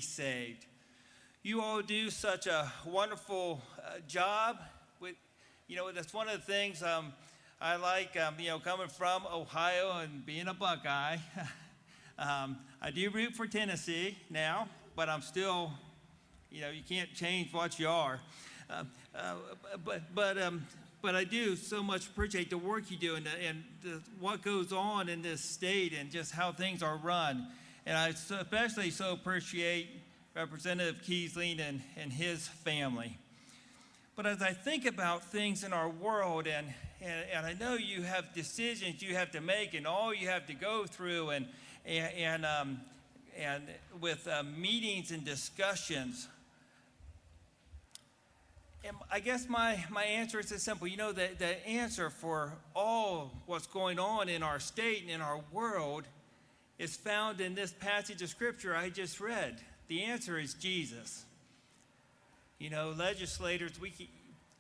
saved. You all do such a wonderful job. That's one of the things I like, coming from Ohio and being a Buckeye. I do root for Tennessee now, but I'm still, you can't change what you are. But I do so much appreciate the work you do and what goes on in this state and just how things are run. And I especially so appreciate Representative Keesling and his family. But as I think about things in our world, and I know you have decisions you have to make and all you have to go through, and with meetings and discussions. And I guess my answer is simple. The answer for all what's going on in our state and in our world is found in this passage of Scripture I just read. The answer is Jesus. Legislators,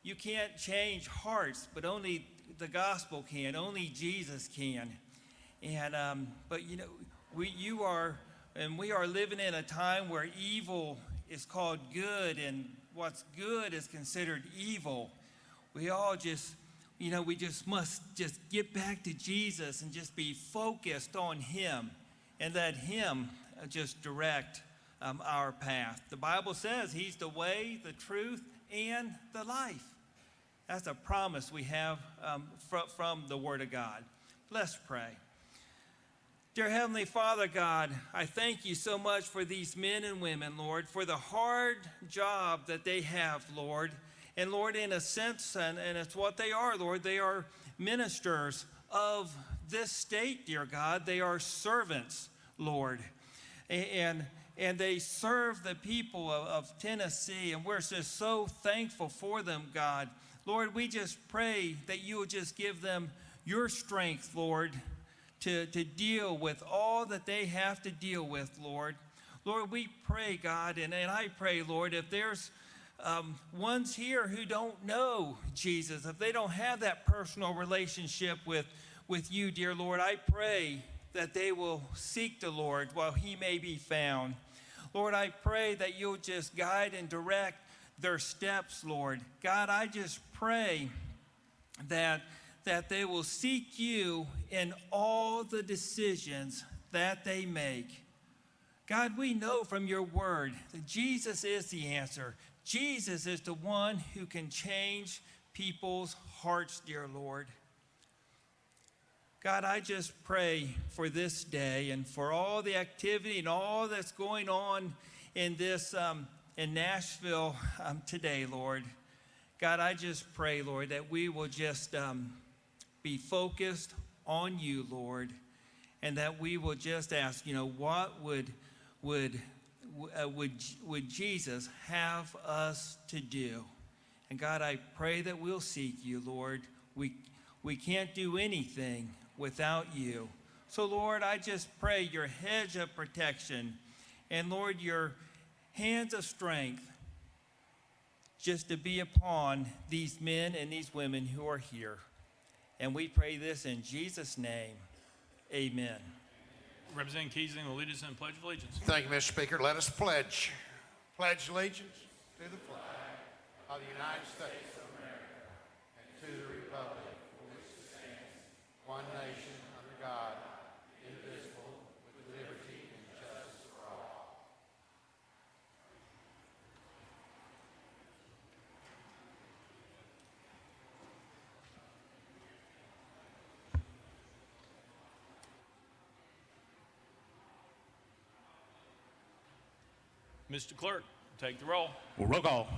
you can't change hearts, but only the gospel can. Only Jesus can. And we are living in a time where evil is called good, and what's good is considered evil. We all we just must just get back to Jesus and just be focused on Him and let Him just direct our path. The Bible says He's the way, the truth, and the life. That's a promise we have from the Word of God. Let's pray. Dear Heavenly Father God, I thank you so much for these men and women, Lord, for the hard job that they have, Lord. And Lord, in a sense, and it's what they are, Lord, they are ministers of this state, dear God. They are servants, Lord. And they serve the people of Tennessee, and we're just so thankful for them, God. Lord, we just pray that you will just give them your strength, Lord, to deal with all that they have to deal with, Lord. Lord, we pray, God, and I pray, Lord, if there's ones here who don't know Jesus, if they don't have that personal relationship with you, dear Lord, I pray that they will seek the Lord while He may be found. Lord, I pray that you'll just guide and direct their steps, Lord. God, I just pray that they will seek you in all the decisions that they make. God, we know from your word that Jesus is the answer. Jesus is the one who can change people's hearts, dear Lord. God, I just pray for this day and for all the activity and all that's going on in this in Nashville today, Lord. God, I just pray, Lord, that we will just be focused on you, Lord, and that we will just ask, what would Jesus have us to do? And God, I pray that we'll seek you, Lord. We can't do anything without you. So, Lord, I just pray your hedge of protection and, Lord, your hands of strength just to be upon these men and these women who are here. And we pray this in Jesus' name. Amen. Representative Keesling will lead us in the Pledge of Allegiance. Thank you, Mr. Speaker. Let us pledge. Pledge allegiance to the flag of the United States of America and to the republic for which it stands, one nation under God, indivisible, with liberty and justice for all. Mr. Clerk, take the roll. Roll call.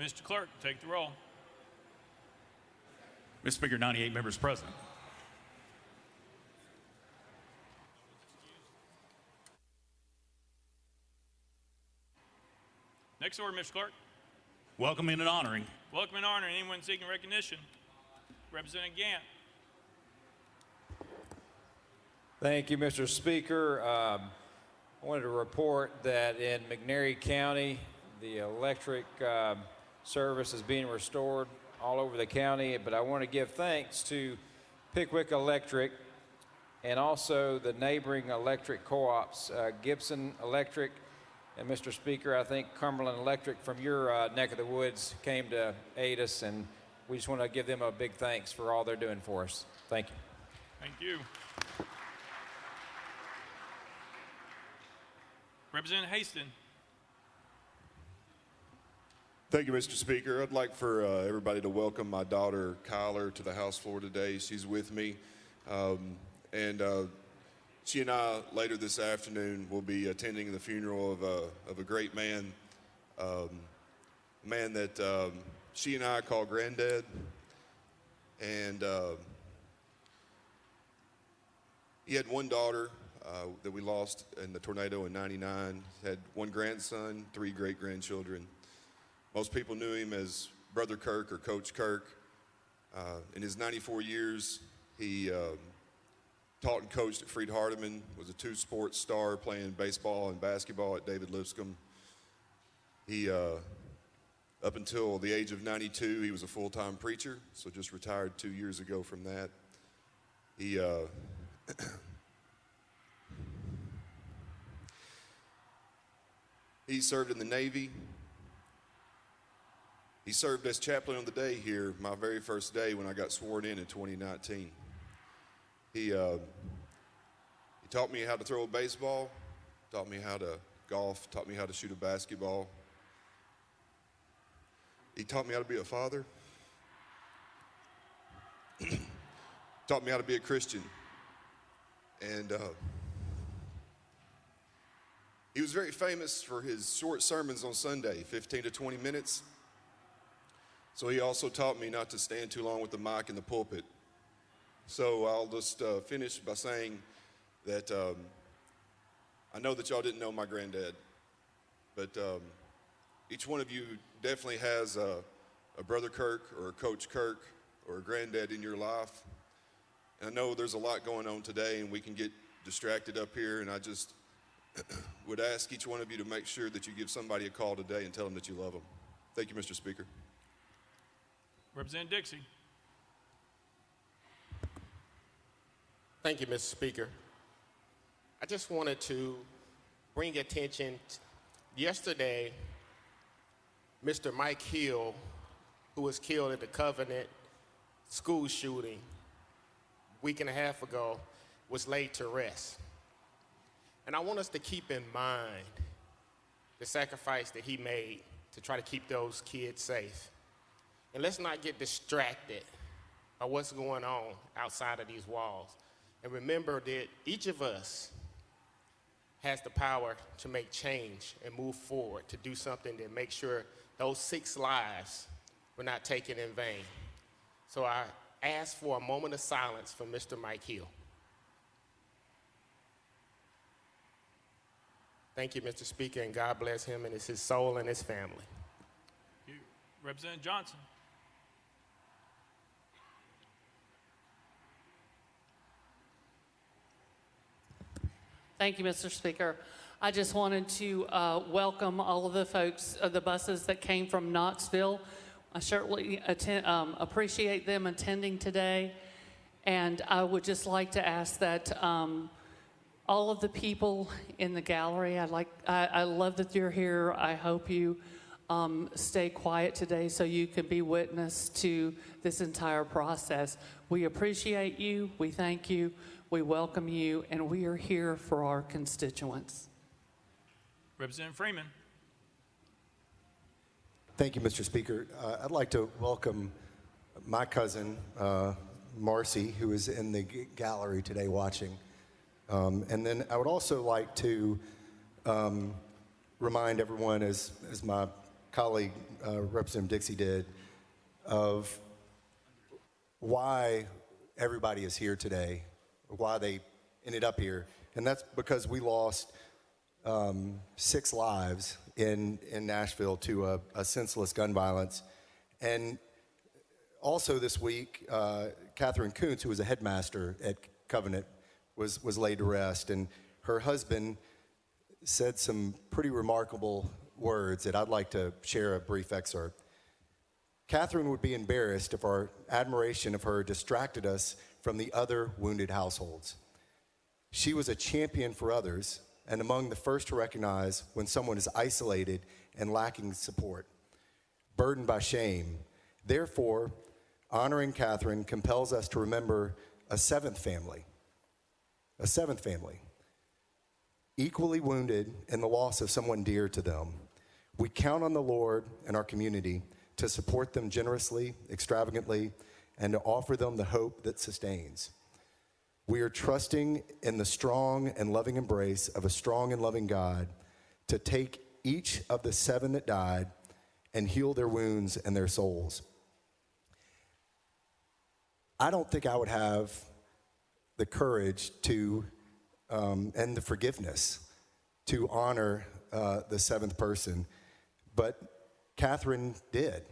Mr. Clerk, take the roll. Mr. Speaker, 98 members present. Next order, Mr. Clerk. Welcoming and honoring. Welcome and honor anyone seeking recognition. Representative Gant. Thank you, Mr. Speaker. I wanted to report that in McNairy County, the electric service is being restored all over the county, but I want to give thanks to Pickwick Electric and also the neighboring electric co-ops, Gibson Electric, and Mr. Speaker, I think Cumberland Electric from your neck of the woods came to aid us, and we just want to give them a big thanks for all they're doing for us. Thank you. Thank you. Representative Haston. Thank you, Mr. Speaker. I'd like for everybody to welcome my daughter, Kyler, to the House floor today. She's with me. She and I, later this afternoon, will be attending the funeral of a great man, a man that she and I call Granddad. And he had one daughter that we lost in the tornado in '99, had one grandson, 3 great-grandchildren. Most people knew him as Brother Kirk or Coach Kirk. In his 94 years, he taught and coached at Freed Hardeman, was a 2-sport star playing baseball and basketball at David Lipscomb. He, up until the age of 92, he was a full-time preacher, so just retired 2 years ago from that. He served in the Navy. He served as chaplain on the day here, my very first day when I got sworn in 2019. He taught me how to throw a baseball, taught me how to golf, taught me how to shoot a basketball. He taught me how to be a father, taught me how to be a Christian. And he was very famous for his short sermons on Sunday, 15 to 20 minutes. So he also taught me not to stand too long with the mic in the pulpit. So I'll just finish by saying that I know that y'all didn't know my granddad, but each one of you definitely has a Brother Kirk or a Coach Kirk or a granddad in your life. And I know there's a lot going on today and we can get distracted up here, and I just would ask each one of you to make sure that you give somebody a call today and tell them that you love them. Thank you, Mr. Speaker. Representative Dixie. Thank you, Mr. Speaker. I just wanted to bring attention. Yesterday, Mr. Mike Hill, who was killed at the Covenant school shooting a week and a half ago, was laid to rest. And I want us to keep in mind the sacrifice that he made to try to keep those kids safe. And let's not get distracted by what's going on outside of these walls. And remember that each of us has the power to make change and move forward, to do something that makes sure those 6 lives were not taken in vain. So I ask for a moment of silence for Mr. Mike Hill. Thank you, Mr. Speaker, and God bless him and his soul and his family. Thank you. Representative Johnson. Thank you, Mr. Speaker. I just wanted to welcome all of the folks, the buses that came from Knoxville. I certainly appreciate them attending today. And I would just like to ask that all of the people in the gallery, I love that you're here. I hope you stay quiet today so you can be witness to this entire process. We appreciate you. We thank you. We welcome you, and we are here for our constituents. Representative Freeman. Thank you, Mr. Speaker. I'd like to welcome my cousin, Marcy, who is in the gallery today watching. And then I would also like to remind everyone, as my colleague, Representative Dixie did, of why everybody is here today, why they ended up here. And that's because we lost 6 lives in Nashville to a senseless gun violence. And also this week, Catherine Kuntz, who was a headmaster at Covenant, was laid to rest. And her husband said some pretty remarkable words that I'd like to share a brief excerpt. Catherine would be embarrassed if our admiration of her distracted us from the other wounded households. She was a champion for others and among the first to recognize when someone is isolated and lacking support, burdened by shame. Therefore, honoring Catherine compels us to remember a seventh family, equally wounded in the loss of someone dear to them. We count on the Lord and our community to support them generously, extravagantly, and to offer them the hope that sustains. We are trusting in the strong and loving embrace of a strong and loving God to take each of the 7 that died and heal their wounds and their souls. I don't think I would have the courage to, and the forgiveness to honor the 7th person, but Catherine did.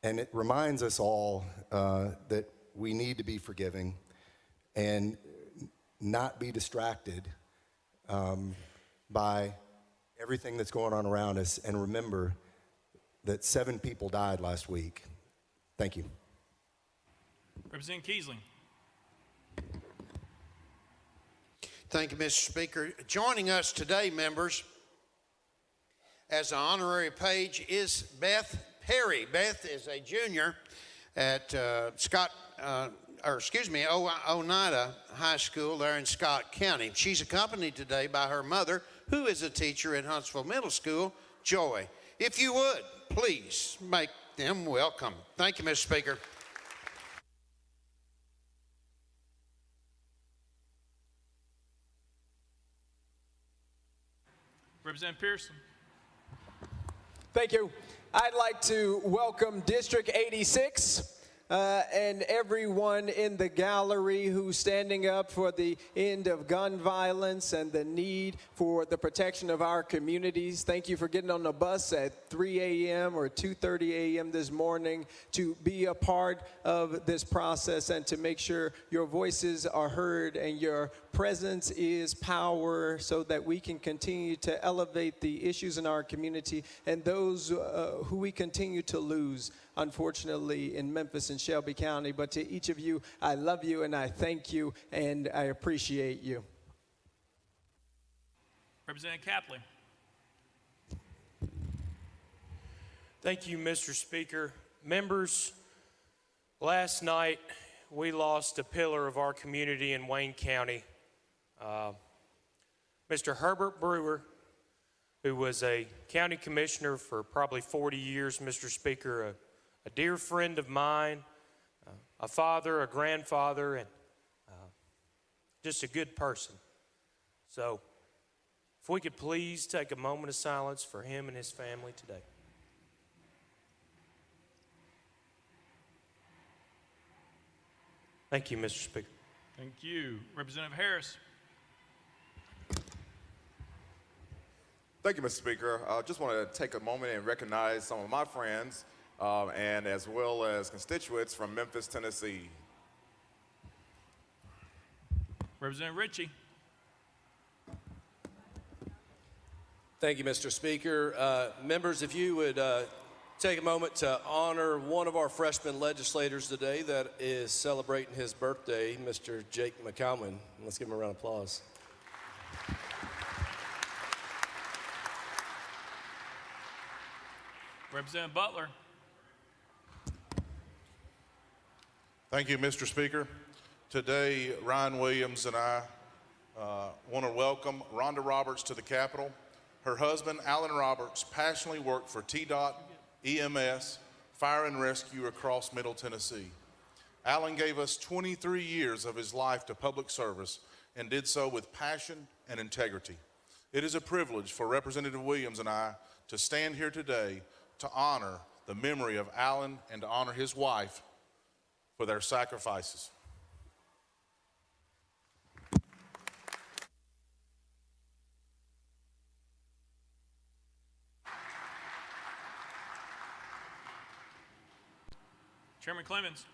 And it reminds us all that we need to be forgiving and not be distracted by everything that's going on around us, and remember that 7 people died last week. Thank you. Representative Keisling. Thank you, Mr. Speaker. Joining us today, members, as an honorary page is Beth Perry. Beth is a junior at Oneida High School there in Scott County. She's accompanied today by her mother, who is a teacher at Huntsville Middle School, Joy. If you would, please make them welcome. Thank you, Mr. Speaker. Representative Pearson. Thank you. I'd like to welcome District 86 and everyone in the gallery who's standing up for the end of gun violence and the need for the protection of our communities. Thank you for getting on the bus at 3 a.m. or 2:30 a.m. this morning to be a part of this process and to make sure your voices are heard and your presence is power, so that we can continue to elevate the issues in our community and those who we continue to lose, unfortunately, in Memphis and Shelby County. But to each of you, I love you and I thank you and I appreciate you. Representative Capley. Thank you, Mr. Speaker. Members, last night we lost a pillar of our community in Wayne County. Mr. Herbert Brewer, who was a county commissioner for probably 40 years, Mr. Speaker, a dear friend of mine, a father, a grandfather, and just a good person. So if we could please take a moment of silence for him and his family today. Thank you, Mr. Speaker. Thank you. Representative Harris. Thank you, Mr. Speaker. I just want to take a moment and recognize some of my friends and as well as constituents from Memphis, Tennessee. Representative Ritchie. Thank you, Mr. Speaker. Members, if you would take a moment to honor one of our freshman legislators today that is celebrating his birthday, Mr. Jake McCowan. Let's give him a round of applause. Representative Butler. Thank you, Mr. Speaker. Today, Ryan Williams and I want to welcome Rhonda Roberts to the Capitol. Her husband, Alan Roberts, passionately worked for TDOT, EMS, Fire and Rescue across Middle Tennessee. Alan gave us 23 years of his life to public service and did so with passion and integrity. It is a privilege for Representative Williams and I to stand here today to honor the memory of Alan and to honor his wife for their sacrifices. Chairman Clemens.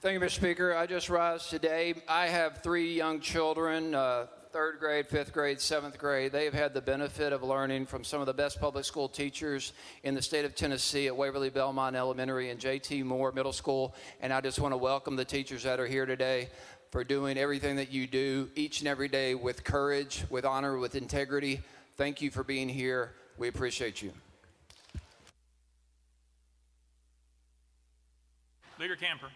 Thank you, Mr. Speaker. I just rise today. I have 3 young children, 3rd grade, 5th grade, 7th grade. They have had the benefit of learning from some of the best public school teachers in the state of Tennessee at Waverly Belmont Elementary and J.T. Moore Middle School. And I just want to welcome the teachers that are here today for doing everything that you do each and every day with courage, with honor, with integrity. Thank you for being here. We appreciate you. Leader Camper.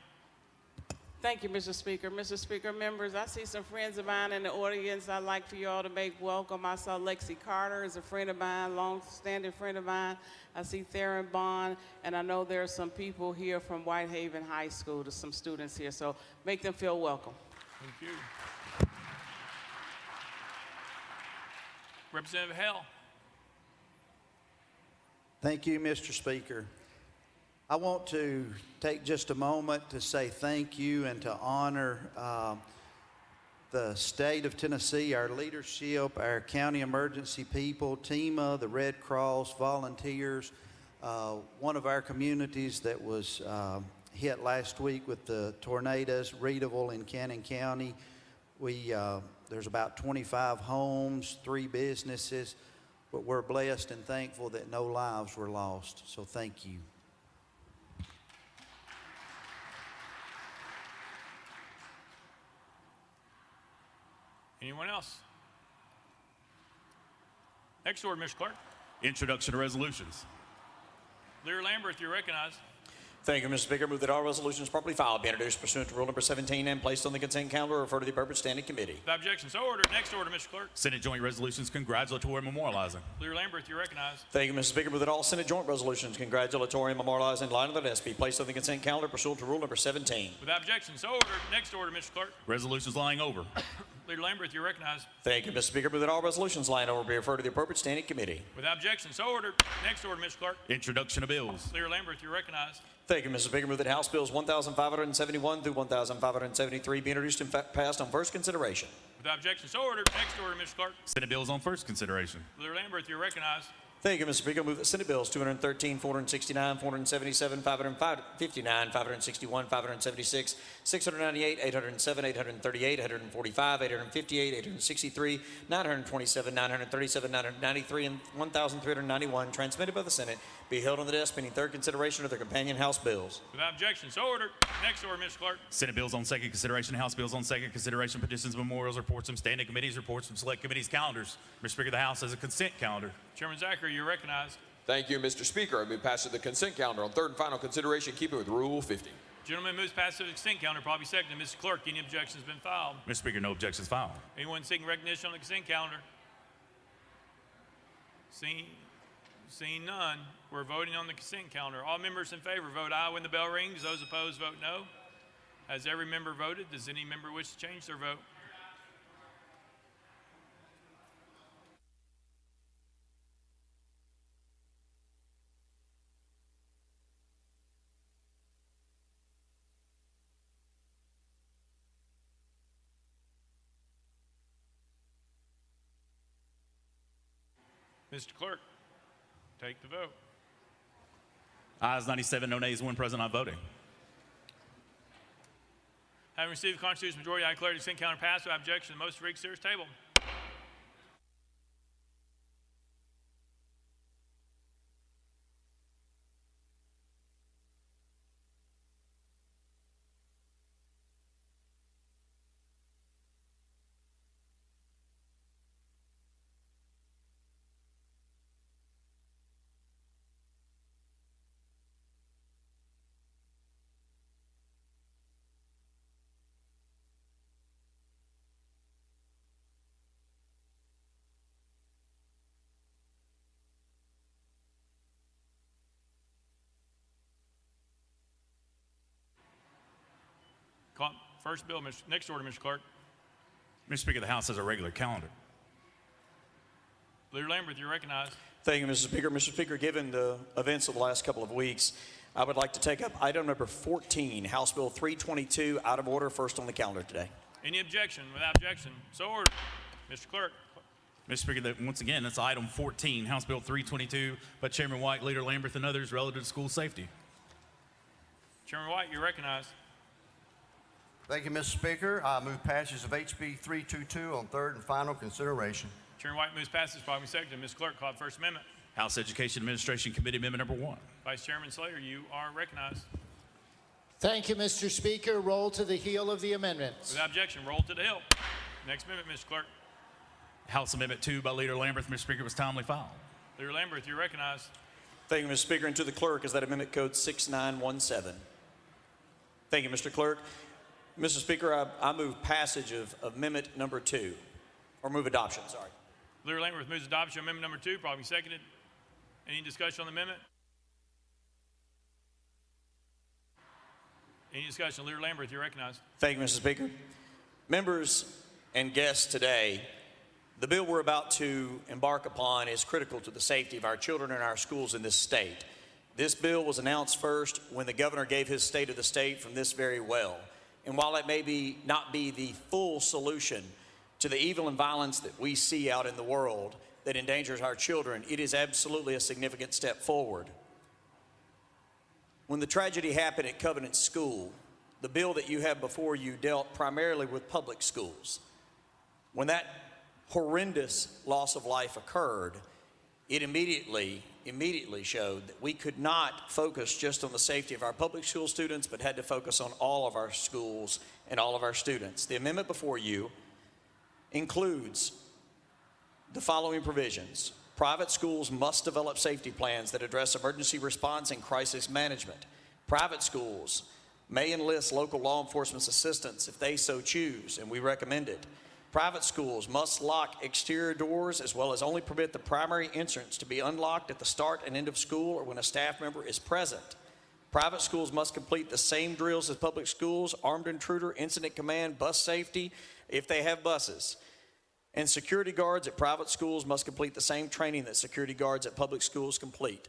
Thank you, Mr. Speaker. Mr. Speaker, members, I see some friends of mine in the audience I'd like for you all to make welcome. I saw Lexi Carter is a friend of mine, long-standing friend of mine. I see Theron Bond, and I know there are some people here from Whitehaven High School, there's some students here, so make them feel welcome. Thank you. Representative Hale. Thank you, Mr. Speaker. I want to take just a moment to say thank you and to honor the state of Tennessee, our leadership, our county emergency people, TEMA, the Red Cross, volunteers. One of our communities that was hit last week with the tornadoes, Reedville in Cannon County. There's about 25 homes, 3 businesses, but we're blessed and thankful that no lives were lost. So thank you. Anyone else? Next order, Mr. Clerk. Introduction to resolutions. Leader Lambert, you're recognized. Thank you, Mr. Speaker. Move that all resolutions properly filed be introduced pursuant to Rule number 17 and placed on the consent calendar or refer to the appropriate standing committee. Without objection, so ordered. Next order, Mr. Clerk. Senate joint resolutions congratulatory memorializing. Leader Lambert, you're recognized. Thank you, Mr. Speaker. Move that all Senate joint resolutions congratulatory and memorializing line of the desk be placed on the consent calendar pursuant to Rule number 17. Without objection, so ordered. Next order, Mr. Clerk. Resolutions lying over. Leader Lambert, you're recognized. Thank you, Mr. Speaker. Move that all resolutions lying over be referred to the appropriate standing committee. Without objection, so ordered. Next order, Mr. Clerk. Introduction of bills. Leader Lambert, you're recognized. Thank you, Mr. Speaker. Move that House Bills 1,571 through 1,573 be introduced and passed on first consideration. Without objection, so ordered. Next order, Mr. Clerk. Senate bills on first consideration. Leader Lambert, you're recognized. Thank you, Mr. Speaker. Move that Senate Bills 213, 469, 477, 559, 561, 576, 698, 807, 838, 845, 858, 863, 927, 937, 993, and 1,391 transmitted by the Senate be held on the desk pending third consideration of their companion House bills. Without objection, so ordered. Next order, Mr. Clerk. Senate bills on second consideration, House bills on second consideration, petitions, memorials, reports from standing committees, reports from select committees, calendars. Mr. Speaker, the House has a consent calendar. Chairman Zachary, you're recognized. Thank you, Mr. Speaker. I move passage of the consent calendar on third and final consideration, keeping with Rule 50. Gentleman moves passage of the consent calendar, probably seconded. Mr. Clerk, any objections been filed? Mr. Speaker, no objections filed. Anyone seeking recognition on the consent calendar? Seeing none, we're voting on the consent calendar. All members in favor vote aye when the bell rings. Those opposed vote no. Has every member voted? Does any member wish to change their vote? Mr. Clerk, take the vote. Ayes 97, no nays, 1 present, not voting. Having received the constitutional majority, I declare the consent calendar passed without objection. The motion to reconsider is tabled. First bill, next order, Mr. Clerk. Mr. Speaker, the House has a regular calendar. Leader Lambert, you're recognized. Thank you, Mr. Speaker. Mr. Speaker, given the events of the last couple of weeks, I would like to take up item number 14, House Bill 322, out of order, first on the calendar today. Any objection? Without objection, so ordered. Mr. Clerk. Mr. Speaker, once again, that's item 14, House Bill 322, by Chairman White, Leader Lamberth, and others relative to school safety. Chairman White, you're recognized. Thank you, Mr. Speaker. I move passage of HB 322 on third and final consideration. Chairman White moves passage, following second. Ms. Clerk, call the First Amendment. House Education Administration Committee Amendment number 1. Vice Chairman Slater, you are recognized. Thank you, Mr. Speaker. Roll to the heel of the amendments. Without objection, roll to the hill. Next amendment, Mr. Clerk. House Amendment 2 by Leader Lamberth, Mr. Speaker, was timely filed. Leader Lamberth, you're recognized. Thank you, Mr. Speaker, and to the clerk is that amendment code 6917. Thank you, Mr. Clerk. Mr. Speaker, I move passage of amendment number 2, or move adoption, sorry. Leader Lamberth moves adoption of amendment number 2, probably seconded. Any discussion on the amendment? Any discussion? Leader Lamberth, you're recognized. Thank you, Mr. Speaker. Members and guests today, the bill we're about to embark upon is critical to the safety of our children and our schools in this state. This bill was announced first when the governor gave his state of the state from this very well. And while it may not be the full solution to the evil and violence that we see out in the world that endangers our children, it is absolutely a significant step forward. When the tragedy happened at Covenant School, the bill that you have before you dealt primarily with public schools. When that horrendous loss of life occurred, it immediately showed that we could not focus just on the safety of our public school students, but had to focus on all of our schools and all of our students. The amendment before you includes the following provisions. Private schools must develop safety plans that address emergency response and crisis management. Private schools may enlist local law enforcement's assistance if they so choose, and we recommend it. Private schools must lock exterior doors as well as only permit the primary entrance to be unlocked at the start and end of school or when a staff member is present. Private schools must complete the same drills as public schools, armed intruder, incident command, bus safety, if they have buses. And security guards at private schools must complete the same training that security guards at public schools complete.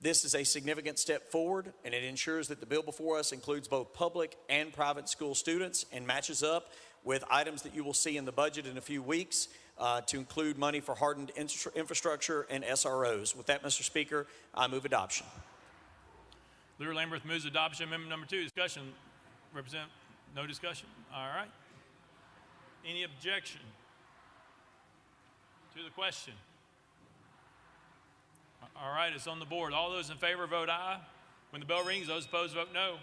This is a significant step forward, and it ensures that the bill before us includes both public and private school students and matches up with items that you will see in the budget in a few weeks to include money for hardened infrastructure and SROs. With that, Mr. Speaker, I move adoption. Leader Lamberth moves adoption amendment number 2. Discussion. Representative, no discussion. All right. Any objection to the question? All right, it's on the board. All those in favor vote aye. When the bell rings, those opposed vote no.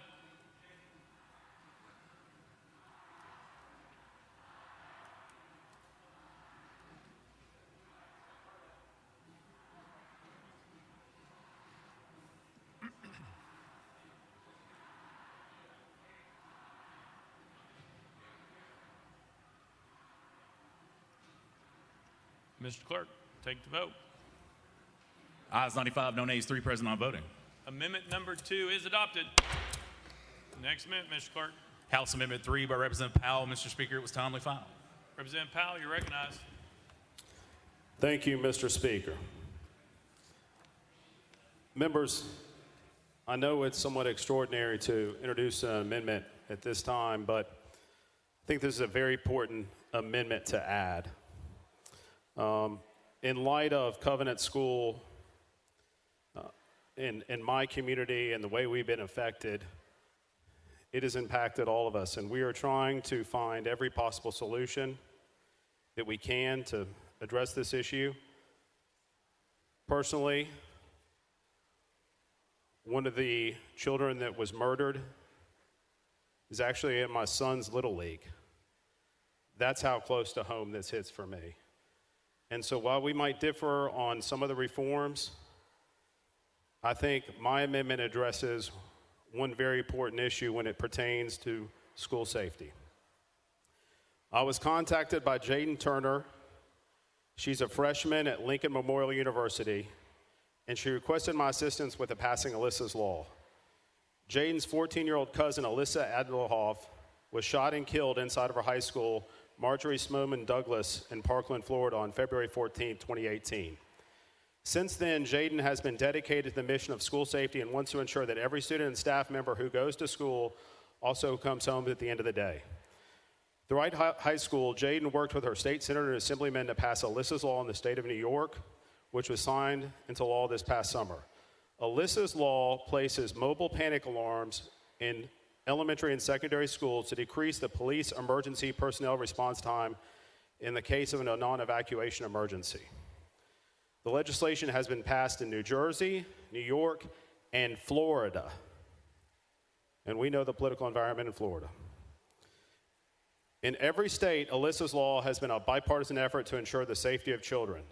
Mr. Clerk, take the vote. Ayes 95, no nays, 3 present, not voting. Amendment number 2 is adopted. Next amendment, Mr. Clerk. House Amendment 3 by Representative Powell. Mr. Speaker, it was timely filed. Representative Powell, you're recognized. Thank you, Mr. Speaker. Members, I know it's somewhat extraordinary to introduce an amendment at this time, but I think this is a very important amendment to add. In light of Covenant School, in my community and the way we've been affected, it has impacted all of us, and we are trying to find every possible solution that we can to address this issue. Personally, one of the children that was murdered is actually in my son's Little League. That's how close to home this hits for me. And so while we might differ on some of the reforms, I think my amendment addresses one very important issue when it pertains to school safety. I was contacted by Jaden Turner. She's a freshman at Lincoln Memorial University, and she requested my assistance with passing Alyssa's Law. Jaden's 14-year-old cousin, Alyssa Adlerhoff, was shot and killed inside of her high school, Marjorie Smoman Douglas, in Parkland, Florida, on February 14, 2018. Since then, Jaden has been dedicated to the mission of school safety and wants to ensure that every student and staff member who goes to school also comes home at the end of the day. Throughout high school, Jaden worked with her state senator and assemblyman to pass Alyssa's Law in the state of New York, which was signed into law this past summer. Alyssa's Law places mobile panic alarms in elementary and secondary schools to decrease the police emergency personnel response time in the case of a non-evacuation emergency. The legislation has been passed in New Jersey, New York, and Florida. And we know the political environment in Florida. In every state, Alyssa's Law has been a bipartisan effort to ensure the safety of children.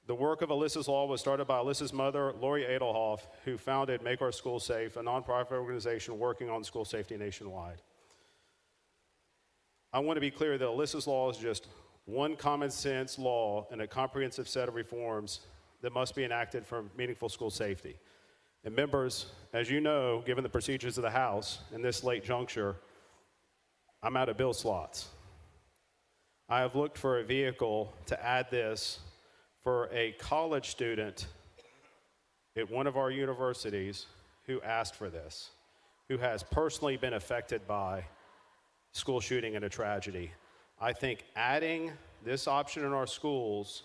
The work of Alyssa's Law was started by Alyssa's mother, Lori Adelhoff, who founded Make Our Schools Safe, a nonprofit organization working on school safety nationwide. I want to be clear that Alyssa's Law is just one common sense law and a comprehensive set of reforms that must be enacted for meaningful school safety. And members, as you know, given the procedures of the House in this late juncture, I'm out of bill slots. I have looked for a vehicle to add this for a college student at one of our universities who asked for this, who has personally been affected by school shooting and a tragedy. I think adding this option in our schools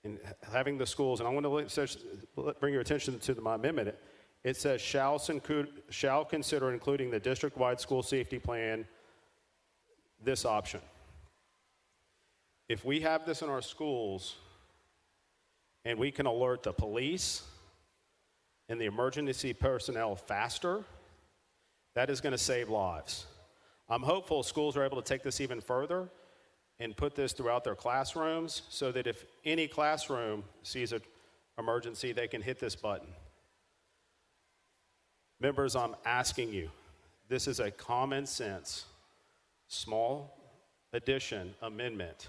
and having the schools, and I want to bring your attention to my amendment. It says shall consider including the district-wide school safety plan, this option. If we have this in our schools and we can alert the police and the emergency personnel faster, that is going to save lives. I'm hopeful schools are able to take this even further and put this throughout their classrooms so that if any classroom sees an emergency, they can hit this button. Members, I'm asking you, this is a common sense, small addition, amendment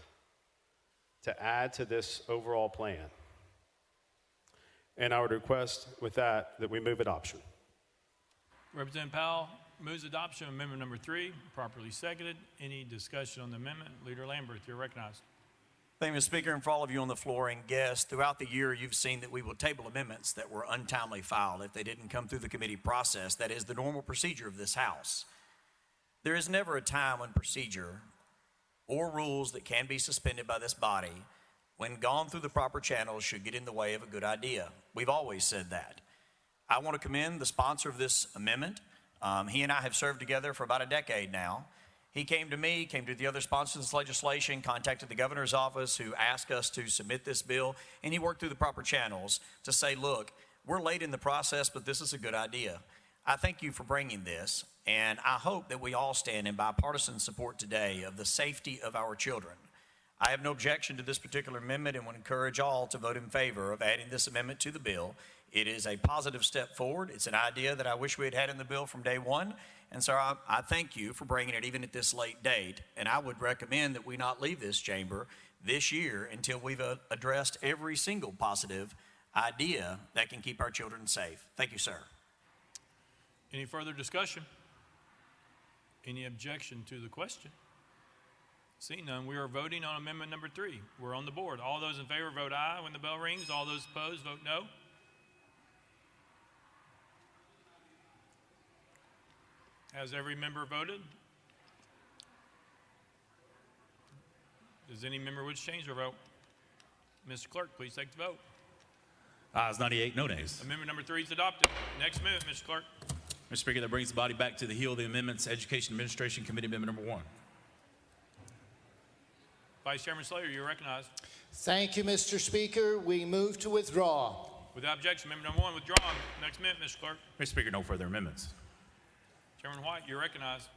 to add to this overall plan. And I would request with that we move adoption. Representative Powell moves adoption of amendment number 3, properly seconded. Any discussion on the amendment? Leader Lambert, you're recognized. Thank you, Mr. Speaker, and for all of you on the floor and guests, throughout the year you've seen that we will table amendments that were untimely filed if they didn't come through the committee process. That is the normal procedure of this House. There is never a time when procedure or rules that can be suspended by this body, when gone through the proper channels, should get in the way of a good idea. We've always said that. I want to commend the sponsor of this amendment. He and I have served together for about a decade now. He came to me, came to the other sponsors of this legislation, contacted the governor's office who asked us to submit this bill, and he worked through the proper channels to say, look, we're late in the process, but this is a good idea. I thank you for bringing this, and I hope that we all stand in bipartisan support today of the safety of our children. I have no objection to this particular amendment and would encourage all to vote in favor of adding this amendment to the bill. It is a positive step forward. It's an idea that I wish we had had in the bill from day one. And so I thank you for bringing it even at this late date. And I would recommend that we not leave this chamber this year until we've addressed every single positive idea that can keep our children safe. Thank you, sir. Any further discussion? Any objection to the question? Seeing none, we are voting on amendment number 3. We're on the board. All those in favor vote aye when the bell rings. All those opposed vote no. Has every member voted? Does any member wish to change their vote? Mr. Clerk, please take the vote. Ayes 98, no nays. Amendment number 3 is adopted. Next amendment, Mr. Clerk. Mr. Speaker, that brings the body back to the heel of the amendments. Education Administration Committee Amendment number 1. Vice Chairman Slater, you're recognized. Thank you, Mr. Speaker. We move to withdraw. Without objection, amendment number 1 withdrawn. Next amendment, Mr. Clerk. Mr. Speaker, no further amendments. Chairman White, you're recognized.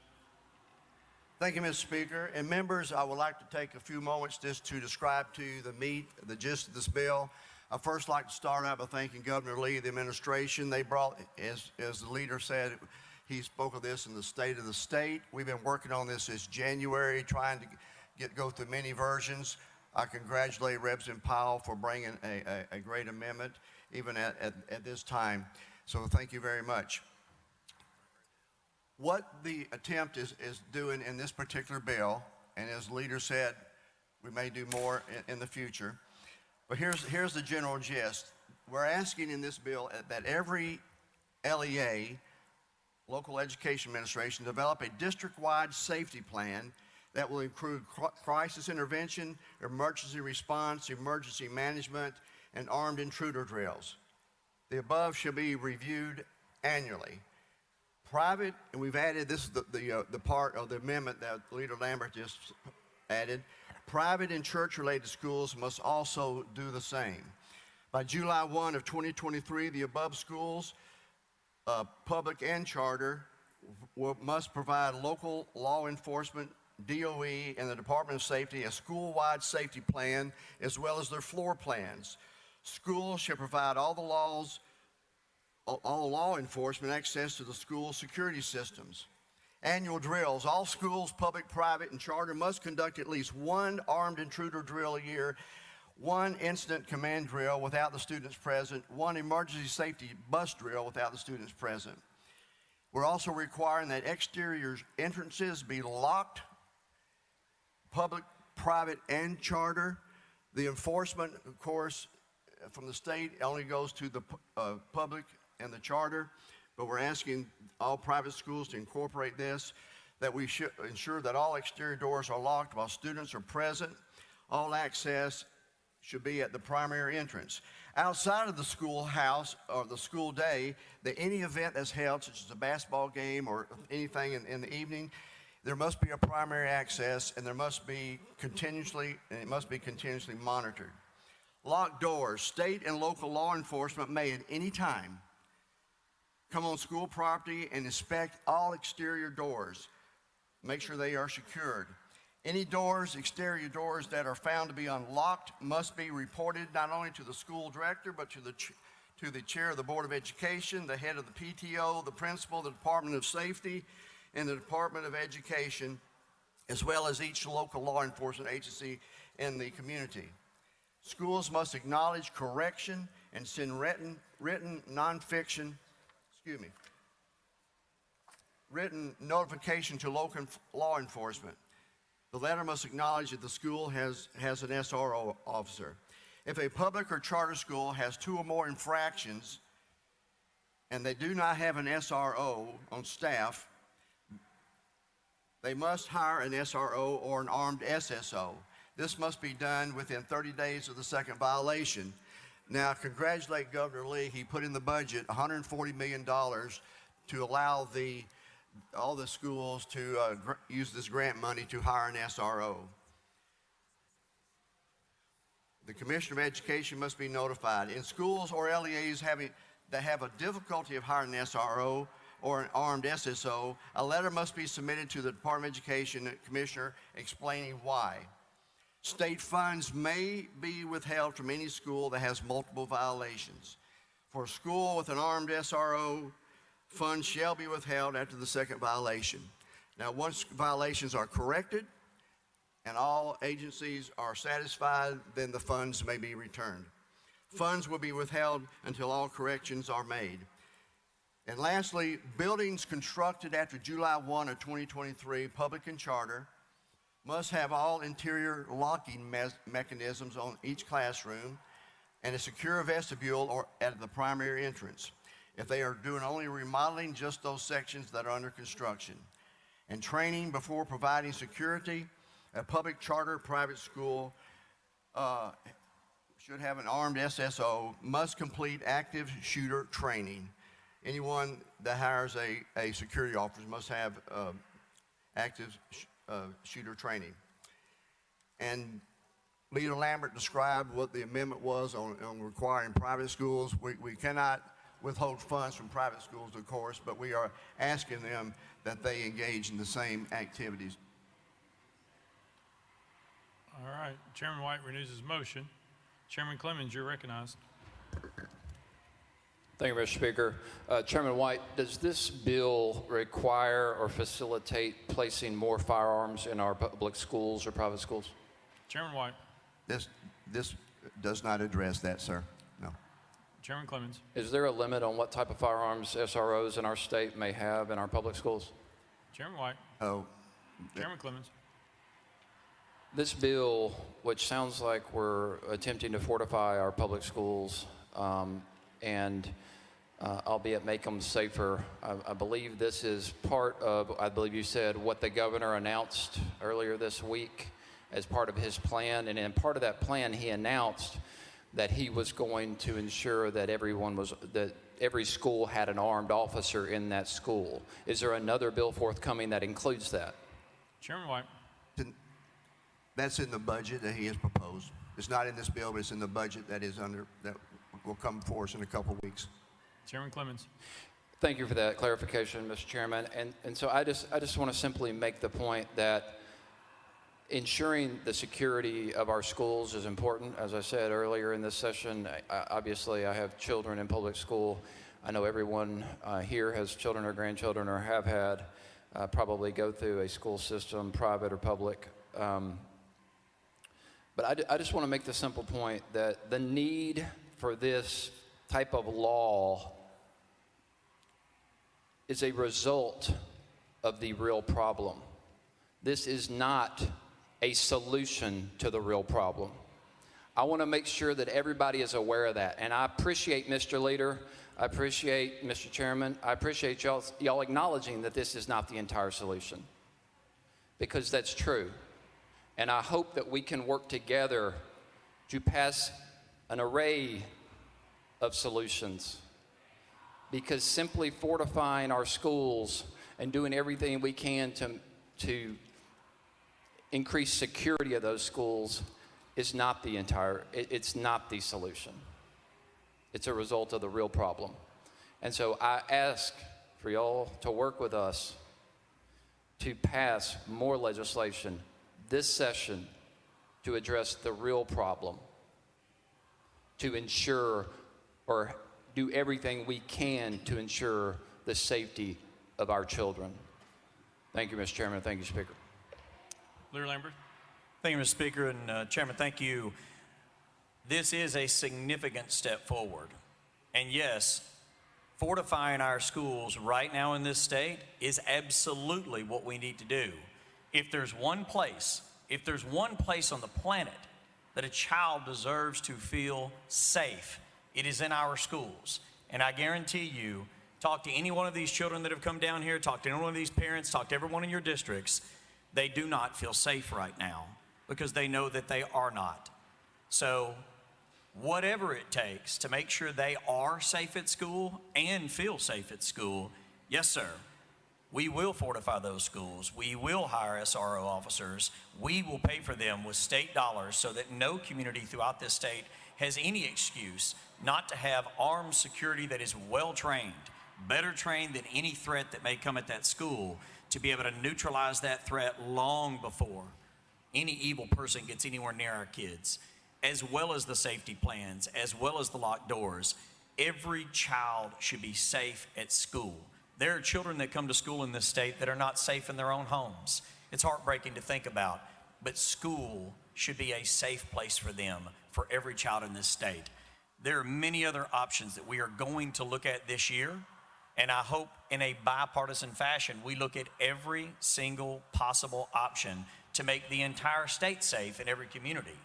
Thank you, Mr. Speaker. And members, I would like to take a few moments just to describe to you the gist of this bill. I'd first like to start out by thanking Governor Lee, the administration. They brought, as the leader said, he spoke of this in the State of the State. We've been working on this since January, trying to go through many versions. I congratulate Representative Powell for bringing a great amendment, even at this time. So thank you very much. What the attempt is doing in this particular bill, and as the leader said, we may do more in the future, But here's the general gist. We're asking in this bill that every LEA, Local Education Administration, develop a district-wide safety plan that will include crisis intervention, emergency response, emergency management, and armed intruder drills. The above shall be reviewed annually. Private, and we've added, this is the part of the amendment that Leader Lambert just added, private and church-related schools must also do the same. By July 1 of 2023, the above schools, public and charter, must provide local law enforcement, DOE, and the Department of Safety a school-wide safety plan as well as their floor plans. Schools shall provide all law enforcement access to the school security systems. Annual drills. All schools, public, private, and charter must conduct at least one armed intruder drill a year, one incident command drill without the students present, one emergency safety bus drill without the students present. We're also requiring that exterior entrances be locked, public, private, and charter. The enforcement, of course, from the state only goes to the public and the charter, but we're asking all private schools to incorporate this, that we should ensure that all exterior doors are locked while students are present. All access should be at the primary entrance. Outside of the schoolhouse or the school day, that any event that's held, such as a basketball game or anything in the evening, there must be a primary access, and it must be continuously monitored. Locked doors. State and local law enforcement may at any time come on school property and inspect all exterior doors. Make sure they are secured. Any doors, exterior doors that are found to be unlocked must be reported not only to the school director, but to the chair of the Board of Education, the head of the PTO, the principal, the Department of Safety, and the Department of Education, as well as each local law enforcement agency in the community. Schools must acknowledge correction and send written notification to local law enforcement. The letter must acknowledge that the school has an SRO officer. If a public or charter school has two or more infractions and they do not have an SRO on staff, they must hire an SRO or an armed SSO. This must be done within 30 days of the second violation. Now, congratulate Governor Lee. He put in the budget $140 million to allow all the schools to use this grant money to hire an SRO. The Commissioner of Education must be notified. In schools or LEAs that have a difficulty of hiring an SRO or an armed SSO, a letter must be submitted to the Department of Education Commissioner explaining why. State funds may be withheld from any school that has multiple violations. For a school with an armed SRO, funds shall be withheld after the second violation. Now, once violations are corrected and all agencies are satisfied, then the funds may be returned. Funds will be withheld until all corrections are made. And lastly, buildings constructed after July 1 of 2023, public and charter, must have all interior locking mechanisms on each classroom and a secure vestibule or at the primary entrance. If they are doing only remodeling, just those sections that are under construction. And training before providing security, a public charter private school should have an armed SSO, must complete active shooter training. Anyone that hires a security officer must have active shooter training. And Leader Lambert described what the amendment was on requiring private schools. We cannot withhold funds from private schools, of course, but we are asking them that they engage in the same activities. All right. Chairman White renews his motion. Chairman Clemens, you're recognized. Thank you, Mr. Speaker. Chairman White, does this bill require or facilitate placing more firearms in our public schools or private schools? Chairman White. This does not address that, sir. No. Chairman Clemens. Is there a limit on what type of firearms SROs in our state may have in our public schools? Chairman White. Oh. Chairman Clemens. This bill, which sounds like we're attempting to fortify our public schools and albeit make them safer, I believe this is part of, I believe you said, what the governor announced earlier this week as part of his plan. And in part of that plan, he announced that he was going to ensure that every school had an armed officer in that school. Is there another bill forthcoming that includes that? Chairman White. That's in the budget that he has proposed. It's not in this bill, but it's in the budget that will come for us in a couple of weeks. Chairman Clemens. Thank you for that clarification, Mr. Chairman. And so I just want to simply make the point that ensuring the security of our schools is important. As I said earlier in this session, obviously I have children in public school. I know everyone here has children or grandchildren or have had probably go through a school system, private or public. But I just want to make the simple point that the need for this type of law is a result of the real problem. This is not a solution to the real problem. I want to make sure that everybody is aware of that. And I appreciate Mr. Leader, I appreciate Mr. Chairman, I appreciate y'all acknowledging that this is not the entire solution, because that's true. And I hope that we can work together to pass an array of solutions, because simply fortifying our schools and doing everything we can to increase security of those schools is not it's not the solution. It's a result of the real problem. And so I ask for y'all to work with us to pass more legislation this session to address the real problem, to ensure or do everything we can to ensure the safety of our children. Thank you, Mr. Chairman. Thank you, Speaker. Leader Lambert. Thank you, Mr. Speaker, and Chairman, thank you. This is a significant step forward. And yes, fortifying our schools right now in this state is absolutely what we need to do. If there's one place on the planet that a child deserves to feel safe, it is in our schools. And I guarantee you, talk to any one of these children that have come down here, talk to any one of these parents, talk to everyone in your districts, they do not feel safe right now because they know that they are not. So whatever it takes to make sure they are safe at school and feel safe at school, yes, sir. We will fortify those schools. We will hire SRO officers. We will pay for them with state dollars so that no community throughout this state has any excuse not to have armed security that is well trained, better trained than any threat that may come at that school, to be able to neutralize that threat long before any evil person gets anywhere near our kids, as well as the safety plans, as well as the locked doors. Every child should be safe at school. There are children that come to school in this state that are not safe in their own homes. It's heartbreaking to think about, but school should be a safe place for them, for every child in this state. There are many other options that we are going to look at this year, and I hope in a bipartisan fashion we look at every single possible option to make the entire state safe in every community.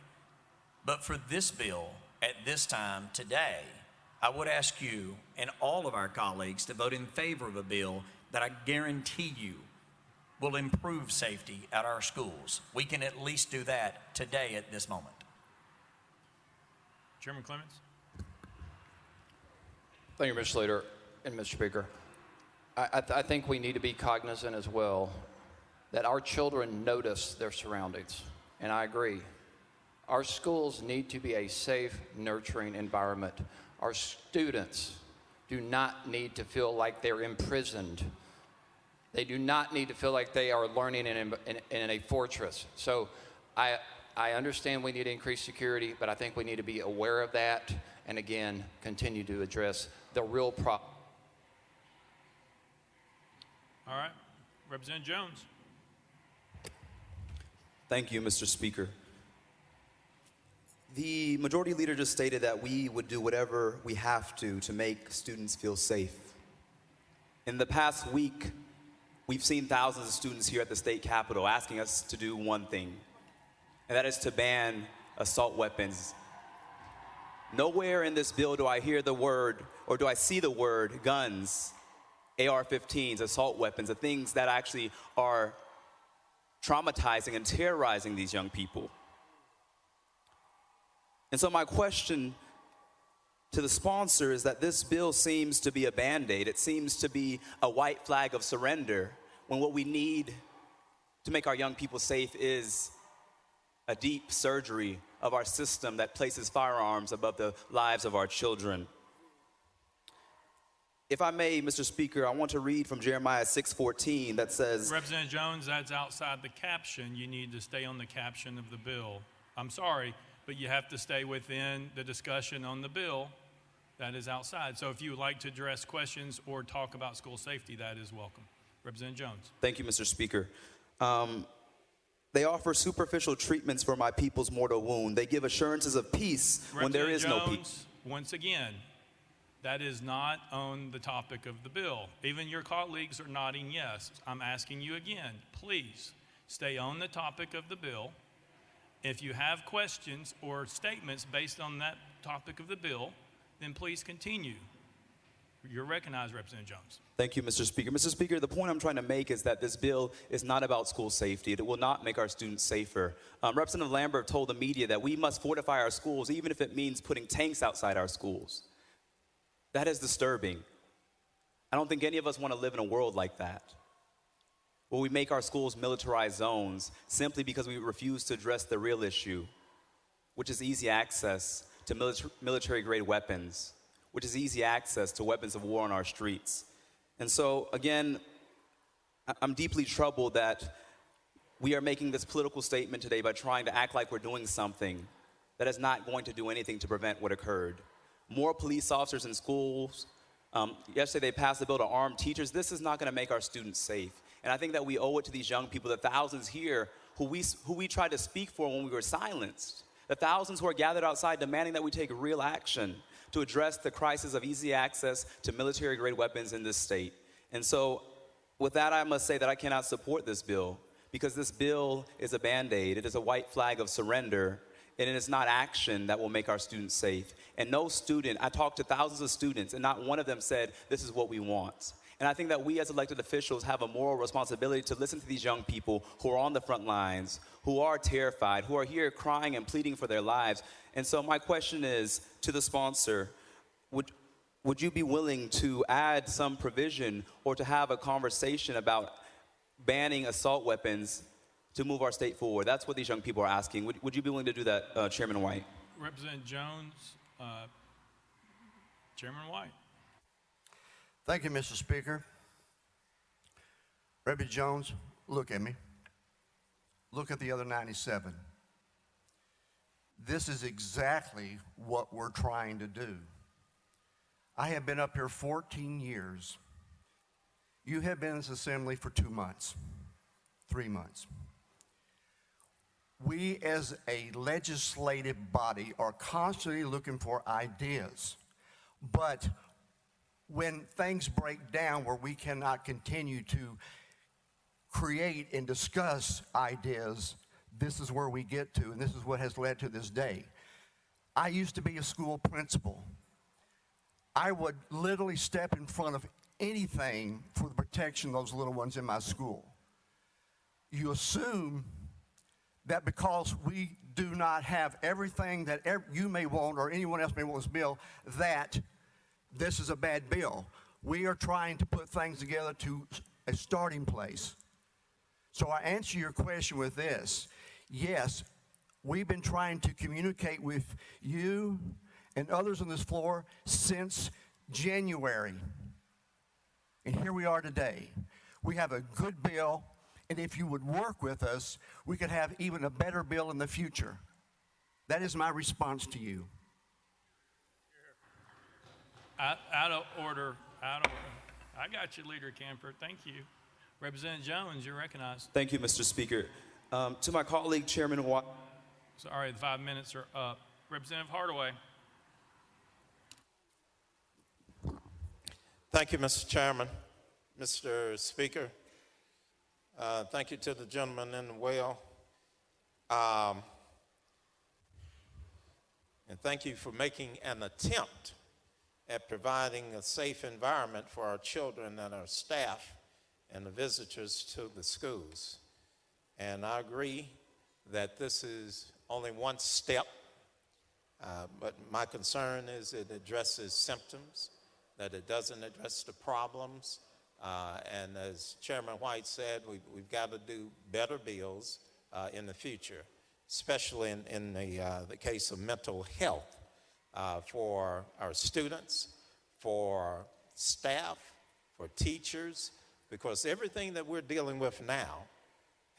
But for this bill, at this time today, I would ask you and all of our colleagues to vote in favor of a bill that I guarantee you will improve safety at our schools. We can at least do that today at this moment. Chairman Clements. Thank you, Mr. Leader and Mr. Speaker. I think we need to be cognizant as well that our children notice their surroundings, and I agree. Our schools need to be a safe, nurturing environment. Our students do not need to feel like they're imprisoned. They do not need to feel like they are learning in a fortress. So I understand we need to increase security, but I think we need to be aware of that and, again, continue to address the real problem. All right. Representative Jones. Thank you, Mr. Speaker. The majority leader just stated that we would do whatever we have to make students feel safe. In the past week, we've seen thousands of students here at the state capitol asking us to do one thing, and that is to ban assault weapons. Nowhere in this bill do I hear the word, or do I see the word guns, AR-15s, assault weapons, the things that actually are traumatizing and terrorizing these young people. And so my question to the sponsor is that this bill seems to be a Band-Aid. It seems to be a white flag of surrender, when what we need to make our young people safe is a deep surgery of our system that places firearms above the lives of our children. If I may, Mr. Speaker, I want to read from Jeremiah 6:14 that says, Representative Jones, that's outside the caption. You need to stay on the caption of the bill. I'm sorry, but you have to stay within the discussion on the bill. That is outside. So if you would like to address questions or talk about school safety, that is welcome. Representative Jones. Thank you, Mr. Speaker. They offer superficial treatments for my people's mortal wound. They give assurances of peace when there is no peace. Once again, that is not on the topic of the bill. Even your colleagues are nodding yes. I'm asking you again, please stay on the topic of the bill. If you have questions or statements based on that topic of the bill, then please continue. You're recognized, Representative Jones. Thank you, Mr. Speaker. Mr. Speaker, the point I'm trying to make is that this bill is not about school safety. It will not make our students safer. Representative Lambert told the media that we must fortify our schools, even if it means putting tanks outside our schools. That is disturbing. I don't think any of us want to live in a world like that, where we make our schools militarized zones simply because we refuse to address the real issue, which is easy access to military-grade weapons, which is easy access to weapons of war on our streets. And so, again, I'm deeply troubled that we are making this political statement today by trying to act like we're doing something that is not going to do anything to prevent what occurred. More police officers in schools. Yesterday, they passed a bill to arm teachers. This is not going to make our students safe. And I think that we owe it to these young people, the thousands here who we tried to speak for when we were silenced, the thousands who are gathered outside demanding that we take real action to address the crisis of easy access to military-grade weapons in this state. And so, with that, I must say that I cannot support this bill, because this bill is a Band-Aid. It is a white flag of surrender, and it is not action that will make our students safe. And no student, I talked to thousands of students, and not one of them said, this is what we want. And I think that we as elected officials have a moral responsibility to listen to these young people who are on the front lines, who are terrified, who are here crying and pleading for their lives. And so my question is to the sponsor, would you be willing to add some provision or to have a conversation about banning assault weapons to move our state forward? That's what these young people are asking. Would you be willing to do that, Chairman White? Representative Jones, Chairman White. Thank you, Mr. Speaker. Representative Jones, look at me. Look at the other 97. This is exactly what we're trying to do. I have been up here 14 years. You have been in this assembly for 2 months, 3 months. We as a legislative body are constantly looking for ideas. But when things break down where we cannot continue to create and discuss ideas, this is where we get to, and this is what has led to this day. I used to be a school principal. I would literally step in front of anything for the protection of those little ones in my school. You assume that because we do not have everything that you may want or anyone else may want this bill, that this is a bad bill. We are trying to put things together to a starting place. So I answer your question with this. Yes, we've been trying to communicate with you and others on this floor since January. And here we are today. We have a good bill, and if you would work with us, we could have even a better bill in the future. That is my response to you. Out of order. I got you, Leader Camper. Thank you. Representative Jones, you're recognized. Thank you, Mr. Speaker. To my colleague, Chairman White. Sorry, the 5 minutes are up. Representative Hardaway. Thank you, Mr. Chairman. Mr. Speaker, thank you to the gentleman in the well. thank you for making an attempt at providing a safe environment for our children and our staff and the visitors to the schools. And I agree that this is only one step, but my concern is it addresses symptoms, that it doesn't address the problems. And as Chairman White said, we've got to do better bills in the future, especially in the case of mental health for our students, for staff, for teachers, because everything that we're dealing with now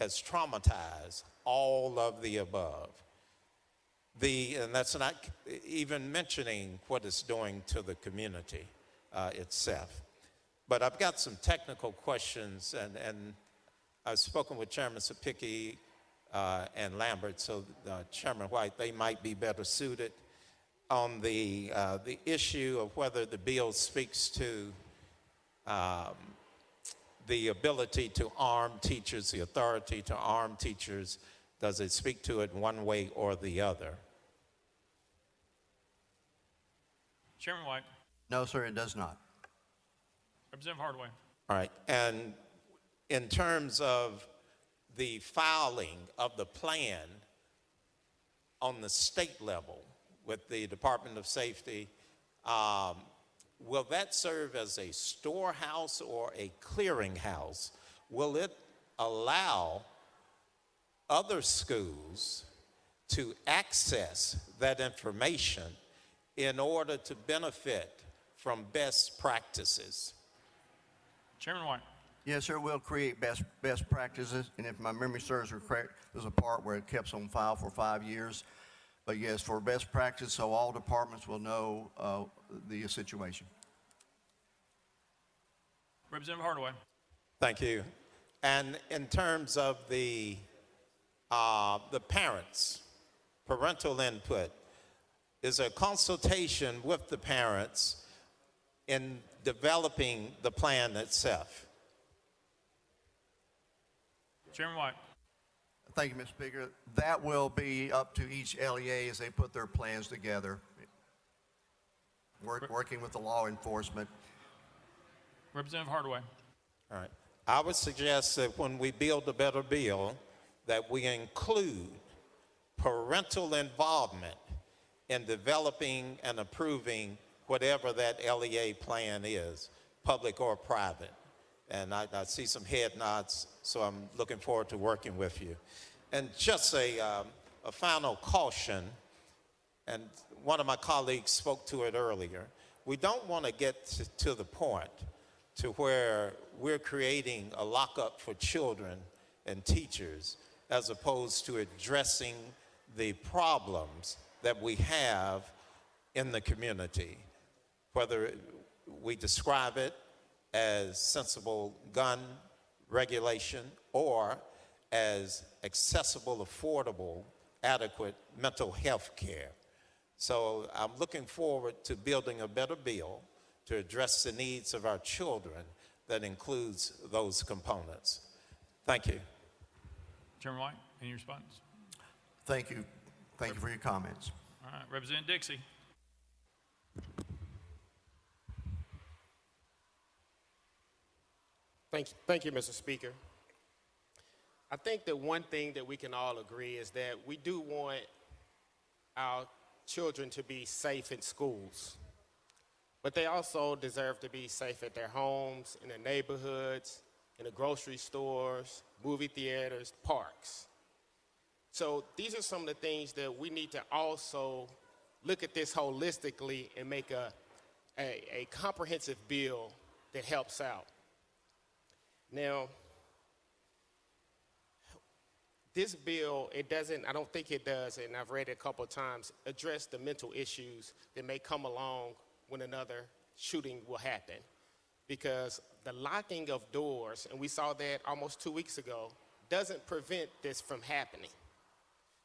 has traumatized all of the above. And that's not even mentioning what it's doing to the community itself. But I've got some technical questions, and I've spoken with Chairman Sapicki and Lambert, so Chairman White, they might be better suited on the issue of whether the bill speaks to the ability to arm teachers, the authority to arm teachers. Does it speak to it one way or the other? Chairman White. No, sir, it does not. Representative Hardaway. All right, and in terms of the filing of the plan on the state level with the Department of Safety, will that serve as a storehouse or a clearinghouse? Will it allow other schools to access that information in order to benefit from best practices? Chairman White. Yes, sir, we'll create best practices, and if my memory serves me correct, there's a part where it keeps on file for 5 years. But yes, for best practice, so all departments will know the situation. Representative Hardaway. Thank you. And in terms of the parents, parental input, is there consultation with the parents in developing the plan itself? Chairman White. Thank you, Mr. Speaker. That will be up to each LEA as they put their plans together, working with the law enforcement. Representative Hardaway. All right. I would suggest that when we build a better bill, that we include parental involvement in developing and approving whatever that LEA plan is, public or private. And I see some head nods, so I'm looking forward to working with you. And just a final caution, and one of my colleagues spoke to it earlier. We don't want to get to the point to where we're creating a lockup for children and teachers as opposed to addressing the problems that we have in the community, whether we describe it as sensible gun regulation or as accessible, affordable, adequate mental health care. So I'm looking forward to building a better bill to address the needs of our children that includes those components. Thank you. Chairman White, any response? Thank you. Thank you for your comments. All right, Representative Dixie. Thank you, Mr. Speaker. I think that one thing that we can all agree is that we do want our children to be safe in schools, but they also deserve to be safe at their homes, in their neighborhoods, in the grocery stores, movie theaters, parks. So these are some of the things that we need to also look at this holistically and make a comprehensive bill that helps out. Now, this bill, I don't think it does, and I've read it a couple of times, address the mental issues that may come along when another shooting will happen. Because the locking of doors, and we saw that almost 2 weeks ago, doesn't prevent this from happening.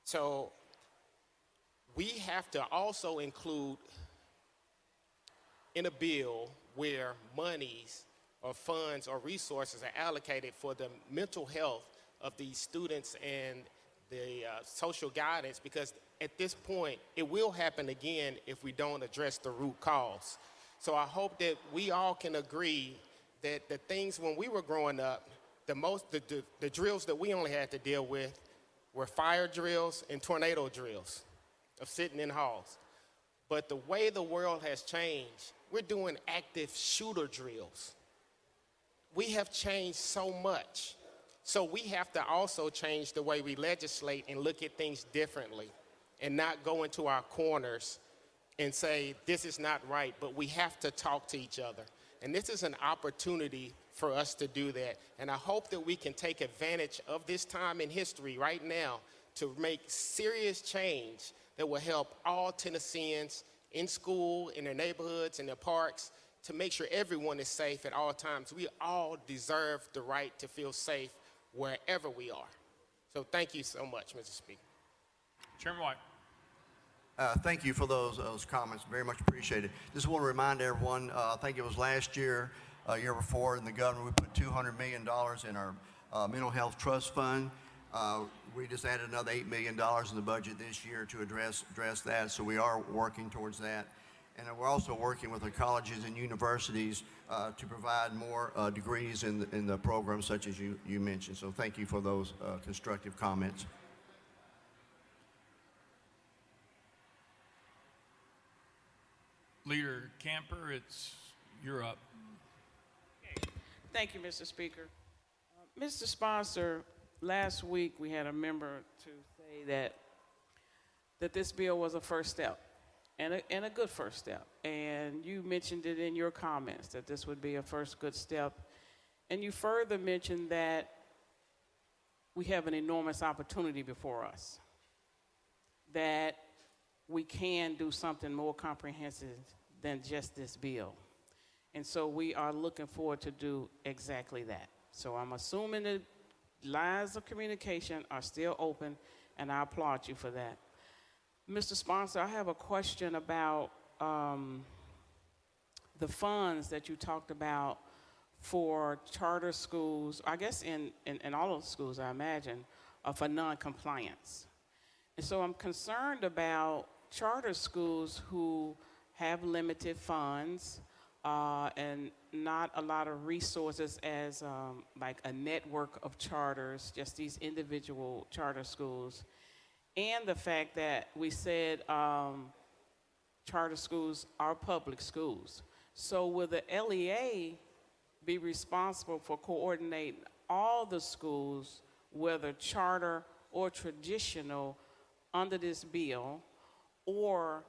So we have to also include in a bill where monies or funds or resources are allocated for the mental health of these students and the social guidance, because at this point, it will happen again if we don't address the root cause. So I hope that we all can agree that the things when we were growing up, the drills that we only had to deal with were fire drills and tornado drills of sitting in halls. But the way the world has changed, we're doing active shooter drills. We have changed so much. So we have to also change the way we legislate and look at things differently and not go into our corners and say, this is not right, but we have to talk to each other. And this is an opportunity for us to do that. And I hope that we can take advantage of this time in history right now to make serious change that will help all Tennesseans in school, in their neighborhoods, in their parks, to make sure everyone is safe at all times. We all deserve the right to feel safe wherever we are. So thank you so much, Mr. Speaker. Chairman White. Thank you for those comments. Very much appreciated. Just want to remind everyone, I think it was last year, year before, in the government, we put $200 million in our mental health trust fund. We just added another $8 million in the budget this year to address that, so we are working towards that. And we're also working with the colleges and universities to provide more degrees in the program, such as you mentioned. So thank you for those constructive comments. Leader Camper, you're up. Thank you, Mr. Speaker. Mr. Sponsor, last week we had a member to say that this bill was a first step, and a good first step. And you mentioned it in your comments that this would be a first good step. And you further mentioned that we have an enormous opportunity before us, that we can do something more comprehensive than just this bill. And so we are looking forward to do exactly that. So I'm assuming the lines of communication are still open, and I applaud you for that. Mr. Sponsor, I have a question about the funds that you talked about for charter schools, I guess in all of the schools, I imagine, for non-compliance. And so I'm concerned about charter schools who have limited funds and not a lot of resources as like a network of charters, just these individual charter schools. And the fact that we said charter schools are public schools. So will the LEA be responsible for coordinating all the schools, whether charter or traditional, under this bill? Or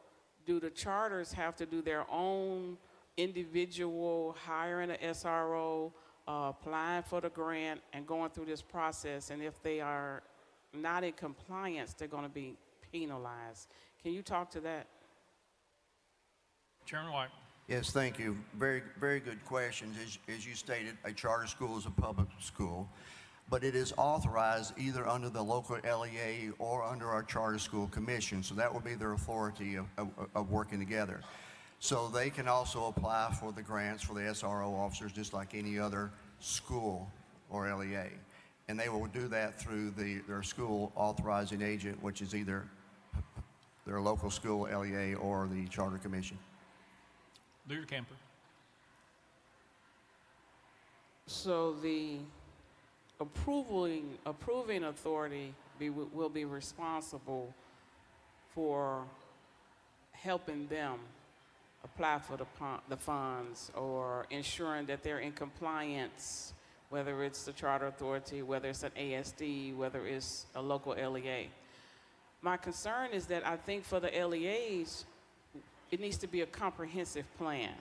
do the charters have to do their own individual hiring an SRO, applying for the grant, and going through this process? And if they are not in compliance, they're going to be penalized. Can you talk to that? Chairman White. Yes, thank you. Very, very good questions. As you stated, a charter school is a public school, but it is authorized either under the local LEA or under our charter school commission. So that will be their authority of working together. So they can also apply for the grants for the SRO officers just like any other school or LEA. And they will do that through their school authorizing agent, which is either their local school LEA or the charter commission. Leader Camper. So the approving authority will be responsible for helping them apply for the funds or ensuring that they're in compliance, whether it's the charter authority, whether it's an ASD, whether it's a local LEA. My concern is that I think for the LEAs, it needs to be a comprehensive plan,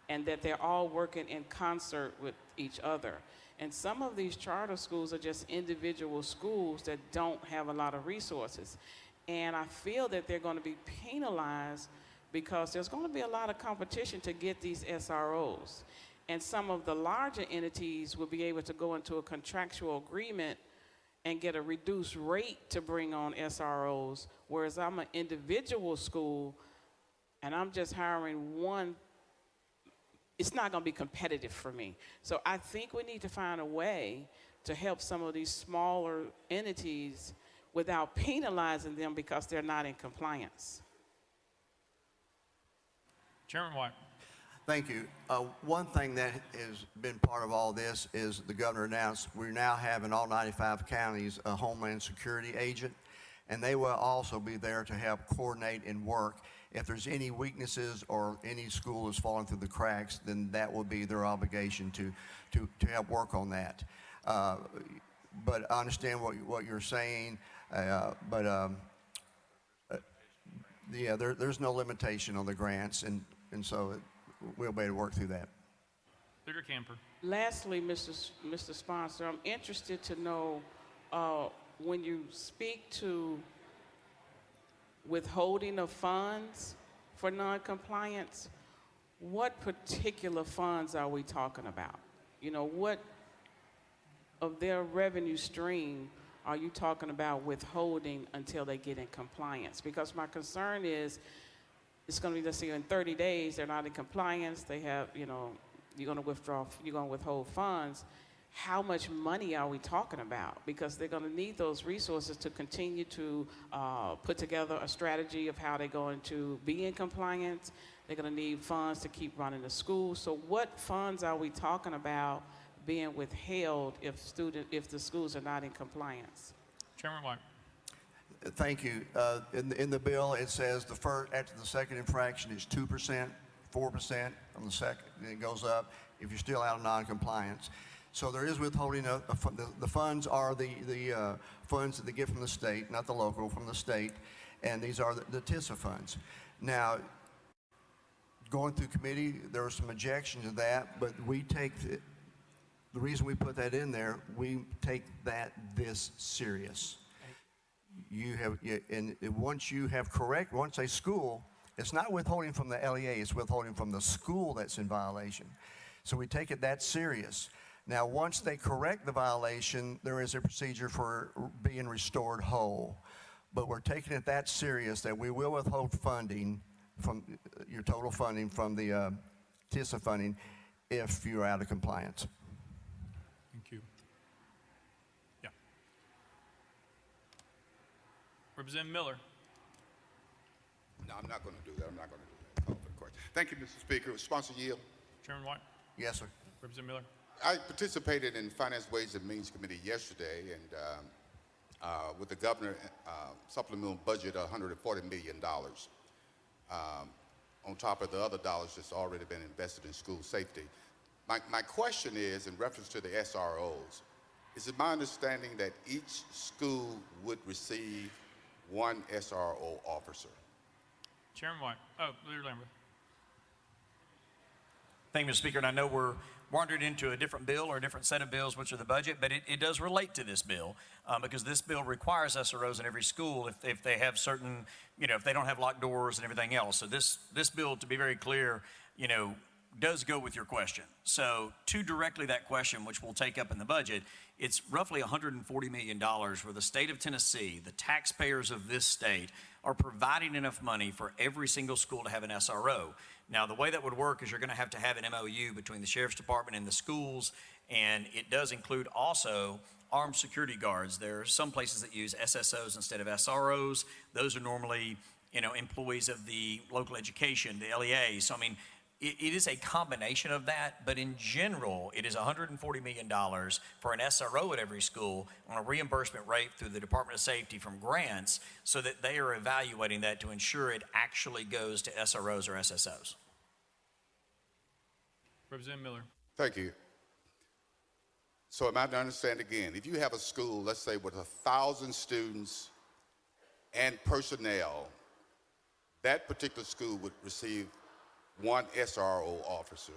and that they're all working in concert with each other. And some of these charter schools are just individual schools that don't have a lot of resources. And I feel that they're going to be penalized because there's going to be a lot of competition to get these SROs. And some of the larger entities will be able to go into a contractual agreement and get a reduced rate to bring on SROs, whereas I'm an individual school and I'm just hiring one. It's not going to be competitive for me. So I think we need to find a way to help some of these smaller entities without penalizing them because they're not in compliance. Chairman White. Thank you. One thing that has been part of all this is the governor announced we now have in all 95 counties a Homeland Security agent, and they will also be there to help coordinate and work. If there's any weaknesses or any school is falling through the cracks, then that will be their obligation to help work on that. But I understand what you're saying, yeah, there's no limitation on the grants, and so we'll be able to work through that. Leader Camper. Lastly, Mr. Sponsor, I'm interested to know when you speak to withholding of funds for non-compliance, what particular funds are we talking about? You know, what of their revenue stream are you talking about withholding until they get in compliance? Because my concern is it's going to be, let's say, in 30 days, they're not in compliance, they have, you know, you're going to withhold funds. How much money are we talking about? Because they're going to need those resources to continue to put together a strategy of how they're going to be in compliance. They're going to need funds to keep running the school. So what funds are we talking about being withheld if the schools are not in compliance? Chairman White. Thank you. In the bill, it says after the second infraction is 2%, 4% on the second, then it goes up if you're still out of non-compliance. So there is withholding of the funds are the funds that they get from the state, not the local, from the state, and these are the TISA funds. Now, going through committee, there were some objections to that, but we take the reason we put that in there, we take that this serious. Once a school, it's not withholding from the LEA, it's withholding from the school that's in violation. So we take it that serious. Now, once they correct the violation, there is a procedure for being restored whole. But we're taking it that serious that we will withhold funding from your total funding from the TISA funding if you're out of compliance. Thank you. Yeah. Representative Miller. No, I'm not going to do that. I'm not going to do that. Call for the question. Thank you, Mr. Speaker. Sponsor yield. Chairman White. Yes, sir. Representative Miller. I participated in Finance, Ways, and Means Committee yesterday, and with the governor supplemental budget of $140 million on top of the other dollars that's already been invested in school safety. My question is, in reference to the SROs, is it my understanding that each school would receive one SRO officer? Chairman White. Oh, Leader Lambert. Thank you, Mr. Speaker. And I know we're wandered into a different bill or a different set of bills, which are the budget, but it does relate to this bill because this bill requires SROs in every school if they have certain, if they don't have locked doors and everything else. So this bill, to be very clear, does go with your question. So to directly that question, which we'll take up in the budget, it's roughly $140 million where the state of Tennessee, the taxpayers of this state, are providing enough money for every single school to have an SRO. Now, the way that would work is you're going to have an MOU between the Sheriff's Department and the schools, and it does include also armed security guards. There are some places that use SSOs instead of SROs. Those are normally, employees of the local education, the LEA. So, I mean, it is a combination of that, but in general, it is $140 million for an SRO at every school on a reimbursement rate through the Department of Safety from grants so that they are evaluating that to ensure it actually goes to SROs or SSOs. Representative Miller. Thank you. So am I to understand again, if you have a school, let's say with 1,000 students and personnel, that particular school would receive one SRO officer.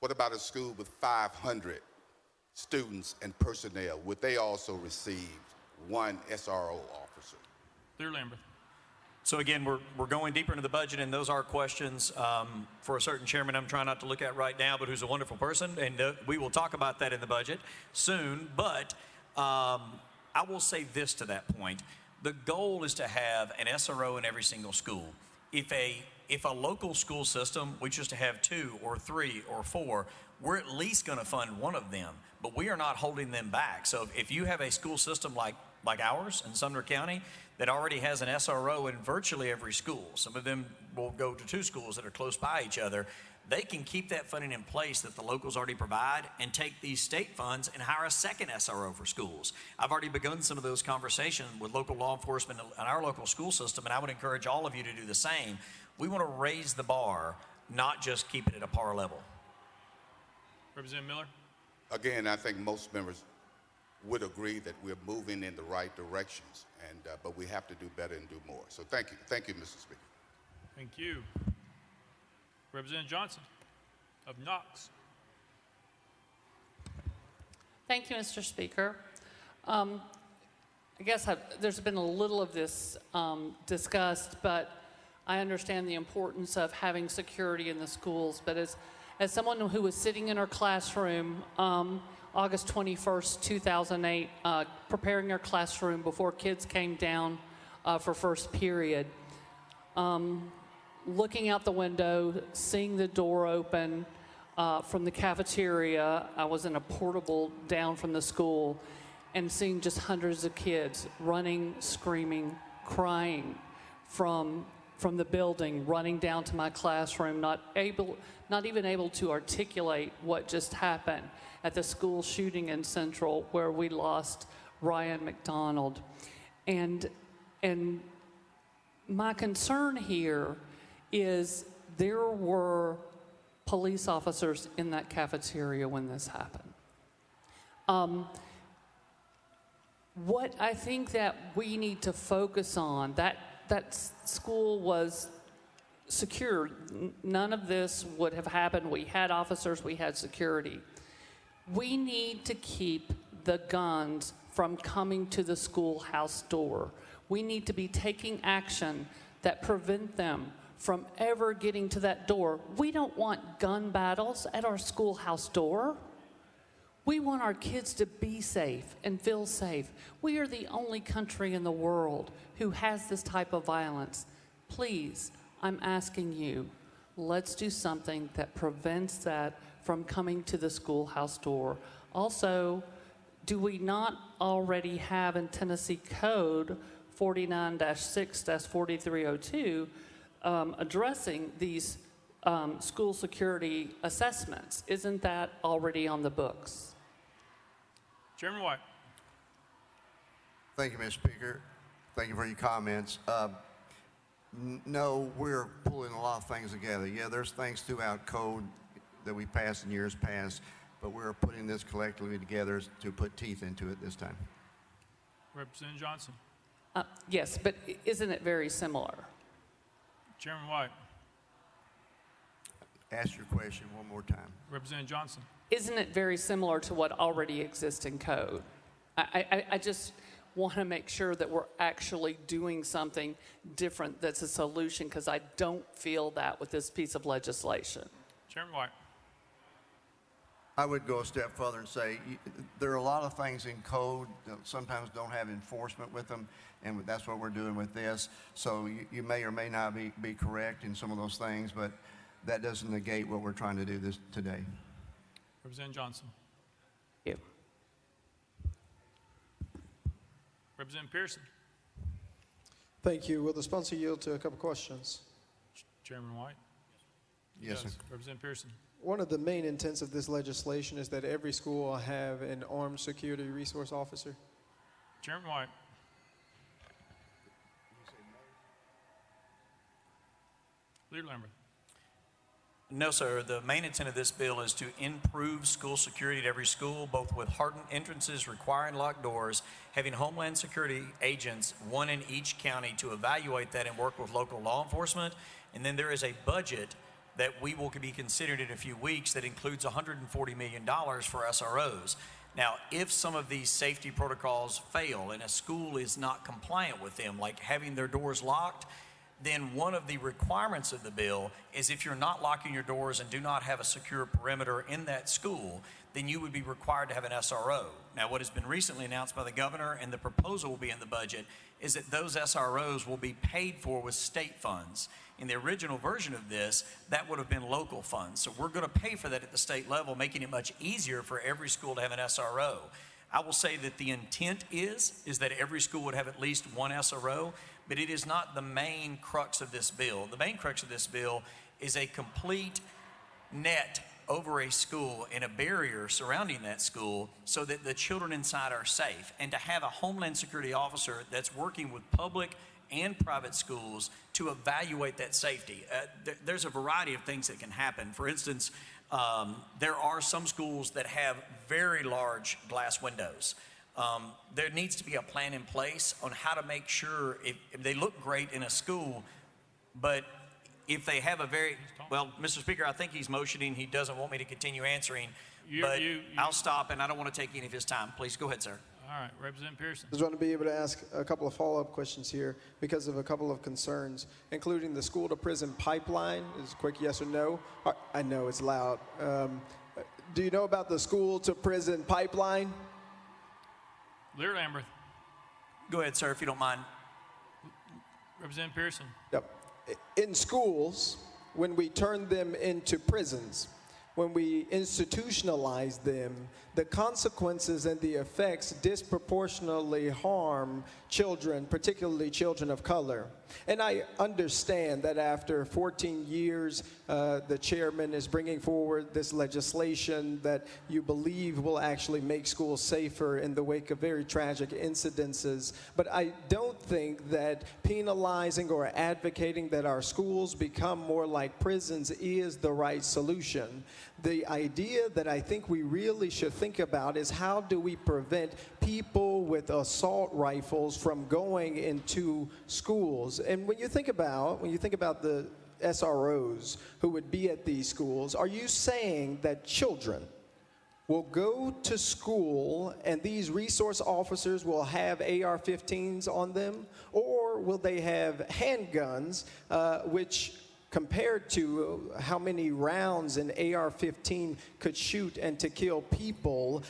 What about a school with 500 students and personnel? Would they also receive one SRO officer? Leader Lambert. So again, we're going deeper into the budget, and those are questions for a certain chairman I'm trying not to look at right now, but who's a wonderful person, and we will talk about that in the budget soon. But I will say this to that point. The goal is to have an SRO in every single school. If a local school system, we choose to have 2 or 3 or 4, we're at least going to fund one of them, but we are not holding them back. So if you have a school system like like ours in Sumner County that already has an SRO in virtually every school. Some of them will go to 2 schools that are close by each other. They can keep that funding in place that the locals already provide and take these state funds and hire a second SRO for schools. I've already begun some of those conversations with local law enforcement and our local school system, and I would encourage all of you to do the same. We want to raise the bar, not just keep it at a par level. Representative Miller? Again, I think most members would agree that we're moving in the right directions, but we have to do better and do more. So thank you, Mr. Speaker. Thank you. Representative Johnson of Knox. Thank you, Mr. Speaker. I guess there's been a little of this discussed, but I understand the importance of having security in the schools. But as someone who was sitting in our classroom August 21st, 2008, preparing our classroom before kids came down for first period, looking out the window, seeing the door open from the cafeteria. I was in a portable down from the school, and seeing just hundreds of kids running, screaming, crying from the building, running down to my classroom, not even able to articulate what just happened at the school shooting in Central where we lost Ryan McDonald. And my concern here is there were police officers in that cafeteria when this happened. What I think that we need to focus on, that school was secure. None of this would have happened. We had officers, we had security. We need to keep the guns from coming to the schoolhouse door. We need to be taking action that prevent them from ever getting to that door. We don't want gun battles at our schoolhouse door. We want our kids to be safe and feel safe. We are the only country in the world who has this type of violence. Please, I'm asking you, let's do something that prevents that from coming to the schoolhouse door. Also, do we not already have in Tennessee Code 49-6-4302 addressing these school security assessments? Isn't that already on the books? Chairman White. Thank you, Mr. Speaker. Thank you for your comments. No, we're pulling a lot of things together. Yeah, there's things throughout code that we passed in years past, but we're putting this collectively together to put teeth into it this time. Representative Johnson. Yes, but isn't it very similar? Chairman White. Ask your question one more time. Representative Johnson. Isn't it very similar to what already exists in code? I just want to make sure that we're actually doing something different that's a solution, because I don't feel that with this piece of legislation. Chairman White. I would go a step further and say there are a lot of things in code that sometimes don't have enforcement with them, and that's what we're doing with this. So you may or may not be correct in some of those things, but that doesn't negate what we're trying to do this today. Representative Johnson. Thank you. Representative Pearson. Thank you. Will the sponsor yield to a couple questions? Chairman White. Yes, sir. Representative Pearson. One of the main intents of this legislation is that every school will have an armed security resource officer. Chairman White. Leader Lambert. No, sir. The main intent of this bill is to improve school security at every school, both with hardened entrances, requiring locked doors, having Homeland Security agents, one in each county, to evaluate that and work with local law enforcement. And then there is a budget that we will be considering in a few weeks that includes $140 million for SROs. Now, if some of these safety protocols fail and a school is not compliant with them, like having their doors locked, then one of the requirements of the bill is if you're not locking your doors and do not have a secure perimeter in that school, then you would be required to have an SRO. Now, what has been recently announced by the governor, and the proposal will be in the budget, is that those SROs will be paid for with state funds. In the original version of this, that would have been local funds. So we're going to pay for that at the state level, making it much easier for every school to have an SRO. I will say that the intent is that every school would have at least one SRO, but it is not the main crux of this bill. The main crux of this bill is a complete net over a school and a barrier surrounding that school so that the children inside are safe. And to have a Homeland Security officer that's working with public and private schools to evaluate that safety. There's a variety of things that can happen. For instance, there are some schools that have very large glass windows. There needs to be a plan in place on how to make sure if they look great in a school, but if they have a very, well, Mr. Speaker, I think he's motioning. He doesn't want me to continue answering, but I'll stop, and I don't want to take any of his time. Please go ahead, sir. All right, Representative Pearson. I just want to be able to ask a couple of follow-up questions here because of a couple of concerns, including the school-to-prison pipeline. Is a quick yes or no? I know it's loud. Do you know about the school-to-prison pipeline? Lear Lamberth. Go ahead, sir, if you don't mind. Representative Pearson. Yep. In schools, when we turn them into prisons, when we institutionalize them, the consequences and the effects disproportionately harm children, particularly children of color. And I understand that after 14 years, the chairman is bringing forward this legislation that you believe will actually make schools safer in the wake of very tragic incidences. But I don't think that penalizing or advocating that our schools become more like prisons is the right solution. The idea that I think we really should think about is how do we prevent people with assault rifles from going into schools? And when you think about the SROs who would be at these schools, are you saying that children will go to school and these resource officers will have AR-15s on them, or will they have handguns, which compared to how many rounds an AR-15 could shoot and to kill people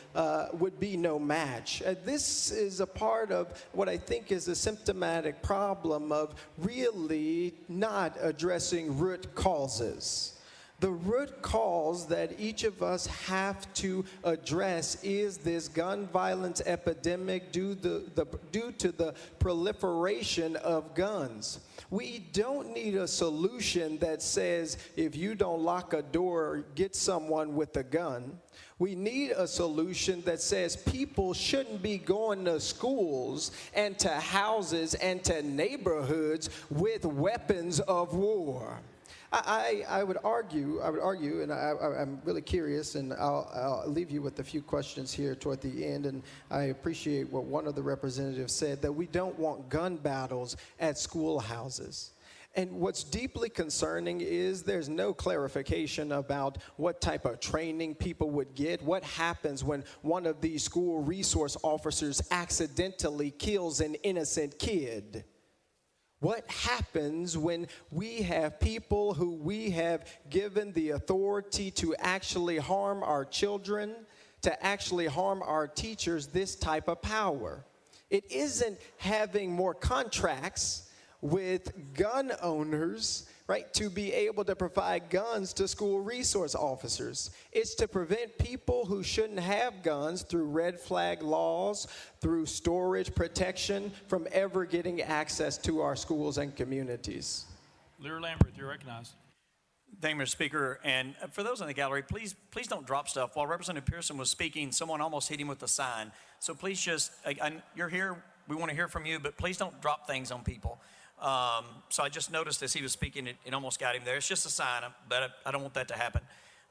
would be no match. This is a part of what I think is a symptomatic problem of really not addressing root causes. The root cause that each of us have to address is this gun violence epidemic due to the proliferation of guns. We don't need a solution that says if you don't lock a door, get someone with a gun. We need a solution that says people shouldn't be going to schools and to houses and to neighborhoods with weapons of war. I would argue, and I'm really curious, and I'll leave you with a few questions here toward the end, and I appreciate what one of the representatives said, that we don't want gun battles at schoolhouses. And what's deeply concerning is there's no clarification about what type of training people would get. What happens when one of these school resource officers accidentally kills an innocent kid? What happens when we have people who we have given the authority to actually harm our children, to actually harm our teachers, this type of power? It isn't having more contracts with gun owners, right, to be able to provide guns to school resource officers. It's to prevent people who shouldn't have guns through red flag laws, through storage protection, from ever getting access to our schools and communities. Lear Lamberth, you're recognized. Thank you, Mr. Speaker. And for those in the gallery, please don't drop stuff. While Representative Pearson was speaking, someone almost hit him with a sign. So please just, you're here, we want to hear from you, but please don't drop things on people. So I just noticed as he was speaking, it almost got him there. It's just a sign, but I don't want that to happen.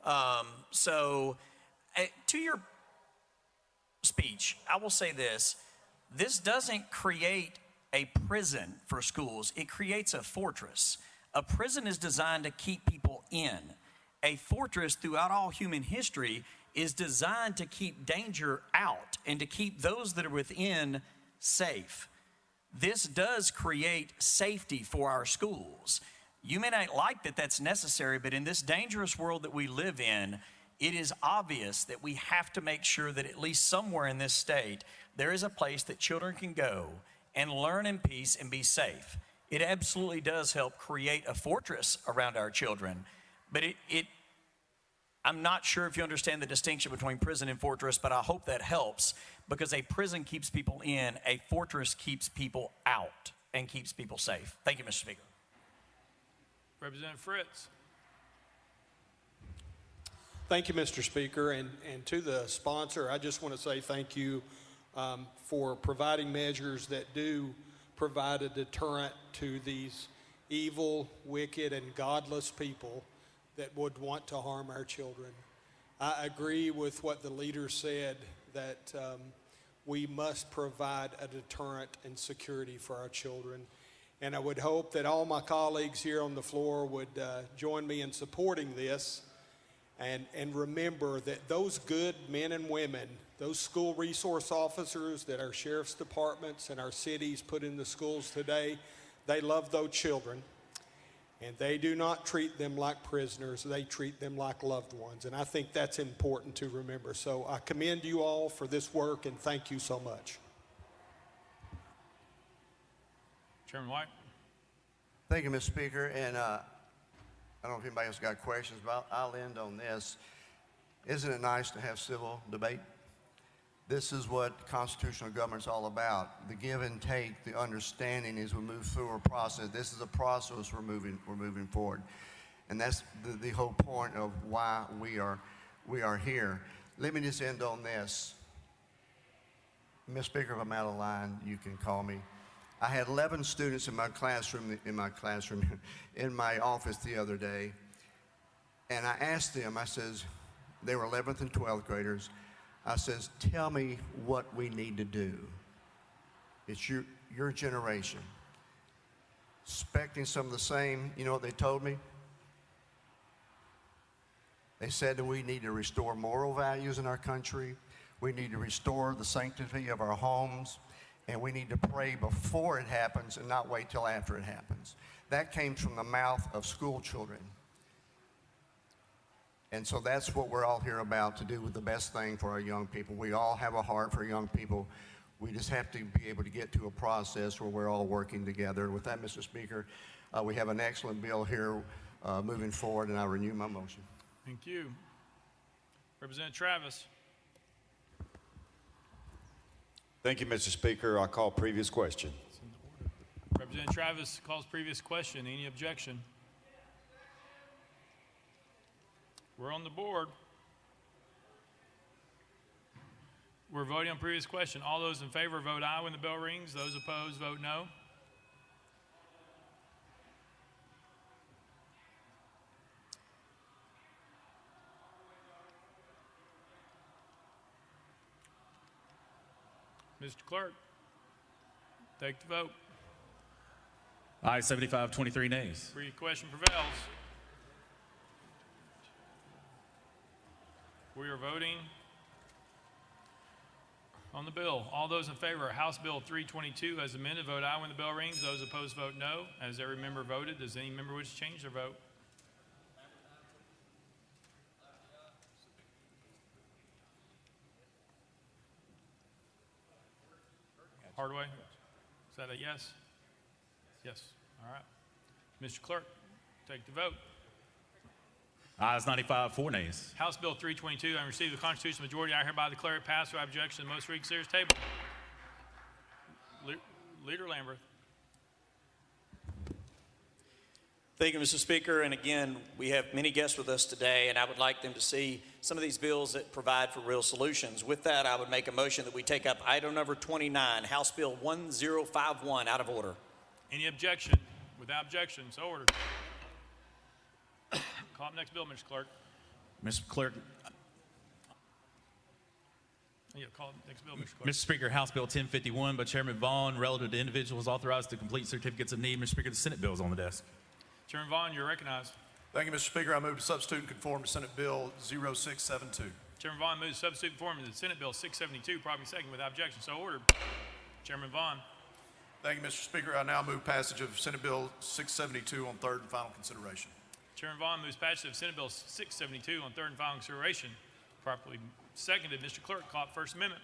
To your speech, I will say this. This doesn't create a prison for schools. It creates a fortress. A prison is designed to keep people in. A fortress throughout all human history is designed to keep danger out and to keep those that are within safe. This does create safety for our schools. You may not like that that's necessary, but in this dangerous world that we live in, it is obvious that we have to make sure that at least somewhere in this state, there is a place that children can go and learn in peace and be safe. It absolutely does help create a fortress around our children, but I'm not sure if you understand the distinction between prison and fortress, but I hope that helps, because a prison keeps people in, a fortress keeps people out and keeps people safe. Thank you, Mr. Speaker. Representative Fritz. Thank you, Mr. Speaker, and to the sponsor, I just want to say thank you for providing measures that do provide a deterrent to these evil, wicked, and godless people that would want to harm our children. I agree with what the leader said, that we must provide a deterrent and security for our children. And I would hope that all my colleagues here on the floor would join me in supporting this, and remember that those good men and women, those school resource officers that our sheriff's departments and our cities put in the schools today, they love those children. And they do not treat them like prisoners. They treat them like loved ones. And I think that's important to remember. So I commend you all for this work, and thank you so much. Chairman White. Thank you, Mr. Speaker. And I don't know if anybody else got questions, but I'll end on this. Isn't it nice to have civil debate? This is what constitutional government's all about. The give and take, the understanding as we move through a process. This is a process we're moving forward. And that's the whole point of why we are here. Let me just end on this. Mr. Speaker, if I'm out of line, you can call me. I had 11 students in my classroom, in my office the other day, and I asked them, I says, they were 11th and 12th graders, I says, tell me what we need to do. It's your generation. Expecting some of the same, you know what they told me? They said that we need to restore moral values in our country. We need to restore the sanctity of our homes. And we need to pray before it happens and not wait till after it happens. That came from the mouth of school children. And so that's what we're all here about, to do with the best thing for our young people. We all have a heart for young people. We just have to be able to get to a process where we're all working together. With that, Mr. Speaker, we have an excellent bill here moving forward, and I renew my motion. Thank you. Representative Travis. Thank you, Mr. Speaker. I call previous question. Representative Travis calls previous question. Any objection? We're on the board. We're voting on previous question. All those in favor vote aye when the bell rings. Those opposed vote no. Mr. Clerk, take the vote. Aye, 75, 23 nays. Previous question prevails. We are voting on the bill. All those in favor of House Bill 322 as amended, vote aye when the bell rings. Those opposed vote no. As every member voted, does any member wish to change their vote? Hardaway? Is that a yes? Yes. All right. Mr. Clerk, take the vote. Ayes 95, 4 nays. House Bill 322, having received the constitutional majority, I hereby declare it passed without objection. The most reconsidered is tabled. Leader Lambert. Thank you, Mr. Speaker. And again, we have many guests with us today, and I would like them to see some of these bills that provide for real solutions. With that, I would make a motion that we take up item number 29, House Bill 1051, out of order. Any objection? Without objection, so ordered. Call up next bill, Mr. Clerk. Mr. Clerk. Yeah, call up next bill, Mr. Clerk. Mr. Speaker, House Bill 1051 by Chairman Vaughn, relative to individuals authorized to complete certificates of need. Mr. Speaker, the Senate bill is on the desk. Chairman Vaughn, you're recognized. Thank you, Mr. Speaker. I move to substitute and conform to Senate Bill 0672. Chairman Vaughn moves to substitute and conform to the Senate Bill 672, probably second without objection, so ordered. Chairman Vaughn. Thank you, Mr. Speaker. I now move passage of Senate Bill 672 on third and final consideration. Chairman Vaughn moves passage of Senate Bill 672 on third and final consideration. Properly seconded. Mr. Clerk, call up First Amendment.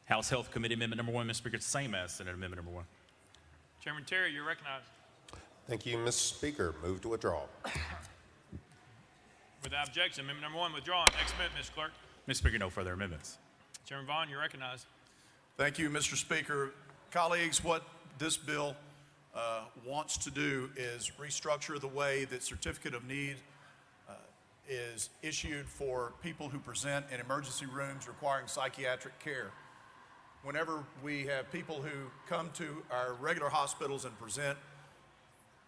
House Health Committee Amendment number 1, Mr. Speaker, it's the same as Senate Amendment number 1. Chairman Terry, you're recognized. Thank you, Mr. Speaker. Move to withdraw. Without objection, amendment number 1 withdrawn. Next amendment, Mr. Clerk. Mr. Speaker, no further amendments. Chairman Vaughn, you're recognized. Thank you, Mr. Speaker. Colleagues, what this bill wants to do is restructure the way that certificate of need is issued for people who present in emergency rooms requiring psychiatric care. Whenever we have people who come to our regular hospitals and present,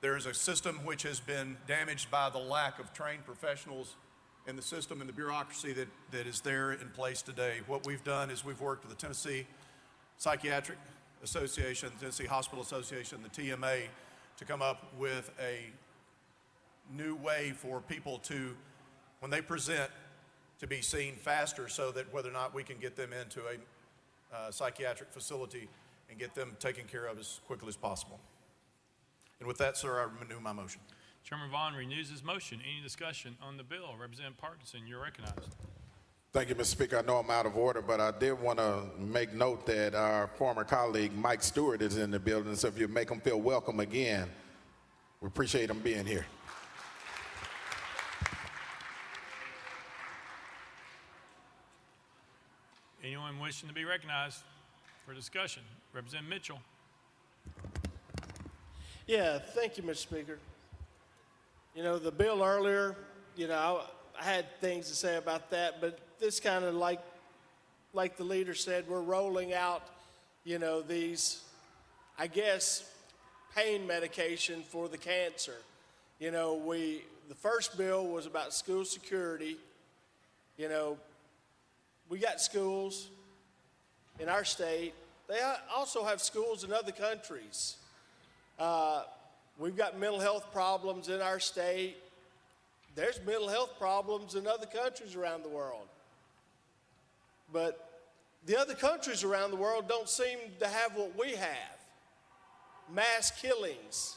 there is a system which has been damaged by the lack of trained professionals in the system and the bureaucracy that is there in place today. What we've done is we've worked with the Tennessee Psychiatric Association, the Tennessee Hospital Association, the TMA, to come up with a new way for people to, when they present, to be seen faster so that whether or not we can get them into a psychiatric facility and get them taken care of as quickly as possible. And with that, sir, I renew my motion. Chairman Vaughn renews his motion. Any discussion on the bill? Representative Parkinson, you're recognized. Thank you, Mr. Speaker. I know I'm out of order, but I did want to make note that our former colleague Mike Stewart is in the building, so if you make him feel welcome again, we appreciate him being here. Anyone wishing to be recognized for discussion? Representative Mitchell. Yeah, thank you, Mr. Speaker. You know, the bill earlier, you know, I had things to say about that, but this kind of like the leader said, we're rolling out, you know, these, I guess, pain medication for the cancer. You know, the first bill was about school security. You know, we got schools in our state. They also have schools in other countries. We've got mental health problems in our state. There's mental health problems in other countries around the world. But the other countries around the world don't seem to have what we have. Mass killings,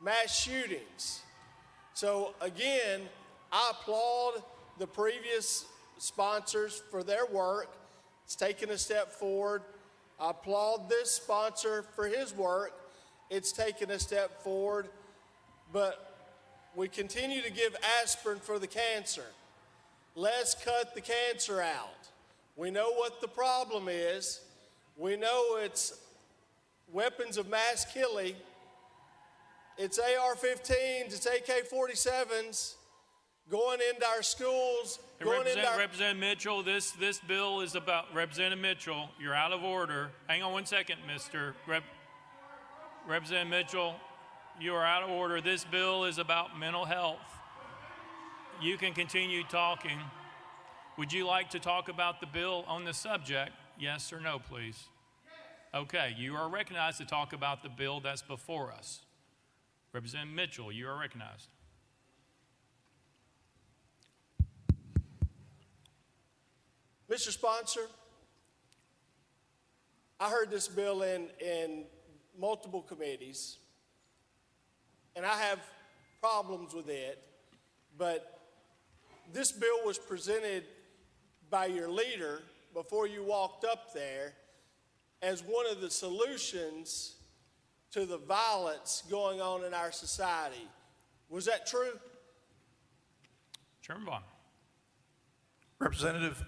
mass shootings. So again, I applaud the previous sponsors for their work. It's taken a step forward. I applaud this sponsor for his work. It's taken a step forward. But we continue to give aspirin for the cancer. Let's cut the cancer out. We know what the problem is. We know it's weapons of mass killing. It's AR-15s, it's AK-47s going into our schools. Representative Mitchell, this bill is about, Representative Mitchell, you're out of order. Hang on one second, Mr. Representative Mitchell, you are out of order. This bill is about mental health. You can continue talking. Would you like to talk about the bill on the subject? Yes or no, please? Okay, you are recognized to talk about the bill that's before us. Representative Mitchell, you are recognized. Mr. Sponsor, I heard this bill in multiple committees, and I have problems with it, but this bill was presented by your leader before you walked up there as one of the solutions to the violence going on in our society. Was that true? Chairman Vaughn. Representative,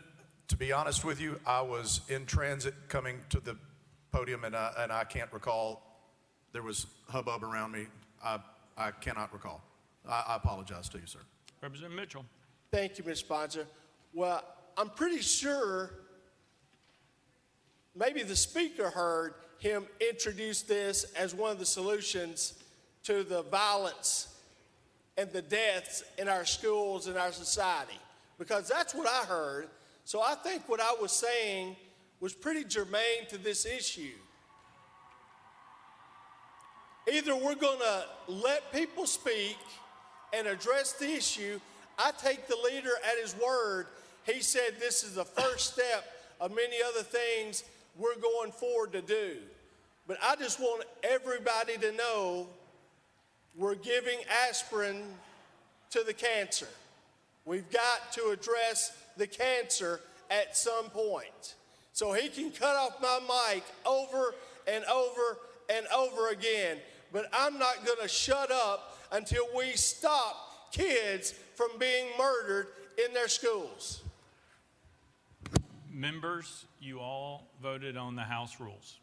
to be honest with you, I was in transit coming to the podium, and I can't recall. There was hubbub around me. I cannot recall. I apologize to you, sir. Representative Mitchell. Thank you, Mr. Sponsor. Well, I'm pretty sure maybe the speaker heard him introduce this as one of the solutions to the violence and the deaths in our schools and our society, because that's what I heard. So I think what I was saying was pretty germane to this issue. Either we're going to let people speak and address the issue. I take the leader at his word. He said this is the first step of many other things we're going forward to do. But I just want everybody to know we're giving aspirin to the cancer. We've got to address the cancer at some point. So he can cut off my mic over and over and over again. But I'm not going to shut up until we stop kids from being murdered in their schools. Members, you all voted on the House rules.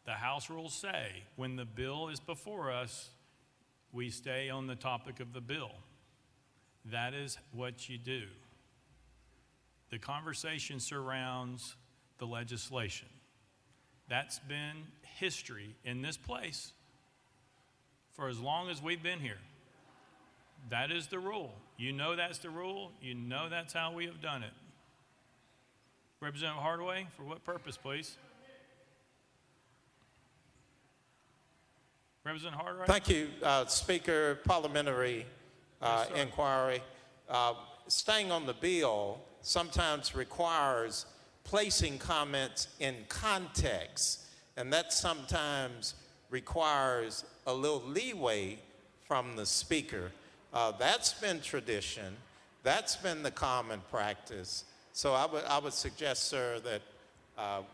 The House rules say when the bill is before us, we stay on the topic of the bill. That is what you do. The conversation surrounds the legislation. That's been history in this place for as long as we've been here. That is the rule. You know that's the rule. You know that's how we have done it. Representative Hardaway, for what purpose, please? Representative Hardaway. Thank you, Speaker. Parliamentary inquiry. Staying on the bill sometimes requires placing comments in context, and that sometimes requires a little leeway from the speaker. That's been tradition. That's been the common practice. So I would suggest, sir, that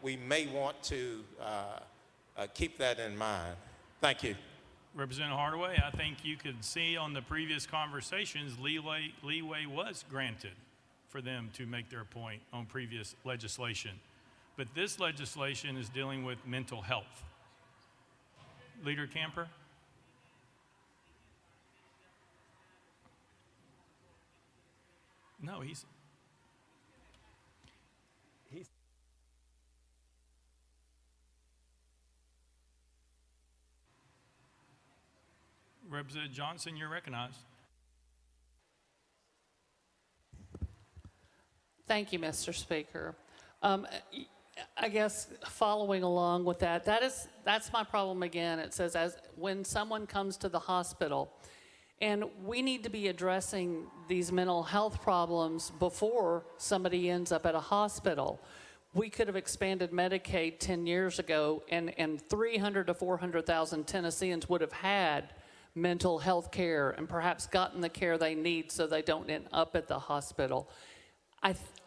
we may want to keep that in mind. Thank you. Representative Hardaway, I think you could see on the previous conversations, leeway was granted for them to make their point on previous legislation. But this legislation is dealing with mental health. Leader Camper? No, he's Representative Johnson, you're recognized. Thank you, Mr. Speaker. I guess following along with that, that's my problem again. It says when someone comes to the hospital, and we need to be addressing these mental health problems before somebody ends up at a hospital. We could have expanded Medicaid 10 years ago, and 300 to 400,000 Tennesseans would have had mental health care and perhaps gotten the care they need so they don't end up at the hospital.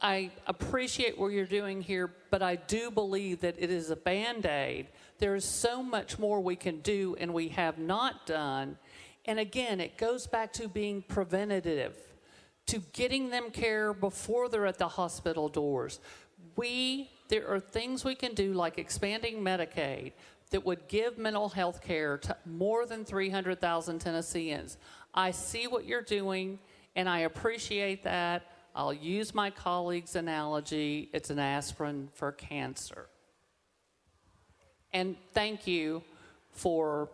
I appreciate what you're doing here, but I do believe that it is a Band-Aid. There is so much more we can do and we have not done. And again, it goes back to being preventative, to getting them care before they're at the hospital doors. There are things we can do like expanding Medicaid that would give mental health care to more than 300,000 Tennesseans. I see what you're doing, and I appreciate that. I'll use my colleague's analogy. It's an aspirin for cancer. And thank you for,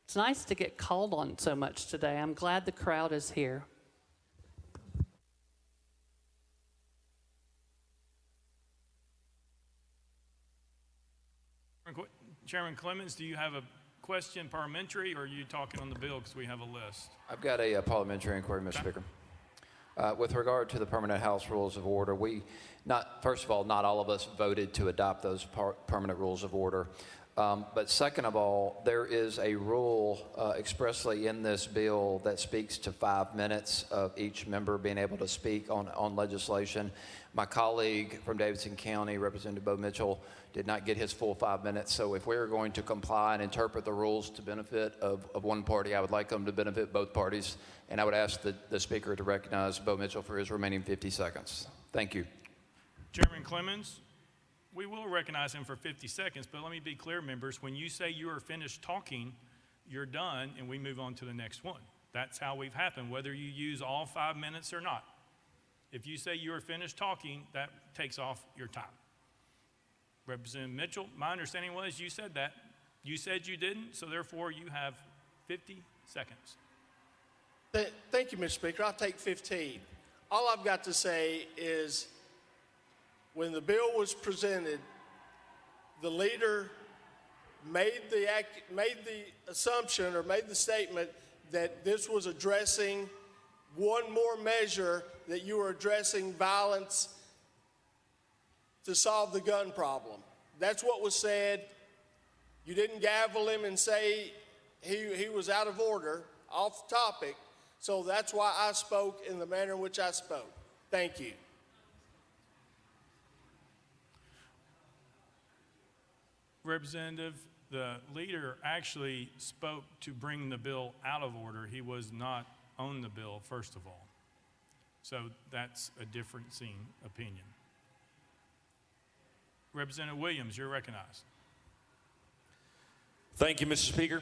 it's nice to get called on so much today. I'm glad the crowd is here. Chairman Clemens, do you have a question parliamentary, or are you talking on the bill because we have a list? I've got a parliamentary inquiry, Mr. Speaker. With regard to the permanent House rules of order, first of all, not all of us voted to adopt those permanent rules of order. But second of all, there is a rule expressly in this bill that speaks to 5 minutes of each member being able to speak on legislation. My colleague from Davidson County, Representative Bo Mitchell, did not get his full 5 minutes. So if we're going to comply and interpret the rules to benefit of one party, I would like them to benefit both parties. And I would ask the Speaker to recognize Bo Mitchell for his remaining 50 seconds. Thank you. Chairman Clemens, we will recognize him for 50 seconds, but let me be clear, members. When you say you are finished talking, you're done, and we move on to the next one. That's how we've happened, whether you use all 5 minutes or not. If you say you are finished talking, that takes off your time. Representative Mitchell, my understanding was you said that. You said you didn't, so therefore you have 50 seconds. Thank you, Mr. Speaker. I'll take 15. All I've got to say is when the bill was presented, the leader made the assumption or made the statement that this was addressing one more measure, that you were addressing violence to solve the gun problem. That's what was said. You didn't gavel him and say he was out of order, off topic. So that's why I spoke in the manner in which I spoke. Thank you. Representative the leader actually spoke to bring the bill out of order. He was not on the bill, first of all. So that's a differencing opinion. Representative Williams, you're recognized. Thank you, Mr. Speaker.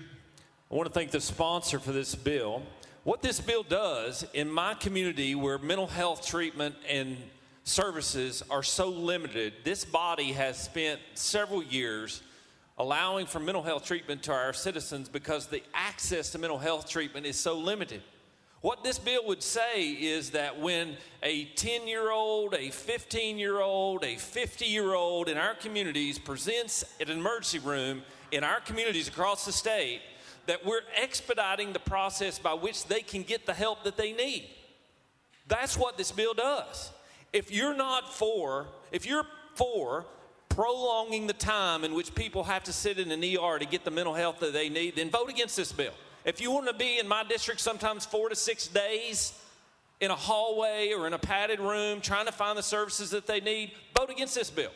I want to thank the sponsor for this bill. What this bill does in my community, where mental health treatment and services are so limited, this body has spent several years allowing for mental health treatment to our citizens because the access to mental health treatment is so limited. What this bill would say is that when a 10-year-old, a 15-year-old, a 50-year-old in our communities presents at an emergency room in our communities across the state, that we're expediting the process by which they can get the help that they need. That's what this bill does. If you're for prolonging the time in which people have to sit in an ER to get the mental health that they need, then vote against this bill. If you want to be in my district sometimes 4 to 6 days in a hallway or in a padded room trying to find the services that they need, vote against this bill.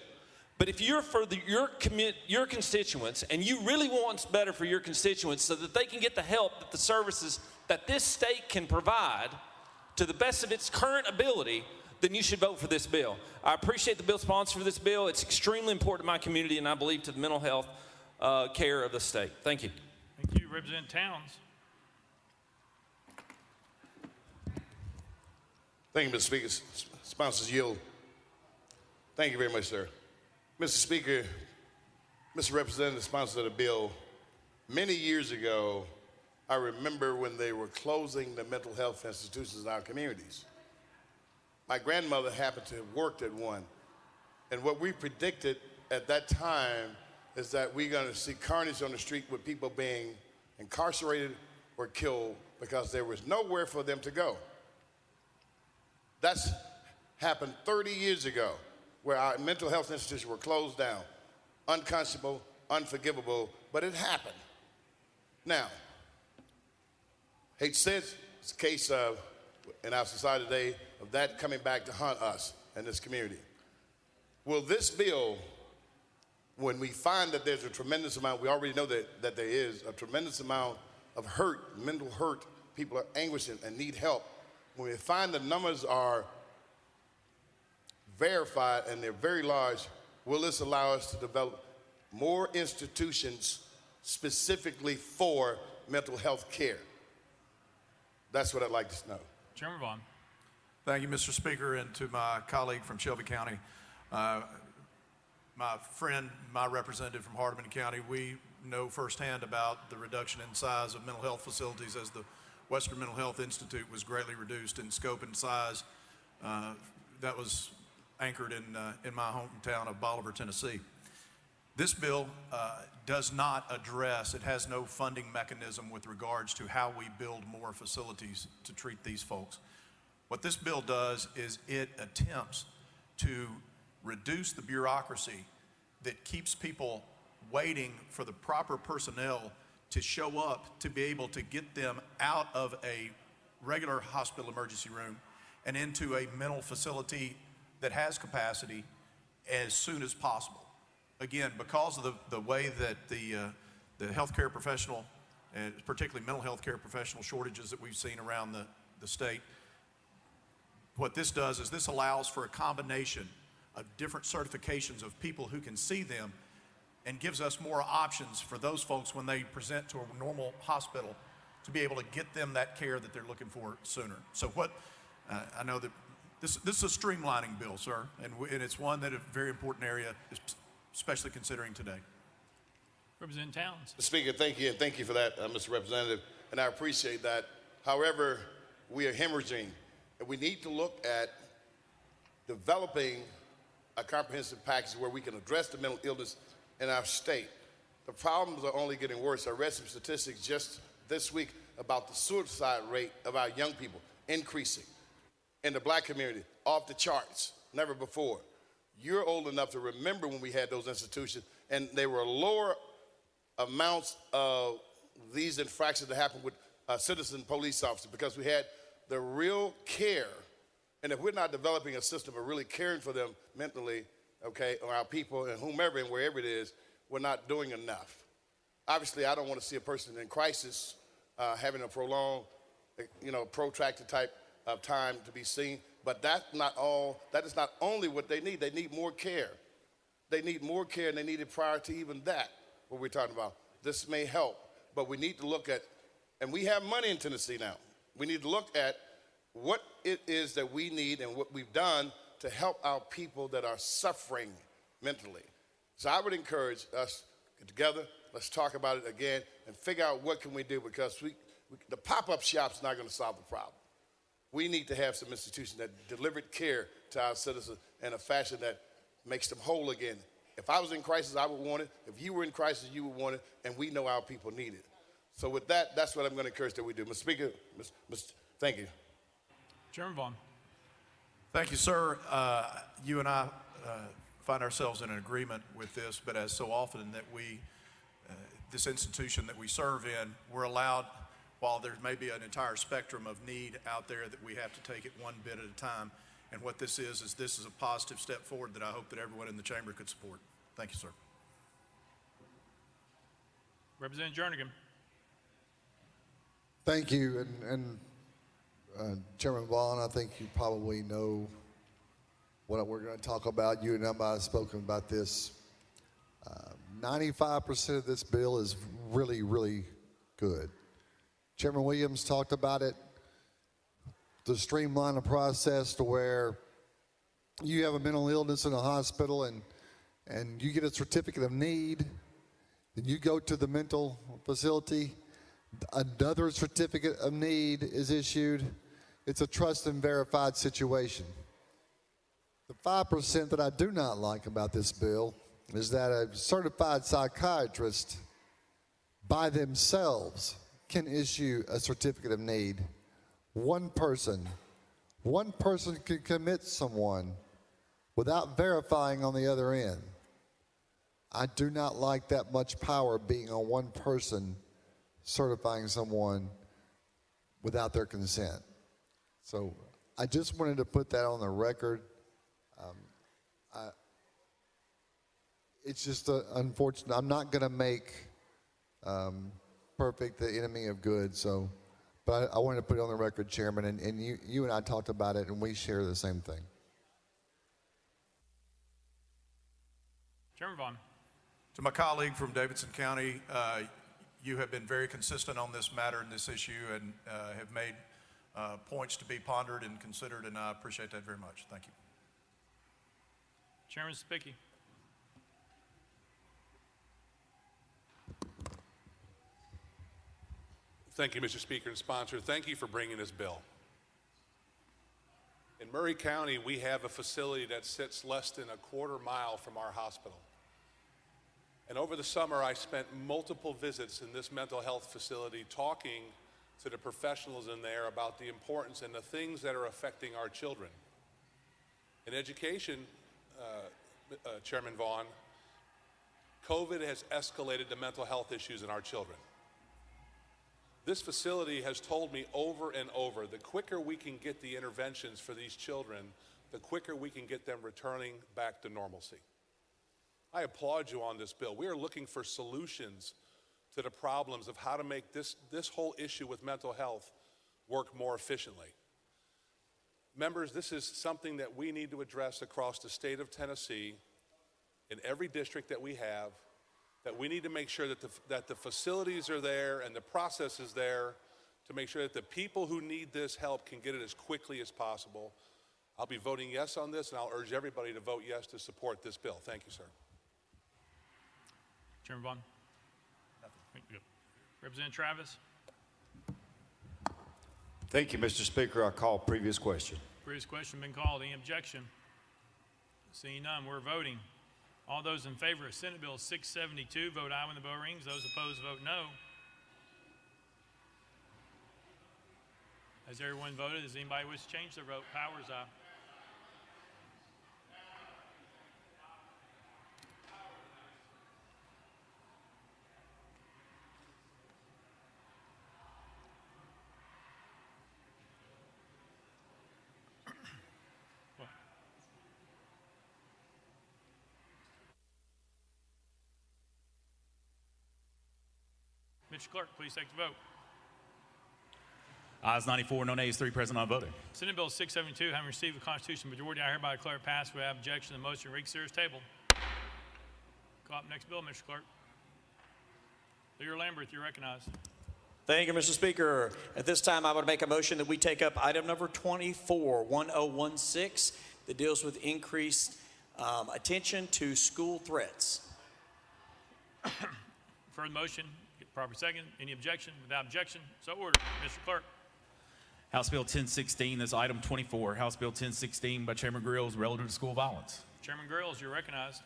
But if you're for your constituents and you really want what's better for your constituents so that they can get the help that the services that this state can provide to the best of its current ability, then you should vote for this bill. I appreciate the bill sponsor for this bill. It's extremely important to my community and I believe to the mental health care of the state. Thank you. Thank you, Representative Towns. Thank you, Mr. Speaker. Sponsors yield. Thank you very much, sir. Mr. Speaker, Mr. Representative, sponsor of the bill, many years ago, I remember when they were closing the mental health institutions in our communities. My grandmother happened to have worked at one, and what we predicted at that time is that we're going to see carnage on the street with people being incarcerated or killed because there was nowhere for them to go. That's happened 30 years ago, where our mental health institutions were closed down. Unconscionable, unforgivable, but it happened. Now, hate to say it's a case of, in our society today, of that coming back to haunt us and this community. Will this bill, when we find that there's a tremendous amount, we already know that there is a tremendous amount of hurt, mental hurt, people are anguished and need help, when we find the numbers are verified and they're very large, will this allow us to develop more institutions specifically for mental health care? That's what I'd like to know. Chairman Vaughn. Thank you, Mr. Speaker, and to my colleague from Shelby County. My friend, my representative from Hardeman County, we know firsthand about the reduction in size of mental health facilities as the Western Mental Health Institute was greatly reduced in scope and size. That was anchored in my hometown of Bolivar, Tennessee. This bill does not address, it has no funding mechanism with regards to how we build more facilities to treat these folks. What this bill does is it attempts to reduce the bureaucracy that keeps people waiting for the proper personnel to show up to be able to get them out of a regular hospital emergency room and into a mental facility that has capacity as soon as possible. Again, because of the way that the healthcare professional, and particularly mental health care professional shortages that we've seen around the state, what this does is this allows for a combination of different certifications of people who can see them and gives us more options for those folks when they present to a normal hospital to be able to get them that care that they're looking for sooner. So what, I know that this is a streamlining bill, sir, and it's one that is a very important area, especially considering today. Representative Towns. Mr. Speaker, thank you, and thank you for that, Mr. Representative, and I appreciate that. However, we are hemorrhaging, and we need to look at developing a comprehensive package where we can address the mental illness in our state. The problems are only getting worse. I read some statistics just this week about the suicide rate of our young people increasing. In the black community, off the charts, never before. You're old enough to remember when we had those institutions, and there were lower amounts of these infractions that happened with citizen police officers because we had the real care. And if we're not developing a system of really caring for them mentally, okay, or our people and whomever and wherever it is, we're not doing enough. Obviously, I don't want to see a person in crisis having a prolonged, protracted type of time to be seen. But that's not all. That is not only what they need. They need more care. They need more care, and they need it prior to even that, what we're talking about. This may help, but we need to look at, and we have money in Tennessee now. We need to look at what it is that we need and what we've done to help our people that are suffering mentally. So I would encourage us to get together, let's talk about it again, and figure out what can we do, because the pop-up shop's not going to solve the problem. We need to have some institutions that delivered care to our citizens in a fashion that makes them whole again. If I was in crisis, I would want it. If you were in crisis, you would want it, and we know our people need it. So with that, that's what I'm going to encourage that we do. Mr. Speaker, thank you. Chairman Vaughn. Thank you, sir. You and I find ourselves in an agreement with this, but as so often that this institution that we serve in, we're allowed, while there may be an entire spectrum of need out there, that we have to take it one bit at a time. And what this is a positive step forward that I hope that everyone in the chamber could support. Thank you, sir. Representative Jernigan. Thank you, and Chairman Vaughn, I think you probably know what we're going to talk about. You and I have spoken about this. 95% of this bill is really, really good. Chairman Williams talked about it, to streamline the process to where you have a mental illness in a hospital and you get a certificate of need, then you go to the mental facility, another certificate of need is issued. It's a trust and verified situation. The 5% that I do not like about this bill is that a certified psychiatrist by themselves can issue a certificate of need. One person can commit someone without verifying on the other end. I do not like that much power being on one person certifying someone without their consent. So I just wanted to put that on the record. It's just unfortunate. I'm not going to make perfect the enemy of good, so. But I wanted to put it on the record, Chairman, and you and I talked about it, and we share the same thing. Chairman Vaughn. To my colleague from Davidson County, you have been very consistent on this matter and this issue, and have made points to be pondered and considered, and I appreciate that very much. Thank you. Chairman Spicky. Thank you, Mr. Speaker and sponsor. Thank you for bringing this bill. In Murray County, we have a facility that sits less than a quarter mile from our hospital. And over the summer, I spent multiple visits in this mental health facility talking to the professionals in there about the importance and the things that are affecting our children. In education, Chairman Vaughn, COVID has escalated the mental health issues in our children. This facility has told me over and over, the quicker we can get the interventions for these children, the quicker we can get them returning back to normalcy. I applaud you on this bill. We are looking for solutions to the problems of how to make this whole issue with mental health work more efficiently. Members, this is something that we need to address across the state of Tennessee, in every district that we have, that we need to make sure that the facilities are there and the process is there to make sure that the people who need this help can get it as quickly as possible. I'll be voting yes on this, and I'll urge everybody to vote yes to support this bill. Thank you, sir. Chairman Vaughn. Nothing. Representative Travis. Thank you, Mr. Speaker. I call previous question. Previous question been called. Any objection? Seeing none, we're voting. All those in favor of Senate Bill 672, vote aye when the bell rings. Those opposed, vote no. Has everyone voted? Does anybody wish to change their vote? Powers aye. Mr. Clerk, please take the vote. Ayes 94, no nays, 3 present, not voting. Senate Bill 672, having received the constitutional majority, I hereby declare it passed without objection. The motion to reconsider is tabled. Call up next bill, Mr. Clerk. Leader Lambert, you're recognized. Thank you, Mr. Speaker. At this time, I would make a motion that we take up item number 24, 1016, that deals with increased attention to school threats. Further motion, get proper second. Any objection? Without objection, so ordered. Mr. Clerk. House Bill 1016, that's item 24. House Bill 1016 by Chairman Grills relative to school violence. Chairman Grills, you're recognized.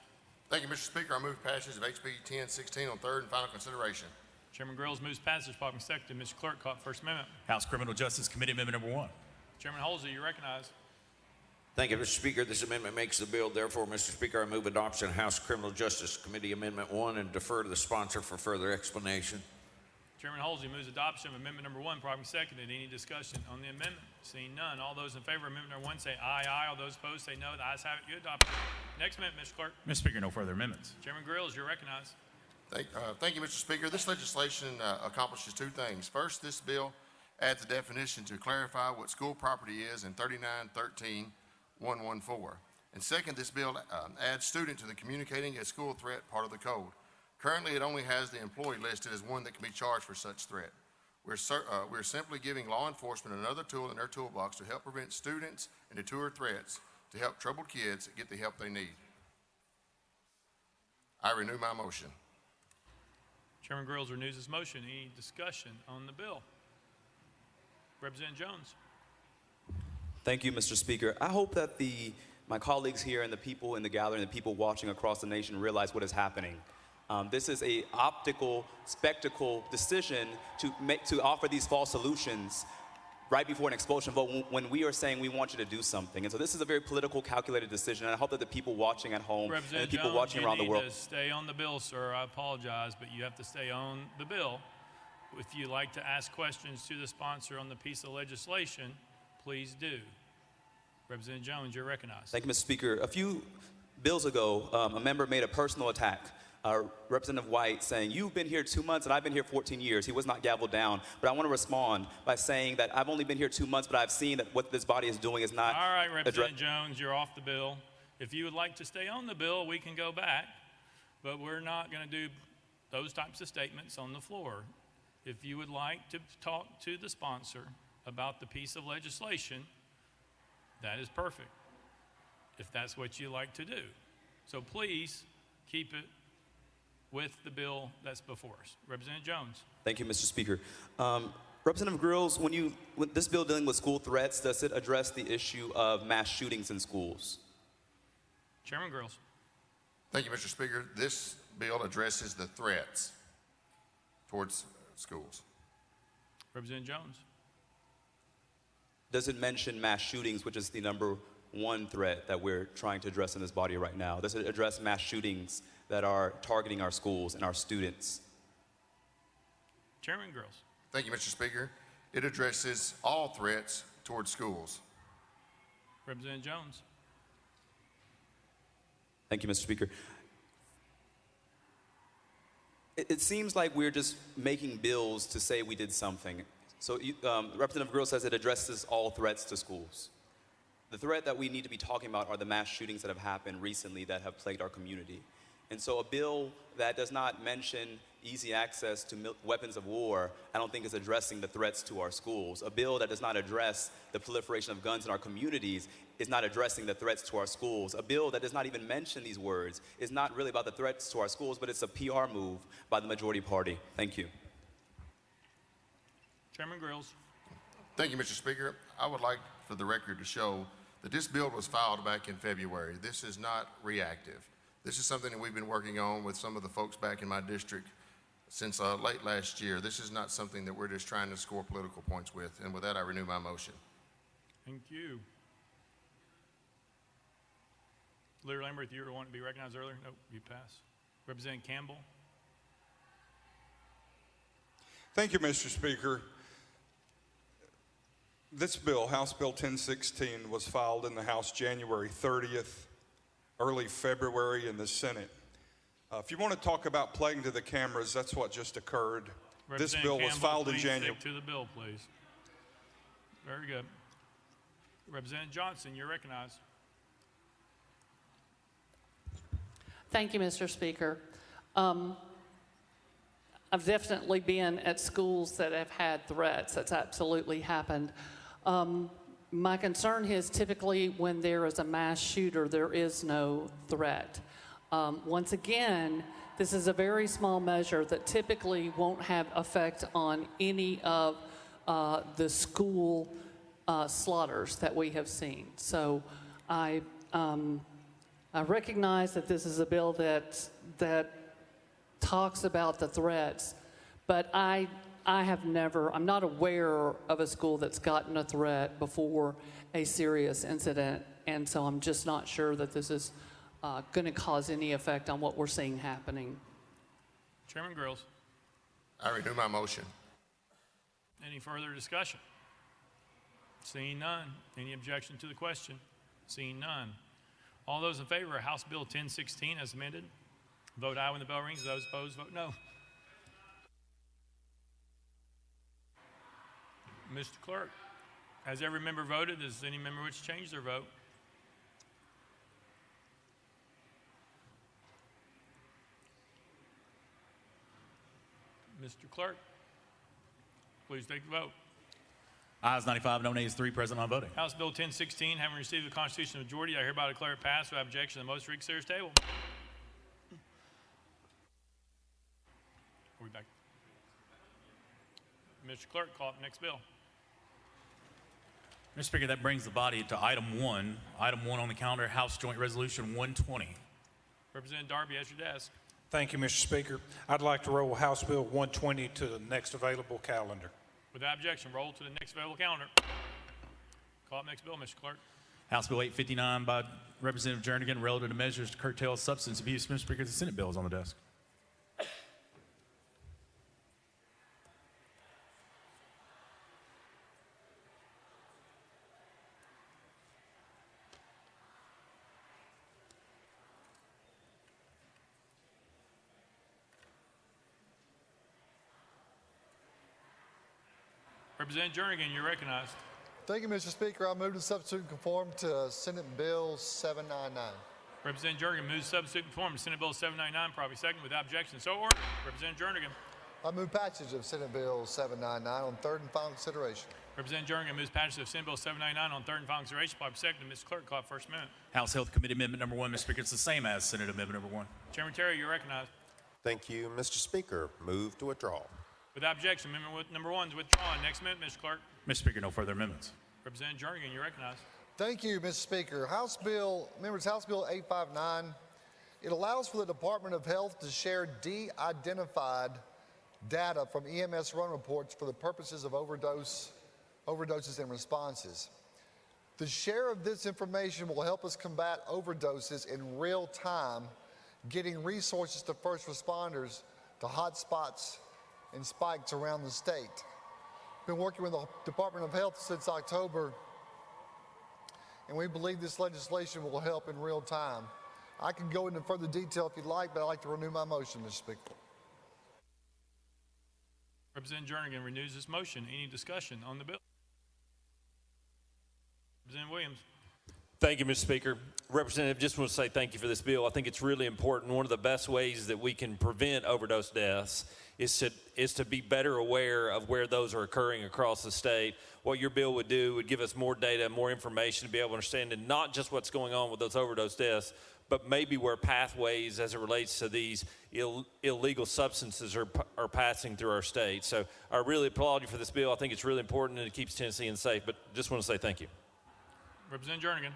Thank you, Mr. Speaker. I move passage of HB 1016 on third and final consideration. Chairman Grills moves passage, properly seconded. Mr. Clerk, call up First Amendment. House Criminal Justice Committee Amendment number 1. Chairman Halsey, you're recognized. Thank you, Mr. Speaker. This amendment makes the bill. Therefore, Mr. Speaker, I move adoption of House Criminal Justice Committee Amendment 1 and defer to the sponsor for further explanation. Chairman Halsey moves adoption of amendment number 1, properly seconded. Any discussion on the amendment? Seeing none, all those in favor of amendment number 1 say aye, aye. All those opposed say no. The ayes have it. You adopt it. Next amendment, Mr. Clerk. Mr. Speaker, no further amendments. Chairman Grills, you're recognized. Thank you, Mr. Speaker. This legislation accomplishes two things. First, this bill adds a definition to clarify what school property is in 3913-114. And second, this bill adds student to the communicating a school threat part of the code. Currently, it only has the employee listed as one that can be charged for such threat. We're simply giving law enforcement another tool in their toolbox to help prevent students and deter threats to help troubled kids get the help they need. I renew my motion. Chairman Grills renews his motion. Any discussion on the bill? Representative Jones. Thank you, Mr. Speaker. I hope that my colleagues here and the people in the gallery and the people watching across the nation realize what is happening. This is an optical spectacle decision to offer these false solutions right before an expulsion vote when we are saying we want you to do something. And so this is a very political, calculated decision, and I hope that the people watching at home and the people watching around the world... You need to stay on the bill, sir. I apologize, but you have to stay on the bill. If you'd like to ask questions to the sponsor on the piece of legislation, please do. Representative Jones, you're recognized. Thank you, Mr. Speaker. A few bills ago, a member made a personal attack. Representative White saying, you've been here 2 months and I've been here 14 years. He was not gavelled down. But I want to respond by saying that I've only been here 2 months, but I've seen that what this body is doing is not... All right, Representative Jones, you're off the bill. If you would like to stay on the bill, we can go back. But we're not going to do those types of statements on the floor. If you would like to talk to the sponsor about the piece of legislation, that is perfect, if that's what you like to do. So please keep it with the bill that's before us. Representative Jones. Thank you, Mr. Speaker. Representative Grills, when this bill dealing with school threats, does it address the issue of mass shootings in schools? Chairman Grills. Thank you, Mr. Speaker. This bill addresses the threats towards schools. Representative Jones. Does it mention mass shootings, which is the number one threat that we're trying to address in this body right now? Does it address mass shootings that are targeting our schools and our students? Chairman Grills. Thank you, Mr. Speaker. It addresses all threats towards schools. Representative Jones. Thank you, Mr. Speaker. It seems like we're just making bills to say we did something. So Representative Grills says it addresses all threats to schools. The threat that we need to be talking about are the mass shootings that have happened recently that have plagued our community. And so a bill that does not mention easy access to weapons of war, I don't think is addressing the threats to our schools. A bill that does not address the proliferation of guns in our communities is not addressing the threats to our schools. A bill that does not even mention these words is not really about the threats to our schools, but it's a PR move by the majority party. Thank you. Chairman Grills. Thank you, Mr. Speaker. I would like for the record to show that this bill was filed back in February. This is not reactive. This is something that we've been working on with some of the folks back in my district since late last year. This is not something that we're just trying to score political points with. And with that, I renew my motion. Thank you. Leader Lambert, you were wanting to be recognized earlier? Nope, you pass. Representative Campbell. Thank you, Mr. Speaker. This bill, House Bill 1016, was filed in the House January 30th, early February in the Senate. If you want to talk about playing to the cameras, that's what just occurred. This Representative bill was Campbell, filed in please January. stick to the bill, please. Very good. Representative Johnson, you're recognized. Thank you, Mr. Speaker. I've definitely been at schools that have had threats. That's absolutely happened. My concern is typically when there is a mass shooter, there is no threat. Once again, this is a very small measure that typically won't have effect on any of the school slaughters that we have seen. So I recognize that this is a bill that talks about the threats, but I'm not aware of a school that's gotten a threat before a serious incident, and so I'm just not sure that this is going to cause any effect on what we're seeing happening. Chairman Grills. I renew my motion. Any further discussion? Seeing none. Any objection to the question? Seeing none. All those in favor of House Bill 1016 as amended, vote aye when the bell rings. Those opposed, vote no. Mr. Clerk, has every member voted? Does any member wish to change their vote? Mr. Clerk, please take the vote. Ayes 95, no nays 3, present not voting. House Bill 1016, having received the constitutional majority, I hereby declare it passed without objection. The motion reconsiders table. We'll be back. Mr. Clerk, call up the next bill. Mr. Speaker, that brings the body to item 1. Item 1 on the calendar, House Joint Resolution 120. Representative Darby, at your desk. Thank you, Mr. Speaker. I'd like to roll House Bill 120 to the next available calendar. Without objection, roll to the next available calendar. Call up next bill, Mr. Clerk. House Bill 859 by Representative Jernigan, relative to measures to curtail substance abuse. Mr. Speaker, the Senate bill is on the desk. Representative Jernigan, you're recognized. Thank you, Mr. Speaker. I move to substitute and conform to Senate Bill 799. Representative Jernigan moves substitute and conform to Senate Bill 799, probably second without objection. So ordered. Representative Jernigan. I move passage of Senate Bill 799 on third and final consideration. Representative Jernigan moves passage of Senate Bill 799 on third and final consideration, probably second. Mr. Clerk, call up first amendment. House Health Committee Amendment number 1, Mr. Speaker. It's the same as Senate Amendment number 1. Chairman Terry, you're recognized. Thank you, Mr. Speaker. Move to withdraw. Without objection, amendment number 1 is withdrawn. Next amendment, Mr. Clerk. Mr. Speaker, no further amendments. Representative Jernigan, you're recognized. Thank you, Mr. Speaker. House Bill 859. It allows for the Department of Health to share de-identified data from EMS run reports for the purposes of overdoses and responses. The share of this information will help us combat overdoses in real time, getting resources to first responders to hot spots and spikes around the state. Been working with the Department of Health since October, and we believe this legislation will help in real time. I can go into further detail if you'd like, but I'd like to renew my motion, Mr. Speaker. Representative Jernigan renews his motion. Any discussion on the bill? Representative Williams. Thank you, Mr. Speaker. Representative, just want to say thank you for this bill. I think it's really important. One of the best ways that we can prevent overdose deaths is to be better aware of where those are occurring across the state. What your bill would do would give us more data, more information to be able to understand, and not just what's going on with those overdose deaths, but maybe where pathways as it relates to these illegal substances are passing through our state. So I really applaud you for this bill. I think it's really important and it keeps Tennessee safe, but just want to say thank you. Representative Jernigan.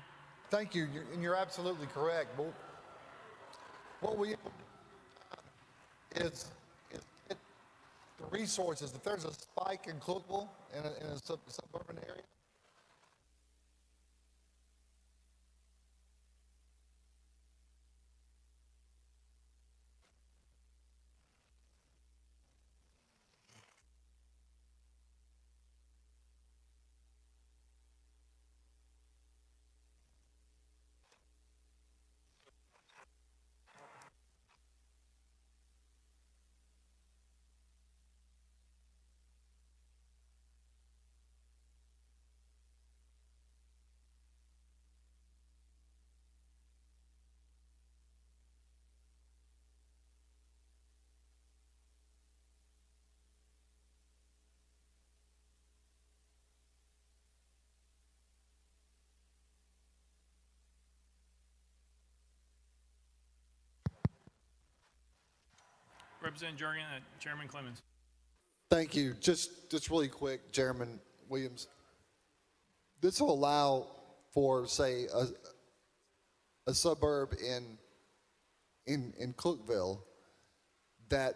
Thank you, and you're absolutely correct. But what we is the resources. If there's a spike in Cookville in a suburban area, Representative Jurgen, Chairman Clemens. Thank you. Just really quick, Chairman Williams. This will allow for, say, a suburb in Cookville that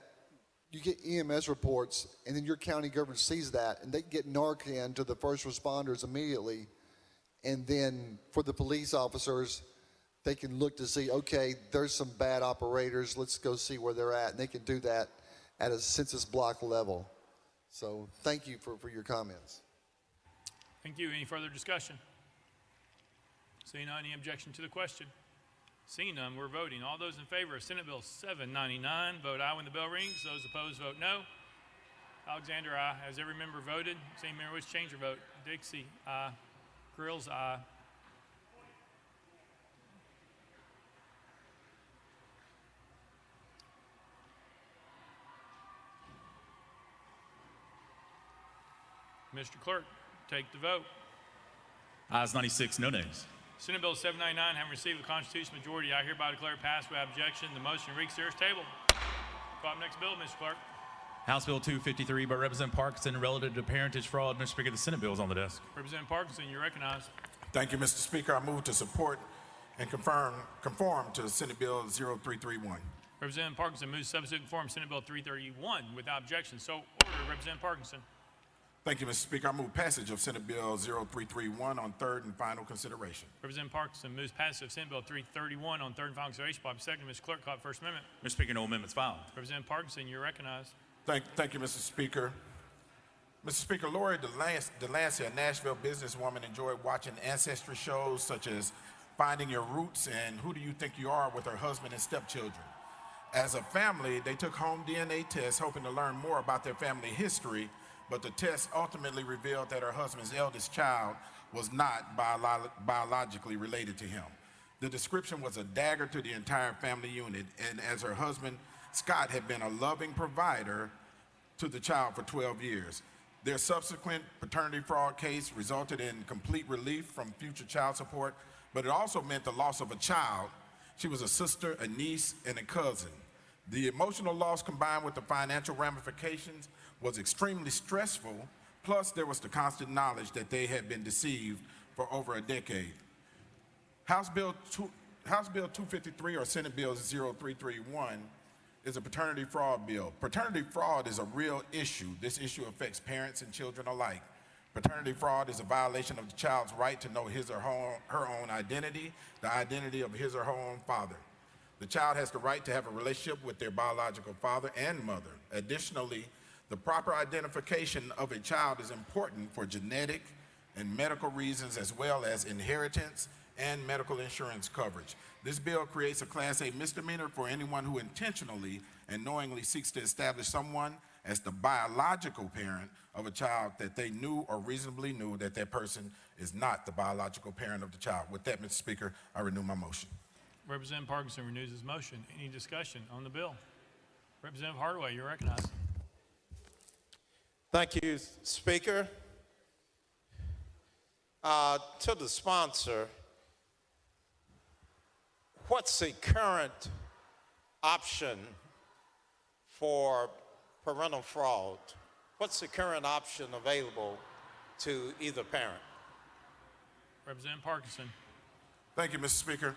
you get EMS reports, and then your county government sees that, and they get Narcan to the first responders immediately, and then for the police officers, they can look to see, okay, there's some bad operators, let's go see where they're at, and they can do that at a census block level. So thank you for your comments. Thank you. Any further discussion? Seeing none, any objection to the question? Seeing none, we're voting. All those in favor of Senate Bill 799, vote aye when the bell rings. Those opposed, vote no. Alexander, aye. Has every member voted? Same member wish to change your vote. Dixie, aye. Grills, aye. Mr. Clerk, take the vote. Ayes 96, no nays. Senate Bill 799, having received the constitutional majority, I hereby declare passed without objection. The motion reeks here is tabled. Call up next bill, Mr. Clerk. House Bill 253 by Representative Parkinson relative to parentage fraud. Mr. Speaker, the Senate bill is on the desk. Representative Parkinson, you're recognized. Thank you, Mr. Speaker. I move to support and conform to Senate Bill 0331. Representative Parkinson moves substitute conform Senate Bill 331 without objection. So ordered. Representative Parkinson. Thank you, Mr. Speaker. I move passage of Senate Bill 0331 on third and final consideration. Representative Parkinson moves passage of Senate Bill 331 on third and final consideration. Bob, second. Mr. Clerk, call First Amendment. Mr. Speaker, no amendments filed. Representative Parkinson, you're recognized. Thank you, Mr. Speaker. Mr. Speaker, Lori Delancey, a Nashville businesswoman, enjoyed watching ancestry shows such as Finding Your Roots and Who Do You Think You Are with her husband and stepchildren. As a family, they took home DNA tests hoping to learn more about their family history, but the test ultimately revealed that her husband's eldest child was not biologically related to him. The description was a dagger to the entire family unit, and as her husband, Scott, had been a loving provider to the child for 12 years. Their subsequent paternity fraud case resulted in complete relief from future child support, but it also meant the loss of a child. She was a sister, a niece, and a cousin. The emotional loss combined with the financial ramifications was extremely stressful, plus there was the constant knowledge that they had been deceived for over a decade. House Bill 253 or Senate Bill 0331 is a paternity fraud bill. Paternity fraud is a real issue. This issue affects parents and children alike. Paternity fraud is a violation of the child's right to know his or her own identity, the identity of his or her own father. The child has the right to have a relationship with their biological father and mother. Additionally, the proper identification of a child is important for genetic and medical reasons, as well as inheritance and medical insurance coverage. This bill creates a Class A misdemeanor for anyone who intentionally and knowingly seeks to establish someone as the biological parent of a child that they knew or reasonably knew that that person is not the biological parent of the child. With that, Mr. Speaker, I renew my motion. Representative Parkinson renews his motion. Any discussion on the bill? Representative Hardaway, you're recognized. Thank you, Speaker. To the sponsor, what's the current option for parental fraud? What's the current option available to either parent? Representative Parkinson. Thank you, Mr. Speaker.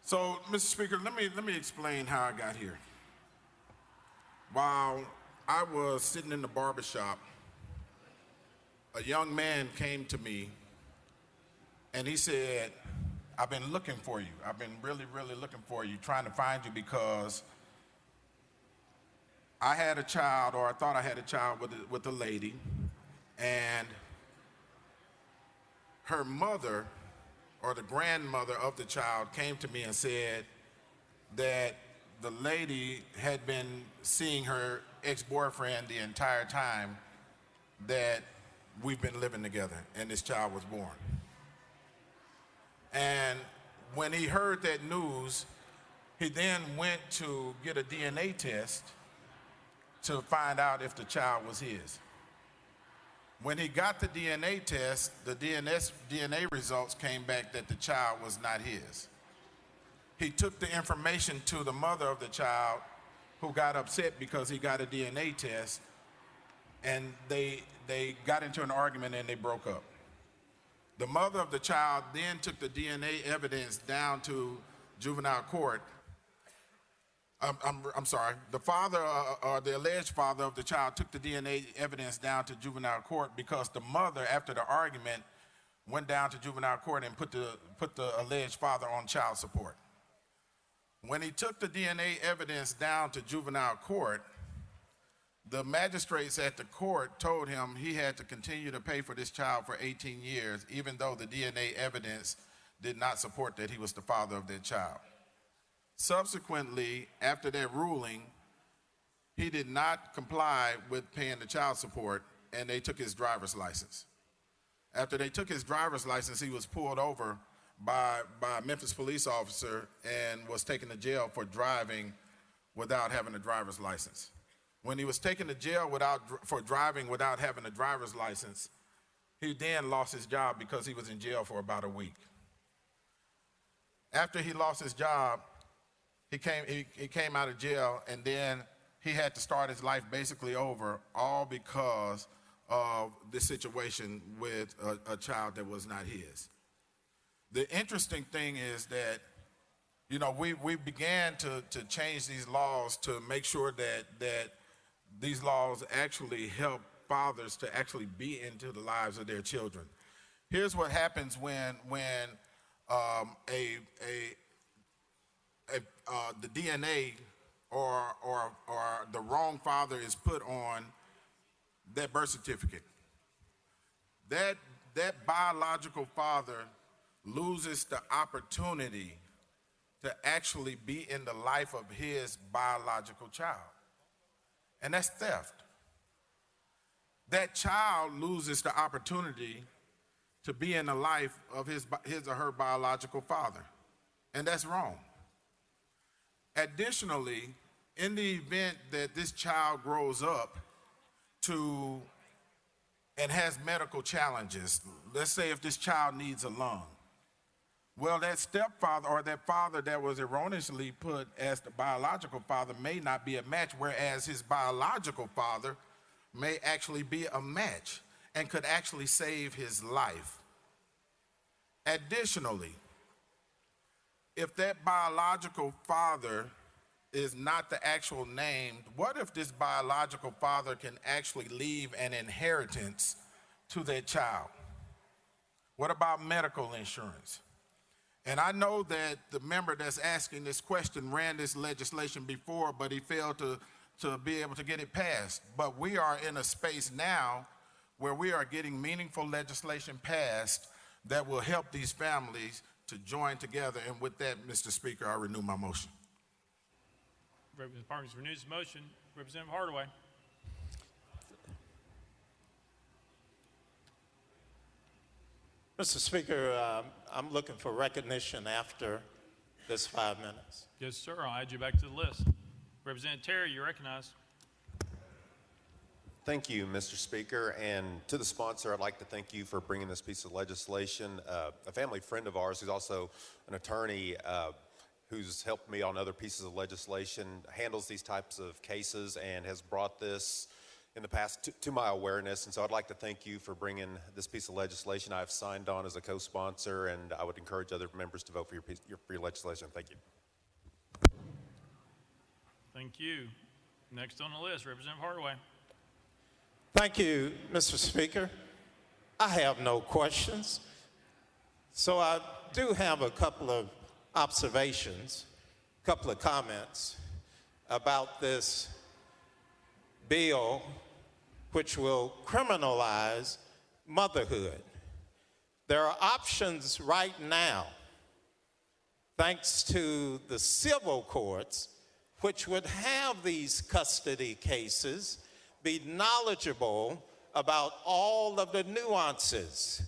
So, Mr. Speaker, let me explain how I got here. While I was sitting in the barbershop, a young man came to me and he said, I've been looking for you. I've been really, really looking for you, trying to find you because I had a child, or I thought I had a child with a lady, and her mother, or the grandmother of the child, came to me and said that the lady had been seeing her ex-boyfriend the entire time that we've been living together, and this child was born. And when he heard that news, he then went to get a DNA test to find out if the child was his. When he got the DNA test, the DNA results came back that the child was not his. He took the information to the mother of the child, who got upset because he got a DNA test, and they got into an argument and they broke up. The mother of the child then took the DNA evidence down to juvenile court. I'm sorry. The father or the alleged father of the child took the DNA evidence down to juvenile court because the mother, after the argument, went down to juvenile court and put the alleged father on child support. When he took the DNA evidence down to juvenile court, the magistrates at the court told him he had to continue to pay for this child for 18 years, even though the DNA evidence did not support that he was the father of that child. Subsequently, after that ruling, he did not comply with paying the child support, and they took his driver's license. After they took his driver's license, he was pulled over by a Memphis police officer and was taken to jail for driving without having a driver's license. When he was taken to jail for driving without having a driver's license, he then lost his job because he was in jail for about a week. After he lost his job, he came out of jail, and then he had to start his life basically over, all because of this situation with a child that was not his. The interesting thing is that, you know, we began to change these laws to make sure that these laws actually help fathers to actually be into the lives of their children. Here's what happens when the DNA or the wrong father is put on that birth certificate. That biological father loses the opportunity to actually be in the life of his biological child. And that's theft. That child loses the opportunity to be in the life of his or her biological father. And that's wrong. Additionally, in the event that this child grows up and has medical challenges, let's say if this child needs a lung, well, that stepfather or that father that was erroneously put as the biological father may not be a match, whereas his biological father may actually be a match and could actually save his life. Additionally, if that biological father is not the actual name, what if this biological father can actually leave an inheritance to that child? What about medical insurance? And I know that the member that's asking this question ran this legislation before, but he failed to be able to get it passed. But we are in a space now where we are getting meaningful legislation passed that will help these families to join together. And with that, Mr. Speaker, I renew my motion. Representative Parkins renews the motion. Representative Hardaway. Mr. Speaker, I'm looking for recognition after this 5 minutes. Yes, sir. I'll add you back to the list. Representative Terry, you're recognized. Thank you, Mr. Speaker. And to the sponsor, I'd like to thank you for bringing this piece of legislation. A family friend of ours who's also an attorney who's helped me on other pieces of legislation, handles these types of cases and has brought this in the past to my awareness. And so I'd like to thank you for bringing this piece of legislation. I've signed on as a co-sponsor, and I would encourage other members to vote for your legislation. Thank you. Thank you. Next on the list, Representative Hardaway. Thank you, Mr. Speaker. I have no questions. So I do have a couple of observations, a couple of comments about this bill which will criminalize motherhood. There are options right now, thanks to the civil courts, which would have these custody cases be knowledgeable about all of the nuances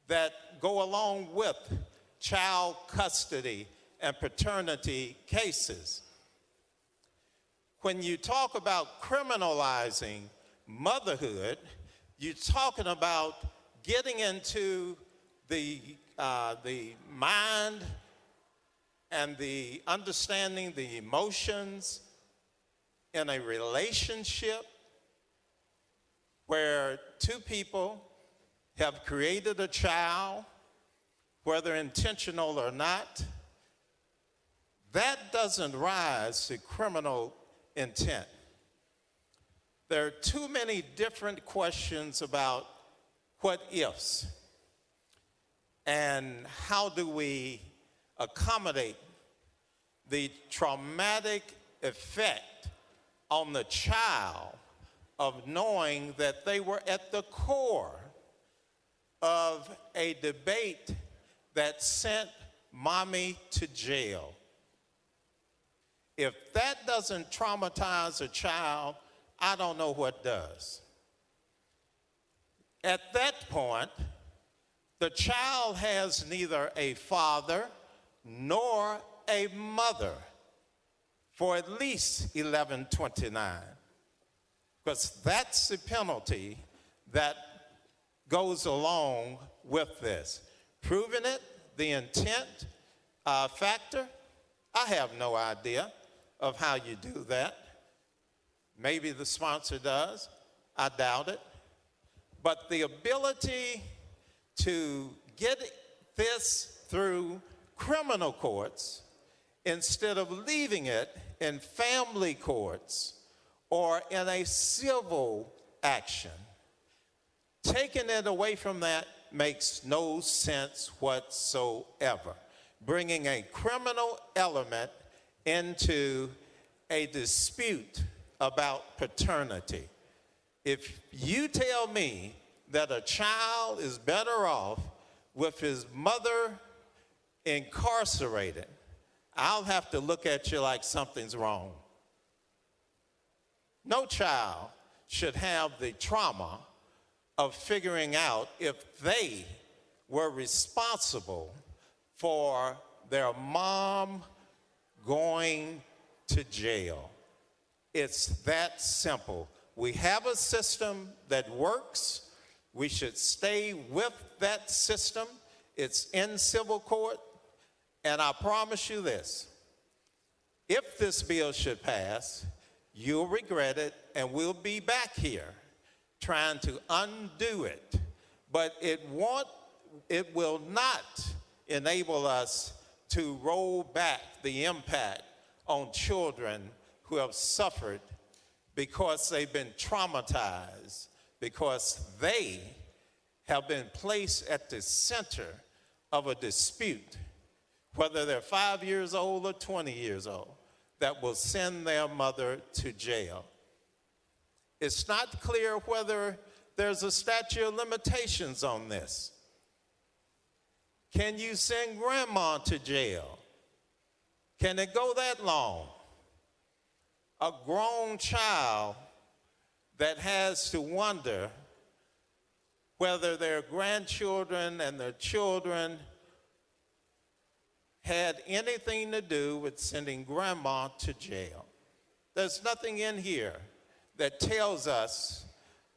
that go along with child custody and paternity cases. When you talk about criminalizing motherhood, you're talking about getting into the mind and the understanding, the emotions in a relationship where two people have created a child, whether intentional or not, that doesn't rise to criminal intent. There are too many different questions about what ifs and how do we accommodate the traumatic effect on the child of knowing that they were at the core of a debate that sent mommy to jail. If that doesn't traumatize a child, I don't know what does. At that point, the child has neither a father nor a mother for at least 1129, because that's the penalty that goes along with this. Proving it, the intent factor, I have no idea of how you do that. Maybe the sponsor does. I doubt it. But the ability to get this through criminal courts instead of leaving it in family courts or in a civil action, taking it away from that makes no sense whatsoever. Bringing a criminal element into a dispute about paternity. If you tell me that a child is better off with his mother incarcerated, I'll have to look at you like something's wrong. No child should have the trauma of figuring out if they were responsible for their mom going to jail. It's that simple. We have a system that works. We should stay with that system. It's in civil court. And I promise you this, if this bill should pass, you'll regret it, and we'll be back here trying to undo it. But it will not enable us to roll back the impact on children who have suffered because they've been traumatized, because they have been placed at the center of a dispute, whether they're 5 years old or 20 years old, that will send their mother to jail. It's not clear whether there's a statute of limitations on this. Can you send grandma to jail? Can it go that long? A grown child that has to wonder whether their grandchildren and their children had anything to do with sending grandma to jail. There's nothing in here that tells us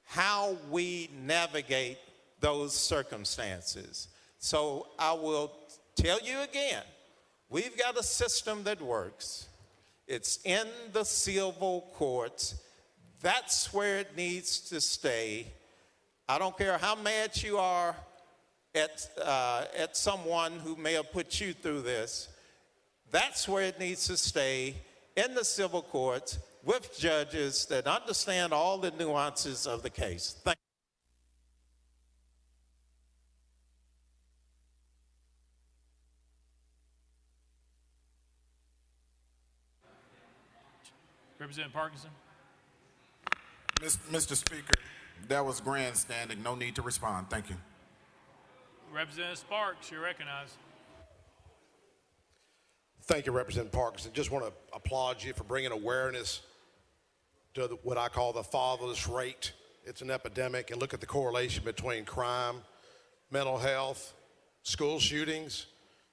how we navigate those circumstances. So I will tell you again, we've got a system that works. It's in the civil courts. That's where it needs to stay. I don't care how mad you are at someone who may have put you through this. That's where it needs to stay, in the civil courts with judges that understand all the nuances of the case. Thank you. Representative Parkinson. Mr. Speaker, that was grandstanding. No need to respond. Thank you. Representative Sparks, you're recognized. Thank you, Representative Parkinson. Just want to applaud you for bringing awareness to what I call the fatherless rate. It's an epidemic, and look at the correlation between crime, mental health, school shootings.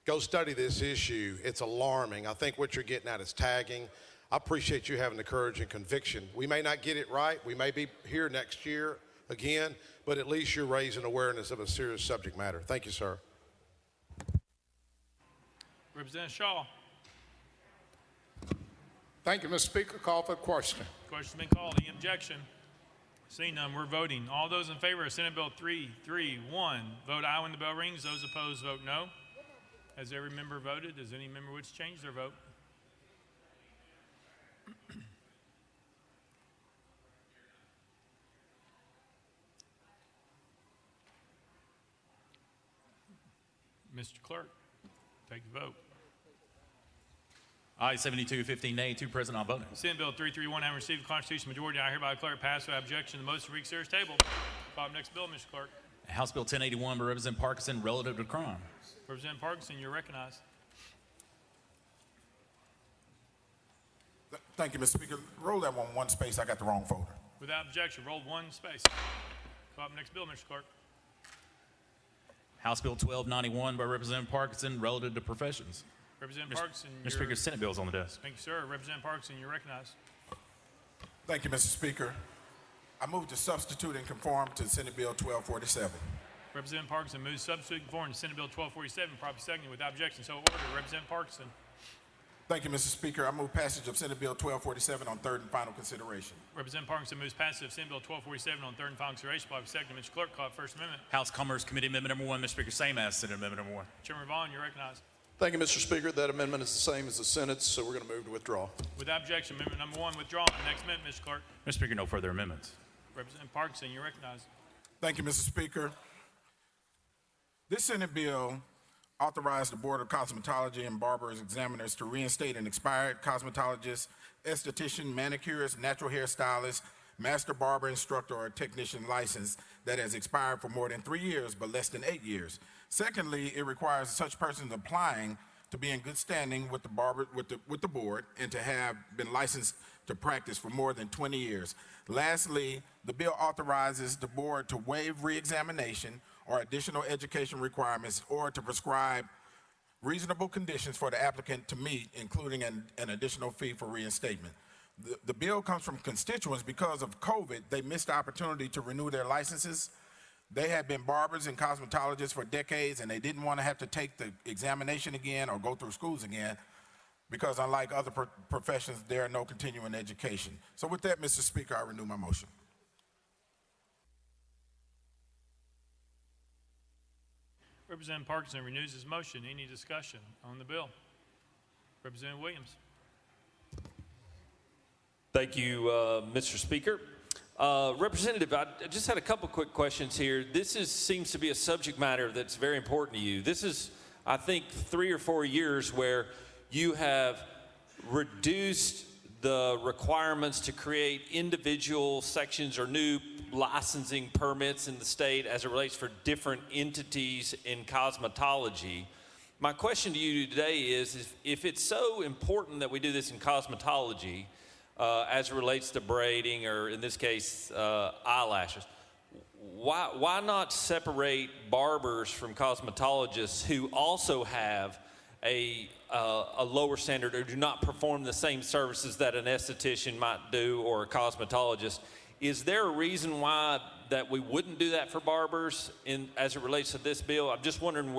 Go study this issue. It's alarming. I think what you're getting at is tagging. I appreciate you having the courage and conviction. We may not get it right. We may be here next year again, but at least you're raising awareness of a serious subject matter. Thank you, sir. Representative Shaw. Thank you, Mr. Speaker. Call for the question. Question's been called. Any objection? Seeing none, we're voting. All those in favor of Senate Bill 331, vote aye when the bell rings. Those opposed, vote no. Has every member voted? Does any member wish to change their vote? Mr. Clerk, take the vote. Aye, 72, 15 nay, 2 present, not voting. Senate Bill 331 having received the constitutional majority, I hereby declare it passed without objection. The motion reeks here is tabled. Call up next bill, Mr. Clerk. House Bill 1081 by Representative Parkinson, relative to crime. Representative Parkinson, you're recognized. Thank you, Mr. Speaker. Roll that one space. I got the wrong folder. Without objection, rolled one space. Call up next bill, Mr. Clerk. House Bill 1291 by Representative Parkinson, relative to professions. Representative Parkinson, Mr. Speaker, Senate bill is on the desk. Thank you, sir. Representative Parkinson, you're recognized. Thank you, Mr. Speaker. I move to substitute and conform to Senate Bill 1247. Representative Parkinson moves substitute conform to Senate Bill 1247, properly seconded without objection. So ordered. Representative Parkinson. Thank you, Mr. Speaker. I move passage of Senate Bill 1247 on third and final consideration. Representative Parkinson moves passage of Senate Bill 1247 on third and final consideration. Properly seconded. Mr. Clerk, call it First Amendment. House Commerce Committee Amendment number 1, Mr. Speaker, same as Senate Amendment number 1. Chairman Vaughn, you're recognized. Thank you, Mr. Speaker. That amendment is the same as the Senate's, so we're going to move to withdraw. Without objection, amendment number 1 withdrawn. Next amendment, Mr. Clerk. Mr. Speaker, no further amendments. Representative Parkinson, you're recognized. Thank you, Mr. Speaker. This Senate bill authorized the Board of Cosmetology and Barbers Examiners to reinstate an expired cosmetologist, esthetician, manicurist, natural hairstylist, master barber instructor, or technician license that has expired for more than 3 years but less than 8 years. Secondly, it requires such persons applying to be in good standing with the board and to have been licensed to practice for more than 20 years. Lastly, the bill authorizes the board to waive reexamination or additional education requirements or to prescribe reasonable conditions for the applicant to meet, including an additional fee for reinstatement. The bill comes from constituents because of COVID. They missed the opportunity to renew their licenses. They had been barbers and cosmetologists for decades, and they didn't want to have to take the examination again or go through schools again because unlike other professions, there are no continuing education. So with that, Mr. Speaker, I renew my motion. Representative Parkinson renews his motion. Any discussion on the bill? Representative Williams. Thank you, Mr. Speaker. Representative, I just had a couple quick questions here. This seems to be a subject matter that's very important to you. This is, I think, 3 or 4 years where you have reduced the requirements to create individual sections or new licensing permits in the state as it relates for different entities in cosmetology. My question to you today is if it's so important that we do this in cosmetology as it relates to braiding or in this case eyelashes, why not separate barbers from cosmetologists who also have a lower standard or do not perform the same services that an esthetician might do or a cosmetologist? Is there a reason why that we wouldn't do that for barbers as it relates to this bill? I'm just wondering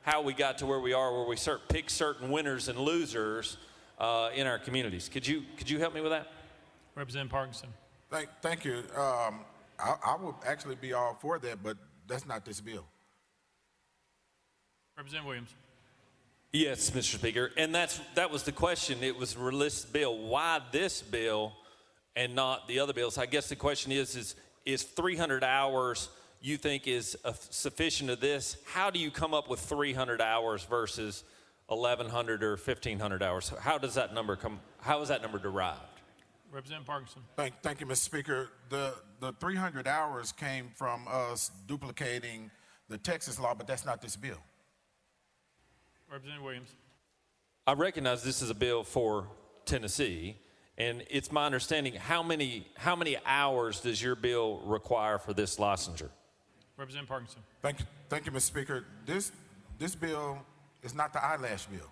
how we got to where we are, where we pick certain winners and losers in our communities. Could you help me with that? Representative Parkinson. Thank you. I would actually be all for that, but that's not this bill. Representative Williams. Yes, Mr. Speaker, and that was the question. It was a released bill. Why this bill and not the other bills? I guess the question is 300 hours you think is sufficient of this? How do you come up with 300 hours versus 1,100 or 1,500 hours? How does that number how is that number derived? Representative Parkinson. Thank you, Mr. Speaker. The 300 hours came from us duplicating the Texas law, but that's not this bill. Representative Williams. I recognize this is a bill for Tennessee, and it's my understanding, how many hours does your bill require for this licensure? Representative Parkinson. Thank you, Mr. Speaker. This bill is not the eyelash bill.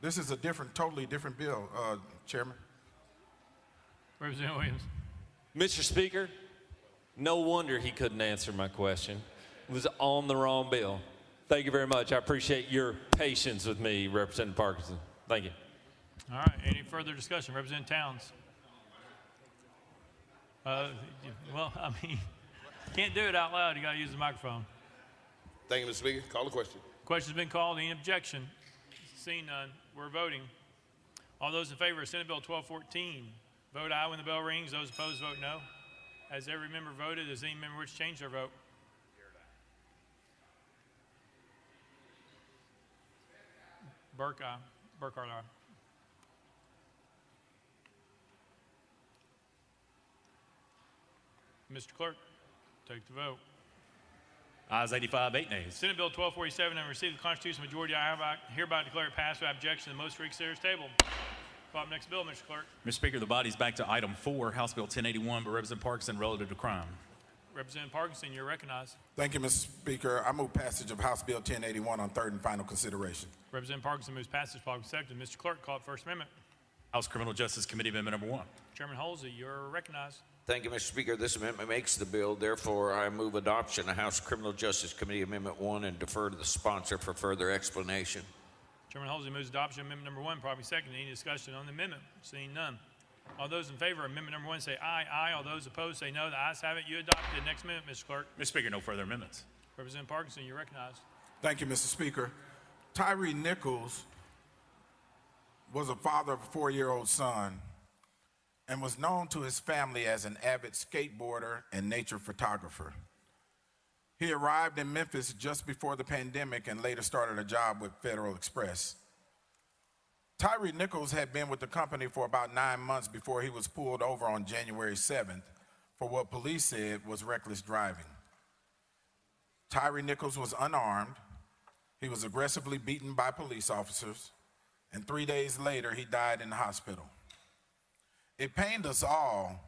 This is a totally different bill, Chairman. Representative Williams. Mr. Speaker, no wonder he couldn't answer my question. It was on the wrong bill. Thank you very much. I appreciate your patience with me, Representative Parkinson. Thank you. All right, any further discussion? Representative Towns. Well, I mean, can't do it out loud. You got to use the microphone. Thank you, Mr. Speaker. Call the question. Question's been called. Any objection? Seeing none, we're voting. All those in favor of Senate Bill 1214, vote aye when the bell rings. Those opposed, vote no. Has every member voted? Does any member wish to change their vote? Burkhart, aye. Mr. Clerk, take the vote. Ayes 85, 8 nays. Senate Bill 1247 and received the constitutional majority. I hereby declare it passed without objection. The most reconsidered table. Call up next bill, Mr. Clerk. Mr. Speaker, the body's back to item 4, House Bill 1081, but Representative Parkinson relative to crime. Representative Parkinson, you're recognized. Thank you, Mr. Speaker. I move passage of House Bill 1081 on third and final consideration. Representative Parkinson moves passage. Parkinson seconded. Mr. Clerk, call it First Amendment. House Criminal Justice Committee Amendment number 1. Chairman Halsey, you're recognized. Thank you, Mr. Speaker. This amendment makes the bill. Therefore, I move adoption of House Criminal Justice Committee Amendment 1 and defer to the sponsor for further explanation. Chairman Halsey moves adoption of Amendment number 1. Properly seconded. Any discussion on the amendment? Seeing none. All those in favor of Amendment number 1 say aye. Aye. All those opposed say no. The ayes have it. You adopted. Next amendment, Mr. Clerk. Mr. Speaker, no further amendments. Representative Parkinson, you're recognized. Thank you, Mr. Speaker. Tyree Nichols was a father of a 4-year-old son and was known to his family as an avid skateboarder and nature photographer. He arrived in Memphis just before the pandemic and later started a job with Federal Express. Tyree Nichols had been with the company for about 9 months before he was pulled over on January 7th for what police said was reckless driving. Tyree Nichols was unarmed. He was aggressively beaten by police officers, and 3 days later, he died in the hospital. It pained us all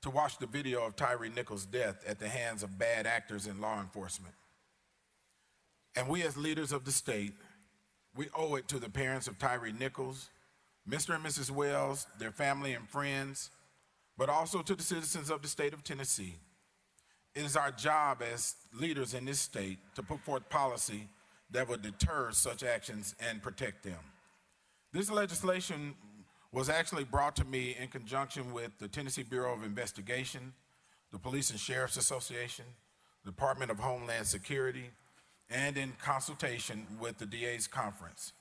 to watch the video of Tyree Nichols' death at the hands of bad actors in law enforcement. And we as leaders of the state, we owe it to the parents of Tyree Nichols, Mr. and Mrs. Wells, their family and friends, but also to the citizens of the state of Tennessee. It is our job as leaders in this state to put forth policy that will deter such actions and protect them. This legislation was actually brought to me in conjunction with the Tennessee Bureau of Investigation, the Police and Sheriff's Association, the Department of Homeland Security, and in consultation with the DA's conference.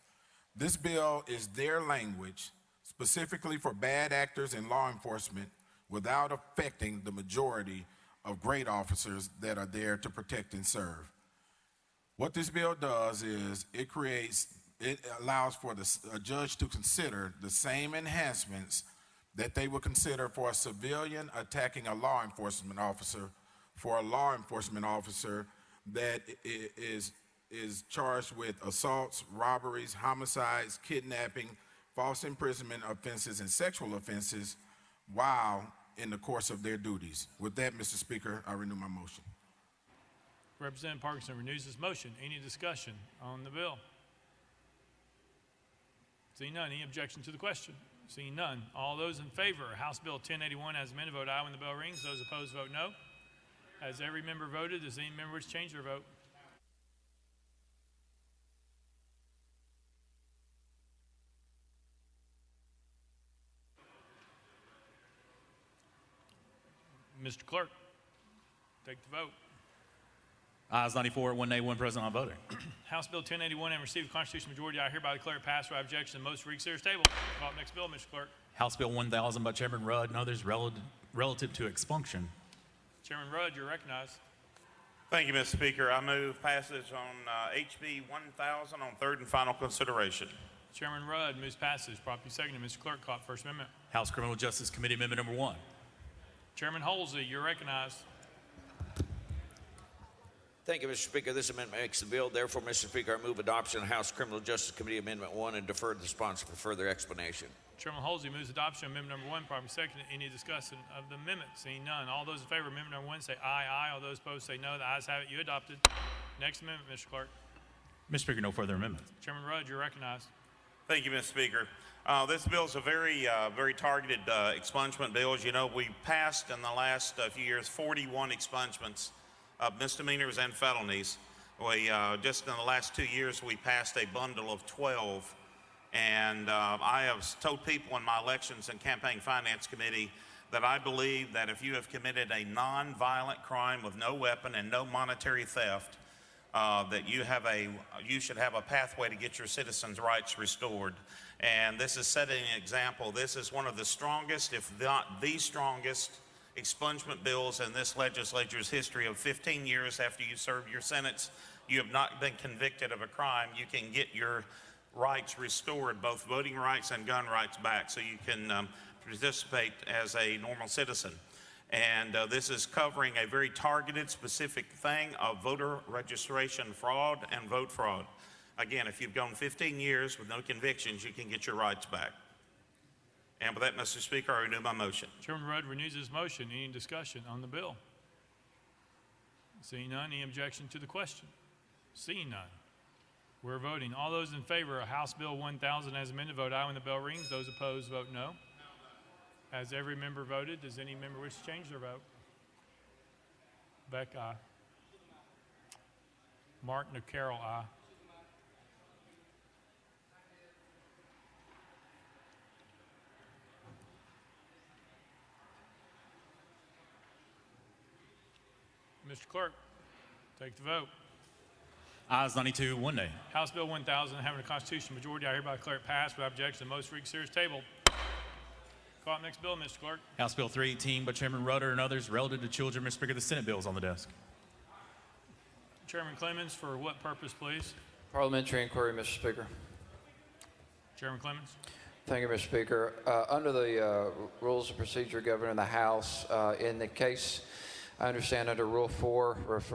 This bill is their language specifically for bad actors in law enforcement without affecting the majority of great officers that are there to protect and serve. What this bill does is it allows for a judge to consider the same enhancements that they would consider for a civilian attacking a law enforcement officer, for a law enforcement officer that is charged with assaults, robberies, homicides, kidnapping, false imprisonment offenses, and sexual offenses while in the course of their duties. With that, Mr. Speaker, I renew my motion. Representative Parkinson renews his motion. Any discussion on the bill? Seeing none, any objection to the question? Seeing none, all those in favor of House Bill 1081 as amended, vote aye when the bell rings. Those opposed, vote no. Has every member voted? Does any member wish to change their vote? Mr. Clerk, take the vote. Ayes 94, 1 nay, 1 present, not voting. House Bill 1081 and received the constitutional majority. I hereby declare it passed without objection. The most reconsidered table. Call up next bill, Mr. Clerk. House Bill 1000 by Chairman Rudd and others relative to expunction. Chairman Rudd, you're recognized. Thank you, Mr. Speaker. I move passage on HB 1000 on third and final consideration. Chairman Rudd moves passage. Properly seconded. Mr. Clerk, call it First Amendment. House Criminal Justice Committee Amendment number 1. Chairman Halsey, you're recognized. Thank you, Mr. Speaker. This amendment makes the bill. Therefore, Mr. Speaker, I move adoption of House Criminal Justice Committee Amendment 1 and defer to the sponsor for further explanation. Chairman Halsey moves adoption of Amendment number 1. Properly seconded. Any discussion of the amendment? Seeing none. All those in favor of Amendment number 1 say aye. Aye. All those opposed say no. The ayes have it. You adopted. Next amendment, Mr. Clerk. Mr. Speaker, no further amendments. Chairman Rudd, you're recognized. Thank you, Mr. Speaker. This bill is a very targeted expungement bill. As you know, we passed in the last few years 41 expungements of misdemeanors and felonies. We just in the last 2 years, we passed a bundle of 12 And I have told people in my elections and campaign finance committee that I believe that if you have committed a non-violent crime with no weapon and no monetary theft, that you should have a pathway to get your citizens' rights restored. And this is setting an example. This is one of the strongest, if not the strongest, expungement bills in this legislature's history. Of 15 years after you served your sentence, you have not been convicted of a crime. You can get your rights restored, both voting rights and gun rights back, so you can participate as a normal citizen. And this is covering a very targeted, specific thing of voter registration fraud and vote fraud. Again, if you've gone 15 years with no convictions, you can get your rights back. And with that, Mr. Speaker, I renew my motion. Chairman Rudd renews his motion. Any discussion on the bill? Seeing none, any objection to the question? Seeing none, we're voting. All those in favor of House Bill 1000 as amended, vote aye when the bell rings. Those opposed, vote no. Has every member voted? Does any member wish to change their vote? Beck, aye. Martin or Carroll, aye. Mr. Clerk, take the vote. Ayes 92, 1 nay. House Bill 1000, having a constitutional majority, I hereby declare it passed without objection. The most frequent series table. Call up next bill, Mr. Clerk. House Bill 318 by Chairman Rudder and others relative to children. Mr. Speaker, the Senate bill is on the desk. Chairman Clemens, for what purpose, please? Parliamentary inquiry, Mr. Speaker. Chairman Clemens. Thank you, Mr. Speaker. Under the rules of procedure governing the House, in the case, I understand under Rule 4,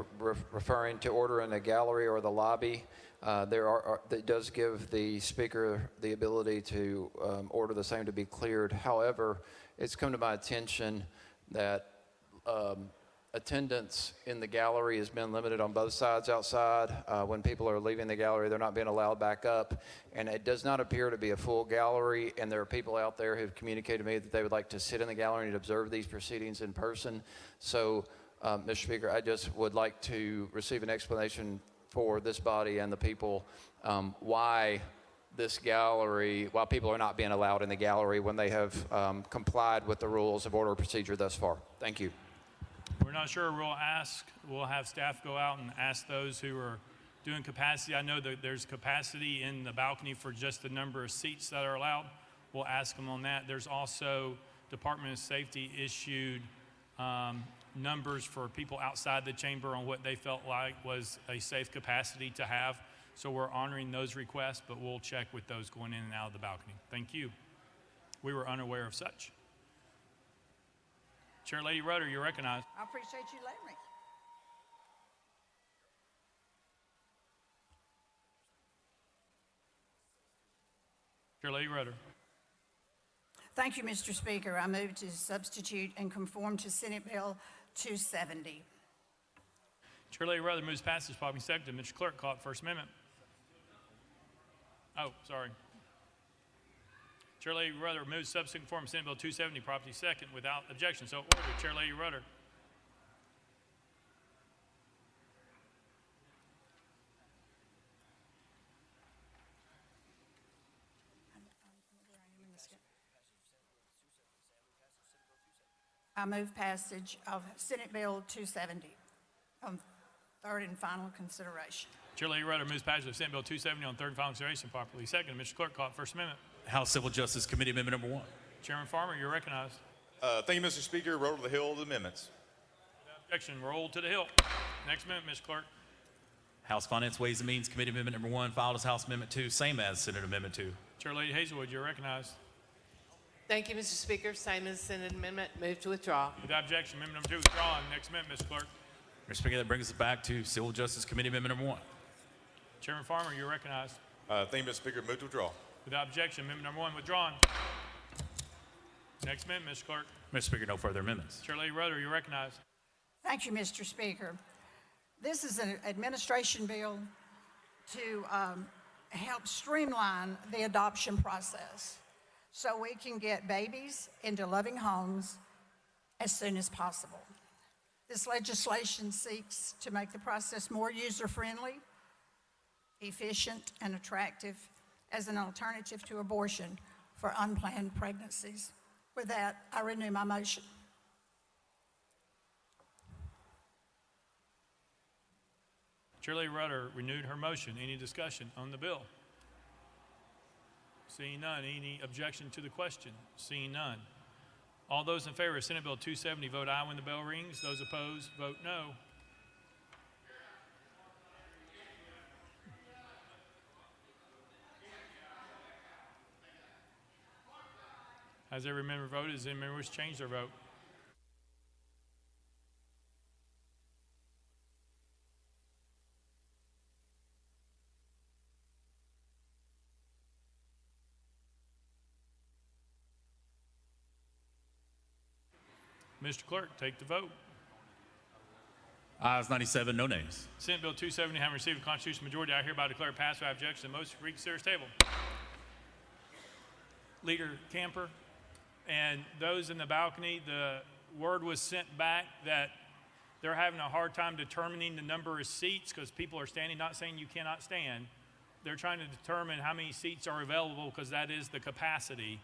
referring to order in the gallery or the lobby, that does give the Speaker the ability to order the same to be cleared. However, it's come to my attention that attendance in the gallery has been limited on both sides outside. When people are leaving the gallery, they're not being allowed back up. And it does not appear to be a full gallery, and there are people out there who have communicated to me that they would like to sit in the gallery and observe these proceedings in person. So, Mr. Speaker, I just would like to receive an explanation for this body and the people why this gallery, why people are not being allowed in the gallery when they have complied with the rules of order of procedure thus far. Thank you. We're not sure. We'll have staff go out and ask those who are doing capacity. I know that there's capacity in the balcony for just the number of seats that are allowed. We'll ask them on that. There's also Department of Safety issued numbers for people outside the chamber on what they felt like was a safe capacity to have. So we're honoring those requests, but we'll check with those going in and out of the balcony. Thank you. We were unaware of such. Chair Lady Rudder, you're recognized. I appreciate you letting me. Chair Lady Rudder. Thank you, Mr. Speaker. I move to substitute and conform to Senate Bill 270. Chair Lady Rudder moves passage. Properly seconded. Mr. Clerk, call it First Amendment. Oh, sorry. Chair Lady Rudder moves substitute and conform to Senate Bill 270. Properly second without objection. So ordered. Chair Lady Rudder. I move passage of Senate Bill 270 on third and final consideration. Chair Lady Rudder moves passage of Senate Bill 270 on third and final consideration. Properly second. Mr. Clerk, call it First Amendment. House Civil Justice Committee Amendment number 1. Chairman Farmer, you're recognized. Thank you, Mr. Speaker. Roll to the Hill of the amendments. Without objection, roll to the Hill. Next amendment, Mr. Clerk. House Finance Ways and Means Committee Amendment number 1, filed as House Amendment 2, same as Senate Amendment 2. Chair Lady Hazelwood, you're recognized. Thank you, Mr. Speaker. Same as Senate amendment. Move to withdraw. Without objection, amendment number 2 withdrawn. Next amendment, Mr. Clerk. Mr. Speaker, that brings us back to Civil Justice Committee Amendment number 1. Chairman Farmer, you're recognized. Thank you, Mr. Speaker. Move to withdraw. Without objection, amendment number 1 withdrawn. Next amendment, Mr. Clerk. Mr. Speaker, no further amendments. Chair Lady Rudder, you're recognized. Thank you, Mr. Speaker. This is an administration bill to help streamline the adoption process so we can get babies into loving homes as soon as possible. This legislation seeks to make the process more user-friendly, efficient, and attractive, as an alternative to abortion for unplanned pregnancies. With that, I renew my motion. Chairlady Rudder renewed her motion. Any discussion on the bill? Seeing none. Any objection to the question? Seeing none. All those in favor of Senate Bill 270 vote aye when the bell rings. Those opposed vote no. Has every member voted? Does any member wish to change their vote? Mr. Clerk, take the vote. Ayes 97, no nays. Senate Bill 270 having received a constitutional majority, I hereby declare passed without objection. The motion reconsider is tabled. Leader Camper and those in the balcony, the word was sent back that they're having a hard time determining the number of seats because people are standing, not saying you cannot stand. They're trying to determine how many seats are available because that is the capacity.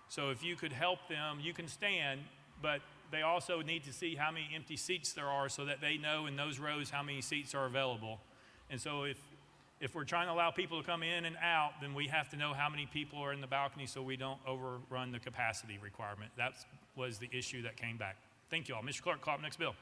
So if you could help them, you can stand, but they also need to see how many empty seats there are so that they know in those rows how many seats are available. And so if we're trying to allow people to come in and out, then we have to know how many people are in the balcony so we don't overrun the capacity requirement. That was the issue that came back. Thank you all. Mr. Clerk, call up next bill.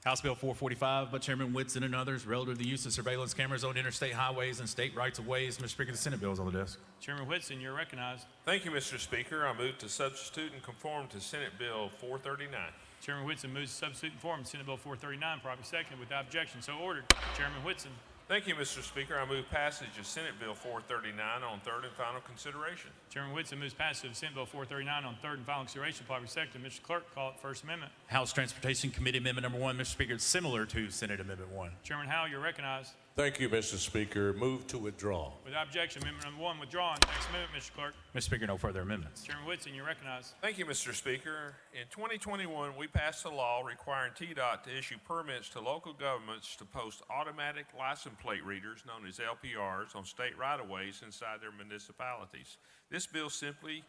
House Bill 445 by Chairman Whitson and others, relative to the use of surveillance cameras on interstate highways and state rights-of-ways. Mr. Speaker, the Senate bill is on the desk. Chairman Whitson, you're recognized. Thank you, Mr. Speaker. I move to substitute and conform to Senate Bill 439. Chairman Whitson moves to substitute and conform to Senate Bill 439, properly seconded. Without objection, so ordered. Chairman Whitson. Thank you, Mr. Speaker. I move passage of Senate Bill 439 on third and final consideration. Chairman Whitson moves passage of Senate Bill 439 on third and final consideration, properly seconded. Mr. Clerk, call it First Amendment. House Transportation Committee Amendment Number 1, Mr. Speaker, it's similar to Senate Amendment 1. Chairman Howell, you're recognized. Thank you, Mr. Speaker. Move to withdraw. Without objection, Amendment Number 1 withdrawn. Next amendment, Mr. Clerk. Mr. Speaker, no further amendments. Chairman Whitson, you're recognized. Thank you, Mr. Speaker. In 2021, we passed a law requiring TDOT to issue permits to local governments to post automatic license plate readers, known as LPRs, on state right-of-ways inside their municipalities. This bill simply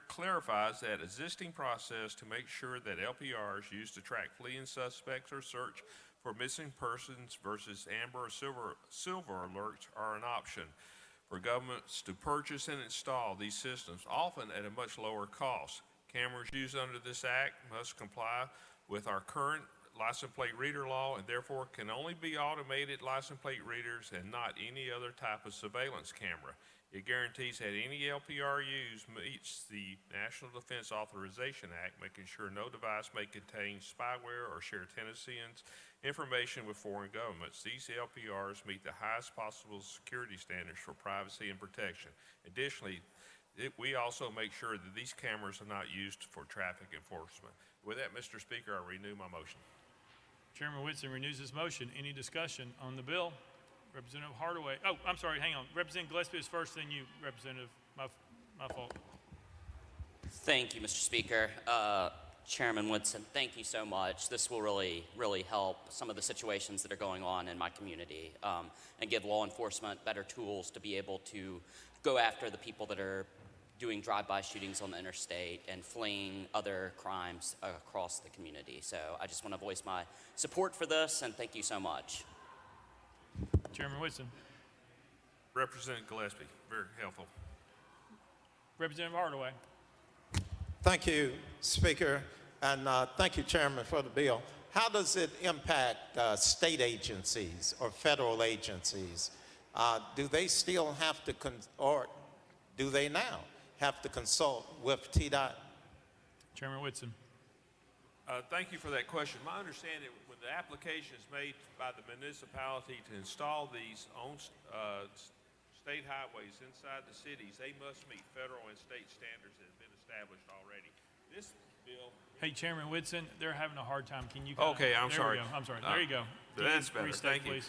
clarifies that existing process to make sure that LPRs used to track fleeing suspects or search for missing persons versus amber or silver alerts are an option for governments to purchase and install these systems, often at a much lower cost. Cameras used under this act must comply with our current license plate reader law and therefore can only be automated license plate readers and not any other type of surveillance camera. It guarantees that any LPR used meets the National Defense Authorization Act, making sure no device may contain spyware or share Tennesseans' information with foreign governments. These LPRs meet the highest possible security standards for privacy and protection. Additionally, we also make sure that these cameras are not used for traffic enforcement. With that, Mr. Speaker, I renew my motion. Chairman Whitson renews his motion. Any discussion on the bill? Representative Hardaway. Oh, I'm sorry, hang on. Representative Gillespie is first, then you, Representative. My fault. Thank you, Mr. Speaker. Chairman Woodson, thank you so much. This will really help some of the situations that are going on in my community and give law enforcement better tools to be able to go after the people that are doing drive-by shootings on the interstate and fleeing other crimes across the community. So I just want to voice my support for this, and thank you so much. Chairman Whitson. Representative Gillespie, very helpful. Representative Hardaway. Thank you, Speaker, and thank you, Chairman, for the bill. How does it impact state agencies or federal agencies? Do they still have to, or do they now have to consult with TDOT? Chairman Whitson. Thank you for that question. My understanding, when the application is made by the municipality to install these on state highways inside the cities, they must meet federal and state standards that have been established already. This bill. Hey, Chairman Whitson, they're having a hard time. Can you? Okay, I'm sorry. I'm sorry. There you go. That's better. Restate, Thank you. please.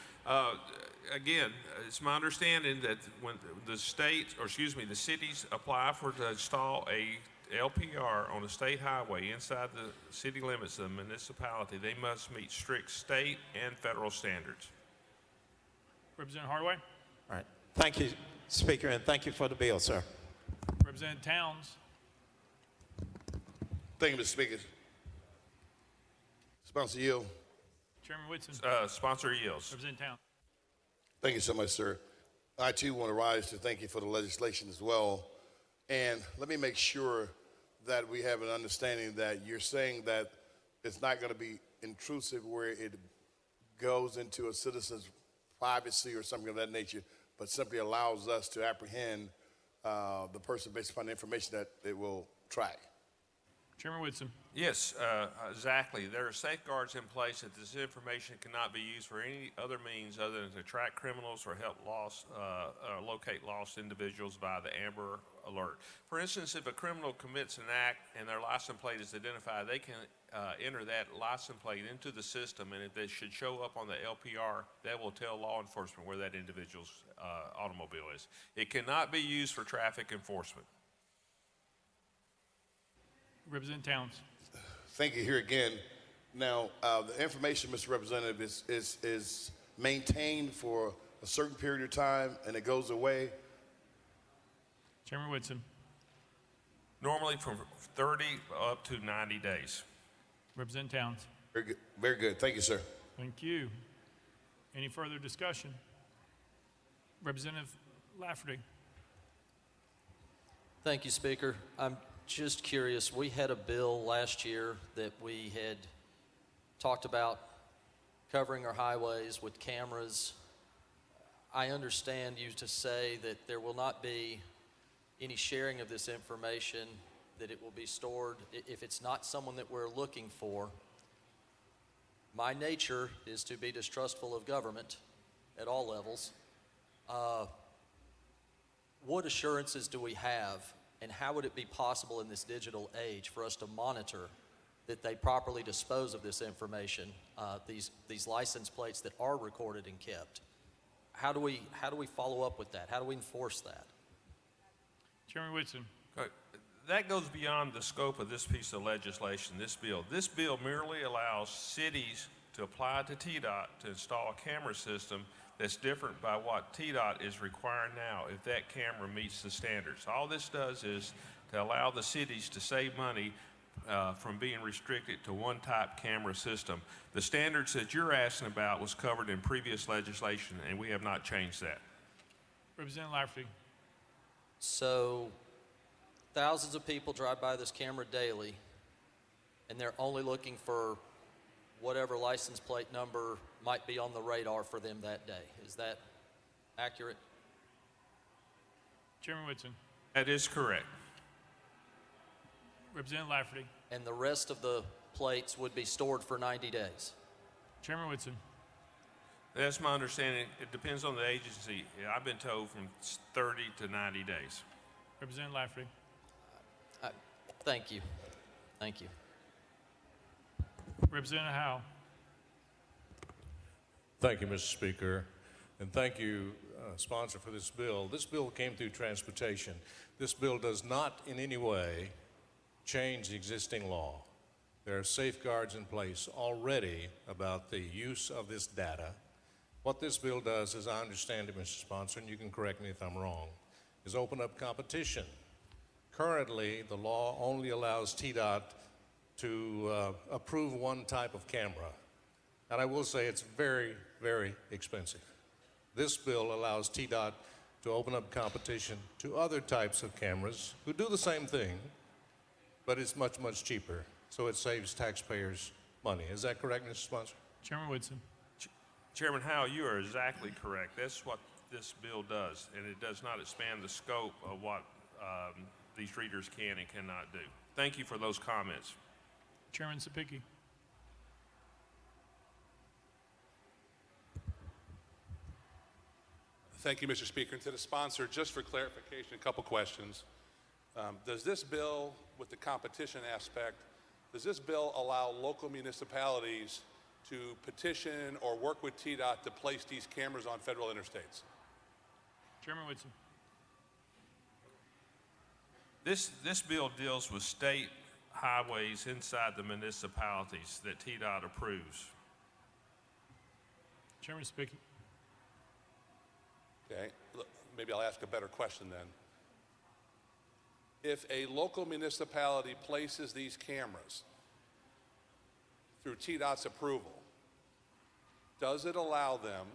Again, it's my understanding that when the state, or excuse me, the cities apply to install a LPR on a state highway inside the city limits of the municipality, they must meet strict state and federal standards. Representative Hardaway. All right. Thank you, Speaker, and thank you for the bill, sir. Representative Towns. Thank you, Mr. Speaker. Sponsor yield. Chairman Whitson. Sponsor yields. Representative Towns. Thank you so much, sir. I too want to rise to thank you for the legislation as well. And let me make sure that we have an understanding that you're saying that it's not going to be intrusive where it goes into a citizen's privacy or something of that nature, but simply allows us to apprehend the person based upon the information that it will track. Chairman Whitson. Yes, exactly. There are safeguards in place that this information cannot be used for any other means other than to track criminals or help locate lost individuals via the Amber Alert. For instance, if a criminal commits an act and their license plate is identified, they can enter that license plate into the system, and if they should show up on the LPR, that will tell law enforcement where that individual's automobile is. It cannot be used for traffic enforcement. Representative Towns. Thank you here again. Now, the information, Mr. Representative, is maintained for a certain period of time and it goes away. Chairman Whitson. Normally from 30 up to 90 days. Representative Towns. Very good. Very good. Thank you, sir. Thank you. Any further discussion? Representative Lafferty. Thank you, Speaker. I'm just curious. We had a bill last year that we had talked about covering our highways with cameras. I understand you to say that there will not be any sharing of this information, that it will be stored if it's not someone that we're looking for. My nature is to be distrustful of government at all levels. What assurances do we have, and how would it be possible in this digital age for us to monitor that they properly dispose of this information, these license plates that are recorded and kept? How do we follow up with that? How do we enforce that? Chairman Whitson. That goes beyond the scope of this piece of legislation, this bill. This bill merely allows cities to apply to TDOT to install a camera system that's different by what TDOT is requiring now if that camera meets the standards. All this does is to allow the cities to save money from being restricted to one type camera system. The standards that you're asking about was covered in previous legislation, and we have not changed that. Representative Lafferty. So thousands of people drive by this camera daily, and they're only looking for whatever license plate number might be on the radar for them that day. Is that accurate? Chairman Whitson. That is correct. Representative Lafferty. And the rest of the plates would be stored for 90 days? Chairman Whitson. That's my understanding. It depends on the agency. I've been told from 30 to 90 days. Representative Lafferty. Thank you. Thank you. Representative Howe. Thank you, Mr. Speaker, and thank you, sponsor, for this bill. This bill came through transportation. This bill does not in any way change the existing law. There are safeguards in place already about the use of this data. What this bill does, as I understand it, Mr. Sponsor, and you can correct me if I'm wrong, is open up competition. Currently, the law only allows TDOT to approve one type of camera. And I will say it's very, very expensive. This bill allows TDOT to open up competition to other types of cameras who do the same thing, but it's much, much cheaper. So it saves taxpayers money. Is that correct, Mr. Sponsor? Chairman Whitson. Chairman Howe, you are exactly correct. That's what this bill does, and it does not expand the scope of what these readers can and cannot do. Thank you for those comments. Chairman Sapicki. Thank you, Mr. Speaker. And to the sponsor, just for clarification, a couple questions. Does this bill, with the competition aspect, does this bill allow local municipalities to petition or work with TDOT to place these cameras on federal interstates? Chairman Whitson. This bill deals with state highways inside the municipalities that TDOT approves. Chairman Sapicki. Okay. maybe I'll ask a better question then. If a local municipality places these cameras through TDOT's approval, does it allow them,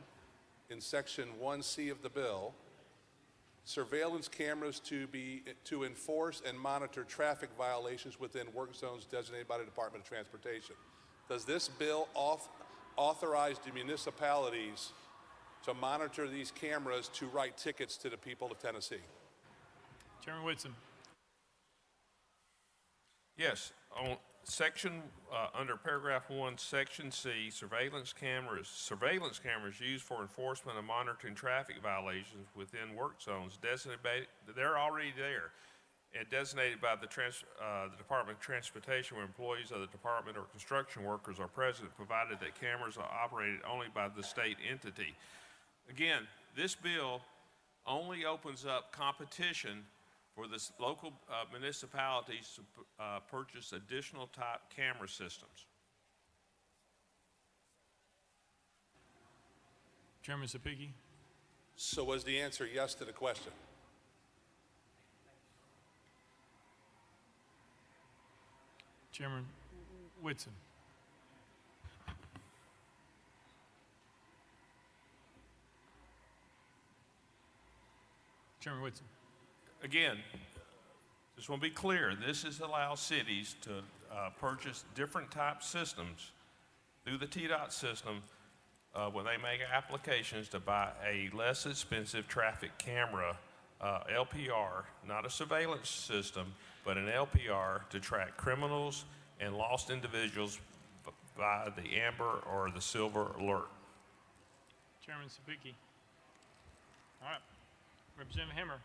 in Section 1C of the bill, surveillance cameras to enforce and monitor traffic violations within work zones designated by the Department of Transportation? Does this bill authorize the municipalities to monitor these cameras to write tickets to the people of Tennessee? Chairman Whitson. Yes, on under paragraph 1, section C, surveillance cameras used for enforcement and monitoring traffic violations within work zones designated, they're already there, and designated by the Department of Transportation, where employees of the department or construction workers are present, provided that cameras are operated only by the state entity. Again, this bill only opens up competition for the local municipalities to purchase additional type camera systems. Chairman Sapiki. So was the answer yes to the question? Chairman Whitson. Chairman Whitson. Again, just want to be clear, this is allow cities to purchase different type systems through the TDOT system when they make applications to buy a less expensive traffic camera, LPR, not a surveillance system, but an LPR to track criminals and lost individuals by the Amber or the Silver Alert. Chairman Sapiki. All right. Representative Hemmer.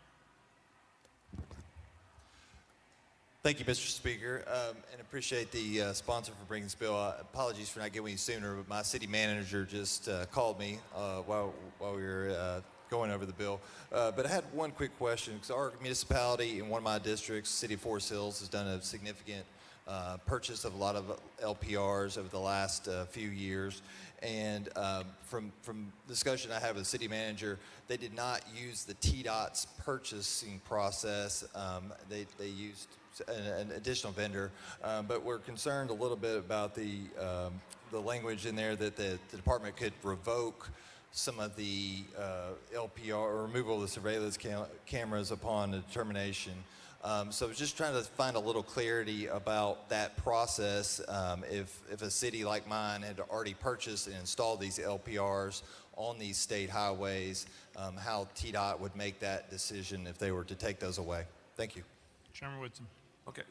Thank you, Mr. Speaker, and appreciate the sponsor for bringing this bill. Apologies for not getting you sooner, but my city manager just called me while we were going over the bill. But I had one quick question, because our municipality in one of my districts, City of Forest Hills, has done a significant purchase of a lot of LPRs over the last few years. And from discussion I had with the city manager, they did not use the TDOT's purchasing process. They used an additional vendor, but we're concerned a little bit about the language in there that the department could revoke some of the LPR or removal of the surveillance cameras upon a determination. So I was just trying to find a little clarity about that process. If a city like mine had already purchased and installed these LPRs on these state highways, how TDOT would make that decision if they were to take those away. Thank you. Chairman Whitson. Okay.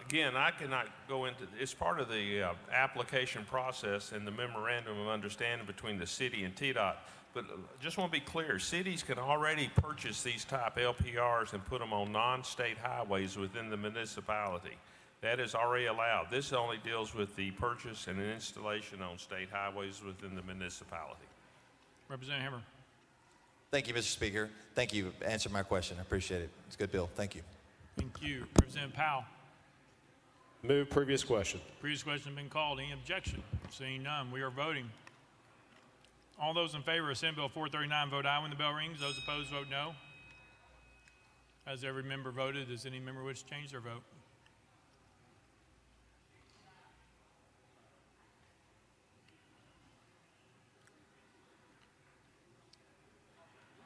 Again, I cannot go into, it's part of the application process and the memorandum of understanding between the city and TDOT. But just want to be clear, cities can already purchase these type LPRs and put them on non-state highways within the municipality. That is already allowed. This only deals with the purchase and installation on state highways within the municipality. Representative Hemmer. Thank you, Mr. Speaker. Thank you for answering my question. I appreciate it. It's a good bill. Thank you. Thank you. Representative Powell. Move previous question. Previous question has been called. Any objection? Seeing none, we are voting. All those in favor of Senate Bill 439 vote aye when the bell rings. Those opposed vote no. Has every member voted? Does any member wish to change their vote?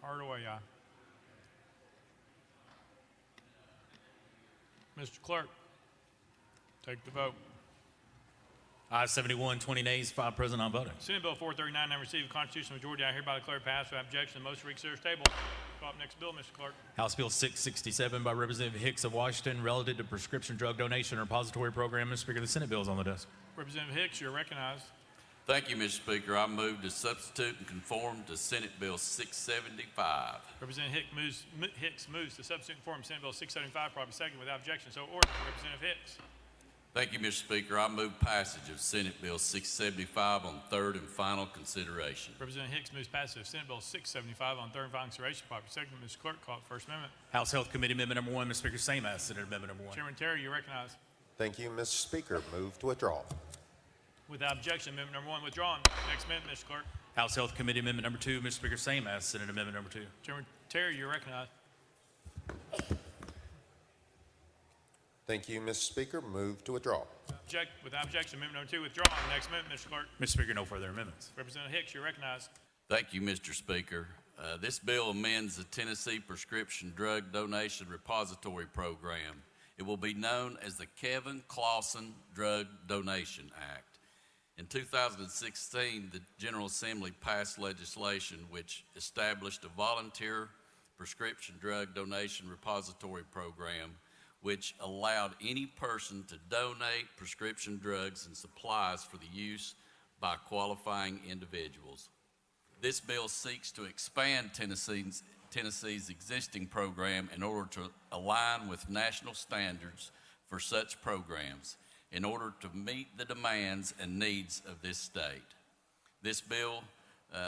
Hardaway, aye. Mr. Clerk, take the vote. Ayes 71, 20 nays, 5 present, non voting. Senate Bill 439 now received a constitutional majority. I hereby declare passed without objection. The motion reconsider is tabled. Call up next bill, Mr. Clerk. House Bill 667 by Representative Hicks of Washington, relative to prescription drug donation repository program. Mr. Speaker, the Senate bill is on the desk. Representative Hicks, you're recognized. Thank you, Mr. Speaker. I move to substitute and conform to Senate Bill 675. Representative Hicks moves to substitute and conform Senate Bill 675, probably second without objection. So ordered. Representative Hicks. Thank you, Mr. Speaker. I move passage of Senate Bill 675 on third and final consideration. Representative Hicks moves passage of Senate Bill 675 on third and final consideration. Probably second. Mr. Clerk, call it First Amendment. House Health Committee Amendment number 1. Mr. Speaker, same as Senate Amendment number 1. Chairman Terry, you're recognized. Thank you, Mr. Speaker. Move to witdraw. Without objection, amendment number 1 withdrawn. Next amendment, Mr. Clerk. House Health Committee Amendment number 2, Mr. Speaker, same as Senate Amendment number 2. Chairman Terry, you're recognized. Thank you, Mr. Speaker. Move to withdraw. Without objection, amendment number 2 withdrawn. Next amendment, Mr. Clerk. Mr. Speaker, no further amendments. Representative Hicks, you're recognized. Thank you, Mr. Speaker. This bill amends the Tennessee Prescription Drug Donation Repository Program. It will be known as the Kevin Clausen Drug Donation Act. In 2016, the General Assembly passed legislation which established a volunteer prescription drug donation repository program which allowed any person to donate prescription drugs and supplies for the use by qualifying individuals. This bill seeks to expand Tennessee's existing program in order to align with national standards for such programs in order to meet the demands and needs of this state. This bill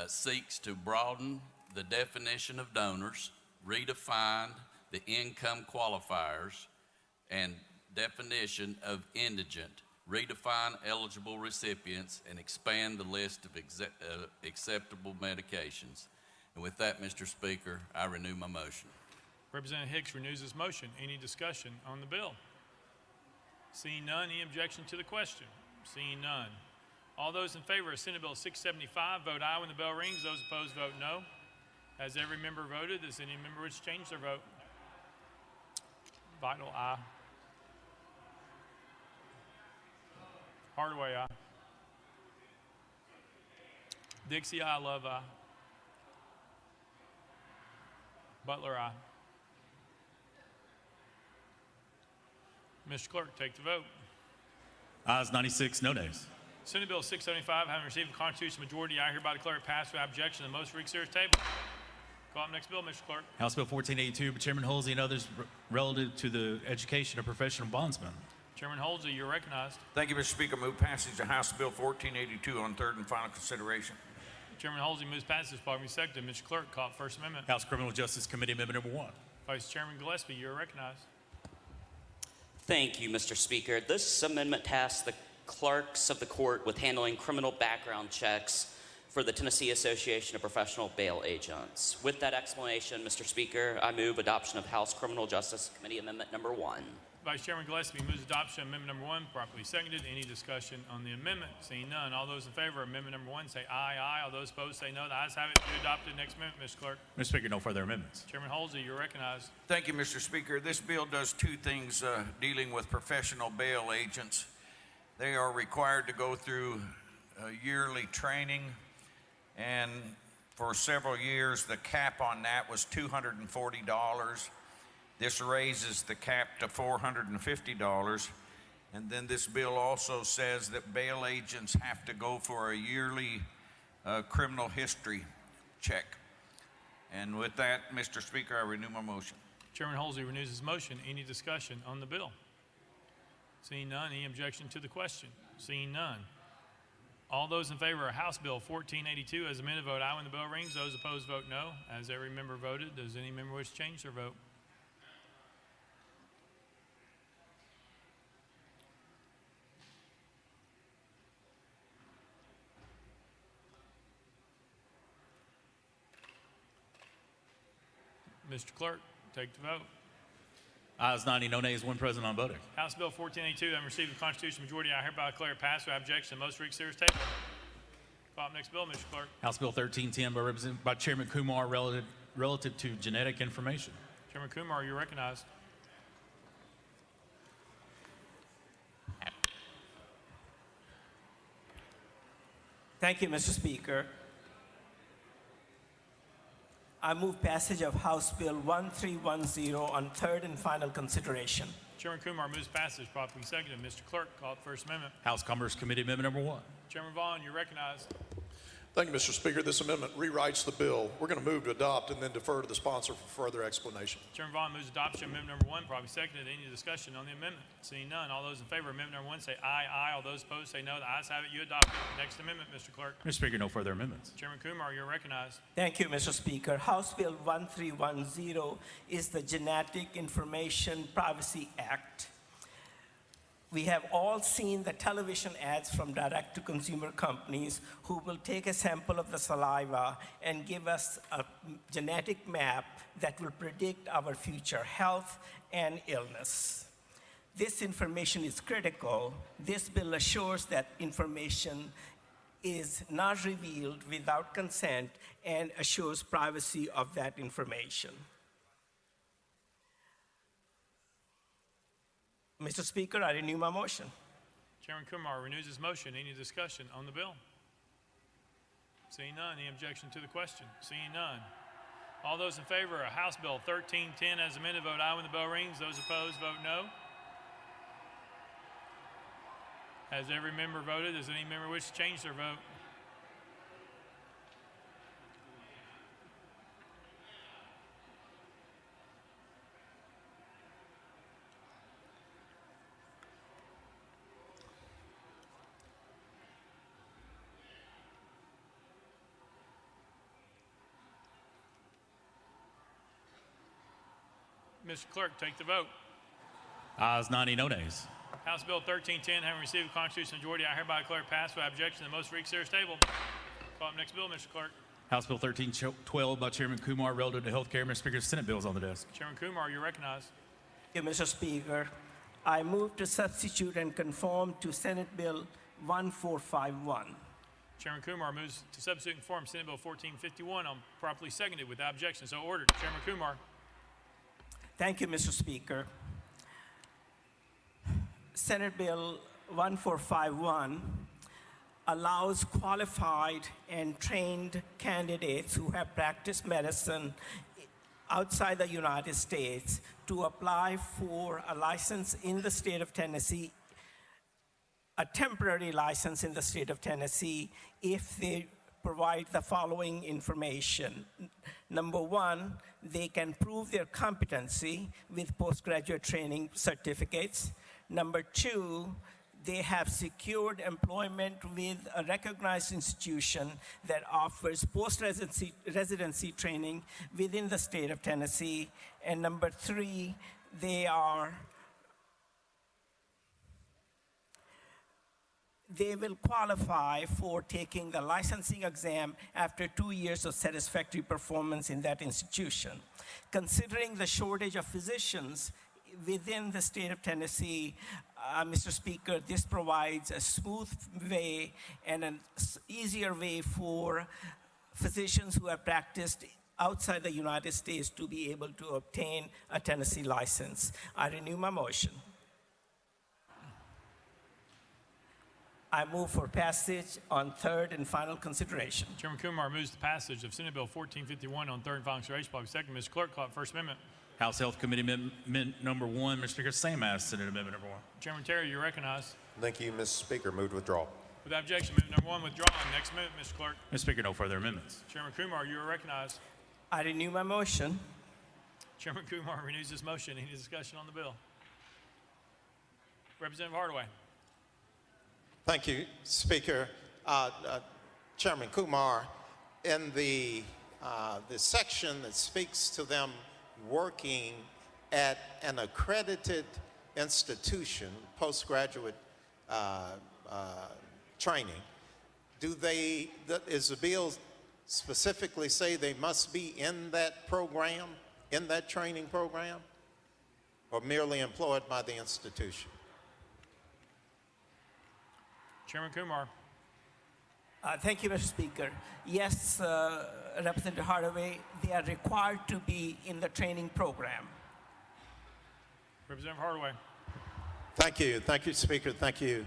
seeks to broaden the definition of donors, redefine the income qualifiers and definition of indigent, redefine eligible recipients, and expand the list of acceptable medications. And with that, Mr. Speaker, I renew my motion. Representative Hicks renews his motion. Any discussion on the bill? Seeing none, any objection to the question? Seeing none. All those in favor of Senate Bill 675, vote aye when the bell rings. Those opposed, vote no. Has every member voted? Does any member wish to change their vote? Vital, aye. Hardaway, aye. Dixie, aye. Love, aye. Butler, aye. Mr. Clerk, take the vote. Ayes 96, no nays. Senate Bill 675, having received a constitutional majority, I hereby declare it passed without objection. The most for series table. Call up next bill, Mr. Clerk. House Bill 1482 by Chairman Holsey and others relative to the education of professional bondsmen. Chairman Holsey, you're recognized. Thank you, Mr. Speaker. Move passage of House Bill 1482 on third and final consideration. Chairman Holsey moves passage. Probably seconded. Mr. Clerk, call up First Amendment. House Criminal Justice Committee Amendment number 1. Vice Chairman Gillespie, you're recognized. Thank you, Mr. Speaker. This amendment tasks the clerks of the court with handling criminal background checks for the Tennessee Association of Professional Bail Agents. With that explanation, Mr. Speaker, I move adoption of House Criminal Justice Committee Amendment number 1. Vice Chairman Gillespie moves adoption of amendment number 1, properly seconded. Any discussion on the amendment? Seeing none. All those in favor of amendment number 1 say aye, aye. All those opposed say no. The ayes have it. You adopted. Next amendment, Mr. Clerk. Mr. Speaker, no further amendments. Chairman Holsey, you're recognized. Thank you, Mr. Speaker. This bill does two things dealing with professional bail agents. They are required to go through yearly training, and for several years, the cap on that was $240. This raises the cap to $450. And then this bill also says that bail agents have to go for a yearly criminal history check. And with that, Mr. Speaker, I renew my motion. Chairman Holsey renews his motion. Any discussion on the bill? Seeing none, any objection to the question? Seeing none. All those in favor of House Bill 1482 as amended, vote aye when the bell rings. Those opposed, vote no. As every member voted, does any member wish to change their vote? Mr. Clerk, take the vote. Ayes 90, no nays, 1 present on voting. House Bill 1482, having received the constitutional majority, I hereby declare it passed without objection. Most for series table. Call up next bill, Mr. Clerk. House Bill 1310 by Chairman Kumar relative to genetic information. Chairman Kumar, you're recognized. Thank you, Mr. Speaker. I move passage of House Bill 1310 on third and final consideration. Chairman Kumar moves passage, properly seconded. Mr. Clerk, call up First Amendment. House Commerce Committee Amendment number 1. Chairman Vaughn, you're recognized. Thank you, Mr. Speaker. This amendment rewrites the bill. We're going to move to adopt and then defer to the sponsor for further explanation. Chairman Vaughn moves adoption of amendment number 1, probably seconded. Any discussion on the amendment? Seeing none. All those in favor of amendment number 1 say aye, aye. All those opposed say no. The ayes have it. You adopted. Next amendment, Mr. Clerk. Mr. Speaker, no further amendments. Chairman Kumar, you're recognized. Thank you, Mr. Speaker. House Bill 1310 is the Genetic Information Privacy Act. We have all seen the television ads from direct-to-consumer companies who will take a sample of the saliva and give us a genetic map that will predict our future health and illness. This information is critical. This bill assures that information is not revealed without consent and assures privacy of that information. Mr. Speaker, I renew my motion. Chairman Kumar renews his motion. Any discussion on the bill? Seeing none. Any objection to the question? Seeing none. All those in favor of House Bill 1310 as amended, vote aye when the bell rings. Those opposed, vote no. Has every member voted? Does any member wish to change their vote? Mr. Clerk, take the vote. Ayes 90, no nays. House Bill 1310, having received a constitutional majority, I hereby declare it passed without objection. The most for each serious table. Call up next bill, Mr. Clerk. House Bill 1312 by Chairman Kumar relative to health care. Mr. Speaker, Senate bill is on the desk. Chairman Kumar, you're recognized. Thank you, Mr. Speaker. I move to substitute and conform to Senate Bill 1451. Chairman Kumar moves to substitute and conform Senate Bill 1451 on properly seconded without objection. So ordered. Chairman Kumar. Thank you, Mr. Speaker. Senate Bill 1451 allows qualified and trained candidates who have practiced medicine outside the United States to apply for a license in the state of Tennessee, a temporary license in the state of Tennessee, if they provide the following information. Number one, they can prove their competency with postgraduate training certificates. Number two, they have secured employment with a recognized institution that offers post-residency training within the state of Tennessee. And number three, they will qualify for taking the licensing exam after 2 years of satisfactory performance in that institution. Considering the shortage of physicians within the state of Tennessee, Mr. Speaker, this provides a smooth way and an easier way for physicians who have practiced outside the United States to be able to obtain a Tennessee license. I renew my motion. I move for passage on third and final consideration. Chairman Kumar moves the passage of Senate Bill 1451 on third and final consideration. Probably second. Mr. Clerk, call up First Amendment. House Health Committee Amendment number 1. Mr. Speaker, same as Senate Amendment number 1. Chairman Terry, you're recognized. Thank you, Mr. Speaker. Move to withdraw. Without objection, amendment number 1 withdrawn. Next amendment, Mr. Clerk. Mr. Speaker, no further amendments. Chairman Kumar, you are recognized. I renew my motion. Chairman Kumar renews his motion. Any discussion on the bill? Representative Hardaway. Thank you, Speaker. Chairman Kumar, in the section that speaks to them working at an accredited institution, postgraduate training, is the bill specifically say they must be in that program, in that training program, or merely employed by the institution? Chairman Kumar. Thank you, Mr. Speaker. Yes, Representative Hardaway, they are required to be in the training program. Representative Hardaway. Thank you, Speaker. Thank you.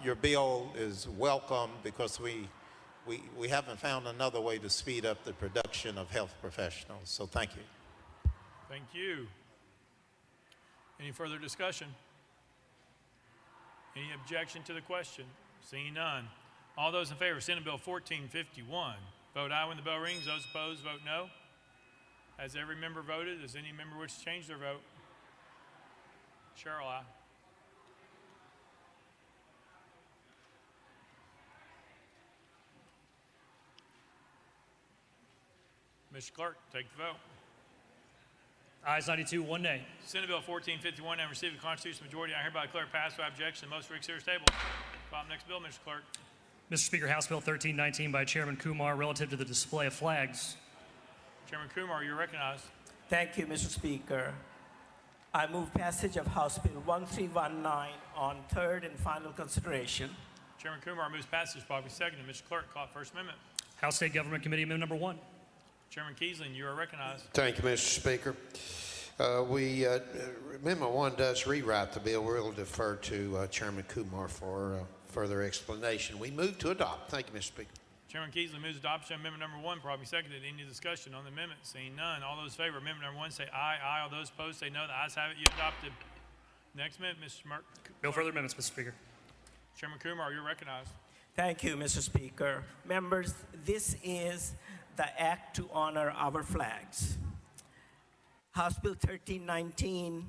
Your bill is welcome because we haven't found another way to speed up the production of health professionals. So thank you. Thank you. Any further discussion? Any objection to the question? Seeing none. All those in favor of Senate Bill 1451, vote aye when the bell rings. Those opposed, vote no. Has every member voted? Does any member wish to change their vote? Cheryl, aye. Mr. Clerk, take the vote. Ayes 92, one nay. Senate Bill 1451 and received a constitutional majority. I hereby declare passed by objection. Most for consider table. Call the next bill, Mr. Clerk. Mr. Speaker, House Bill 1319 by Chairman Kumar relative to the display of flags. Chairman Kumar, you're recognized. Thank you, Mr. Speaker. I move passage of House Bill 1319 on third and final consideration. Chairman Kumar moves passage. Properly seconded. Mr. Clerk, call First Amendment. House State Government Committee Amendment number 1. Chairman Keesling, you are recognized. Thank you, Mr. Speaker. Amendment 1 does rewrite the bill. We'll defer to Chairman Kumar for further explanation. We move to adopt. Thank you, Mr. Speaker. Chairman Keesling moves adoption of amendment number 1. Properly seconded. Any discussion on the amendment? Seeing none. All those in favor of amendment number 1 say aye. Aye. All those opposed say no. The ayes have it. You adopted. Next amendment, Mr. Merck. No further amendments, Mr. Speaker. Chairman Kumar, you're recognized. Thank you, Mr. Speaker. Members, this is the act to honor our flags. House Bill 1319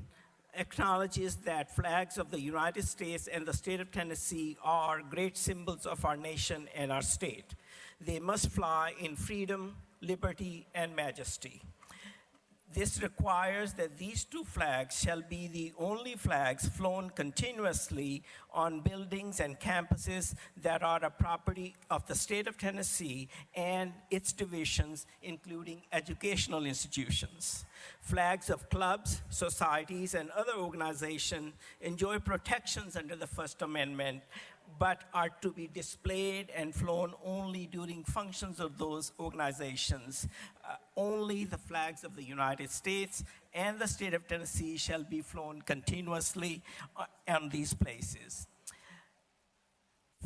acknowledges that flags of the United States and the state of Tennessee are great symbols of our nation and our state. They must fly in freedom, liberty, and majesty. This requires that these two flags shall be the only flags flown continuously on buildings and campuses that are a property of the state of Tennessee and its divisions, including educational institutions. Flags of clubs, societies, and other organizations enjoy protections under the First Amendment, but are to be displayed and flown only during functions of those organizations. Only the flags of the United States and the state of Tennessee shall be flown continuously on these places.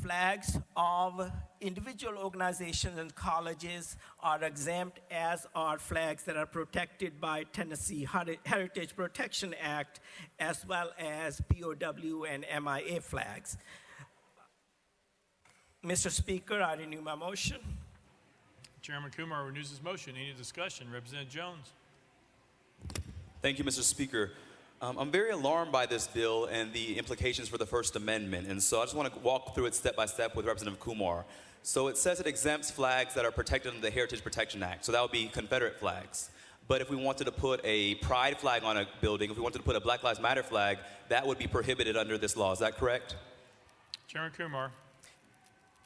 Flags of individual organizations and colleges are exempt, as are flags that are protected by Tennessee Heritage Protection Act, as well as POW and MIA flags. Mr. Speaker, I renew my motion. Chairman Kumar renews his motion. Any discussion? Representative Jones. Thank you, Mr. Speaker. I'm very alarmed by this bill and the implications for the First Amendment, and so I just want to walk through it step by step with Representative Kumar. So it says it exempts flags that are protected under the Heritage Protection Act, so that would be Confederate flags. But if we wanted to put a pride flag on a building, if we wanted to put a Black Lives Matter flag, that would be prohibited under this law. Is that correct? Chairman Kumar.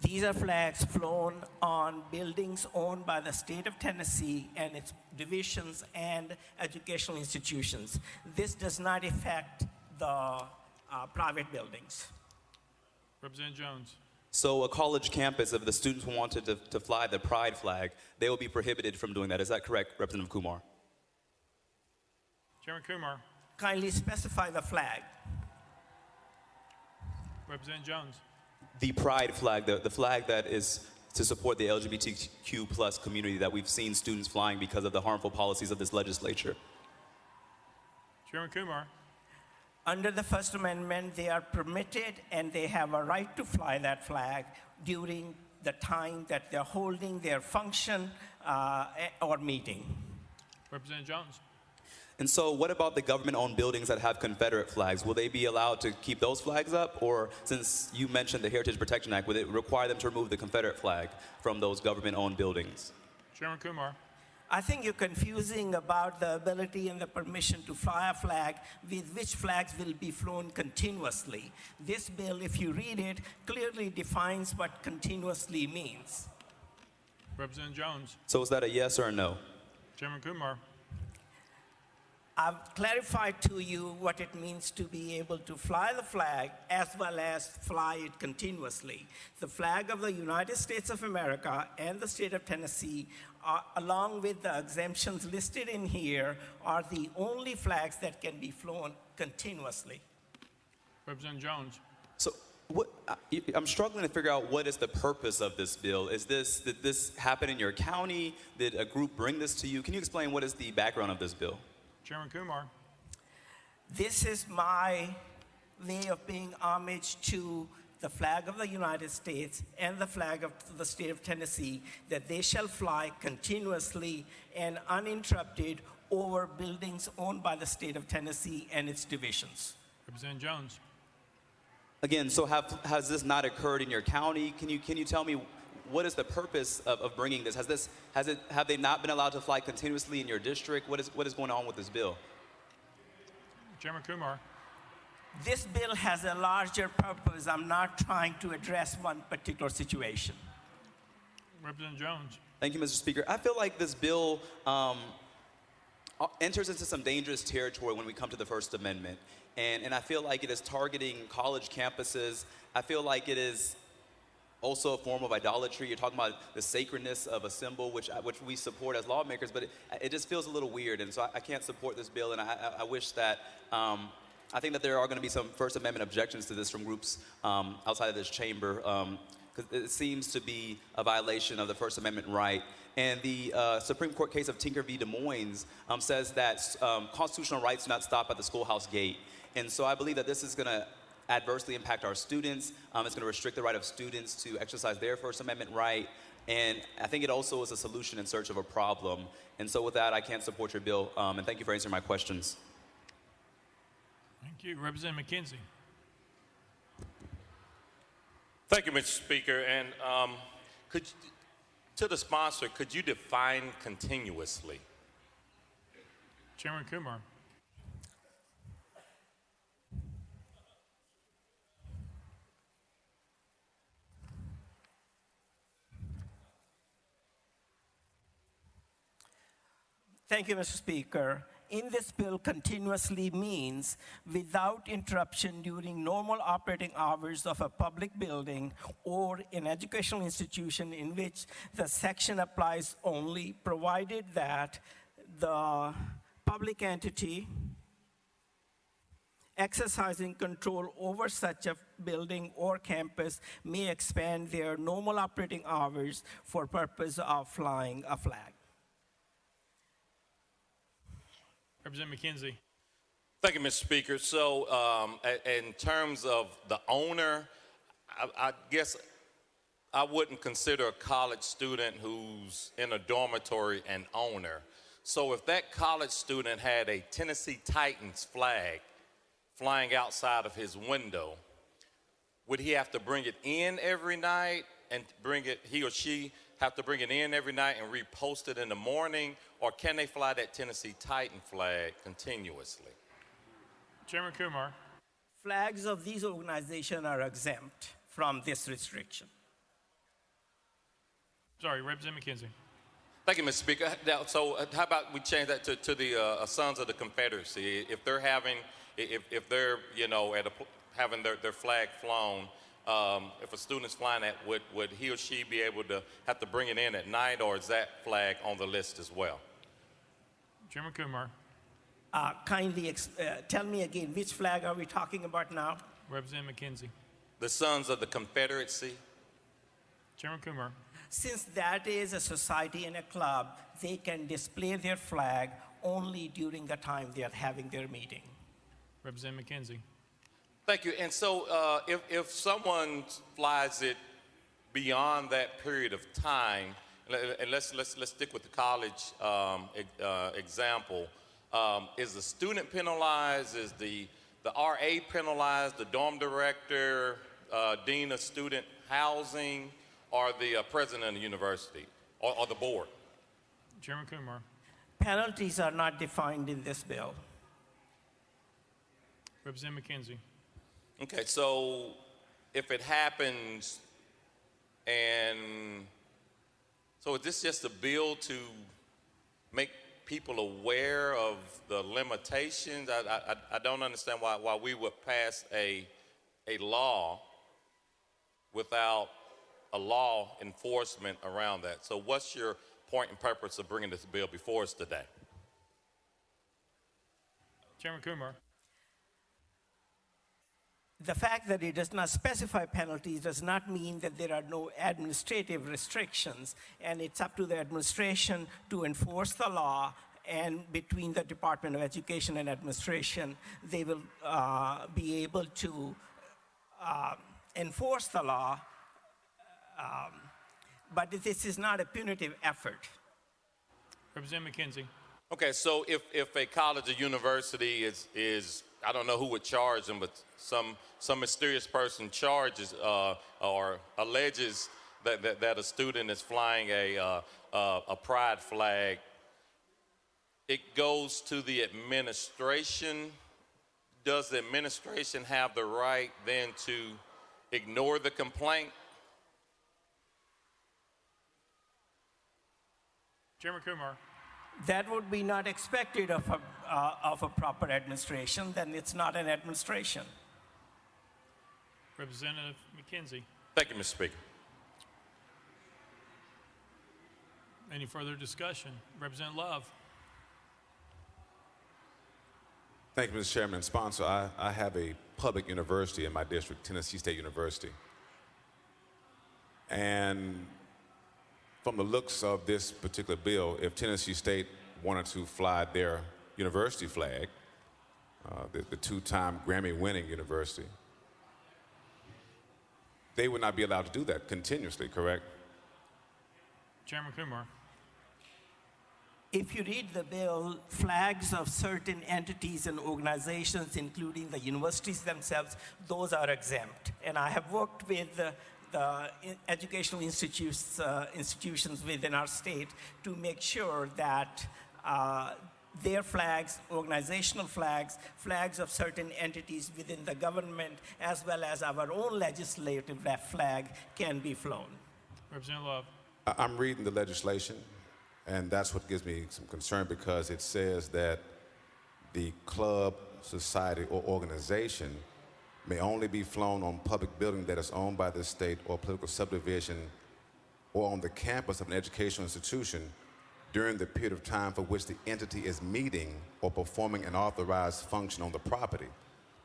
These are flags flown on buildings owned by the state of Tennessee and its divisions and educational institutions. This does not affect the private buildings. Representative Jones. So a college campus, if the students who wanted to fly the pride flag, they will be prohibited from doing that. Is that correct, Representative Kumar? Chairman Kumar. Kindly specify the flag. Representative Jones. The pride flag, the flag that is to support the LGBTQ plus community that we've seen students flying because of the harmful policies of this legislature. Chairman Kumar. Under the First Amendment, they are permitted and they have a right to fly that flag during the time that they're holding their function or meeting. Representative Jones. And so what about the government-owned buildings that have Confederate flags? Will they be allowed to keep those flags up? Or since you mentioned the Heritage Protection Act, would it require them to remove the Confederate flag from those government-owned buildings? Chairman Kumar. I think you're confusing about the ability and the permission to fly a flag with which flags will be flown continuously. This bill, if you read it, clearly defines what continuously means. Representative Jones. So is that a yes or a no? Chairman Kumar. I've clarified to you what it means to be able to fly the flag as well as fly it continuously. The flag of the United States of America and the state of Tennessee, along with the exemptions listed in here, are the only flags that can be flown continuously. Representative Jones. So I'm struggling to figure out what is the purpose of this bill. Did this happen in your county? Did a group bring this to you? Can you explain what is the background of this bill? Chairman Kumar. This is my way of paying homage to the flag of the United States and the flag of the state of Tennessee, that they shall fly continuously and uninterrupted over buildings owned by the state of Tennessee and its divisions. Representative Jones. Again, so has this not occurred in your county? Can you tell me what is the purpose of bringing this? Have they not been allowed to fly continuously in your district? What is going on with this bill? Chairman Kumar. This bill has a larger purpose. I'm not trying to address one particular situation. Representative Jones. Thank you, Mr. Speaker. I feel like this bill enters into some dangerous territory when we come to the First Amendment. And I feel like it is targeting college campuses. I feel like it is also a form of idolatry. You're talking about the sacredness of a symbol, which we support as lawmakers, but it just feels a little weird. And so I can't support this bill, and I wish that, I think that there are going to be some First Amendment objections to this from groups outside of this chamber, because it seems to be a violation of the First Amendment right. And the Supreme Court case of Tinker v. Des Moines says that constitutional rights do not stop at the schoolhouse gate. And so I believe that this is going to adversely impact our students. It's going to restrict the right of students to exercise their First Amendment right. And I think it also is a solution in search of a problem. And so with that, I can't support your bill. And thank you for answering my questions. Thank you. Representative McKenzie. Thank you, Mr. Speaker. And to the sponsor, could you define continuously? Chairman Kumar. Thank you, Mr. Speaker. In this bill, continuously means without interruption during normal operating hours of a public building or an educational institution in which the section applies only, provided that the public entity exercising control over such a building or campus may expand their normal operating hours for purpose of flying a flag. Representative McKenzie. Thank you, Mr. Speaker. So in terms of the owner, I guess I wouldn't consider a college student who's in a dormitory an owner. So if that college student had a Tennessee Titans flag flying outside of his window, would he have to bring it in every night and he or she have to bring it in every night and repost it in the morning, or can they fly that Tennessee Titan flag continuously? Chairman Kumar. Flags of these organizations are exempt from this restriction. Sorry, Representative McKenzie. Thank you, Mr. Speaker. Now, so how about we change that to the Sons of the Confederacy? If they're having, if they're having their flag flown, if a student's flying that, would he or she be able to have to bring it in at night, or is that flag on the list as well? Chairman Kumar. Kindly tell me again, which flag are we talking about now? Representative McKenzie. The Sons of the Confederacy. Chairman Kumar. Since that is a society and a club, they can display their flag only during the time they are having their meeting. Representative McKenzie. Thank you. And so if someone flies it beyond that period of time, and let's stick with the college example, is the student penalized? Is the RA penalized? The dorm director, dean of student housing, or the president of the university, or the board? Chairman Kumar. Penalties are not defined in this bill. Representative McKenzie. Okay, so if it happens, and so is this just a bill to make people aware of the limitations? I don't understand why we would pass a law without a law enforcement around that. So what's your point and purpose of bringing this bill before us today? Chairman Kumar. The fact that it does not specify penalties does not mean that there are no administrative restrictions, and it's up to the administration to enforce the law, and between the Department of Education and administration, they will be able to enforce the law, but this is not a punitive effort. Representative McKenzie. Okay, so if a college or university is I don't know who would charge them, but some mysterious person charges or alleges that a student is flying a pride flag, it goes to the administration does the administration have the right then to ignore the complaint? Chairman Kumar. That would be not expected of a proper administration. Then it's not an administration. Representative McKenzie. Thank you, Mr. Speaker. Any further discussion? Representative Love. Thank you, Mr. Chairman and sponsor. I have a public university in my district, Tennessee State University. And from the looks of this particular bill, if Tennessee State wanted to fly their university flag, the two-time Grammy-winning university, they would not be allowed to do that continuously, correct? Chairman Kumar. If you read the bill, flags of certain entities and organizations, including the universities themselves, those are exempt. And I have worked with the educational institutions within our state to make sure that their flags, organizational flags, flags of certain entities within the government, as well as our own legislative flag, can be flown. Representative Love. I'm reading the legislation, and that's what gives me some concern, because it says that the club, society, or organization may only be flown on public building that is owned by the state or political subdivision or on the campus of an educational institution during the period of time for which the entity is meeting or performing an authorized function on the property.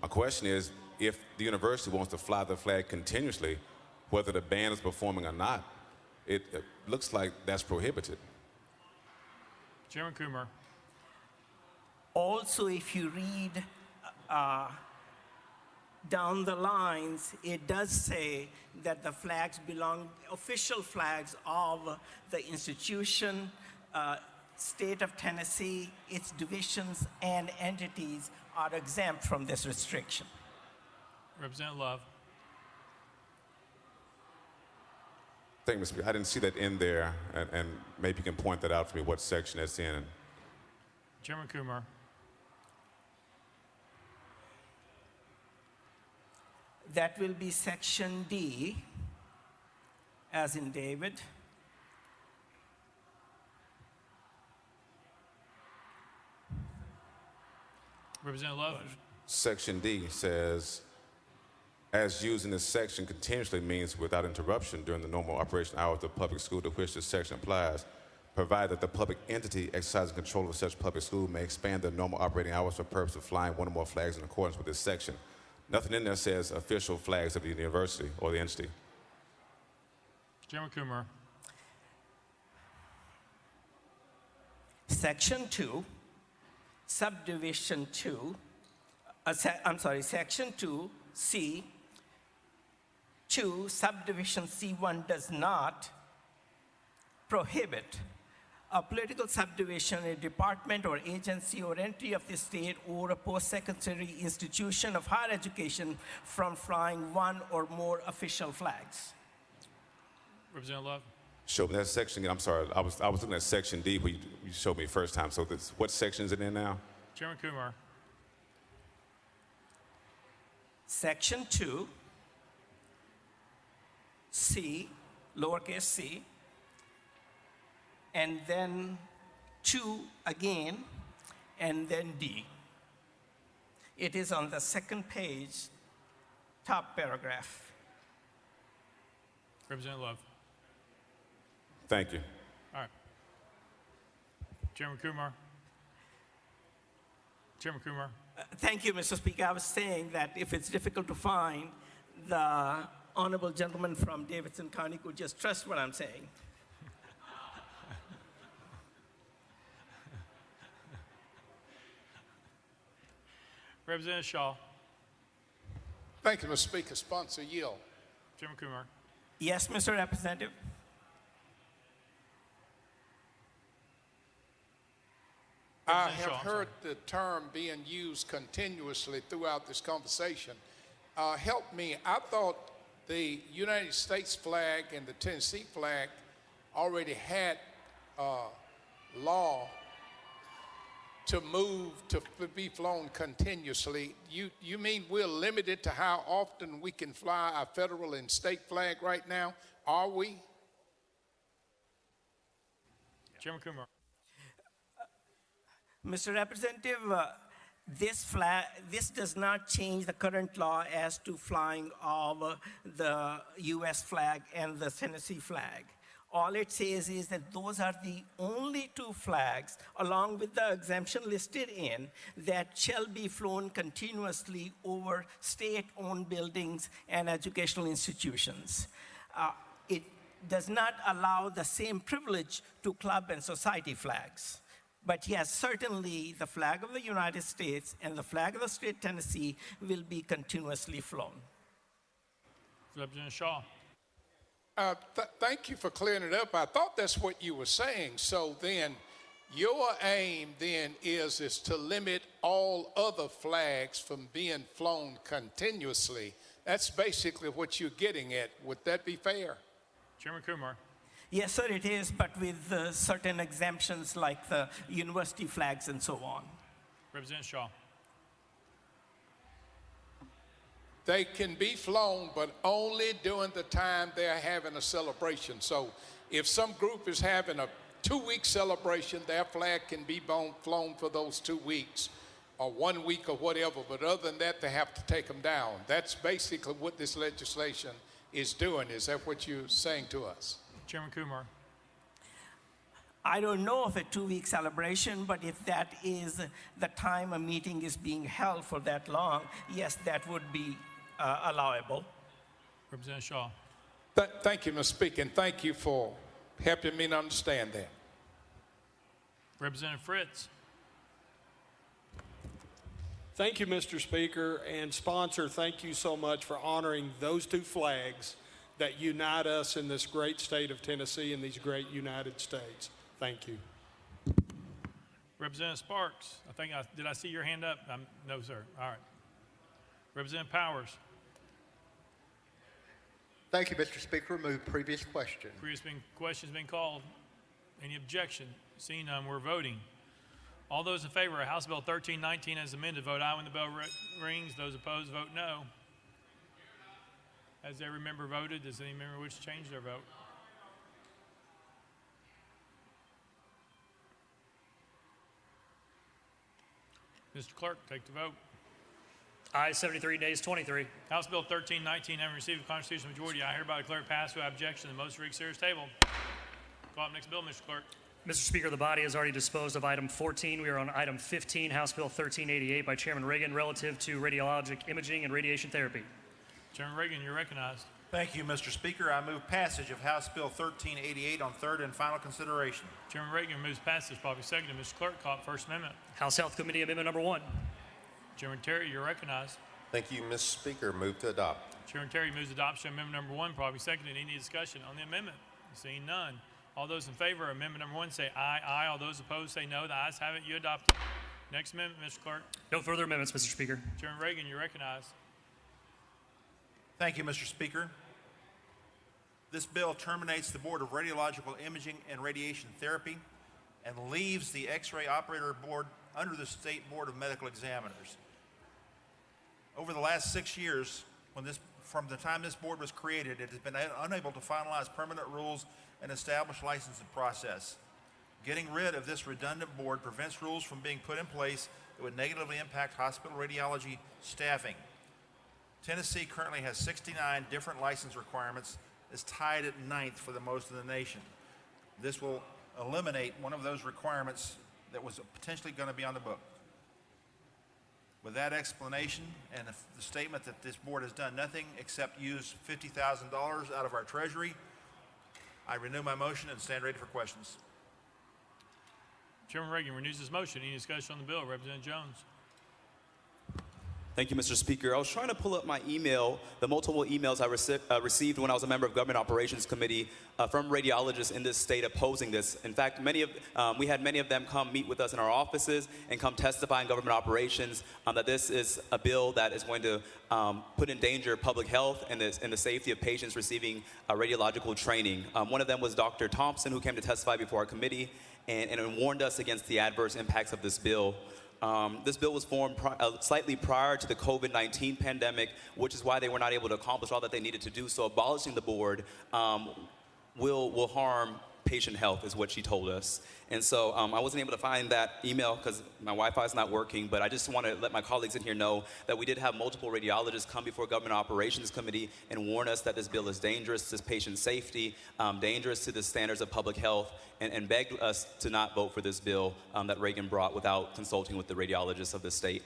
My question is, if the university wants to fly the flag continuously, whether the band is performing or not, it looks like that's prohibited. Chairman Kumar. Also, if you read down the lines, it does say that the flags belong, official flags of the institution, state of Tennessee, its divisions and entities are exempt from this restriction. Representative Love. Thank you, Mr. Speaker. I didn't see that in there, and maybe you can point that out for me, what section that's in. Chairman Kumar. That will be section D, as in David. Representative Love. Section D says, as used in this section continuously means without interruption during the normal operation hours of the public school to which this section applies, provided that the public entity exercising control of such public school may expand their normal operating hours for the purpose of flying one or more flags in accordance with this section. Nothing in there says official flags of the university or the entity. Chairman Kumar. Section 2, subdivision 2, section 2, C, 2, subdivision C1 does not prohibit a political subdivision, a department or agency or entity of the state or a post-secondary institution of higher education from flying one or more official flags. Representative Love. Show me that section again. I'm sorry. I was looking at section D, but you showed me first time. So what section is it in now? Chairman Kumar. Section 2, C, lowercase c, and then 2 again, and then D. It is on the second page, top paragraph. Representative Love. Thank you. All right. Chairman Kumar. Chairman Kumar. Thank you, Mr. Speaker. I was saying that if it's difficult to find, the honorable gentleman from Davidson County could just trust what I'm saying. Representative Shaw. Thank you, Mr. Speaker. Sponsor yield. Chairman Kumar. Yes, Mr. Representative. I have heard the term being used continuously throughout this conversation. Help me. I thought the United States flag and the Tennessee flag already had law to move to be flown continuously, you mean we're limited to how often we can fly our federal and state flag right now? Are we? Chairman Kumar. Mr. Representative, this does not change the current law as to flying of the U.S. flag and the Tennessee flag. All it says is that those are the only two flags, along with the exemption listed in, that shall be flown continuously over state-owned buildings and educational institutions. It does not allow the same privilege to club and society flags. But yes, certainly the flag of the United States and the flag of the state of Tennessee will be continuously flown. Representative Shaw. Thank you for clearing it up. I thought that's what you were saying. So then your aim then is to limit all other flags from being flown continuously. That's basically what you're getting at. Would that be fair? Chairman Kumar. Yes, sir, it is, but with certain exemptions like the university flags and so on. Representative Shaw. They can be flown, but only during the time they're having a celebration. So if some group is having a 2-week celebration, their flag can be flown for those 2 weeks or 1 week or whatever. But other than that, they have to take them down. That's basically what this legislation is doing. Is that what you're saying to us? Chairman Kumar. I don't know of a 2-week celebration, but if that is the time a meeting is being held for that long, yes, that would be allowable. Representative Shaw. Thank you, Mr. Speaker, and thank you for helping me to understand that. Representative Fritz. Thank you, Mr. Speaker, and sponsor, thank you so much for honoring those two flags that unite us in this great state of Tennessee and these great United States. Thank you. Representative Sparks, did I see your hand up? No, sir. All right. Representative Powers. Thank you, Mr. Speaker. Move previous question. Previous question's been called. Any objection? Seeing none, we're voting. All those in favor of House Bill 1319 as amended, vote aye when the bell rings. Those opposed, vote no. Has every member voted? Does any member wish to change their vote? Mr. Clerk, take the vote. Aye, 73, nays 23. House Bill 1319, having received a constitutional majority, I hereby declare passed without objection. The motion reads serious table. Call up next bill, Mr. Clerk. Mr. Speaker, the body has already disposed of item 14. We are on item 15, House Bill 1388 by Chairman Reagan, relative to radiologic imaging and radiation therapy. Chairman Reagan, you're recognized. Thank you, Mr. Speaker. I move passage of House Bill 1388 on third and final consideration. Chairman Reagan moves passage, probably seconded. Mr. Clerk, call up First Amendment. House Health Committee Amendment number 1. Chairman Terry, you're recognized. Thank you, Mr. Speaker. Move to adopt. Chairman Terry moves adoption of amendment number 1, probably seconded. Any discussion on the amendment? Seeing none. All those in favor of amendment number 1 say aye, aye. All those opposed say no. The ayes have it. You adopt it. Next amendment, Mr. Clerk. No further amendments, Mr. Speaker. Chairman Reagan, you're recognized. Thank you, Mr. Speaker. This bill terminates the Board of Radiological Imaging and Radiation Therapy and leaves the X-ray Operator Board under the State Board of Medical Examiners. Over the last 6 years, from the time this board was created, it has been unable to finalize permanent rules and establish licensing process. Getting rid of this redundant board prevents rules from being put in place that would negatively impact hospital radiology staffing. Tennessee currently has 69 different license requirements, is tied at 9th for the most in the nation. This will eliminate one of those requirements that was potentially going to be on the book. With that explanation and the statement that this board has done nothing except use $50,000 out of our treasury, I renew my motion and stand ready for questions. Chairman Reagan renews his motion. Any discussion on the bill? Representative Jones. Thank you, Mr. Speaker. I was trying to pull up my email, the multiple emails I received when I was a member of Government Operations Committee from radiologists in this state opposing this. In fact, we had many of them come meet with us in our offices and come testify in government operations that this is a bill that is going to put in danger public health and the safety of patients receiving radiological training. One of them was Dr. Thompson, who came to testify before our committee and warned us against the adverse impacts of this bill. This bill was formed slightly prior to the COVID-19 pandemic, which is why they were not able to accomplish all that they needed to do. So abolishing the board will harm patient health, is what she told us. And so I wasn't able to find that email because my Wi-Fi is not working, but I just want to let my colleagues in here know that we did have multiple radiologists come before Government Operations Committee and warn us that this bill is dangerous to patient safety, dangerous to the standards of public health, and begged us to not vote for this bill that Reagan brought without consulting with the radiologists of the state.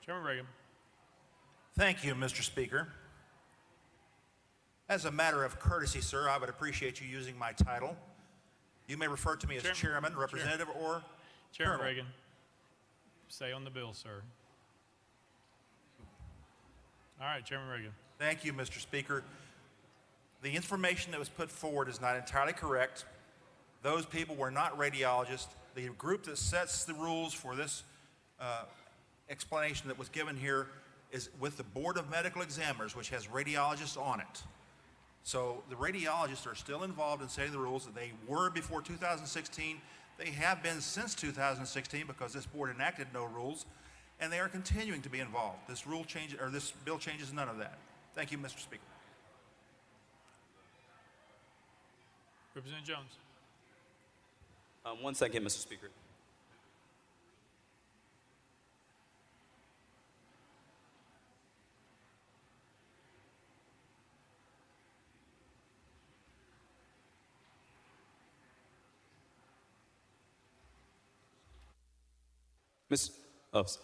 Chairman Reagan. Thank you, Mr. Speaker. As a matter of courtesy, sir, I would appreciate you using my title. You may refer to me as Chairman, Representative, or Chairman Colonel. Reagan. Stay on the bill, sir. All right, Chairman Reagan. Thank you, Mr. Speaker. The information that was put forward is not entirely correct. Those people were not radiologists. The group that sets the rules for this explanation that was given here is with the Board of Medical Examiners, which has radiologists on it. So the radiologists are still involved in setting the rules. That they were before 2016. They have been since 2016 because this board enacted no rules, and they are continuing to be involved. This bill changes none of that. Thank you, Mr. Speaker. Representative Jones. 1 second, Mr. Speaker.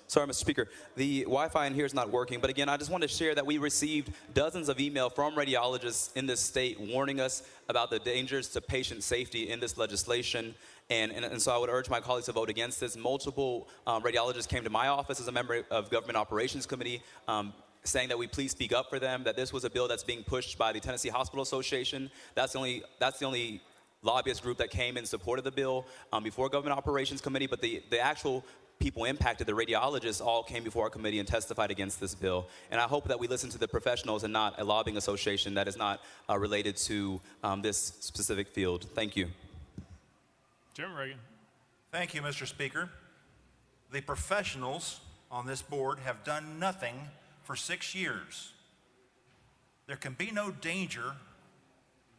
Sorry, Mr. Speaker. The Wi-Fi in here is not working, but again, I just want to share that we received dozens of emails from radiologists in this state warning us about the dangers to patient safety in this legislation, and so I would urge my colleagues to vote against this. Multiple radiologists came to my office as a member of Government Operations Committee saying that we please speak up for them, that this was a bill that's being pushed by the Tennessee Hospital Association. That's the only lobbyist group that came in support of the bill before Government Operations Committee, but the actual people impacted, the radiologists, all came before our committee and testified against this bill. And I hope that we listen to the professionals and not a lobbying association that is not related to this specific field. Thank you. Chairman Reagan. Thank you, Mr. Speaker. The professionals on this board have done nothing for 6 years. There can be no danger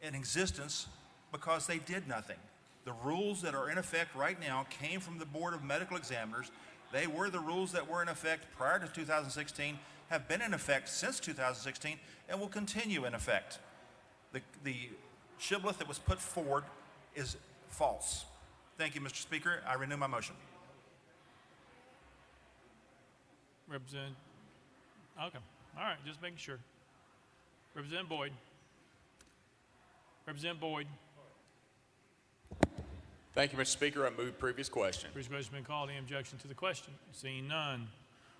in existence because they did nothing. The rules that are in effect right now came from the Board of Medical Examiners. They were the rules that were in effect prior to 2016, have been in effect since 2016, and will continue in effect. The shibboleth that was put forward is false. Thank you, Mr. Speaker. I renew my motion. Okay. All right, just making sure. Representative Boyd. Representative Boyd. Thank you, Mr. Speaker. I move previous question. Previous question has been called. Any objection to the question? Seeing none.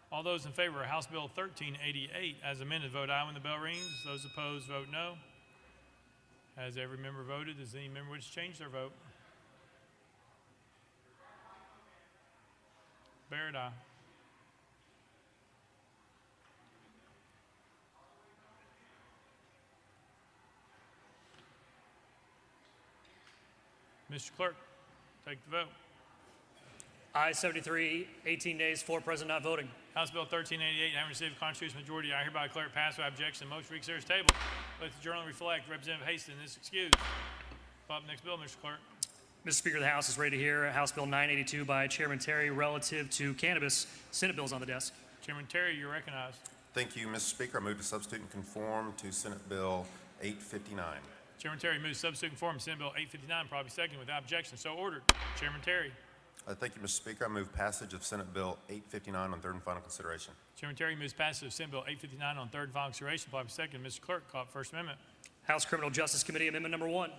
All those in favor of House Bill 1388 as amended, vote aye when the bell rings. Those opposed, vote no. Has every member voted? Does any member wish to change their vote? Barrett, aye. Mr. Clerk, take the vote. Aye 73, 18 nays, 4 present, not voting. House Bill 1388, having received a constitutional majority, I hereby declare it passed without objection. Motion for reconsider is tabled. Let the journal reflect. Representative Hastings is excused. Call up next bill, Mr. Clerk. Mr. Speaker, the House is ready to hear House Bill 982 by Chairman Terry relative to cannabis. Senate bills on the desk. Chairman Terry, you're recognized. Thank you, Mr. Speaker. I move to substitute and conform to Senate Bill 859. Chairman Terry moves substitute conform to Senate Bill 859, probably second without objection. So ordered. Chairman Terry. Thank you, Mr. Speaker. I move passage of Senate Bill 859 on third and final consideration. Chairman Terry moves passage of Senate Bill 859 on third and final consideration, probably second. Mr. Clerk, call up First Amendment. House Criminal Justice Committee Amendment number 1.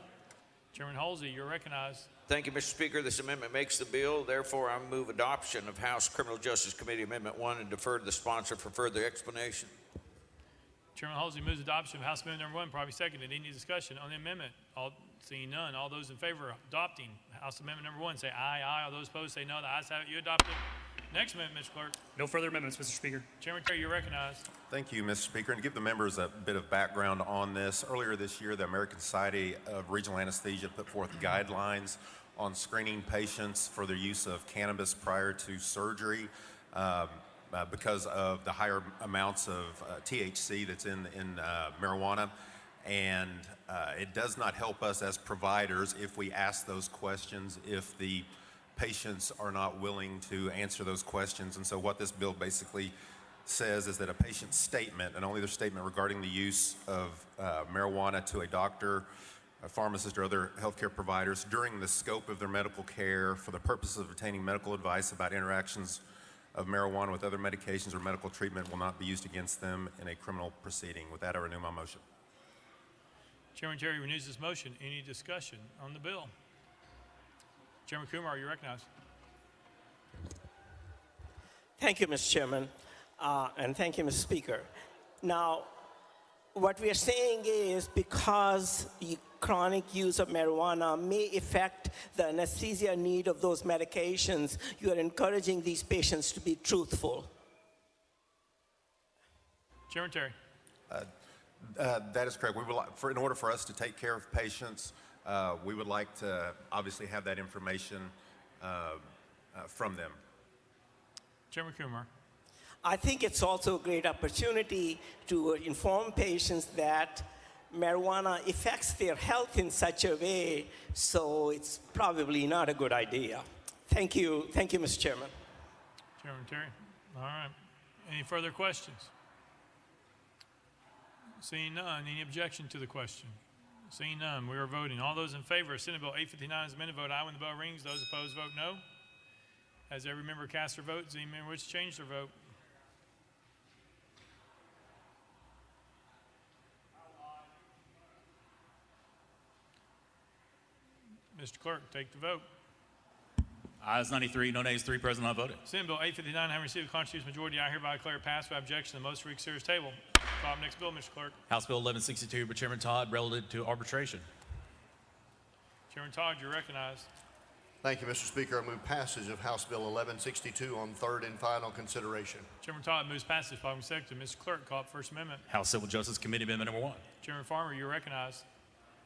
Chairman Halsey, you're recognized. Thank you, Mr. Speaker. This amendment makes the bill. Therefore, I move adoption of House Criminal Justice Committee Amendment 1 and defer to the sponsor for further explanation. Chairman Halsey moves adoption of House Amendment number 1, probably seconded. Any discussion on the amendment? Seeing none, all those in favor of adopting House Amendment number 1 say aye, aye. All those opposed say no. The ayes have it. You adopt it. Next amendment, Mr. Clerk. No further amendments, Mr. Speaker. Chairman Terry, you're recognized. Thank you, Mr. Speaker. And to give the members a bit of background on this, earlier this year, the American Society of Regional Anesthesia put forth guidelines on screening patients for their use of cannabis prior to surgery because of the higher amounts of THC that's in marijuana. And it does not help us as providers if we ask those questions, if the patients are not willing to answer those questions. And so what this bill basically says is that a patient's statement, and only their statement regarding the use of marijuana to a doctor, a pharmacist, or other healthcare providers during the scope of their medical care for the purpose of obtaining medical advice about interactions of marijuana with other medications or medical treatment will not be used against them in a criminal proceeding. With that, I renew my motion. Chairman Terry renews his motion. Any discussion on the bill? Chairman Kumar, you recognized. Thank you, Mr. Chairman, and thank you, Mr. Speaker. Now, what we are saying is because chronic use of marijuana may affect the anesthesia need of those medications, you are encouraging these patients to be truthful. Chairman Terry. That is correct. We would in order for us to take care of patients, we would like to obviously have that information from them. Chairman Kumar. I think it's also a great opportunity to inform patients that marijuana affects their health in such a way, so it's probably not a good idea. Thank you, Mr. Chairman. Chairman Terry. All right. Any further questions? Seeing none, any objection to the question? Seeing none, we are voting. All those in favor of Senate Bill 859 as amended, vote aye when the bell rings. Those opposed, vote no. As every member casts their vote, does any member wish to change their vote? Mr. Clerk, take the vote. Ayes 93, no nays 3, present not voted. Senate Bill 859 having received a constitutional majority, I hereby declare it passed by objection. The most for series table. Call up next bill, Mr. Clerk. House Bill 1162 by Chairman Todd, relative to arbitration. Chairman Todd, you're recognized. Thank you, Mr. Speaker. I move passage of House Bill 1162 on third and final consideration. Chairman Todd moves passage. Following second. Mr. Clerk, call up First Amendment. House Civil Justice Committee Amendment number 1. Chairman Farmer, you're recognized.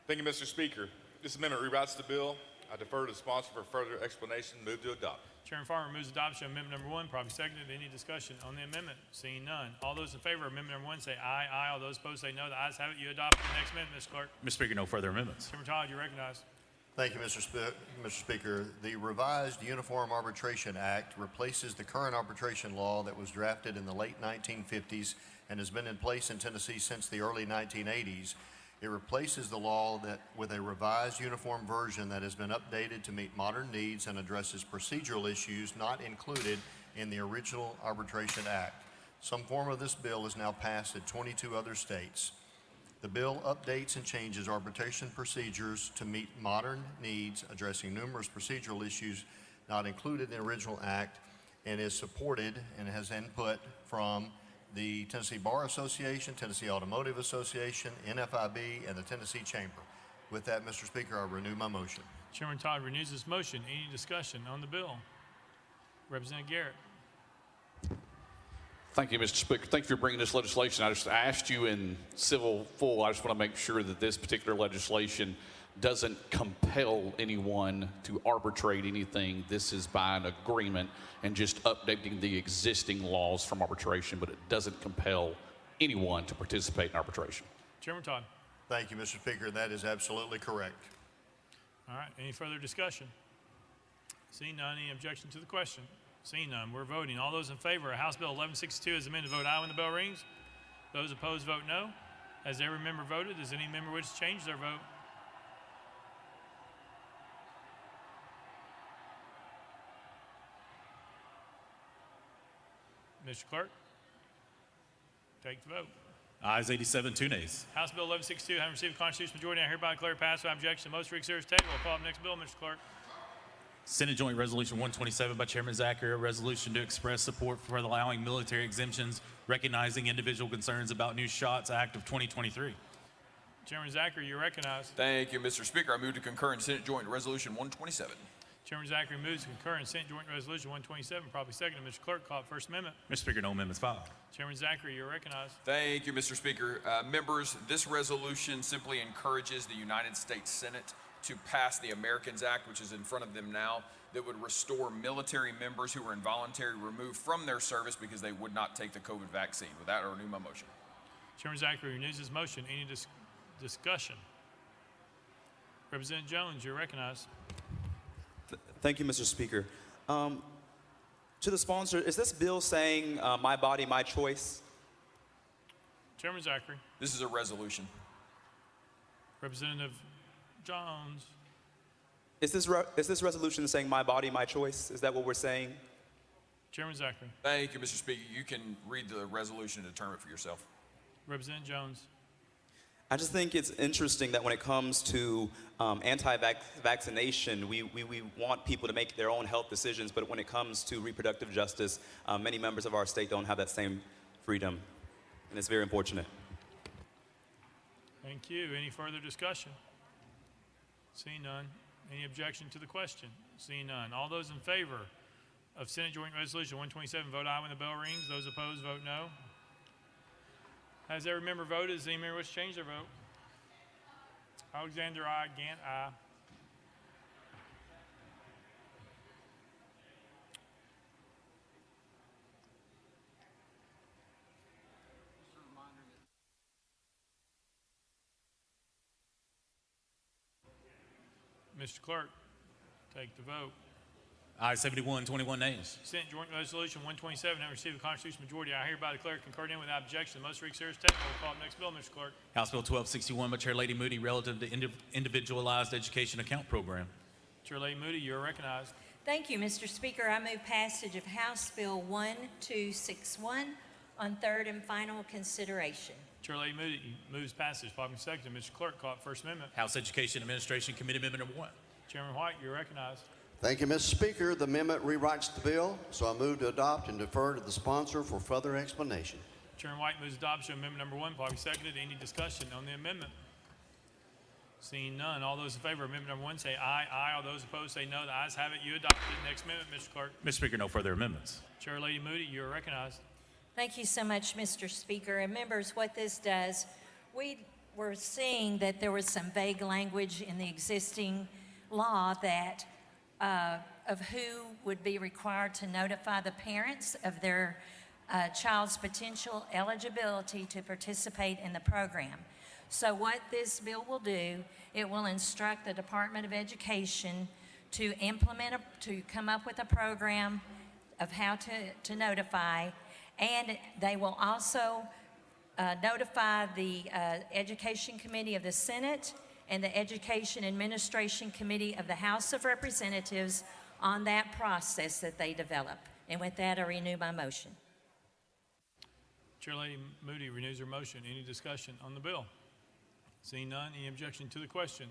Thank you, Mr. Speaker. This amendment rewrites the bill. I defer to the sponsor for further explanation. Move to adopt. Chairman Farmer moves adoption of amendment number 1. Probably seconded. Any discussion on the amendment? Seeing none. All those in favor of amendment number 1 say aye, aye. All those opposed say no. The ayes have it. You adopt the next amendment, Mr. Clerk. Mr. Speaker, no further amendments. Chairman Todd, you're recognized. Thank you, Mr. Speaker. The revised Uniform Arbitration Act replaces the current arbitration law that was drafted in the late 1950s and has been in place in Tennessee since the early 1980s. It replaces the law with a revised uniform version that has been updated to meet modern needs and addresses procedural issues not included in the original Arbitration Act. Some form of this bill is now passed in 22 other states. The bill updates and changes arbitration procedures to meet modern needs, addressing numerous procedural issues not included in the original act, and is supported and has input from the Tennessee Bar Association, Tennessee Automotive Association, NFIB, and the Tennessee Chamber. With that, Mr. Speaker, I renew my motion. Chairman Todd renews his motion. Any discussion on the bill? Representative Garrett. Thank you, Mr. Speaker. Thank you for bringing this legislation. I just asked you in civil full, I just want to make sure that this particular legislation doesn't compel anyone to arbitrate anything. This is by an agreement and just updating the existing laws from arbitration, but it doesn't compel anyone to participate in arbitration. Chairman Todd. Thank you, Mr. Speaker. That is absolutely correct. All right. Any further discussion? Seeing none, any objection to the question? Seeing none, we're voting. All those in favor of House Bill 1162 as amended, vote aye when the bell rings. Those opposed, vote no. Has every member voted? Does any member wish to change their vote? Mr. Clerk, take the vote. Ayes 87, 2 nays. House Bill 1162 having received a constitutional majority, I hereby declare passed by objection. The most for series table. I'll call up next bill, Mr. Clerk. Senate Joint Resolution 127 by Chairman Zachary, a resolution to express support for allowing military exemptions, recognizing individual concerns about New Shots Act of 2023. Chairman Zachary, you're recognized. Thank you, Mr. Speaker. I move to concur in Senate Joint Resolution 127. Chairman Zachary moves to concur in Senate Joint Resolution 127, probably seconded. Mr. Clerk, call it First Amendment. Mr. Speaker, no amendments filed. Chairman Zachary, you're recognized. Thank you, Mr. Speaker. Members, this resolution simply encourages the United States Senate to pass the Americans Act, which is in front of them now, that would restore military members who were involuntarily removed from their service because they would not take the COVID vaccine. With that, I renew my motion. Chairman Zachary renews his motion. Any discussion? Representative Jones, you're recognized. Thank you, Mr. Speaker. To the sponsor, is this bill saying my body, my choice? Chairman Zachary. This is a resolution. Representative Jones. Is this resolution saying my body, my choice? Is that what we're saying? Chairman Zachary. Thank you, Mr. Speaker. You can read the resolution and determine it for yourself. Representative Jones. I just think it's interesting that when it comes to anti-vaccination, we want people to make their own health decisions, but when it comes to reproductive justice, many members of our state don't have that same freedom, and it's very unfortunate. Thank you. Any further discussion? Seeing none. Any objection to the question? Seeing none. All those in favor of Senate Joint Resolution 127, vote aye when the bell rings. Those opposed, vote no. Has every member voted? Does any member wish to change their vote? Alexander, aye. Gant, aye. Mr. Clerk, take the vote. Ayes 71, 21 nays. Senate Joint Resolution 127 having received a constitutional majority, I hereby declare concurred in without objection. The most reconsidered table will call up next bill, Mr. Clerk. House Bill 1261 by Chair Lady Moody, relative to individualized education account program. Chair Lady Moody, you are recognized. Thank you, Mr. Speaker. I move passage of House Bill 1261 on third and final consideration. Chair Lady Moody moves passage. Properly seconded. Mr. Clerk, call it First Amendment. House Education Administration Committee Amendment number 1. Chairman White, you're recognized. Thank you, Mr. Speaker. The amendment rewrites the bill, so I move to adopt and defer to the sponsor for further explanation. Chairman White moves adoption of amendment number 1. Properly seconded. Any discussion on the amendment? Seeing none. All those in favor of amendment number 1 say aye. Aye. All those opposed say no. The ayes have it. You adopted. Next amendment, Mr. Clerk. Mr. Speaker, no further amendments. Chair Lady Moody, you are recognized. Thank you so much, Mr. Speaker. And members, what this does, we were seeing that there was some vague language in the existing law that of who would be required to notify the parents of their child's potential eligibility to participate in the program. So what this bill will do, it will instruct the Department of Education to to come up with a program of how to notify, and they will also notify the Education Committee of the Senate and the Education Administration Committee of the House of Representatives on that process that they develop. And with that, I renew my motion. Chair Lady Moody renews her motion. Any discussion on the bill? Seeing none. Any objection to the question?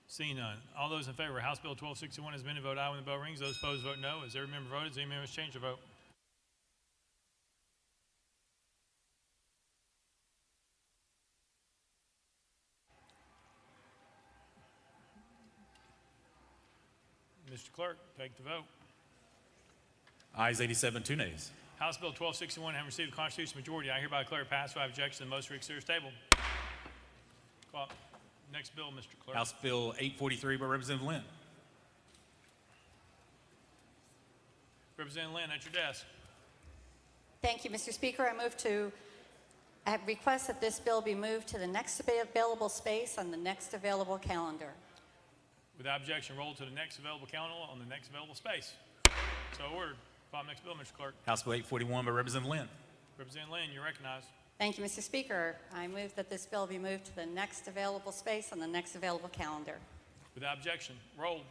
Seeing none. All those in favor of House Bill 1261 has been to vote aye when the bell rings. Those opposed, vote no. Has every member voted? Does any member change their vote? Mr. Clerk, take the vote. Ayes 87, 2 nays. House Bill 1261 having received a constitutional majority, I hereby declare it passed without objection. The most reconsidered table. Call up next bill, Mr. Clerk. House Bill 843 by Representative Lynn. Representative Lynn, at your desk. Thank you, Mr. Speaker. I request that this bill be moved to the next available space on the next available calendar. Without objection, roll to the next available calendar on the next available space. So ordered. Call up next bill, Mr. Clerk. House Bill 841 by Representative Lynn. Representative Lynn, you're recognized. Thank you, Mr. Speaker. I move that this bill be moved to the next available space on the next available calendar. Without objection, roll.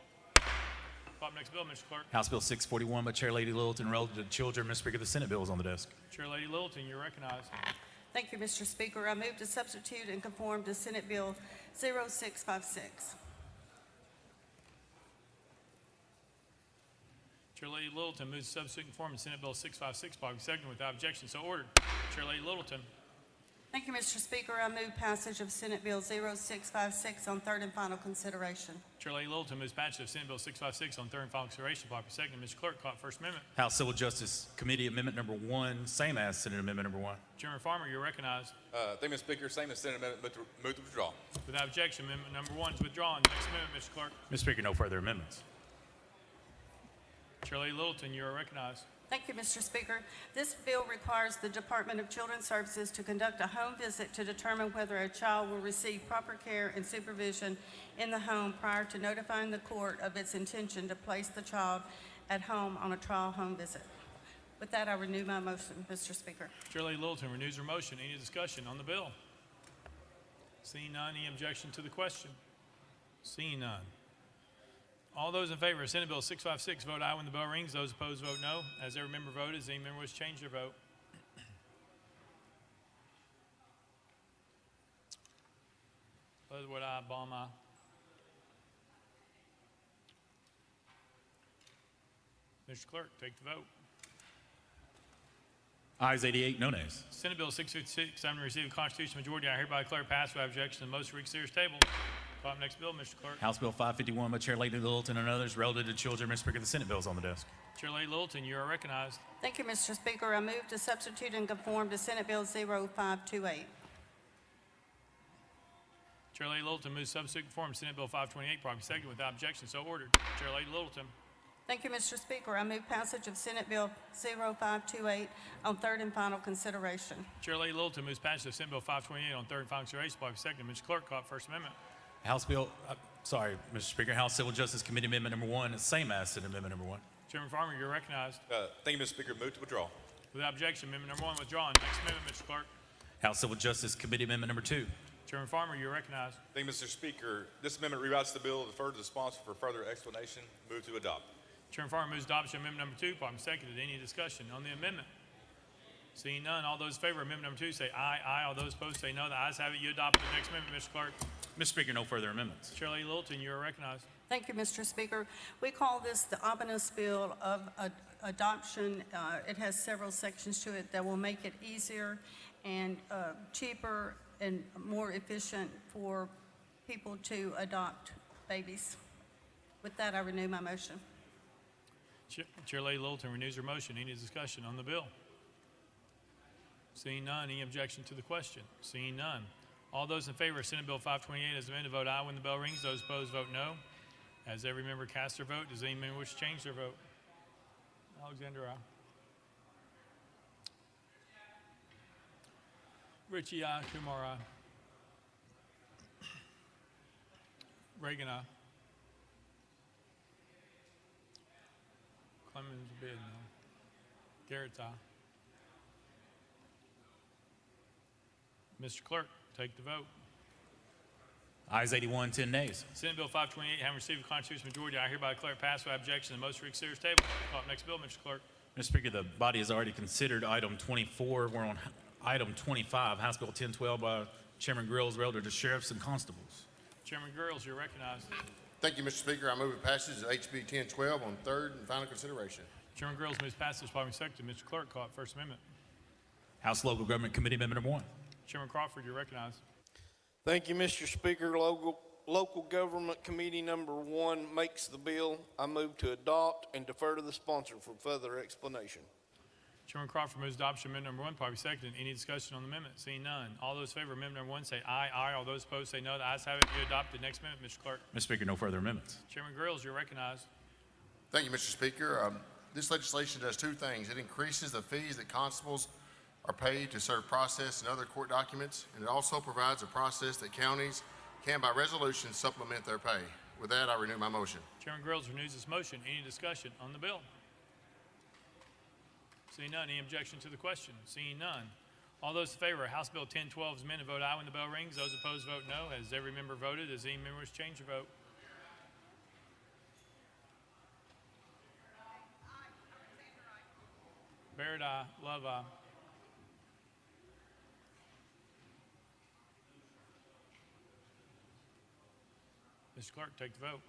Call up next bill, Mr. Clerk. House Bill 641 by Chair Lady Littleton, relative to children. Mr. Speaker, the Senate bill is on the desk. Chair Lady Littleton, you're recognized. Thank you, Mr. Speaker. I move to substitute and conform to Senate Bill 0656. Chair Lady Littleton moves to substitute and conform to Senate Bill 656, probably second without objection. So ordered. Chair Lady Littleton. Thank you, Mr. Speaker. I move passage of Senate Bill 0656 on third and final consideration. Chair Lady Littleton moves passage of Senate Bill 656 on third and final consideration, probably second. Mr. Clerk, call First Amendment. House Civil Justice Committee Amendment Number 1, same as Senate Amendment Number 1. Chairman Farmer, you're recognized. Thank you, Mr. Speaker. Same as Senate Amendment, move to withdraw. Without objection, Amendment Number 1 is withdrawn. Next amendment, Mr. Clerk. Mr. Speaker, no further amendments. Chair Lady Littleton, you are recognized. Thank you, Mr. Speaker. This bill requires the Department of Children's Services to conduct a home visit to determine whether a child will receive proper care and supervision in the home prior to notifying the court of its intention to place the child at home on a trial home visit. With that, I renew my motion, Mr. Speaker. Chair Lady Littleton renews her motion. Any discussion on the bill? Seeing none, any objection to the question? Seeing none. All those in favor of Senate Bill 656, vote aye when the bell rings. Those opposed, vote no. As every member voted, does any member wish to change their vote? Buzzword aye, bomb aye. Mr. Clerk, take the vote. Ayes 88, no nays. Senate Bill 656, having received a constitutional majority, I hereby declare passed without objection to the most reconsidered table. Call up next bill, Mr. Clerk. House Bill 551 by Chair Lady Littleton and others relative to children. Mr. Speaker, the Senate bill is on the desk. Chair Lady Littleton, you are recognized. Thank you, Mr. Speaker. I move to substitute and conform to Senate Bill 0528. Chair Lady Littleton moves substitute conform to Senate Bill 528, probably second without objection. So ordered. Chair Lady Littleton. Thank you, Mr. Speaker. I move passage of Senate Bill 0528 on third and final consideration. Chair Lady Littleton moves passage of Senate Bill 528 on third and final consideration, probably second. Mr. Clerk, call First Amendment. House Bill, Mr. Speaker, House Civil Justice Committee Amendment Number 1, same as Senate Amendment Number 1. Chairman Farmer, you're recognized. Thank you, Mr. Speaker. Move to withdraw. Without objection, Amendment Number 1 withdrawn. Next amendment, Mr. Clerk. House Civil Justice Committee Amendment Number 2. Chairman Farmer, you're recognized. Thank you, Mr. Speaker. This amendment rewrites the bill, defer to the sponsor for further explanation. Move to adopt. Chairman Farmer moves adoption of Amendment Number 2, probably seconded. Any discussion on the amendment? Seeing none, all those in favor of Amendment Number 2 say aye. Aye. All those opposed say no. The ayes have it. You adopt the next amendment, Mr. Clerk. Mr. Speaker, no further amendments. Chair Lady Littleton, you are recognized. Thank you, Mr. Speaker. We call this the omnibus bill of adoption. It has several sections to it that will make it easier and cheaper and more efficient for people to adopt babies. With that, I renew my motion. Chair Lady Littleton renews her motion. Any discussion on the bill? Seeing none, any objection to the question? Seeing none. All those in favor of Senate Bill 528 as amended, vote aye when the bell rings. Those opposed, vote no. As every member casts their vote, does any member wish to change their vote? Alexander, aye. Ritchie, aye. Kumar, aye. Reagan, aye. Clemens, bid, no. Garrett's aye. Mr. Clerk, take the vote. Ayes 81, 10 nays. Senate Bill 528, having received a constitutional majority, I hereby declare passed without objection to the most reconsidered table. Call up next bill, Mr. Clerk. Mr. Speaker, the body has already considered item 24. We're on item 25, House Bill 1012 by Chairman Grills relative to sheriffs and constables. Chairman Grills, you're recognized. Thank you, Mr. Speaker. I move the passage of HB 1012 on third and final consideration. Chairman Grills moves passage, probably second. Mr. Clerk, call up First Amendment. House Local Government Committee Amendment Number 1. Chairman Crawford, you're recognized. Thank you, Mr. Speaker. Local Government Committee Number 1 makes the bill. I move to adopt and defer to the sponsor for further explanation. Chairman Crawford moves adoption of Amendment Number 1, probably second. Any discussion on the amendment? Seeing none. All those in favor of Amendment Number 1 say aye. Aye. All those opposed say no. The ayes have it. You adopt the next amendment, Mr. Clerk. Mr. Speaker, no further amendments. Chairman Grills, you're recognized. Thank you, Mr. Speaker. This legislation does two things. It increases the fees that constables are paid to serve process and other court documents, and it also provides a process that counties can, by resolution, supplement their pay. With that, I renew my motion. Chairman Grills renews his motion. Any discussion on the bill? Seeing none. Any objection to the question? Seeing none. All those in favor of House Bill 1012 as amended, vote aye when the bell rings. Those opposed, vote no. Has every member voted? Does any member wish to change their vote? Barrett, aye. Love, aye. Mr. Clerk, take the vote.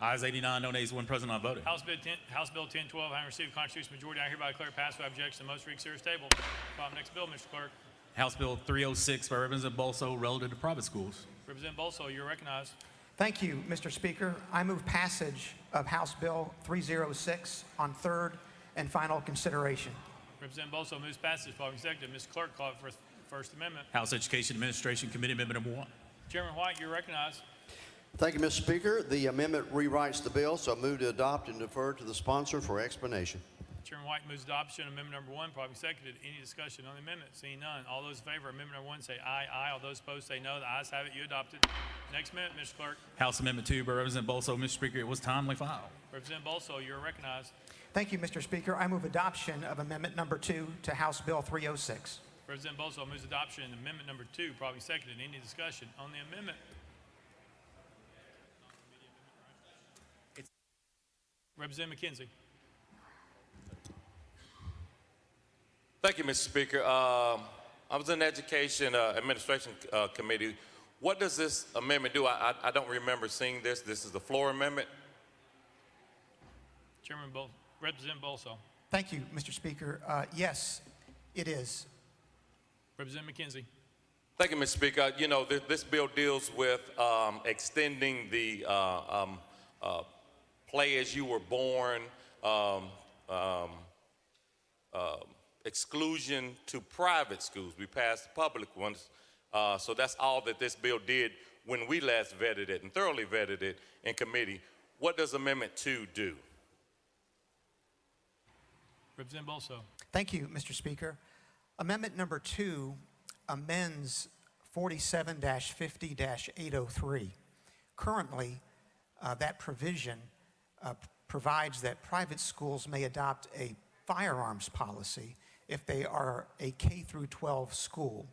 Ayes 89, no nays, one present, not voting. House Bill 1012, having received a constitutional majority, I hereby declare passed without objection. The motion reads serious table. Next bill, Mr. Clerk. House Bill 306 by Representative Bolso, relative to private schools. Representative Bolso, you're recognized. Thank you, Mr. Speaker. I move passage of House Bill 306 on third and final consideration. Representative Bolso moves passage. Following second, Mr. Clerk, call it for First Amendment. House Education Administration Committee Amendment number 1. Chairman White, you're recognized. Thank you, Mr. Speaker. The amendment rewrites the bill, so I move to adopt and defer to the sponsor for explanation. Chairman White moves adoption of amendment number 1, probably seconded. Any discussion on the amendment? Seeing none. All those in favor of amendment number 1 say aye, aye. All those opposed say no. The ayes have it. You adopted. Next amendment, Mr. Clerk. House Amendment 2 by Representative Bolso. Mr. Speaker, it was timely filed. Representative Bolso, you're recognized. Thank you, Mr. Speaker. I move adoption of amendment number 2 to House Bill 306. Representative Bolso moves adoption of amendment number 2, probably seconded. Any discussion on the amendment? Representative McKenzie. Thank you, Mr. Speaker. I was in the Education Administration Committee. What does this amendment do? I don't remember seeing this. This is the floor amendment. Representative Bolso. Thank you, Mr. Speaker. Yes, it is. Representative McKenzie. Thank you, Mr. Speaker. You know, this bill deals with extending the play as you were born exclusion to private schools. We passed the public ones. So that's all that this bill did when we last vetted it and thoroughly vetted it in committee. What does Amendment 2 do? Representative Bolso. Thank you, Mr. Speaker. Amendment number 2 amends 47-50-803. Currently, that provision provides that private schools may adopt a firearms policy if they are a K through 12 school.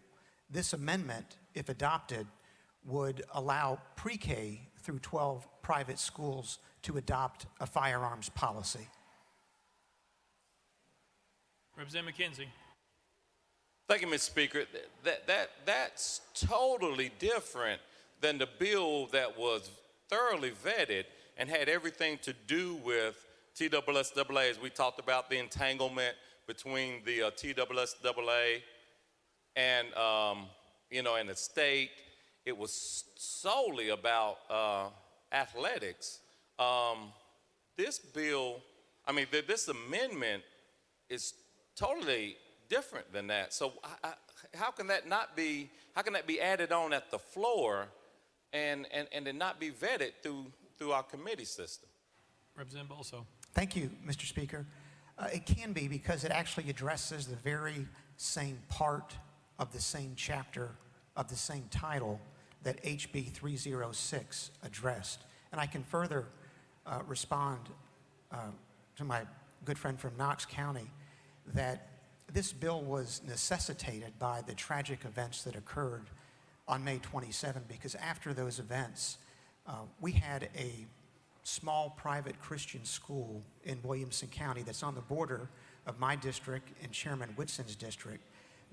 This amendment, if adopted, would allow pre-K through 12 private schools to adopt a firearms policy. Representative McKenzie. Thank you, Mr. Speaker. That's totally different than the bill that was thoroughly vetted and had everything to do with TSSAA, as we talked about the entanglement between the TSSAA and and the state. It was solely about athletics. This bill, this amendment is totally different than that. So how can that be added on at the floor and then not be vetted through our committee system? Representative Bolso. Thank you, Mr. Speaker. It can be because it actually addresses the very same part of the same chapter of the same title that HB 306 addressed. And I can further respond to my good friend from Knox County that this bill was necessitated by the tragic events that occurred on May 27, because after those events, we had a small private Christian school in Williamson County that's on the border of my district and Chairman Whitson's district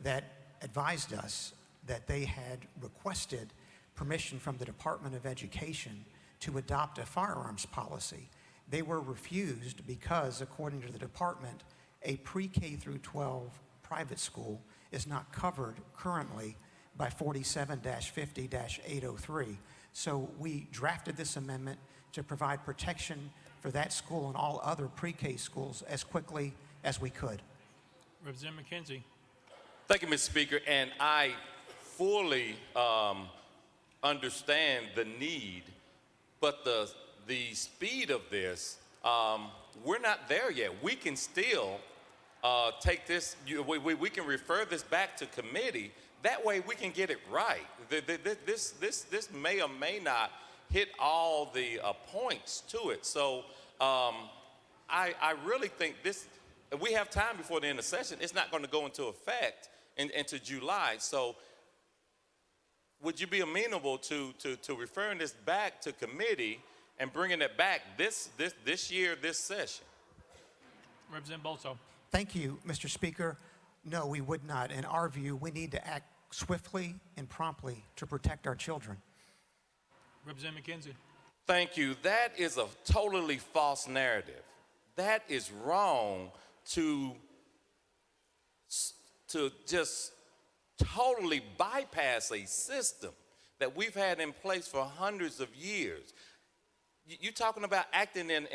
that advised us that they had requested permission from the Department of Education to adopt a firearms policy. They were refused because, according to the department, a pre-K through 12 private school is not covered currently by 47-50-803. So we drafted this amendment to provide protection for that school and all other pre-K schools as quickly as we could. Representative McKenzie. Thank you, Mr. Speaker. And I fully understand the need, but the speed of this, we're not there yet. We can still take this, we can refer this back to committee. That way we can get it right. This may or may not hit all the points to it. So I really think this, we have time before the end of session. It's not going to go into effect into July. So would you be amenable to referring this back to committee and bringing it back this year, this session? Representative Bolso. Thank you, Mr. Speaker. No, we would not. In our view, we need to act swiftly and promptly to protect our children. Representative McKenzie. Thank you. That is a totally false narrative. That is wrong to just totally bypass a system that we've had in place for hundreds of years. You're talking about acting in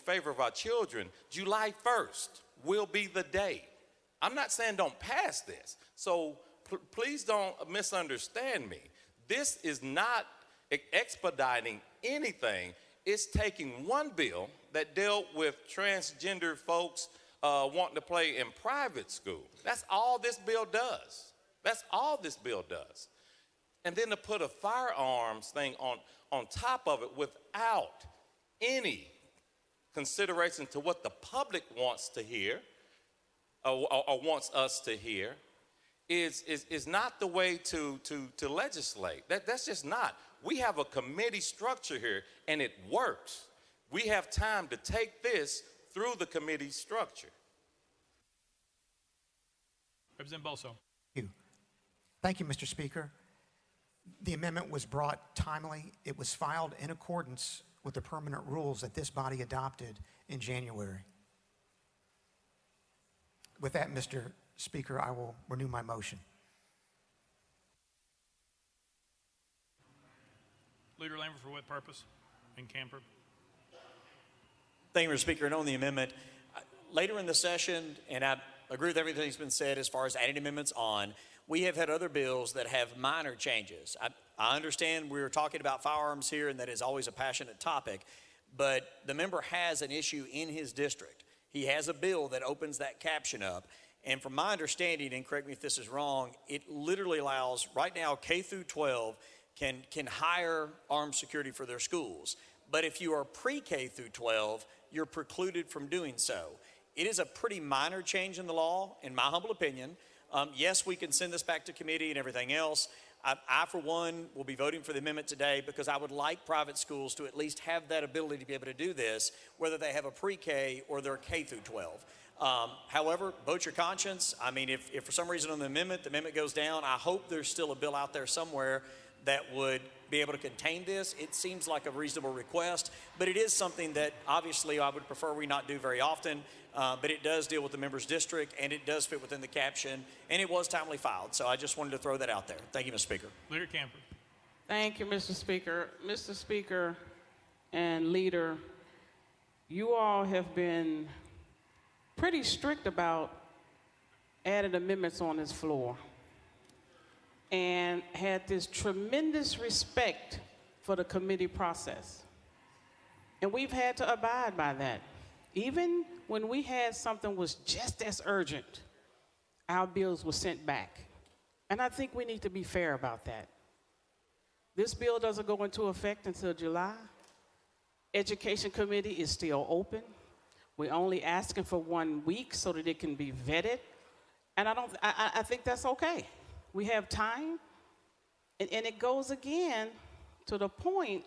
favor of our children. July 1st will be the day. I'm not saying don't pass this. So please don't misunderstand me. This is not expediting anything. It's taking one bill that dealt with transgender folks wanting to play in private school. That's all this bill does. That's all this bill does. And then to put a firearms thing on top of it without any consideration to what the public wants to hear or wants us to hear is not the way to legislate. That's just not. We have a committee structure here, and it works. We have time to take this through the committee structure. Representative Boso. Thank you, Mr. Speaker. The amendment was brought timely. It was filed in accordance with the permanent rules that this body adopted in January. With that, Mr. Speaker, I will renew my motion. Leader Lambert, for what purpose? And Camper. Thank you, Mr. Speaker. And on the amendment, later in the session, and I agree with everything that's been said as far as adding amendments on, we have had other bills that have minor changes. I understand we're talking about firearms here, and that is always a passionate topic, but the member has an issue in his district. He has a bill that opens that caption up. And from my understanding, and correct me if this is wrong, it literally allows, right now, K through 12 can hire armed security for their schools. But if you are pre-K through 12, you're precluded from doing so. It is a pretty minor change in the law, in my humble opinion. Yes, we can send this back to committee and everything else. I, for one, will be voting for the amendment today because I would like private schools to at least have that ability to be able to do this, whether they have a pre-K or they're K through 12. However, vote your conscience. I mean, if for some reason on the amendment goes down, I hope there's still a bill out there somewhere that would be able to contain this. It seems like a reasonable request, but it is something that obviously I would prefer we not do very often, but it does deal with the member's district, and it does fit within the caption, and it was timely filed. So I just wanted to throw that out there. Thank you, Mr. Speaker. Leader Camper. Thank you, Mr. Speaker. Mr. Speaker and Leader, you all have been pretty strict about adding amendments on this floor and had this tremendous respect for the committee process. And we've had to abide by that. Even when we had something was just as urgent, our bills were sent back. And I think we need to be fair about that. This bill doesn't go into effect until July. Education Committee is still open. We're only asking for 1 week so that it can be vetted. And I think that's okay. We have time. And it goes again to the point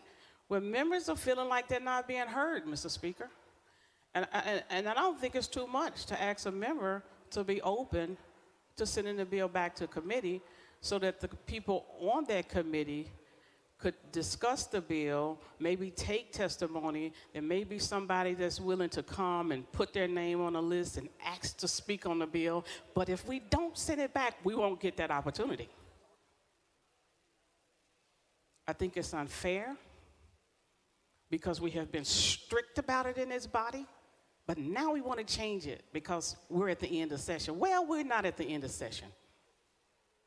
where members are feeling like they're not being heard, Mr. Speaker. And I don't think it's too much to ask a member to be open to sending the bill back to committee so that the people on that committee could discuss the bill, maybe take testimony. There may be somebody that's willing to come and put their name on a list and ask to speak on the bill. But if we don't send it back, we won't get that opportunity. I think it's unfair because we have been strict about it in this body, but now we want to change it because we're at the end of session. Well, we're not at the end of session.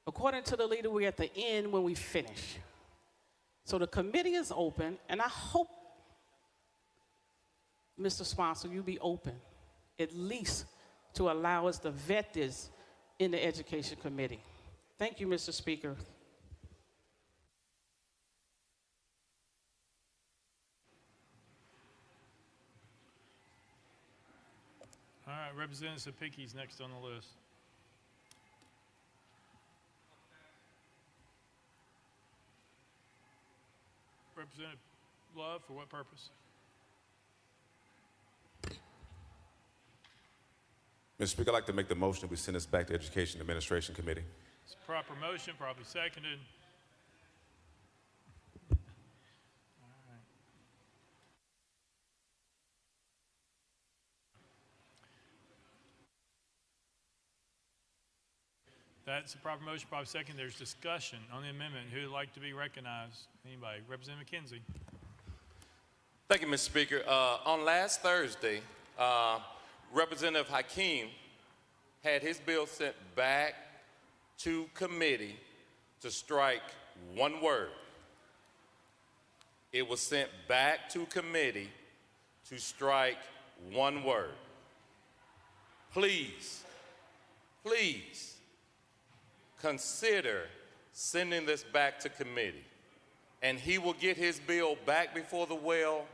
According to the leader, we're at the end when we finish. So the committee is open, and I hope, Mr. Sponsor, you be open, at least to allow us to vet this in the Education Committee. Thank you, Mr. Speaker. All right, Representative Sapicki's next on the list. Representative Love, for what purpose? Mr. Speaker, I'd like to make the motion that we send this back to Education Administration Committee. It's a proper motion, properly seconded. That's a proper motion, proper second. There's discussion on the amendment. Who would like to be recognized? Anybody? Representative McKenzie. Thank you, Mr. Speaker. On last Thursday, Representative Hakeem had his bill sent back to committee to strike one word. It was sent back to committee to strike one word. Please, please consider sending this back to committee, and he will get his bill back before the well,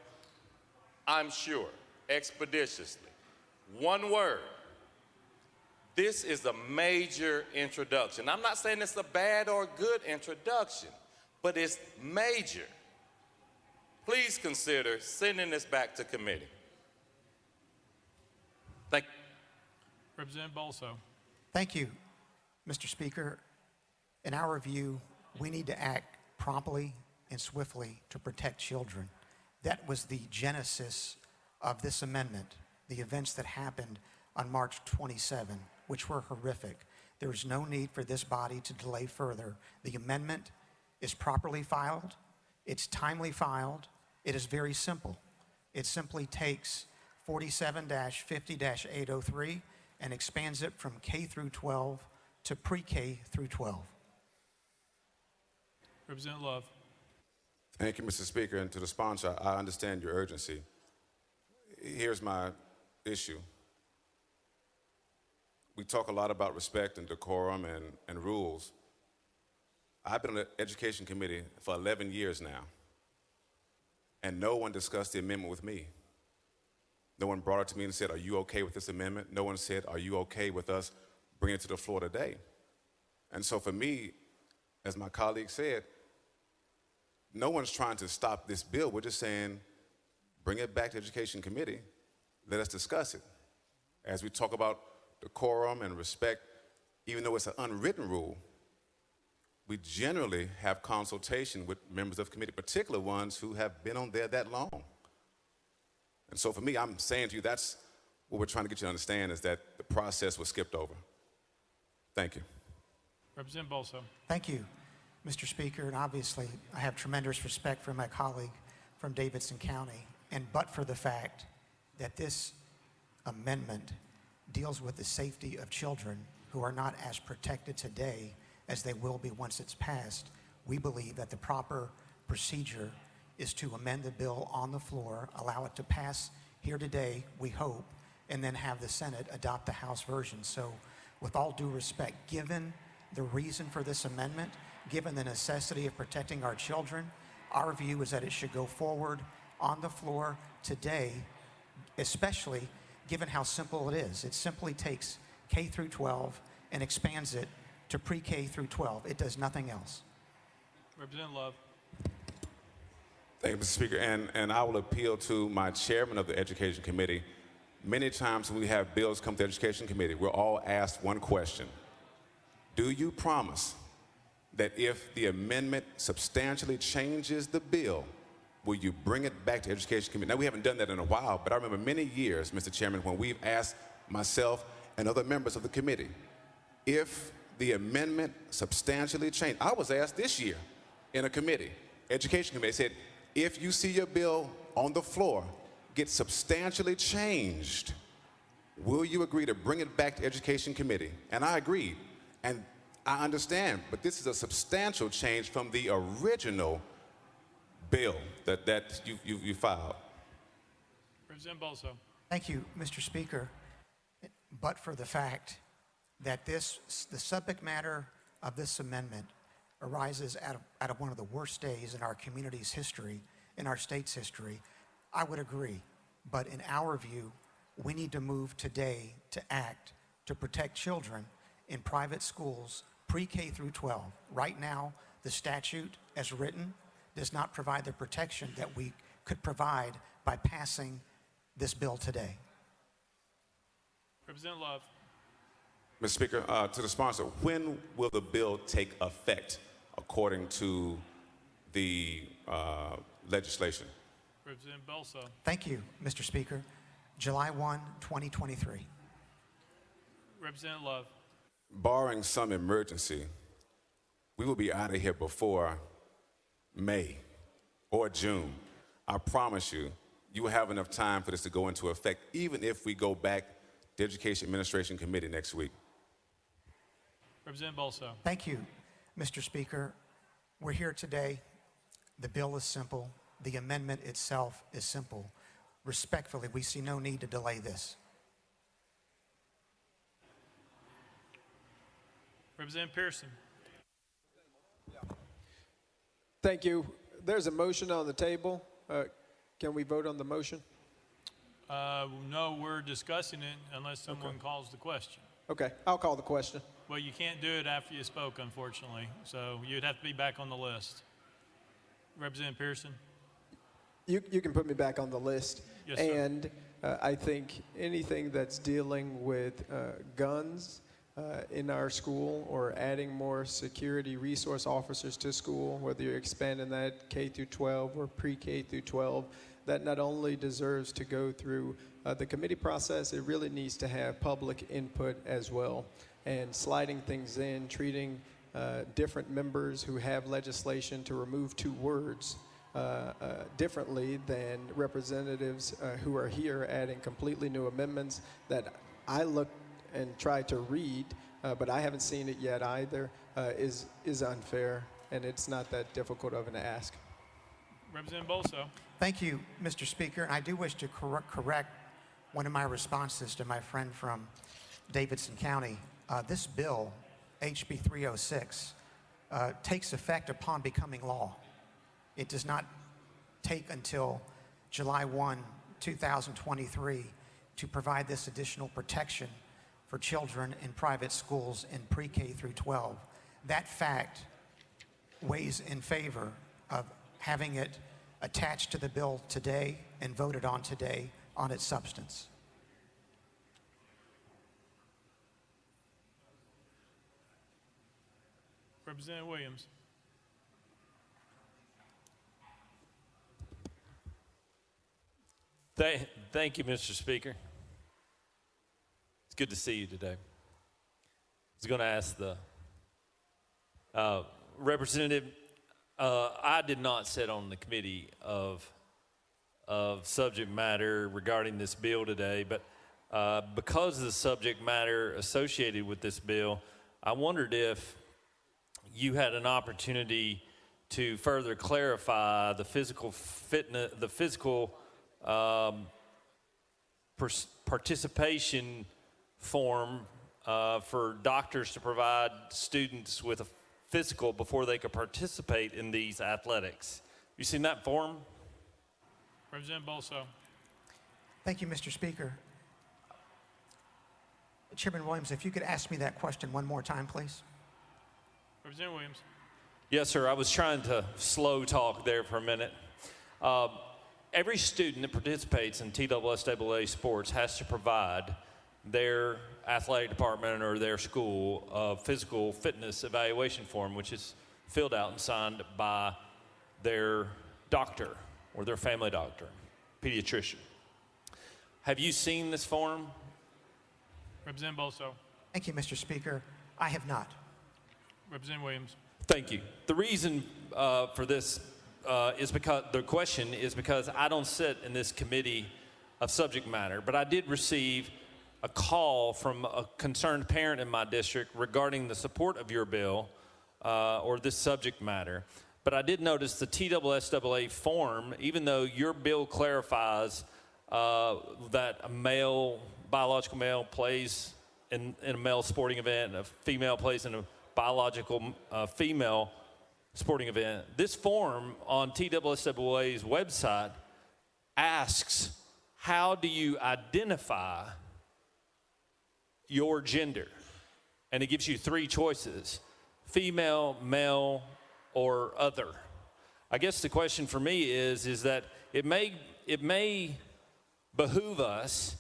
I'm sure, expeditiously. One word. This is a major introduction. I'm not saying it's a bad or good introduction, but it's major. Please consider sending this back to committee. Thank you. Representative Bolso. Thank you, Mr. Speaker. In our view, we need to act promptly and swiftly to protect children. That was the genesis of this amendment, the events that happened on March 27, which were horrific. There is no need for this body to delay further. The amendment is properly filed. It's timely filed. It is very simple. It simply takes 47-50-803 and expands it from K through 12 to pre-K through 12. Representative Love. Thank you, Mr. Speaker. And to the sponsor, I understand your urgency. Here's my issue. We talk a lot about respect and decorum and rules. I've been on the Education Committee for 11 years now, and no one discussed the amendment with me. No one brought it to me and said, are you okay with this amendment? No one said, are you okay with us bringing it to the floor today? And so for me, as my colleague said, no one's trying to stop this bill. We're just saying, bring it back to Education Committee. Let us discuss it. As we talk about decorum and respect, even though it's an unwritten rule, we generally have consultation with members of committee, particularly ones who have been on there that long. And so for me, I'm saying to you, that's what we're trying to get you to understand, is that the process was skipped over. Thank you. Representative Bolso. Thank you, Mr. Speaker. And obviously, I have tremendous respect for my colleague from Davidson County. And but for the fact that this amendment deals with the safety of children who are not as protected today as they will be once it's passed, we believe that the proper procedure is to amend the bill on the floor, allow it to pass here today, we hope, and then have the Senate adopt the House version. So with all due respect, given the reason for this amendment, given the necessity of protecting our children, our view is that it should go forward on the floor today, especially given how simple it is. It simply takes K through 12 and expands it to pre-K through 12. It does nothing else. Representative Love. Thank you, Mr. Speaker. And I will appeal to my chairman of the Education Committee. Many times when we have bills come to the Education Committee, we're all asked one question. Do you promise that if the amendment substantially changes the bill, will you bring it back to Education Committee? Now, we haven't done that in a while, but I remember many years, Mr. Chairman, when we've asked myself and other members of the committee, if the amendment substantially changed. I was asked this year in a committee, Education Committee, said, if you see your bill on the floor get substantially changed, will you agree to bring it back to Education Committee? And I agreed, and I understand, but this is a substantial change from the original bill that you filed. Representative Bolso. Thank you, Mr. Speaker. But for the fact that the subject matter of this amendment arises out of one of the worst days in our community's history, in our state's history, I would agree. But in our view, we need to move today to act to protect children in private schools pre-K through 12. Right now, the statute as written does not provide the protection that we could provide by passing this bill today. Representative Love. Mr. Speaker, to the sponsor, when will the bill take effect according to the legislation? Representative Bolso. Thank you, Mr. Speaker. July 1, 2023. Representative Love. barring some emergency, we will be out of here before May or June. I promise you, you will have enough time for this to go into effect, even if we go back to Education Administration Committee next week. Representative Bolso. Thank you, Mr. Speaker. We're here today. The bill is simple. The amendment itself is simple. Respectfully, we see no need to delay this. Representative Pearson. Thank you. There's a motion on the table. Can we vote on the motion? No, we're discussing it unless someone calls the question. Okay, I'll call the question. Well, you can't do it after you spoke, unfortunately. So you'd have to be back on the list. Representative Pearson. You can put me back on the list. Yes, sir. And I think anything that's dealing with guns in our school or adding more security resource officers to school, whether you're expanding that K through 12 or pre-K through 12, that not only deserves to go through the committee process, it really needs to have public input as well. And sliding things in, treating different members who have legislation to remove 2 words differently than representatives who are here adding completely new amendments that I looked and tried to read, but I haven't seen it yet either, is unfair, and it's not that difficult of an ask. Representative Bolso. Thank you, Mr. Speaker. I do wish to correct one of my responses to my friend from Davidson County. This bill, HB 306, takes effect upon becoming law. It does not take until July 1, 2023 to provide this additional protection for children in private schools in pre-K through 12. That fact weighs in favor of having it attached to the bill today and voted on today on its substance. Representative Williams. Thank you, Mr. Speaker. It's good to see you today. I was going to ask the representative, I did not sit on the committee of subject matter regarding this bill today, but because of the subject matter associated with this bill, I wondered if you had an opportunity to further clarify the physical fitness, the physical participation form for doctors to provide students with a physical before they could participate in these athletics. You seen that form? Representative Bolso. Thank you, Mr. Speaker. Chairman Williams, if you could ask me that question one more time, please. Representative Williams. Yes, sir. I was trying to slow talk there for a minute. Every student that participates in TSSAA sports has to provide their athletic department or their school a physical fitness evaluation form, which is filled out and signed by their doctor or their family doctor, pediatrician. Have you seen this form? Representative Bolso. Thank you, Mr. Speaker. I have not. Representative Williams. Thank you. The reason for this is because the question is because I don't sit in this committee of subject matter, but I did receive a call from a concerned parent in my district regarding the support of your bill or this subject matter. But I did notice the TSSAA form, even though your bill clarifies that a male, biological male plays in a male sporting event, and a female plays in a biological female sporting event. This form on TSSAA's website asks, how do you identify your gender? And it gives you 3 choices: female, male, or other. I guess the question for me is that it may behoove us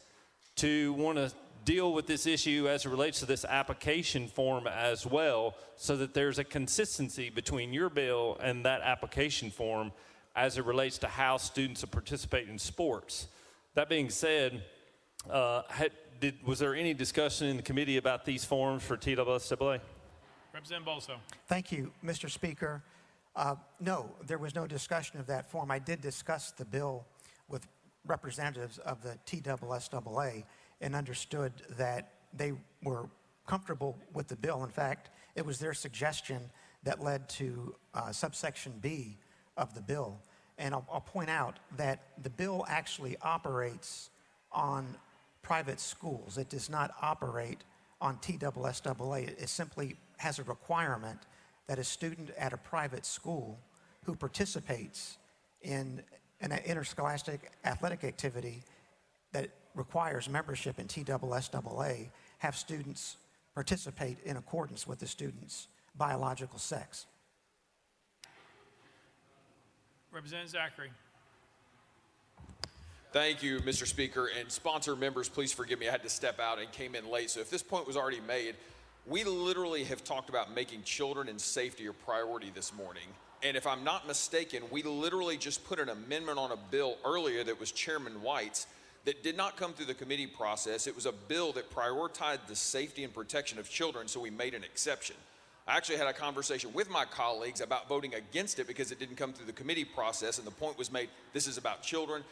to want to deal with this issue as it relates to this application form as well, so that there's a consistency between your bill and that application form as it relates to how students participate in sports. That being said, Was there any discussion in the committee about these forms for TSSAA? Representative Bolso. Thank you, Mr. Speaker. No, there was no discussion of that form. I did discuss the bill with representatives of the TSSAA and understood that they were comfortable with the bill. In fact, it was their suggestion that led to subsection B of the bill. And I'll point out that the bill actually operates on private schools. It does not operate on TSSAA. It simply has a requirement that a student at a private school who participates in an interscholastic athletic activity that requires membership in TSSAA have students participate in accordance with the student's biological sex. Representative Zachary. Thank you, Mr. Speaker. And sponsor members, please forgive me. I had to step out and came in late. So if this point was already made, we literally have talked about making children and safety a priority this morning. And if I'm not mistaken, we literally just put an amendment on a bill earlier that was Chairman White's that did not come through the committee process. It was a bill that prioritized the safety and protection of children, so we made an exception. I actually had a conversation with my colleagues about voting against it because it didn't come through the committee process, and the point was made, this is about children,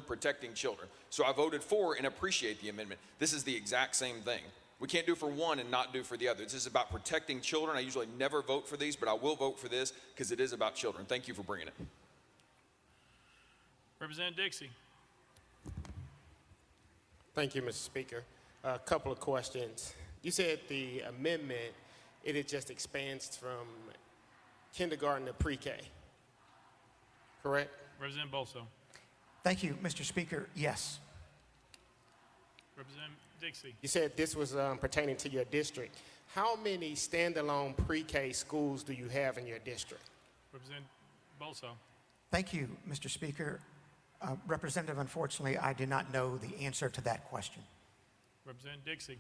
protecting children. So I voted for and appreciate the amendment. This is the exact same thing. We can't do for one and not do for the other. This is about protecting children. I usually never vote for these, but I will vote for this because it is about children. Thank you for bringing it. Representative Dixie. Thank you, Mr. Speaker. A couple of questions. You said the amendment, it just expands from kindergarten to pre-K, correct? Representative Bolso. Thank you, Mr. Speaker. Yes. Representative Dixie. You said this was pertaining to your district. How many standalone pre-K schools do you have in your district? Representative Bolso. Thank you, Mr. Speaker. Representative, unfortunately, I do not know the answer to that question. Representative Dixie.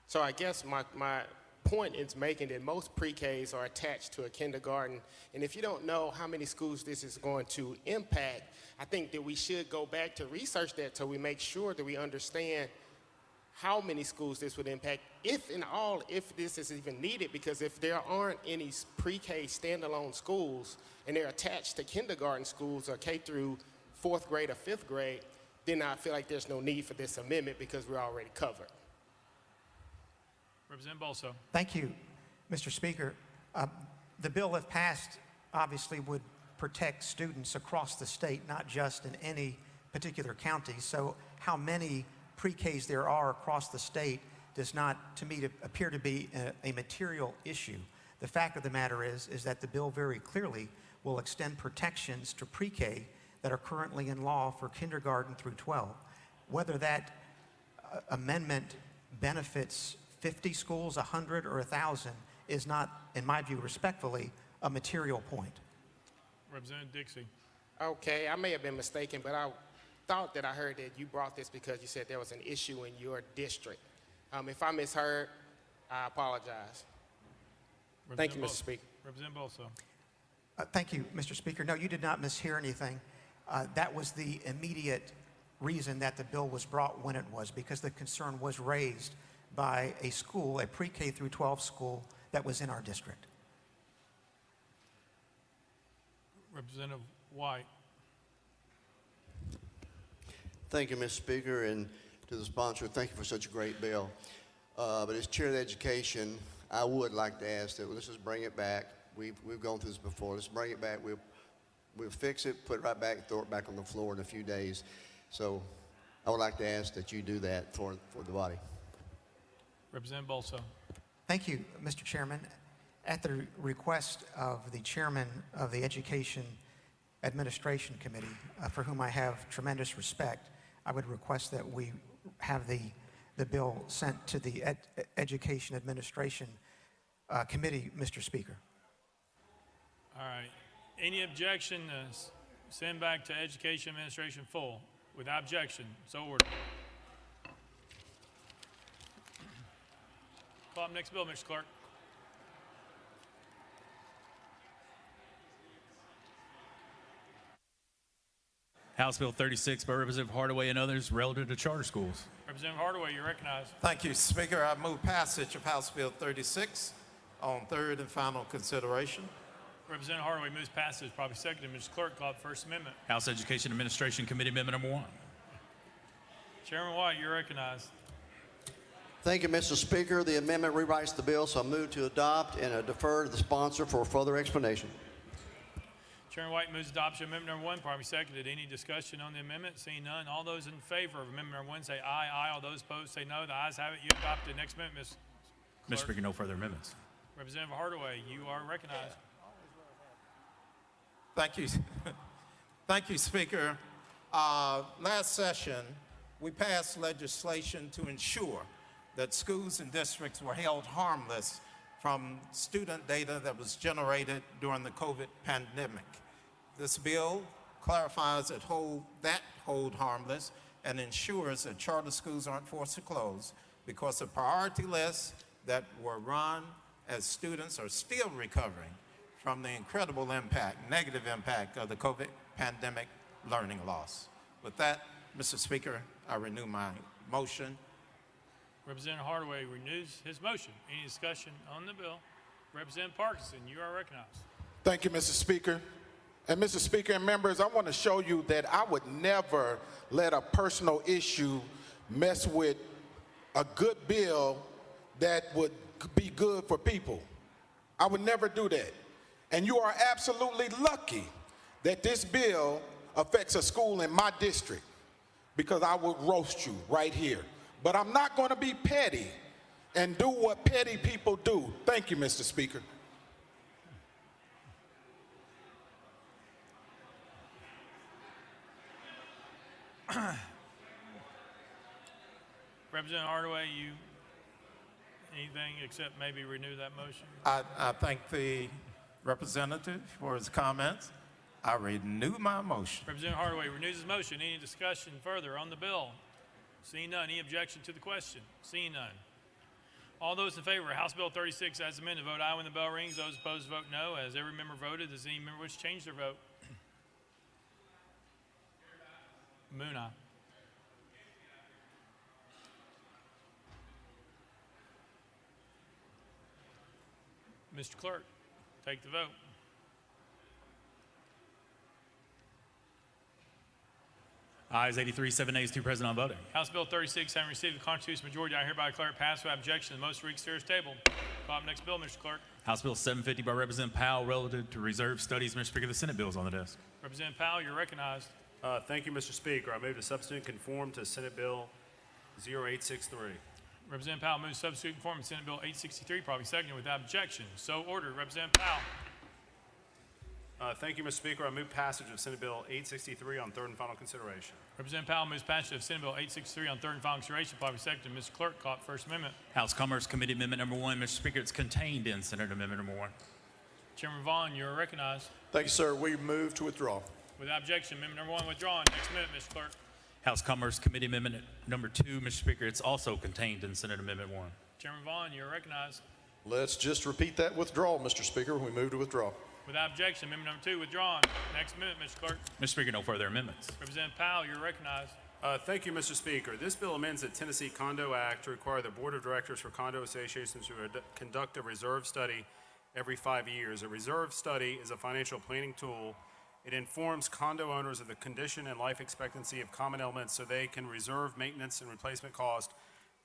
So I guess my point is making that most pre-Ks are attached to a kindergarten. And if you don't know how many schools this is going to impact, I think that we should go back to research that so we make sure that we understand how many schools this would impact, if this is even needed, because if there aren't any pre-K standalone schools and they're attached to kindergarten schools or K through 4th grade or 5th grade, then I feel like there's no need for this amendment because we're already covered. Representative Bolso. Thank you, Mr. Speaker. The bill, if passed, obviously would protect students across the state, not just in any particular county. So how many pre-Ks there are across the state does not, to me, appear to be a material issue. The fact of the matter is that the bill very clearly will extend protections to pre-K that are currently in law for kindergarten through 12. Whether that amendment benefits 50 schools, 100, or 1,000 is not, in my view, respectfully, a material point. Representative Dixie. Okay, I may have been mistaken, but I thought that I heard that you brought this because you said there was an issue in your district. If I misheard, I apologize. Thank you, Mr. Speaker. Representative Bolso. Thank you, Mr. Speaker. No, you did not mishear anything. That was the immediate reason that the bill was brought when it was, because the concern was raised by a school, a pre-K through 12 school that was in our district. Representative White. Thank you, Mr. Speaker, and to the sponsor, thank you for such a great bill. But as Chair of Education, I would like to ask that let's just bring it back. We've gone through this before. Let's bring it back. We'll fix it, put it right back, throw it back on the floor in a few days. So I would like to ask that you do that for the body. Representative Bolso. Thank you, Mr. Chairman. At the request of the chairman of the Education Administration Committee, for whom I have tremendous respect, I would request that we have the bill sent to the Education Administration Committee, Mr. Speaker. All right. Any objection to send back to Education Administration full? Without objection, so ordered. Call up next bill, Mr. Clerk. House Bill 36 by Representative Hardaway and others relative to charter schools. Representative Hardaway, you're recognized. Thank you, Speaker. I move passage of House Bill 36 on third and final consideration. Representative Hardaway moves passage, probably seconded. Mr. Clerk, call the First Amendment. House Education Administration Committee Amendment number 1. Chairman White, you're recognized. Thank you, Mr. Speaker. The amendment rewrites the bill, so I move to adopt and defer to the sponsor for further explanation. Chairman White moves adoption of amendment number 1, probably seconded. Any discussion on the amendment? Seeing none, all those in favor of amendment number 1 say aye. Aye. All those opposed say no. The ayes have it. You adopt the next amendment, Ms. Mr. Speaker, no further amendments. Representative Hardaway, you are recognized. Thank you. Thank you, Speaker. Last session, we passed legislation to ensure that schools and districts were held harmless from student data that was generated during the COVID pandemic. This bill clarifies that hold harmless and ensures that charter schools aren't forced to close because the priority lists that were run as students are still recovering from the incredible impact, negative impact of the COVID pandemic learning loss. With that, Mr. Speaker, I renew my motion. Representative Hardaway renews his motion. Any discussion on the bill? Representative Parkinson, you are recognized. Thank you, Mr. Speaker. And Mr. Speaker and members, I want to show you that I would never let a personal issue mess with a good bill that would be good for people. I would never do that. And you are absolutely lucky that this bill affects a school in my district, because I would roast you right here. But I'm not going to be petty and do what petty people do. Thank you, Mr. Speaker. Representative Hardaway, you anything except maybe renew that motion? I thank the representative for his comments. I renew my motion. Representative Hardaway renews his motion. Any discussion further on the bill? Seeing none. Any objection to the question? Seeing none. All those in favor of House Bill 36 as amended, vote aye when the bell rings. Those opposed, vote no. As every member voted, does any member wish to change their vote? Moon eye. Mr. Clerk, take the vote. Ayes 83, 7 nays, 2 present, non-voting. House Bill 36, having received the constitutional majority, I hereby declare it passed without objection. The motion reads serious table. Call up next bill, Mr. Clerk. House Bill 750 by Representative Powell relative to reserve studies. Mr. Speaker, the Senate bill is on the desk. Representative Powell, you're recognized. Thank you, Mr. Speaker. I move to substitute and conform to Senate Bill 0863. Representative Powell moves substitute and conform to Senate Bill 863, probably seconded without objection. So ordered. Representative Powell. Thank you, Mr. Speaker. I move passage of Senate Bill 863 on third and final consideration. Representative Powell moves passage of Senate Bill 863 on third and final consideration, probably seconded. Mr. Clerk, call it First Amendment. House Commerce Committee Amendment number 1. Mr. Speaker, it's contained in Senate Amendment number 1. Chairman Vaughn, you're recognized. Thank you, sir. We move to withdraw. Without objection, amendment number 1 withdrawn. Next amendment, Mr. Clerk. House Commerce Committee Amendment number 2. Mr. Speaker, it's also contained in Senate Amendment 1. Chairman Vaughn, you're recognized. Let's just repeat that withdrawal, Mr. Speaker. We move to withdraw. Without objection, amendment number 2 withdrawn. Next amendment, Mr. Clerk. Mr. Speaker, no further amendments. Representative Powell, you're recognized. Thank you, Mr. Speaker. This bill amends the Tennessee Condo Act to require the Board of Directors for condo associations to conduct a reserve study every 5 years. A reserve study is a financial planning tool. It informs condo owners of the condition and life expectancy of common elements so they can reserve maintenance and replacement costs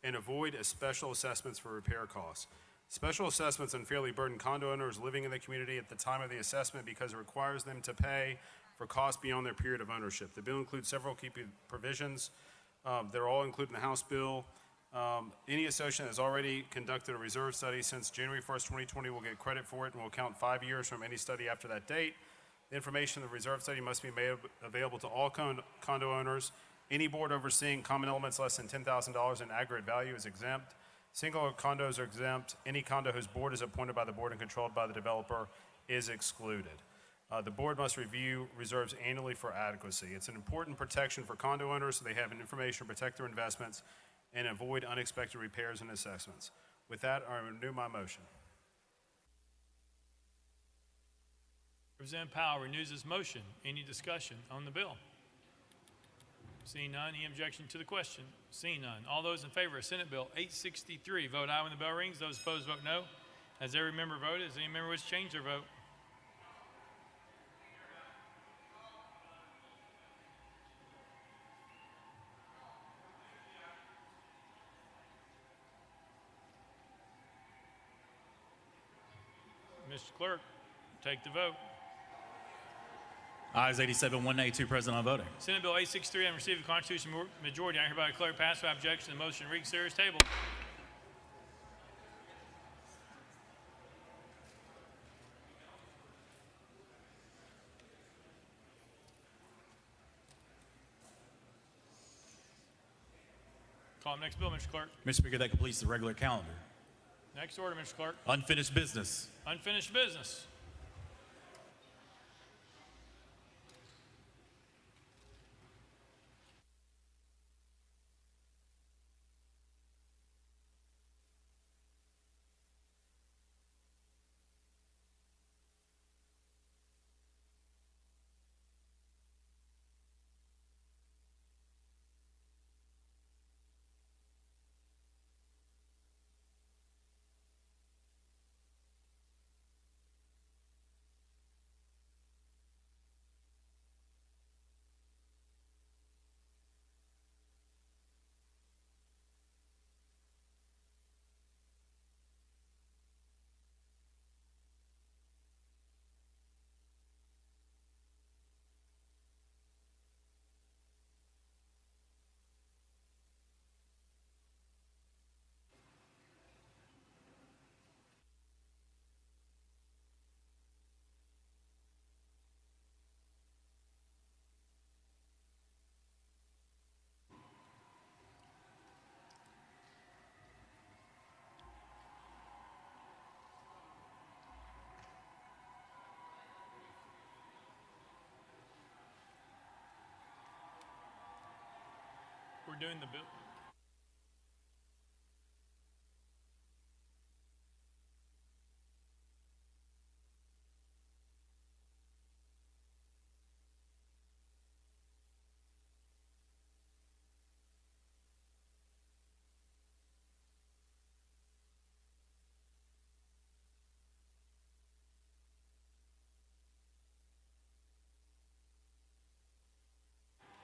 and avoid special assessments for repair costs. Special assessments unfairly burden condo owners living in the community at the time of the assessment because it requires them to pay for costs beyond their period of ownership. The bill includes several key provisions. They're all included in the House bill. Any association that has already conducted a reserve study since January 1st, 2020 will get credit for it and will count 5 years from any study after that date. The information of the reserve study must be made available to all condo owners. Any board overseeing common elements less than $10,000 in aggregate value is exempt. Single condos are exempt. Any condo whose board is appointed by the board and controlled by the developer is excluded. The board must review reserves annually for adequacy. It's an important protection for condo owners so they have information to protect their investments and avoid unexpected repairs and assessments. With that, I renew my motion. Representative Powell renews his motion. Any discussion on the bill? Seeing none, any objection to the question? Seeing none, all those in favor of Senate Bill 863, vote aye when the bell rings. Those opposed, vote no. Has every member voted? Has any member wish to change their vote? Mr. Clerk, take the vote. Ayes 87, 1 nay, 2 present, on voting. Senate Bill 863 having received a constitutional majority, I hereby declare passed without objection. The motion to reconsider is tabled. Call the next bill, Mr. Clerk. Mr. Speaker, that completes the regular calendar. Next order, Mr. Clerk. Unfinished business. Unfinished business. We're doing the bill.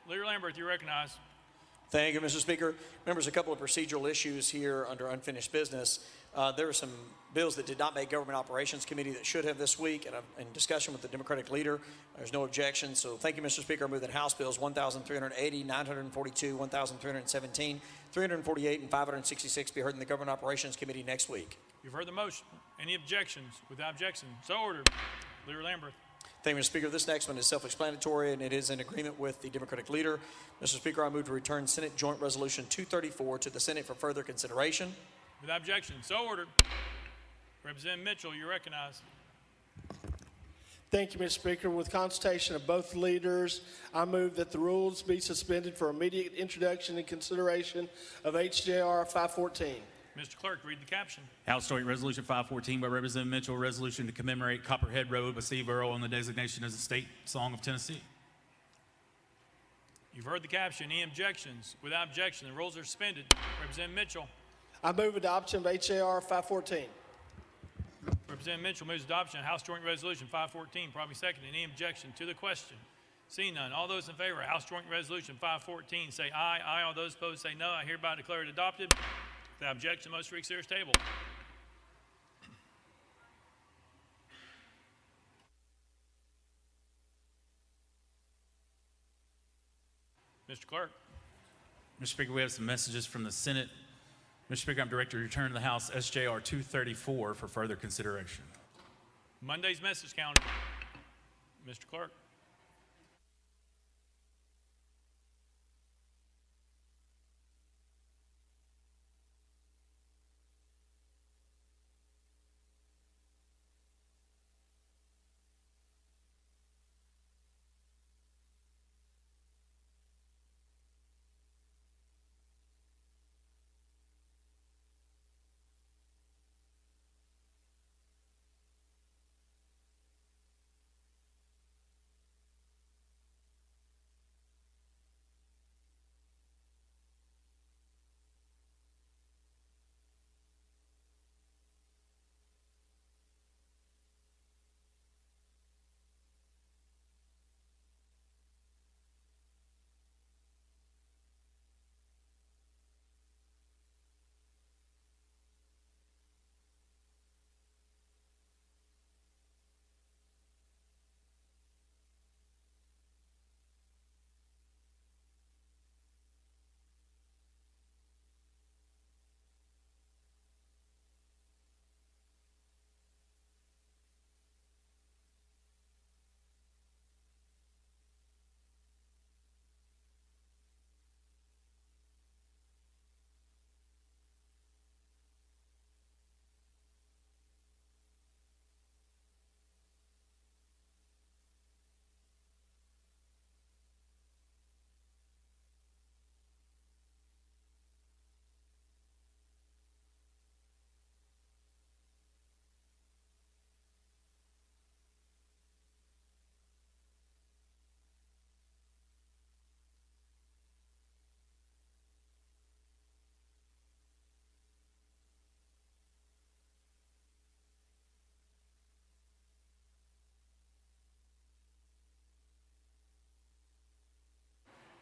Leader Lambert, you recognize. Thank you, Mr. Speaker. Members, a couple of procedural issues here under unfinished business. There are some bills that did not make Government Operations Committee that should have this week, and in discussion with the Democratic leader, there's no objection. So thank you, Mr. Speaker. I move that House Bills 1,380, 942, 1,317, 348, and 566 be heard in the Government Operations Committee next week. You've heard the motion. Any objections? Without objection, so ordered. Leader Lambert. Thank you, Mr. Speaker. This next one is self-explanatory, and it is in agreement with the Democratic leader. Mr. Speaker, I move to return Senate Joint Resolution 234 to the Senate for further consideration. Without objection, so ordered. Representative Mitchell, you recognize. Thank you, Mr. Speaker. With consultation of both leaders, I move that the rules be suspended for immediate introduction and consideration of HJR 514. Mr. Clerk, read the caption. House Joint Resolution 514 by Representative Mitchell, a resolution to commemorate Copperhead Road by Steve Earle on the designation as a state song of Tennessee. You've heard the caption. Any objections? Without objection, the rules are suspended. Representative Mitchell. I move adoption of HJR 514. Representative Mitchell moves adoption of House Joint Resolution 514. Probably second. Any objection to the question? Seeing none, all those in favor of House Joint Resolution 514 say aye. Aye. All those opposed say no. I hereby declare it adopted. Without objection, the motion to reconsider is tabled. Mr. Clerk. Mr. Speaker, we have some messages from the Senate. Mr. Speaker, I'm directed to return to the House SJR 234 for further consideration. Monday's message calendar. Mr. Clerk.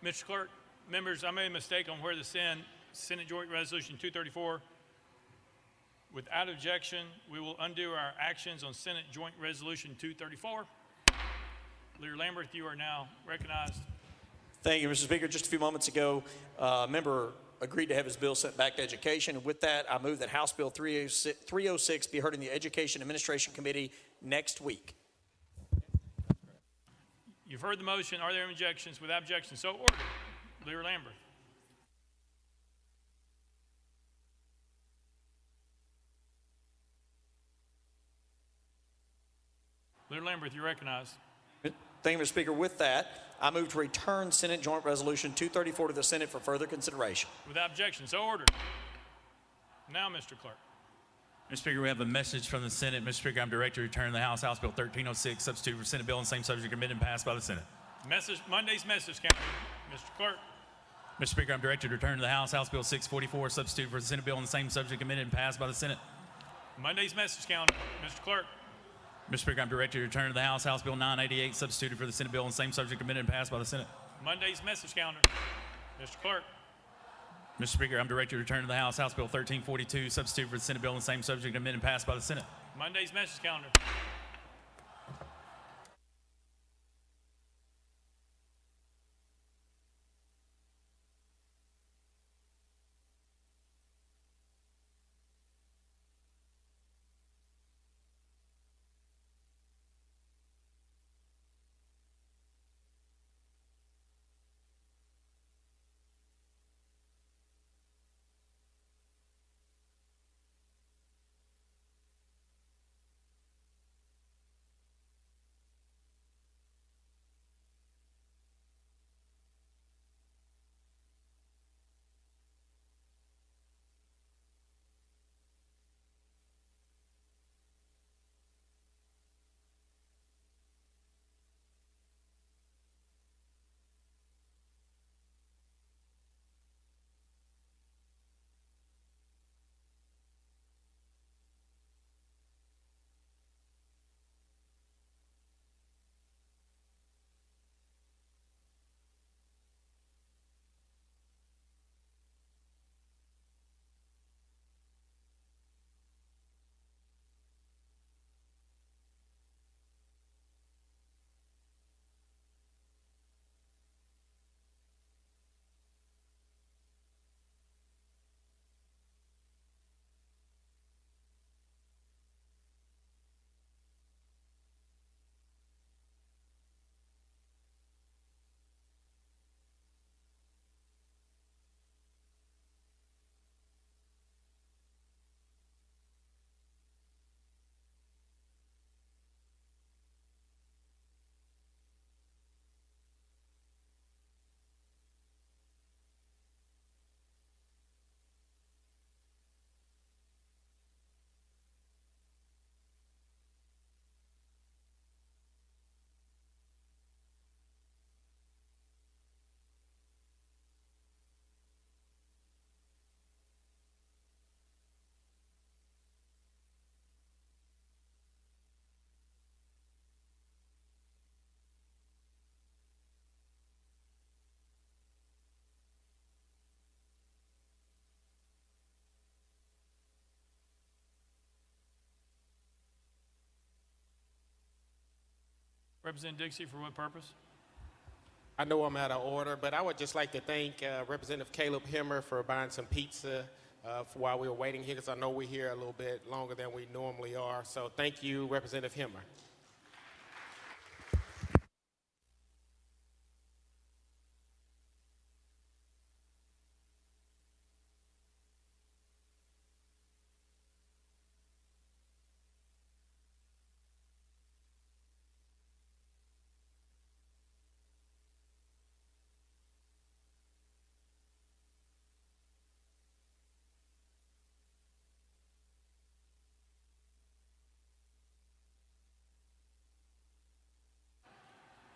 Mr. Clerk, members, I made a mistake on where to send Senate Joint Resolution 234. Without objection, we will undo our actions on Senate Joint Resolution 234. Leader Lamberth, you are now recognized. Thank you, Mr. Speaker. Just a few moments ago, a member agreed to have his bill sent back to education. And with that, I move that House Bill 306 be heard in the Education Administration Committee next week. You've heard the motion. Are there any objections? Without objection, so ordered. Leader Lamberth. Leader Lamberth, you're recognized. Thank you, Mr. Speaker. With that, I move to return Senate Joint Resolution 234 to the Senate for further consideration. Without objection, so ordered. Now, Mr. Clerk. Mr. Speaker, we have a message from the Senate. Mr. Speaker, I'm directed to return the House Bill 1306, substitute for Senate bill on the same subject, amended and passed by the Senate. Monday's message calendar. Mr. Clerk. Mr. Speaker, I'm directed to return to the House Bill 644, substitute for the Senate bill on the same subject, amended and passed by the Senate. Monday's message calendar. Mr. Clerk. Mr. Speaker, I'm directed to return to the House Bill 988, substituted for the Senate bill on the same subject, amended and passed by the Senate. Monday's message calendar. Mr. Clerk. Mr. Speaker, I'm directed to return to the House Bill 1342, substitute for the Senate bill on the same subject, amended and passed by the Senate. Monday's message calendar. Representative Dixie, for what purpose? I know I'm out of order, but I would just like to thank Representative Caleb Hemmer for buying some pizza while we were waiting here, because I know we're here a little bit longer than we normally are. So thank you, Representative Hemmer.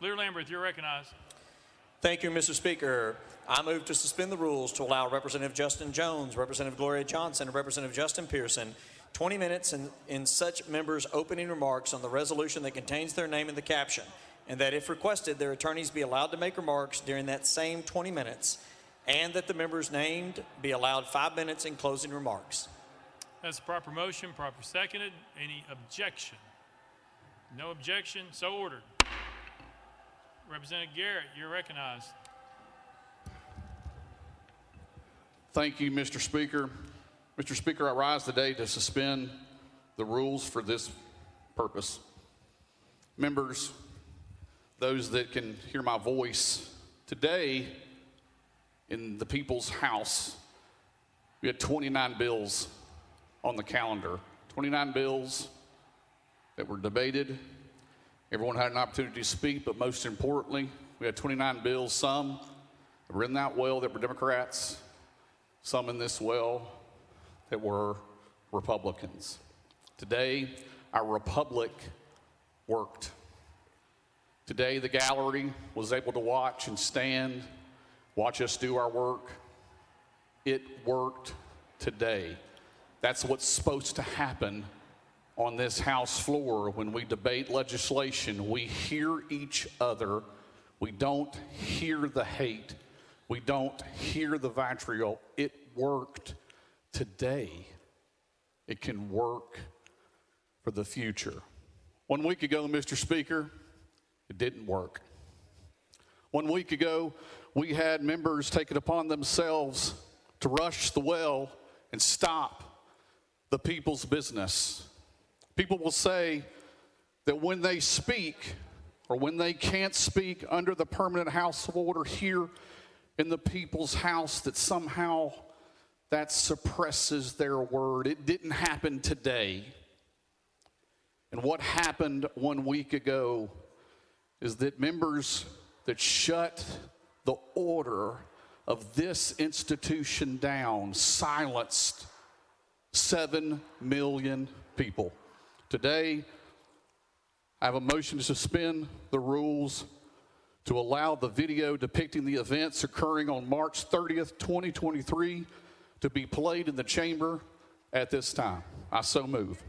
Leader Lamberth, you're recognized. Thank you, Mr. Speaker. I move to suspend the rules to allow Representative Justin Jones, Representative Gloria Johnson, and Representative Justin Pearson 20 minutes in such members' opening remarks on the resolution that contains their name in the caption, and that if requested, their attorneys be allowed to make remarks during that same 20 minutes, and that the members named be allowed 5 minutes in closing remarks. That's a proper motion, proper seconded. Any objection? No objection, so ordered. Representative Garrett, you're recognized. Thank you, Mr. Speaker. Mr. Speaker, I rise today to suspend the rules for this purpose. Members, those that can hear my voice, today in the People's House, we had 29 bills on the calendar. 29 bills that were debated. Everyone had an opportunity to speak, but most importantly, we had 29 bills, some that were in that well that were Democrats, some in this well that were Republicans. Today, our republic worked. Today, the gallery was able to watch and stand, watch us do our work. It worked today. That's what's supposed to happen on this House floor when we debate legislation. We hear each other. We don't hear the hate. We don't hear the vitriol. It worked today. It can work for the future. 1 week ago, Mr. Speaker, it didn't work. 1 week ago, we had members take it upon themselves to rush the well and stop the people's business. People will say that when they speak or when they can't speak under the permanent House of Order here in the People's House, that somehow that suppresses their word. It didn't happen today. And what happened 1 week ago is that members that shut the order of this institution down silenced 7 million people. Today, I have a motion to suspend the rules to allow the video depicting the events occurring on March 30th, 2023 to be played in the chamber at this time. I so move.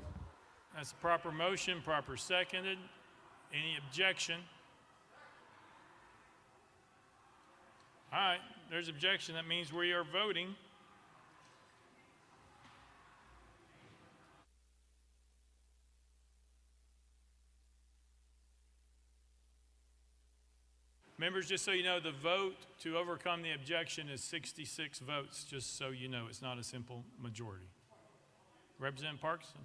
That's a proper motion, proper seconded. Any objection? All right, there's objection. That means we are voting. Members, just so you know, the vote to overcome the objection is 66 votes, just so you know. It's not a simple majority. Representative Parkinson.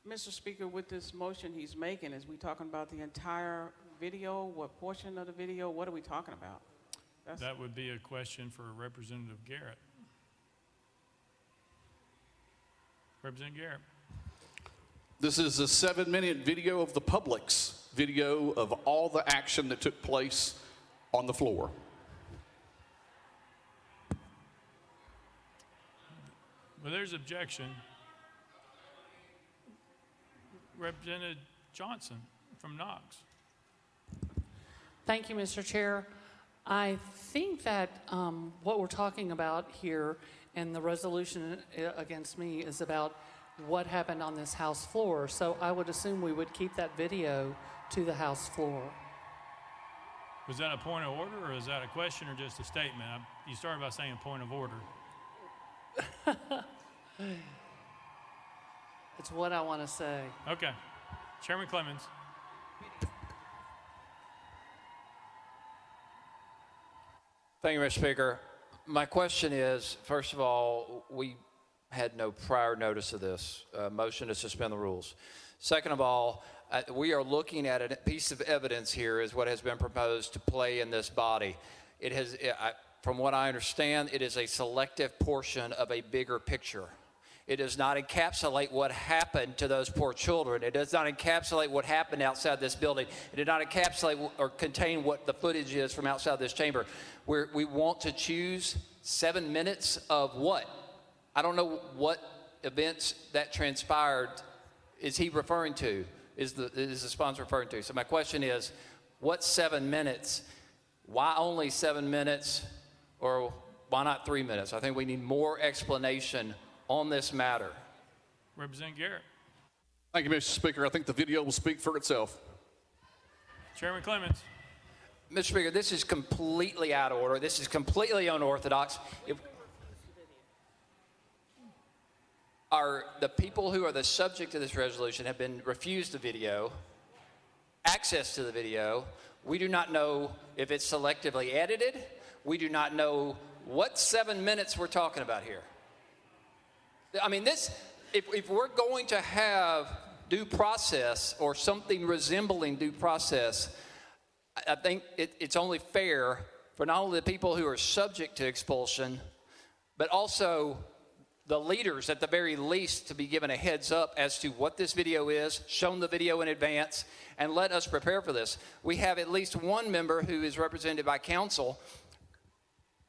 Mr. Speaker, with this motion he's making, is we talking about the entire video? What portion of the video? What are we talking about? That would be a question for Representative Garrett. Representative Garrett. This is a 7-minute video of the public's video of all the action that took place on the floor. Well, there's objection. Representative Johnson from Knox. Thank you, Mr. Chair. I think that what we're talking about here and the resolution against me is about what happened on this House floor. So I would assume we would keep that video to the House floor. Was that a point of order, or is that a question or just a statement? You started by saying a point of order. It's what I want to say. Okay. Chairman Clemens. Thank you, Mr. Speaker. My question is, first of all, we had no prior notice of this motion to suspend the rules. Second of all, we are looking at a piece of evidence here is what has been proposed to play in this body. It has, from what I understand, it is a selective portion of a bigger picture. It does not encapsulate what happened to those poor children. It does not encapsulate what happened outside this building. It did not encapsulate or contain what the footage is from outside this chamber. We want to choose 7 minutes of what? I don't know what events that transpired is he referring to, is the sponsor referring to. So my question is, what 7 minutes? Why only 7 minutes, or why not 3 minutes? I think we need more explanation on this matter. Representative Garrett. Thank you, Mr. Speaker. I think the video will speak for itself. Chairman Clemens. Mr. Speaker, this is completely out of order. This is completely unorthodox. The people who are the subject of this resolution have been refused the video, access to the video. We do not know if it's selectively edited. We do not know what 7 minutes we're talking about here. I mean, if we're going to have due process or something resembling due process, I think it's only fair for not only the people who are subject to expulsion, but also the leaders at the very least to be given a heads up as to what this video is, shown the video in advance, and let us prepare for this. We have at least one member who is represented by counsel.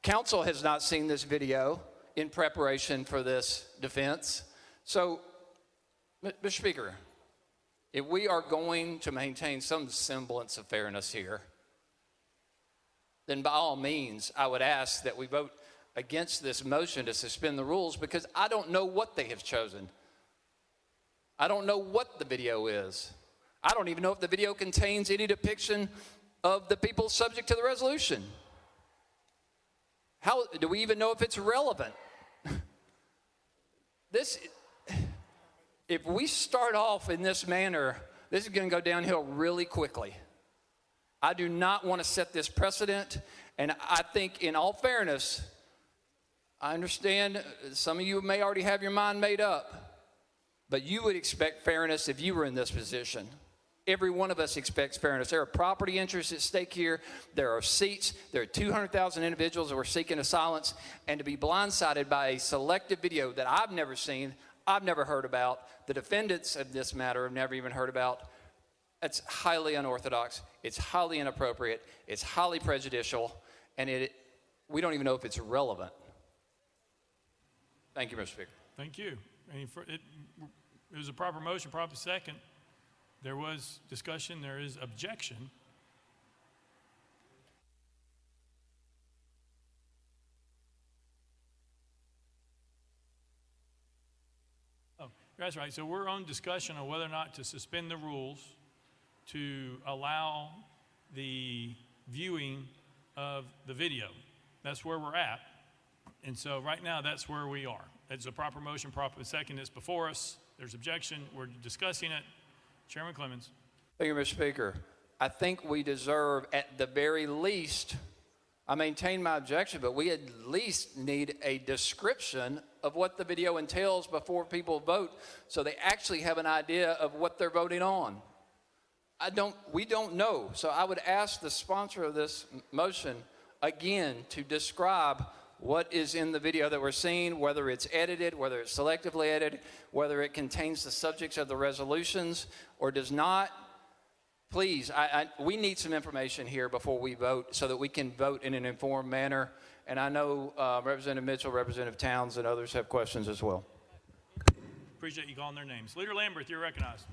Counsel has not seen this video in preparation for this defense. So, Mr. Speaker, if we are going to maintain some semblance of fairness here, then by all means, I would ask that we vote against this motion to suspend the rules, because I don't know what they have chosen. I don't know what the video is. I don't even know if the video contains any depiction of the people subject to the resolution. How do we even know if it's relevant? If we start off in this manner, this is going to go downhill really quickly. I do not want to set this precedent, and I think in all fairness, I understand some of you may already have your mind made up, but you would expect fairness if you were in this position. Every one of us expects fairness. There are property interests at stake here. There are seats. There are 200,000 individuals who are seeking asylum, and to be blindsided by a selective video that I've never seen, I've never heard about, the defendants of this matter have never even heard about, it's highly unorthodox. It's highly inappropriate. It's highly prejudicial, and we don't even know if it's relevant. Thank you, Mr. Speaker. Thank you. It was a proper motion, proper second. There was discussion. There is objection. Oh, that's right. So we're on discussion on whether or not to suspend the rules to allow the viewing of the video. That's where we're at. And so right now, that's where we are. It's a proper motion, proper second. It's before us. There's objection. We're discussing it. Chairman Clemens. Thank you, Mr. Speaker. I think we deserve, at the very least, I maintain my objection, but we at least need a description of what the video entails before people vote, so they actually have an idea of what they're voting on. We don't know. So I would ask the sponsor of this motion again to describe what is in the video that we're seeing, whether it's edited, whether it's selectively edited, whether it contains the subjects of the resolutions or does not. Please, we need some information here before we vote so that we can vote in an informed manner. And I know Representative Mitchell, Representative Towns, and others have questions as well. Appreciate you calling their names. Leader Lamberth, you're recognized.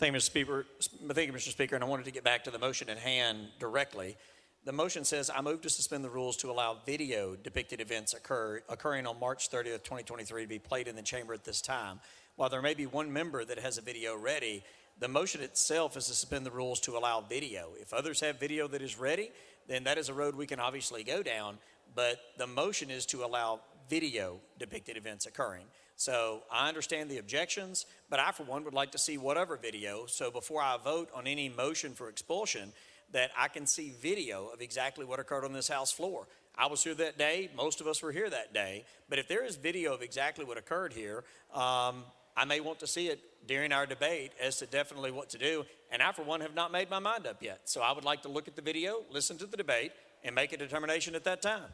Thank you, Mr. Speaker. And I wanted to get back to the motion at hand directly. The motion says, I move to suspend the rules to allow video depicted events occurring on March 30th, 2023 to be played in the chamber at this time. While there may be one member that has a video ready, the motion itself is to suspend the rules to allow video. If others have video that is ready, then that is a road we can obviously go down, but the motion is to allow video depicted events occurring. So I understand the objections, but I, for one, would like to see whatever video. So before I vote on any motion for expulsion, that I can see video of exactly what occurred on this House floor. I was here that day. Most of us were here that day. But if there is video of exactly what occurred here, I may want to see it during our debate as to definitely what to do. And I, for one, have not made my mind up yet. So I would like to look at the video, listen to the debate, and make a determination at that time.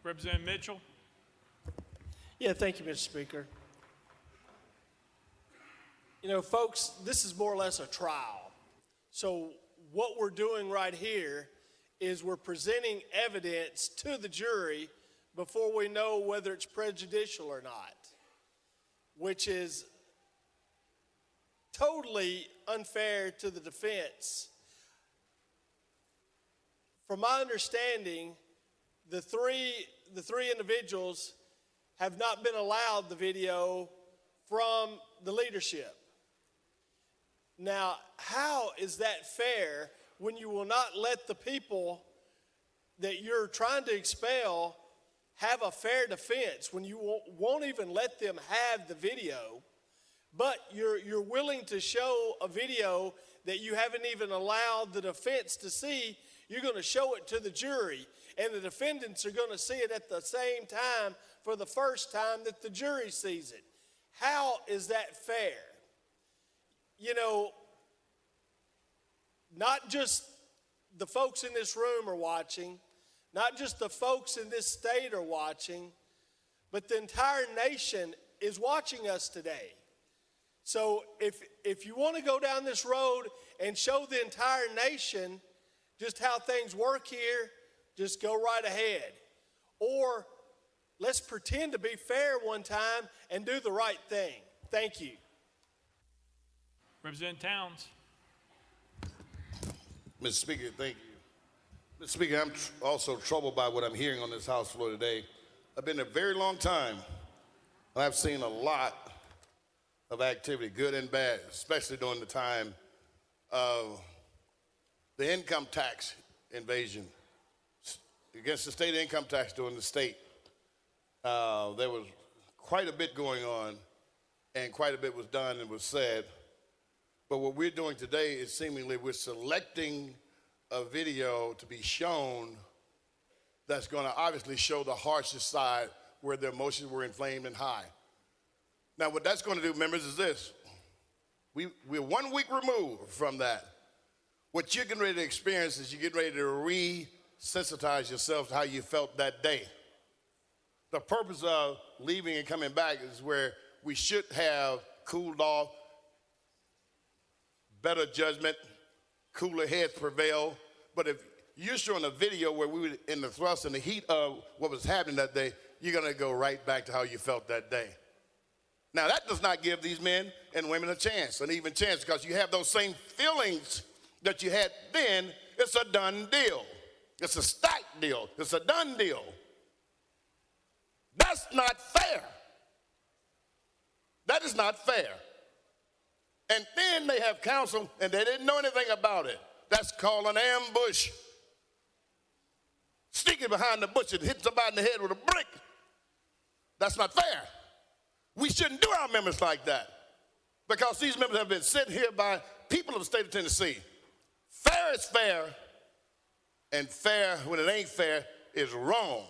Representative Mitchell. Yeah, thank you, Mr. Speaker. You know, folks, this is more or less a trial. So what we're doing right here is we're presenting evidence to the jury before we know whether it's prejudicial or not, which is totally unfair to the defense. From my understanding, the three individuals have not been allowed the video from the leadership. Now, how is that fair when you will not let the people that you're trying to expel have a fair defense, when you won't even let them have the video, but you're willing to show a video that you haven't even allowed the defense to see? You're going to show it to the jury, and the defendants are going to see it at the same time for the first time that the jury sees it. How is that fair? You know, not just the folks in this room are watching, not just the folks in this state are watching, but the entire nation is watching us today. So if you want to go down this road and show the entire nation just how things work here, just go right ahead. Or let's pretend to be fair one time and do the right thing. Thank you. Representative Towns. Mr. Speaker, thank you. Mr. Speaker, I'm also troubled by what I'm hearing on this House floor today. I've been there a very long time, and I've seen a lot of activity, good and bad, especially during the time of the income tax invasion against the state income tax during the state. There was quite a bit going on, and quite a bit was done and was said. But what we're doing today is seemingly we're selecting a video to be shown that's going to obviously show the harshest side where the emotions were inflamed and high. Now, what that's going to do, members, is this. We're 1 week removed from that. What you're getting ready to experience is you're getting ready to re-sensitize yourself to how you felt that day. The purpose of leaving and coming back is where we should have cooled off, better judgment, cooler heads prevail. But if you're showing a video where we were in the thrust and the heat of what was happening that day, you're going to go right back to how you felt that day. Now, that does not give these men and women a chance, an even chance, because you have those same feelings that you had then. It's a done deal. It's a stacked deal. It's a done deal. That's not fair. That is not fair. And then they have counsel, and they didn't know anything about it. That's called an ambush. Sneaking behind the bush and hitting somebody in the head with a brick. That's not fair. We shouldn't do our members like that, because these members have been sent here by people of the state of Tennessee. Fair is fair, and fair when it ain't fair is wrong.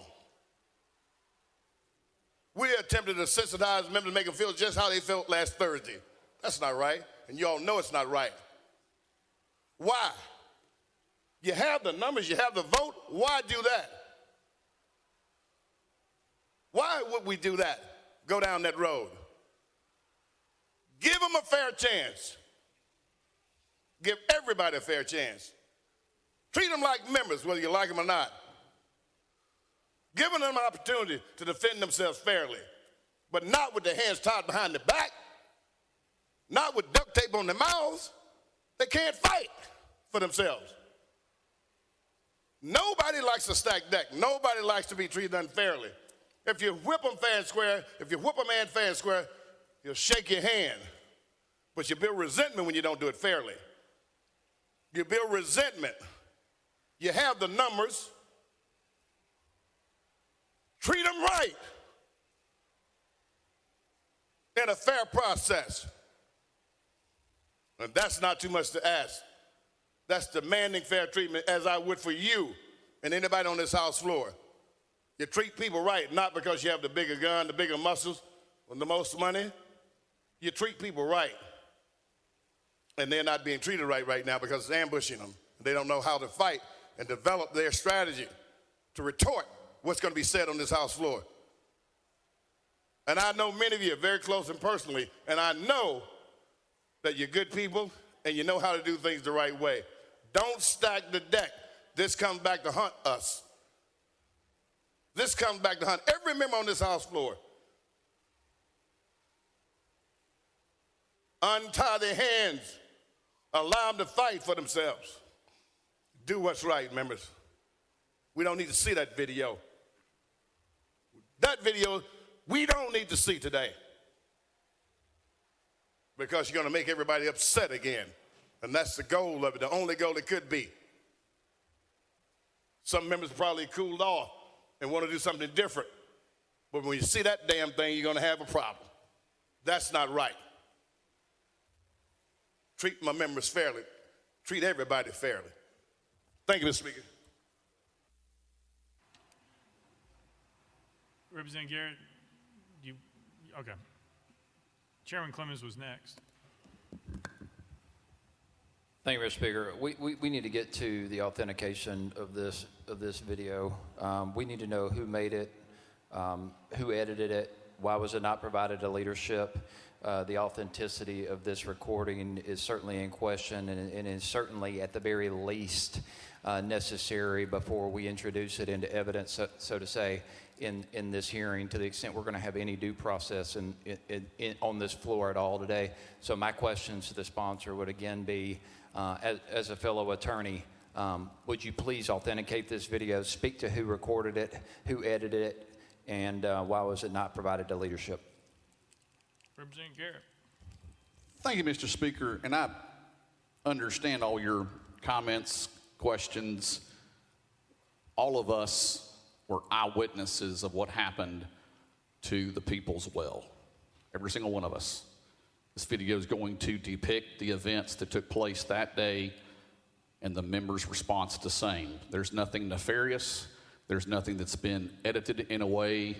We attempted to sensitize members to make them feel just how they felt last Thursday. That's not right, and you all know it's not right. Why? You have the numbers, you have the vote. Why do that? Why would we do that? Go down that road. Give them a fair chance. Give everybody a fair chance. Treat them like members, whether you like them or not. Giving them an opportunity to defend themselves fairly, but not with their hands tied behind their back, not with duct tape on their mouths. They can't fight for themselves. Nobody likes a stacked deck. Nobody likes to be treated unfairly. If you whip them fair and square, if you whip a man fair and square, he'll shake your hand. But you build resentment when you don't do it fairly. You build resentment. You have the numbers. Treat them right in a fair process. And that's not too much to ask. That's demanding fair treatment, as I would for you and anybody on this House floor. You treat people right, not because you have the bigger gun, the bigger muscles, or the most money. You treat people right. And they're not being treated right now because it's ambushing them. They don't know how to fight and develop their strategy to retort what's going to be said on this House floor. And I know many of you are very close and personally, and I know that you're good people and you know how to do things the right way. Don't stack the deck. This comes back to haunt us. This comes back to hunt every member on this House floor. Untie their hands. Allow them to fight for themselves. Do what's right, members. We don't need to see that video. That video, we don't need to see today, because you're going to make everybody upset again. And that's the goal of it, the only goal it could be. Some members probably cooled off and want to do something different. But when you see that damn thing, you're going to have a problem. That's not right. Treat my members fairly. Treat everybody fairly. Thank you, Mr. Speaker. Representative Garrett, okay. Chairman Clemens was next. Thank you, Mr. Speaker. We need to get to the authentication of this video. We need to know who made it, who edited it, why was it not provided to leadership. The authenticity of this recording is certainly in question and is certainly at the very least necessary before we introduce it into evidence, so to say, in this hearing, to the extent we're going to have any due process on this floor at all today. So my questions to the sponsor would again be, as a fellow attorney, would you please authenticate this video, speak to who recorded it, who edited it, and why was it not provided to leadership? Representative Garrett. Thank you, Mr. Speaker. And I understand all your comments, questions. All of us were eyewitnesses of what happened to the People's Well. Every single one of us. This video is going to depict the events that took place that day and the members' response to same. There's nothing nefarious. There's nothing that's been edited in a way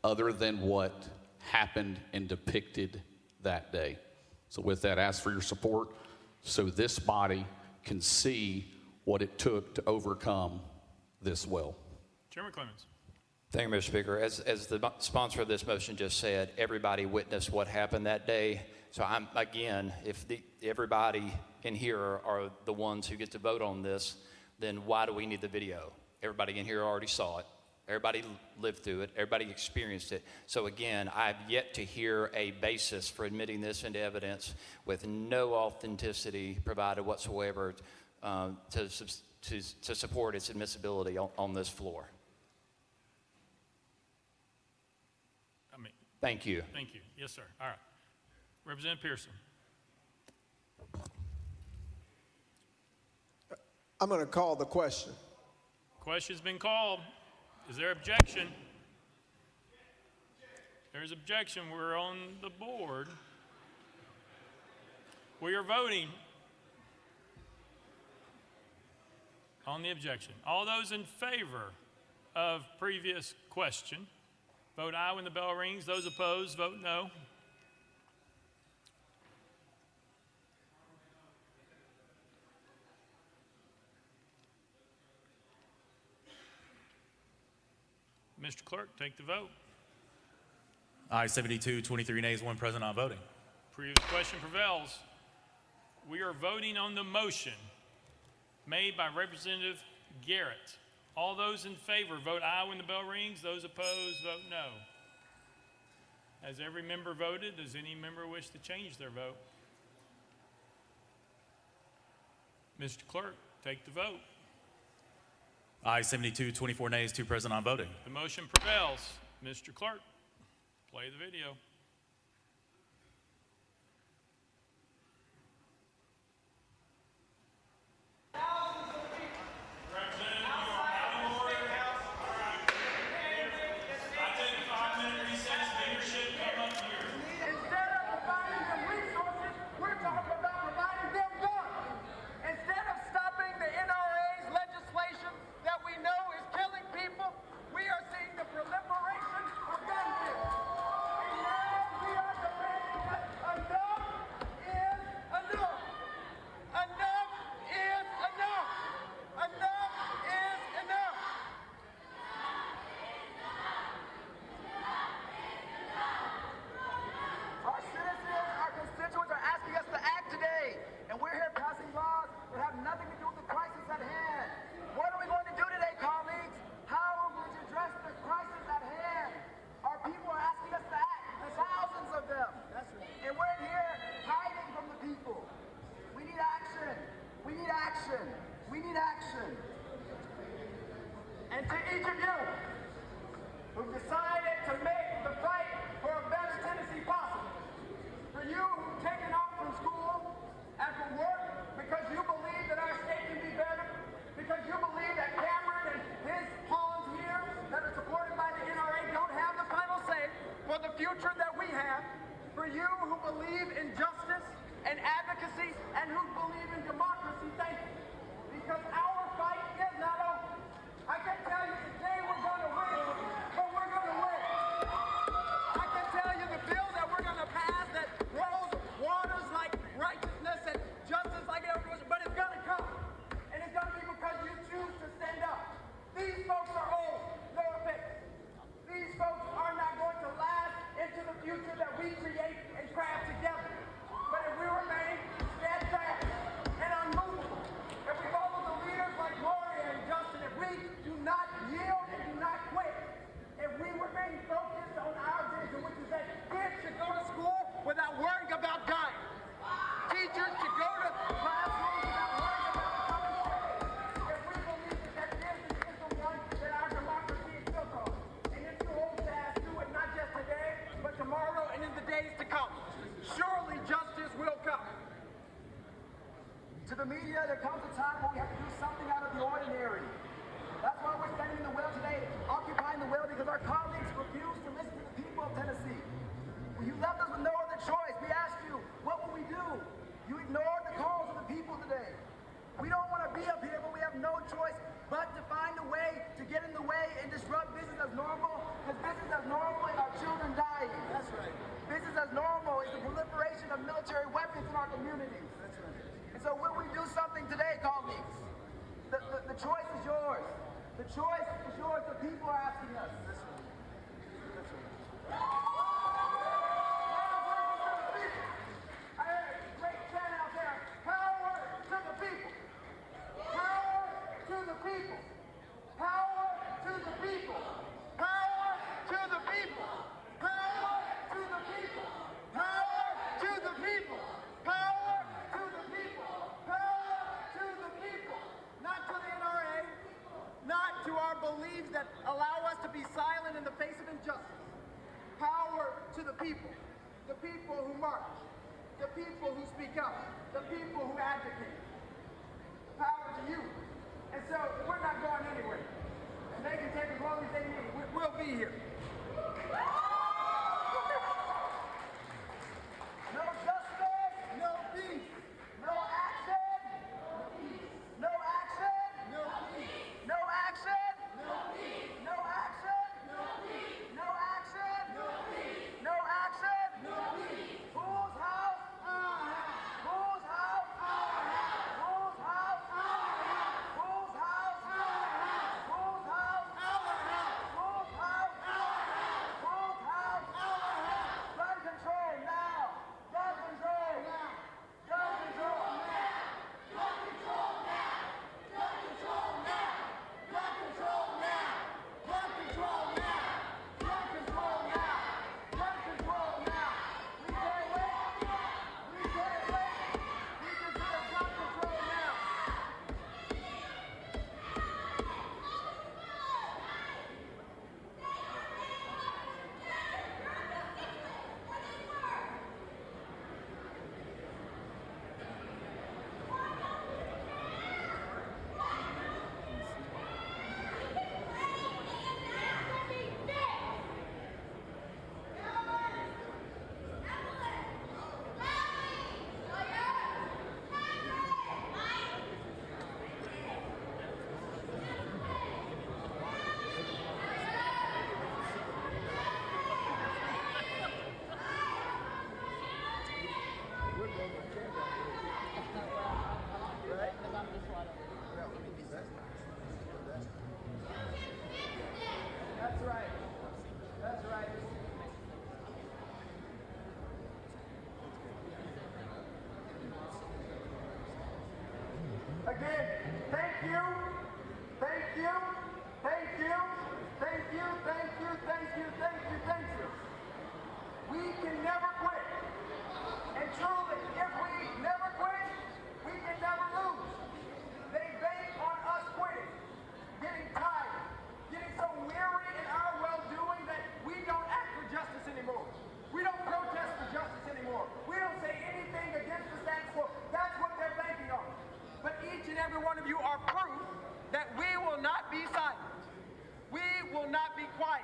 other than what happened and depicted that day. So with that, ask for your support so this body can see what it took to overcome this well. Chairman Clemens. Thank you, Mr. Speaker. As the sponsor of this motion just said, everybody witnessed what happened that day. So I'm, again, if everybody in here are the ones who get to vote on this, then why do we need the video? Everybody in here already saw it. Everybody lived through it. Everybody experienced it. So again, I've yet to hear a basis for admitting this into evidence with no authenticity provided whatsoever to support its admissibility on this floor. Thank you. Thank you. Yes, sir. All right. Representative Pearson. I'm going to call the question. Question's been called. Is there objection? There's objection. We're on the board. We are voting on the objection. All those in favor of previous question, vote aye when the bell rings. Those opposed, vote no. Mr. Clerk, take the vote. Aye 72, 23 nays, 1 present, not voting. Previous question prevails. We are voting on the motion made by Representative Garrett. All those in favor, vote aye when the bell rings. Those opposed, vote no. Has every member voted? Does any member wish to change their vote? Mr. Clerk, take the vote. Aye 72, 24 nays, 2 present, not voting. The motion prevails. Mr. Clerk, play the video. and disrupt business as normal, because business as normal is our children dying. That's right. Business as normal is the proliferation of military weapons in our communities. That's right. And so will we do something today, colleagues? The choice is yours. The choice is yours. The people are asking us. That's right. That's right. I heard a great chant out there. Power to the people. Power to the people. Power to the people. Power to the people. Power to the people. Power to the people. Power to the people. Power to the people. Not to the NRA. Not to our beliefs that allow us to be silent in the face of injustice. Power to the people. The people who march. The people who speak up. The people who advocate. Power to you. And so we're not going anywhere. And they can take as long as they need. We'll be here. No justice, no peace. No action, no peace. No action, no peace. No action, no peace. No action, no peace. No action, no peace. No action, no peace. Whose house? Our house. Whose house? Our house. Whose house? Our house. Whose house? Our house. Whose house? Our house. Whose house? Our house. Whose house? Our house. Gun control now. Gun control now. Gun control now. Gun control now. Gun control now. Gun control now. Gun control now. Gun control now. Gun control now. We can't wait. We can't wait. We deserve gun control now. That's right. That's right. Again, thank you. Thank you. Thank you. Thank you. Thank you. Thank you. Thank you. Thank you. We can never quit. And truly, if we never quit, we can never lose. They bank on us quitting, getting tired, getting so weary in our well-doing that we don't act for justice anymore. We don't protest for justice anymore. We don't say anything against the status quo. That's what they're banking on. But each and every one of you are proof that we will not be silent. We will not be quiet.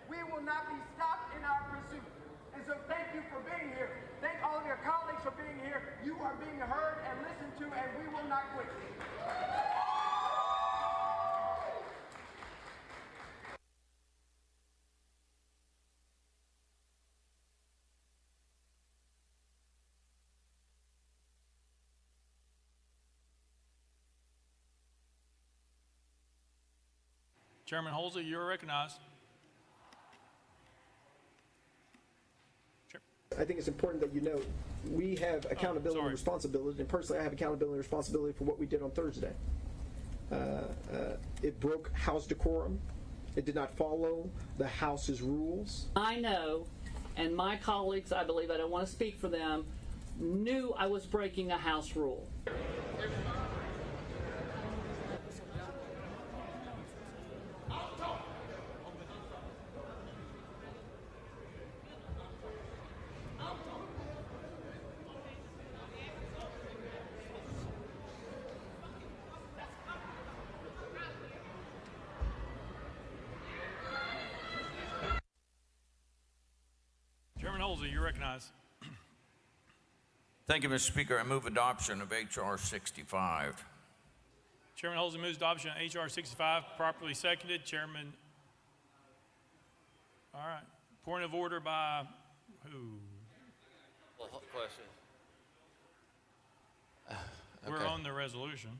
We will not be stopped in our pursuit. And so thank you for being here. Thank all of your colleagues for being here. You are being heard and listened to, and we will not quit. Chairman Holsey, you're recognized. I think it's important that you know we have accountability and responsibility, and personally I have accountability and responsibility for what we did on Thursday. It broke House decorum. It did not follow the House's rules. I know, and my colleagues, I believe, I don't want to speak for them, knew I was breaking a House rule. Chairman Holsey, you're recognized. Thank you, Mr. Speaker. I move adoption of H.R. 65. Chairman Holsey moves adoption of H.R. 65, properly seconded. Chairman All right. Point of order by who? Question. We're on the resolution.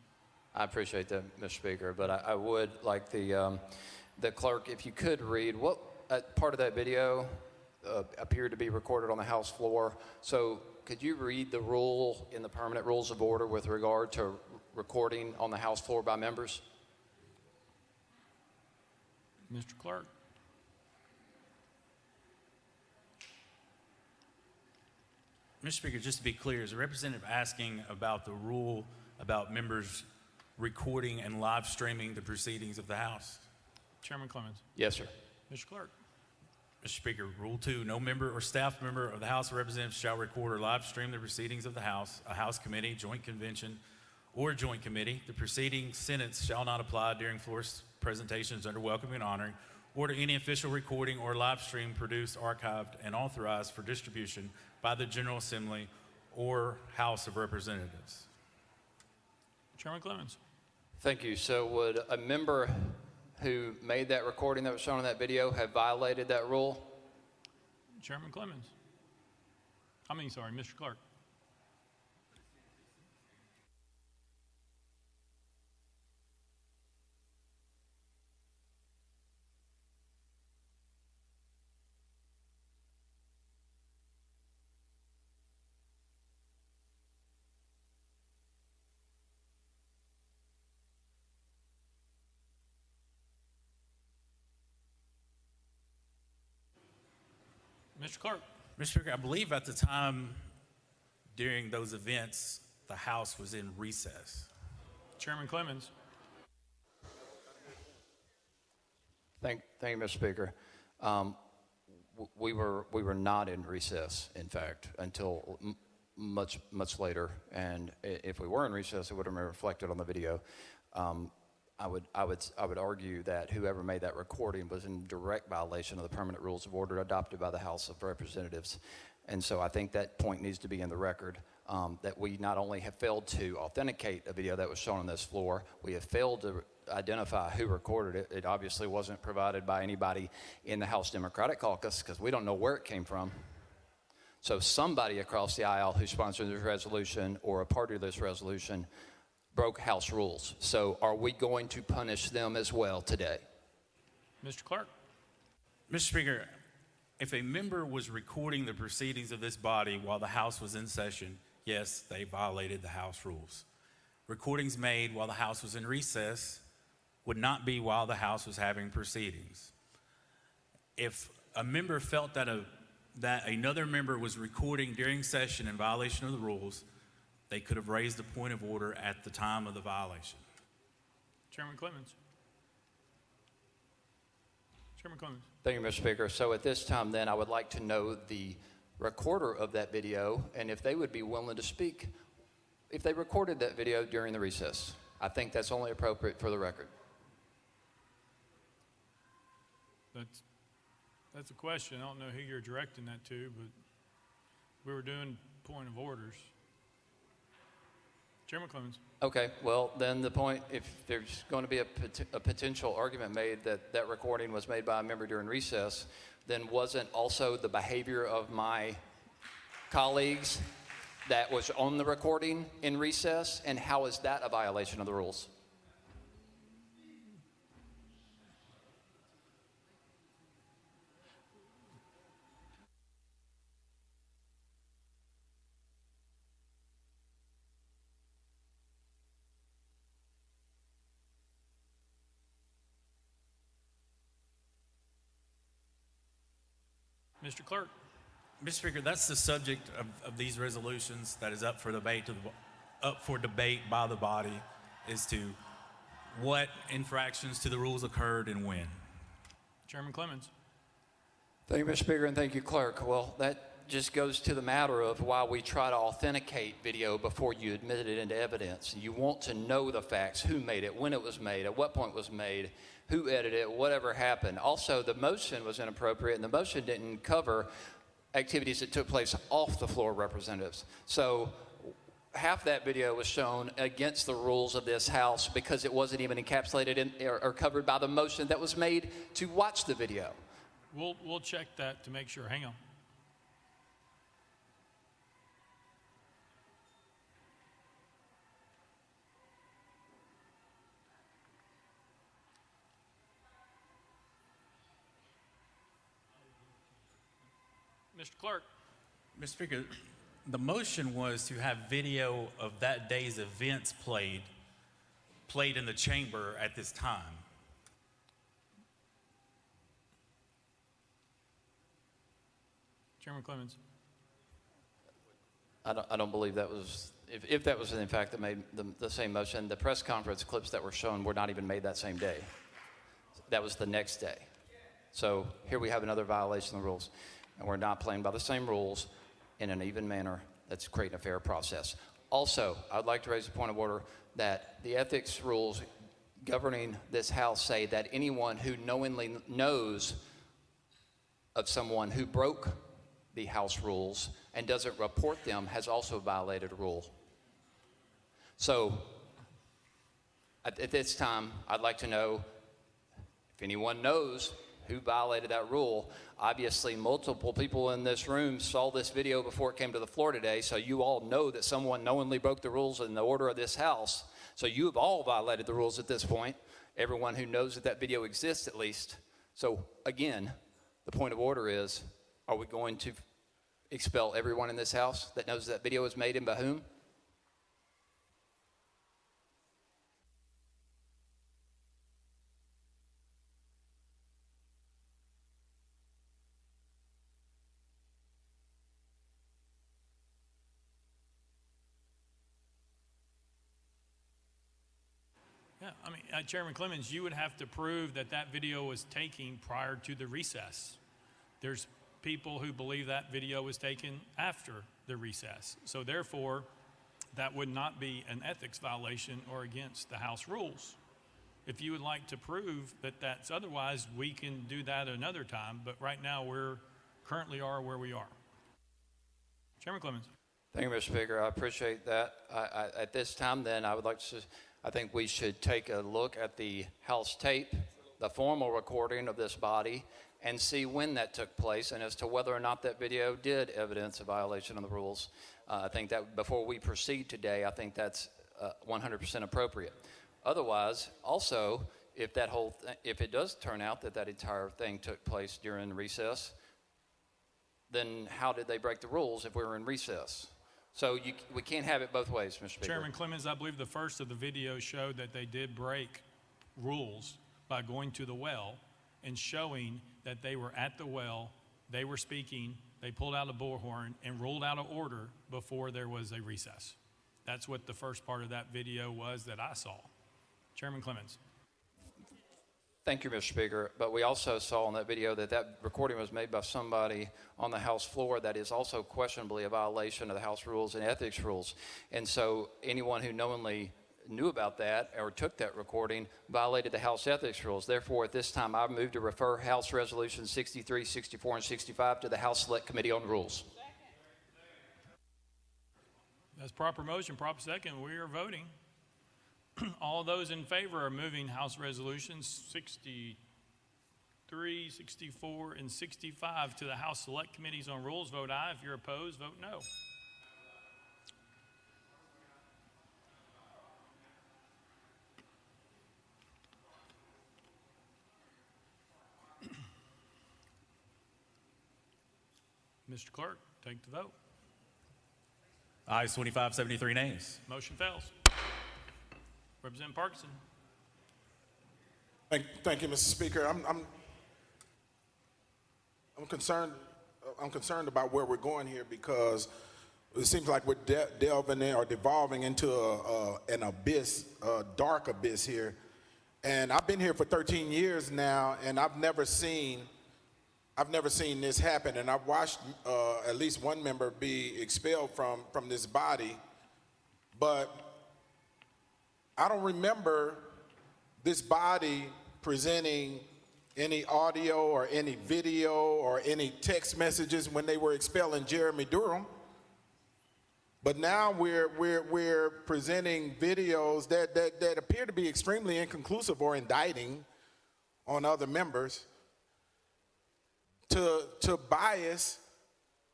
I appreciate that, Mr. Speaker, but I would like the clerk, if you could read what part of that video appeared to be recorded on the House floor. So could you read the rule in the permanent rules of order with regard to recording on the House floor by members? Mr. Clerk. Mr. Speaker, just to be clear, is the representative asking about the rule about members recording and live streaming the proceedings of the House? Chairman Clemens. Yes, sir. Mr. Clerk. Mr. Speaker, Rule 2, no member or staff member of the House of Representatives shall record or live stream the proceedings of the House, a House committee, joint convention, or joint committee. The preceding sentence shall not apply during floor presentations under welcoming and honoring, or to any official recording or live stream produced, archived, and authorized for distribution by the General Assembly or House of Representatives. Chairman Clemens. Thank you. So would a member who made that recording that was shown in that video have violated that rule? Chairman Clemens. Mr. Clerk. Mr. Clerk. Mr. Speaker, I believe at the time during those events, the House was in recess. Chairman Clemens. Thank you, Mr. Speaker. We were not in recess, in fact, until much later. And if we were in recess, it would have been reflected on the video. I would argue that whoever made that recording was in direct violation of the permanent rules of order adopted by the House of Representatives. And so I think that point needs to be in the record, that we not only have failed to authenticate a video that was shown on this floor, we have failed to identify who recorded it. It obviously wasn't provided by anybody in the House Democratic Caucus because we don't know where it came from. So somebody across the aisle who sponsored this resolution or a party of this resolution broke House rules. So are we going to punish them as well today? Mr. Clerk. Mr. Speaker, if a member was recording the proceedings of this body while the House was in session, yes, they violated the House rules. Recordings made while the House was in recess would not be while the House was having proceedings. If a member felt that another member was recording during session in violation of the rules, they could have raised a point of order at the time of the violation. Chairman Clemens. Chairman Clemens. Thank you, Mr. Speaker. So at this time, then, I would like to know the recorder of that video and if they would be willing to speak if they recorded that video during the recess. I think that's only appropriate for the record. That's a question. I don't know who you're directing that to, but we were doing point of orders. Chairman Clemens. Okay, well, then the point, if there's going to be a potential argument made that that recording was made by a member during recess, then wasn't also the behavior of my colleagues that was on the recording in recess, and how is that a violation of the rules? Mr. Clerk. Mr. Speaker, that's the subject of these resolutions that is up for debate by the body as to what infractions to the rules occurred and when. Chairman Clemens. Thank you, Mr. Speaker, and thank you, Clerk. Well, that just goes to the matter of why we try to authenticate video before you admit it into evidence. You want to know the facts, who made it, when it was made, at what point it was made, who edited it, whatever happened. Also, the motion was inappropriate, and the motion didn't cover activities that took place off the floor of representatives. So half that video was shown against the rules of this House because it wasn't even encapsulated in or covered by the motion that was made to watch the video. We'll check that to make sure. Hang on. Mr. Clerk. Mr. Speaker, the motion was to have video of that day's events played in the chamber at this time. Chairman Clemens. I don't believe that was, if that was in fact the same motion, the press conference clips that were shown were not even made that same day. That was the next day. So here we have another violation of the rules, and we're not playing by the same rules in an even manner that's creating a fair process. Also, I'd like to raise a point of order that the ethics rules governing this House say that anyone who knowingly knows of someone who broke the House rules and doesn't report them has also violated a rule. So at this time, I'd like to know if anyone knows who violated that rule. Obviously, multiple people in this room saw this video before it came to the floor today, so you all know that someone knowingly broke the rules in the order of this House. So you have all violated the rules at this point, everyone who knows that that video exists at least. So again, the point of order is, are we going to expel everyone in this House that knows that video was made and by whom? Yeah, I mean, Chairman Clemens, you would have to prove that that video was taken prior to the recess. There's people who believe that video was taken after the recess. So therefore, that would not be an ethics violation or against the House rules. If you would like to prove that that's otherwise, we can do that another time. But right now, we're currently are where we are. Chairman Clemens. Thank you, Mr. Speaker. I appreciate that. At this time, then, I would like to, I think we should take a look at the House tape, the formal recording of this body, and see when that took place and as to whether or not that video did evidence a violation of the rules. I think that before we proceed today, I think that's 100% appropriate. Otherwise, also, if that whole if it does turn out that that entire thing took place during recess, then how did they break the rules if we were in recess? So we can't have it both ways, Mr. Speaker. Chairman Clemens, I believe the first of the videos showed that they did break rules by going to the well and showing that they were at the well, they were speaking, they pulled out a bullhorn and ruled out an order before there was a recess. That's what the first part of that video was that I saw. Chairman Clemens. Thank you, Mr. Speaker. But we also saw in that video that that recording was made by somebody on the House floor that is also questionably a violation of the House rules and ethics rules. And so anyone who knowingly knew about that or took that recording violated the House ethics rules. Therefore, at this time, I move to refer House Resolutions 63, 64, and 65 to the House Select Committee on Rules. That's proper motion, proper second. We are voting. All those in favor of moving House Resolutions 63, 64, and 65 to the House Select Committees on Rules, vote aye. If you're opposed, vote no. Mr. Clerk, take the vote. Ayes 25, 73 nays. Motion fails. Representative Parkinson. Thank you, Mr. Speaker. I'm concerned. I'm concerned about where we're going here because it seems like we're delving in or devolving into an abyss, a dark abyss here. And I've been here for 13 years now, and I've never seen this happen. And I've watched at least one member be expelled from this body, but I don't remember this body presenting any audio or any video or any text messages when they were expelling Jeremy Durham. But now we're presenting videos that appear to be extremely inconclusive or indicting on other members. to bias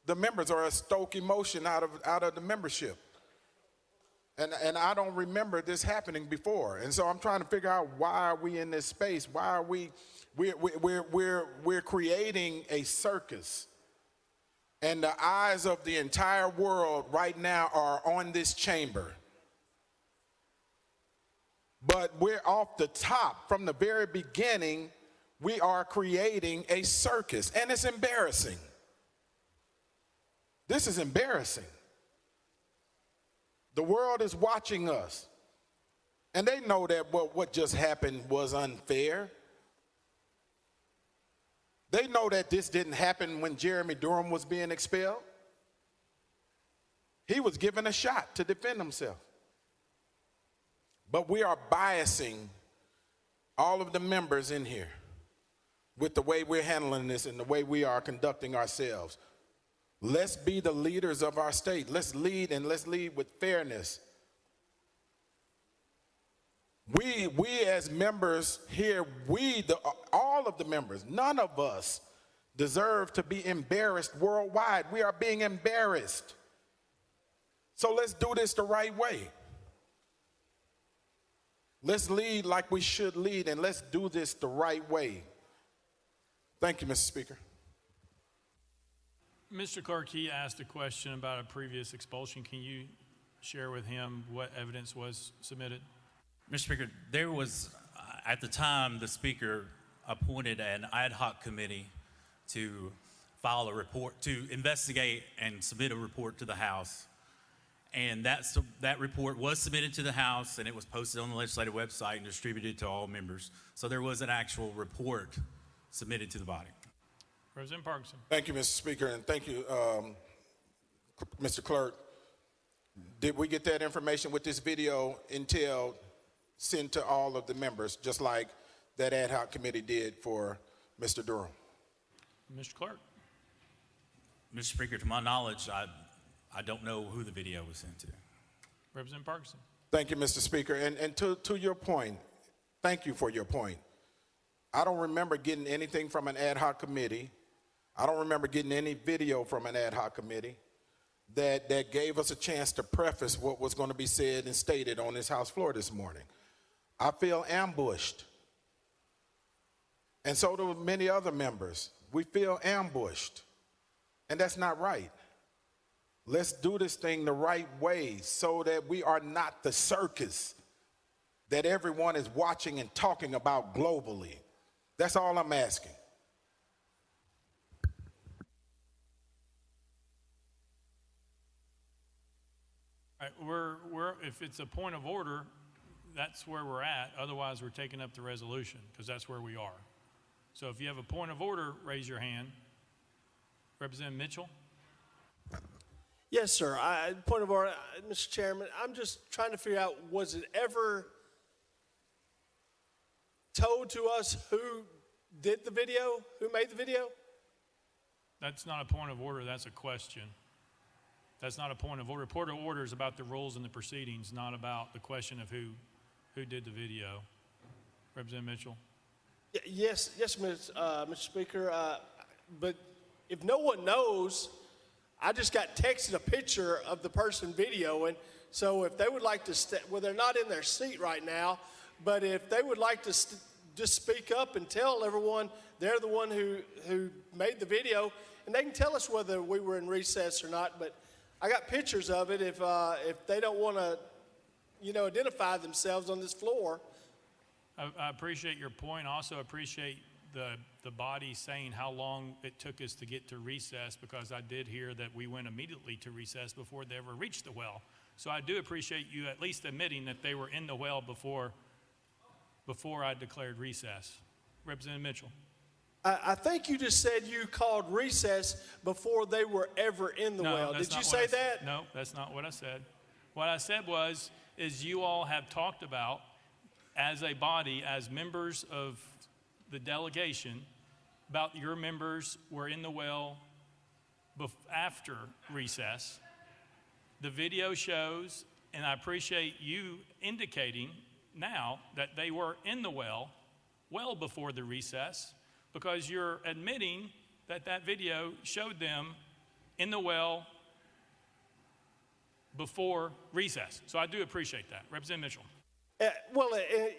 the members or stoke emotion out of the membership. And I don't remember this happening before. And so I'm trying to figure out, why are we in this space? Why are we're creating a circus? And the eyes of the entire world right now are on this chamber. But we're off the top. From the very beginning, we are creating a circus. And it's embarrassing. This is embarrassing. The world is watching us. And they know that what just happened was unfair. They know that this didn't happen when Jeremy Durham was being expelled. He was given a shot to defend himself. But we are biasing all of the members in here with the way we're handling this and the way we are conducting ourselves. Let's be the leaders of our state. Let's lead, and let's lead with fairness. We as members here, all of the members, none of us deserve to be embarrassed worldwide. We are being embarrassed. So let's do this the right way. Let's lead like we should lead, and let's do this the right way. Thank you, Mr. Speaker. Mr. Clerk, he asked a question about a previous expulsion. Can you share with him what evidence was submitted? Mr. Speaker, there was, at the time, the Speaker appointed an ad hoc committee to file a report, to investigate and submit a report to the House. And that report was submitted to the House, and it was posted on the legislative website and distributed to all members. So there was an actual report submitted to the body. Representative Parkinson. Thank you, Mr. Speaker, and thank you, Mr. Clerk. Did we get that information with this video entailed sent to all of the members, just like that ad hoc committee did for Mr. Durham? Mr. Clerk. Mr. Speaker, to my knowledge, I don't know who the video was sent to. Representative Parkinson. Thank you, Mr. Speaker. And to your point, thank you for your point. I don't remember getting anything from an ad hoc committee. I don't remember getting any video from an ad hoc committee that gave us a chance to preface what was going to be said and stated on this House floor this morning. I feel ambushed. And so do many other members. We feel ambushed. And that's not right. Let's do this thing the right way so that we are not the circus that everyone is watching and talking about globally. That's all I'm asking. All right, if it's a point of order, that's where we're at. Otherwise, we're taking up the resolution, because that's where we are. So if you have a point of order, raise your hand. Representative Mitchell. Yes, sir. Point of order, Mr. Chairman. I'm just trying to figure out, was it ever told to us who did the video, who made the video? That's not a point of order, that's a question. That's not a point of order. Point of order is about the rules and the proceedings, not about the question of who did the video. Representative Mitchell. Yes, Mr. Speaker. But if no one knows, I just got texted a picture of the person videoing. So if they would like to, well, they're not in their seat right now, but if they would like to just speak up and tell everyone they're the one who made the video, and they can tell us whether we were in recess or not. But I got pictures of it if they don't want to, identify themselves on this floor. I appreciate your point. I also appreciate the body saying how long it took us to get to recess, because I did hear that we went immediately to recess before they ever reached the well. So I do appreciate you at least admitting that they were in the well before I declared recess. Representative Mitchell. I think you just said you called recess before they were ever in the well. Did you say that? No, that's not what I said. What I said is you all have talked about, as a body, as members of the delegation, about your members were in the well after recess. The video shows, and I appreciate you indicating now that they were in the well before the recess, because you're admitting that that video showed them in the well before recess. So I do appreciate that. Representative Mitchell.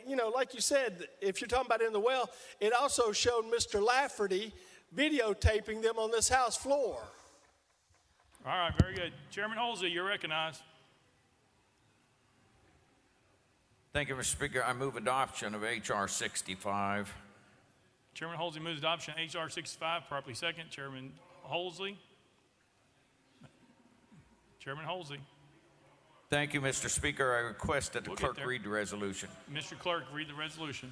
You know, like you said, if you're talking about in the well, it also showed Mr. Lafferty videotaping them on this House floor. All right, very good. Chairman Holsey, you're recognized. Thank you, Mr. Speaker. I move adoption of H.R. 65. Chairman Holsey moves adoption of H.R. 65, properly second. Chairman Holsey. Chairman Holsey. Thank you, Mr. Speaker. I request that the We'll clerk get there. read the resolution. Mr. Clerk, read the resolution.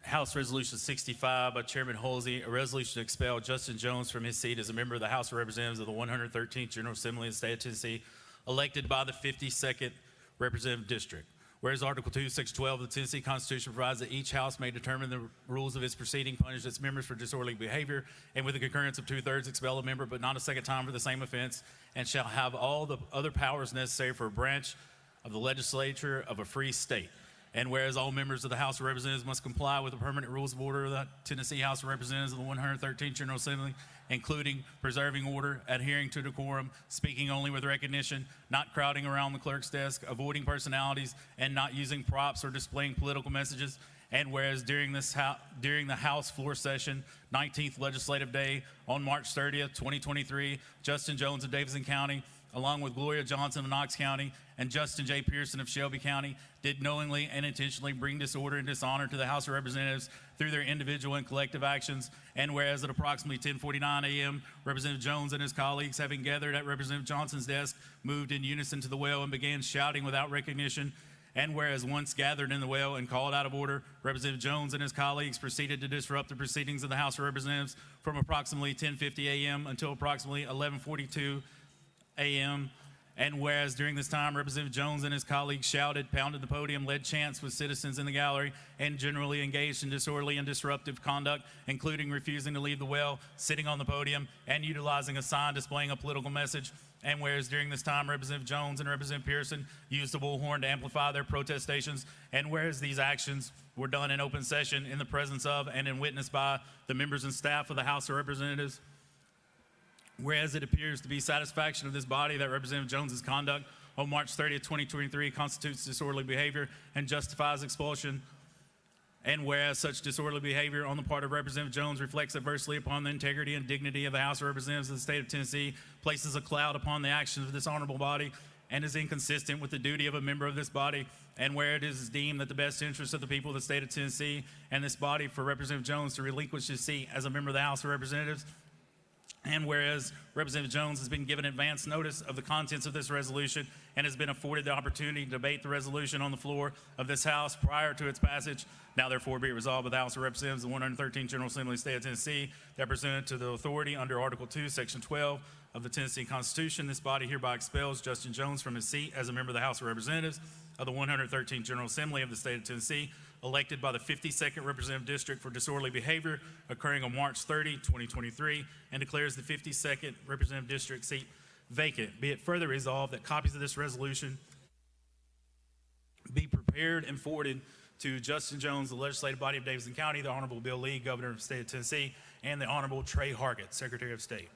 House Resolution 65 by Chairman Holsey, a resolution to expel Justin Jones from his seat as a member of the House of Representatives of the 113th General Assembly of the State of Tennessee, elected by the 52nd Representative District. Whereas Article 2, Section 12 of the Tennessee Constitution provides that each House may determine the rules of its proceeding, punish its members for disorderly behavior, and with the concurrence of 2/3 expel a member, but not a second time for the same offense, and shall have all the other powers necessary for a branch of the legislature of a free state. And whereas all members of the House of Representatives must comply with the permanent rules of order of the Tennessee House of Representatives of the 113th General Assembly, including preserving order, adhering to decorum, speaking only with recognition, not crowding around the clerk's desk, avoiding personalities, and not using props or displaying political messages. And whereas during the House floor session, 19th Legislative Day on March 30th, 2023, Justin Jones of Davidson County, along with Gloria Johnson of Knox County and Justin J. Pearson of Shelby County, did knowingly and intentionally bring disorder and dishonor to the House of Representatives through their individual and collective actions. And whereas at approximately 10:49 a.m., Representative Jones and his colleagues, having gathered at Representative Johnson's desk, moved in unison to the well and began shouting without recognition. And whereas once gathered in the well and called out of order, Representative Jones and his colleagues proceeded to disrupt the proceedings of the House of Representatives from approximately 10:50 a.m. until approximately 11:42 a.m. And whereas during this time, Representative Jones and his colleagues shouted, pounded the podium, led chants with citizens in the gallery, and generally engaged in disorderly and disruptive conduct, including refusing to leave the well, sitting on the podium, and utilizing a sign displaying a political message. And whereas during this time, Representative Jones and Representative Pearson used the bullhorn to amplify their protestations, and whereas these actions were done in open session in the presence of and in witness by the members and staff of the House of Representatives, whereas it appears to be satisfaction of this body that Representative Jones's conduct on March 30th, 2023 constitutes disorderly behavior and justifies expulsion, and whereas such disorderly behavior on the part of Representative Jones reflects adversely upon the integrity and dignity of the House of Representatives of the state of Tennessee, places a cloud upon the actions of this honorable body, and is inconsistent with the duty of a member of this body, and where it is deemed that the best interest of the people of the state of Tennessee and this body for Representative Jones to relinquish his seat as a member of the House of Representatives. And whereas Representative Jones has been given advance notice of the contents of this resolution and has been afforded the opportunity to debate the resolution on the floor of this House prior to its passage, now therefore be it resolved by the House of Representatives of the 113th General Assembly of the State of Tennessee that pursuant to the authority under Article 2, Section 12 of the Tennessee Constitution, this body hereby expels Justin Jones from his seat as a member of the House of Representatives of the 113th General Assembly of the State of Tennessee, elected by the 52nd Representative District for disorderly behavior occurring on March 30, 2023, and declares the 52nd Representative District seat vacant. Be it further resolved that copies of this resolution be prepared and forwarded to Justin Jones, the legislative body of Davidson County, the Honorable Bill Lee, Governor of the State of Tennessee, and the Honorable Trey Hargett, Secretary of State.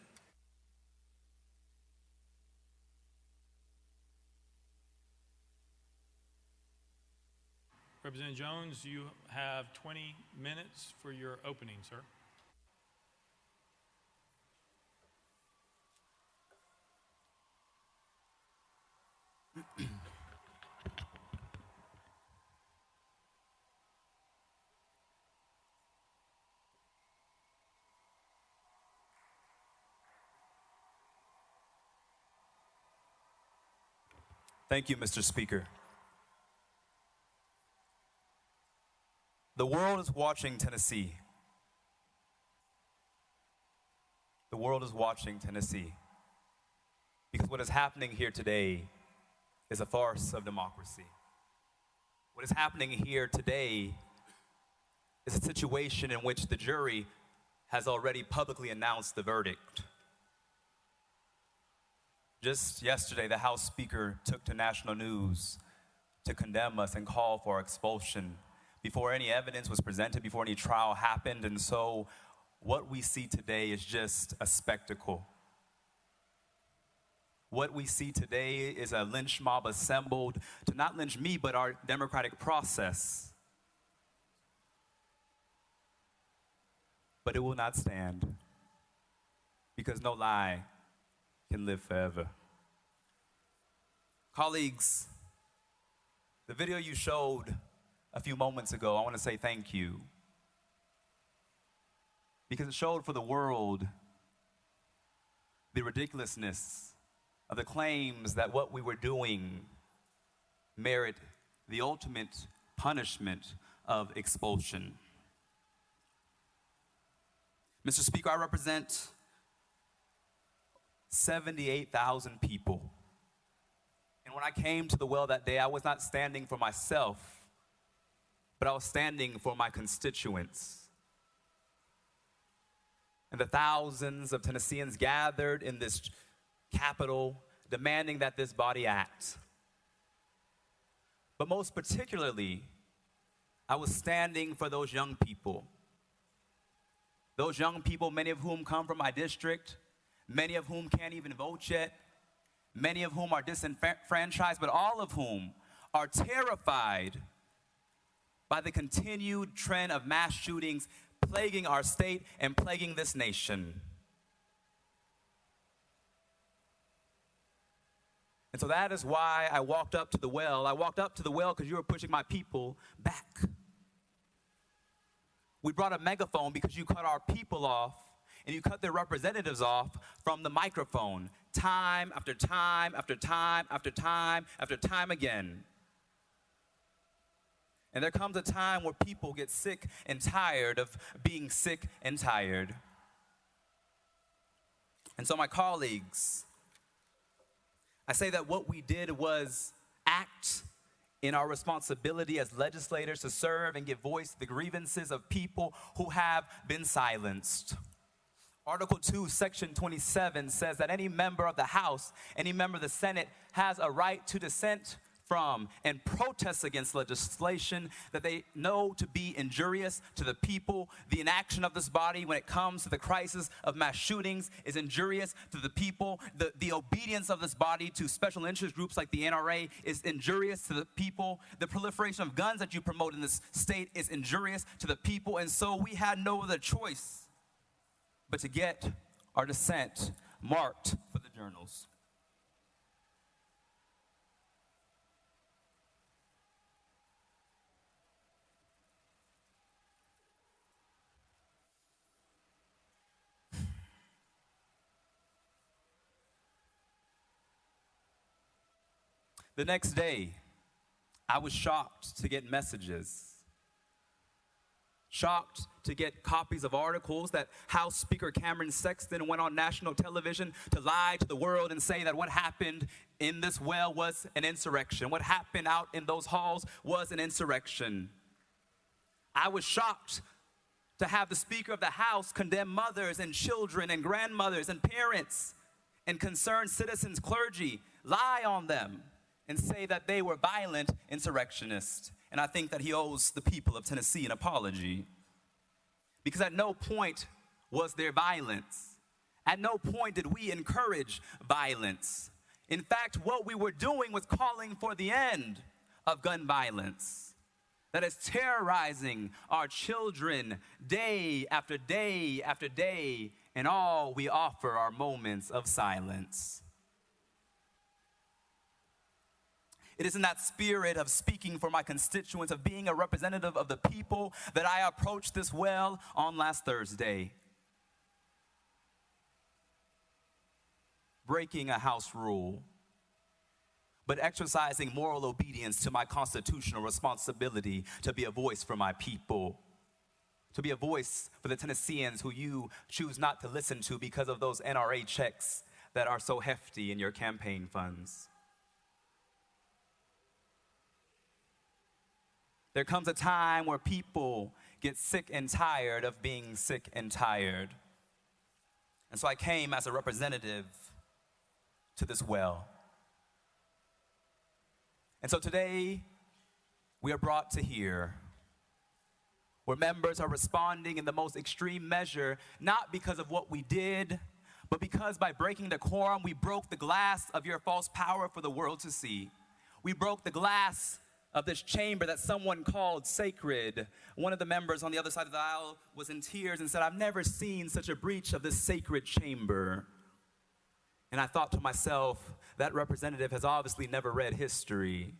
Representative Jones, you have 20 minutes for your opening, sir. Thank you, Mr. Speaker. The world is watching Tennessee. The world is watching Tennessee. Because what is happening here today is a farce of democracy. What is happening here today is a situation in which the jury has already publicly announced the verdict. Just yesterday, the House Speaker took to national news to condemn us and call for expulsion before any evidence was presented, before any trial happened. And so what we see today is just a spectacle. What we see today is a lynch mob assembled to not lynch me, but our democratic process. But it will not stand, because no lie can live forever. Colleagues, the video you showed a few moments ago, I want to say thank you, because it showed for the world the ridiculousness of the claims that what we were doing merit the ultimate punishment of expulsion. Mr. Speaker, I represent 78,000 people. And when I came to the well that day, I was not standing for myself, but I was standing for my constituents. And the thousands of Tennesseans gathered in this Capitol demanding that this body act. But most particularly, I was standing for those young people. Those young people, many of whom come from my district, many of whom can't even vote yet, many of whom are disenfranchised, but all of whom are terrified by the continued trend of mass shootings plaguing our state and plaguing this nation. And so that is why I walked up to the well. I walked up to the well because you were pushing my people back. We brought a megaphone because you cut our people off and you cut their representatives off from the microphone time after time after time after time after time again. And there comes a time where people get sick and tired of being sick and tired. And so my colleagues, I say that what we did was act in our responsibility as legislators to serve and give voice to the grievances of people who have been silenced. Article 2, Section 27 says that any member of the House, any member of the Senate has a right to dissent from and protest against legislation that they know to be injurious to the people. The inaction of this body when it comes to the crisis of mass shootings is injurious to the people. The obedience of this body to special interest groups like the NRA is injurious to the people. The proliferation of guns that you promote in this state is injurious to the people. And so we had no other choice but to get our dissent marked for the journals. The next day, I was shocked to get messages, shocked to get copies of articles that House Speaker Cameron Sexton went on national television to lie to the world and say that what happened in this well was an insurrection. What happened out in those halls was an insurrection. I was shocked to have the Speaker of the House condemn mothers and children and grandmothers and parents and concerned citizens, clergy, lie on them and say that they were violent insurrectionists. And I think that he owes the people of Tennessee an apology. Because at no point was there violence. At no point did we encourage violence. In fact, what we were doing was calling for the end of gun violence that is terrorizing our children day after day after day, and all we offer are moments of silence. It is in that spirit of speaking for my constituents, of being a representative of the people, that I approached this well on last Thursday, breaking a House rule, but exercising moral obedience to my constitutional responsibility to be a voice for my people, to be a voice for the Tennesseans who you choose not to listen to because of those NRA checks that are so hefty in your campaign funds. There comes a time where people get sick and tired of being sick and tired. And so I came as a representative to this well. And so today, we are brought to here where members are responding in the most extreme measure, not because of what we did, but because by breaking the quorum, we broke the glass of your false power for the world to see. We broke the glass of this chamber that someone called sacred. One of the members on the other side of the aisle was in tears and said, "I've never seen such a breach of this sacred chamber." And I thought to myself, that representative has obviously never read history.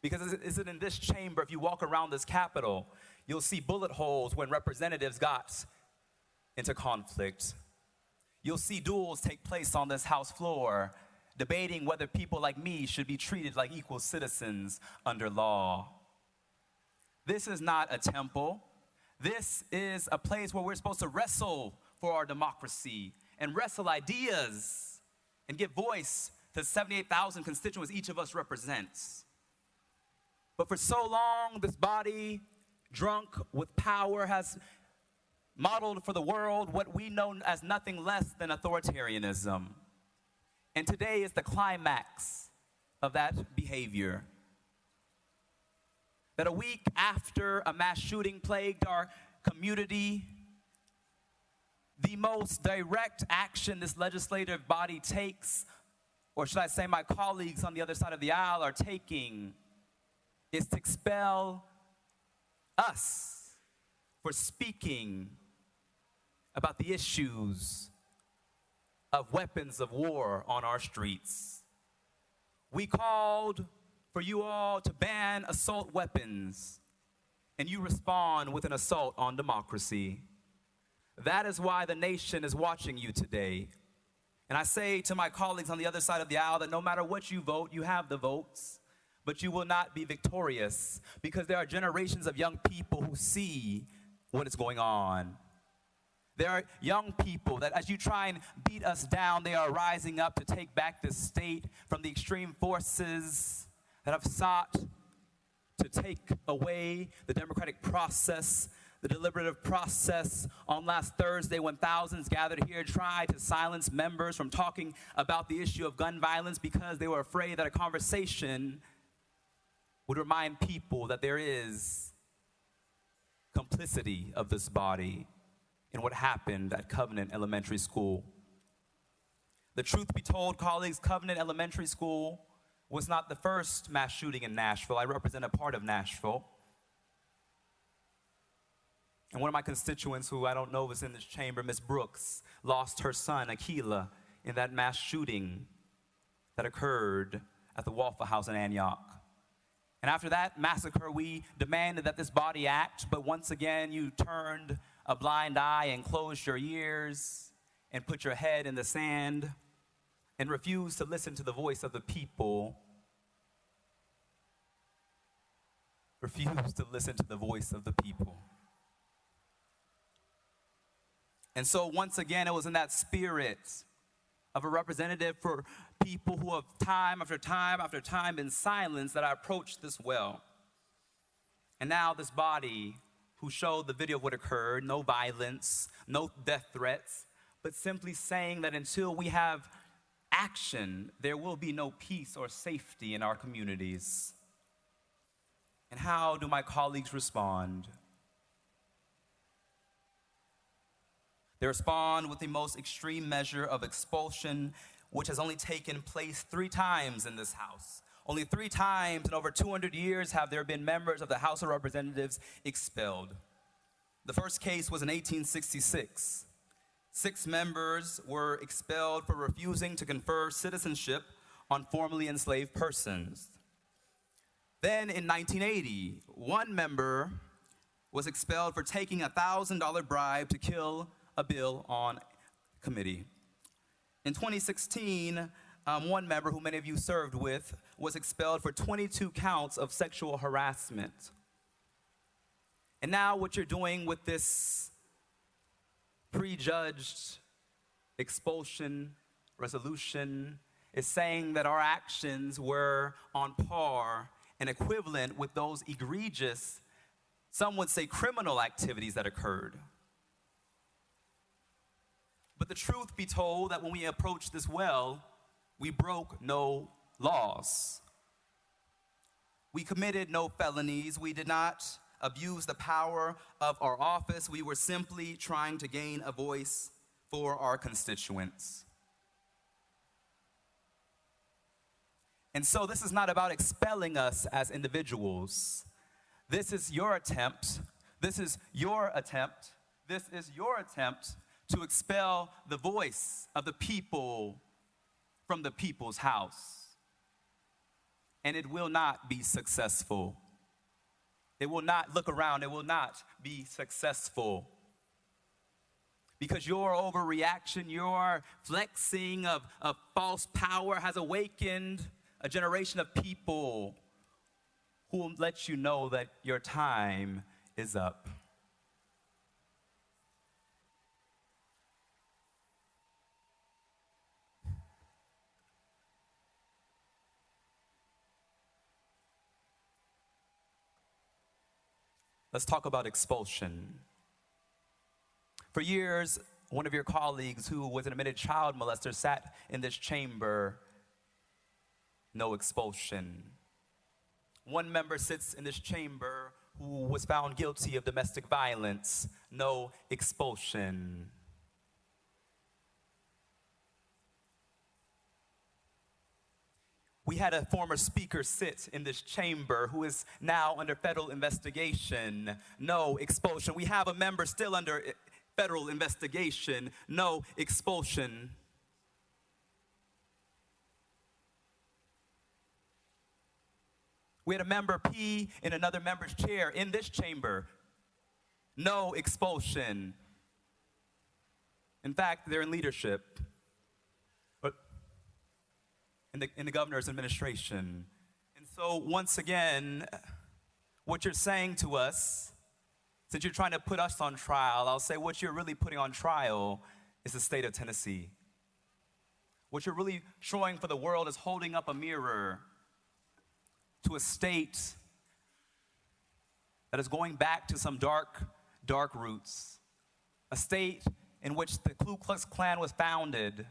Because is it in this chamber, if you walk around this Capitol, you'll see bullet holes when representatives got into conflict. You'll see duels take place on this House floor, debating whether people like me should be treated like equal citizens under law. This is not a temple. This is a place where we're supposed to wrestle for our democracy and wrestle ideas and give voice to 78,000 constituents each of us represents. But for so long, this body, drunk with power, has modeled for the world what we know as nothing less than authoritarianism. And today is the climax of that behavior. That a week after a mass shooting plagued our community, the most direct action this legislative body takes, or should I say my colleagues on the other side of the aisle are taking, is to expel us for speaking about the issues of weapons of war on our streets. We called for you all to ban assault weapons, and you respond with an assault on democracy. That is why the nation is watching you today. And I say to my colleagues on the other side of the aisle that no matter what you vote, you have the votes, but you will not be victorious because there are generations of young people who see what is going on. There are young people that as you try and beat us down, they are rising up to take back this state from the extreme forces that have sought to take away the democratic process, the deliberative process. On last Thursday, when thousands gathered here, tried to silence members from talking about the issue of gun violence because they were afraid that a conversation would remind people that there is complicity of this body in what happened at Covenant Elementary School. The truth be told, colleagues, Covenant Elementary School was not the first mass shooting in Nashville. I represent a part of Nashville. And one of my constituents, who I don't know is in this chamber, Miss Brooks, lost her son, Akila, in that mass shooting that occurred at the Waffle House in Antioch. And after that massacre, we demanded that this body act, but once again, you turned a blind eye and closed your ears and put your head in the sand and refused to listen to the voice of the people. Refused to listen to the voice of the people. And so once again, it was in that spirit of a representative for people who have time after time after time been silenced that I approached this well. And now this body who showed the video of what occurred, no violence, no death threats, but simply saying that until we have action, there will be no peace or safety in our communities. And how do my colleagues respond? They respond with the most extreme measure of expulsion, which has only taken place 3 times in this House. Only 3 times in over 200 years have there been members of the House of Representatives expelled. The first case was in 1866. 6 members were expelled for refusing to confer citizenship on formerly enslaved persons. Then in 1980, 1 member was expelled for taking a $1,000 bribe to kill a bill on committee. In 2016, 1 member who many of you served with was expelled for 22 counts of sexual harassment. And now what you're doing with this prejudged expulsion resolution is saying that our actions were on par and equivalent with those egregious, some would say criminal activities that occurred. But the truth be told that when we approached this well, we broke no laws. We committed no felonies. We did not abuse the power of our office. We were simply trying to gain a voice for our constituents. And so this is not about expelling us as individuals. This is your attempt. This is your attempt. This is your attempt to expel the voice of the people from the people's house. And it will not be successful. It will not, look around, it will not be successful. Because your overreaction, your flexing of false power has awakened a generation of people who will let you know that your time is up. Let's talk about expulsion. For years, one of your colleagues who was an admitted child molester sat in this chamber. No expulsion. One member sits in this chamber who was found guilty of domestic violence. No expulsion. We had a former speaker sit in this chamber who is now under federal investigation. No expulsion. We have a member still under federal investigation. No expulsion. We had a member pee in another member's chair in this chamber. No expulsion. In fact, they're in leadership. But in the governor's administration. And so once again, what you're saying to us, since you're trying to put us on trial, I'll say what you're really putting on trial is the state of Tennessee. What you're really showing for the world is holding up a mirror to a state that is going back to some dark, dark roots. A state in which the Ku Klux Klan was founded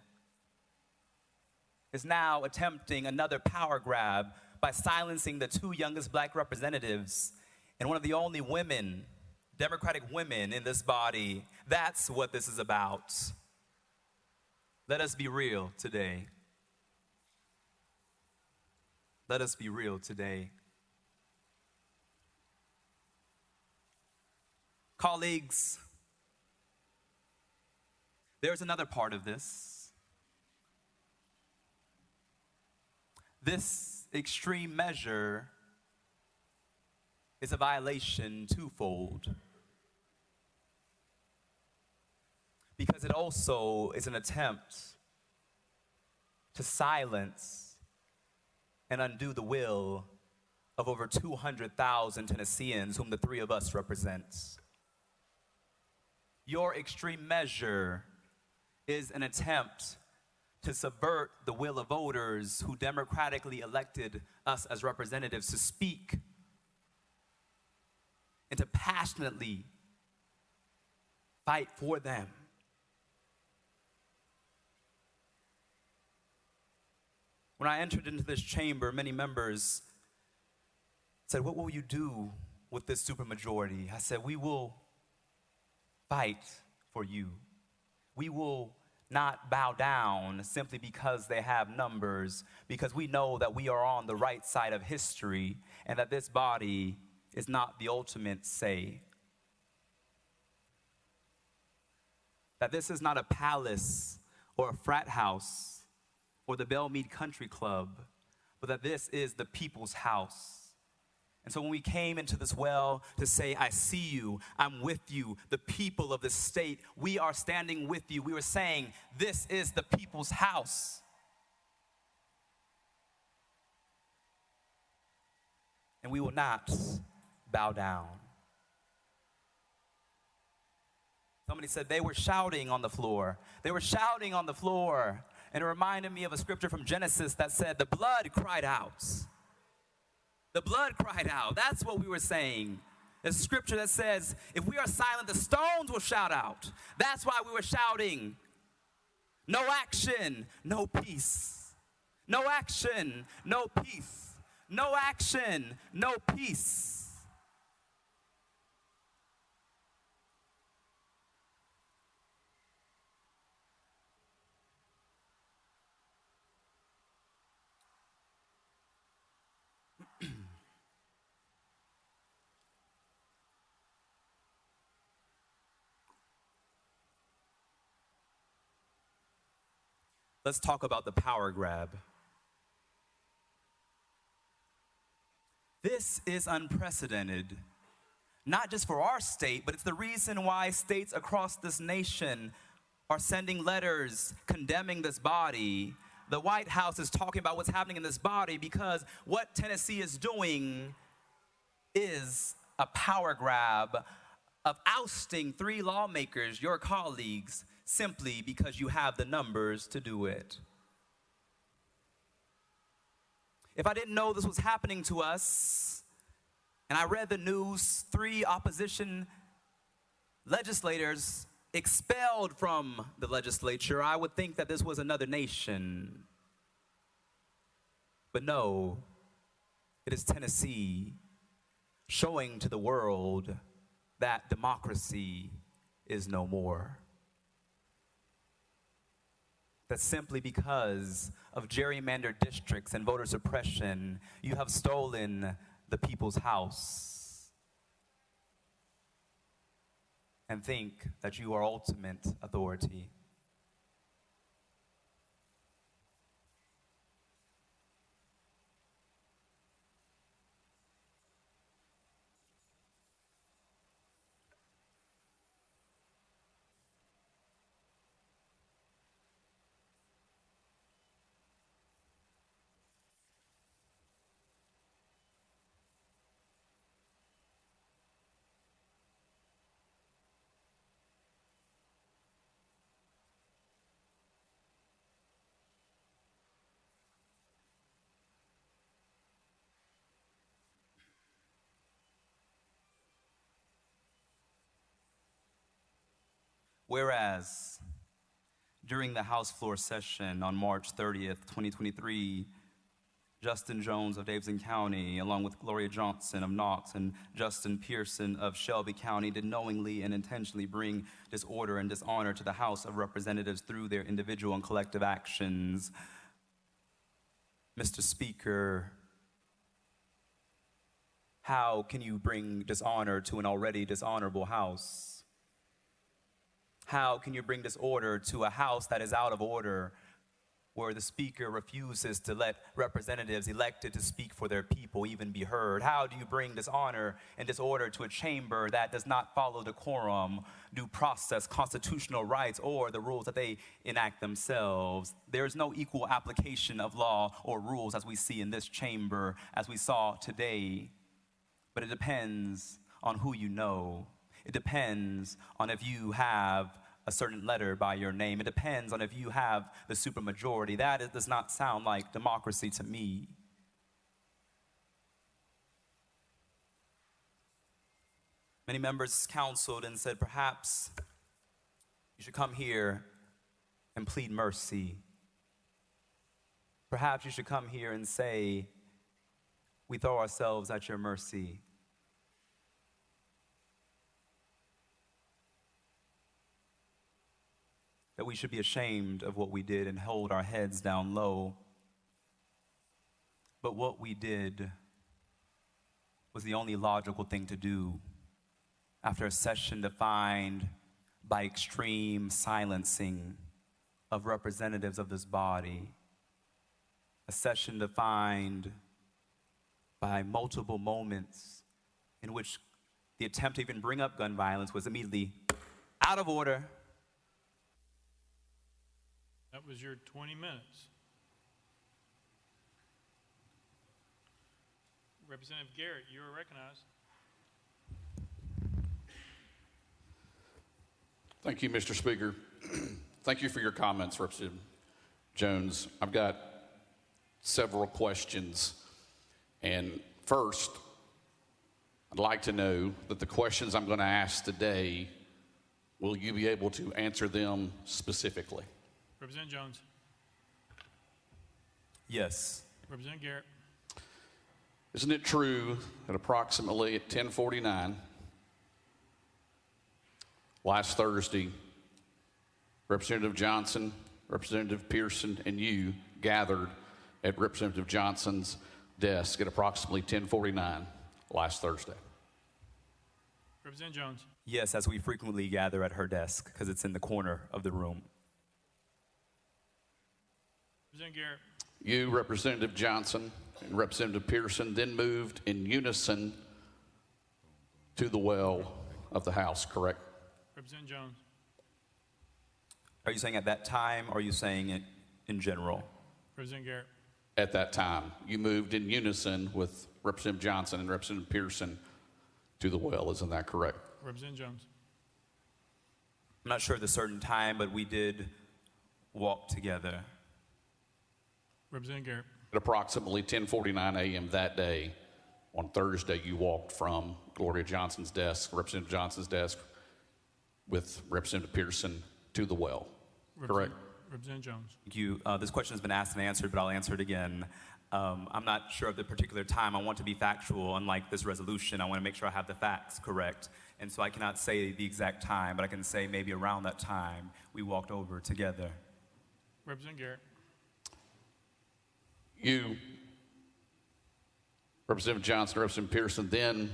is now attempting another power grab by silencing the two youngest black representatives and one of the only women, Democratic women in this body. That's what this is about. Let us be real today. Let us be real today. Colleagues, there's another part of this. This extreme measure is a violation twofold. Because it also is an attempt to silence and undo the will of over 200,000 Tennesseans whom the three of us represent. Your extreme measure is an attempt to subvert the will of voters who democratically elected us as representatives to speak and to passionately fight for them. When I entered into this chamber, many members said, "What will you do with this supermajority?" I said, "We will fight for you. We will not bow down simply because they have numbers, because we know that we are on the right side of history and that this body is not the ultimate say. That this is not a palace or a frat house or the Belmead Country Club, but that this is the people's house." And so when we came into this well to say, "I see you, I'm with you, the people of the state, we are standing with you," we were saying, this is the people's house. And we will not bow down. Somebody said they were shouting on the floor. They were shouting on the floor. And it reminded me of a scripture from Genesis that said, the blood cried out. The blood cried out. That's what we were saying. There's a scripture that says, if we are silent, the stones will shout out. That's why we were shouting. No action, no peace. No action, no peace. No action, no peace. let's talk about the power grab. This is unprecedented, not just for our state, but it's the reason why states across this nation are sending letters condemning this body. The White House is talking about what's happening in this body because what Tennessee is doing is a power grab of ousting 3 lawmakers, your colleagues, simply because you have the numbers to do it. If I didn't know this was happening to us, and I read the news, 3 opposition legislators expelled from the legislature, I would think that this was another nation. But no, it is Tennessee showing to the world that democracy is no more. That simply because of gerrymandered districts and voter suppression, you have stolen the people's house and think that you are ultimate authority. Whereas, during the House floor session on March 30th, 2023, Justin Jones of Davidson County, along with Gloria Johnson of Knox and Justin Pearson of Shelby County, did knowingly and intentionally bring disorder and dishonor to the House of Representatives through their individual and collective actions. Mr. Speaker, how can you bring dishonor to an already dishonorable House? How can you bring disorder to a House that is out of order, where the Speaker refuses to let representatives elected to speak for their people even be heard? How do you bring dishonor and disorder to a chamber that does not follow decorum, due process, constitutional rights, or the rules that they enact themselves? There is no equal application of law or rules as we see in this chamber, as we saw today. But it depends on who you know. It depends on if you have a certain letter by your name. It depends on if you have the supermajority. That does not sound like democracy to me. Many members counseled and said, perhaps you should come here and plead mercy. Perhaps you should come here and say, we throw ourselves at your mercy. That we should be ashamed of what we did and hold our heads down low. But what we did was the only logical thing to do after a session defined by extreme silencing of representatives of this body, a session defined by multiple moments in which the attempt to even bring up gun violence was immediately out of order. That was your 20 minutes. Representative Garrett, you are recognized. Thank you, Mr. Speaker. Thank you for your comments, Representative Jones. I've got several questions. And first, I'd like to know that the questions I'm going to ask today, will you be able to answer them specifically? Representative Jones. Yes. Representative Garrett. Isn't it true that approximately at 10:49 last Thursday, Representative Johnson, Representative Pearson, and you gathered at Representative Johnson's desk at approximately 10:49 last Thursday? Representative Jones. Yes, as we frequently gather at her desk, because it's in the corner of the room. Representative Garrett. You, Representative Johnson, and Representative Pearson then moved in unison to the well of the House, correct? Representative Jones. Are you saying at that time, or are you saying it in general? Representative Garrett. At that time, you moved in unison with Representative Johnson and Representative Pearson to the well, isn't that correct? Representative Jones. I'm not sure of the certain time, but we did walk together. Representative Garrett. At approximately 10:49 a.m. that day, on Thursday, you walked from Gloria Johnson's desk, Representative Johnson's desk, with Representative Pearson to the well, correct? Representative Jones. Thank you. This question has been asked and answered, but I'll answer it again. I'm not sure of the particular time. I want to be factual. Unlike this resolution, I want to make sure I have the facts correct. And so I cannot say the exact time, but I can say maybe around that time we walked over together. Representative Garrett. You, Representative Johnson, Representative Pearson, then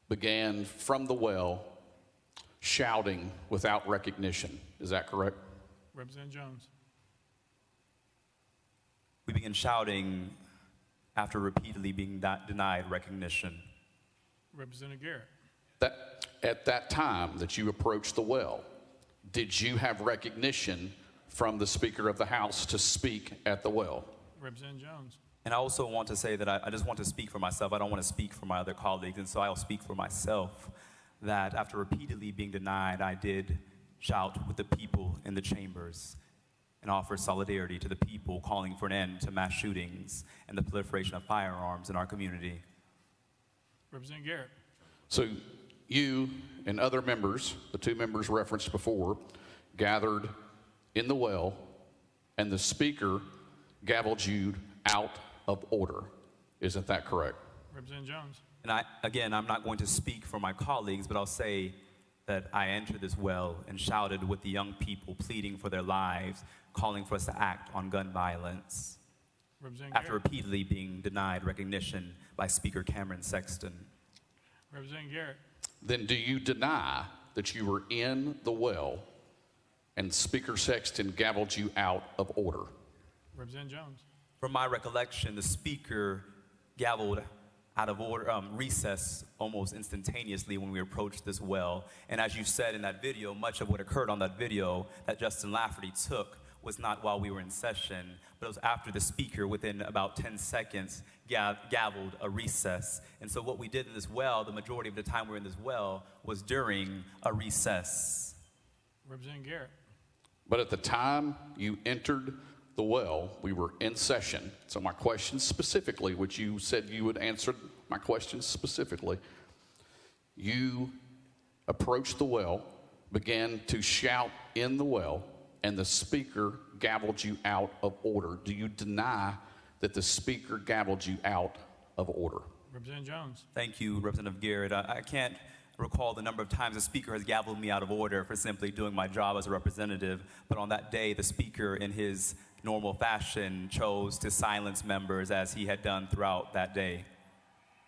began from the well shouting without recognition. Is that correct? Representative Jones. We began shouting after repeatedly being denied recognition. Representative Garrett. At that time that you approached the well, did you have recognition from the Speaker of the House to speak at the well? Representative Jones. And I also want to say that I just want to speak for myself. I don't want to speak for my other colleagues, and so I'll speak for myself that after repeatedly being denied, I did shout with the people in the chambers and offer solidarity to the people calling for an end to mass shootings and the proliferation of firearms in our community. Representative Garrett. So you and other members, the two members referenced before, gathered in the well, and the Speaker gavelled you out of order. Isn't that correct? Representative Jones. And I'm not going to speak for my colleagues, but I'll say that I entered this well and shouted with the young people pleading for their lives, calling for us to act on gun violence after repeatedly being denied recognition by Speaker Cameron Sexton. Representative Garrett. Then do you deny that you were in the well and Speaker Sexton gavelled you out of order? Representative Jones. From my recollection, the Speaker gavelled out of order, recess almost instantaneously when we approached this well. And as you said in that video, much of what occurred on that video that Justin Lafferty took was not while we were in session, but it was after the Speaker, within about 10 seconds, gavelled a recess. And so what we did in this well, the majority of the time we were in this well, was during a recess. Representative Garrett. But at the time you entered the well, we were in session. So my question specifically, which you said you would answer my question specifically, you approached the well, began to shout in the well, and the Speaker gavelled you out of order. Do you deny that the Speaker gavelled you out of order? Representative Jones. Thank you, Representative Garrett. I can't recall the number of times the Speaker has gavelled me out of order for simply doing my job as a representative, but on that day, the Speaker, in his normal fashion, chose to silence members as he had done throughout that day.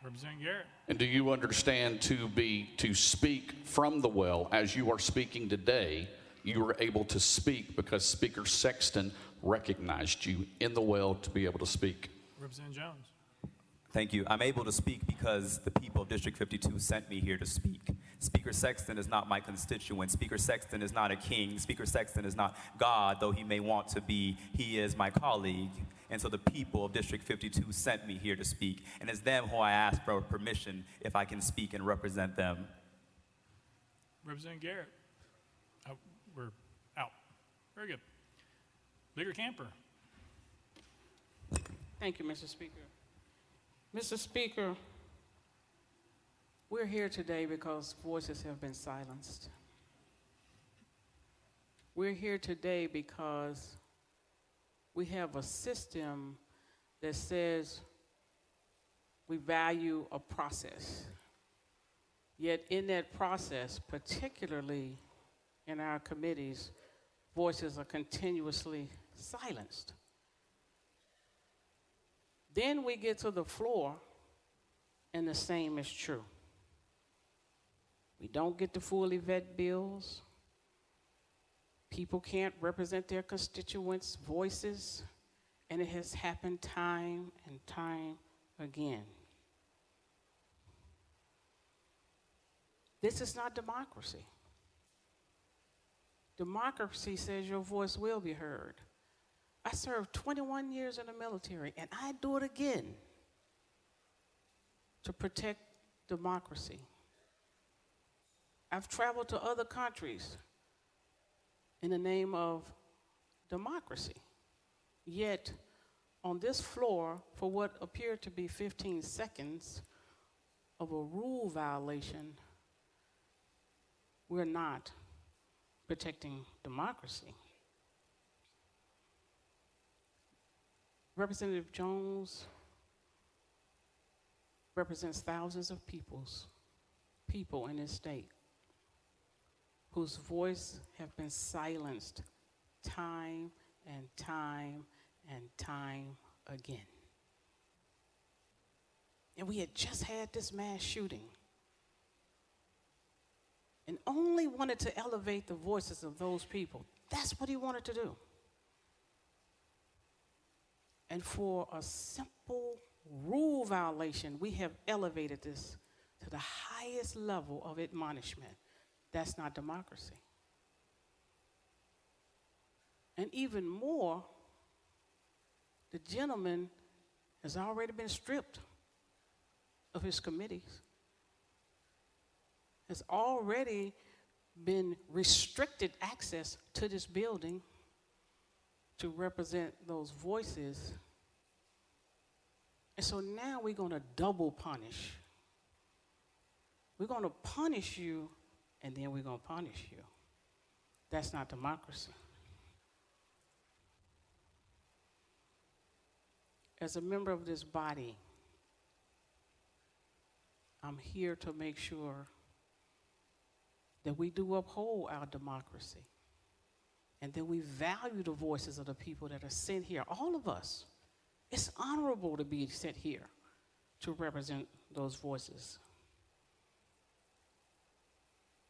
Representative Garrett. And do you understand to speak from the well as you are speaking today, you were able to speak because Speaker Sexton recognized you in the well to be able to speak? Representative Jones. Thank you. I'm able to speak because the people of District 52 sent me here to speak. Speaker Sexton is not my constituent. Speaker Sexton is not a king. Speaker Sexton is not God, though he may want to be. He is my colleague. And so the people of District 52 sent me here to speak. And it's them who I ask for permission if I can speak and represent them. Representative Garrett. We're out. Very good. Leader Camper. Thank you, Mr. Speaker. Mr. Speaker, we're here today because voices have been silenced. We're here today because we have a system that says we value a process. Yet in that process, particularly in our committees, voices are continuously silenced. Then we get to the floor, and the same is true. We don't get to fully vet bills. People can't represent their constituents' voices. And it has happened time and time again. This is not democracy. Democracy says your voice will be heard. I served 21 years in the military, and I do it again to protect democracy. I've traveled to other countries in the name of democracy. Yet, on this floor, for what appeared to be 15 seconds of a rule violation, we're not protecting democracy. Representative Jones represents thousands of people in this state whose voice have been silenced time and time and time again. And we had just had this mass shooting and only wanted to elevate the voices of those people. That's what he wanted to do. And for a simple rule violation, we have elevated this to the highest level of admonishment. That's not democracy. And even more, the gentleman has already been stripped of his committees, has already been restricted access to this building to represent those voices. And so now we're going to double punish. We're going to punish you, and then we're going to punish you. That's not democracy. As a member of this body, I'm here to make sure that we do uphold our democracy and that we value the voices of the people that are sent here, all of us. It's honorable to be sent here to represent those voices.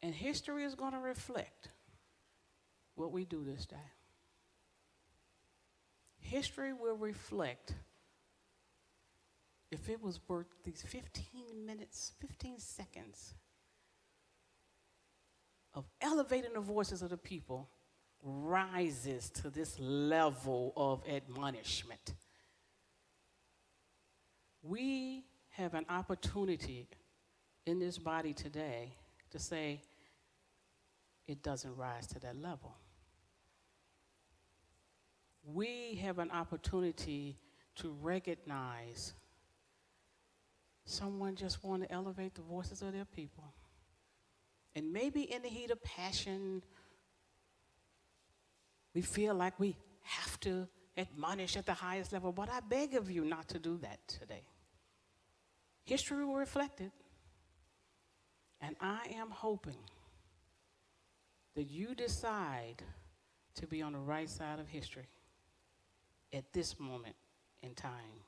And history is going to reflect what we do this day. History will reflect if it was worth these 15 minutes, 15 seconds of elevating the voices of the people rises to this level of admonishment. We have an opportunity in this body today to say it doesn't rise to that level. We have an opportunity to recognize someone just want to elevate the voices of their people. And maybe in the heat of passion, we feel like we have to admonish at the highest level, but I beg of you not to do that today. History will reflect it. And I am hoping that you decide to be on the right side of history at this moment in time.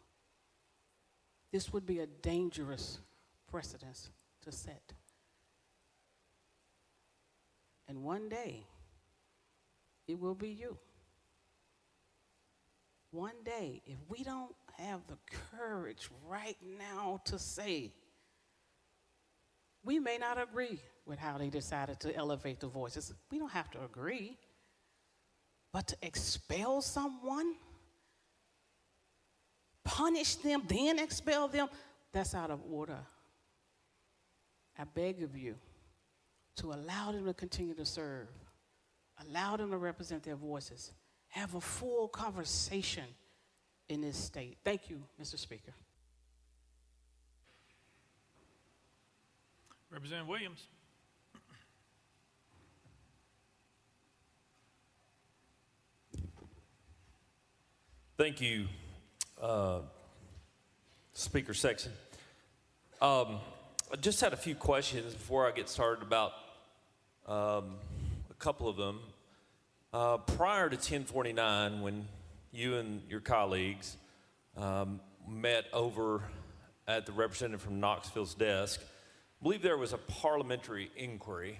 This would be a dangerous precedent to set. And one day, it will be you. One day, if we don't have the courage right now to say, we may not agree with how they decided to elevate the voices. We don't have to agree. But to expel someone, punish them, then expel them, that's out of order. I beg of you to allow them to continue to serve, allow them to represent their voices, have a full conversation in this state. Thank you, Mr. Speaker. Representative Williams. Thank you, Speaker Sexton. I just had a few questions before I get started about a couple of them. Prior to 1049, when you and your colleagues met over at the representative from Knoxville's desk, I believe there was a parliamentary inquiry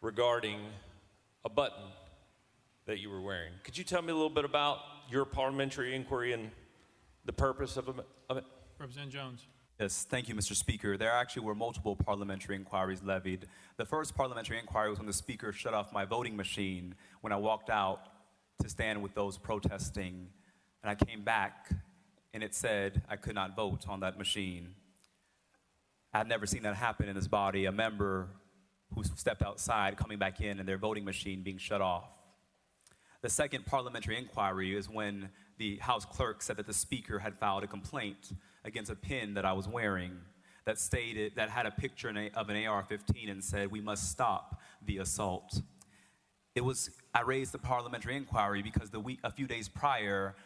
regarding a button that you were wearing. Could you tell me a little bit about your parliamentary inquiry and the purpose of it? Representative Jones. Yes, thank you, Mr. Speaker. There actually were multiple parliamentary inquiries levied. The first parliamentary inquiry was when the Speaker shut off my voting machine when I walked out to stand with those protesting. And I came back, and it said I could not vote on that machine. I'd never seen that happen in this body, a member who stepped outside coming back in and their voting machine being shut off. The second parliamentary inquiry is when the House clerk said that the Speaker had filed a complaint against a pin that I was wearing that stated, that had a picture of an AR-15 and said, "We must stop the assault." I raised the parliamentary inquiry because a few days prior,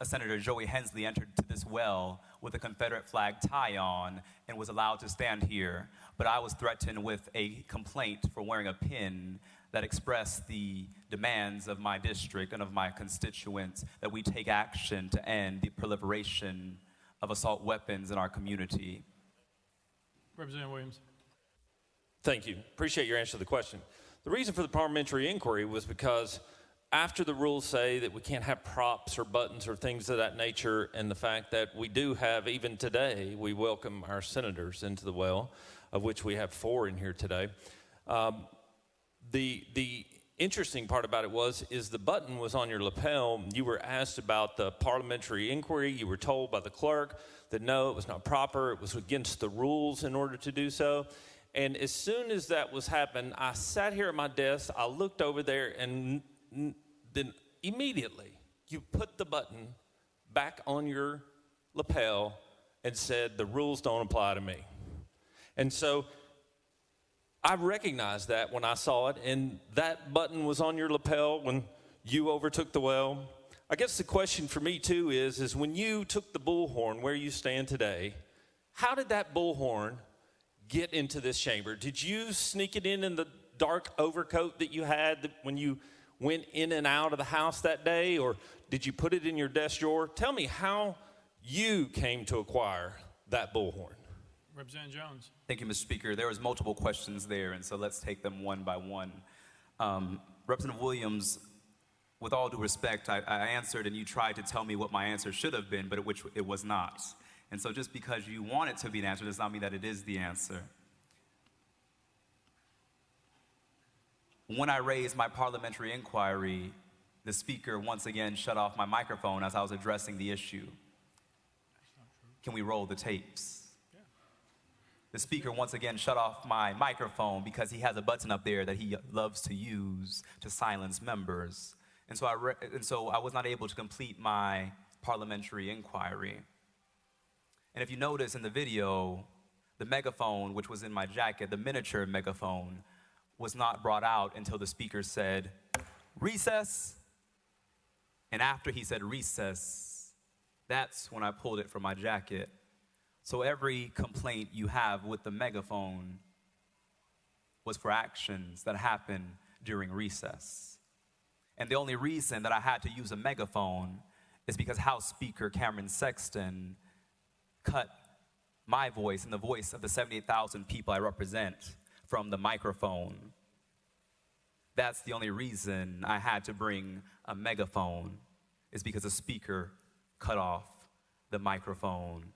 Senator Joey Hensley entered to this well with a Confederate flag tie on and was allowed to stand here. But I was threatened with a complaint for wearing a pin that expressed the demands of my district and of my constituents that we take action to end the proliferation of assault weapons in our community. Representative Williams. Thank you. Appreciate your answer to the question. The reason for the parliamentary inquiry was because after the rules say that we can't have props or buttons or things of that nature, and the fact that we do have, even today, we welcome our senators into the well, of which we have 4 in here today. The interesting part about it is the button was on your lapel. You were asked about the parliamentary inquiry. You were told by the clerk that no, it was not proper. It was against the rules in order to do so. And as soon as that was happening, I sat here at my desk, I looked over there, and then immediately you put the button back on your lapel and said, "The rules don't apply to me." And so I recognized that when I saw it, and that button was on your lapel when you overtook the well. I guess the question for me too is when you took the bullhorn where you stand today, how did that bullhorn get into this chamber? Did you sneak it in the dark overcoat that you had when you went in and out of the house that day, or did you put it in your desk drawer? Tell me how you came to acquire that bullhorn. Representative Jones. Thank you, Mr. Speaker. There was multiple questions there, and so let's take them one by one. Representative Williams, with all due respect, I answered, and you tried to tell me what my answer should have been, but which it was not. And so just because you want it to be an answer does not mean that it is the answer. When I raised my parliamentary inquiry, the Speaker once again shut off my microphone as I was addressing the issue. Can we roll the tapes? The Speaker once again shut off my microphone because he has a button up there that he loves to use to silence members. And so I was not able to complete my parliamentary inquiry. And if you notice in the video, the megaphone, which was in my jacket, the miniature megaphone, was not brought out until the Speaker said, "Recess." And after he said recess, that's when I pulled it from my jacket. So every complaint you have with the megaphone was for actions that happened during recess. And the only reason that I had to use a megaphone is because House Speaker Cameron Sexton cut my voice and the voice of the 78,000 people I represent from the microphone. That's the only reason I had to bring a megaphone, is because the Speaker cut off the microphone.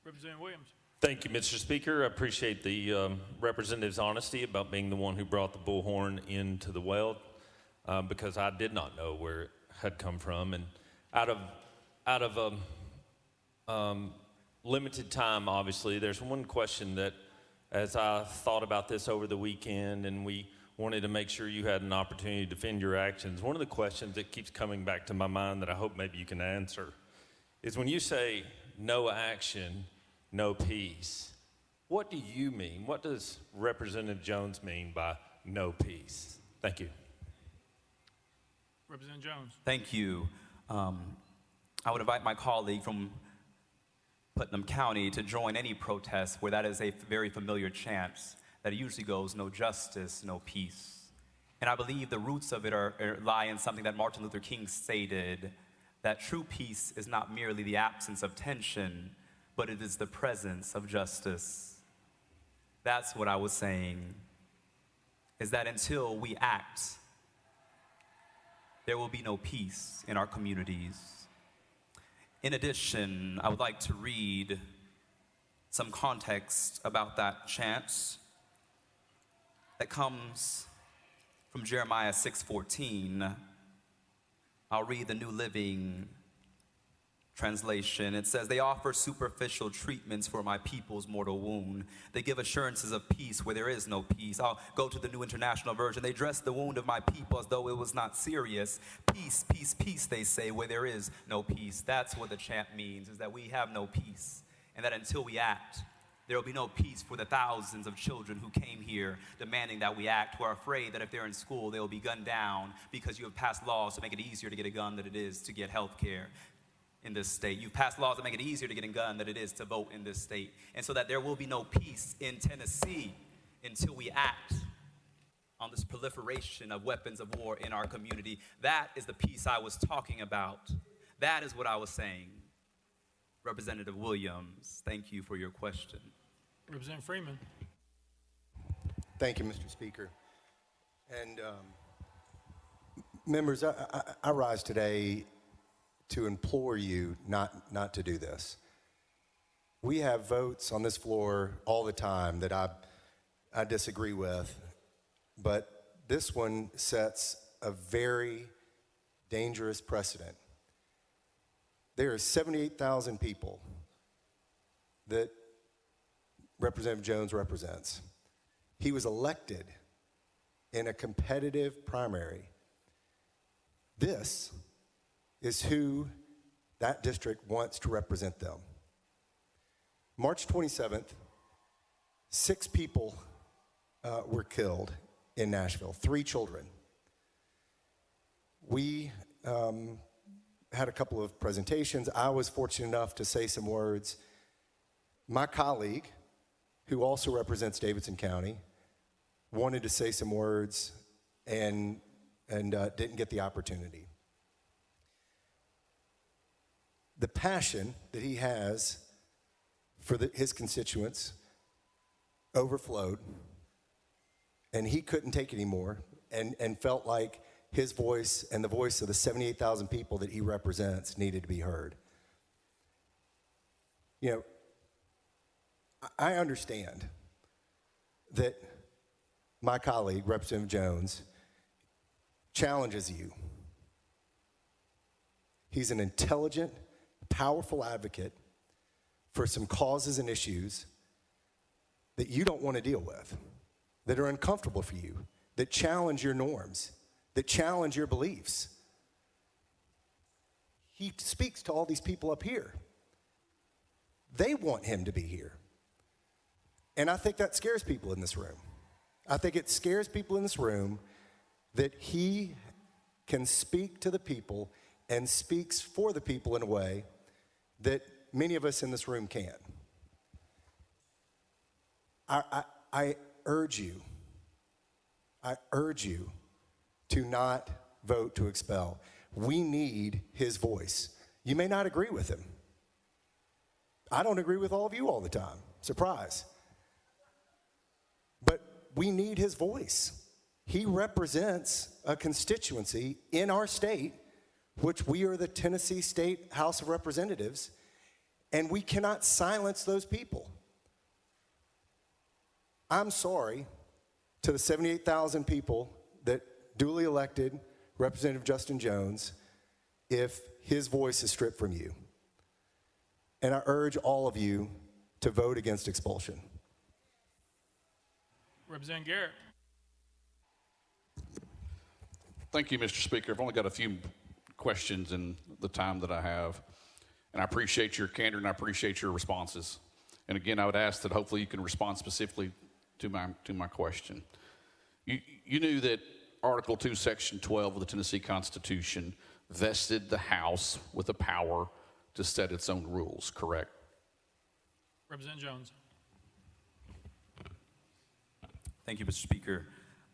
Representative Williams. Thank you, Mr. Speaker. I appreciate the representative's honesty about being the one who brought the bullhorn into the well, because I did not know where it had come from. And out of limited time, obviously, there's one question that, as I thought about this over the weekend and we wanted to make sure you had an opportunity to defend your actions, one of the questions that keeps coming back to my mind that I hope maybe you can answer is when you say no action, no peace, what do you mean? What does Representative Jones mean by no peace? Thank you. Representative Jones. Thank you. I would invite my colleague from Putnam County to join any protest where that is a very familiar chant that usually goes, "No justice, no peace." And I believe the roots of it lie in something that Martin Luther King stated, that true peace is not merely the absence of tension, but it is the presence of justice. That's what I was saying. is that until we act, there will be no peace in our communities. In addition, I would like to read some context about that chant that comes from Jeremiah 6:14. I'll read the New Living Translation. It says, they offer superficial treatments for my people's mortal wound. They give assurances of peace where there is no peace. I'll go to the New International Version. They dress the wound of my people as though it was not serious. Peace, peace, peace, they say, where there is no peace. That's what the chant means, is that we have no peace. And that until we act, there will be no peace for the thousands of children who came here demanding that we act, who are afraid that if they're in school, they will be gunned down because you have passed laws to make it easier to get a gun than it is to get health care in this state. You've passed laws that make it easier to get a gun than it is to vote in this state. And so that there will be no peace in Tennessee until we act on this proliferation of weapons of war in our community. That is the peace I was talking about. That is what I was saying. Representative Williams, thank you for your question. Representative Freeman. Thank you, Mr. Speaker. And members, I rise today to implore you not to do this. We have votes on this floor all the time that I disagree with, but this one sets a very dangerous precedent. There are 78,000 people that Representative Jones represents. He was elected in a competitive primary. This is who that district wants to represent them. March 27th, 6 people were killed in Nashville, 3 children. We had a couple of presentations. I was fortunate enough to say some words. My colleague, who also represents Davidson County, wanted to say some words and didn't get the opportunity. The passion that he has for his constituents overflowed, and he couldn't take it anymore and felt like his voice and the voice of the 78,000 people that he represents needed to be heard. You know, I understand that my colleague, Representative Jones, challenges you. He's an intelligent, powerful advocate for some causes and issues that you don't want to deal with, that are uncomfortable for you, that challenge your norms, that challenge your beliefs. He speaks to all these people up here. They want him to be here. And I think that scares people in this room. I think it scares people in this room that he can speak to the people and speaks for the people in a way that many of us in this room can't. I urge you to not vote to expel. We need his voice. You may not agree with him. I don't agree with all of you all the time. Surprise. But we need his voice. He represents a constituency in our state, which we are the Tennessee State House of Representatives, and we cannot silence those people. I'm sorry to the 78,000 people that duly elected Representative Justin Jones if his voice is stripped from you. And I urge all of you to vote against expulsion. Representative Garrett. Thank you, Mr. Speaker. I've only got a few questions in the time that I have. And I appreciate your candor and I appreciate your responses. And again, I would ask that hopefully you can respond specifically to my question. You knew that Article 2, Section 12 of the Tennessee Constitution vested the House with the power to set its own rules, correct? Representative Jones. Thank you, Mr. Speaker.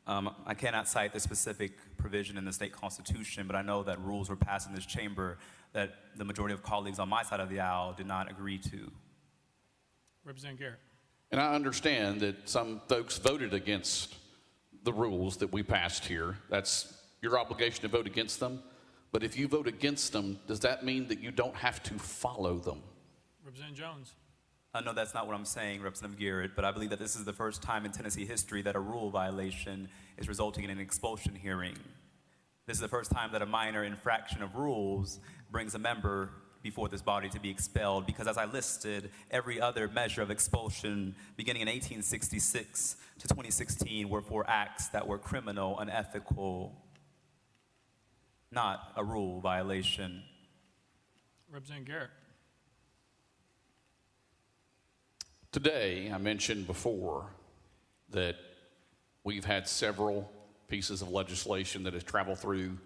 I cannot cite the specific provision in the state constitution, but I know that rules were passed in this chamber that the majority of colleagues on my side of the aisle did not agree to. Representative Garrett. And I understand that some folks voted against the rules that we passed here. That's your obligation to vote against them. But if you vote against them, does that mean that you don't have to follow them? Representative Jones. No, that's not what I'm saying, Representative Garrett, but I believe that this is the first time in Tennessee history that a rule violation is resulting in an expulsion hearing. This is the first time that a minor infraction of rules brings a member before this body to be expelled, because as I listed, every other measure of expulsion beginning in 1866 to 2016 were for acts that were criminal, unethical, not a rule violation. Representative Garrett. Today, I mentioned before that we've had several pieces of legislation that has traveled through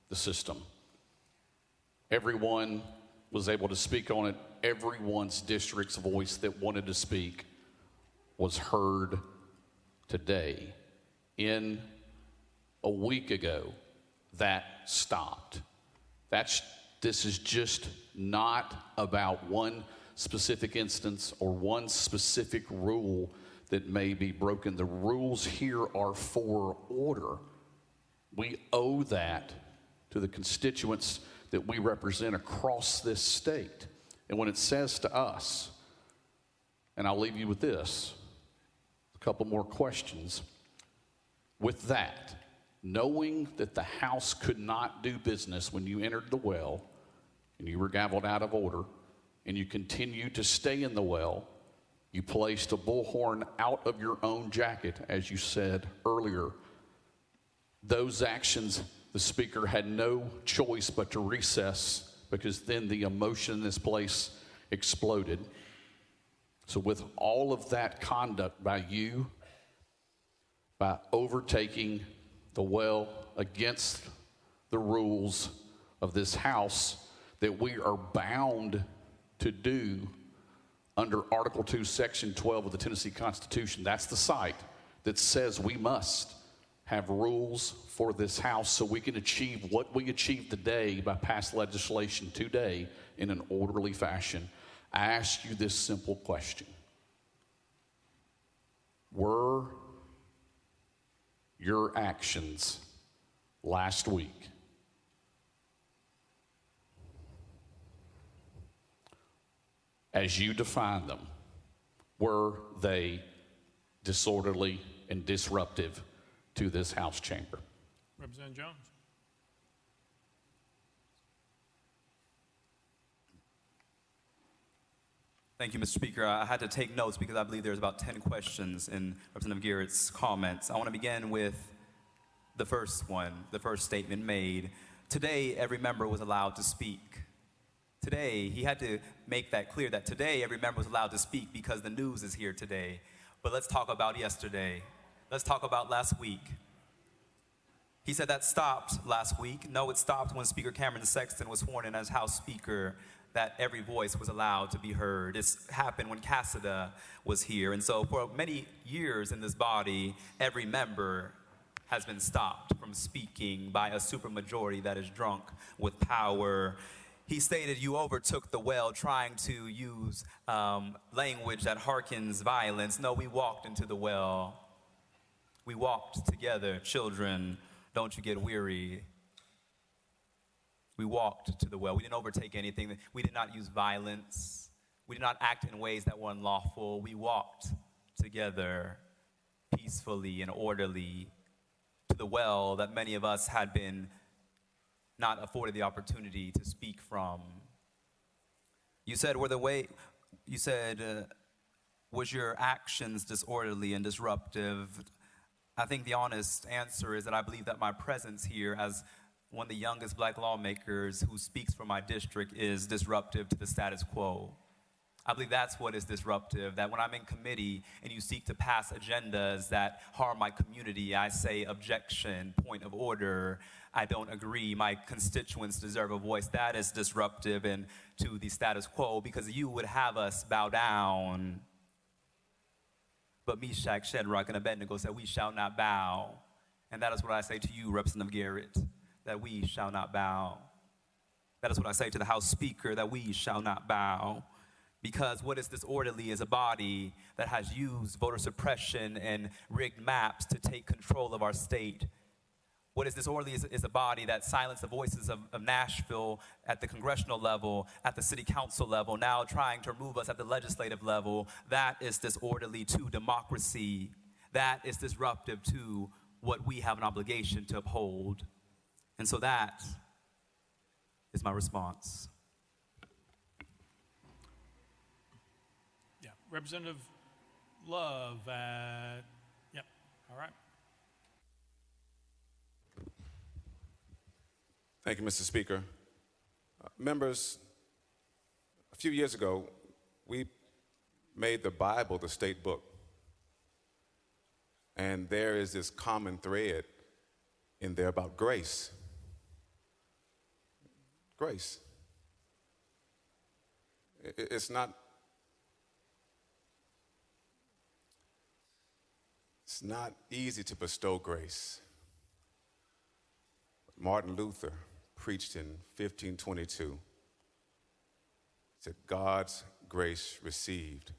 the system. Everyone was able to speak on it. Everyone's district's voice that wanted to speak was heard today. In a week ago, that stopped. This is just not about one specific instance or one specific rule that may be broken. The rules here are for order. We owe that to the constituents that we represent across this state. And when it says to us, and I'll leave you with this, a couple more questions. With that, knowing that the House could not do business when you entered the well and you were gavelled out of order, and you continue to stay in the well, you placed a bullhorn out of your own jacket, as you said earlier. Those actions, the Speaker had no choice but to recess, because then the emotion in this place exploded. So with all of that conduct by you, by overtaking the well against the rules of this House that we are bound to do under Article 2, Section 12 of the Tennessee Constitution. That's the site that says we must have rules for this House so we can achieve what we achieved today by passed legislation today in an orderly fashion. I ask you this simple question. Were your actions last week as you define them, were they disorderly and disruptive to this House chamber? Representative Jones. Thank you, Mr. Speaker. I had to take notes because I believe there's about 10 questions in Representative Garrett's comments. I want to begin with the first one, the first statement made. Today, every member was allowed to speak. Today, he had to make that clear that today every member was allowed to speak because the news is here today. But let's talk about yesterday. Let's talk about last week. He said that stopped last week. No, it stopped when Speaker Cameron Sexton was sworn in as House Speaker, that every voice was allowed to be heard. It's happened when Cassida was here. And so for many years in this body, every member has been stopped from speaking by a supermajority that is drunk with power. He stated you overtook the well trying to use language that harkens violence. No, we walked into the well. We walked together. Children, don't you get weary. We walked to the well. We didn't overtake anything. We did not use violence. We did not act in ways that were unlawful. We walked together peacefully and orderly to the well that many of us had been not afforded the opportunity to speak from. You said, was your actions disorderly and disruptive? I think the honest answer is that I believe that my presence here as one of the youngest black lawmakers who speaks for my district is disruptive to the status quo. I believe that's what is disruptive, that when I'm in committee and you seek to pass agendas that harm my community, I say objection, point of order, I don't agree, my constituents deserve a voice. That is disruptive and to the status quo, because you would have us bow down. But Meshach, Shadrach, and Abednego said, we shall not bow. And that is what I say to you, Representative Garrett, that we shall not bow. That is what I say to the House Speaker, that we shall not bow. Because what is disorderly is a body that has used voter suppression and rigged maps to take control of our state. What is disorderly is a body that silenced the voices of Nashville at the congressional level, at the city council level, now trying to remove us at the legislative level. That is disorderly to democracy. That is disruptive to what we have an obligation to uphold. And so that is my response. Yeah, Representative Love yep, all right. Thank you, Mr. Speaker. Members, a few years ago, we made the Bible the state book. And there is this common thread in there about grace. Grace. It's not easy to bestow grace. Martin Luther preached in 1522, said, God's grace received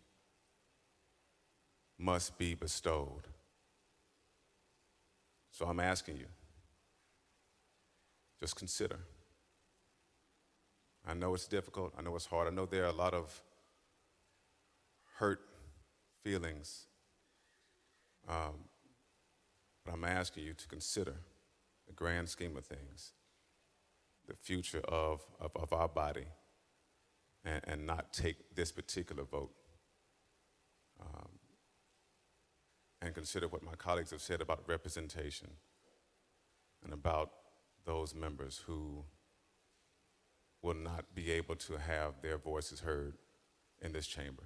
must be bestowed. So I'm asking you, just consider. I know it's difficult. I know it's hard. I know there are a lot of hurt feelings. But I'm asking you to consider the grand scheme of things, the future of our body, and not take this particular vote. And consider what my colleagues have said about representation and about those members who will not be able to have their voices heard in this chamber.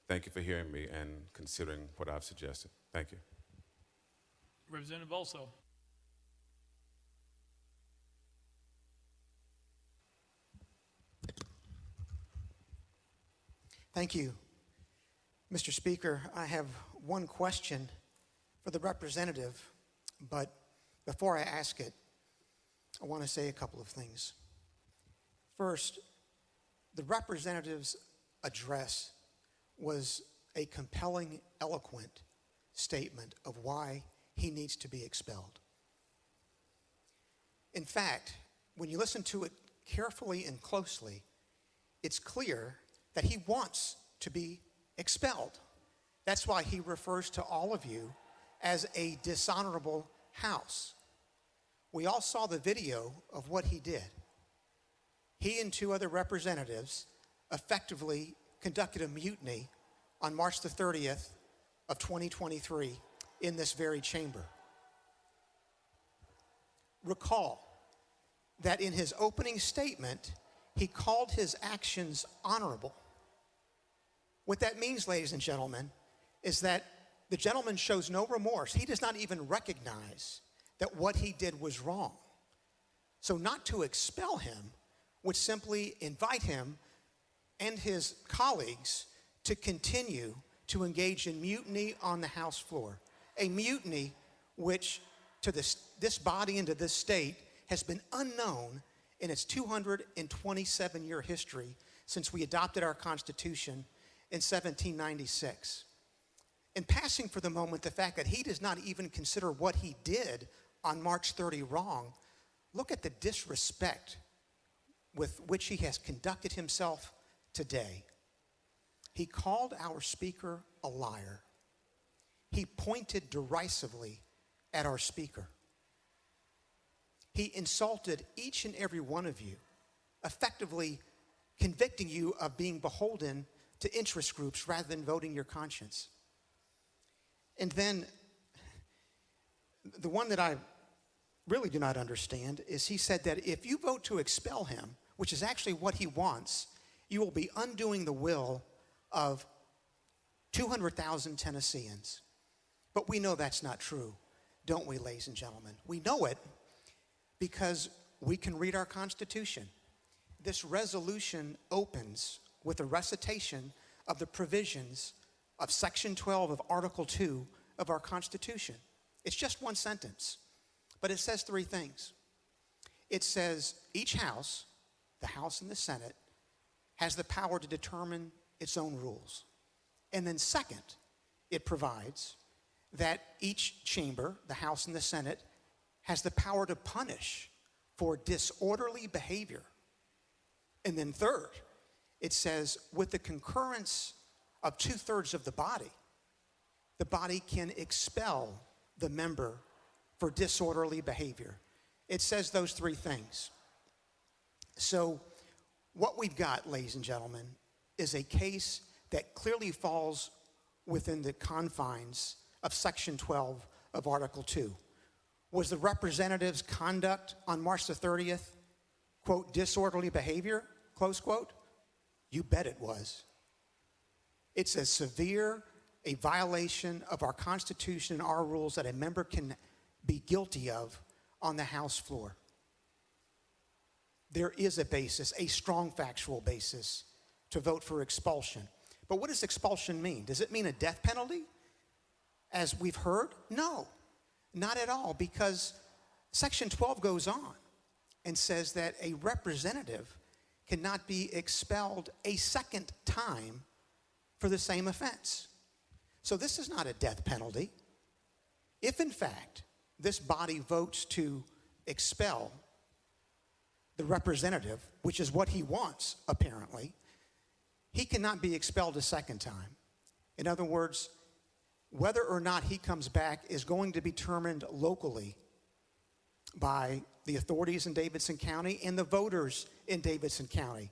Thank you for hearing me and considering what I've suggested. Thank you. Representative also. Thank you. Mr. Speaker, I have one question for the representative, but before I ask it, I want to say a couple of things. First, the representative's address was a compelling, eloquent statement of why he needs to be expelled. In fact, when you listen to it carefully and closely, it's clear that he wants to be expelled. That's why he refers to all of you as a dishonorable house. We all saw the video of what he did. He and two other representatives effectively conducted a mutiny on March the 30th of 2023 in this very chamber. Recall that in his opening statement, he called his actions honorable. What that means, ladies and gentlemen, is that the gentleman shows no remorse. He does not even recognize that what he did was wrong. So not to expel him would simply invite him and his colleagues to continue to engage in mutiny on the House floor. A mutiny which to this body and to this state has been unknown in its 227-year history since we adopted our Constitution in 1796. In passing for the moment the fact that he does not even consider what he did on March 30 wrong, look at the disrespect with which he has conducted himself today. He called our speaker a liar. He pointed derisively at our speaker. He insulted each and every one of you, effectively convicting you of being beholden to interest groups rather than voting your conscience. And then the one that I really do not understand is he said that if you vote to expel him, which is actually what he wants, you will be undoing the will of 200,000 Tennesseans. But we know that's not true, don't we, ladies and gentlemen? We know it because we can read our Constitution. This resolution opens with a recitation of the provisions of Section 12 of Article 2 of our Constitution. It's just one sentence, but it says three things. It says each house, the House and the Senate, has the power to determine its own rules. And then second, it provides that each chamber, the House and the Senate, has the power to punish for disorderly behavior. And then third, it says with the concurrence of 2/3 of the body can expel the member for disorderly behavior. It says those three things. So what we've got, ladies and gentlemen, is a case that clearly falls within the confines of Section 12 of Article 2. Was the representative's conduct on March the 30th, quote, disorderly behavior, close quote? You bet it was. It's as severe a violation of our Constitution and our rules that a member can be guilty of on the House floor. There is a basis, a strong factual basis, to vote for expulsion. But what does expulsion mean? Does it mean a death penalty, as we've heard? No, not at all, because Section 12 goes on and says that a representative cannot be expelled a second time for the same offense. So this is not a death penalty. If, in fact, this body votes to expel the representative, which is what he wants, apparently, he cannot be expelled a second time. In other words, whether or not he comes back is going to be determined locally by the authorities in Davidson County and the voters in Davidson County.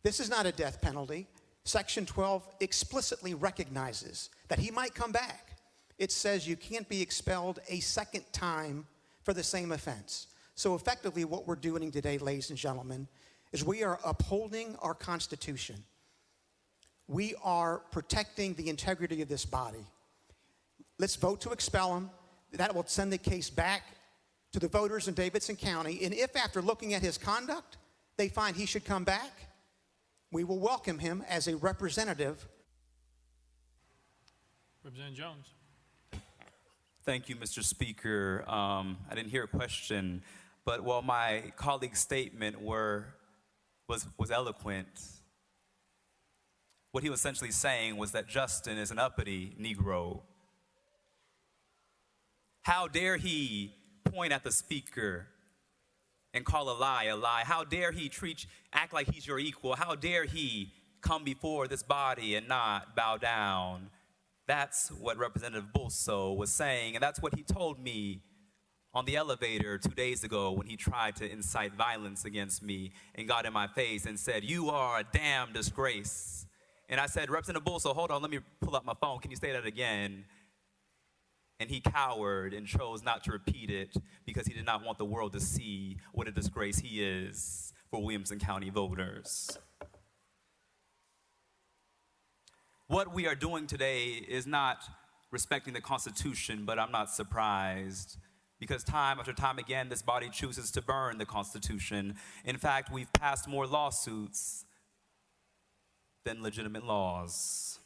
This is not a death penalty. Section 12 explicitly recognizes that he might come back. It says you can't be expelled a second time for the same offense. So effectively what we're doing today, ladies and gentlemen, is we are upholding our Constitution. We are protecting the integrity of this body. Let's vote to expel him. That will send the case back to the voters in Davidson County. And if after looking at his conduct, they find he should come back, we will welcome him as a representative. Representative Jones. Thank you, Mr. Speaker. I didn't hear a question, but while my colleague's statement was eloquent, what he was essentially saying was that Justin is an uppity Negro. How dare he point at the speaker and call a lie a lie? How dare he act like he's your equal? How dare he come before this body and not bow down? That's what Representative Bulso was saying, and that's what he told me on the elevator 2 days ago when he tried to incite violence against me and got in my face and said, "You are a damn disgrace." And I said, "Representative Bulso, hold on, let me pull up my phone. Can you say that again?" And he cowered and chose not to repeat it because he did not want the world to see what a disgrace he is for Williamson County voters. What we are doing today is not respecting the Constitution, but I'm not surprised because time after time again, this body chooses to burn the Constitution. In fact, we've passed more lawsuits than legitimate laws.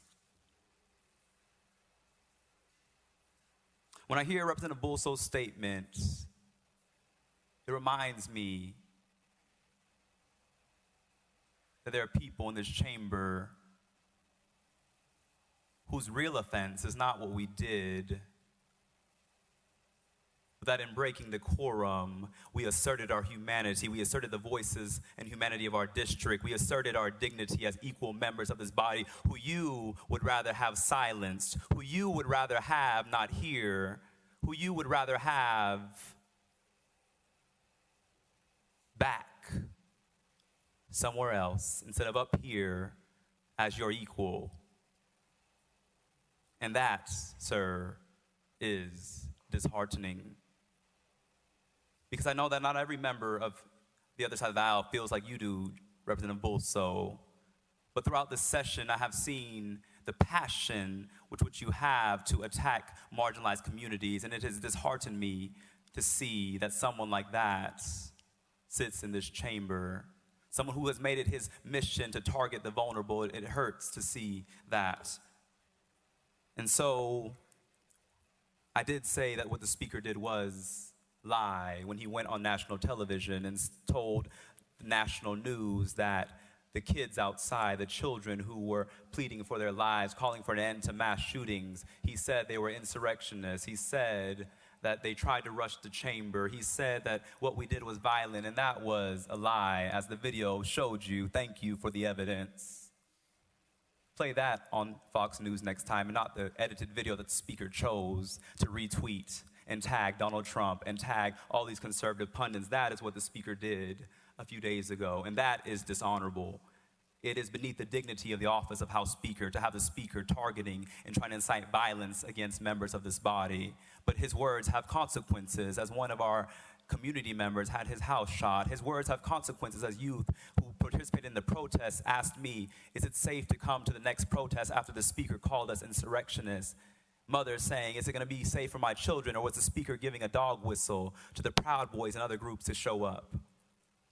When I hear Representative Bulso's statement, it reminds me that there are people in this chamber whose real offense is not what we did, but that in breaking decorum, we asserted our humanity, we asserted the voices and humanity of our district, we asserted our dignity as equal members of this body, who you would rather have silenced, who you would rather have not hear, who you would rather have back somewhere else instead of up here as your equal. And that, sir, is disheartening. Because I know that not every member of the other side of the aisle feels like you do, Representative Bulso. But throughout this session, I have seen the passion with which you have to attack marginalized communities, and it has disheartened me to see that someone like that sits in this chamber. Someone who has made it his mission to target the vulnerable. It hurts to see that. And so I did say that what the speaker did was lie when he went on national television and told the national news that the kids outside, the children who were pleading for their lives, calling for an end to mass shootings. He said they were insurrectionists. He said that they tried to rush the chamber. He said that what we did was violent, and that was a lie, as the video showed you. Thank you for the evidence. Play that on Fox News next time, and not the edited video that the speaker chose to retweet and tag Donald Trump and tag all these conservative pundits. That is what the speaker did a few days ago, and that is dishonorable. It is beneath the dignity of the office of House Speaker to have the Speaker targeting and trying to incite violence against members of this body. But his words have consequences. As one of our community members had his house shot, his words have consequences. As youth who participated in the protests asked me, is it safe to come to the next protest after the Speaker called us insurrectionists? Mothers saying, is it going to be safe for my children? Or was the Speaker giving a dog whistle to the Proud Boys and other groups to show up?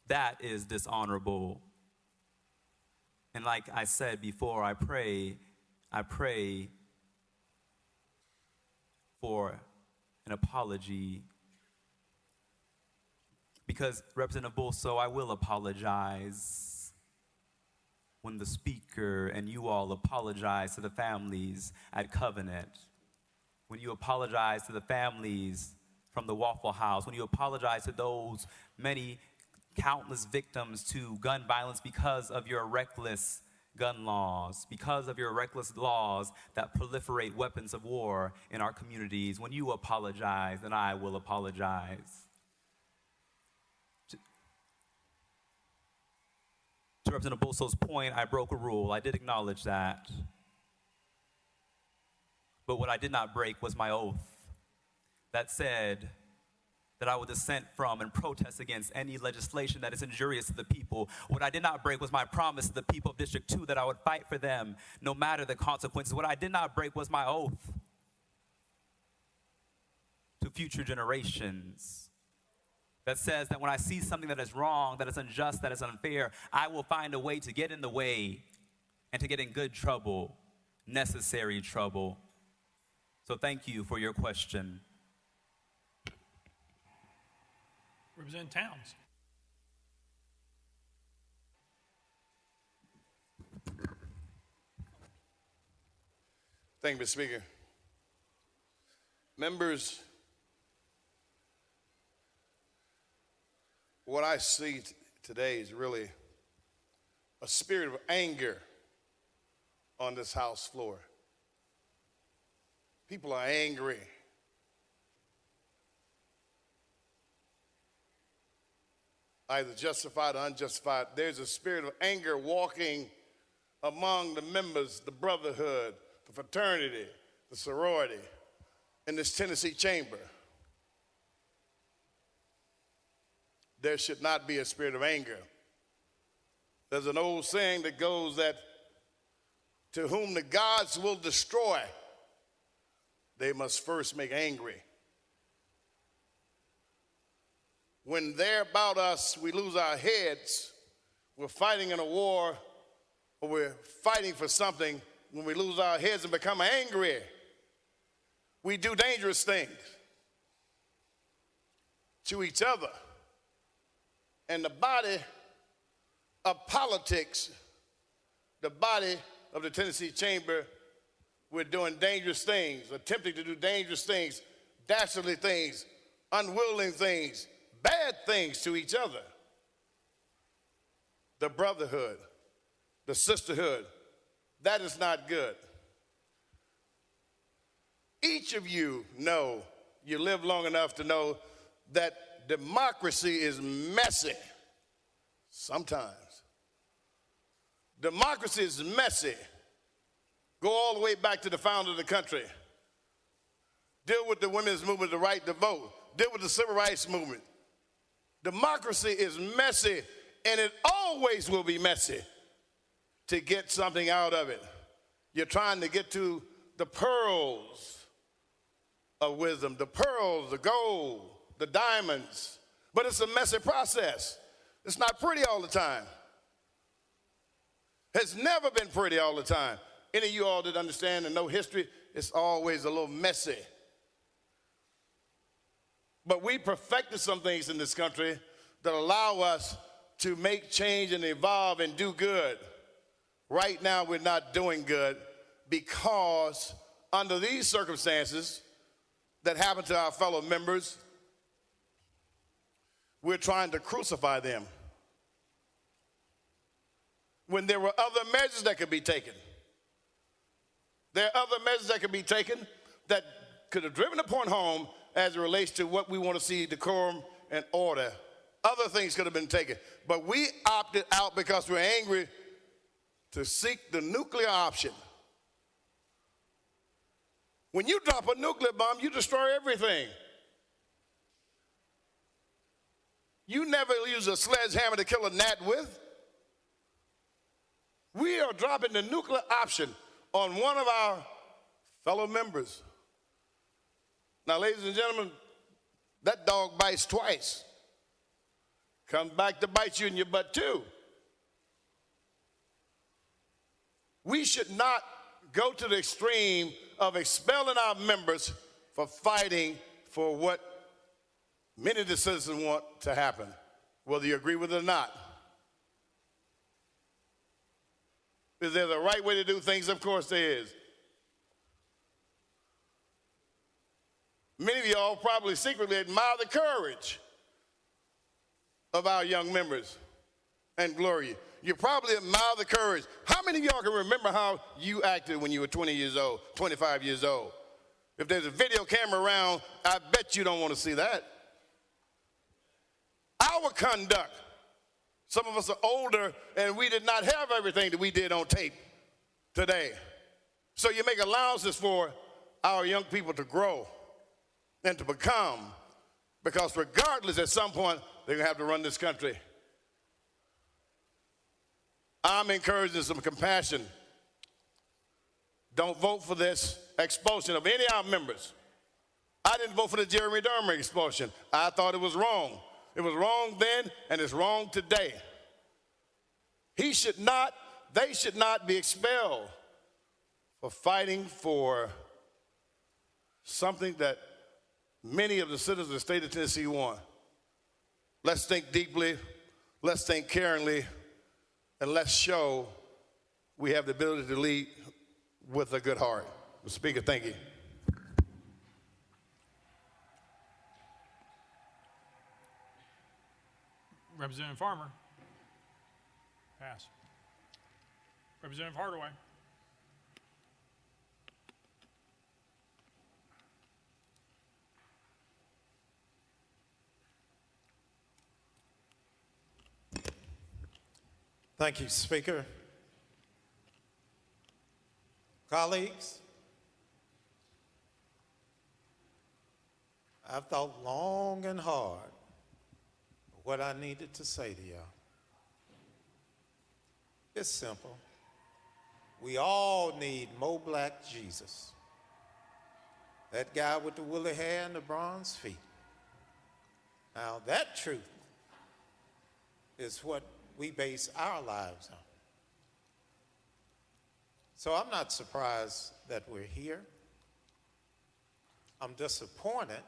That is dishonorable. And like I said before, I pray for an apology. Because, Representative Bulso, I will apologize when the Speaker and you all apologize to the families at Covenant. When you apologize to the families from the Waffle House. When you apologize to those many countless victims to gun violence because of your reckless gun laws, because of your reckless laws that proliferate weapons of war in our communities. When you apologize, then I will apologize. To Representative Bulso's point, I broke a rule. I did acknowledge that. But what I did not break was my oath that said that I would dissent from and protest against any legislation that is injurious to the people. What I did not break was my promise to the people of District 2 that I would fight for them no matter the consequences. What I did not break was my oath to future generations that says that when I see something that is wrong, that is unjust, that is unfair, I will find a way to get in the way and to get in good trouble, necessary trouble. So thank you for your question. Representative Towns. Thank you, Mr. Speaker. Members, what I see today is really a spirit of anger on this House floor. People are angry. Either justified or unjustified. There's a spirit of anger walking among the members, the brotherhood, the fraternity, the sorority in this Tennessee chamber. There should not be a spirit of anger. There's an old saying that goes that to whom the gods will destroy, they must first make angry. When they're about us, we lose our heads. We're fighting in a war, or we're fighting for something. When we lose our heads and become angry, we do dangerous things to each other. And the body of politics, the body of the Tennessee Chamber, we're doing dangerous things, attempting to do dangerous things, dastardly things, unwilling things, bad things to each other. The brotherhood, the sisterhood, that is not good. Each of you know, you live long enough to know that democracy is messy sometimes. Democracy is messy. Go all the way back to the founder of the country. Deal with the women's movement, the right to vote. Deal with the civil rights movement. Democracy is messy, and it always will be messy to get something out of it. You're trying to get to the pearls of wisdom, the pearls, the gold, the diamonds, but it's a messy process. It's not pretty all the time. It's never been pretty all the time. Any of you all that understand and know history, it's always a little messy. But we perfected some things in this country that allow us to make change and evolve and do good. Right now, we're not doing good because under these circumstances that happen to our fellow members, we're trying to crucify them when there were other measures that could be taken. There are other measures that could be taken that could have driven the point home as it relates to what we want to see, decorum and order. Other things could have been taken. But we opted out because we're angry to seek the nuclear option. When you drop a nuclear bomb, you destroy everything. You never use a sledgehammer to kill a gnat with. We are dropping the nuclear option on one of our fellow members. Now, ladies and gentlemen, that dog bites twice. Comes back to bite you in your butt too. We should not go to the extreme of expelling our members for fighting for what many of the citizens want to happen, whether you agree with it or not. Is there the right way to do things? Of course there is. Many of y'all probably secretly admire the courage of our young members and Gloria. You probably admire the courage. How many of y'all can remember how you acted when you were 20 years old, 25 years old? If there's a video camera around, I bet you don't want to see that. Our conduct. Some of us are older and we did not have everything that we did on tape today. So you make allowances for our young people to grow and to become, because regardless, at some point, they're going to have to run this country. I'm encouraging some compassion. Don't vote for this expulsion of any of our members. I didn't vote for the Jeremy Durham expulsion. I thought it was wrong. It was wrong then, and it's wrong today. They should not be expelled for fighting for something that many of the citizens of the state of Tennessee want. Let's think deeply, let's think caringly, and let's show we have the ability to lead with a good heart. Mr. Speaker, thank you. Representative Farmer. Pass. Representative Hardaway. Thank you, Speaker. Colleagues, I've thought long and hard what I needed to say to y'all. It's simple. We all need Mo Black Jesus. That guy with the woolly hair and the bronze feet. Now that truth is what we base our lives on. So I'm not surprised that we're here. I'm disappointed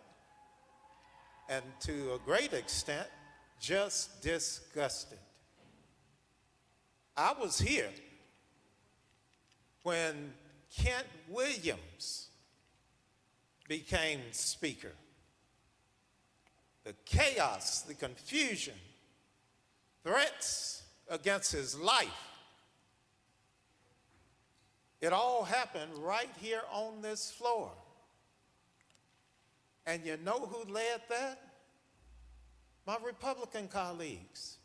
and to a great extent, just disgusted. I was here when Kent Williams became Speaker. The chaos, the confusion, threats against his life, it all happened right here on this floor. And you know who led that? My Republican colleagues.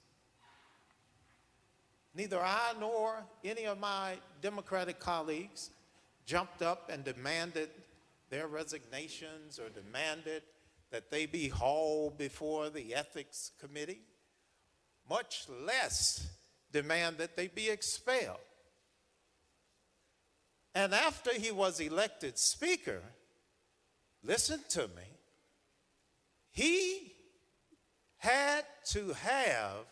Neither I nor any of my Democratic colleagues jumped up and demanded their resignations or demanded that they be hauled before the Ethics Committee, much less demand that they be expelled. And after he was elected Speaker, listen to me, he had to have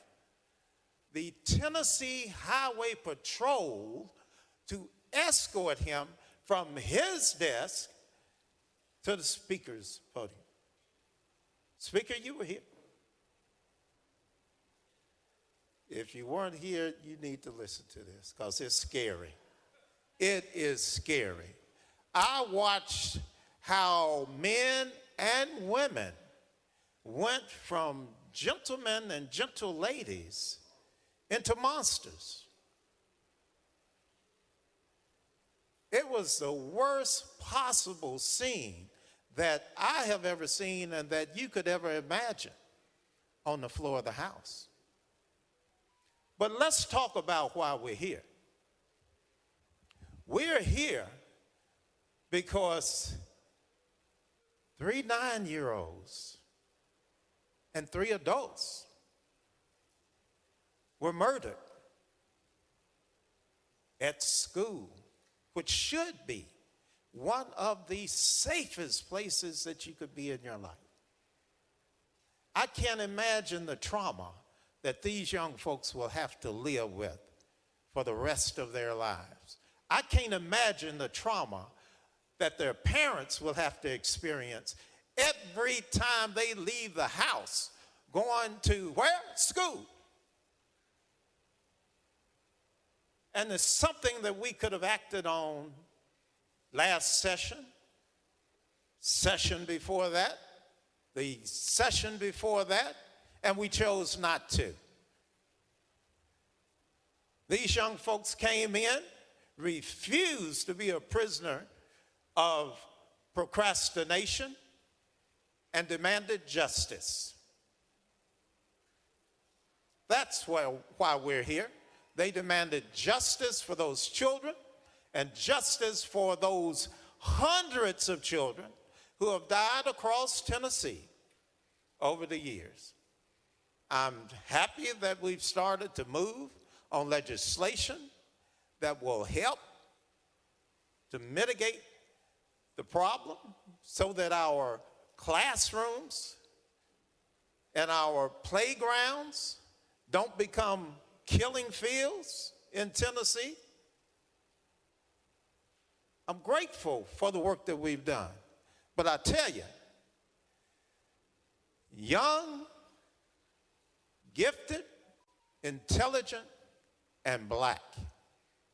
the Tennessee Highway Patrol to escort him from his desk to the Speaker's podium. Speaker, you were here. If you weren't here, you need to listen to this because it's scary. It is scary. I watched how men and women went from gentlemen and gentle ladies into monsters. It was the worst possible scene that I have ever seen and that you could ever imagine on the floor of the House. But let's talk about why we're here. We're here because 3 9-year-olds and 3 adults were murdered at school, which should be one of the safest places that you could be in your life. I can't imagine the trauma that these young folks will have to live with for the rest of their lives. I can't imagine the trauma that their parents will have to experience every time they leave the house going to where? School. And it's something that we could have acted on last session, session before that, the session before that, and we chose not to. These young folks came in, refused to be a prisoner of procrastination, and demanded justice. That's why we're here. They demanded justice for those children and justice for those hundreds of children who have died across Tennessee over the years. I'm happy that we've started to move on legislation that will help to mitigate the problem so that our classrooms and our playgrounds don't become killing fields in Tennessee. I'm grateful for the work that we've done. But I tell you, young, gifted, intelligent, and black,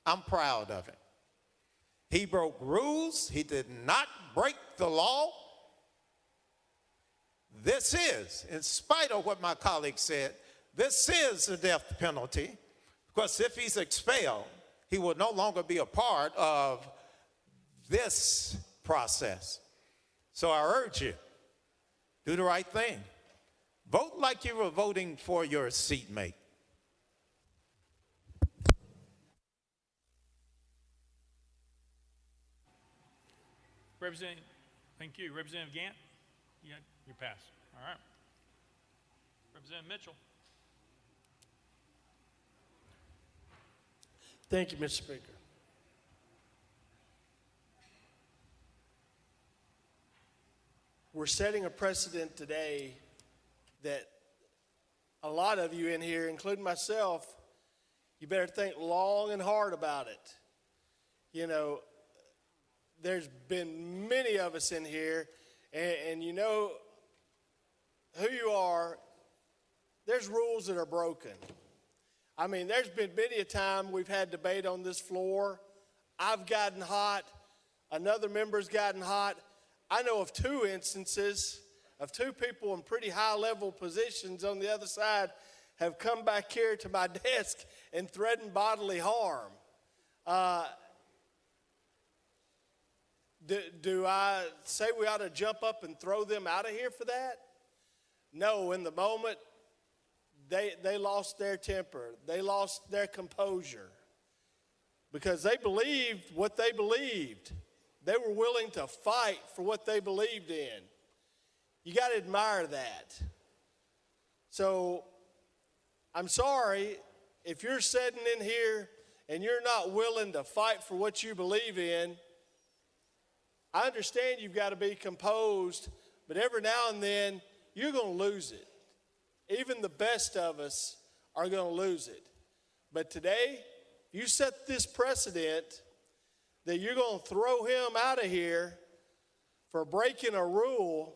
I'm proud of him. He broke rules. He did not break the law. This is, in spite of what my colleague said, this is the death penalty, because if he's expelled, he will no longer be a part of this process. So I urge you, do the right thing. Vote like you were voting for your seatmate. Representative, thank you. Representative Gant, you pass. All right. Representative Mitchell. Thank you, Mr. Speaker. We're setting a precedent today that a lot of you in here, including myself, you better think long and hard about it. You know, there's been many of us in here, and you know who you are, there's rules that are broken. I mean, there's been many a time we've had debate on this floor. I've gotten hot. Another member's gotten hot. I know of 2 instances of 2 people in pretty high-level positions on the other side have come back here to my desk and threatened bodily harm. Do I say we ought to jump up and throw them out of here for that? No, in the moment, they lost their temper. They lost their composure because they believed what they believed. They were willing to fight for what they believed in. You got to admire that. So I'm sorry if you're sitting in here and you're not willing to fight for what you believe in. I understand you've got to be composed, but every now and then you're going to lose it. Even the best of us are going to lose it. But today, you set this precedent that you're going to throw him out of here for breaking a rule.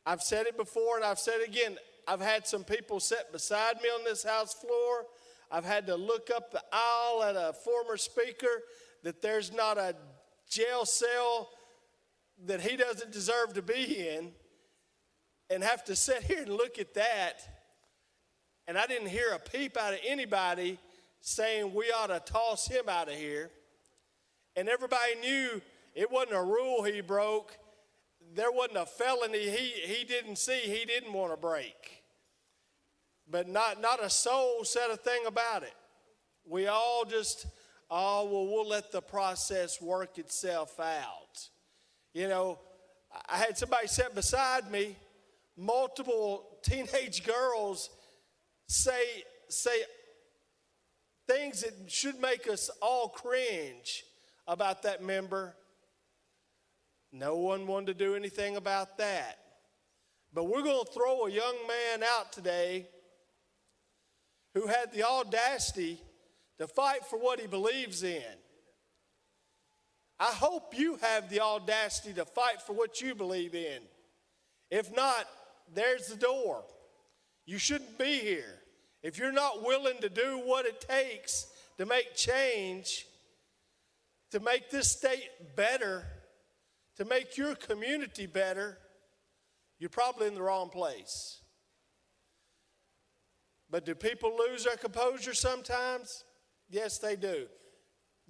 I've said it before and I've said it again. I've had some people sit beside me on this House floor. I've had to look up the aisle at a former speaker that there's not a jail cell that he doesn't deserve to be in, and have to sit here and look at that. And I didn't hear a peep out of anybody saying we ought to toss him out of here. And everybody knew it wasn't a rule he broke. There wasn't a felony he didn't see, he didn't want to break. But not a soul said a thing about it. We all just, we'll let the process work itself out. You know, I had somebody sit beside me, multiple teenage girls say things that should make us all cringe about that member. No one wanted to do anything about that. But we're going to throw a young man out today who had the audacity to fight for what he believes in. I hope you have the audacity to fight for what you believe in. If not, there's the door. You shouldn't be here. If you're not willing to do what it takes to make change, to make this state better, to make your community better, you're probably in the wrong place. But do people lose their composure sometimes? Yes, they do.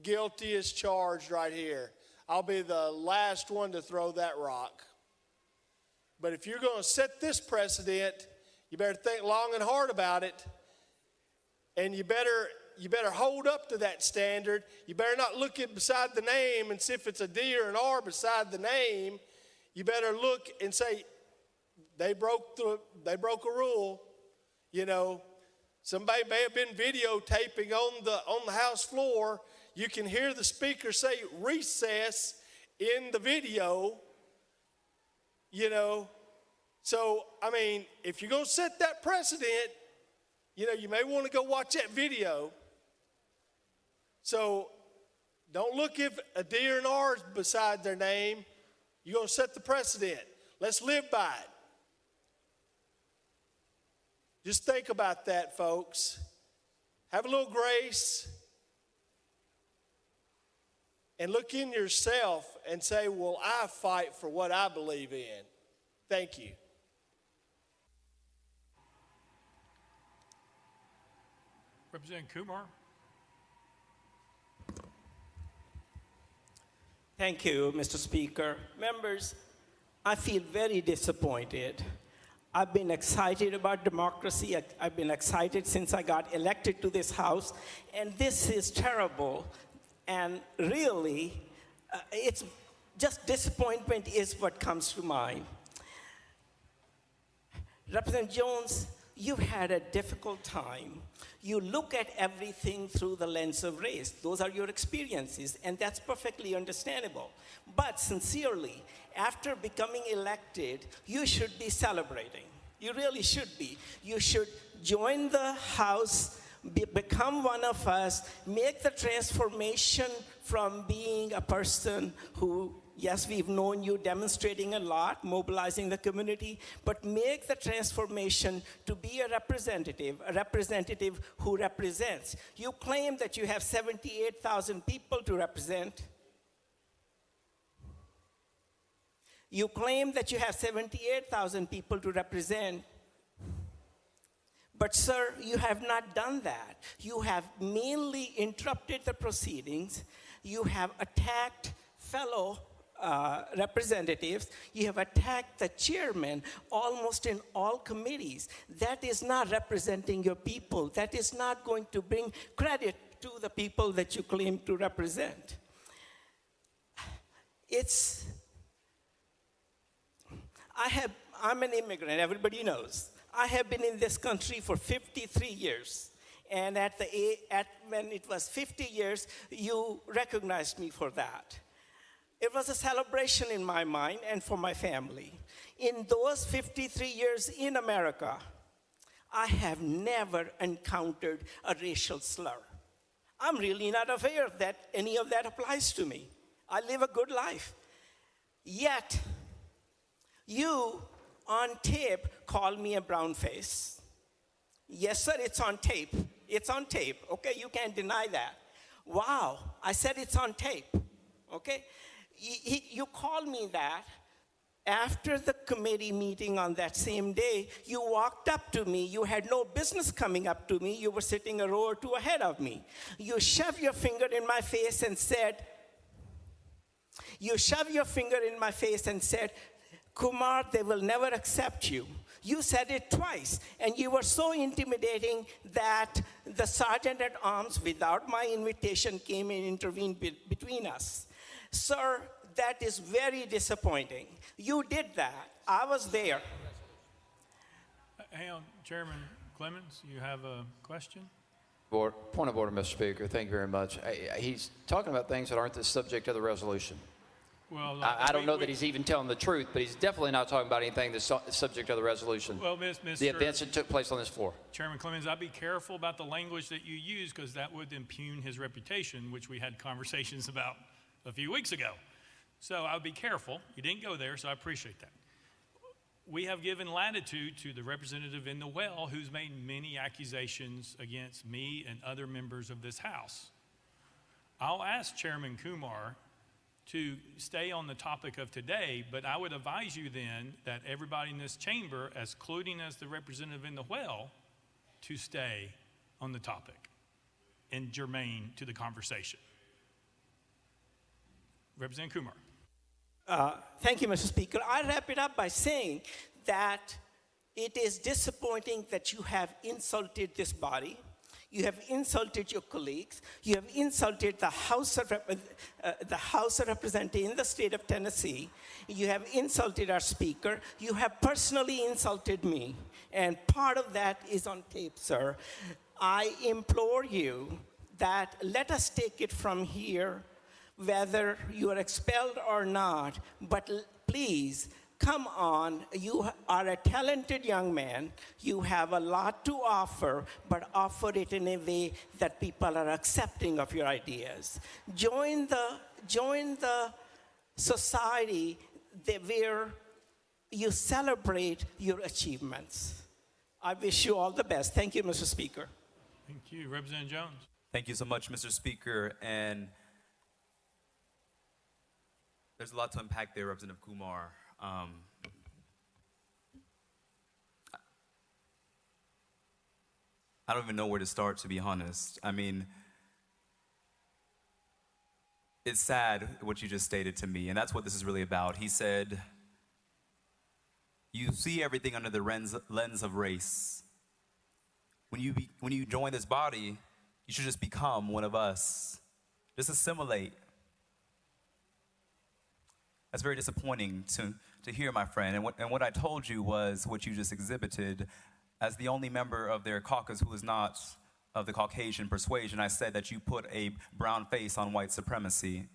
Guilty is charged right here. I'll be the last one to throw that rock. But if you're going to set this precedent, you better think long and hard about it. And you better hold up to that standard. You better not look at beside the name and see if it's a D or an R beside the name. You better look and say, they broke a rule. You know, somebody may have been videotaping on the House floor. You can hear the speaker say recess in the video, you know. So, I mean, if you're going to set that precedent, you know, you may want to go watch that video. So, don't look if a D or an R is beside their name. You're going to set the precedent. Let's live by it. Just think about that, folks. Have a little grace. And look in yourself and say, will I fight for what I believe in? Thank you. Representative Kumar. Thank you, Mr. Speaker. Members, I feel very disappointed. I've been excited about democracy. I've been excited since I got elected to this House, and this is terrible. And really, it's just disappointment is what comes to mind. Representative Jones, you've had a difficult time. You look at everything through the lens of race. Those are your experiences, and that's perfectly understandable. But sincerely, after becoming elected, you should be celebrating. You really should be. You should join the House, become one of us, make the transformation from being a person who, yes, we've known you demonstrating a lot, mobilizing the community, but make the transformation to be a representative who represents. You claim that you have 78,000 people to represent. You claim that you have 78,000 people to represent. But, sir, you have not done that. You have mainly interrupted the proceedings. You have attacked fellow representatives. You have attacked the chairman almost in all committees. That is not representing your people. That is not going to bring credit to the people that you claim to represent. I'm an immigrant, everybody knows. I have been in this country for 53 years. And when it was 50 years, you recognized me for that. It was a celebration in my mind and for my family. In those 53 years in America, I have never encountered a racial slur. I'm really not aware that any of that applies to me. I live a good life. Yet, you on tape called me a brown face. Yes, sir, it's on tape. It's on tape, okay? You can't deny that. Wow, I said it's on tape, okay? You called me that. After the committee meeting on that same day, you walked up to me. You had no business coming up to me. You were sitting a row or two ahead of me. You shoved your finger in my face and said, Kumar, they will never accept you. You said it twice, and you were so intimidating that the sergeant at arms, without my invitation, came and intervened between us. Sir, that is very disappointing. You did that. I was there. Hang on, Chairman Clemens, you have a question? Point of order, Mr. Speaker. Thank you very much. He's talking about things that aren't the subject of the resolution. Well, I don't know that he's even telling the truth, but he's definitely not talking about anything that's subject of the resolution. Well, the events that took place on this floor. Chairman Clemens, I'd be careful about the language that you use because that would impugn his reputation, which we had conversations about a few weeks ago. So I would be careful. You didn't go there, so I appreciate that. We have given latitude to the representative in the well who's made many accusations against me and other members of this House. I'll ask Chairman Kumar to stay on the topic of today, but I would advise you then that everybody in this chamber, including as the representative in the well, to stay on the topic and germane to the conversation. Representative Kumar. Thank you, Mr. Speaker. I'll wrap it up by saying that it is disappointing that you have insulted this body. You have insulted your colleagues. You have insulted the House of Representatives in the state of Tennessee. You have insulted our Speaker. You have personally insulted me. And part of that is on tape, sir. I implore you that let us take it from here, whether you are expelled or not, but please, come on, you are a talented young man. You have a lot to offer, but offer it in a way that people are accepting of your ideas. Join the society where you celebrate your achievements. I wish you all the best. Thank you, Mr. Speaker. Thank you. Representative Jones. Thank you so much, Mr. Speaker. And there's a lot to unpack there, Representative Kumar. I don't even know where to start, to be honest. I mean, it's sad what you just stated to me, and that's what this is really about. He said, you see everything under the lens of race. When you join this body, you should just become one of us. Just assimilate. That's very disappointing to hear, my friend. And what I told you was what you just exhibited. As the only member of their caucus who is not of the Caucasian persuasion, I said that you put a brown face on white supremacy.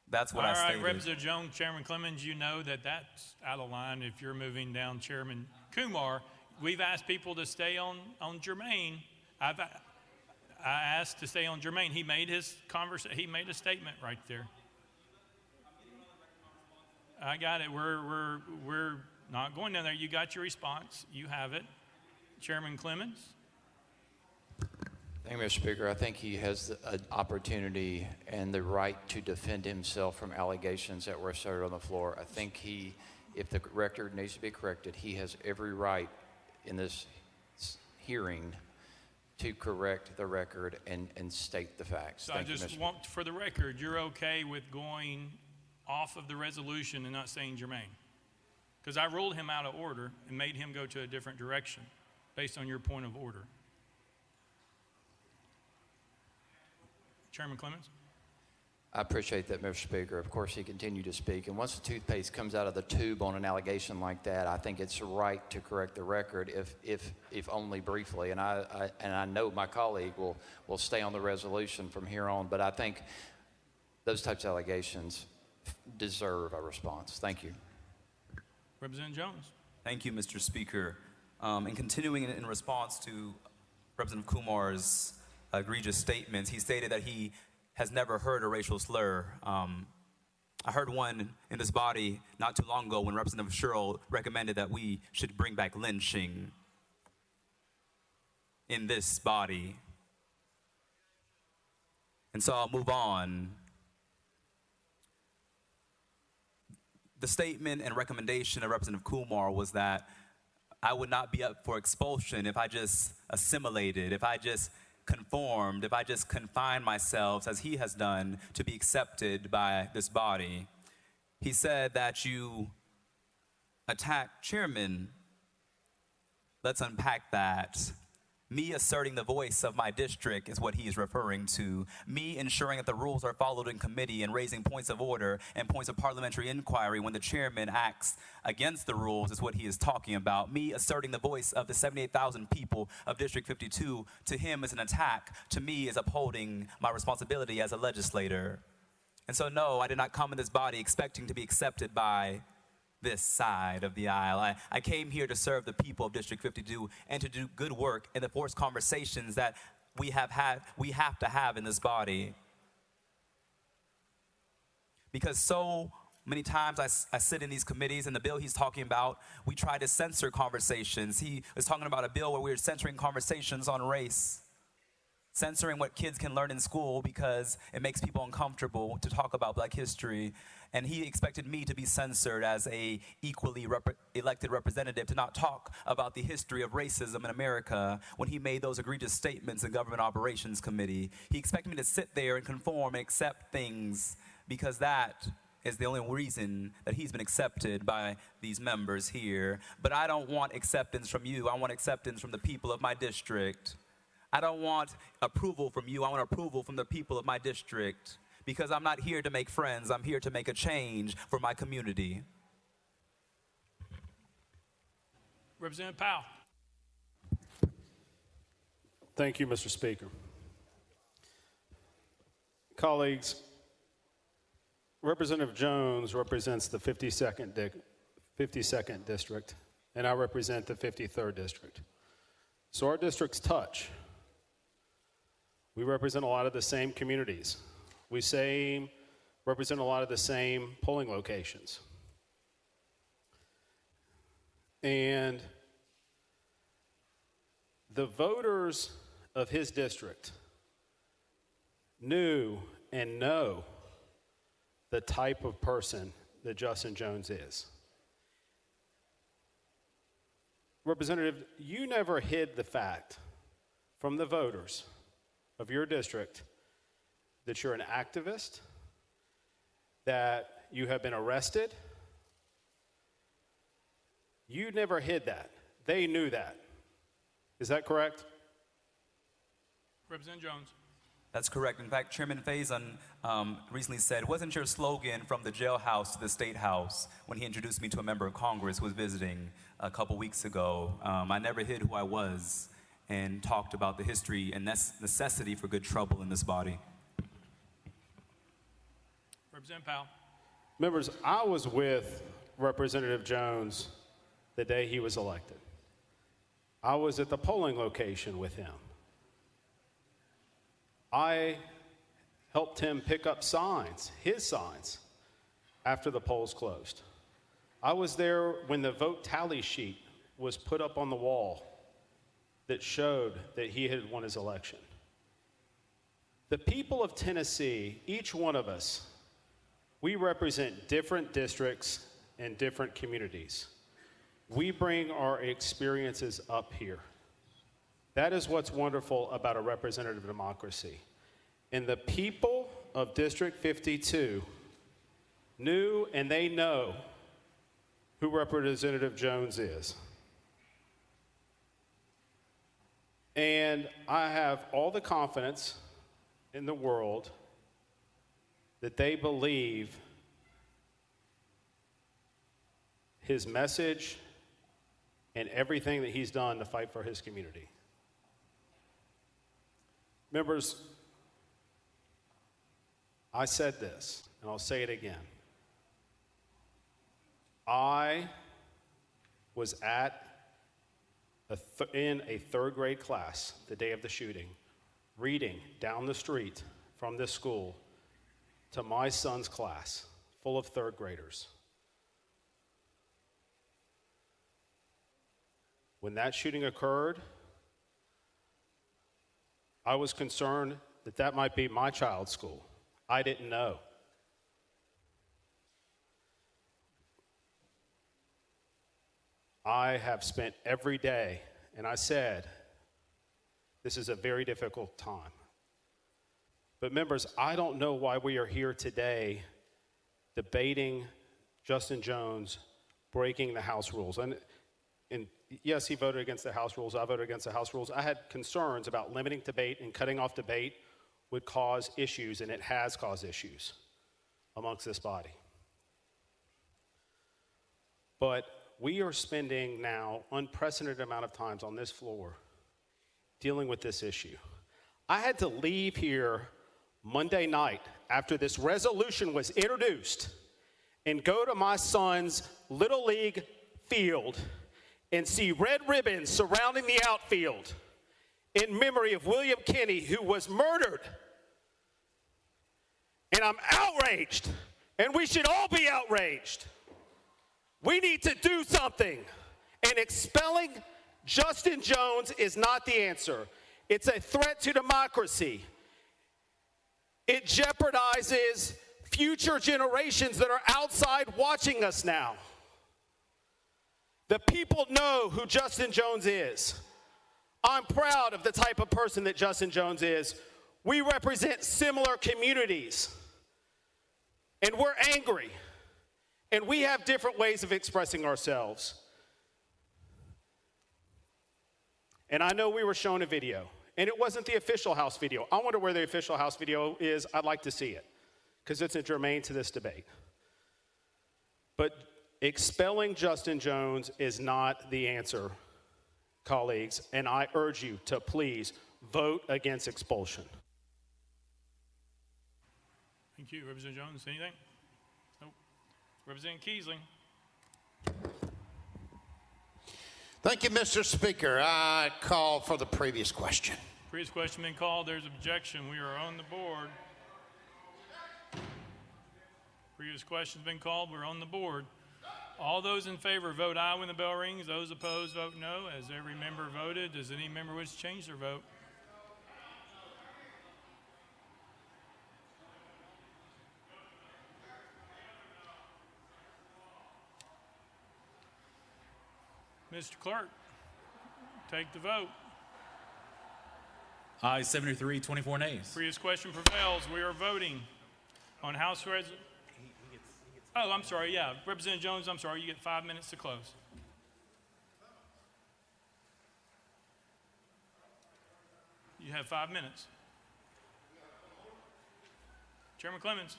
That's what I stated. All right, Representative Jones, Chairman Clemens, you know that that's out of line if you're moving down Chairman Kumar. We've asked people to stay on germane. I asked to stay on germane. He made his he made a statement right there. I got it. We're not going down there. You got your response. You have it. Chairman Clemens. Thank you, Mr. Speaker. I think he has an opportunity and the right to defend himself from allegations that were asserted on the floor. I think if the record needs to be corrected, he has every right in this hearing to correct the record and state the facts. So Thank I just you, Mr. want, for the record, you're okay with going off of the resolution and not saying germane? Because I ruled him out of order and made him go to a different direction based on your point of order. Chairman Clemens? I appreciate that, Mr. Speaker. Of course, he continued to speak. And once the toothpaste comes out of the tube on an allegation like that, I think it's right to correct the record, if only briefly. And I know my colleague will stay on the resolution from here on. But I think those types of allegations deserve a response. Thank you. Representative Jones. Thank you, Mr. Speaker. And continuing in response to Representative Kumar's egregious statements, he stated that he has never heard a racial slur I heard one in this body not too long ago when Representative Sherrill recommended that we should bring back lynching in this body. And so I'll move on. The statement and recommendation of Representative Kumar was that I would not be up for expulsion if I just assimilated, if I just conformed, if I just confined myself, as he has done, to be accepted by this body. He said that you attack chairman. Let's unpack that. Me asserting the voice of my district is what he is referring to. Me ensuring that the rules are followed in committee and raising points of order and points of parliamentary inquiry when the chairman acts against the rules is what he is talking about. Me asserting the voice of the 78,000 people of District 52 to him is an attack. To me is upholding my responsibility as a legislator. And so no, I did not come in this body expecting to be accepted by this side of the aisle. I came here to serve the people of District 52 and to do good work in the forced conversations that we have to have in this body. Because so many times I sit in these committees, and the bill he's talking about, we try to censor conversations. He was talking about a bill where we were censoring conversations on race, censoring what kids can learn in school because it makes people uncomfortable to talk about Black history. And he expected me to be censored as a equally elected representative to not talk about the history of racism in America when he made those egregious statements in Government Operations Committee. He expected me to sit there and conform and accept things because that is the only reason that he's been accepted by these members here. But I don't want acceptance from you. I want acceptance from the people of my district. I don't want approval from you. I want approval from the people of my district. Because I'm not here to make friends. I'm here to make a change for my community. Representative Powell. Thank you, Mr. Speaker. Colleagues, Representative Jones represents the 52nd district, and I represent the 53rd district. So our districts touch. We represent a lot of the same communities. We represent a lot of the same polling locations. And the voters of his district knew and know the type of person that Justin Jones is. Representative, you never hid the fact from the voters of your district that you're an activist, that you have been arrested. You never hid that. They knew that. Is that correct? Representative Jones. That's correct. In fact, Chairman Faison recently said, wasn't your slogan from the jailhouse to the State House when he introduced me to a member of Congress who was visiting a couple weeks ago? I never hid who I was and talked about the history and necessity for good trouble in this body. Representative Powell. Members, I was with Representative Jones the day he was elected. I was at the polling location with him. I helped him pick up signs, his signs, after the polls closed. I was there when the vote tally sheet was put up on the wall that showed that he had won his election. The people of Tennessee, each one of us, we represent different districts and different communities. We bring our experiences up here. That is what's wonderful about a representative democracy. And the people of District 52 knew and they know who Representative Jones is. And I have all the confidence in the world that they believe his message and everything that he's done to fight for his community. Members, I said this, and I'll say it again. I was in a third grade class the day of the shooting, reading down the street from this school to my son's class full of third graders. When that shooting occurred, I was concerned that that might be my child's school. I didn't know. I have spent every day, and I said, this is a very difficult time. But members, I don't know why we are here today debating Justin Jones breaking the House rules. And yes, he voted against the House rules. I voted against the House rules. I had concerns about limiting debate and cutting off debate would cause issues, and it has caused issues amongst this body. But we are spending now unprecedented amount of times on this floor dealing with this issue. I had to leave here Monday night after this resolution was introduced and go to my son's Little League field and see red ribbons surrounding the outfield in memory of William Kinney, who was murdered. And I'm outraged, and we should all be outraged. We need to do something, and expelling Justin Jones is not the answer. It's a threat to democracy. It jeopardizes future generations that are outside watching us now. The people know who Justin Jones is. I'm proud of the type of person that Justin Jones is. We represent similar communities, and we're angry. And we have different ways of expressing ourselves. And I know we were shown a video, and it wasn't the official House video. I wonder where the official House video is. I'd like to see it, because it's germane to this debate. But expelling Justin Jones is not the answer, colleagues, and I urge you to please vote against expulsion. Thank you. Representative Jones, anything? Nope. Representative Keisling. Thank you, Mr. Speaker. I call for the previous question. Previous question been called. There's objection. We are on the board. Previous question's been called. We're on the board. All those in favor vote aye when the bell rings. Those opposed vote no. As every member voted, does any member wish to change their vote? Mr. Clerk, take the vote. Aye, 73, 24 nays. Previous question prevails. We are voting on House Resolution. Oh, I'm sorry, yeah. Representative Jones, I'm sorry, you get 5 minutes to close. You have 5 minutes. Chairman Clemens.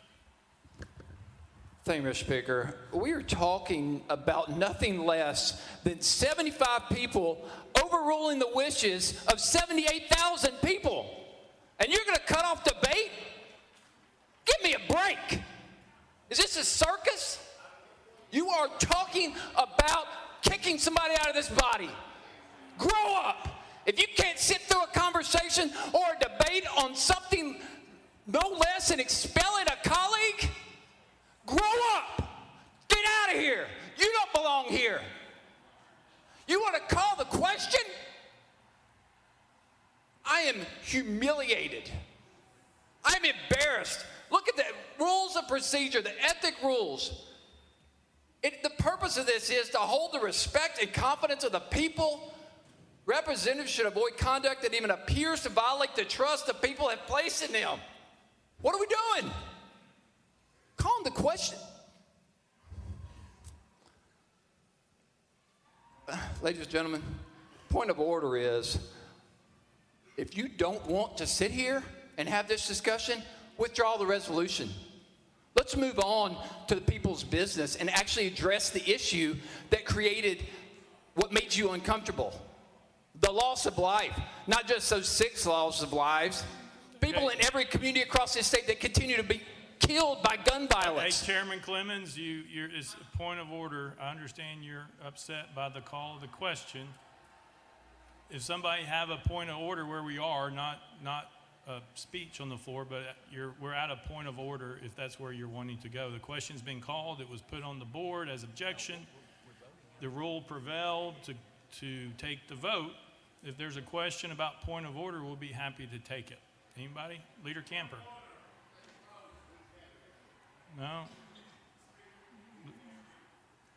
Thank you, Mr. Speaker. We are talking about nothing less than 75 people overruling the wishes of 78,000 people. And you're going to cut off debate? Give me a break. Is this a circus? You are talking about kicking somebody out of this body. Grow up. If you can't sit through a conversation or a debate on something no less than expelling a colleague, grow up. Get out of here. You don't belong here. You want to call the question? I am humiliated. I'm embarrassed. Look at the rules of procedure, the ethic rules. The purpose of this is to hold the respect and confidence of the people. Representatives should avoid conduct that even appears to violate the trust the people have placed in them. What are we doing? Calling the question. Ladies and gentlemen, point of order is, if you don't want to sit here and have this discussion, withdraw the resolution. Let's move on to the people's business and actually address the issue that created what made you uncomfortable. The loss of life, not just those 6 losses of lives. People in every community across this state that continue to be killed by gun violence. Hey, Chairman Clemens, it's a point of order. I understand you're upset by the call of the question. If somebody have a point of order where we are, not a speech on the floor, but we're at a point of order if that's where you're wanting to go. The question's been called. It was put on the board as objection. The rule prevailed to take the vote. If there's a question about point of order, we'll be happy to take it. Anybody? Leader Camper? No?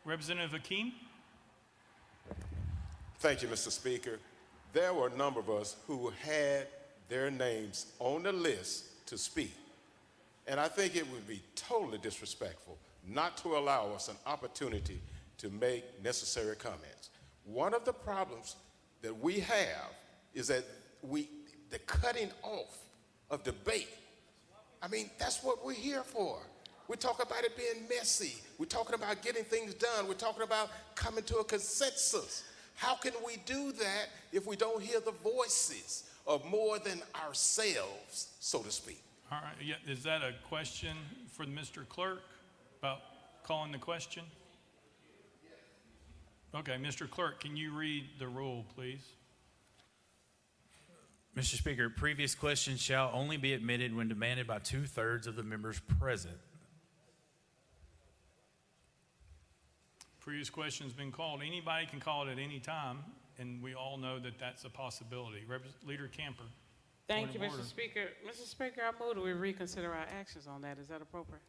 Representative Hakeem? Thank you, Mr. Speaker. There were a number of us who had their names on the list to speak. And I think it would be totally disrespectful not to allow us an opportunity to make necessary comments. One of the problems that we have is that the cutting off of debate. I mean, that's what we're here for. We talk about it being messy. We're talking about getting things done. We're talking about coming to a consensus. How can we do that if we don't hear the voices of more than ourselves, so to speak? All right. Yeah, is that a question for Mr. Clerk about calling the question? Okay, Mr. Clerk, can you read the rule, please? Mr. Speaker, previous questions shall only be admitted when demanded by 2/3 of the members present. Previous question's been called. Anybody can call it at any time, and we all know that that's a possibility. Leader Camper. Thank you, Point of Mr. order. Speaker. Mr. Speaker, I move that we reconsider our actions on that. Is that appropriate?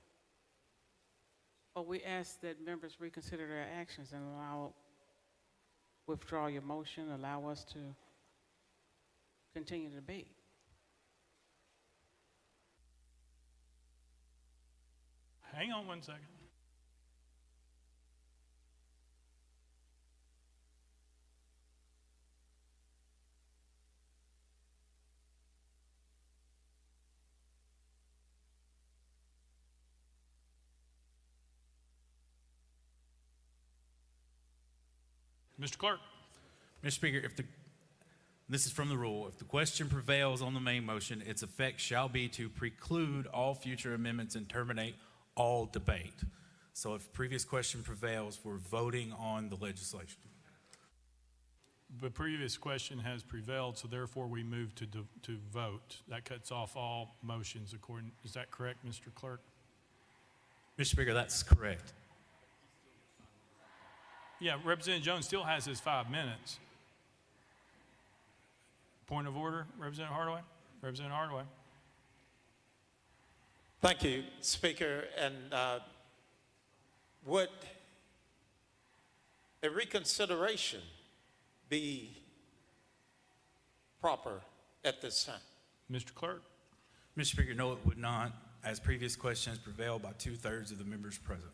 Or we ask that members reconsider their actions and withdraw your motion, allow us to continue the debate. Hang on one second. Mr. Clerk. Mr. Speaker, this is from the rule. If the question prevails on the main motion, its effect shall be to preclude all future amendments and terminate all debate. So if previous question prevails, we're voting on the legislation. The previous question has prevailed, so therefore we move to vote. That cuts off all motions. Is that correct, Mr. Clerk? Mr. Speaker, that's correct. Yeah, Representative Jones still has his 5 minutes. Point of order, Representative Hardaway? Representative Hardaway. Thank you, Speaker. And would a reconsideration be proper at this time? Mr. Clerk. Mr. Speaker, no, it would not, as previous questions prevailed by 2/3 of the members present.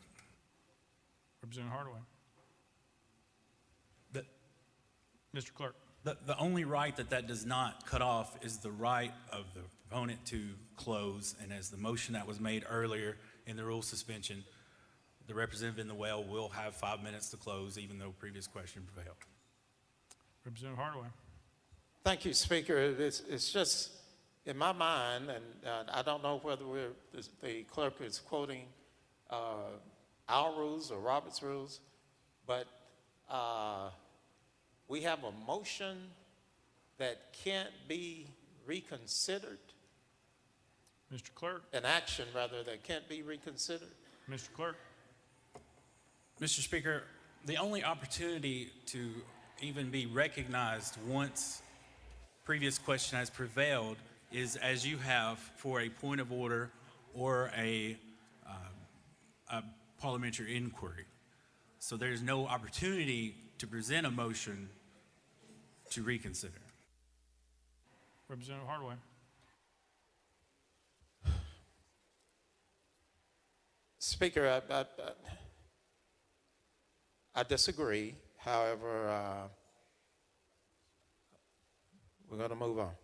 Representative Hardaway. Mr. Clerk. The only right that does not cut off is the right of the opponent to close. And as the motion that was made earlier in the rule suspension, the representative in the well will have 5 minutes to close, even though previous question prevailed. Representative Hardaway. Thank you, Speaker. It's just in my mind, and I don't know whether the clerk is quoting our rules or Robert's rules, but we have a motion that can't be reconsidered. Mr. Clerk. An action, rather, that can't be reconsidered. Mr. Clerk. Mr. Speaker, the only opportunity to even be recognized once previous question has prevailed is as you have for a point of order or a parliamentary inquiry. So there's no opportunity to present a motion to reconsider. Representative Hardaway. Speaker, I disagree. However, we're going to move on.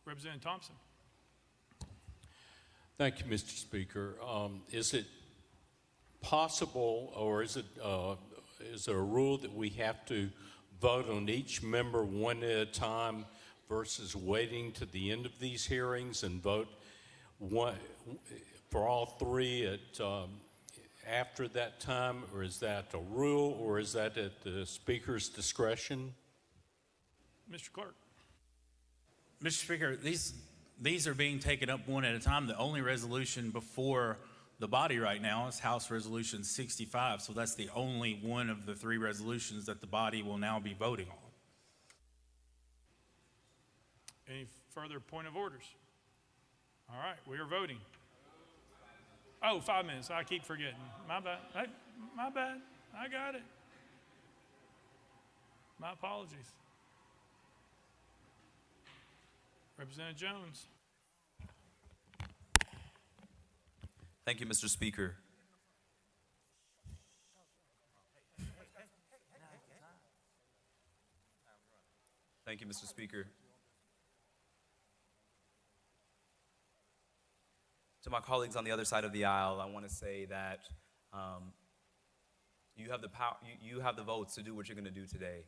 Representative Thompson. Thank you, Mr. Speaker. Is it possible, or is there a rule that we have to vote on each member one at a time versus waiting to the end of these hearings and vote one for all three after that time, or is that a rule, or is that at the Speaker's discretion? Mr. Clerk. Mr. Speaker, these are being taken up one at a time. The only resolution before the body right now is House Resolution 65, so that's the only one of the three resolutions that the body will now be voting on. Any further point of orders? All right, we are voting. Oh, 5 minutes. I keep forgetting. My bad. Hey, my bad. I got it. My apologies. Representative Jones. Thank you, Mr. Speaker. Thank you, Mr. Speaker. To my colleagues on the other side of the aisle, I want to say that you have the power, you have the votes to do what you're going to do today.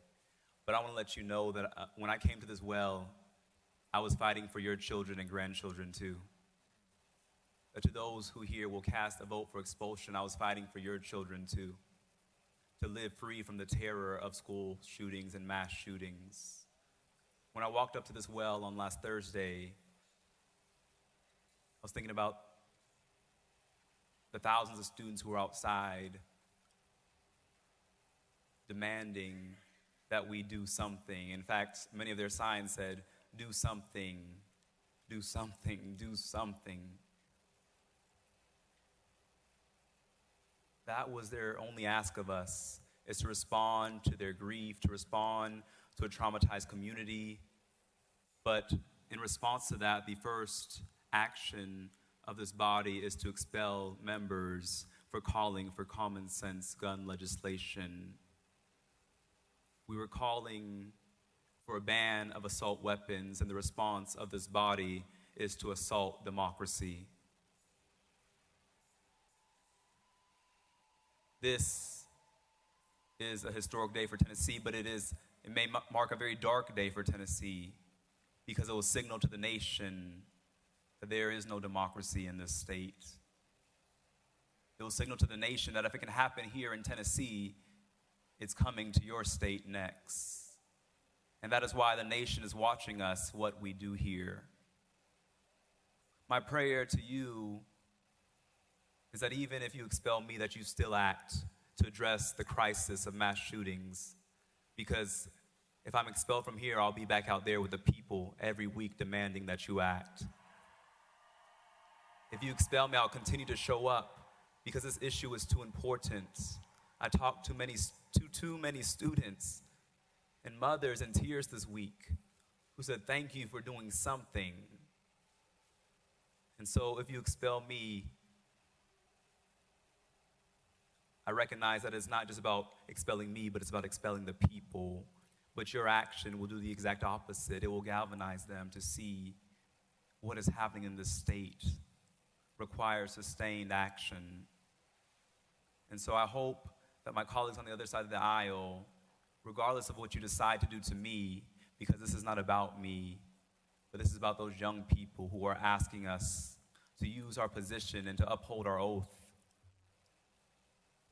But I want to let you know that when I came to this well, I was fighting for your children and grandchildren too. That to those who here will cast a vote for expulsion, I was fighting for your children too. To live free from the terror of school shootings and mass shootings. When I walked up to this well on last Thursday, I was thinking about the thousands of students who were outside demanding that we do something. In fact, many of their signs said, do something, do something, do something. That was their only ask of us, is to respond to their grief, to respond to a traumatized community. But in response to that, the first action of this body is to expel members for calling for common sense gun legislation. We were calling for a ban of assault weapons, and the response of this body is to assault democracy. This is a historic day for Tennessee, but it may mark a very dark day for Tennessee, because it will signal to the nation that there is no democracy in this state. It will signal to the nation that if it can happen here in Tennessee, it's coming to your state next. And that is why the nation is watching us, what we do here. My prayer to you is that even if you expel me, that you still act to address the crisis of mass shootings. Because if I'm expelled from here, I'll be back out there with the people every week demanding that you act. If you expel me, I'll continue to show up because this issue is too important. I talked to too many students and mothers in tears this week who said, thank you for doing something. And so if you expel me, I recognize that it's not just about expelling me, but it's about expelling the people. But your action will do the exact opposite. It will galvanize them to see what is happening in this state requires sustained action. And so I hope that my colleagues on the other side of the aisle, regardless of what you decide to do to me, because this is not about me, but this is about those young people who are asking us to use our position and to uphold our oath,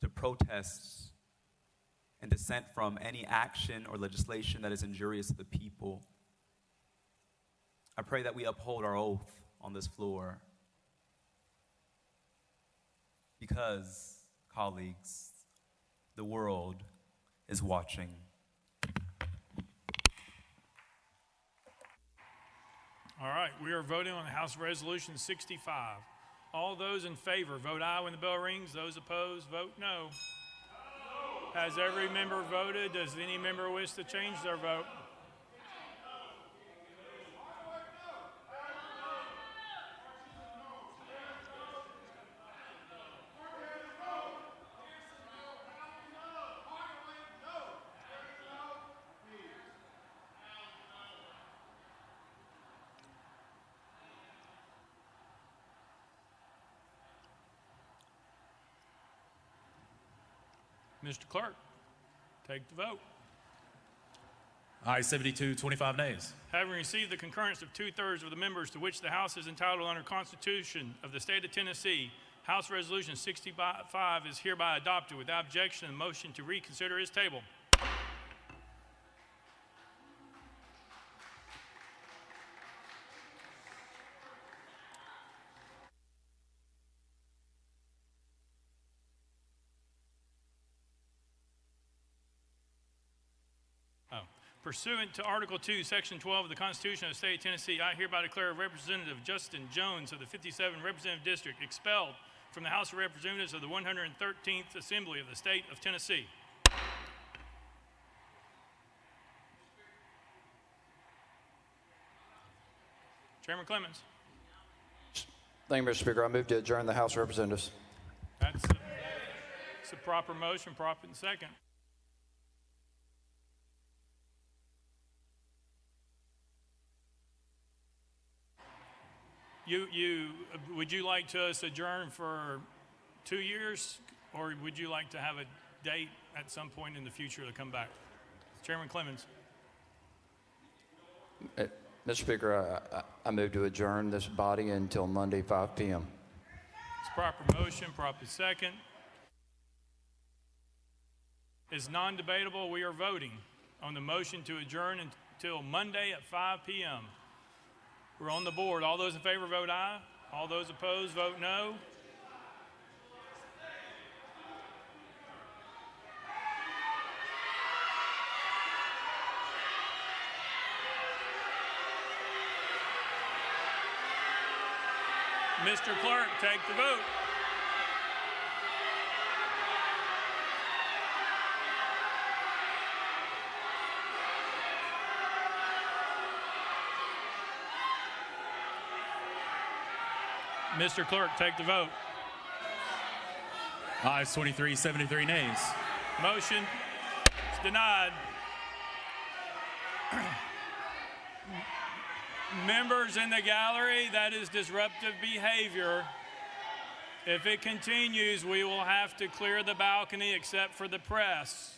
to protest and dissent from any action or legislation that is injurious to the people. I pray that we uphold our oath on this floor because, colleagues, the world is watching. All right, we are voting on House Resolution 65. All those in favor, vote aye when the bell rings. Those opposed, vote no. Has every member voted? Does any member wish to change their vote? Mr. Clerk, take the vote. Aye, 72, 25 nays. Having received the concurrence of 2/3 of the members to which the House is entitled under the Constitution of the State of Tennessee, House Resolution 65 is hereby adopted without objection and motion to reconsider is tabled. Pursuant to Article 2, Section 12 of the Constitution of the State of Tennessee, I hereby declare Representative Justin Jones of the 57th Representative District expelled from the House of Representatives of the 113th Assembly of the State of Tennessee. Chairman Clemens. Thank you, Mr. Speaker. I move to adjourn the House of Representatives. That's a proper motion, proper and second. Would you like to us adjourn for 2 years, or would you like to have a date at some point in the future to come back? Chairman Clemens. Mr. Speaker, I move to adjourn this body until Monday, 5 p.m. It's proper motion, proper second. Is non-debatable. We are voting on the motion to adjourn until Monday at 5 p.m. We're on the board. All those in favor vote aye. All those opposed vote no. Mr. Clerk, take the vote. Mr. Clerk, take the vote. Ayes 23, 73 nays. Motion is denied. Members in the gallery, that is disruptive behavior. If it continues, we will have to clear the balcony except for the press.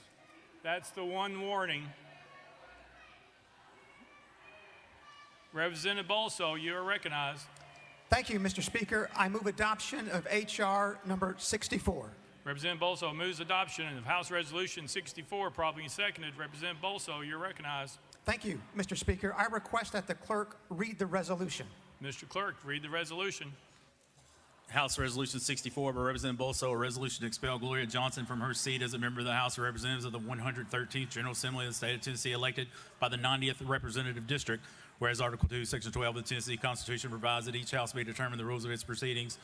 That's the one warning. Representative Bolso, you are recognized. Thank you, Mr. Speaker. I move adoption of H.R. number 64. Representative Bolso moves adoption of House Resolution 64, properly seconded. Representative Bolso, you're recognized. Thank you, Mr. Speaker. I request that the clerk read the resolution. Mr. Clerk, read the resolution. House Resolution 64 by Representative Bolso, a resolution to expel Gloria Johnson from her seat as a member of the House of Representatives of the 113th General Assembly of the State of Tennessee, elected by the 90th Representative District. Whereas Article 2, Section 12 of the Tennessee Constitution provides that each House may determine the rules of its proceedings,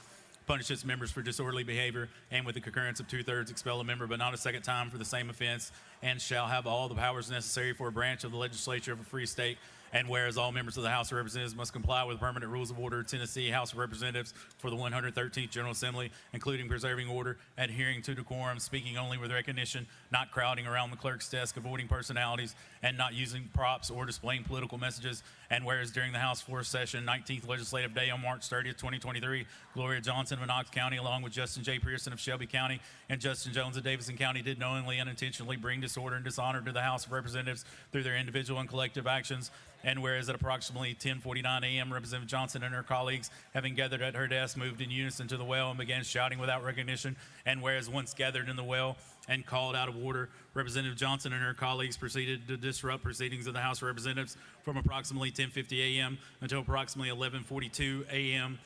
punish its members for disorderly behavior, and with the concurrence of 2/3 expel a member, but not a second time for the same offense, and shall have all the powers necessary for a branch of the legislature of a free state. And whereas all members of the House of Representatives must comply with permanent rules of order of Tennessee House of Representatives for the 113th General Assembly, including preserving order, adhering to decorum, speaking only with recognition, not crowding around the clerk's desk, avoiding personalities, and not using props or displaying political messages. And whereas during the House floor session, 19th Legislative Day on March 30th, 2023, Gloria Johnson of Knox County, along with Justin J. Pearson of Shelby County and Justin Jones of Davidson County, did knowingly and intentionally bring disorder and dishonor to the House of Representatives through their individual and collective actions. And whereas at approximately 10:49 a.m., Representative Johnson and her colleagues, having gathered at her desk, moved in unison to the well and began shouting without recognition. And whereas once gathered in the well and called out of order, Representative Johnson and her colleagues proceeded to disrupt proceedings of the House of Representatives from approximately 10:50 a.m. until approximately 11:42 a.m.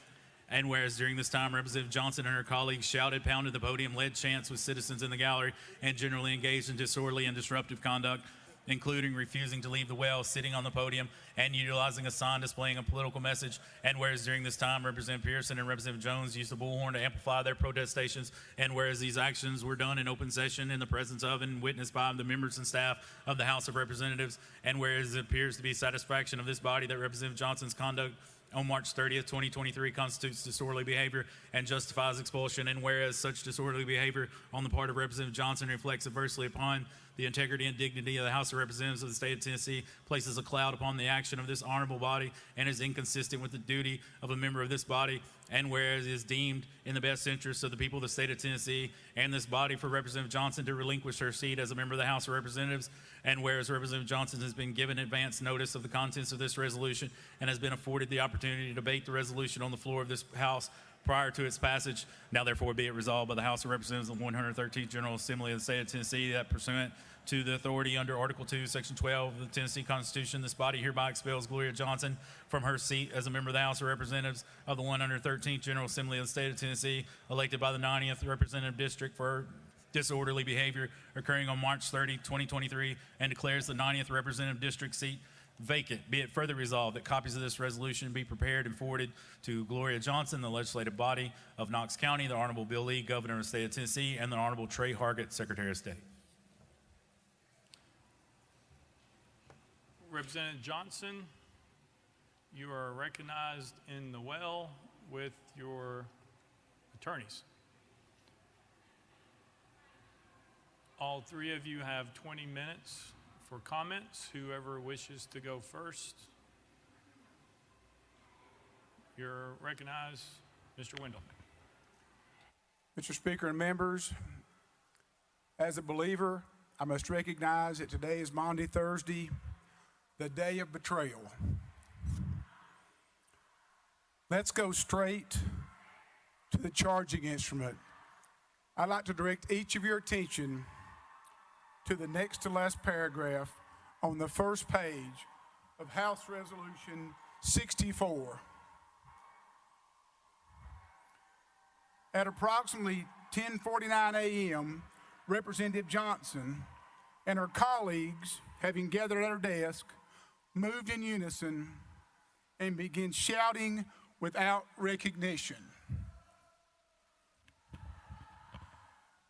And whereas during this time, Representative Johnson and her colleagues shouted, pounded the podium, led chants with citizens in the gallery, and generally engaged in disorderly and disruptive conduct, including refusing to leave the well, sitting on the podium, and utilizing a sign displaying a political message. And whereas during this time, Representative Pearson and Representative Jones used the bullhorn to amplify their protestations, and whereas these actions were done in open session in the presence of and witnessed by the members and staff of the House of Representatives, and whereas it appears to be satisfaction of this body that Representative Johnson's conduct on March 30th, 2023 constitutes disorderly behavior and justifies expulsion, and whereas such disorderly behavior on the part of Representative Johnson reflects adversely upon the integrity and dignity of the House of Representatives of the State of Tennessee, places a cloud upon the action of this honorable body, and is inconsistent with the duty of a member of this body, and whereas it is deemed in the best interest of the people of the State of Tennessee and this body for Representative Johnson to relinquish her seat as a member of the House of Representatives, and whereas Representative Johnson has been given advance notice of the contents of this resolution and has been afforded the opportunity to debate the resolution on the floor of this House prior to its passage, now therefore be it resolved by the House of Representatives of the 113th General Assembly of the State of Tennessee that pursuant to the authority under Article 2, Section 12 of the Tennessee Constitution, this body hereby expels Gloria Johnson from her seat as a member of the House of Representatives of the 113th General Assembly of the State of Tennessee, elected by the 90th Representative District for disorderly behavior occurring on March 30, 2023, and declares the 90th representative district seat vacant. Be it further resolved that copies of this resolution be prepared and forwarded to Gloria Johnson, the legislative body of Knox County, the Honorable Bill Lee, Governor of the State of Tennessee, and the Honorable Trey Hargett, Secretary of State. Representative Johnson, you are recognized in the well with your attorneys. All three of you have 20 minutes for comments. Whoever wishes to go first, you're recognized. Mr. Wendell. Mr. Speaker and members, as a believer, I must recognize that today is Maundy Thursday, the day of betrayal. Let's go straight to the charging instrument. I'd like to direct each of your attention to the next to last paragraph on the first page of House Resolution 64. At approximately 10:49 a.m., Representative Johnson and her colleagues, having gathered at her desk, moved in unison and began shouting without recognition.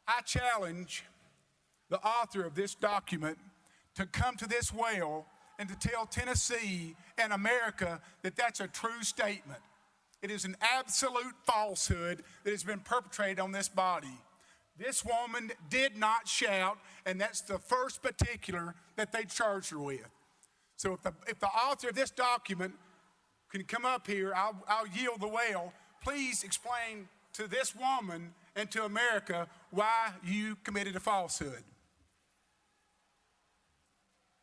I challenge the author of this document to come to this well and to tell Tennessee and America that that's a true statement. It is an absolute falsehood that has been perpetrated on this body. This woman did not shout, and that's the first particular that they charged her with. So if the author of this document can come up here, I'll yield the well. Please explain to this woman and to America why you committed a falsehood.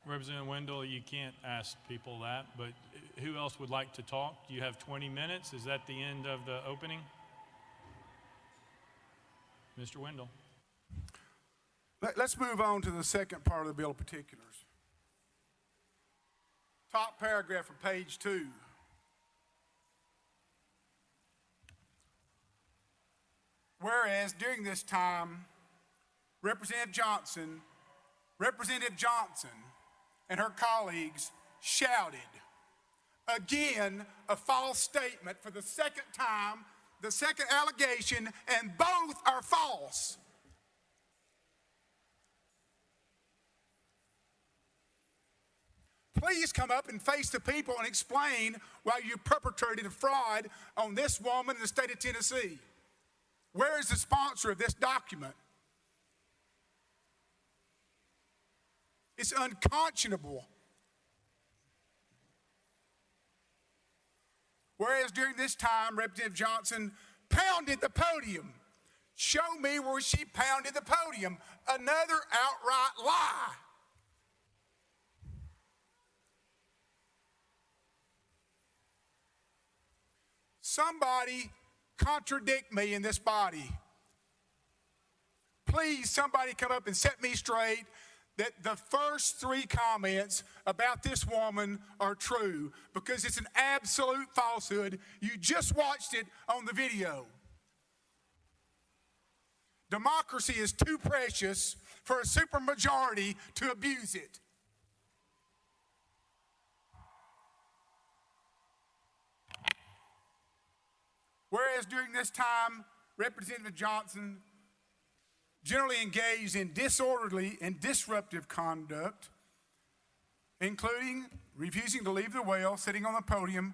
Representative Wendell, you can't ask people that, but who else would like to talk? You have 20 minutes. Is that the end of the opening? Mr. Wendell. Let's move on to the second part of the bill of particulars. Top paragraph of page 2. Whereas during this time, Representative Johnson and her colleagues shouted. Again, a false statement for the second time, the second allegation, and both are false. Please come up and face the people and explain why you perpetrated a fraud on this woman in the state of Tennessee. Where is the sponsor of this document? It's unconscionable. Whereas during this time, Representative Johnson pounded the podium. Show me where she pounded the podium. Another outright lie. Somebody contradict me in this body. Please, somebody come up and set me straight that the first 3 comments about this woman are true, because it's an absolute falsehood. You just watched it on the video. Democracy is too precious for a supermajority to abuse it. Whereas during this time, Representative Johnson generally engaged in disorderly and disruptive conduct, including refusing to leave the well, sitting on the podium,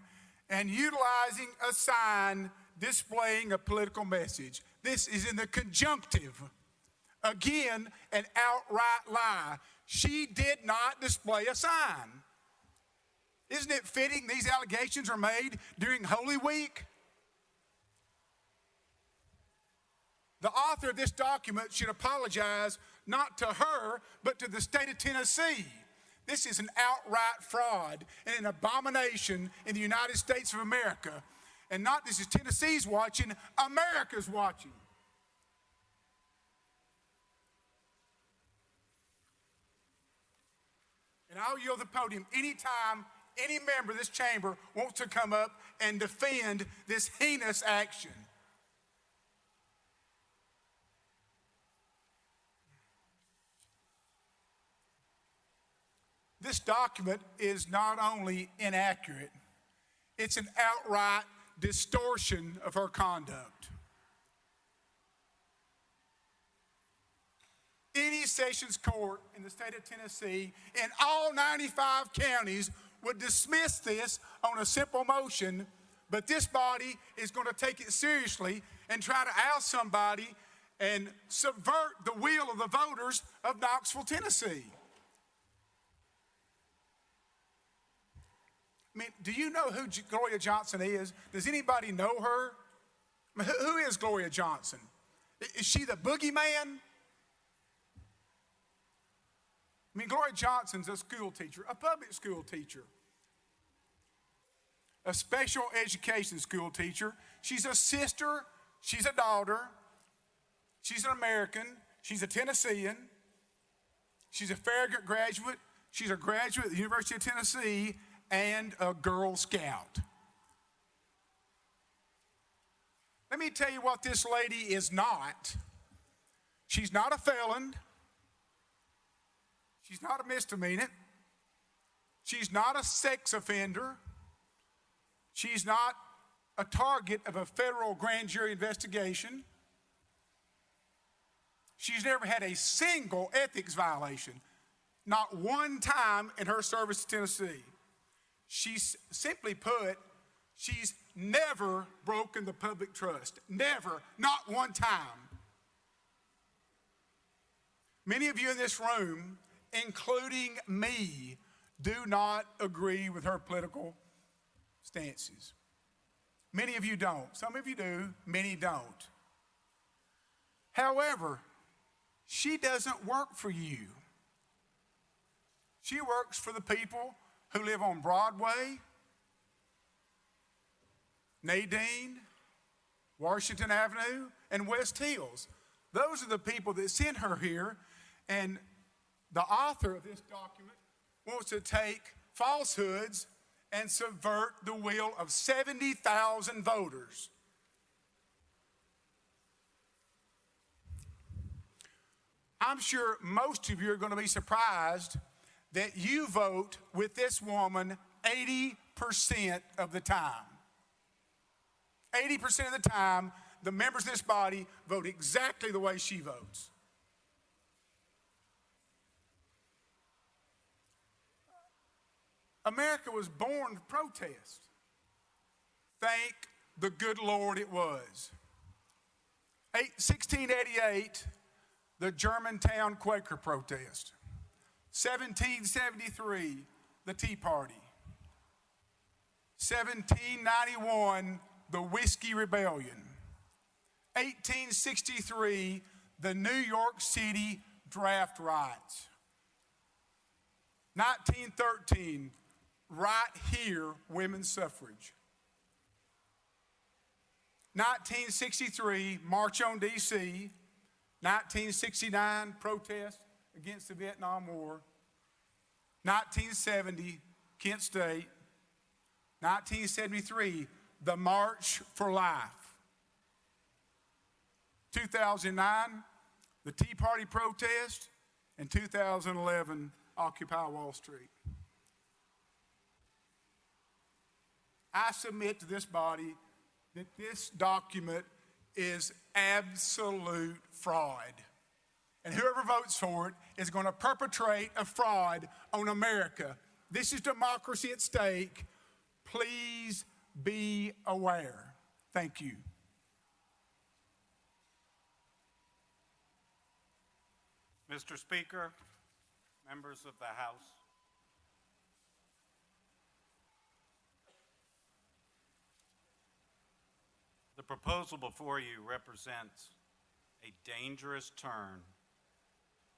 and utilizing a sign displaying a political message. This is in the conjunctive. Again, an outright lie. She did not display a sign. Isn't it fitting these allegations are made during Holy Week? The author of this document should apologize not to her, but to the state of Tennessee. This is an outright fraud and an abomination in the United States of America. And not this is Tennessee's watching, America's watching. And I'll yield the podium anytime any member of this chamber wants to come up and defend this heinous action. this document is not only inaccurate, it's an outright distortion of her conduct. Any sessions court in the state of Tennessee in all 95 counties would dismiss this on a simple motion, but this body is going to take it seriously and try to oust somebody and subvert the will of the voters of Knoxville, Tennessee. I mean, do you know who Gloria Johnson is? Does anybody know her? I mean, who is Gloria Johnson? Is she the boogeyman? I mean, Gloria Johnson's a school teacher, a public school teacher, a special education school teacher. She's a sister, she's a daughter, she's an American, she's a Tennessean, she's a Farragut graduate, she's a graduate of the University of Tennessee, and a Girl Scout. Let me tell you what this lady is not. She's not a felon. She's not a misdemeanor. She's not a sex offender. She's not a target of a federal grand jury investigation. She's never had a single ethics violation, not one time in her service to Tennessee. She's, simply put, she's never broken the public trust. Never, not one time. Many of you in this room, including me, do not agree with her political stances. Many of you don't. Some of you do, many don't. However, she doesn't work for you. She works for the people who live on Broadway, Nadine, Washington Avenue, and West Hills. Those are the people that sent her here, and the author of this document wants to take falsehoods and subvert the will of 70,000 voters. I'm sure most of you are going to be surprised that you vote with this woman 80% of the time. 80% of the time, the members of this body vote exactly the way she votes. America was born to protest. Thank the good Lord it was. 1688, the Germantown Quaker protest. 1773, the Tea Party. 1791, the Whiskey Rebellion. 1863, the New York City draft riots. 1913, right here, women's suffrage. 1963, March on D.C. 1969, protest against the Vietnam War. 1970, Kent State. 1973, the March for Life. 2009, the Tea Party protest. And 2011, Occupy Wall Street. I submit to this body that this document is absolute fraud. And whoever votes for it is going to perpetrate a fraud on America. This is democracy at stake. Please be aware. Thank you. Mr. Speaker, members of the House, the proposal before you represents a dangerous turn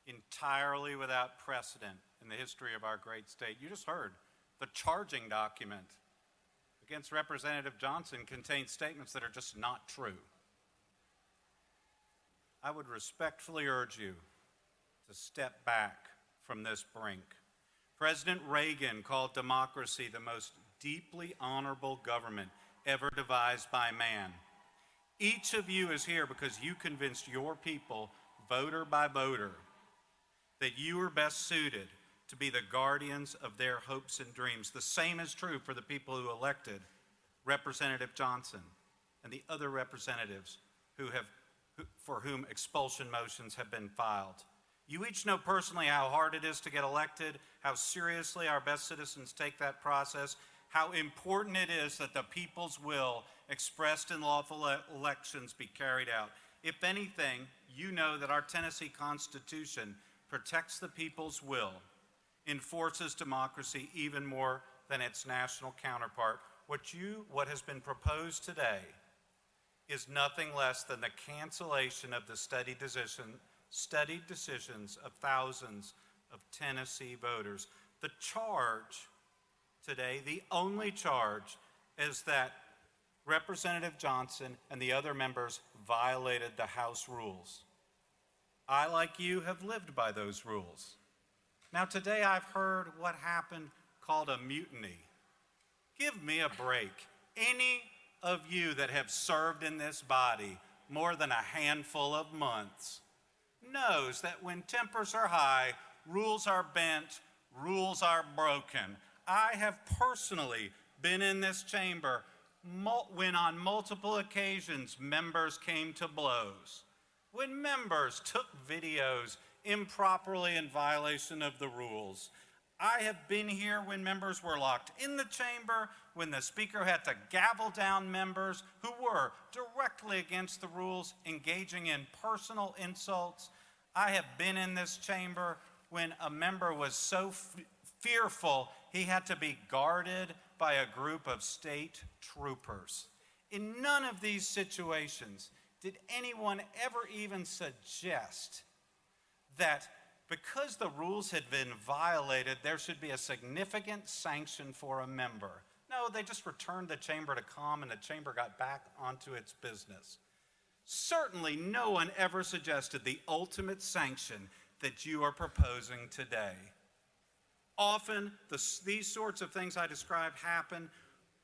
entirely without precedent in the history of our great state. You just heard the charging document against Representative Johnson contains statements that are just not true. I would respectfully urge you to step back from this brink. President Reagan called democracy the most deeply honorable government ever devised by man. Each of you is here because you convinced your people, voter by voter, that you are best suited to be the guardians of their hopes and dreams. The same is true for the people who elected Representative Johnson and the other representatives for whom expulsion motions have been filed. You each know personally how hard it is to get elected, how seriously our best citizens take that process, how important it is that the people's will expressed in lawful elections be carried out. If anything, you know that our Tennessee Constitution protects the people's will, enforces democracy even more than its national counterpart. What has been proposed today is nothing less than the cancellation of the studied decisions of thousands of Tennessee voters. The charge today, the only charge, is that Representative Johnson and the other members violated the House rules. I, like you, have lived by those rules. Now, today I've heard what happened called a mutiny. Give me a break. Any of you that have served in this body more than a handful of months knows that when tempers are high, rules are bent, rules are broken. I have personally been in this chamber when on multiple occasions members came to blows, when members took videos improperly in violation of the rules. I have been here when members were locked in the chamber, when the speaker had to gavel down members who were directly against the rules, engaging in personal insults. I have been in this chamber when a member was so fearful he had to be guarded by a group of state troopers. In none of these situations did anyone ever even suggest that because the rules had been violated, there should be a significant sanction for a member. No, they just returned the chamber to calm and the chamber got back onto its business. Certainly no one ever suggested the ultimate sanction that you are proposing today. Often, these sorts of things I described happen,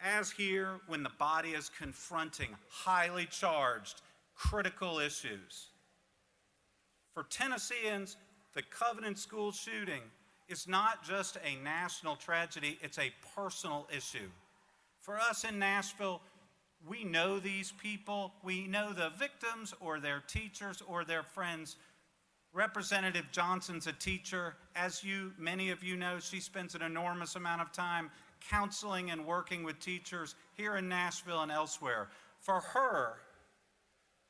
as here, when the body is confronting highly charged, critical issues. For Tennesseans, the Covenant School shooting is not just a national tragedy, it's a personal issue. For us in Nashville, we know these people, we know the victims or their teachers or their friends. Representative Johnson's a teacher. As many of you know, she spends an enormous amount of time counseling and working with teachers here in Nashville and elsewhere. For her,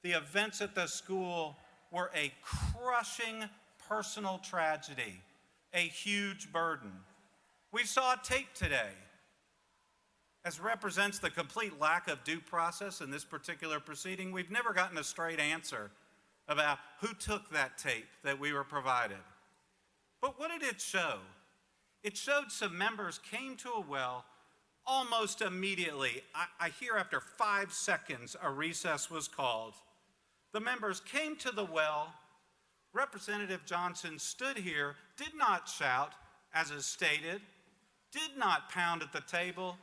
the events at the school were a crushing personal tragedy, a huge burden. We saw tape today as represents the complete lack of due process in this particular proceeding. We've never gotten a straight answer about who took that tape that we were provided. But what did it show? It showed some members came to a well almost immediately. I hear after 5 seconds a recess was called. The members came to the well. Representative Johnson stood here, did not shout, as is stated, did not pound at the table,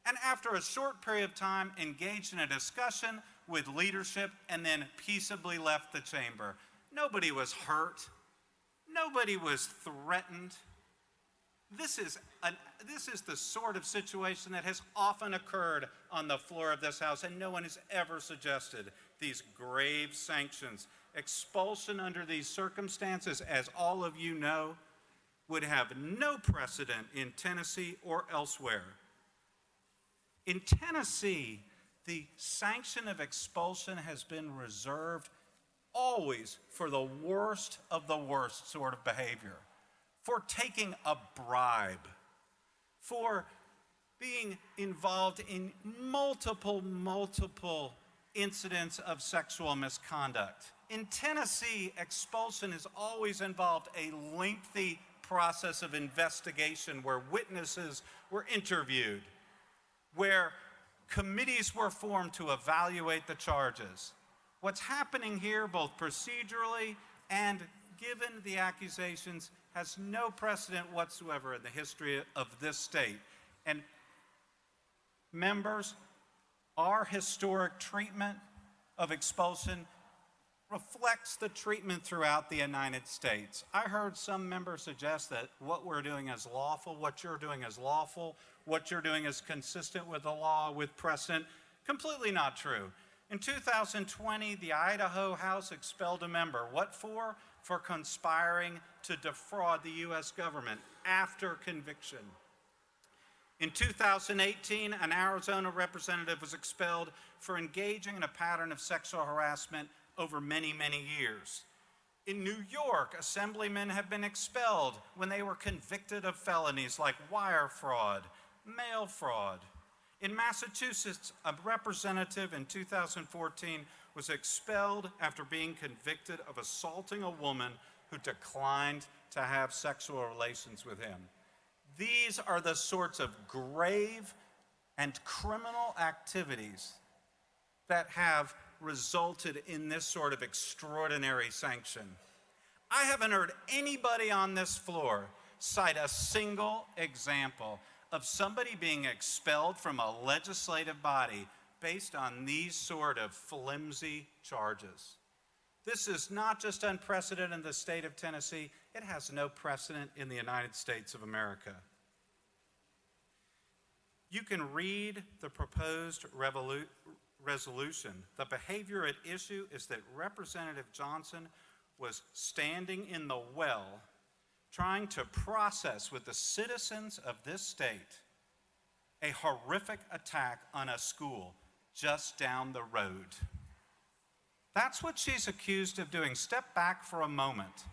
and after a short period of time engaged in a discussion with leadership and then peaceably left the chamber. Nobody was hurt. Nobody was threatened. This is the sort of situation that has often occurred on the floor of this House, and no one has ever suggested these grave sanctions. Expulsion under these circumstances, as all of you know, would have no precedent in Tennessee or elsewhere. In Tennessee, the sanction of expulsion has been reserved always for the worst of the worst sort of behavior, for taking a bribe, for being involved in multiple incidents of sexual misconduct. In Tennessee, expulsion has always involved a lengthy process of investigation where witnesses were interviewed, where committees were formed to evaluate the charges. What's happening here, both procedurally and given the accusations, has no precedent whatsoever in the history of this state. And members, our historic treatment of expulsion reflects the treatment throughout the United States. I heard some members suggest that what we're doing is lawful, what you're doing is lawful, what you're doing is consistent with the law, with precedent. Completely not true. In 2020, the Idaho House expelled a member. What for? For conspiring to defraud the U.S. government after conviction. In 2018, an Arizona representative was expelled for engaging in a pattern of sexual harassment over many, many years. In New York, assemblymen have been expelled when they were convicted of felonies like wire fraud, mail fraud. In Massachusetts, a representative in 2014 was expelled after being convicted of assaulting a woman who declined to have sexual relations with him. These are the sorts of grave and criminal activities that have resulted in this sort of extraordinary sanction. I haven't heard anybody on this floor cite a single example of somebody being expelled from a legislative body based on these sort of flimsy charges. This is not just unprecedented in the state of Tennessee, it has no precedent in the United States of America. You can read the proposed resolution. The behavior at issue is that Representative Johnson was standing in the well trying to process with the citizens of this state a horrific attack on a school just down the road. That's what she's accused of doing. Step back for a moment.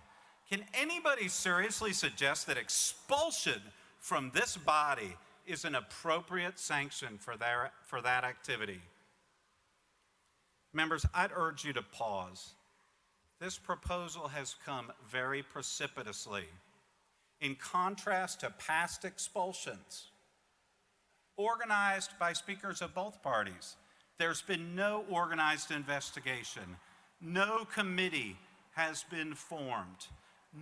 Can anybody seriously suggest that expulsion from this body is an appropriate sanction for that activity? Members, I'd urge you to pause. This proposal has come very precipitously. In contrast to past expulsions, organized by speakers of both parties, there's been no organized investigation. No committee has been formed.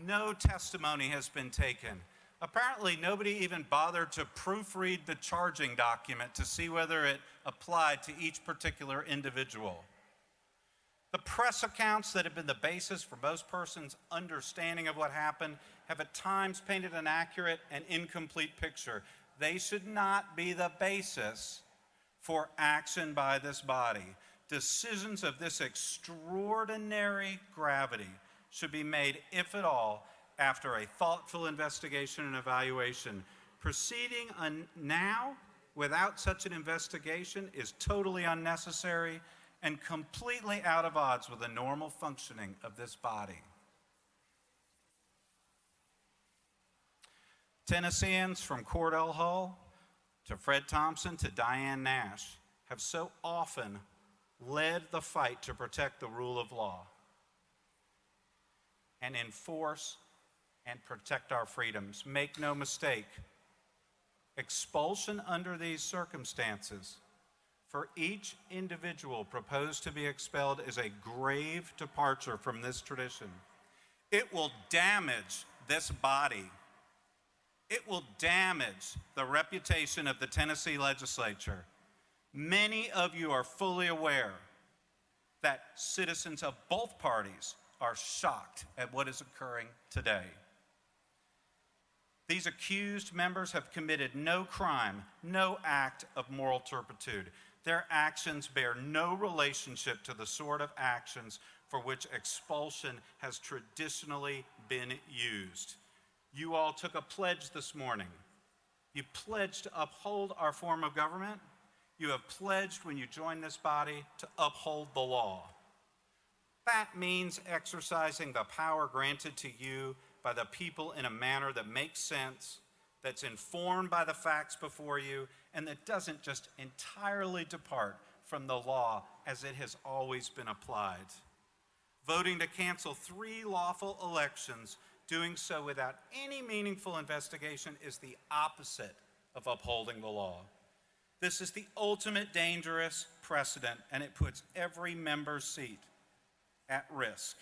No testimony has been taken. Apparently, nobody even bothered to proofread the charging document to see whether it applied to each particular individual. The press accounts that have been the basis for most persons' understanding of what happened have at times painted an accurate and incomplete picture. They should not be the basis for action by this body. Decisions of this extraordinary gravity should be made, if at all, after a thoughtful investigation and evaluation. Proceeding now without such an investigation is totally unnecessary and completely out of odds with the normal functioning of this body. Tennesseans from Cordell Hull to Fred Thompson to Diane Nash have so often led the fight to protect the rule of law and enforce and protect our freedoms. Make no mistake, expulsion under these circumstances for each individual proposed to be expelled is a grave departure from this tradition. It will damage this body. It will damage the reputation of the Tennessee legislature. Many of you are fully aware that citizens of both parties are shocked at what is occurring today. These accused members have committed no crime, no act of moral turpitude. Their actions bear no relationship to the sort of actions for which expulsion has traditionally been used. You all took a pledge this morning. You pledged to uphold our form of government. You have pledged when you join this body to uphold the law. That means exercising the power granted to you by the people in a manner that makes sense, that's informed by the facts before you, and that doesn't just entirely depart from the law as it has always been applied. Voting to cancel 3 lawful elections, doing so without any meaningful investigation, is the opposite of upholding the law. This is the ultimate dangerous precedent, and it puts every member's seat at risk.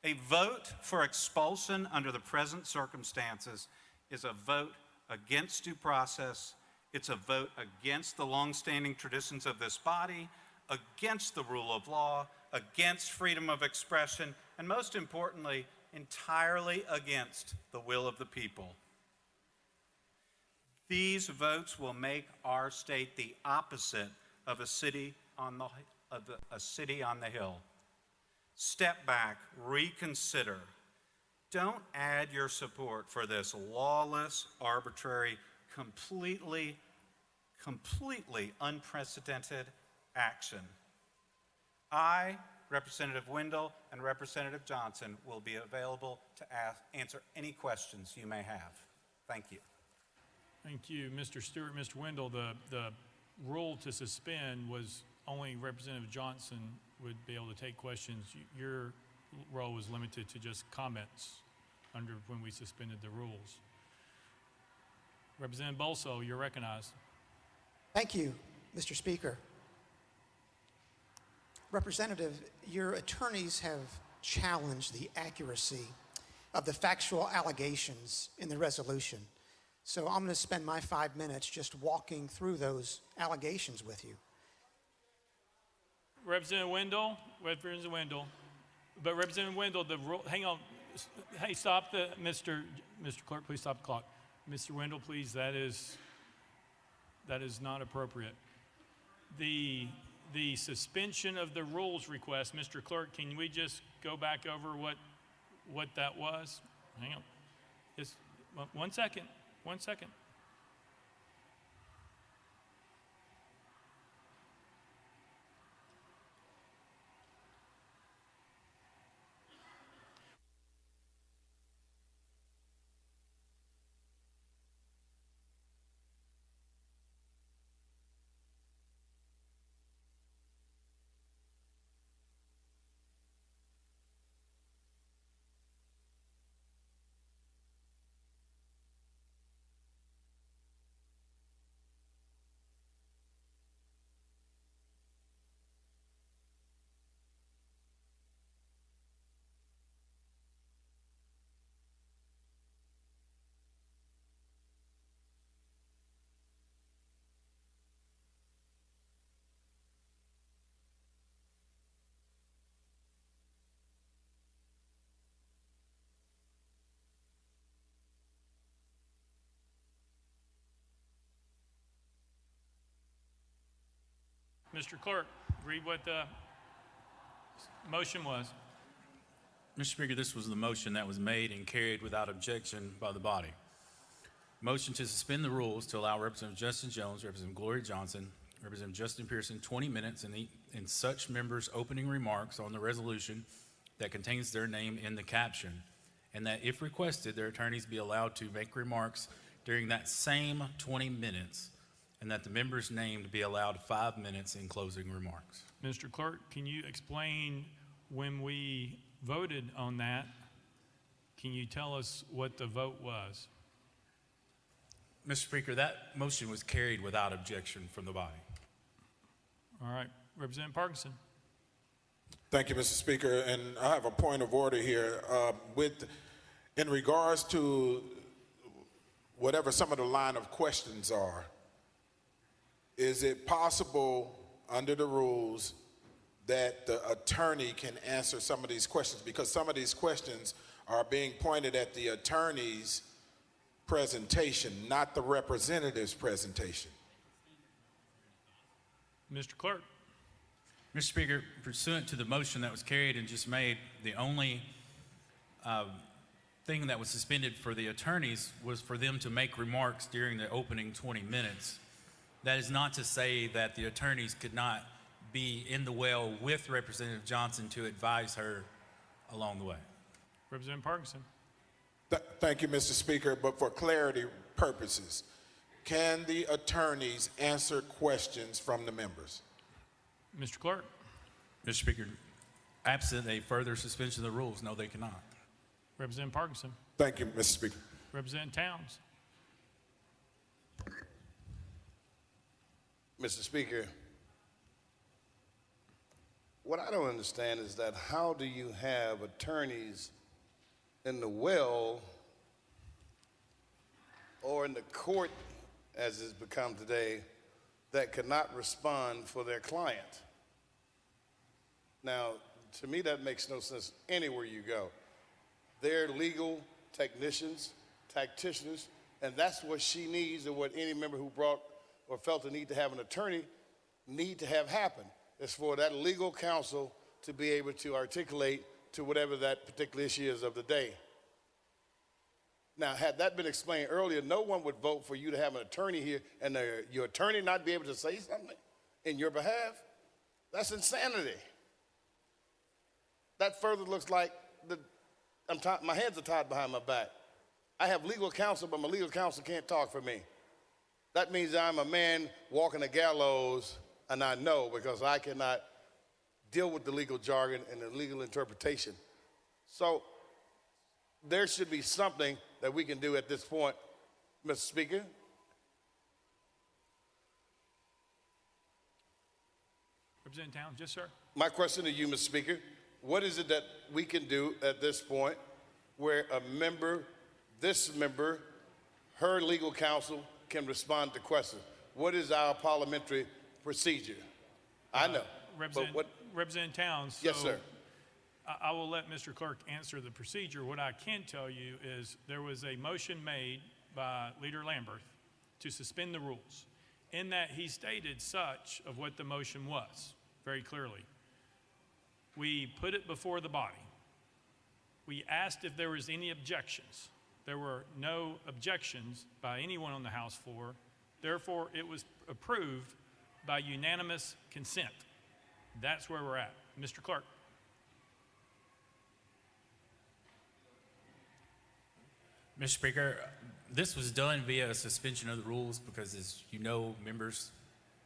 A vote for expulsion under the present circumstances is a vote against due process. It's a vote against the longstanding traditions of this body, against the rule of law, against freedom of expression, and most importantly, entirely against the will of the people. These votes will make our state the opposite of a city on the hill. Step back, reconsider. Don't add your support for this lawless, arbitrary, completely unprecedented action. I, Representative Wendell, and Representative Johnson will be available to answer any questions you may have. Thank you. Thank you, Mr. Stewart. Mr. Wendell, the rule to suspend was only Representative Johnson would be able to take questions. Your role was limited to just comments when we suspended the rules. Representative Bolso, you're recognized. Thank you, Mr. Speaker. Representative, your attorneys have challenged the accuracy of the factual allegations in the resolution. So I'm going to spend my 5 minutes just walking through those allegations with you. Representative Wendell, But Representative Wendell, hang on. Hey, stop Mr. Clerk, please stop the clock. Mr. Wendell, please, that is not appropriate. The suspension of the rules request, Mr. Clerk, can we just go back over what that was? Hang on. Just 1 second. 1 second. Mr. Clerk, read what the motion was. Mr. Speaker, this was the motion that was made and carried without objection by the body. Motion to suspend the rules to allow Representative Justin Jones, Representative Gloria Johnson, Representative Justin Pearson 20 minutes in such members' opening remarks on the resolution that contains their name in the caption, and that if requested, their attorneys be allowed to make remarks during that same 20 minutes, and that the members named be allowed 5 minutes in closing remarks. Mr. Clerk, can you explain when we voted on that? Can you tell us what the vote was? Mr. Speaker, that motion was carried without objection from the body. All right, Representative Parkinson. Thank you, Mr. Speaker, and I have a point of order here. In regards to whatever some of the line of questions are, is it possible under the rules that the attorney can answer some of these questions? Because some of these questions are being pointed at the attorney's presentation, not the representative's presentation. Mr. Clerk. Mr. Speaker, pursuant to the motion that was carried and just made, the only thing that was suspended for the attorneys was for them to make remarks during the opening 20 minutes. That is not to say that the attorneys could not be in the well with Representative Johnson to advise her along the way. Representative Parkinson. Thank you, Mr. Speaker, but for clarity purposes, can the attorneys answer questions from the members? Mr. Clerk. Mr. Speaker, absent a further suspension of the rules, no, they cannot. Representative Parkinson. Thank you, Mr. Speaker. Representative Towns. Mr. Speaker, what I don't understand is that how do you have attorneys in the well or in the court as it's become today, that cannot respond for their client. Now, to me, that makes no sense anywhere you go. They're legal technicians, tacticians, and that's what she needs, and what any member who brought or felt the need to have an attorney need to have happen, is for that legal counsel to be able to articulate to whatever that particular issue is of the day. Now, had that been explained earlier, no one would vote for you to have an attorney here and your attorney not be able to say something in your behalf. That's insanity. That further looks like my hands are tied behind my back. I have legal counsel, but my legal counsel can't talk for me. That means I'm a man walking the gallows, and I know, because I cannot deal with the legal jargon and the legal interpretation. So there should be something that we can do at this point, Mr. Speaker. Representative Towns, yes, sir. My question to you, Mr. Speaker, what is it that we can do at this point where this member, her legal counsel can respond to questions? What is our parliamentary procedure? I know. Representative Towns. Yes, sir. I will let Mr. Clerk answer the procedure. What I can tell you is there was a motion made by Leader Lambert to suspend the rules. In that, he stated such of what the motion was very clearly. We put it before the body. We asked if there was any objections. There were no objections by anyone on the House floor. Therefore, it was approved by unanimous consent. That's where we're at. Mr. Clerk. Mr. Speaker, this was done via a suspension of the rules because, as you know,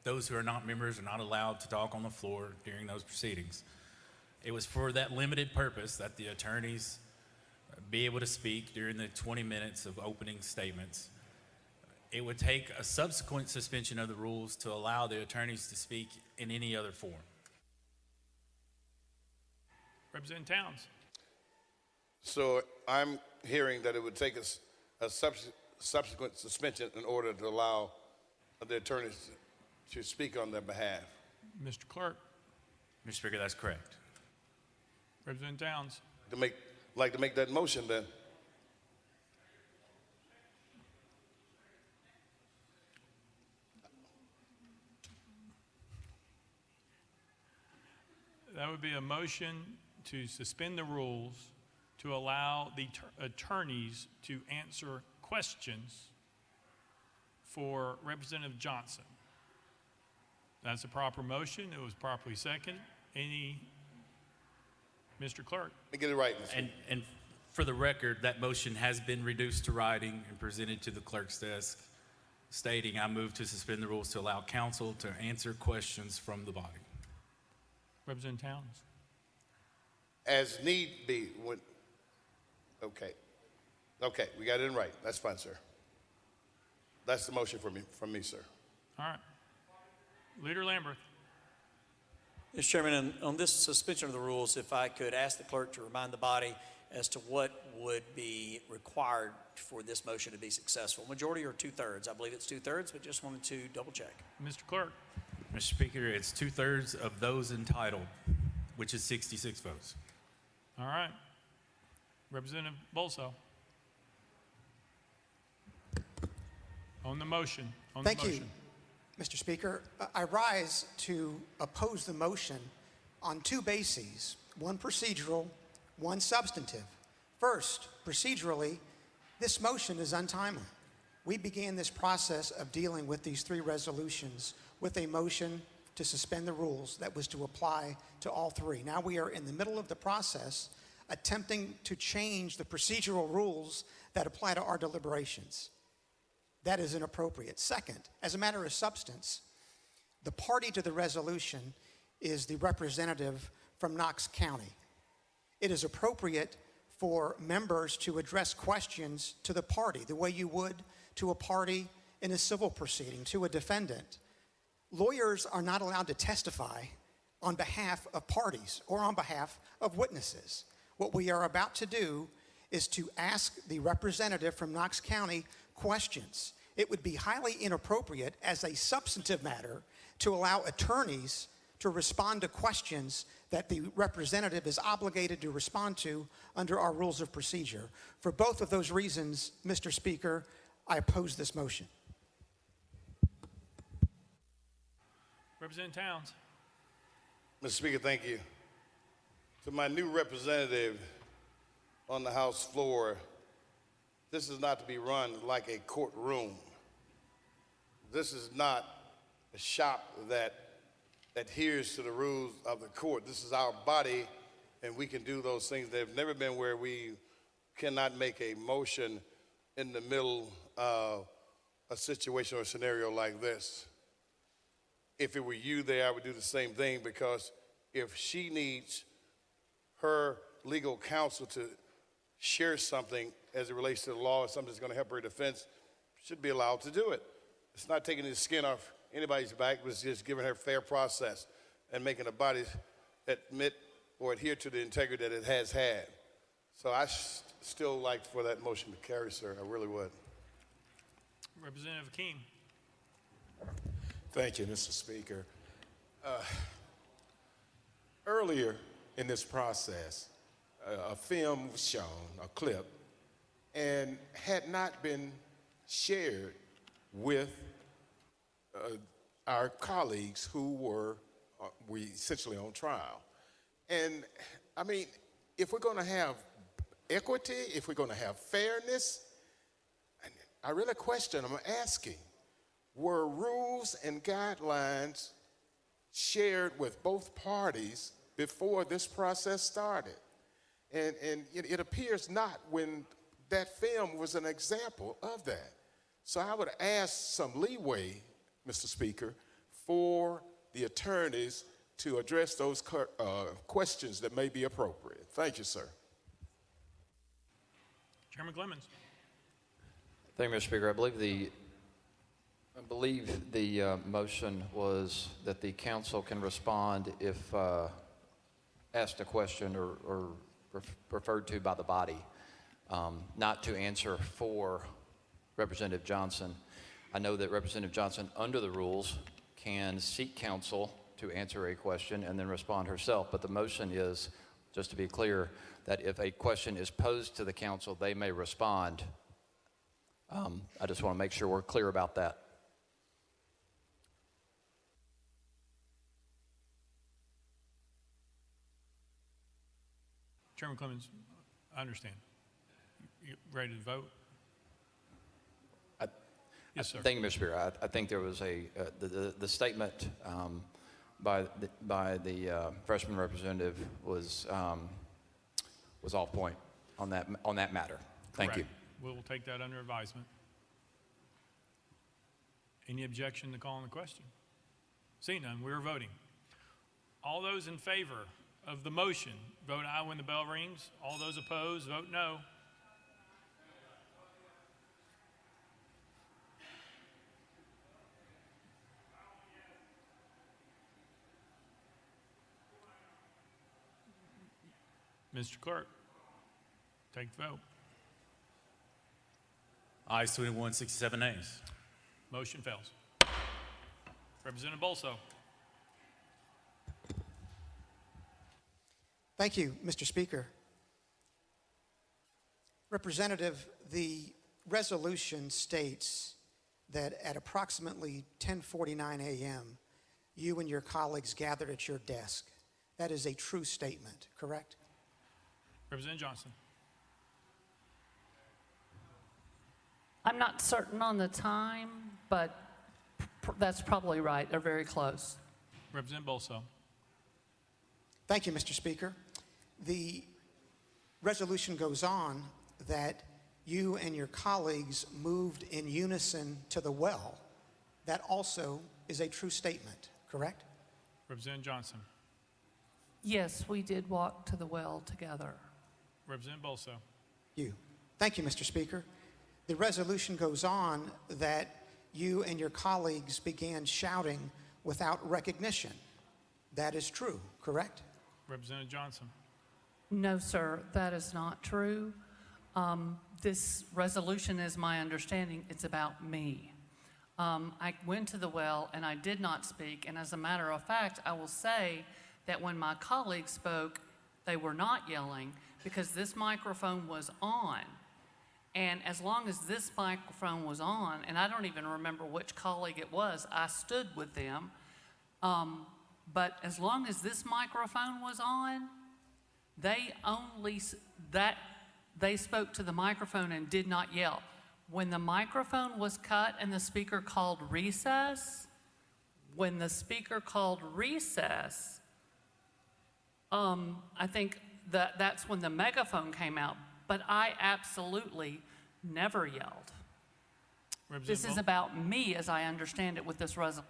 those who are not members are not allowed to talk on the floor during those proceedings. It was for that limited purpose that the attorneys be able to speak during the 20 minutes of opening statements. It would take a subsequent suspension of the rules to allow the attorneys to speak in any other form. Representative Towns. So I'm hearing that it would take a subsequent suspension in order to allow the attorneys to speak on their behalf. Mr. Clerk. Mr. Speaker, that's correct. Representative Towns. Like to make that motion then. That would be a motion to suspend the rules to allow the attorneys to answer questions for Representative Johnson. That's a proper motion. It was properly seconded. Mr. Clerk. Let me get it right. And for the record, that motion has been reduced to writing and presented to the clerk's desk, stating, I move to suspend the rules to allow counsel to answer questions from the body. Representative Towns. As need be. Okay, we got it in right. That's fine, sir. That's the motion from me, sir. All right. Leader Lambert. Mr. Chairman, on this suspension of the rules, if I could ask the clerk to remind the body as to what would be required for this motion to be successful. Majority or 2/3? I believe it's 2/3, but just wanted to double check. Mr. Clerk. Mr. Speaker, it's 2/3 of those entitled, which is 66 votes. All right. Representative Bolso. On the motion. Thank you, Mr. Speaker. I rise to oppose the motion on two bases, one procedural, one substantive. First, procedurally, this motion is untimely. We began this process of dealing with these three resolutions with a motion to suspend the rules that was to apply to all three. Now we are in the middle of the process attempting to change the procedural rules that apply to our deliberations. That is inappropriate. Second, as a matter of substance, the party to the resolution is the representative from Knox County. It is appropriate for members to address questions to the party the way you would to a party in a civil proceeding, to a defendant. Lawyers are not allowed to testify on behalf of parties or on behalf of witnesses. What we are about to do is to ask the representative from Knox County questions. it would be highly inappropriate as a substantive matter to allow attorneys to respond to questions that the representative is obligated to respond to under our rules of procedure. For both of those reasons, Mr. Speaker, I oppose this motion. Representative Towns. Mr. Speaker, thank you. To my new representative on the House floor, this is not to be run like a courtroom. This is not a shop that adheres to the rules of the court. This is our body, and we can do those things. They've never been where we cannot make a motion in the middle of a situation or a scenario like this. If it were you there, I would do the same thing, because if she needs her legal counsel to share something as it relates to the law or something that's going to help her defense, should be allowed to do it. It's not taking the skin off anybody's back, but it's just giving her fair process and making the body admit or adhere to the integrity that it has had. So I still like for that motion to carry, sir. I really would. Representative Akeem. Thank you, Mr. Speaker. Earlier in this process, a film was shown, a clip, and had not been shared with our colleagues who were essentially on trial. And I mean, if we're going to have equity, if we're going to have fairness, I really question, I'm asking, were rules and guidelines shared with both parties before this process started? And it appears not, when that film was an example of that. So I would ask some leeway, Mr. Speaker, for the attorneys to address those questions that may be appropriate. Thank you, sir. Chairman Clemens. Thank you, Mr. Speaker. I believe the motion was that the council can respond if asked a question or referred to by the body, not to answer for Representative Johnson. I know that Representative Johnson, under the rules, can seek counsel to answer a question and then respond herself. But the motion is, just to be clear, that if a question is posed to the council, they may respond. I just want to make sure we're clear about that. Chairman Clemens, I understand. You ready to vote? Yes, sir. Thank you, Mr. Speaker. I think there was the statement by the freshman representative was off point on that matter. Thank you. We'll take that under advisement. Any objection to calling the question? Seeing none, we are voting. All those in favor of the motion, vote aye when the bell rings. All those opposed, vote no. Mr. Clerk, take the vote. Ayes 21, 67 nays. Motion fails. Representative Bolso. Thank you, Mr. Speaker. Representative, the resolution states that at approximately 10:49 a.m., you and your colleagues gathered at your desk. That is a true statement, correct? Representative Johnson. I'm not certain on the time, but that's probably right. They're very close. Representative Bolso. Thank you, Mr. Speaker. The resolution goes on that you and your colleagues moved in unison to the well. That also is a true statement, correct? Representative Johnson. Yes, we did walk to the well together. Representative Bolso. Thank you, Mr. Speaker. The resolution goes on that you and your colleagues began shouting without recognition. That is true, correct? Representative Johnson. No, sir, that is not true. This resolution is my understanding, it's about me. I went to the well and I did not speak, and as a matter of fact, I will say that when my colleagues spoke, they were not yelling because this microphone was on. And as long as this microphone was on, and I don't even remember which colleague it was, I stood with them. But as long as this microphone was on, they spoke to the microphone and did not yell. When the microphone was cut and the speaker called recess, I think that's when the megaphone came out. But I absolutely never yelled. This is about me, as I understand it, with this resolution.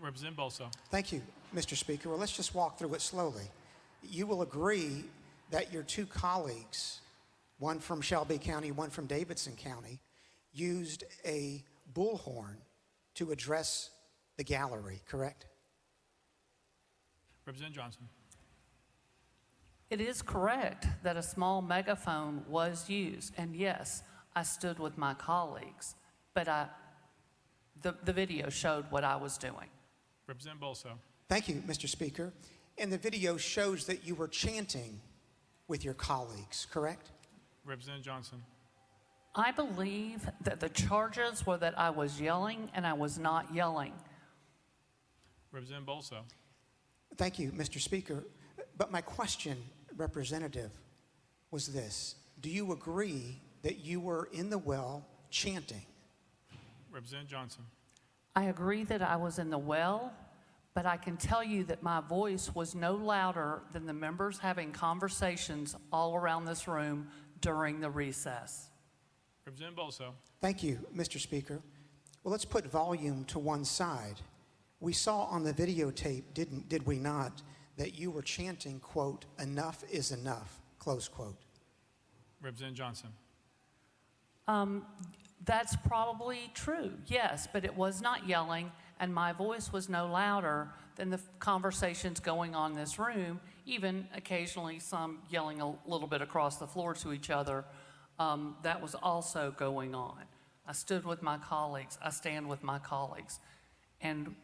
Representative Bolso. Thank you, Mr. Speaker. Well, let's just walk through it slowly. You will agree that your two colleagues, one from Shelby County, one from Davidson County, used a bullhorn to address the gallery, correct? Representative Johnson. It is correct that a small megaphone was used, and yes, I stood with my colleagues, but the video showed what I was doing. Representative Bolso. Thank you, Mr. Speaker. And the video shows that you were chanting with your colleagues, correct? Representative Johnson. I believe that the charges were that I was yelling and I was not yelling. Representative Bolso. Thank you, Mr. Speaker. But my question, Representative, was this. Do you agree that you were in the well chanting? Representative Johnson. I agree that I was in the well, but I can tell you that my voice was no louder than the members having conversations all around this room during the recess. Representative Bolso. Thank you, Mr. Speaker. Well, let's put volume to one side. We saw on the videotape, did we not, that you were chanting, quote, "Enough is enough," close quote. Representative Johnson. That's probably true, yes, but it was not yelling, and my voice was no louder than the conversations going on in this room, even occasionally some yelling a little bit across the floor to each other. That was also going on. I stood with my colleagues. I stand with my colleagues. And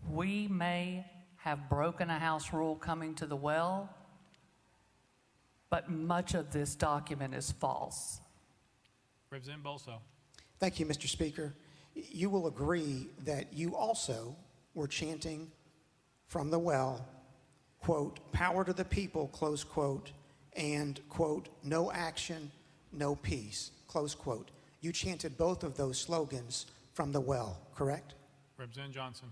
we may have broken a House rule coming to the well, but much of this document is false. Representative Bolso. Thank you, Mr. Speaker. You will agree that you also were chanting from the well, quote, "Power to the people," close quote, and, quote, "No action, no peace," close quote. You chanted both of those slogans from the well, correct? Representative Johnson.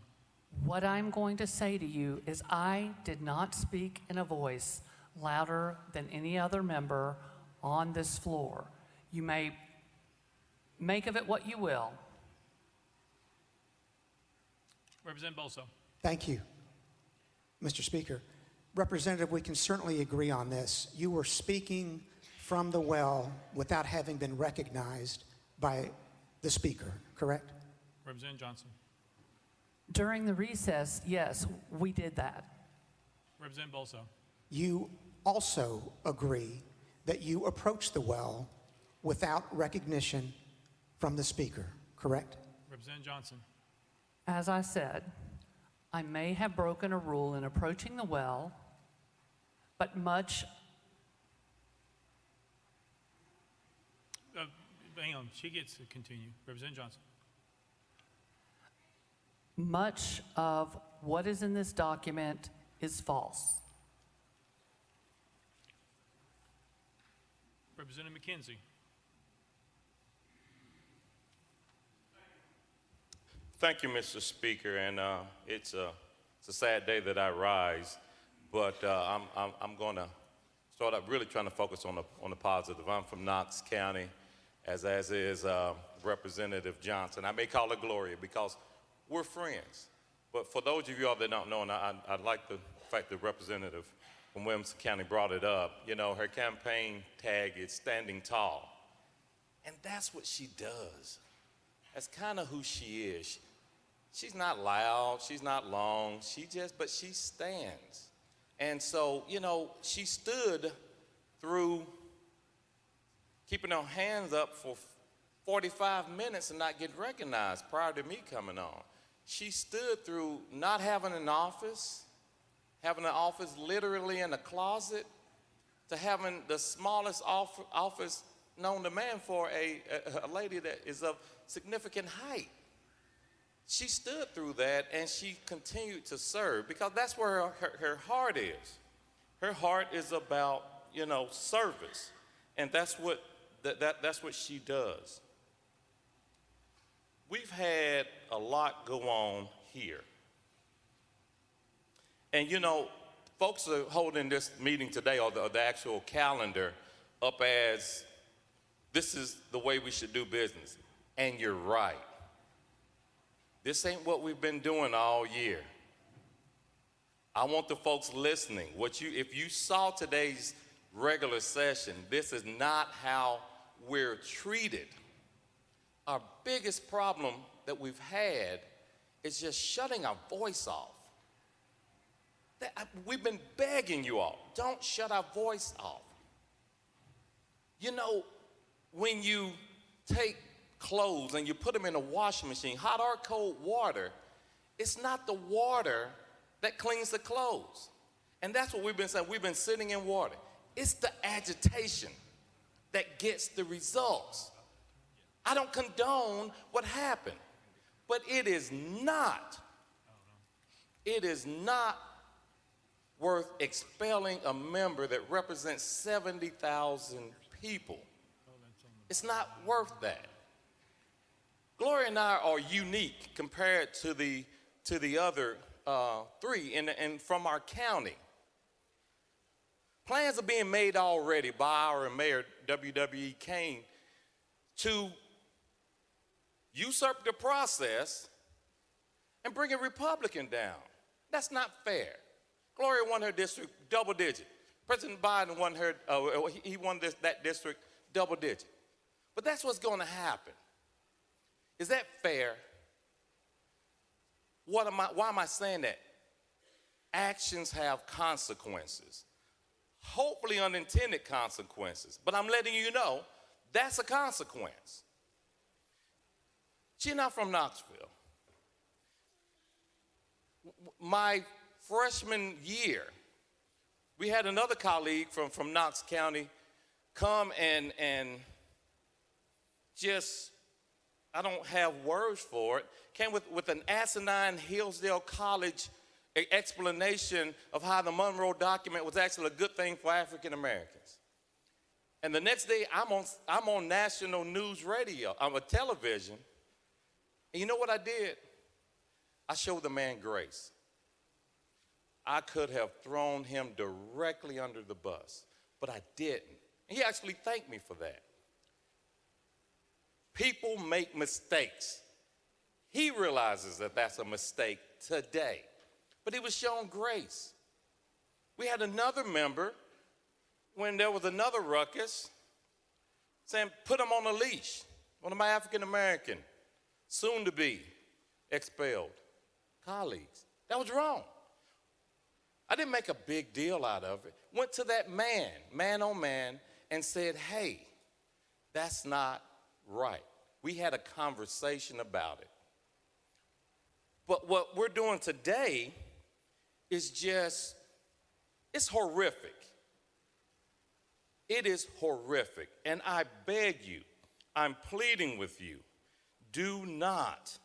What I'm going to say to you is I did not speak in a voice louder than any other member on this floor. You may make of it what you will. Representative Bolso. Thank you, Mr. Speaker. Representative, we can certainly agree on this. You were speaking from the well without having been recognized by the speaker, correct? Representative Johnson. During the recess, yes, we did that. Representative Bolso. You also agree that you approached the well without recognition from the speaker, correct? Representative Johnson. As I said, I may have broken a rule in approaching the well, but much... Hang on, she gets to continue. Representative Johnson. Much of what is in this document is false. Representative McKenzie. Thank you, Mr. Speaker, and it's a sad day that I rise, but I'm going to start out really trying to focus on the positive. I'm from Knox County, as is Representative Johnson. I may call her Gloria because we're friends, but for those of you all that don't know, and I like the fact that Representative from Williamson County brought it up, you know, her campaign tag is standing tall, and that's what she does. That's kind of who she is. She's not loud, she's not long, but she stands. And so, you know, she stood through keeping her hands up for 45 minutes and not getting recognized prior to me coming on. She stood through not having an office literally in a closet, to having the smallest office known to man for a lady that is of significant height. She stood through that, and she continued to serve, because that's where her heart is. Her heart is about, service, and that's what she does. We've had a lot go on here. And folks are holding this meeting today, or the actual calendar, up as this is the way we should do business. And you're right. This ain't what we've been doing all year. I want the folks listening, if you saw today's regular session, this is not how we're treated. Our biggest problem that we've had is just shutting our voice off. We've been begging you all, don't shut our voice off. When you take clothes and you put them in a washing machine, hot or cold water, it's not the water that cleans the clothes. And that's what we've been saying. We've been sitting in water. It's the agitation that gets the results. I don't condone what happened, but it is not worth expelling a member that represents 70,000 people. It's not worth that. Gloria and I are unique compared to the other three and from our county. Plans are being made already by our mayor, W.W.E. Kane, to usurp the process and bring a Republican down. That's not fair. Gloria won her district double digit. President Biden won that district double digit. But that's what's going to happen. Is that fair? Why am I saying that? Actions have consequences. Hopefully unintended consequences. But I'm letting you know that's a consequence. She's not from Knoxville. My freshman year, we had another colleague from Knox County come and just, I don't have words for it, came with an asinine Hillsdale College explanation of how the Monroe document was actually a good thing for African Americans. And the next day, I'm on national news radio, television, and you know what I did? I showed the man grace. I could have thrown him directly under the bus, but I didn't. And he actually thanked me for that. People make mistakes. He realizes that that's a mistake today, but he was shown grace. We had another member, when there was another ruckus, saying, put him on a leash. One of my African-American, soon-to-be expelled colleagues. That was wrong. I didn't make a big deal out of it. Went to that man on man, and said, hey, that's not right. We had a conversation about it. But what we're doing today is just, it's horrific. It is horrific. And I beg you, I'm pleading with you, do not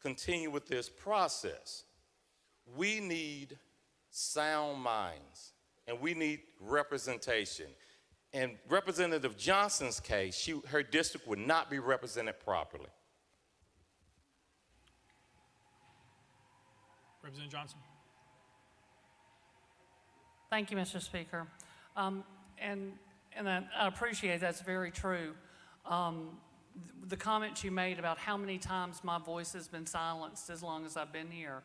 continue with this process. We need sound minds, and we need representation. In Representative Johnson's case, her district would not be represented properly. Representative Johnson. Thank you, Mr. Speaker. And I appreciate that's very true. The comments you made about how many times my voice has been silenced as long as I've been here,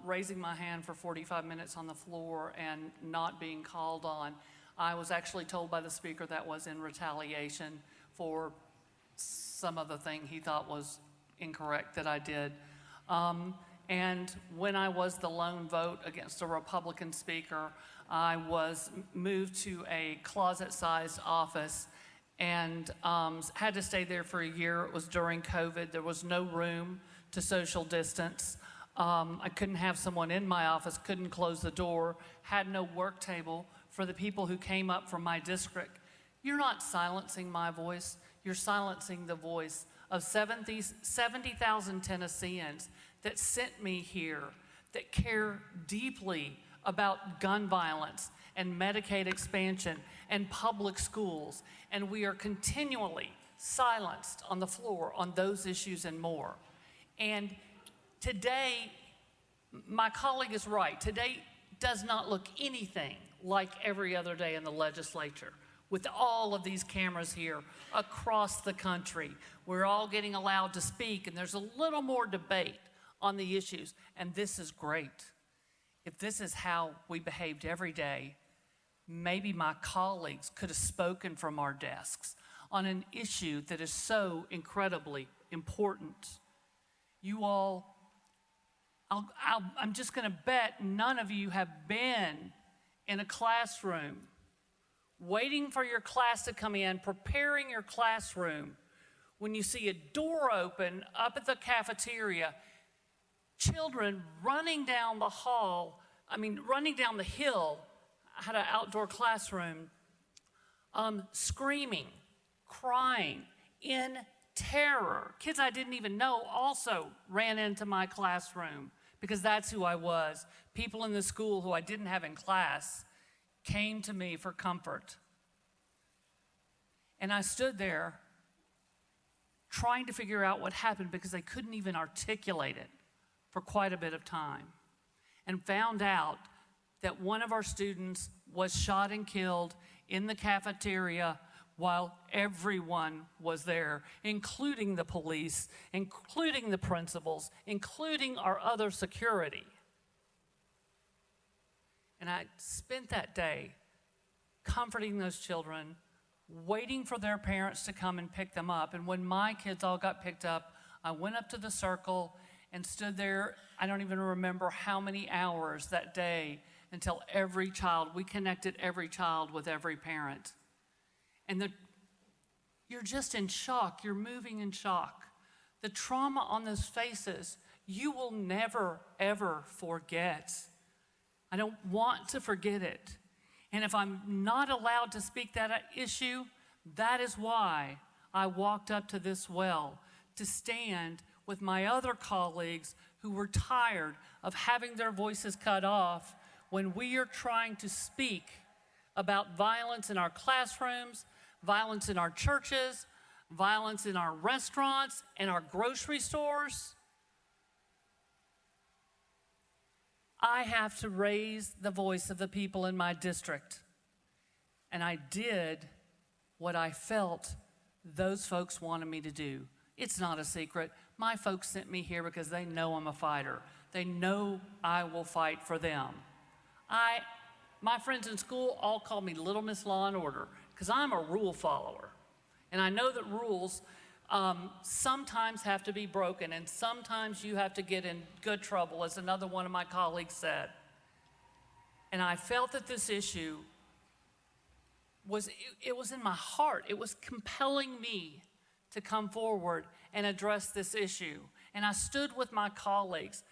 raising my hand for 45 minutes on the floor and not being called on. I was actually told by the speaker that was in retaliation for some other thing he thought was incorrect that I did. And when I was the lone vote against a Republican speaker, I was moved to a closet-sized office and had to stay there for a year. It was during COVID. There was no room to social distance. I couldn't have someone in my office, couldn't close the door, had no work table for the people who came up from my district. You're not silencing my voice. You're silencing the voice of 70,000 Tennesseans that sent me here, that care deeply about gun violence and Medicaid expansion and public schools. And we are continually silenced on the floor on those issues and more. And today, my colleague is right. Today does not look anything like every other day in the legislature. With all of these cameras here across the country, we're all getting allowed to speak, and there's a little more debate on the issues, and this is great. If this is how we behaved every day, maybe my colleagues could have spoken from our desks on an issue that is so incredibly important. You all, I'm just going to bet none of you have been in a classroom waiting for your class to come in, preparing your classroom, when you see a door open up at the cafeteria, children running down the hall, running down the hill. I had an outdoor classroom, screaming, crying, in terror. Kids I didn't even know also ran into my classroom because that's who I was. People in the school who I didn't have in class came to me for comfort. And I stood there trying to figure out what happened because they couldn't even articulate it for quite a bit of time, and found out that one of our students was shot and killed in the cafeteria while everyone was there, including the police, including the principals, including our other security. And I spent that day comforting those children, waiting for their parents to come and pick them up. And when my kids all got picked up, I went up to the circle and stood there, I don't even remember how many hours that day, until every child, we connected every child with every parent. And you're just in shock. You're moving in shock. The trauma on those faces, you will never, ever forget. I don't want to forget it. And if I'm not allowed to speak that issue, that is why I walked up to this well, to stand with my other colleagues who were tired of having their voices cut off when we are trying to speak about violence in our classrooms, violence in our churches, violence in our restaurants and our grocery stores. I have to raise the voice of the people in my district. And I did what I felt those folks wanted me to do. It's not a secret. My folks sent me here because they know I'm a fighter. They know I will fight for them. My friends in school all call me Little Miss Law and Order because I'm a rule follower. And I know that rules sometimes have to be broken, and sometimes you have to get in good trouble, as another one of my colleagues said. And I felt that this issue was in my heart. It was compelling me to come forward and address this issue. And I stood with my colleagues,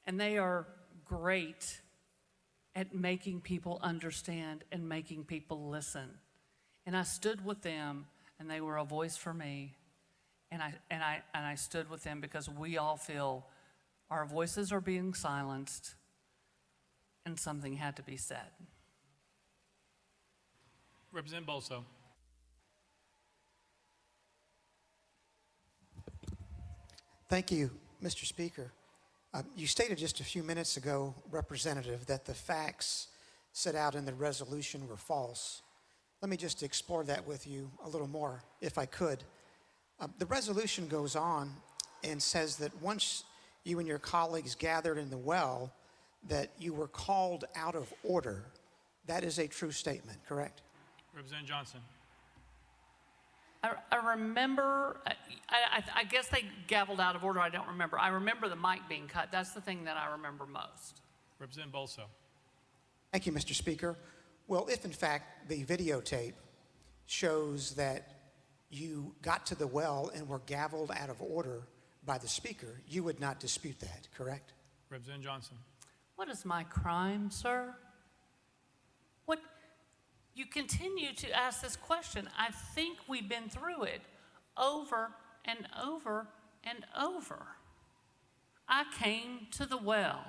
and they are great at making people understand and making people listen. And I stood with them, and they were a voice for me. And I stood with them because we all feel our voices are being silenced, and something had to be said. Representative Bolso. Thank you, Mr. Speaker. You stated just a few minutes ago, Representative, that the facts set out in the resolution were false. Let me just explore that with you a little more, if I could. The resolution goes on and says that once you and your colleagues gathered in the well, that you were called out of order. That is a true statement, correct? Representative Johnson. I remember, I guess they gavelled out of order. I don't remember. I remember the mic being cut. That's the thing that I remember most. Representative Bolso. Thank you, Mr. Speaker. Well, if in fact the videotape shows that you got to the well and were gavelled out of order by the Speaker, you would not dispute that, correct? Representative Johnson. What is my crime, sir? What? You continue to ask this question. I think we've been through it over and over and over. I came to the well.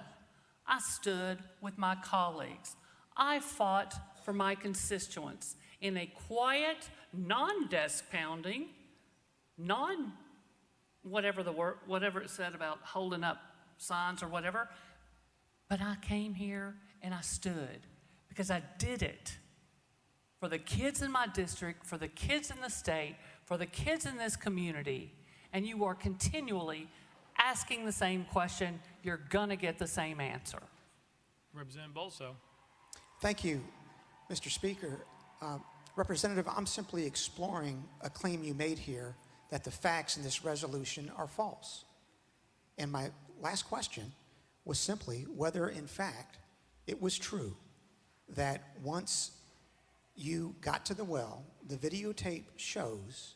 I stood with my colleagues. I fought for my constituents in a quiet, non-desk pounding, whatever it said about holding up signs or whatever. But I came here and I stood because I did it for the kids in my district, for the kids in the state, for the kids in this community. And you are continually asking the same question. You're gonna get the same answer. Representative Bolso. Thank you, Mr. Speaker. Representative, I'm simply exploring a claim you made here that the facts in this resolution are false. And my last question was simply whether, in fact, it was true that once you got to the well, the videotape shows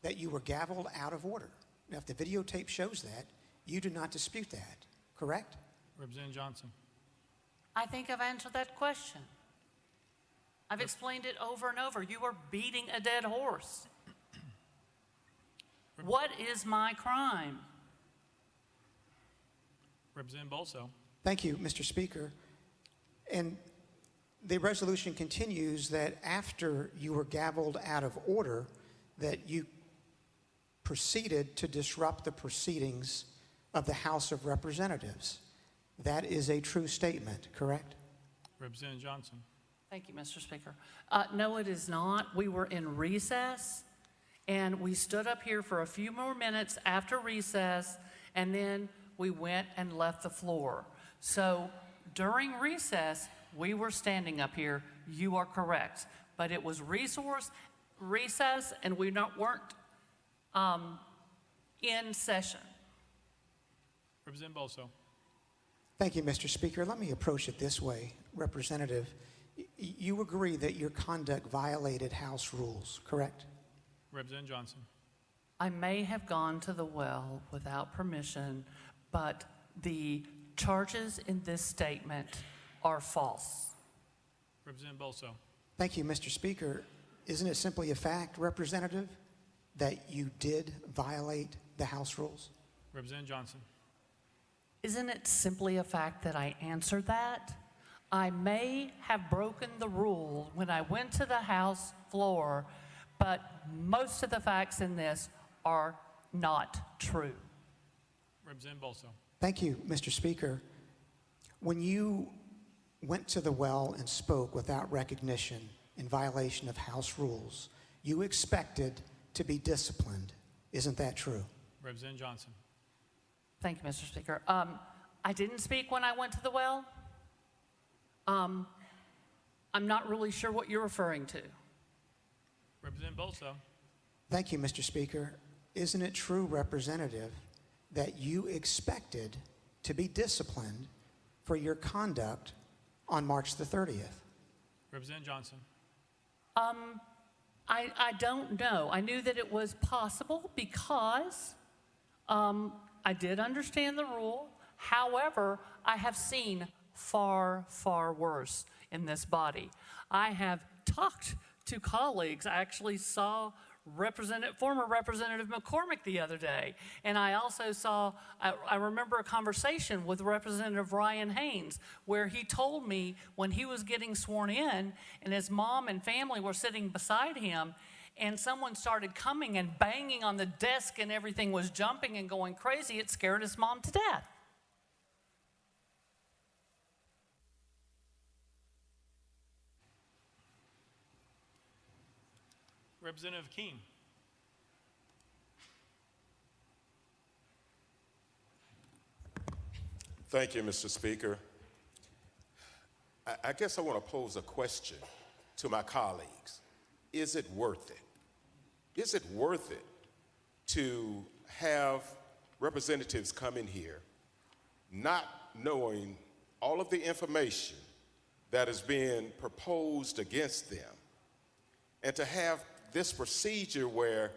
that you were gavelled out of order. Now, if the videotape shows that, you do not dispute that, correct? Representative Johnson. I think I've answered that question. I've explained it over and over. You are beating a dead horse. What is my crime? Representative Bolso. Thank you, Mr. Speaker. And the resolution continues that after you were gavelled out of order, that you proceeded to disrupt the proceedings of the House of Representatives. That is a true statement, correct? Representative Johnson. Thank you, Mr. Speaker. No, it is not. We were in recess, and we stood up here for a few more minutes after recess, and then we went and left the floor. So during recess, we were standing up here. You are correct. But it was recess, and we weren't in session. Representative Bolso. Thank you, Mr. Speaker. Let me approach it this way. Representative, you agree that your conduct violated House rules, correct? Representative Johnson. I may have gone to the well without permission, but the charges in this statement are false. Representative Bolso. Thank you, Mr. Speaker. Isn't it simply a fact, Representative, that you did violate the House rules? Representative Johnson. Isn't it simply a fact that I answered that? I may have broken the rule when I went to the House floor, but most of the facts in this are not true. Representative Bolso. Thank you, Mr. Speaker. When you went to the well and spoke without recognition in violation of House rules, you expected to be disciplined. Isn't that true? Representative Johnson. Thank you, Mr. Speaker. I didn't speak when I went to the well. I'm not really sure what you're referring to. Representative Bolso. Thank you, Mr. Speaker. Isn't it true, Representative, that you expected to be disciplined for your conduct on March the 30th? Representative Johnson. I don't know. I knew that it was possible because I did understand the rule. However, I have seen far, far worse in this body. I have talked to colleagues. I actually saw former Representative McCormick the other day. And I also I remember a conversation with Representative Ryan Haynes where he told me when he was getting sworn in and his mom and family were sitting beside him and someone started coming and banging on the desk and everything was jumping and going crazy, it scared his mom to death. Representative Keene. Thank you, Mr. Speaker. I guess I want to pose a question to my colleagues. Is it worth it? is it worth it to have representatives come in here not knowing all of the information that is being proposed against them, and to have this procedure where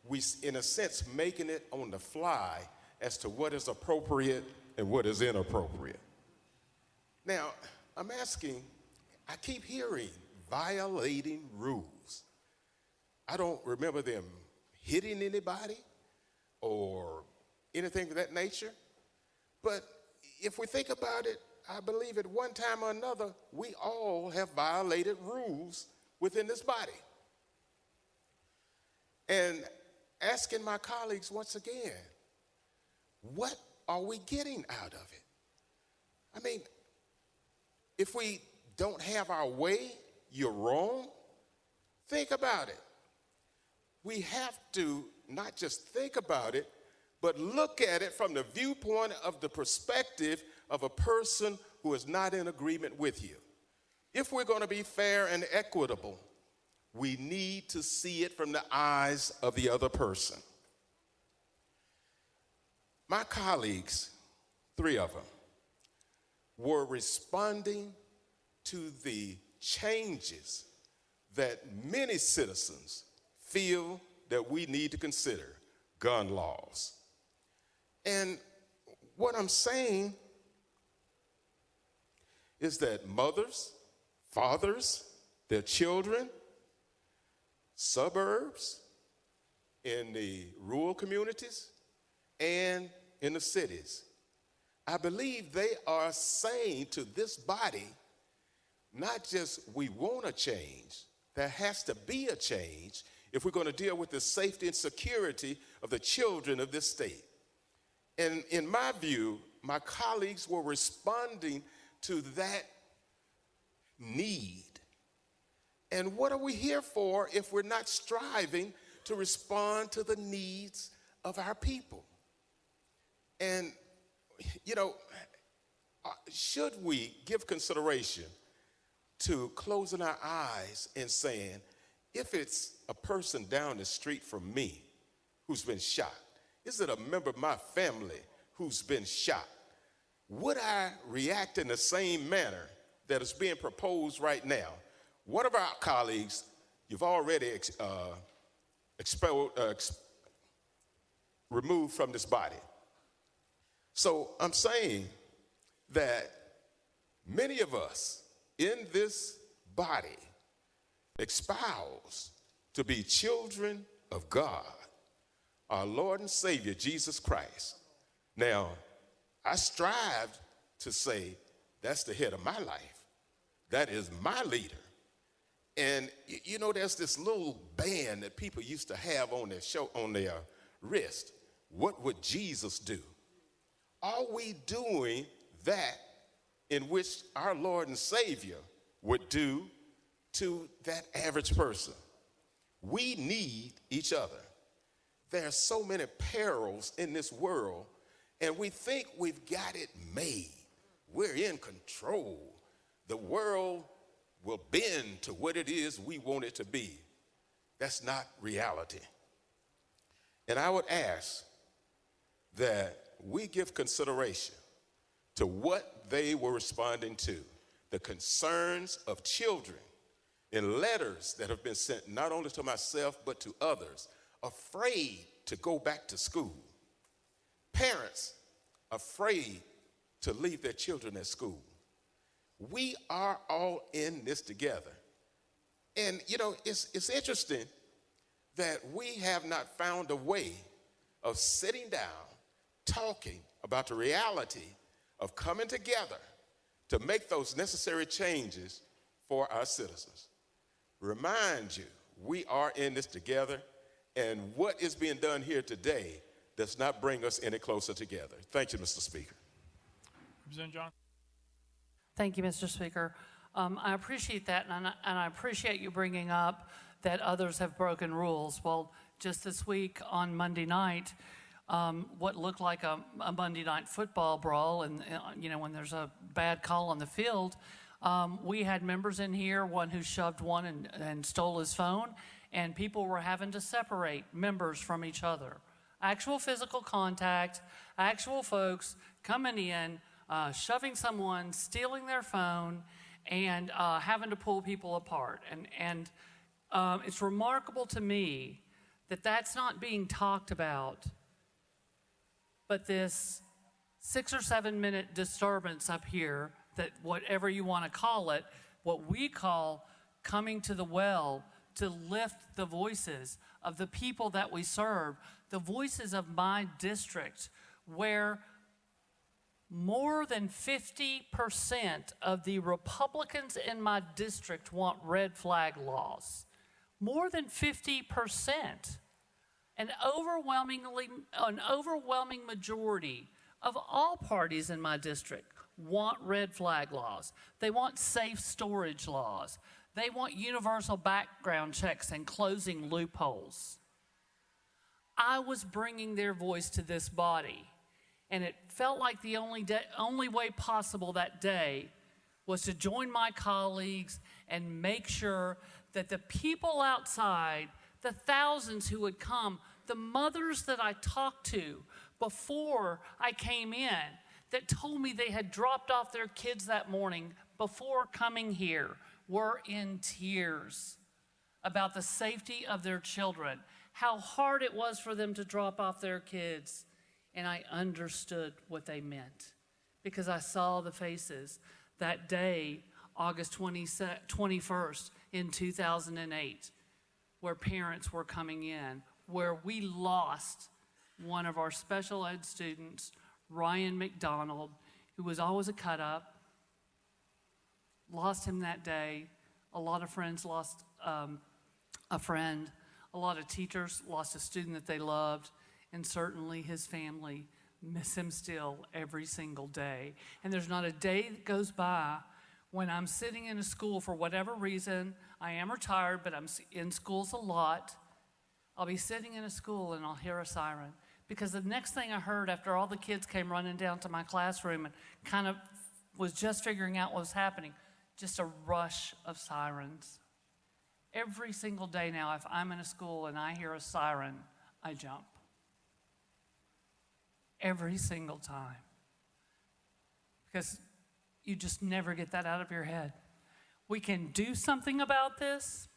we, in a sense, making it on the fly as to what is appropriate and what is inappropriate? Now, I'm asking, I keep hearing violating rules. I don't remember them hitting anybody or anything of that nature. But if we think about it, I believe at one time or another, we all have violated rules within this body. And asking my colleagues once again, what are we getting out of it? I mean, if we don't have our way, you're wrong. Think about it. We have to not just think about it, but look at it from the viewpoint of the perspective of a person who is not in agreement with you. If we're going to be fair and equitable, we need to see it from the eyes of the other person. My colleagues, 3 of them, were responding to the changes that many citizens feel that we need to consider, gun laws. And what I'm saying is that mothers, fathers, their children, suburbs, in the rural communities, and in the cities, I believe they are saying to this body, not just we want a change, there has to be a change if we're going to deal with the safety and security of the children of this state. And in my view, my colleagues were responding to that need. And what are we here for if we're not striving to respond to the needs of our people? And, you know, should we give consideration to closing our eyes and saying, if it's a person down the street from me who's been shot, is it a member of my family who's been shot? Would I react in the same manner that is being proposed right now? One of our colleagues, you've already removed from this body. So I'm saying that many of us in this body espouse to be children of God, our Lord and Savior, Jesus Christ. Now, I strive to say that's the head of my life. That is my leader. And you know, there's this little band that people used to have on their wrist. What would Jesus do? Are we doing that in which our Lord and Savior would do to that average person? We need each other. There are so many perils in this world, and we think we've got it made. We're in control. The world will bend to what it is we want it to be. That's not reality. And I would ask that we give consideration to what they were responding to, the concerns of children in letters that have been sent not only to myself but to others, afraid to go back to school. Parents afraid to leave their children at school. We are all in this together. And, you know, it's interesting that we have not found a way of sitting down, talking about the reality of coming together to make those necessary changes for our citizens. Remind you, we are in this together, and what is being done here today does not bring us any closer together. Thank you, Mr. Speaker. Representative John. Thank you, Mr. Speaker. I appreciate that, and I appreciate you bringing up that others have broken rules. Well, just this week on Monday night, what looked like a Monday night football brawl, and you know, when there's a bad call on the field, we had members in here, one who shoved one and stole his phone, and people were having to separate members from each other. Actual physical contact, actual folks coming in, shoving someone, stealing their phone, and having to pull people apart. And it's remarkable to me that that's not being talked about, but this 6 or 7 minute disturbance up here, that whatever you want to call it, what we call coming to the well to lift the voices of the people that we serve, the voices of my district, where more than 50% of the Republicans in my district want red flag laws. More than 50%. An overwhelming majority of all parties in my district want red flag laws. They want safe storage laws. They want universal background checks and closing loopholes. I was bringing their voice to this body, and it felt like the only way possible that day was to join my colleagues and make sure that the people outside, the thousands who would come, the mothers that I talked to before I came in that told me they had dropped off their kids that morning before coming here, were in tears about the safety of their children, how hard it was for them to drop off their kids. And I understood what they meant because I saw the faces that day, August 21st in 2008, where parents were coming in, where we lost one of our special ed students, Ryan McDonald, who was always a cut-up. Lost him that day. A lot of friends lost a friend. A lot of teachers lost a student that they loved. And certainly his family miss him still every single day. And there's not a day that goes by when I'm sitting in a school for whatever reason. I am retired, but I'm in schools a lot. I'll be sitting in a school and I'll hear a siren. Because the next thing I heard after all the kids came running down to my classroom and kind of was just figuring out what was happening, just a rush of sirens. Every single day now, if I'm in a school and I hear a siren, I jump. Every single time. Because you just never get that out of your head. We can do something about this.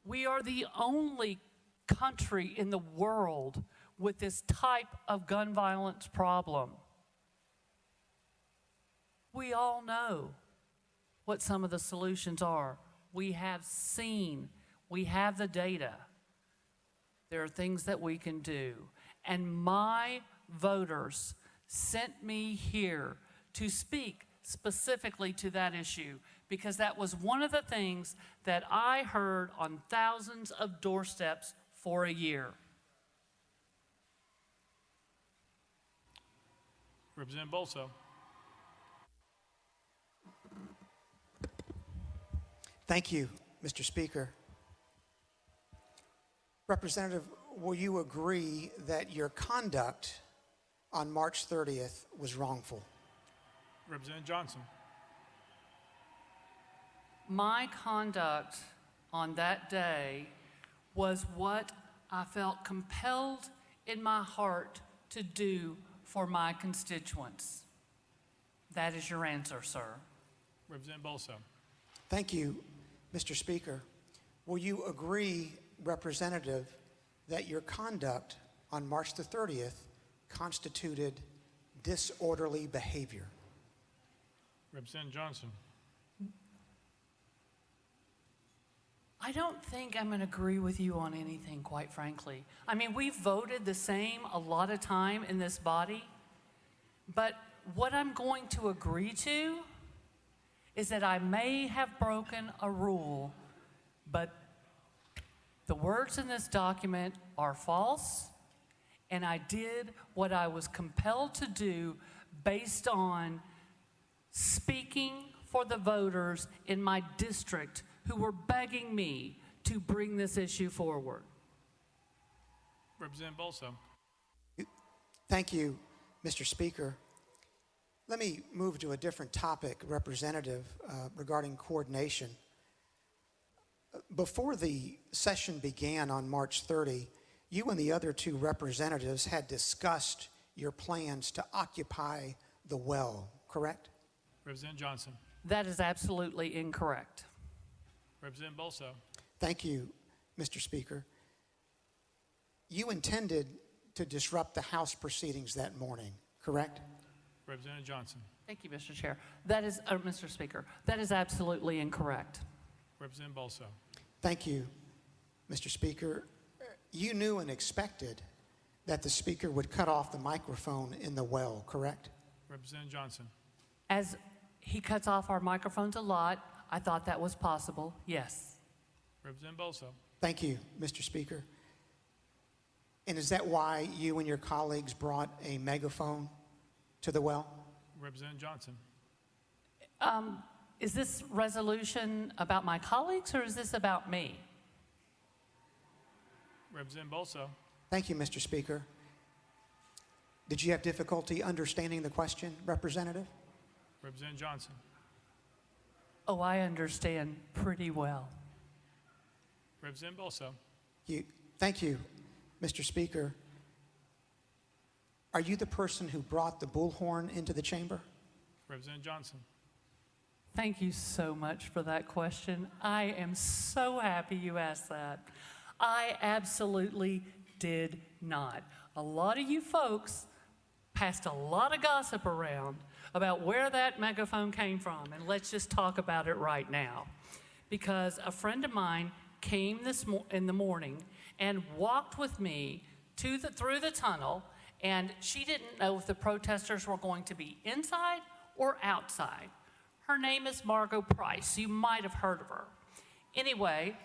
We are the only country in the world with this type of gun violence problem. We all know what some of the solutions are. We have seen, we have the data. There are things that we can do. And my voters sent me here to speak specifically to that issue because that was one of the things that I heard on thousands of doorsteps for a year. Representative Bolso. Thank you, Mr. Speaker. Representative, will you agree that your conduct on March 30th was wrongful? Representative Johnson. My conduct on that day was what I felt compelled in my heart to do for my constituents. That is your answer, sir. Representative Bolso. Thank you, Mr. Speaker. Will you agree, Representative, that your conduct on March the 30th constituted disorderly behavior? Representative Johnson. I don't think I'm going to agree with you on anything, quite frankly. I mean, we've voted the same a lot of time in this body, but what I'm going to agree to is that I may have broken a rule, but the words in this document are false, and I did what I was compelled to do based on speaking for the voters in my district who were begging me to bring this issue forward. Representative Bolso. Thank you, Mr. Speaker. Let me move to a different topic, Representative, regarding coordination. Before the session began on March 30, you and the other two representatives had discussed your plans to occupy the well, correct? Representative Johnson. That is absolutely incorrect. Representative Bolso. Thank you, Mr. Speaker. You intended to disrupt the House proceedings that morning, correct? Representative Johnson. Thank you, Mr. Chair. That is, Mr. Speaker, that is absolutely incorrect. Representative Bolso. Thank you, Mr. Speaker. You knew and expected that the Speaker would cut off the microphone in the well, correct? Representative Johnson. As he cuts off our microphones a lot, I thought that was possible, yes. Representative Bolso. Thank you, Mr. Speaker. And is that why you and your colleagues brought a megaphone to the well? Representative Johnson. Is this resolution about my colleagues or is this about me? Representative Bolso. Thank you, Mr. Speaker. Did you have difficulty understanding the question, Representative? Representative Johnson. Oh, I understand pretty well. Representative Bolso. Thank you, Mr. Speaker. Are you the person who brought the bullhorn into the chamber? Representative Johnson. Thank you so much for that question. I am so happy you asked that. I absolutely did not. A lot of you folks passed a lot of gossip around about where that megaphone came from, and let's just talk about it right now. Because a friend of mine came in the morning and walked with me through the tunnel, and she didn't know if the protesters were going to be inside or outside. Her name is Margot Price. You might have heard of her. Anyway,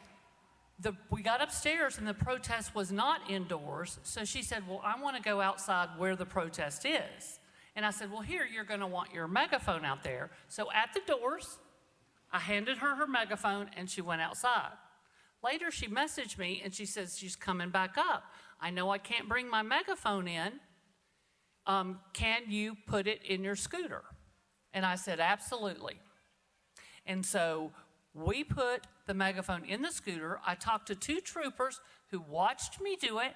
we got upstairs and the protest was not indoors, so she said, well, I want to go outside where the protest is. And I said, well, here, you're going to want your megaphone out there. So at the doors, I handed her her megaphone and she went outside. Later, she messaged me and she says she's coming back up. I know I can't bring my megaphone in. Can you put it in your scooter? And I said, absolutely. And so we put the megaphone in the scooter. I talked to two troopers who watched me do it,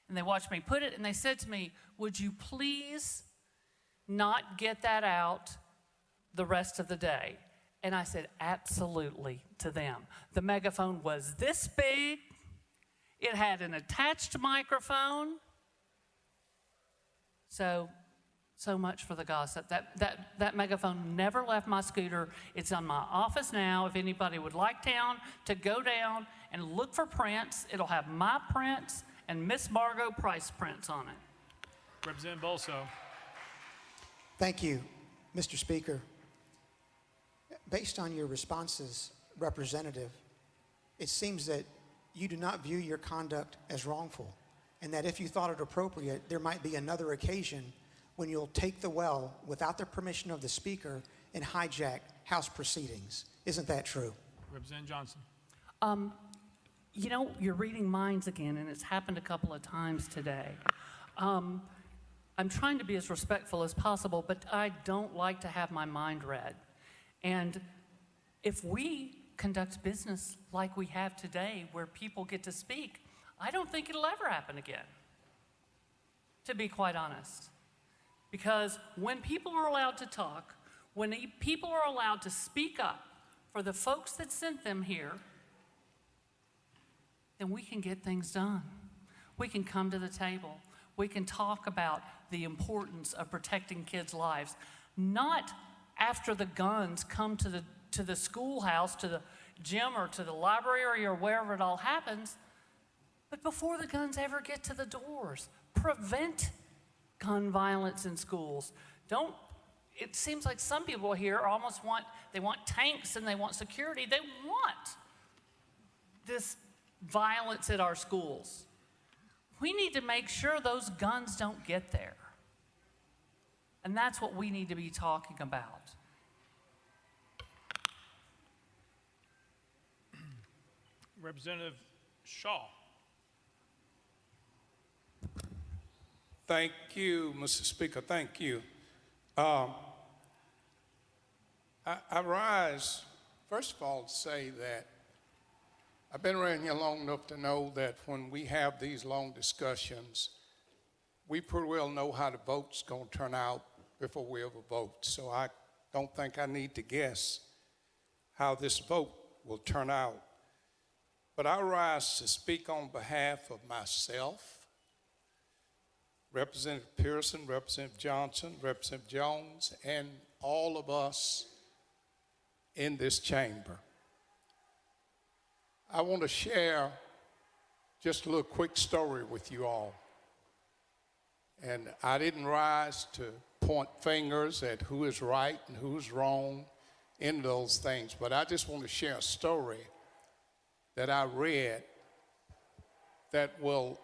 and they watched me put it, and they said to me, would you please not get that out the rest of the day? And I said, absolutely, to them. The megaphone was this big. It had an attached microphone. So much for the gossip. That megaphone never left my scooter. It's on my office now. If anybody would like to go down and look for prints, it'll have my prints and Miss Margot Price prints on it. Representative Bolso. Thank you, Mr. Speaker. Based on your responses, Representative, it seems that you do not view your conduct as wrongful, and that if you thought it appropriate, there might be another occasion when you'll take the well without the permission of the Speaker and hijack House proceedings. Isn't that true? Representative Johnson. You know, you're reading minds again, and it's happened a couple of times today. I'm trying to be as respectful as possible, but I don't like to have my mind read. And if we conduct business like we have today, where people get to speak, I don't think it'll ever happen again, to be quite honest. Because when people are allowed to talk, when people are allowed to speak up for the folks that sent them here, then we can get things done. We can come to the table. We can talk about the importance of protecting kids' lives, not after the guns come to the schoolhouse, to the gym, or to the library, or wherever it all happens, but before the guns ever get to the doors. Prevent gun violence in schools. It seems like some people here they want tanks and they want security. They want this violence at our schools. We need to make sure those guns don't get there. And that's what we need to be talking about. Representative Shaw. Thank you, Mr. Speaker. Thank you. I rise, first of all, to say that I've been around here long enough to know that when we have these long discussions, we pretty well know how the vote's going to turn out before we ever vote. So I don't think I need to guess how this vote will turn out. But I rise to speak on behalf of myself, Representative Pearson, Representative Johnson, Representative Jones, and all of us in this chamber. I want to share just a little quick story with you all. And I didn't rise to point fingers at who is right and who's wrong in those things, but I just want to share a story that I read that will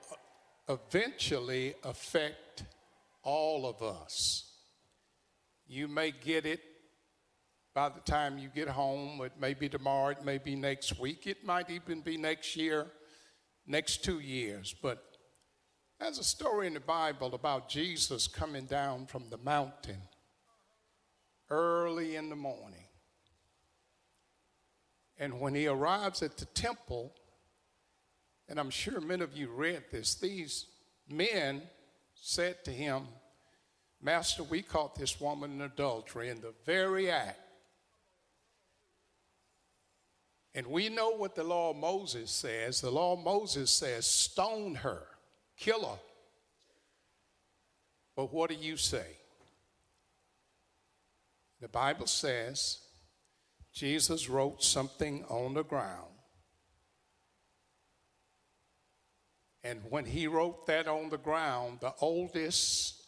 eventually affect all of us. You may get it by the time you get home. It may be tomorrow, it may be next week, it might even be next year, next 2 years. But there's a story in the Bible about Jesus coming down from the mountain early in the morning. And when he arrives at the temple, and I'm sure many of you read this, these men said to him, "Master, we caught this woman in adultery in the very act. And we know what the law of Moses says. The law of Moses says, stone her, kill her. But what do you say?" The Bible says Jesus wrote something on the ground. And when he wrote that on the ground, the oldest,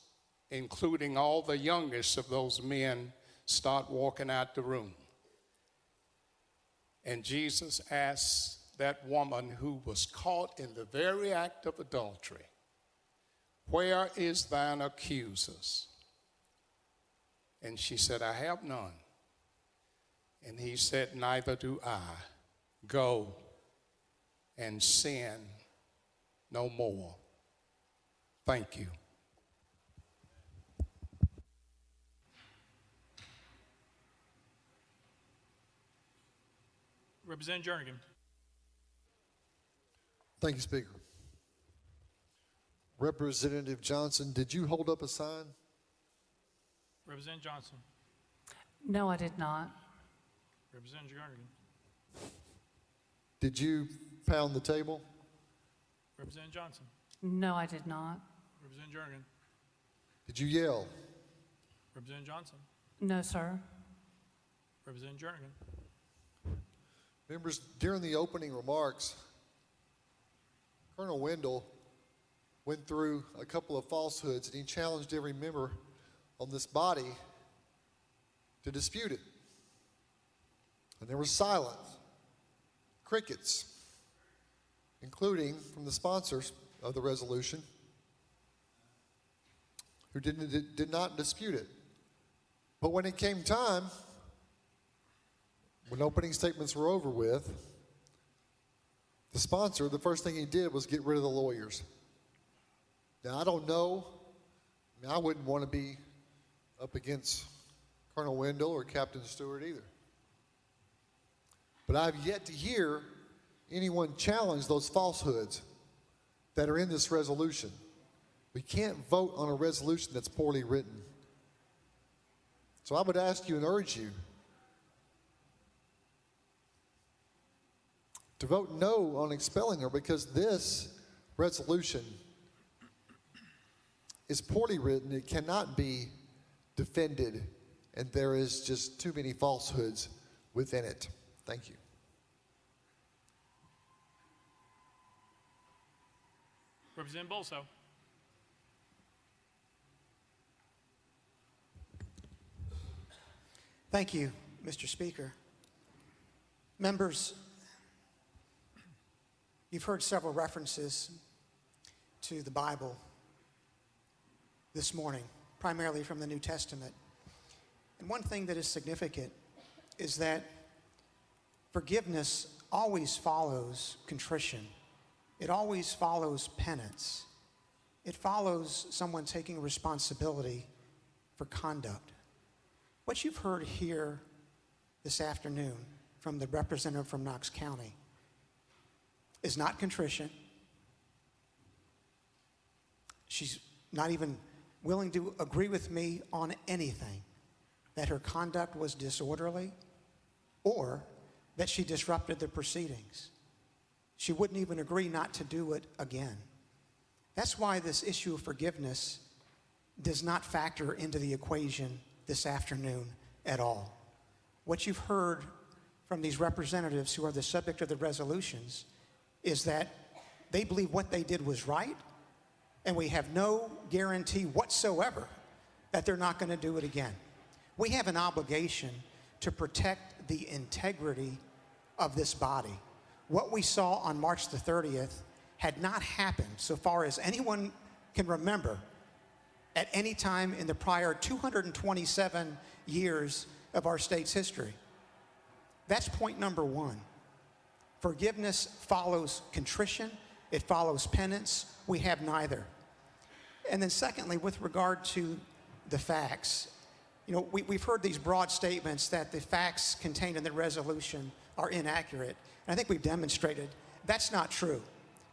including all the youngest of those men, start walking out the room. And Jesus asked that woman who was caught in the very act of adultery, "Where is thine accusers?" And she said, "I have none." And he said, "Neither do I. Go and sin no more." Thank you. Representative Jernigan. Thank you, Speaker. Representative Johnson, did you hold up a sign? Representative Johnson. No, I did not. Representative Jernigan. Did you pound the table? Representative Johnson. No, I did not. Representative Jernigan. Did you yell? Representative Johnson. No, sir. Representative Jernigan. Members, during the opening remarks, Colonel Wendell went through a couple of falsehoods and he challenged every member on this body to dispute it. And there was silence, crickets, including from the sponsors of the resolution, who did not dispute it. But when it came time, when opening statements were over with, the sponsor, the first thing he did was get rid of the lawyers. Now, I don't know. I wouldn't want to be up against Colonel Wendell or Captain Stewart either. But I've yet to hear anyone challenge those falsehoods that are in this resolution. We can't vote on a resolution that's poorly written. So I would ask you and urge you to vote no on expelling her, because this resolution is poorly written. It cannot be defended, and there is just too many falsehoods within it. Thank you. Representative Bolso. Thank you, Mr. Speaker. Members, you've heard several references to the Bible this morning, primarily from the New Testament. And one thing that is significant is that forgiveness always follows contrition. It always follows penance. It follows someone taking responsibility for conduct. What you've heard here this afternoon from the representative from Knox County is not contrition. She's not even willing to agree with me on anything, that her conduct was disorderly or that she disrupted the proceedings. She wouldn't even agree not to do it again. That's why this issue of forgiveness does not factor into the equation this afternoon at all. What you've heard from these representatives who are the subject of the resolutions is that they believe what they did was right, and we have no guarantee whatsoever that they're not going to do it again. We have an obligation to protect the integrity of this body. What we saw on March the 30th had not happened, so far as anyone can remember, at any time in the prior 227 years of our state's history. That's point number one. Forgiveness follows contrition. It follows penance. We have neither. And then secondly, with regard to the facts, we've heard these broad statements that the facts contained in the resolution are inaccurate. And I think we've demonstrated that's not true.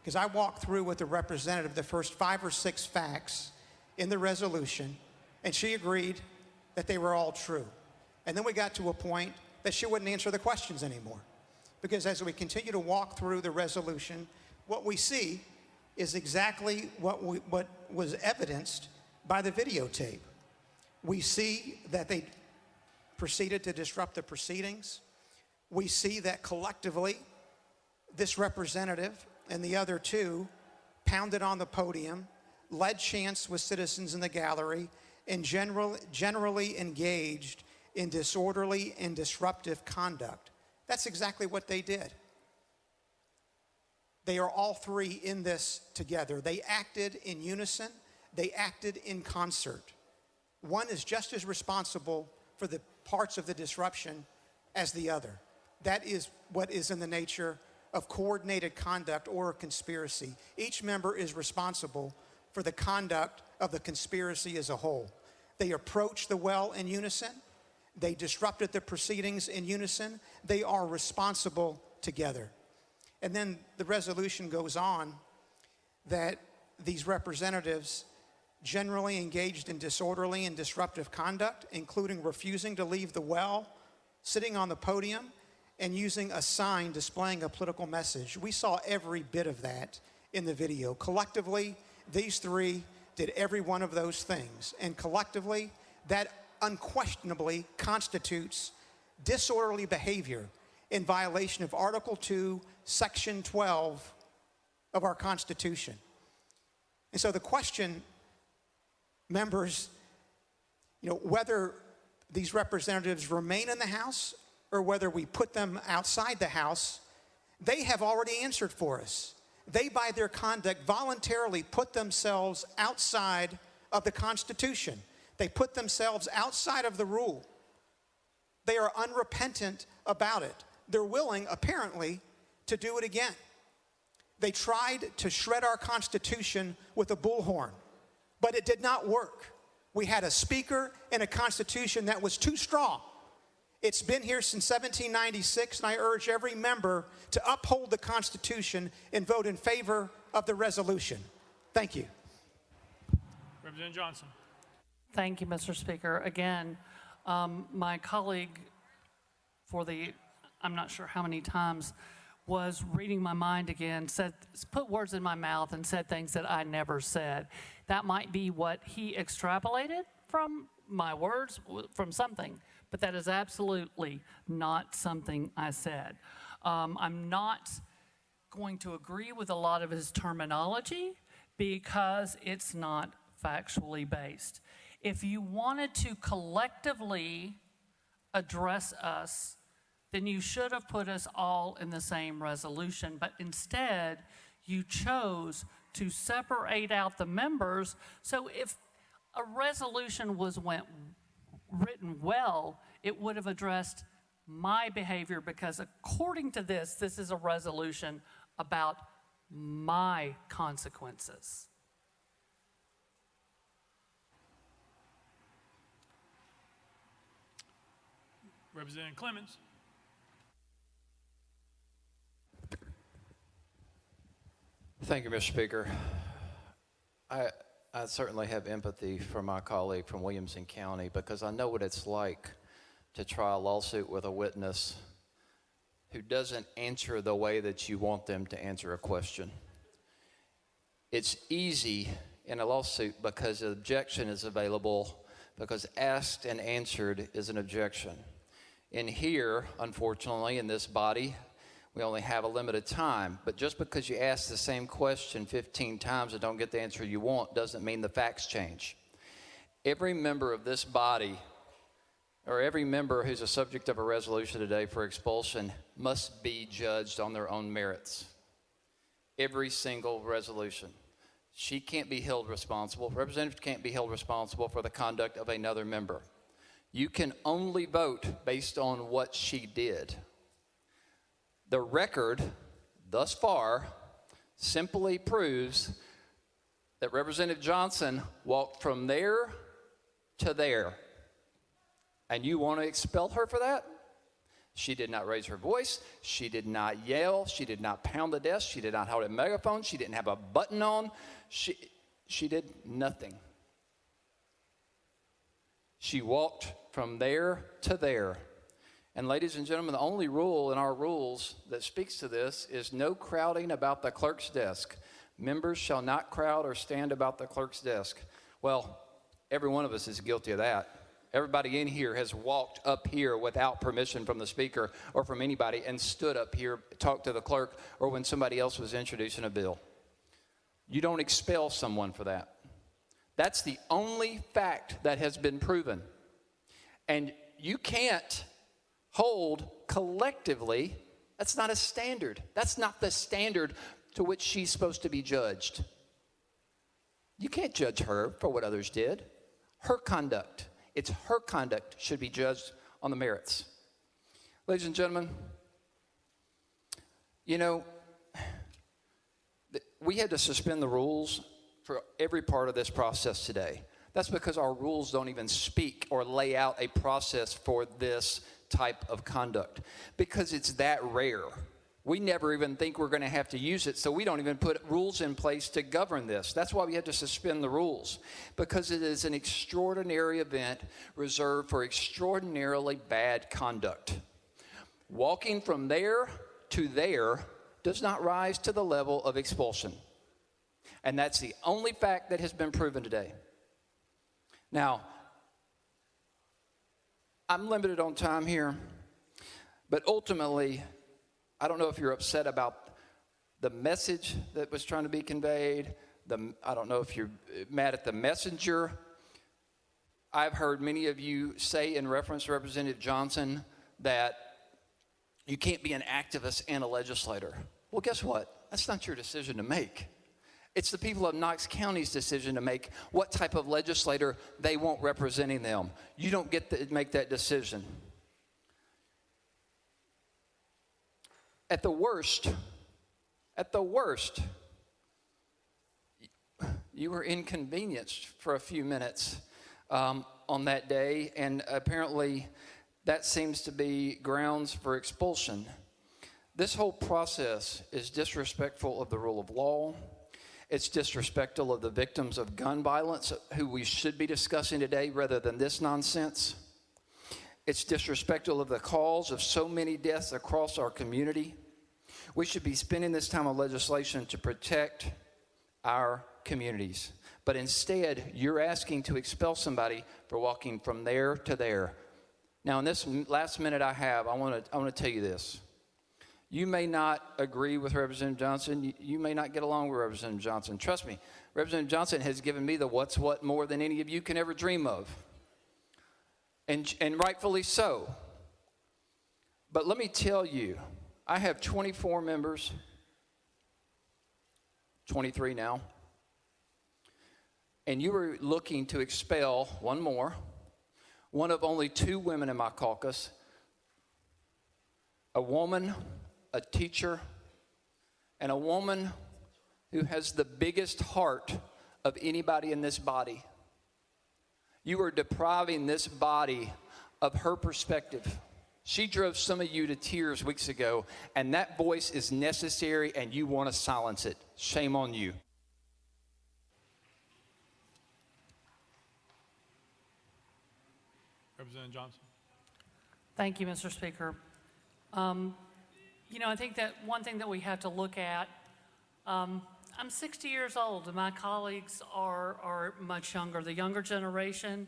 Because I walked through with the representative the first 5 or 6 facts in the resolution, and she agreed that they were all true. And then we got to a point that she wouldn't answer the questions anymore. Because as we continue to walk through the resolution, what we see is exactly what was evidenced by the videotape. We see that they proceeded to disrupt the proceedings. We see that collectively, this representative and the other 2 pounded on the podium, led chants with citizens in the gallery, and generally engaged in disorderly and disruptive conduct. That's exactly what they did. They are all 3 in this together. They acted in unison. They acted in concert. One is just as responsible for the parts of the disruption as the other. That is what is in the nature of coordinated conduct or a conspiracy. Each member is responsible for the conduct of the conspiracy as a whole. They approached the well in unison. They disrupted the proceedings in unison. They are responsible together. And then the resolution goes on that these representatives generally engaged in disorderly and disruptive conduct, including refusing to leave the well, sitting on the podium, and using a sign displaying a political message. We saw every bit of that in the video. Collectively, these 3 did every one of those things. And collectively, that unquestionably constitutes disorderly behavior in violation of Article 2, Section 12 of our Constitution. And so the question, members, whether these representatives remain in the House or whether we put them outside the House, they have already answered for us. They, by their conduct, voluntarily put themselves outside of the Constitution. They put themselves outside of the rule. They are unrepentant about it. They're willing, apparently, to do it again. They tried to shred our Constitution with a bullhorn, but it did not work. We had a speaker and a Constitution that was too strong. It's been here since 1796, and I urge every member to uphold the Constitution and vote in favor of the resolution. Thank you. Representative Johnson. Thank you, Mr. Speaker. Again, my colleague I'm not sure how many times, was reading my mind again, put words in my mouth and said things that I never said. That might be what he extrapolated from my words, from something, but that is absolutely not something I said. I'm not going to agree with a lot of his terminology because it's not factually based. If you wanted to collectively address us, then you should have put us all in the same resolution. But instead, you chose to separate out the members. So if a resolution was written well, it would have addressed my behavior, because according to this is a resolution about my consequences. Representative Clemens. Thank you, Mr. Speaker. I certainly have empathy for my colleague from Williamson County because I know what it's like to try a lawsuit with a witness who doesn't answer the way that you want them to answer a question. It's easy in a lawsuit because an objection is available, because asked and answered is an objection. In here, unfortunately, in this body, we only have a limited time, but just because you ask the same question 15 times and don't get the answer you want doesn't mean the facts change. Every member of this body, or every member who's a subject of a resolution today for expulsion, must be judged on their own merits. Every single resolution. She can't be held responsible, representatives can't be held responsible for the conduct of another member. You can only vote based on what she did. The record thus far simply proves that Representative Johnson walked from there to there. And you want to expel her for that? She did not raise her voice. She did not yell. She did not pound the desk. She did not hold a megaphone. She didn't have a button on. She did nothing. She walked from there to there. And ladies and gentlemen, the only rule in our rules that speaks to this is no crowding about the clerk's desk. Members shall not crowd or stand about the clerk's desk. Well, every one of us is guilty of that. Everybody in here has walked up here without permission from the speaker or from anybody and stood up here, talked to the clerk, or when somebody else was introducing a bill. You don't expel someone for that. That's the only fact that has been proven. And you can't hold collectively, that's not a standard. That's not the standard to which she's supposed to be judged. You can't judge her for what others did. Her conduct, it's her conduct should be judged on the merits. Ladies and gentlemen, you know, we had to suspend the rules for every part of this process today. That's because our rules don't even speak or lay out a process for this type of conduct, because it's that rare. We never even think we're going to have to use it, so we don't even put rules in place to govern this. That's why we had to suspend the rules, because it is an extraordinary event reserved for extraordinarily bad conduct. Walking from there to there does not rise to the level of expulsion. And that's the only fact that has been proven today. Now, I'm limited on time here, but ultimately, I don't know if you're upset about the message that was trying to be conveyed. I don't know if you're mad at the messenger. I've heard many of you say in reference to Representative Johnson that you can't be an activist and a legislator. Well, guess what? That's not your decision to make. It's the people of Knox County's decision to make what type of legislator they want representing them. You don't get to make that decision. At the worst, you were inconvenienced for a few minutes on that day, and apparently that seems to be grounds for expulsion. This whole process is disrespectful of the rule of law. It's disrespectful of the victims of gun violence, who we should be discussing today rather than this nonsense. It's disrespectful of the cause of so many deaths across our community. We should be spending this time on legislation to protect our communities. But instead, you're asking to expel somebody for walking from there to there. Now, in this last minute I have, I want to tell you this. You may not agree with Representative Johnson. You may not get along with Representative Johnson. Trust me, Representative Johnson has given me the what's what more than any of you can ever dream of. And rightfully so. But let me tell you, I have 24 members, 23 now, and you were looking to expel one more, one of only 2 women in my caucus, a woman, a teacher, and a woman who has the biggest heart of anybody in this body. You are depriving this body of her perspective. She drove some of you to tears weeks ago, and that voice is necessary, and you want to silence it. Shame on you. Representative Johnson. Thank you, Mr. Speaker. You know, I think that one thing that we have to look at, I'm 60 years old and my colleagues are much younger. The younger generation,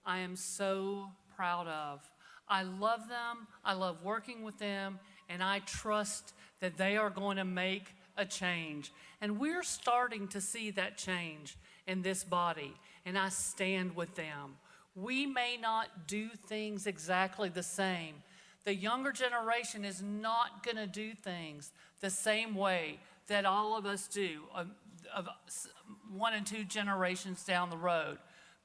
I am so proud of. I love them, I love working with them, and I trust that they are going to make a change. And we're starting to see that change in this body, and I stand with them. We may not do things exactly the same. The younger generation is not going to do things the same way that all of us do, of 1 and 2 generations down the road.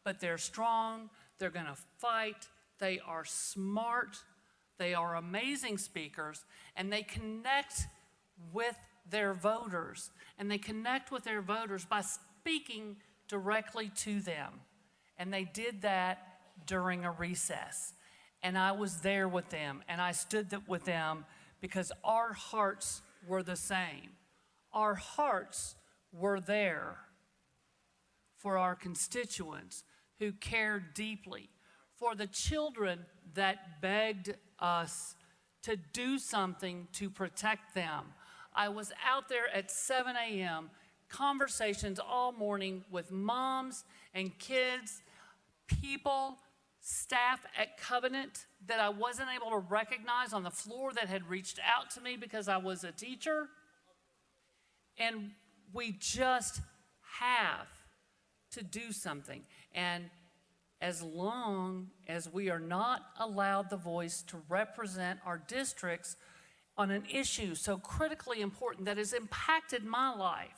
But they're strong, they're going to fight, they are smart, they are amazing speakers, and they connect with their voters. And they connect with their voters by speaking directly to them. And they did that during a recess. And I was there with them, and I stood with them because our hearts were the same. Our hearts were there for our constituents who cared deeply, for the children that begged us to do something to protect them. I was out there at 7 a.m., conversations all morning with moms and kids, people, staff at Covenant that I wasn't able to recognize on the floor that had reached out to me because I was a teacher. And we just have to do something. And as long as we are not allowed the voice to represent our districts on an issue so critically important that has impacted my life.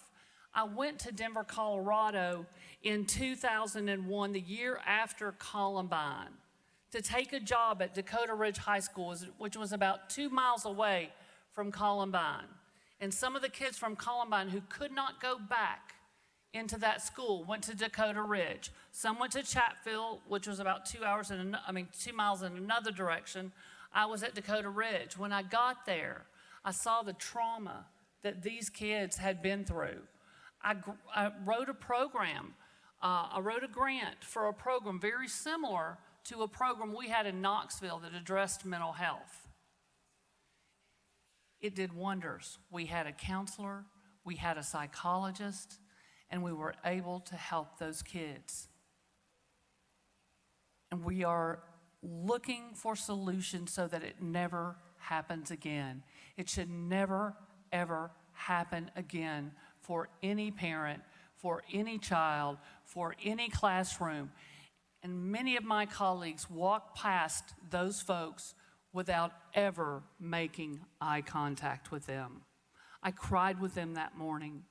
I went to Denver, Colorado in 2001, the year after Columbine, to take a job at Dakota Ridge High School, which was about 2 miles away from Columbine. And some of the kids from Columbine who could not go back into that school went to Dakota Ridge. Some went to Chatfield, which was about 2 miles in another direction. I was at Dakota Ridge. When I got there, I saw the trauma that these kids had been through. I wrote a program. I wrote a grant for a program very similar to a program we had in Knoxville that addressed mental health. It did wonders. We had a counselor, we had a psychologist, and we were able to help those kids. And we are looking for solutions so that it never happens again. It should never, ever happen again for any parent, for any child, for any classroom. And many of my colleagues walk past those folks without ever making eye contact with them. I cried with them that morning.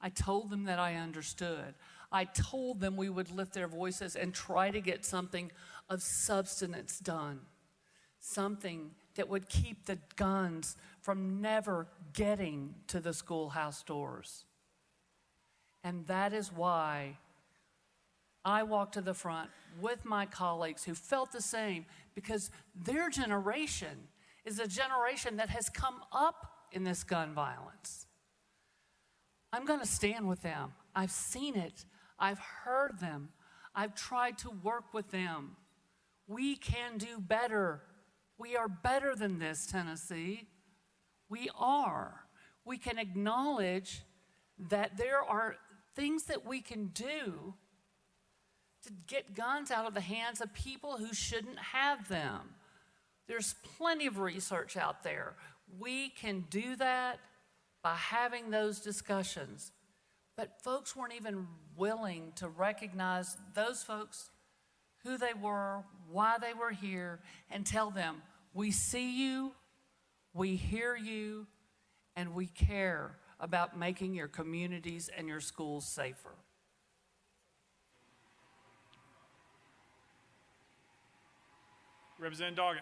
I told them that I understood. I told them we would lift their voices and try to get something of substance done, something that would keep the guns from never getting to the schoolhouse doors. And that is why I walked to the front with my colleagues who felt the same, because their generation is a generation that has come up in this gun violence. I'm going to stand with them. I've seen it. I've heard them. I've tried to work with them. We can do better. We are better than this, Tennessee. We are. We can acknowledge that there are things that we can do to get guns out of the hands of people who shouldn't have them. There's plenty of research out there. We can do that by having those discussions. But folks weren't even willing to recognize those folks, who they were, why they were here, and tell them, we see you, we hear you, and we care about making your communities and your schools safer. Representative Doggett.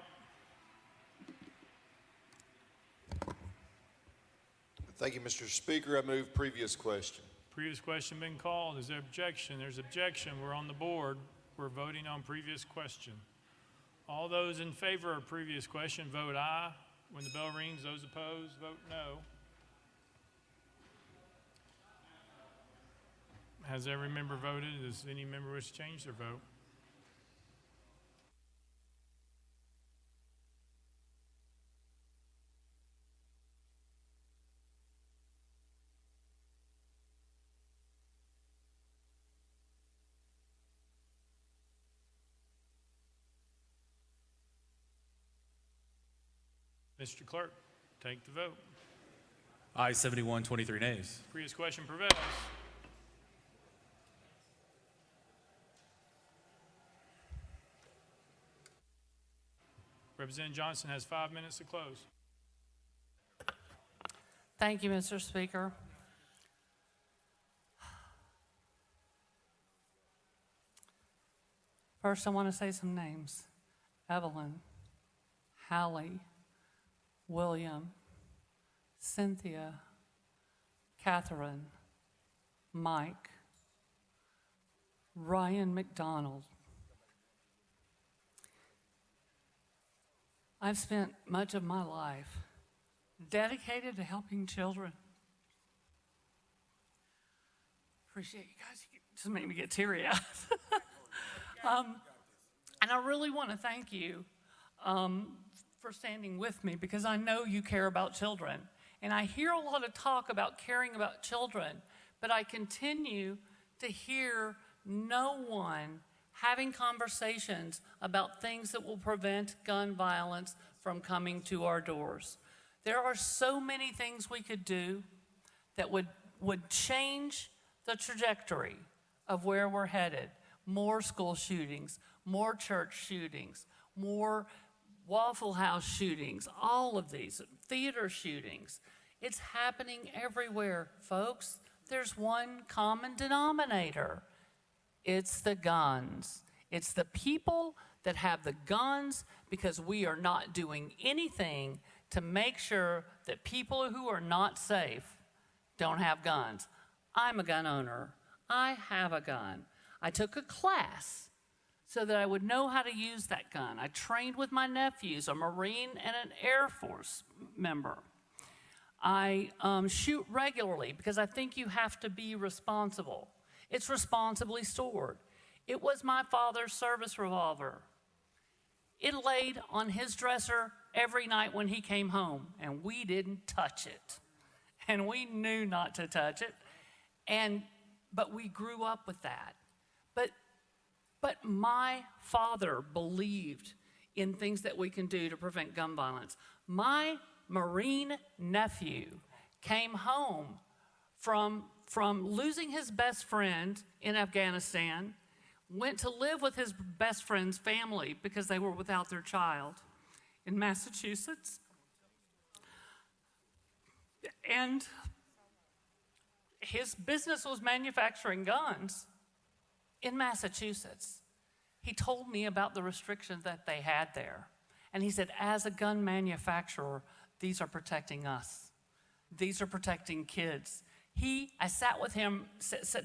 Thank you, Mr. Speaker. I move previous question. Previous question been called. Is there objection? There's objection. We're on the board. We're voting on previous question. All those in favor of previous question, vote aye. When the bell rings, those opposed, vote no. Has every member voted? Does any member wish to change their vote? Mr. Clerk, take the vote. Aye, 71, 23 nays. Previous question prevails. Representative Johnson has 5 minutes to close. Thank you, Mr. Speaker. First, I want to say some names. Evelyn, Hallie, William, Cynthia, Catherine, Mike, Ryan McDonald. I've spent much of my life dedicated to helping children. Appreciate you guys. You just make me get teary-eyed. And I really want to thank you for standing with me, because I know you care about children. And I hear a lot of talk about caring about children, but I continue to hear no one having conversations about things that will prevent gun violence from coming to our doors. There are so many things we could do that would change the trajectory of where we're headed. More school shootings, more church shootings, more Waffle House shootings, all of these, theater shootings. It's happening everywhere, folks. There's one common denominator. It's the guns. It's the people that have the guns, because we are not doing anything to make sure that people who are not safe don't have guns. I'm a gun owner. I have a gun. I took a class so that I would know how to use that gun. I trained with my nephews, a Marine and an Air Force member. I shoot regularly because I think you have to be responsible. It's responsibly stored. It was my father's service revolver. It laid on his dresser every night when he came home, and we didn't touch it. And we knew not to touch it. But we grew up with that. But my father believed in things that we can do to prevent gun violence. My Marine nephew came home from losing his best friend in Afghanistan, went to live with his best friend's family because they were without their child in Massachusetts. And his business was manufacturing guns in Massachusetts. He told me about the restrictions that they had there. And he said, as a gun manufacturer, these are protecting us. These are protecting kids. I sat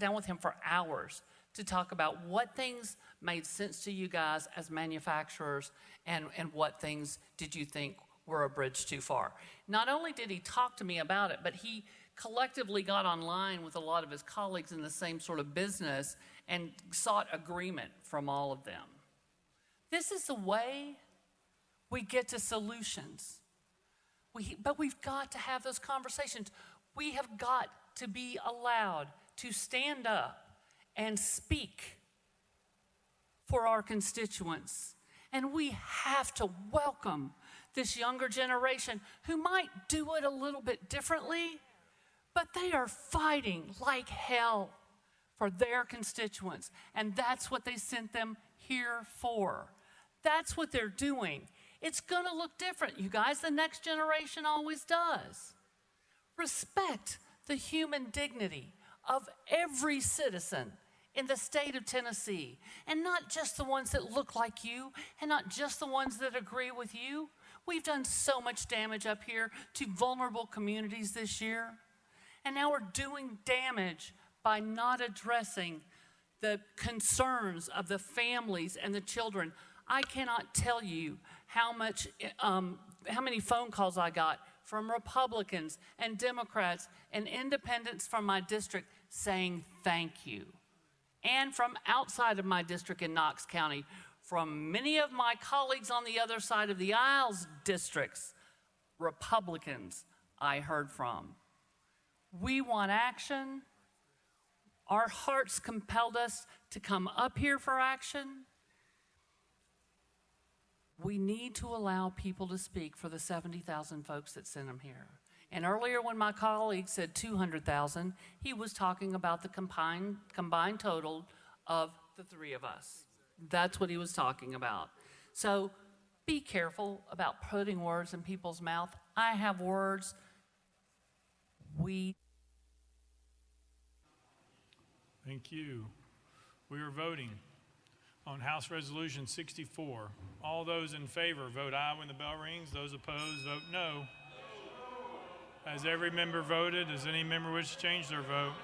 down with him for hours to talk about what things made sense to you guys as manufacturers, and what things did you think were a bridge too far. Not only did he talk to me about it, but he collectively got online with a lot of his colleagues in the same sort of business and sought agreement from all of them. This is the way we get to solutions. But we've got to have those conversations. We have got to be allowed to stand up and speak for our constituents. And we have to welcome this younger generation who might do it a little bit differently, but they are fighting like hell for their constituents. And that's what they sent them here for. That's what they're doing. It's going to look different, you guys. The next generation always does. Respect the human dignity of every citizen in the state of Tennessee, and not just the ones that look like you, and not just the ones that agree with you. We've done so much damage up here to vulnerable communities this year, and now we're doing damage by not addressing the concerns of the families and the children. I cannot tell you how many phone calls I got from Republicans and Democrats and independents from my district saying thank you. And from outside of my district in Knox County, from many of my colleagues on the other side of the aisles districts, Republicans I heard from. We want action. Our hearts compelled us to come up here for action. We need to allow people to speak for the 70,000 folks that sent them here. And earlier when my colleague said 200,000, he was talking about the combined total of the three of us. That's what he was talking about. So be careful about putting words in people's mouth. I have words. Thank you. We are voting on House Resolution 64. All those in favor vote aye when the bell rings. Those opposed vote no. Has every member voted? Does any member wish to change their vote?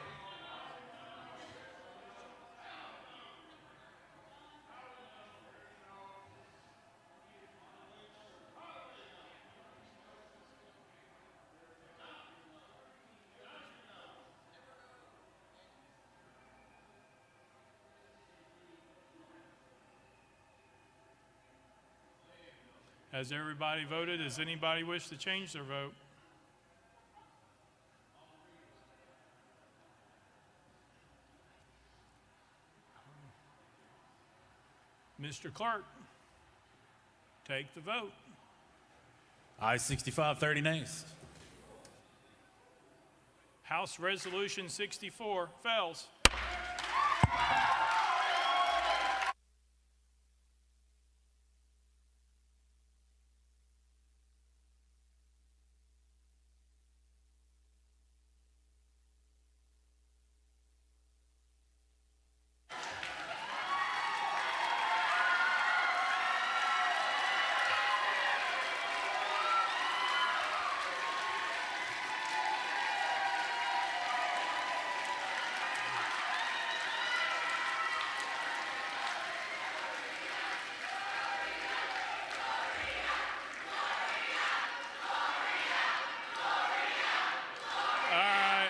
Has everybody voted? Does anybody wish to change their vote? Mr. Clerk, take the vote. Aye 65, 30 nays. House Resolution 64 fails.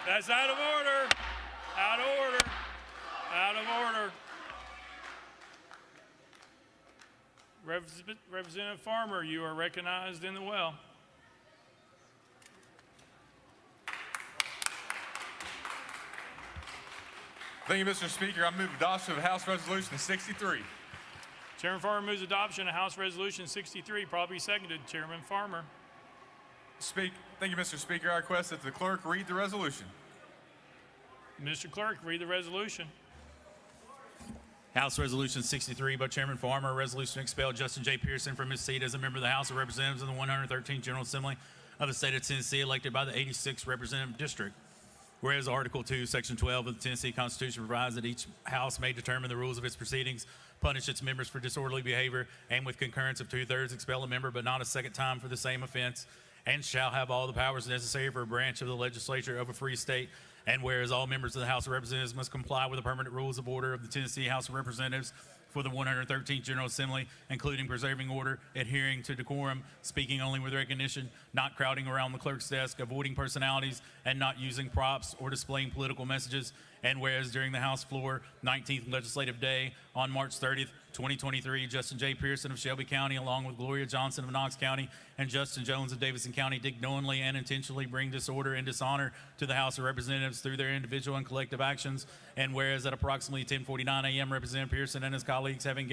That's out of order. Out of order. Out of order. Representative Farmer, you are recognized in the well. Thank you, Mr. Speaker. I move adoption of House Resolution 63. Chairman Farmer moves adoption of House Resolution 63. Probably seconded. Chairman Farmer. Thank you, Mr. Speaker. I request that the clerk read the resolution. Mr. Clerk, read the resolution. House Resolution 63 by Chairman Farmer, a resolution to expel Justin J. Pearson from his seat as a member of the House of Representatives in the 113th General Assembly of the state of Tennessee, elected by the 86th Representative District. Whereas Article 2, Section 12 of the Tennessee Constitution provides that each House may determine the rules of its proceedings, punish its members for disorderly behavior, and with concurrence of 2/3 expel a member, but not a second time for the same offense, and shall have all the powers necessary for a branch of the legislature of a free state. And whereas all members of the House of Representatives must comply with the permanent rules of order of the Tennessee House of Representatives for the 113th General Assembly, including preserving order, adhering to decorum, speaking only with recognition, not crowding around the clerk's desk, avoiding personalities, and not using props or displaying political messages. And whereas during the House floor 19th Legislative Day on March 30th, 2023, Justin J. Pearson of Shelby County, along with Gloria Johnson of Knox County and Justin Jones of Davidson County, did knowingly and intentionally bring disorder and dishonor to the House of Representatives through their individual and collective actions. And whereas at approximately 10:49 a.m., Representative Pearson and his colleagues, having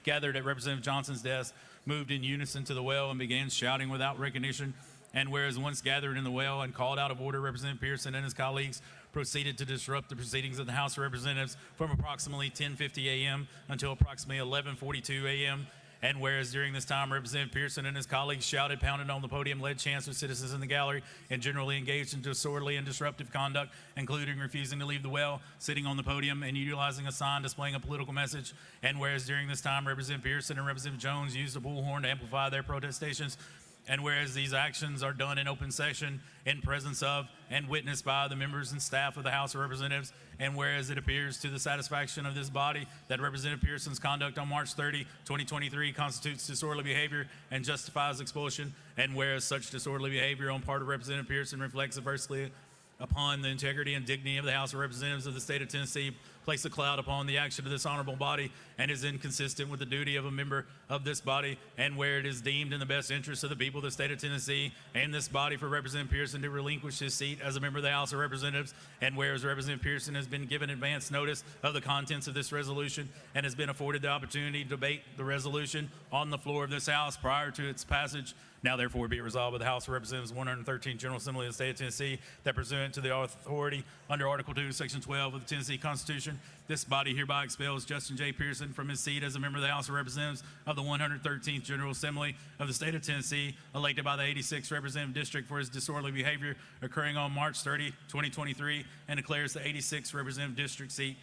gathered at Representative Johnson's desk, moved in unison to the well and began shouting without recognition. And whereas once gathered in the well and called out of order, Representative Pearson and his colleagues proceeded to disrupt the proceedings of the House of Representatives from approximately 10:50 a.m. until approximately 11:42 a.m. And whereas during this time, Representative Pearson and his colleagues shouted, pounded on the podium, led chants with citizens in the gallery, and generally engaged in disorderly and disruptive conduct, including refusing to leave the well, sitting on the podium, and utilizing a sign displaying a political message. And whereas during this time, Representative Pearson and Representative Jones used a bullhorn to amplify their protestations, And whereas these actions are done in open session in presence of and witnessed by the members and staff of the House of Representatives, and whereas it appears to the satisfaction of this body that Representative Pearson's conduct on March 30, 2023 constitutes disorderly behavior and justifies expulsion, and whereas such disorderly behavior on part of Representative Pearson reflects adversely upon the integrity and dignity of the House of Representatives of the state of Tennessee, place a cloud upon the action of this honorable body, and is inconsistent with the duty of a member of this body, and where it is deemed in the best interest of the people of the state of Tennessee and this body for Representative Pearson to relinquish his seat as a member of the House of Representatives, and whereas Representative Pearson has been given advance notice of the contents of this resolution and has been afforded the opportunity to debate the resolution on the floor of this House prior to its passage, now therefore be it resolved by the House of Representatives 113th General Assembly of the State of Tennessee that pursuant to the authority under Article 2, Section 12 of the Tennessee Constitution, this body hereby expels Justin J. Pearson from his seat as a member of the House of Representatives of the 113th General Assembly of the State of Tennessee, elected by the 86th Representative District for his disorderly behavior occurring on March 30, 2023, and declares the 86th Representative District seat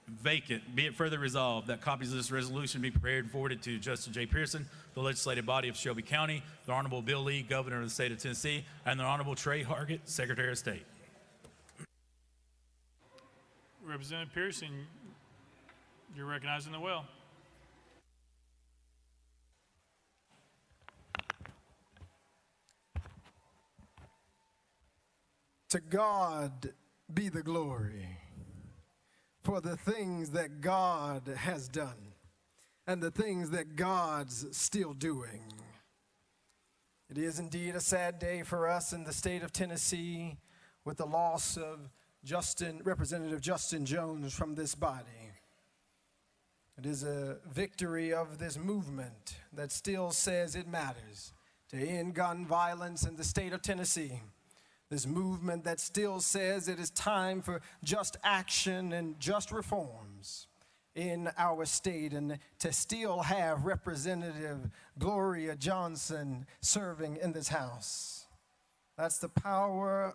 vacant. Be it further resolved that copies of this resolution be prepared and forwarded to Justin J. Pearson, the legislative body of Shelby County, the Honorable Bill Lee, Governor of the State of Tennessee, and the Honorable Trey Hargett, Secretary of State. Representative Pearson, you're recognized in the well. To God be the glory for the things that God has done and the things that God's still doing. It is indeed a sad day for us in the state of Tennessee with the loss of Representative Justin Jones from this body. It is a victory of this movement that still says it matters to end gun violence in the state of Tennessee. This movement that still says it is time for just action and just reforms in our state, and to still have Representative Gloria Johnson serving in this House. That's the power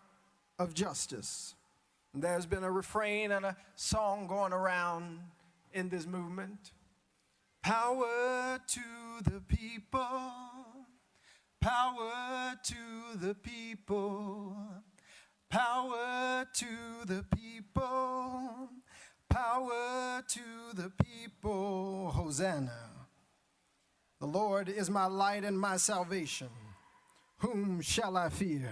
of justice. And there's been a refrain and a song going around in this movement. Power to the people. Power to the people, power to the people, power to the people, Hosanna. The Lord is my light and my salvation. Whom shall I fear?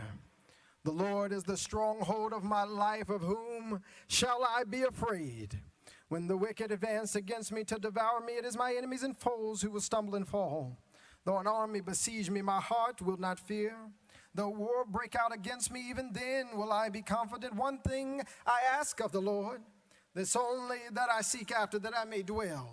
The Lord is the stronghold of my life. Of whom shall I be afraid? When the wicked advance against me to devour me, it is my enemies and foes who will stumble and fall. Though an army besiege me, my heart will not fear. Though war break out against me, even then will I be confident. One thing I ask of the Lord, this only that I seek after, that I may dwell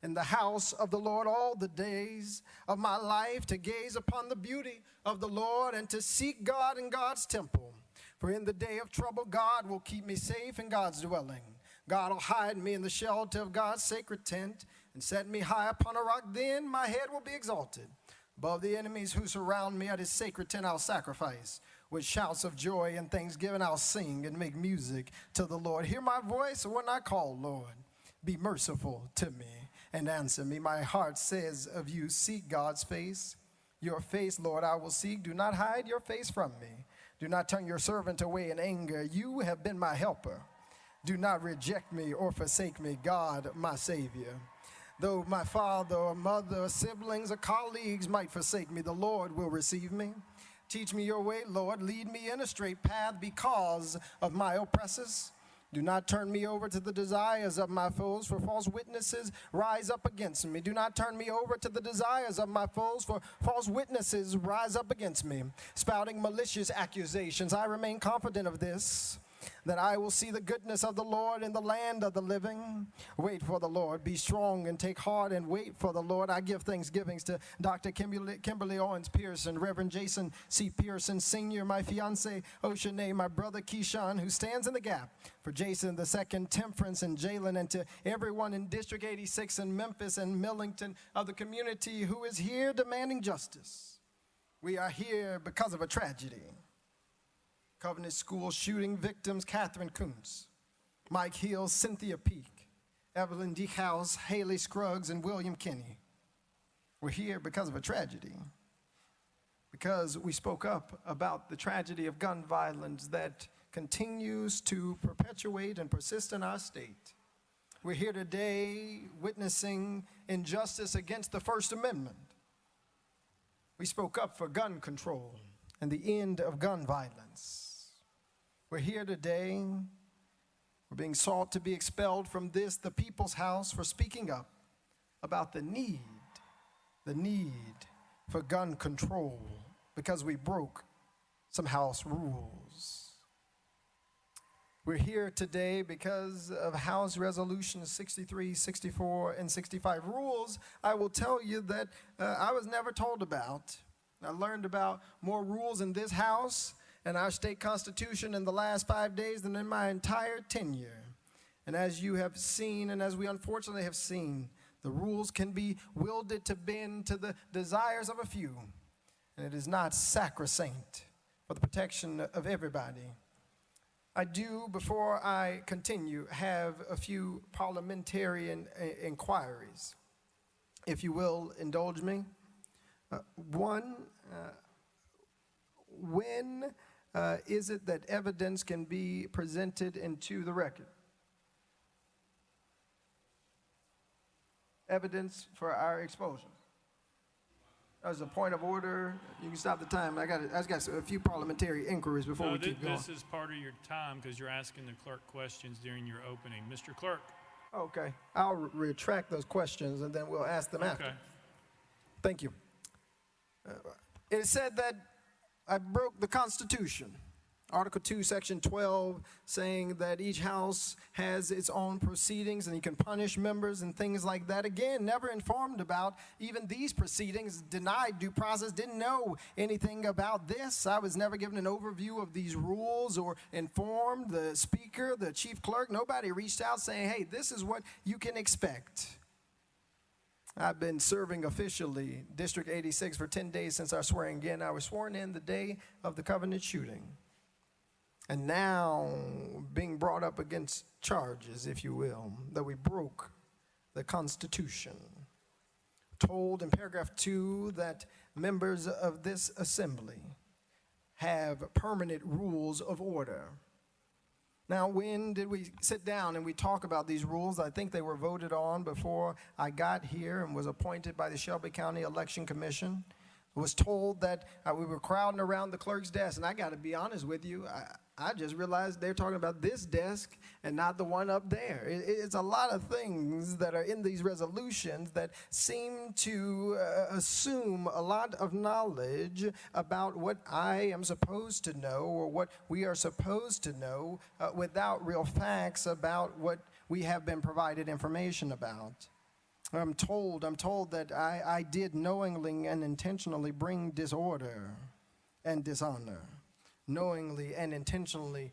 in the house of the Lord all the days of my life, to gaze upon the beauty of the Lord and to seek God in God's temple. For in the day of trouble, God will keep me safe in God's dwelling. God will hide me in the shelter of God's sacred tent and set me high upon a rock. Then my head will be exalted. Above the enemies who surround me at his sacred tent I'll sacrifice. With shouts of joy and thanksgiving I'll sing and make music to the Lord. Hear my voice when I call, Lord. Be merciful to me and answer me. My heart says of you, seek God's face. Your face, Lord, I will seek. Do not hide your face from me. Do not turn your servant away in anger. You have been my helper. Do not reject me or forsake me, God, my Savior. Though my father or mother or siblings or colleagues might forsake me, the Lord will receive me. Teach me your way, Lord. Lead me in a straight path because of my oppressors. Do not turn me over to the desires of my foes, for false witnesses rise up against me. Do not turn me over to the desires of my foes, for false witnesses rise up against me, spouting malicious accusations. I remain confident of this, that I will see the goodness of the Lord in the land of the living. Wait for the Lord. Be strong and take heart and wait for the Lord. I give thanksgivings to Dr. Kimberly Owens Pearson, Reverend Jason C. Pearson Sr., my fiance Oceanae, my brother Keyshawn, who stands in the gap for Jason II, Temperance, and Jalen, and to everyone in District 86 in Memphis and Millington of the community who is here demanding justice. We are here because of a tragedy. Covenant School shooting victims Catherine Kuntz, Mike Hill, Cynthia Peak, Evelyn Dehouse, Haley Scruggs, and William Kinney. We're here because of a tragedy. because we spoke up about the tragedy of gun violence that continues to perpetuate and persist in our state. We're here today witnessing injustice against the First Amendment. We spoke up for gun control and the end of gun violence. We're here today. We're being sought to be expelled from this, the people's house, for speaking up about the need for gun control because we broke some house rules. We're here today because of House Resolutions 63, 64, and 65. Rules, I will tell you that I was never told about. I learned about more rules in this House and our state constitution in the last 5 days than in my entire tenure. And as you have seen, and as we unfortunately have seen, the rules can be wielded to bend to the desires of a few. And it is not sacrosanct for the protection of everybody. I do, before I continue, have a few parliamentarian inquiries. If you will indulge me. One, when is it that evidence can be presented into the record? Evidence for our expulsion. As a point of order, you can stop the time. I got a few parliamentary inquiries before we keep going. This is part of your time because you're asking the clerk questions during your opening. Mr. Clerk. Okay. I'll retract those questions and then we'll ask them after. Thank you. It is said that I broke the Constitution. Article 2, Section 12, saying that each house has its own proceedings and you can punish members and things like that. Again, never informed about even these proceedings, denied due process, didn't know anything about this. I was never given an overview of these rules or informed the speaker, the chief clerk. Nobody reached out saying, hey, this is what you can expect. I've been serving officially District 86 for 10 days since our swearing in. I was sworn in the day of the Covenant shooting. And now being brought up against charges, if you will, that we broke the Constitution. Told in paragraph 2 that members of this assembly have permanent rules of order. Now, when did we sit down and we talk about these rules? I think they were voted on before I got here and was appointed by the Shelby County Election Commission. I was told that we were crowding around the clerk's desk, and I got to be honest with you, I just realized they're talking about this desk and not the one up there. It's a lot of things that are in these resolutions that seem to assume a lot of knowledge about what I am supposed to know or what we are supposed to know without real facts about what we have been provided information about. I'm told that I did knowingly and intentionally bring disorder and dishonor. Knowingly and intentionally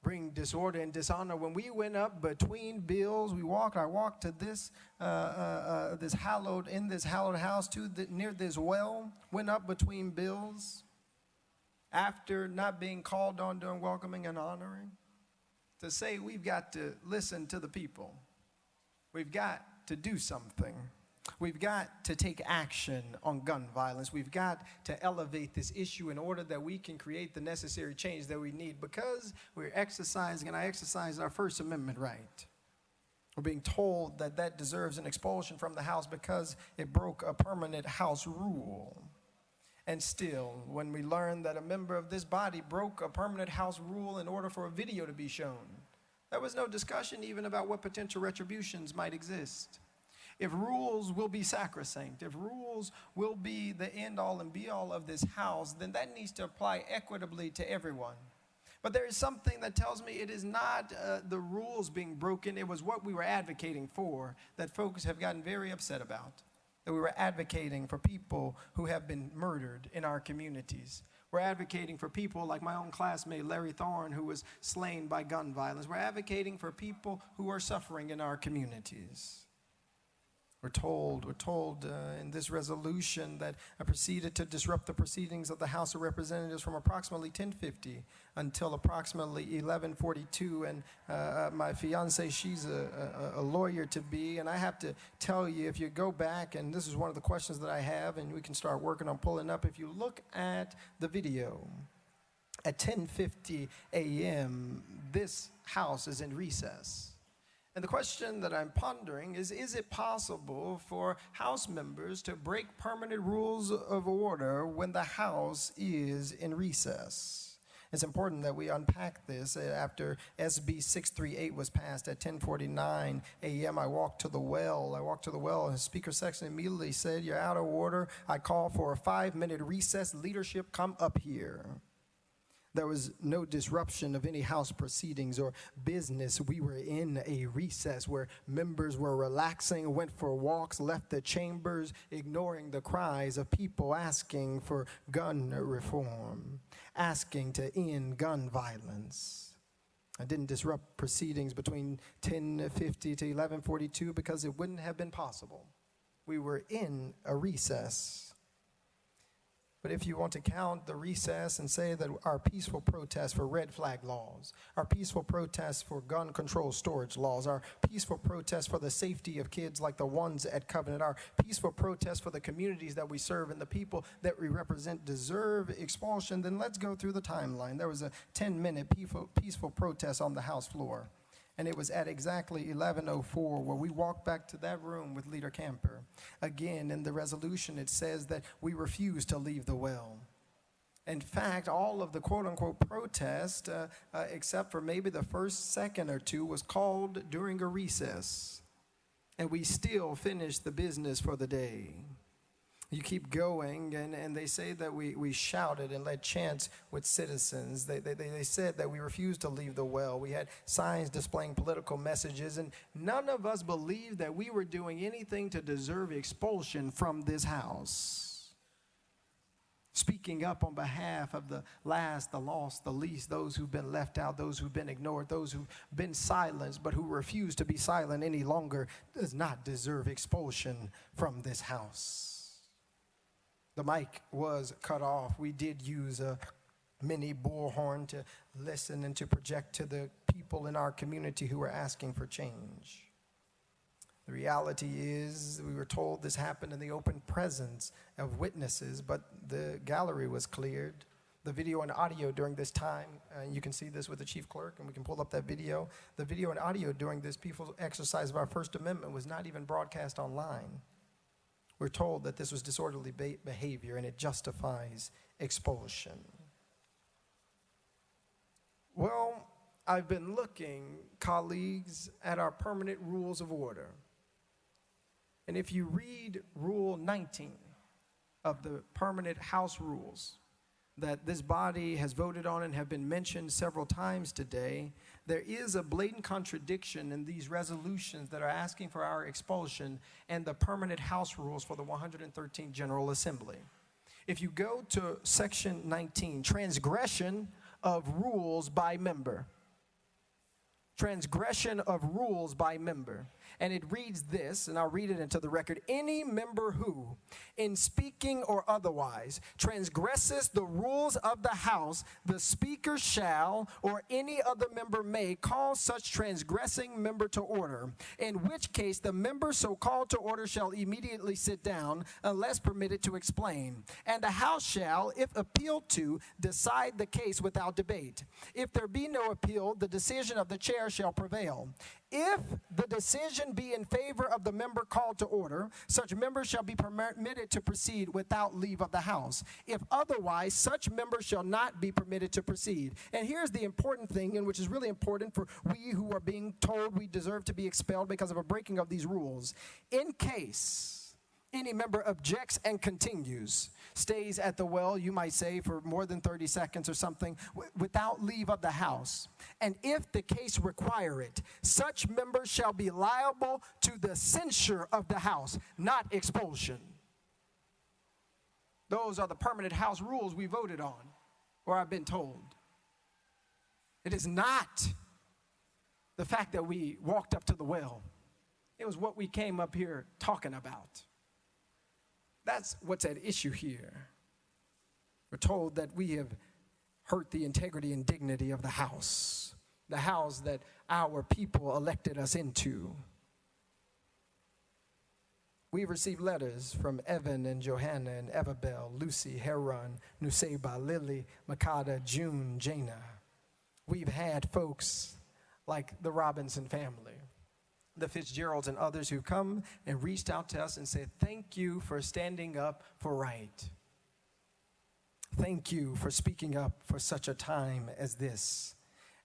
bring disorder and dishonor. When we went up between bills, I walked to this hallowed house near this well, went up between bills after not being called on during welcoming and honoring to say we've got to listen to the people. We've got to do something. We've got to take action on gun violence. We've got to elevate this issue in order that we can create the necessary change that we need because we're exercising, and I exercise our First Amendment right. We're being told that that deserves an expulsion from the House because it broke a permanent House rule. And still, when we learn that a member of this body broke a permanent House rule in order for a video to be shown, there was no discussion even about what potential retributions might exist. If rules will be sacrosanct, if rules will be the end-all and be-all of this House, then that needs to apply equitably to everyone. But there is something that tells me it is not the rules being broken, it was what we were advocating for that folks have gotten very upset about. That we were advocating for people who have been murdered in our communities. We're advocating for people like my own classmate, Larry Thorne, who was slain by gun violence. We're advocating for people who are suffering in our communities. We're told in this resolution that I proceeded to disrupt the proceedings of the House of Representatives from approximately 10:50 until approximately 11:42. And my fiance, she's a lawyer to be, and I have to tell you, if you go back, and this is one of the questions that I have, and we can start working on pulling up, if you look at the video, at 10:50 a.m., this House is in recess. And the question that I'm pondering is it possible for House members to break permanent rules of order when the House is in recess? It's important that we unpack this. After SB 638 was passed at 10:49 a.m., I walked to the well, and the Speaker section immediately said, "You're out of order. I call for a 5-minute recess. Leadership, come up here." There was no disruption of any House proceedings or business. We were in a recess where members were relaxing, went for walks, left the chambers, ignoring the cries of people asking for gun reform, asking to end gun violence. I didn't disrupt proceedings between 10:50 to 11:42 because it wouldn't have been possible. We were in a recess. But if you want to count the recess and say that our peaceful protests for red flag laws, our peaceful protests for gun control storage laws, our peaceful protests for the safety of kids like the ones at Covenant, our peaceful protests for the communities that we serve and the people that we represent deserve expulsion, then let's go through the timeline. There was a 10-minute peaceful protest on the House floor. And it was at exactly 11:04 where we walked back to that room with Leader Camper. Again, in the resolution, it says that we refuse to leave the well. In fact, all of the quote-unquote protest, except for maybe the first second or two, was called during a recess. And we still finished the business for the day. You keep going, and they say that we shouted and led chants with citizens. They said that we refused to leave the well. We had signs displaying political messages, and none of us believed that we were doing anything to deserve expulsion from this house. Speaking up on behalf of the last, the lost, the least, those who've been left out, those who've been ignored, those who've been silenced, but who refuse to be silent any longer, does not deserve expulsion from this house. The mic was cut off. We did use a mini bullhorn to listen and to project to the people in our community who were asking for change. The reality is, we were told this happened in the open presence of witnesses, but the gallery was cleared. The video and audio during this time, and you can see this with the chief clerk, and we can pull up that video. The video and audio during this peaceful exercise of our First Amendment was not even broadcast online. We're told that this was disorderly behavior and it justifies expulsion. Well, I've been looking, colleagues, at our permanent rules of order. And if you read Rule 19 of the permanent House rules that this body has voted on and have been mentioned several times today, there is a blatant contradiction in these resolutions that are asking for our expulsion and the permanent House rules for the 113th General Assembly. If you go to section 19, transgression of rules by member. Transgression of rules by member. And it reads this, and I'll read it into the record. Any member who, in speaking or otherwise, transgresses the rules of the House, the Speaker shall, or any other member may, call such transgressing member to order, in which case the member so called to order shall immediately sit down, unless permitted to explain. And the House shall, if appealed to, decide the case without debate. If there be no appeal, the decision of the chair shall prevail. If the decision be in favor of the member called to order, such member shall be permitted to proceed without leave of the House. If otherwise, such member shall not be permitted to proceed. And here's the important thing, and which is really important for we who are being told we deserve to be expelled because of a breaking of these rules. In case any member objects and continues, stays at the well, you might say, for more than 30 seconds or something, without leave of the House. And if the case require it, such members shall be liable to the censure of the House, not expulsion. Those are the permanent House rules we voted on, or I've been told. It is not the fact that we walked up to the well. It was what we came up here talking about. That's what's at issue here. We're told that we have hurt the integrity and dignity of the house that our people elected us into. We've received letters from Evan and Johanna and Evabel, Lucy, Heron, Nuseba, Lily, Makada, June, Jana. We've had folks like the Robinson family, the Fitzgeralds and others who come and reached out to us and said, thank you for standing up for right. Thank you for speaking up for such a time as this.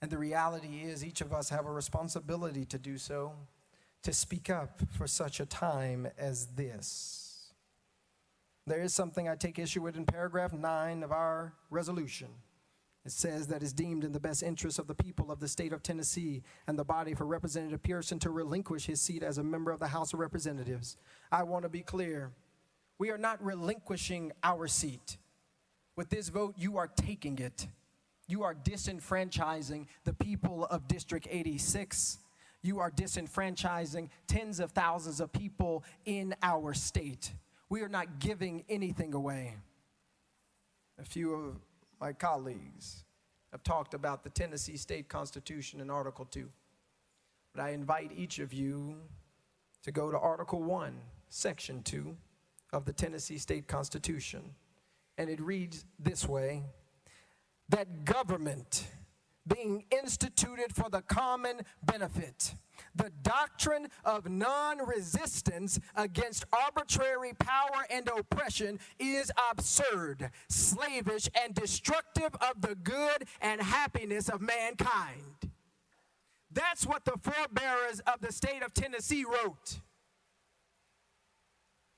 And the reality is each of us have a responsibility to do so, to speak up for such a time as this. There is something I take issue with in paragraph 9 of our resolution. It says that it's deemed in the best interest of the people of the state of Tennessee and the body for Representative Pearson to relinquish his seat as a member of the House of Representatives. I want to be clear. We are not relinquishing our seat. With this vote, you are taking it. You are disenfranchising the people of District 86. You are disenfranchising tens of thousands of people in our state. We are not giving anything away. A few of my colleagues have talked about the Tennessee State Constitution in Article 2. But I invite each of you to go to Article 1, Section 2 of the Tennessee State Constitution. And it reads this way, that government being instituted for the common benefit, the doctrine of non-resistance against arbitrary power and oppression is absurd, slavish, and destructive of the good and happiness of mankind. That's what the forebearers of the state of Tennessee wrote.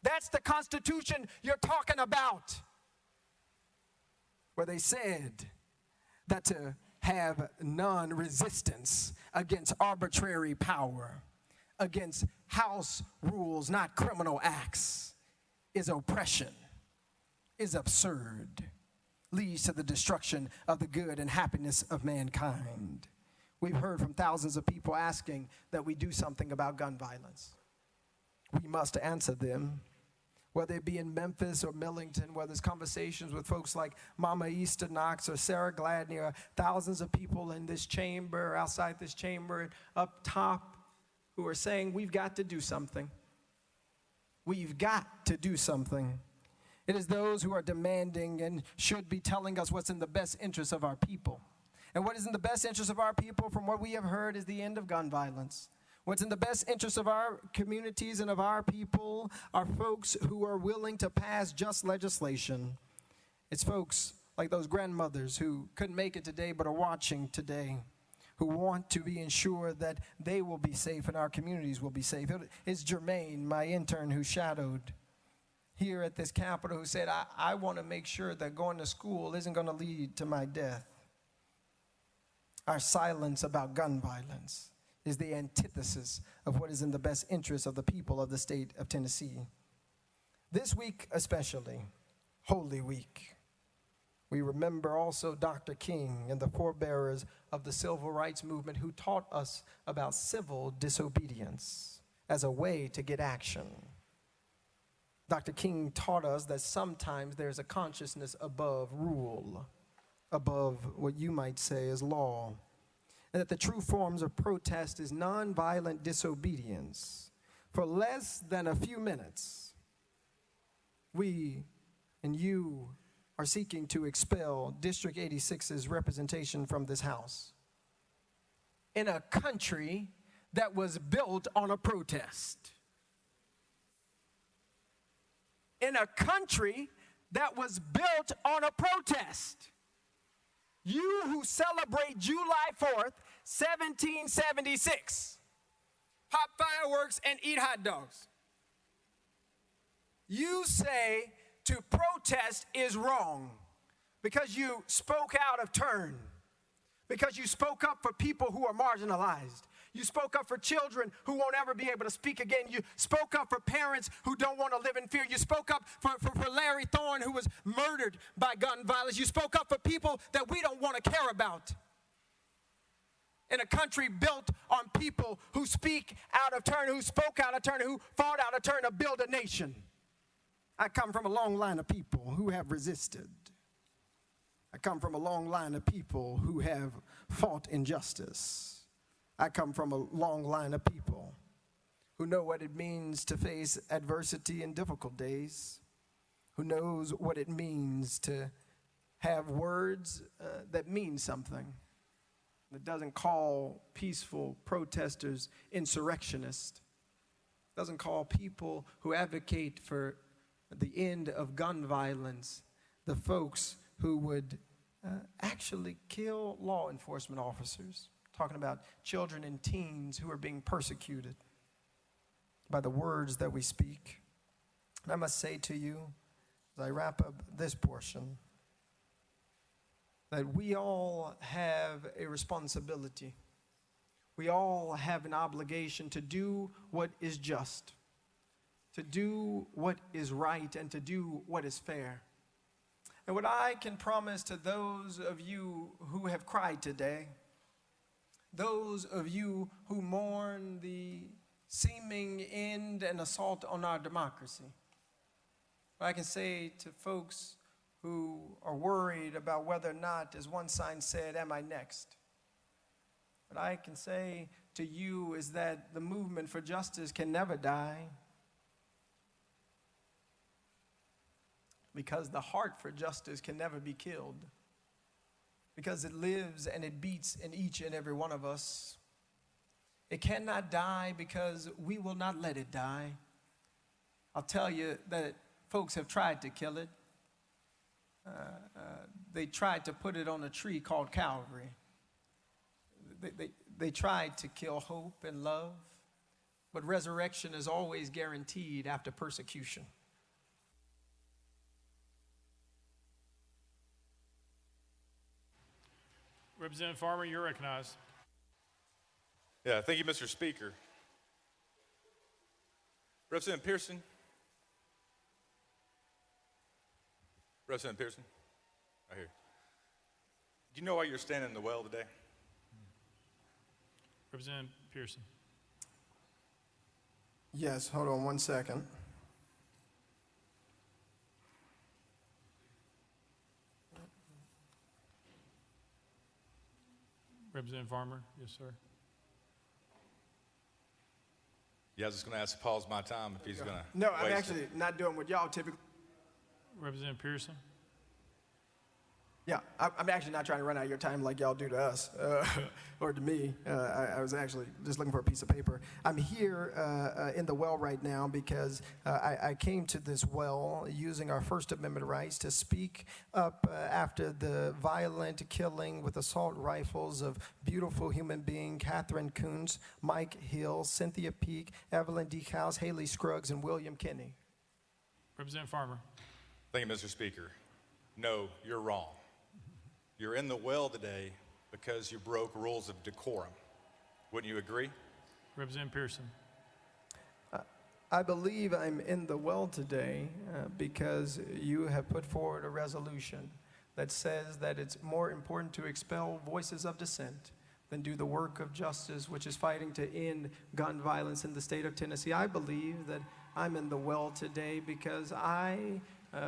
That's the Constitution you're talking about, where they said that to have non-resistance against arbitrary power, against house rules, not criminal acts, is oppression, is absurd, leads to the destruction of the good and happiness of mankind. We've heard from thousands of people asking that we do something about gun violence. We must answer them. Whether it be in Memphis or Millington, whether it's conversations with folks like Mama Easter Knox or Sarah Gladney, or thousands of people in this chamber, outside this chamber, and up top, who are saying we've got to do something. We've got to do something. It is those who are demanding and should be telling us what's in the best interest of our people. And what is in the best interest of our people, from what we have heard, is the end of gun violence. What's in the best interest of our communities and of our people are folks who are willing to pass just legislation. It's folks like those grandmothers who couldn't make it today but are watching today, who want to be ensured that they will be safe and our communities will be safe. It's Jermaine, my intern who shadowed here at this Capitol, who said, I want to make sure that going to school isn't going to lead to my death. Our silence about gun violence is the antithesis of what is in the best interest of the people of the state of Tennessee. This week especially, Holy Week, we remember also Dr. King and the forebearers of the civil rights movement who taught us about civil disobedience as a way to get action. Dr. King taught us that sometimes there's a consciousness above rule, above what you might say is law. And that the true forms of protest is nonviolent disobedience. For less than a few minutes, we and you are seeking to expel District 86's representation from this House in a country that was built on a protest. In a country that was built on a protest. You who celebrate July 4th, 1776, pop fireworks and eat hot dogs. You say to protest is wrong because you spoke out of turn, because you spoke up for people who are marginalized. You spoke up for children who won't ever be able to speak again. You spoke up for parents who don't want to live in fear. You spoke up for Larry Thorne, who was murdered by gun violence. You spoke up for people that we don't want to care about. in a country built on people who speak out of turn, who spoke out of turn, who fought out of turn to build a nation. I come from a long line of people who have resisted. I come from a long line of people who have fought injustice. I come from a long line of people who know what it means to face adversity in difficult days, who knows what it means to have words that mean something, that doesn't call peaceful protesters insurrectionists, doesn't call people who advocate for the end of gun violence the folks who would actually kill law enforcement officers, talking about children and teens who are being persecuted by the words that we speak. And I must say to you, as I wrap up this portion, that we all have a responsibility. We all have an obligation to do what is just, to do what is right, and to do what is fair. And what I can promise to those of you who have cried today, those of you who mourn the seeming end and assault on our democracy, what I can say to folks who are worried about whether or not, as one sign said, am I next? What I can say to you is that the movement for justice can never die, because the heart for justice can never be killed, because it lives and it beats in each and every one of us. It cannot die because we will not let it die. I'll tell you that folks have tried to kill it. They tried to put it on a tree called Calvary. They tried to kill hope and love, but resurrection is always guaranteed after persecution. Representative Farmer, you're recognized. Yeah, thank you, Mr. Speaker. Representative Pearson. Representative Pearson, right here. Do you know why you're standing in the well today? Representative Pearson. Yes, hold on one second. Representative Farmer, yes, sir. Yeah, I was just going to ask to pause my time if he's going to. No, I'm actually not doing what y'all typically. Representative Pearson. Yeah, I'm actually not trying to run out of your time like y'all do to us, or to me. I was actually just looking for a piece of paper. I'm here in the well right now because I came to this well using our First Amendment rights to speak up after the violent killing with assault rifles of beautiful human being Catherine Coons, Mike Hill, Cynthia Peake, Evelyn Decals, Haley Scruggs, and William Kinney. Representative Farmer. Thank you, Mr. Speaker. No, you're wrong. You're in the well today because you broke rules of decorum. Wouldn't you agree? Representative Pearson. I believe I'm in the well today because you have put forward a resolution that says that it's more important to expel voices of dissent than do the work of justice, which is fighting to end gun violence in the state of Tennessee. I believe that I'm in the well today because I,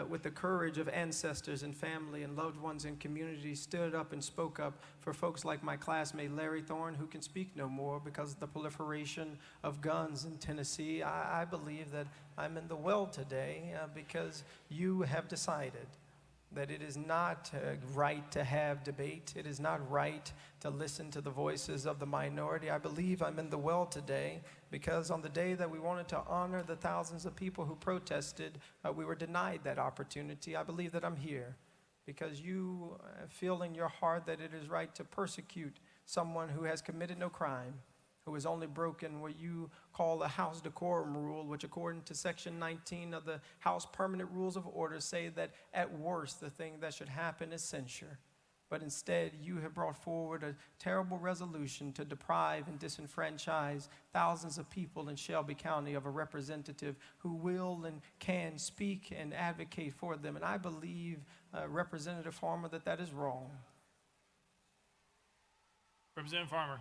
with the courage of ancestors and family and loved ones and communities, stood up and spoke up for folks like my classmate Larry Thorne, who can speak no more because of the proliferation of guns in Tennessee. I believe that I'm in the well today because you have decided that it is not right to have debate. It is not right to listen to the voices of the minority. I believe I'm in the well today because on the day that we wanted to honor the thousands of people who protested, we were denied that opportunity. I believe that I'm here because you feel in your heart that it is right to persecute someone who has committed no crime, who has only broken what you call the House decorum rule, which according to Section 19 of the House Permanent Rules of Order say that at worst the thing that should happen is censure. But instead you have brought forward a terrible resolution to deprive and disenfranchise thousands of people in Shelby County of a representative who will and can speak and advocate for them. And I believe, Representative Farmer, that that is wrong. Representative Farmer.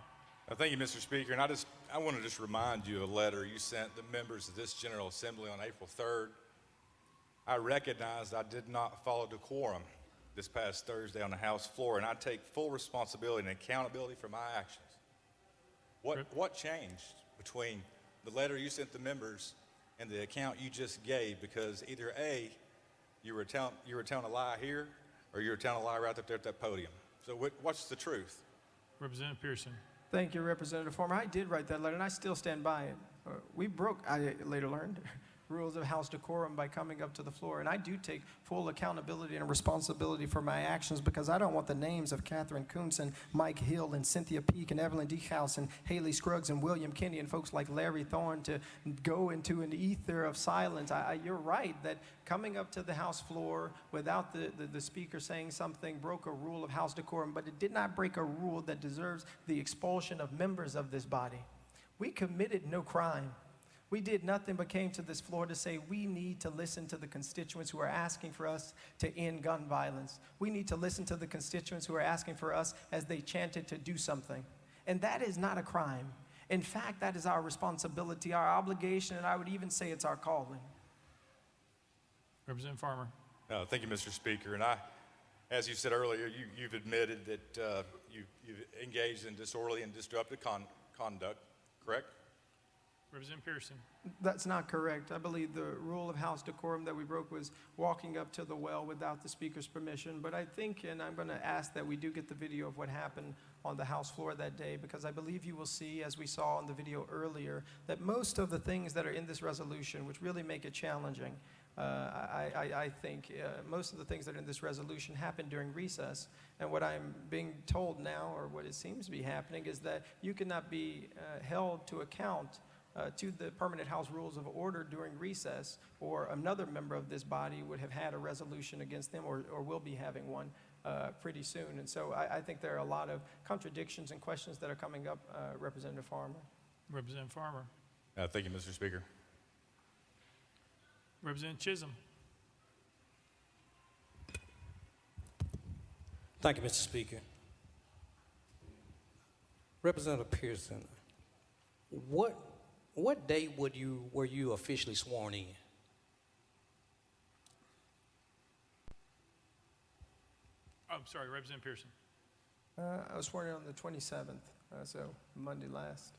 Thank you, Mr. Speaker. And I want to just remind you of a letter you sent the members of this General Assembly on April 3rd. I recognized I did not follow decorum this past Thursday on the House floor, and I take full responsibility and accountability for my actions. What changed between the letter you sent the members and the account you just gave? Because either A, you were telling a lie here, or you were telling a lie right up there at that podium. So what's the truth? Representative Pearson. Thank you, Representative Farmer. I did write that letter, and I still stand by it. We broke, I later learned, rules of House decorum by coming up to the floor, and I do take full accountability and responsibility for my actions because I don't want the names of Catherine Kuntz and Mike Hill and Cynthia Peake and Evelyn Dehouse and Haley Scruggs and William Kinney and folks like Larry Thorne to go into an ether of silence. You're right that coming up to the House floor without the Speaker saying something broke a rule of House decorum, but it did not break a rule that deserves the expulsion of members of this body. We committed no crime. We did nothing but came to this floor to say we need to listen to the constituents who are asking for us to end gun violence. We need to listen to the constituents who are asking for us as they chanted to do something. And that is not a crime. In fact, that is our responsibility, our obligation, and I would even say it's our calling. Representative Farmer. Thank you, Mr. Speaker. And as you said earlier, you've admitted that you've engaged in disorderly and disruptive conduct, correct? Representative Pearson. That's not correct. I believe the rule of House decorum that we broke was walking up to the well without the Speaker's permission. But I think, and I'm going to ask that we do get the video of what happened on the House floor that day, because I believe you will see, as we saw in the video earlier, that most of the things that are in this resolution, which really make it challenging, I think most of the things that are in this resolution happened during recess. And what I'm being told now, or what it seems to be happening, is that you cannot be held to account to the permanent House rules of order during recess, or another member of this body would have had a resolution against them or will be having one pretty soon. And so I think there are a lot of contradictions and questions that are coming up, Representative Farmer. Representative Farmer. Thank you, Mr. Speaker. Representative Chisholm. Thank you, Mr. Speaker. Representative Pearson, what day were you officially sworn in? Oh, sorry, Representative Pearson. I was sworn in on the 27th, so Monday last.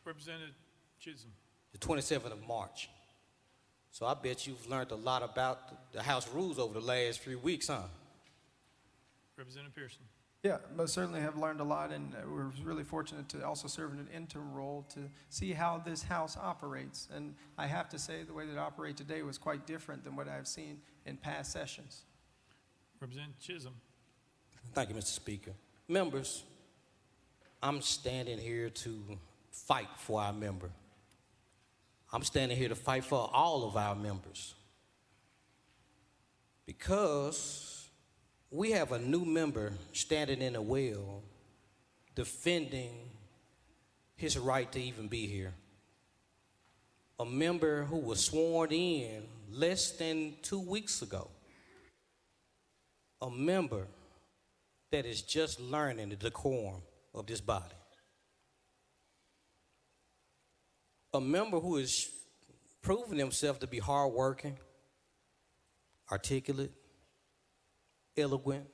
Representative Chisholm. The 27th of March. So I bet you've learned a lot about the House rules over the last few weeks, huh? Representative Pearson. Yeah, most certainly have learned a lot, and we're really fortunate to also serve in an interim role to see how this House operates. And I have to say the way that it operates today was quite different than what I've seen in past sessions. Representative Chisholm. Thank you, Mr. Speaker. Members, I'm standing here to fight for our member. I'm standing here to fight for all of our members. Because we have a new member standing in a well defending his right to even be here. A member who was sworn in less than 2 weeks ago. A member that is just learning the decorum of this body. A member who is proving himself to be hardworking, articulate, eloquent.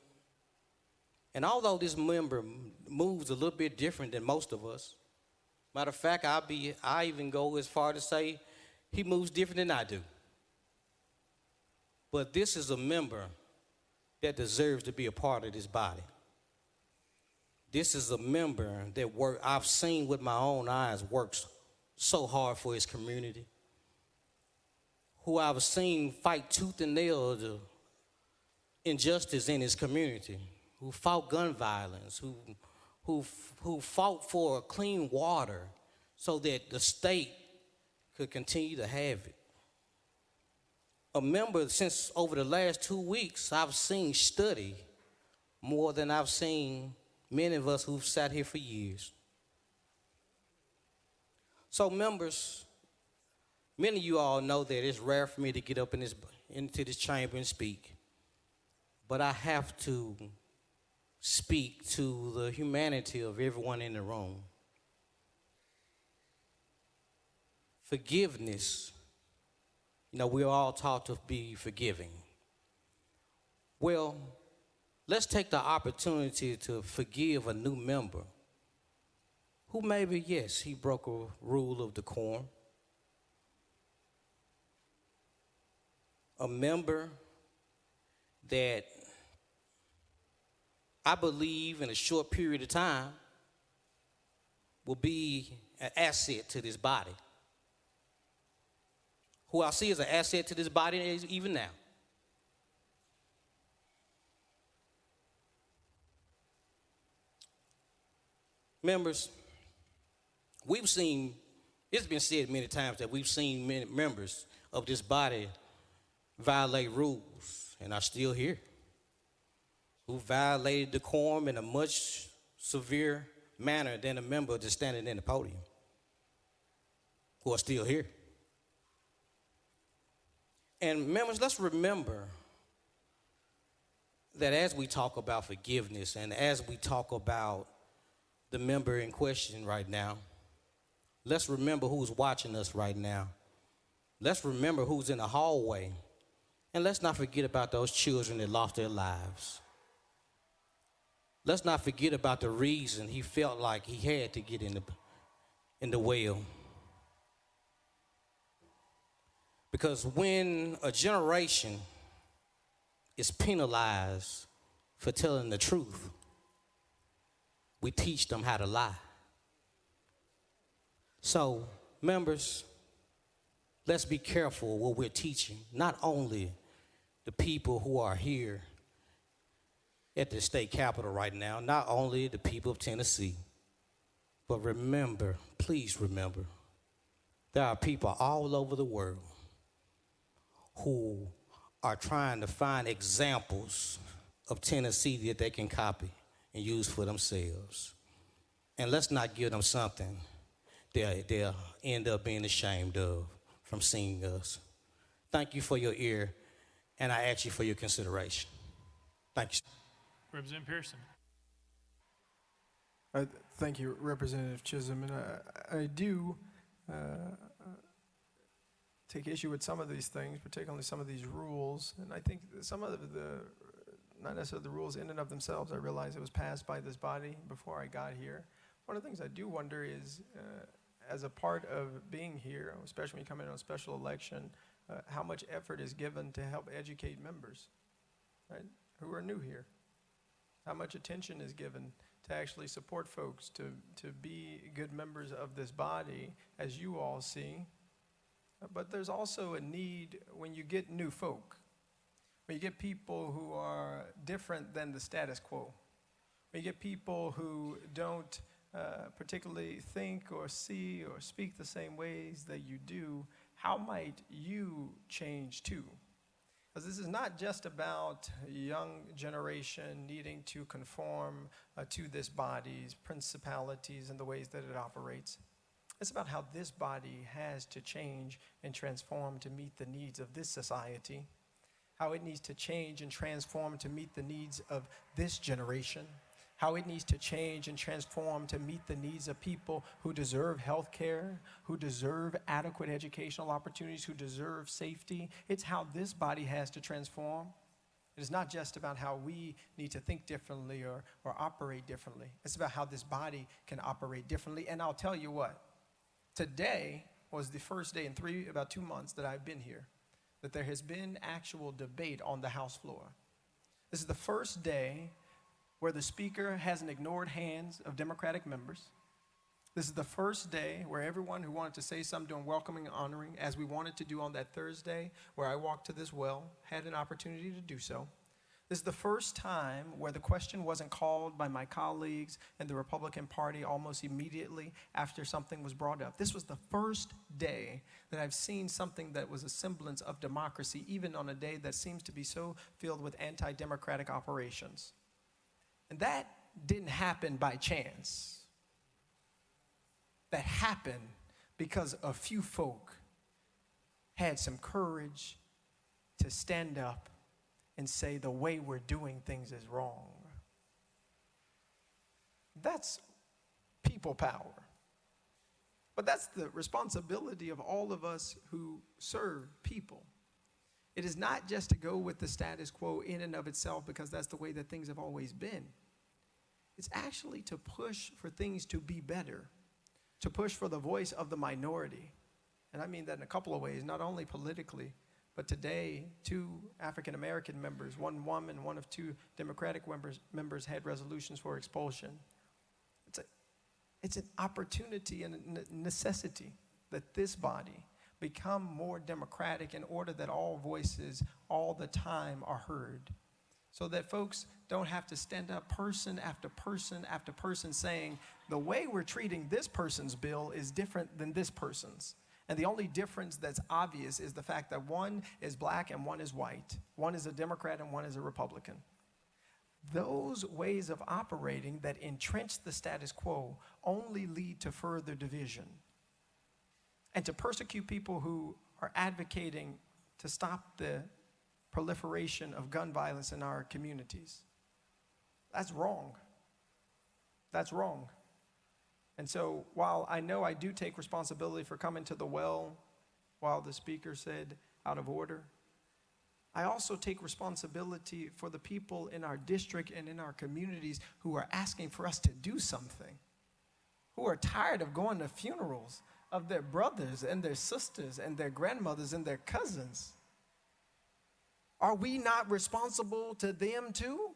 And although this member moves a little bit different than most of us, matter of fact, I even go as far to say he moves different than I do. But this is a member that deserves to be a part of this body. This is a member that I've seen with my own eyes works so hard for his community, who I've seen fight tooth and nail the injustice in his community, who fought gun violence, who fought for clean water so that the state could continue to have it. A member, since over the last 2 weeks, I've seen study more than I've seen many of us who've sat here for years. So members, many of you all know that it's rare for me to get up into this chamber and speak. But I have to speak to the humanity of everyone in the room. Forgiveness. You know, we're all taught to be forgiving. Well, let's take the opportunity to forgive a new member who maybe, yes, he broke a rule of decorum. A member that I believe in a short period of time will be an asset to this body. Who I see as an asset to this body is even now. Members, we've seen, it's been said many times that we've seen many members of this body violate rules, and are still here, who violated decorum in a much severe manner than a member just standing in the podium, who are still here. And members, let's remember that as we talk about forgiveness and as we talk about the member in question right now, let's remember who's watching us right now. Let's remember who's in the hallway. And let's not forget about those children that lost their lives. Let's not forget about the reason he felt like he had to get in the well. Because when a generation is penalized for telling the truth, we teach them how to lie. So, members, let's be careful what we're teaching, not only the people who are here at the state capitol right now, not only the people of Tennessee, but remember, please remember, there are people all over the world who are trying to find examples of Tennessee that they can copy and use for themselves. And let's not give them something they'll end up being ashamed of from seeing us. Thank you for your ear, and I ask you for your consideration. Thank you. Representative Pearson. Thank you, Representative Chisholm. And I do take issue with some of these things, particularly some of these rules. And I think that some of the, not necessarily the rules in and of themselves, I realize it was passed by this body before I got here. One of the things I do wonder is, as a part of being here, especially when you come in on a special election, how much effort is given to help educate members, right, who are new here? How much attention is given to actually support folks to be good members of this body, as you all see? But there's also a need when you get new folk, when you get people who are different than the status quo, when you get people who don't particularly think or see or speak the same ways that you do, how might you change too? Because this is not just about a young generation needing to conform to this body's principalities and the ways that it operates. It's about how this body has to change and transform to meet the needs of this society, how it needs to change and transform to meet the needs of this generation, how it needs to change and transform to meet the needs of people who deserve health care, who deserve adequate educational opportunities, who deserve safety. It's how this body has to transform. It is not just about how we need to think differently or operate differently. It's about how this body can operate differently. And I'll tell you what, today was the first day in about 2 months that I've been here that there has been actual debate on the House floor. This is the first day where the Speaker hasn't ignored hands of Democratic members. This is the first day where everyone who wanted to say something doing welcoming and honoring, as we wanted to do on that Thursday, where I walked to this well, had an opportunity to do so. This is the first time where the question wasn't called by my colleagues in the Republican Party almost immediately after something was brought up. This was the first day that I've seen something that was a semblance of democracy, even on a day that seems to be so filled with anti-democratic operations. And that didn't happen by chance. That happened because a few folk had some courage to stand up and say the way we're doing things is wrong. That's people power. But that's the responsibility of all of us who serve people. It is not just to go with the status quo in and of itself because that's the way that things have always been. It's actually to push for things to be better, to push for the voice of the minority. And I mean that in a couple of ways, not only politically, but today, 2 African-American members, 1 woman, 1 of 2 Democratic members had resolutions for expulsion. It's an opportunity and a necessity that this body become more democratic in order that all voices all the time are heard. So that folks don't have to stand up person after person after person saying, the way we're treating this person's bill is different than this person's. And the only difference that's obvious is the fact that one is black and one is white. One is a Democrat and one is a Republican. Those ways of operating that entrench the status quo only lead to further division and to persecute people who are advocating to stop the proliferation of gun violence in our communities. That's wrong. That's wrong. And so while I know I do take responsibility for coming to the well while the speaker said out of order, I also take responsibility for the people in our district and in our communities who are asking for us to do something, who are tired of going to funerals of their brothers and their sisters and their grandmothers and their cousins. Are we not responsible to them too?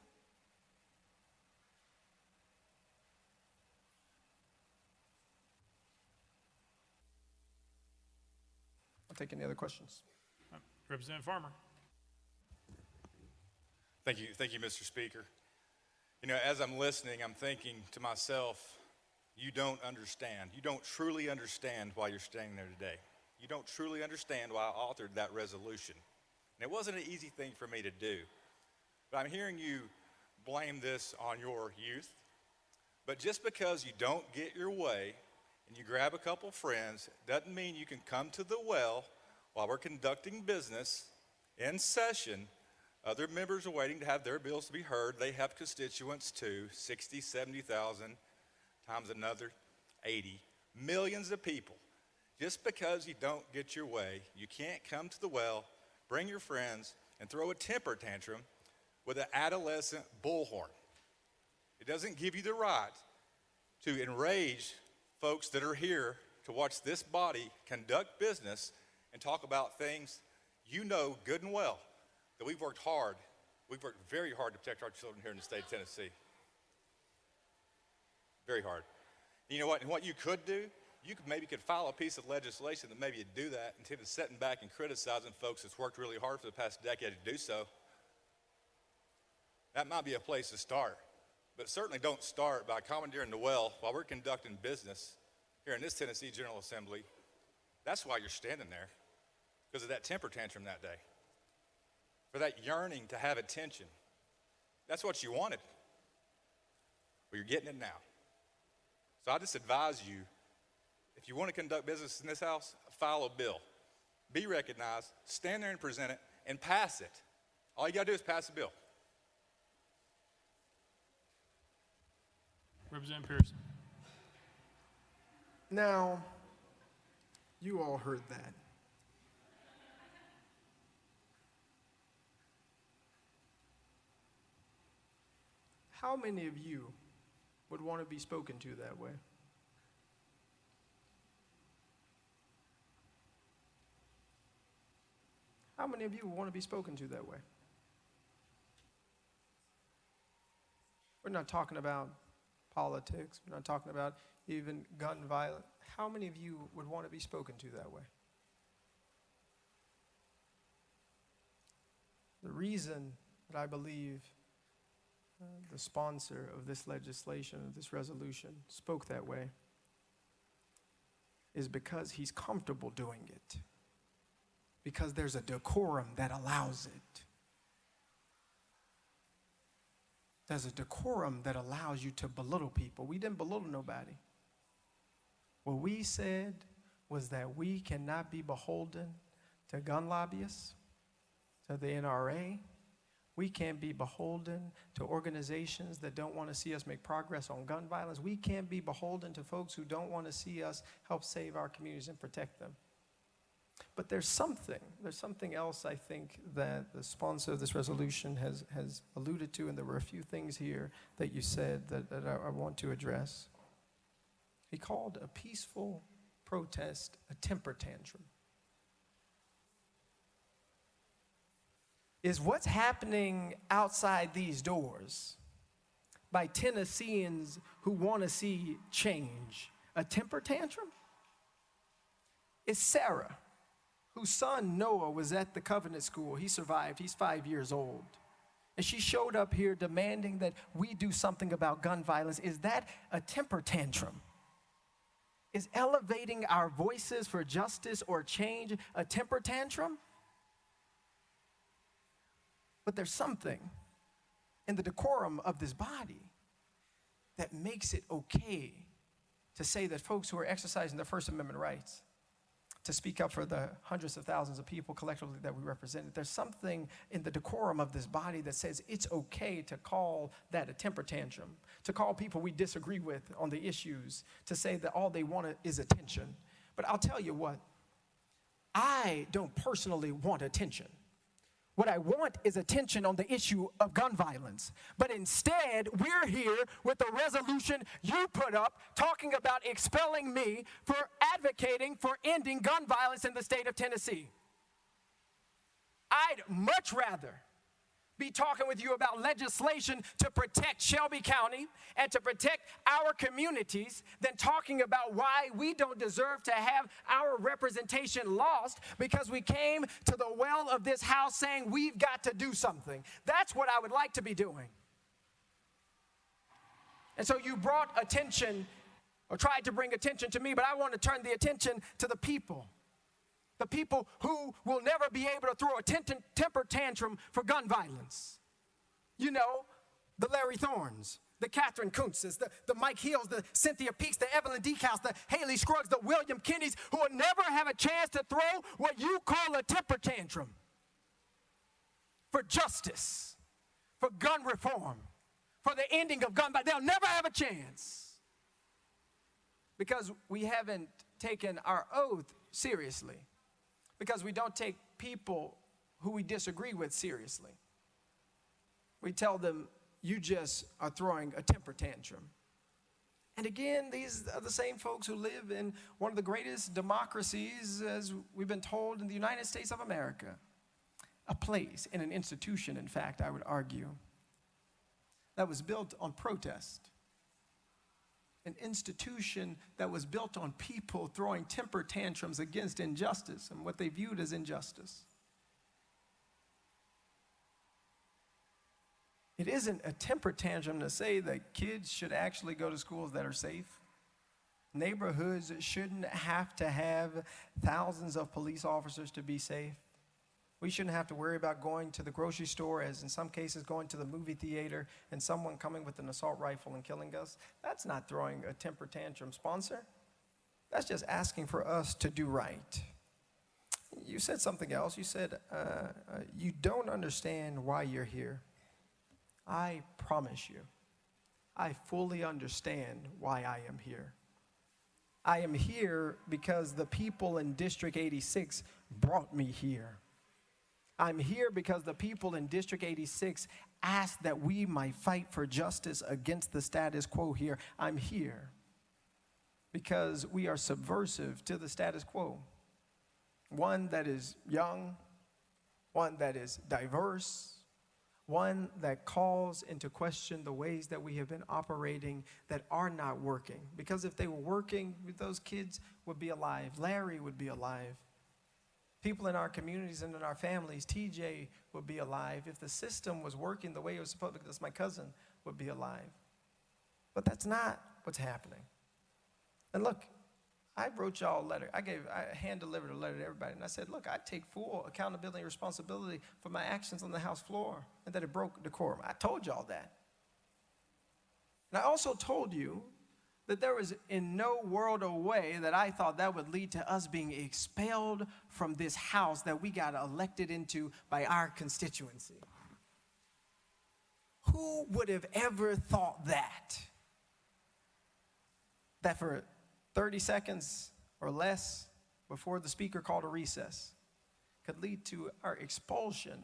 I'll take any other questions. Representative Farmer. Thank you, Mr. Speaker. You know, as I'm listening, I'm thinking to myself, you don't understand. You don't truly understand why you're standing there today. You don't truly understand why I authored that resolution. And it wasn't an easy thing for me to do. But I'm hearing you blame this on your youth. But just because you don't get your way and you grab a couple friends doesn't mean you can come to the well while we're conducting business in session. Other members are waiting to have their bills to be heard. They have constituents too, 60, 70,000 times another 80. Millions of people. Just because you don't get your way, you can't come to the well, bring your friends, and throw a temper tantrum with an adolescent bullhorn. It doesn't give you the right to enrage folks that are here to watch this body conduct business and talk about things you know good and well that we've worked very hard to protect our children here in the state of Tennessee. Very hard. And you know what? And what you could do, you could file a piece of legislation that maybe would do that instead of sitting back and criticizing folks that's worked really hard for the past decade to do so. That might be a place to start. But certainly don't start by commandeering the well while we're conducting business here in this Tennessee General Assembly. That's why you're standing there, because of that temper tantrum that day, for that yearning to have attention. That's what you wanted. Well, you're getting it now. So I just advise you, if you want to conduct business in this house, file a bill. Be recognized, stand there and present it, and pass it. All you got to do is pass the bill. Representative Pearson. Now, you all heard that. How many of you would want to be spoken to that way? How many of you would want to be spoken to that way? We're not talking about politics. We're not talking about even gun violence. How many of you would want to be spoken to that way? The reason that I believe the sponsor of this legislation, of this resolution, spoke that way is because he's comfortable doing it. Because there's a decorum that allows it. There's a decorum that allows you to belittle people. We didn't belittle nobody. What we said was that we cannot be beholden to gun lobbyists, to the NRA. We can't be beholden to organizations that don't want to see us make progress on gun violence. We can't be beholden to folks who don't want to see us help save our communities and protect them. But there's something else I think that the sponsor of this resolution has alluded to, and there were a few things here that you said that I want to address. He called a peaceful protest a temper tantrum. Is what's happening outside these doors by Tennesseans who want to see change a temper tantrum? Is Sarah, whose son Noah was at the Covenant School. He survived. He's 5 years old. And she showed up here demanding that we do something about gun violence. Is that a temper tantrum? Is elevating our voices for justice or change a temper tantrum? But there's something in the decorum of this body that makes it okay to say that folks who are exercising their First Amendment rights to speak up for the hundreds of thousands of people collectively that we represent. There's something in the decorum of this body that says it's okay to call that a temper tantrum, to call people we disagree with on the issues, to say that all they want is attention. But I'll tell you what, I don't personally want attention. What I want is attention on the issue of gun violence. But instead, we're here with a resolution you put up talking about expelling me for advocating for ending gun violence in the state of Tennessee. I'd much rather be talking with you about legislation to protect Shelby County and to protect our communities than talking about why we don't deserve to have our representation lost because we came to the well of this house saying we've got to do something. That's what I would like to be doing. And so you brought attention or tried to bring attention to me, but I want to turn the attention to the people. The people who will never be able to throw a temper tantrum for gun violence. You know, the Larry Thorns, the Catherine Kuntzes, the Mike Hills, the Cynthia Peaks, the Evelyn Decaus, the Haley Scruggs, the William Kennedys, who will never have a chance to throw what you call a temper tantrum for justice, for gun reform, for the ending of gun violence. They'll never have a chance because we haven't taken our oath seriously. Because we don't take people who we disagree with seriously. We tell them, you just are throwing a temper tantrum. And again, these are the same folks who live in one of the greatest democracies, as we've been told, in the United States of America. A place, in an institution, in fact, I would argue, that was built on protest. An institution that was built on people throwing temper tantrums against injustice and what they viewed as injustice. It isn't a temper tantrum to say that kids should actually go to schools that are safe. Neighborhoods shouldn't have to have thousands of police officers to be safe. We shouldn't have to worry about going to the grocery store, as in some cases going to the movie theater and someone coming with an assault rifle and killing us. That's not throwing a temper tantrum, sponsor. That's just asking for us to do right. You said something else. You said, you don't understand why you're here. I promise you, I fully understand why I am here. I am here because the people in District 86 brought me here. I'm here because the people in District 86 asked that we might fight for justice against the status quo here. I'm here because we are subversive to the status quo. One that is young, one that is diverse, one that calls into question the ways that we have been operating that are not working. Because if they were working, those kids would be alive. Larry would be alive. People in our communities and in our families, TJ would be alive. If the system was working the way it was supposed to, because my cousin would be alive. But that's not what's happening. And look, I wrote y'all a letter. I hand-delivered a letter to everybody. And I said, look, I take full accountability and responsibility for my actions on the House floor and that it broke decorum. I told y'all that. And I also told you that there was in no world or way that I thought that would lead to us being expelled from this house that we got elected into by our constituency. Who would have ever thought that? That for 30 seconds or less before the speaker called a recess could lead to our expulsion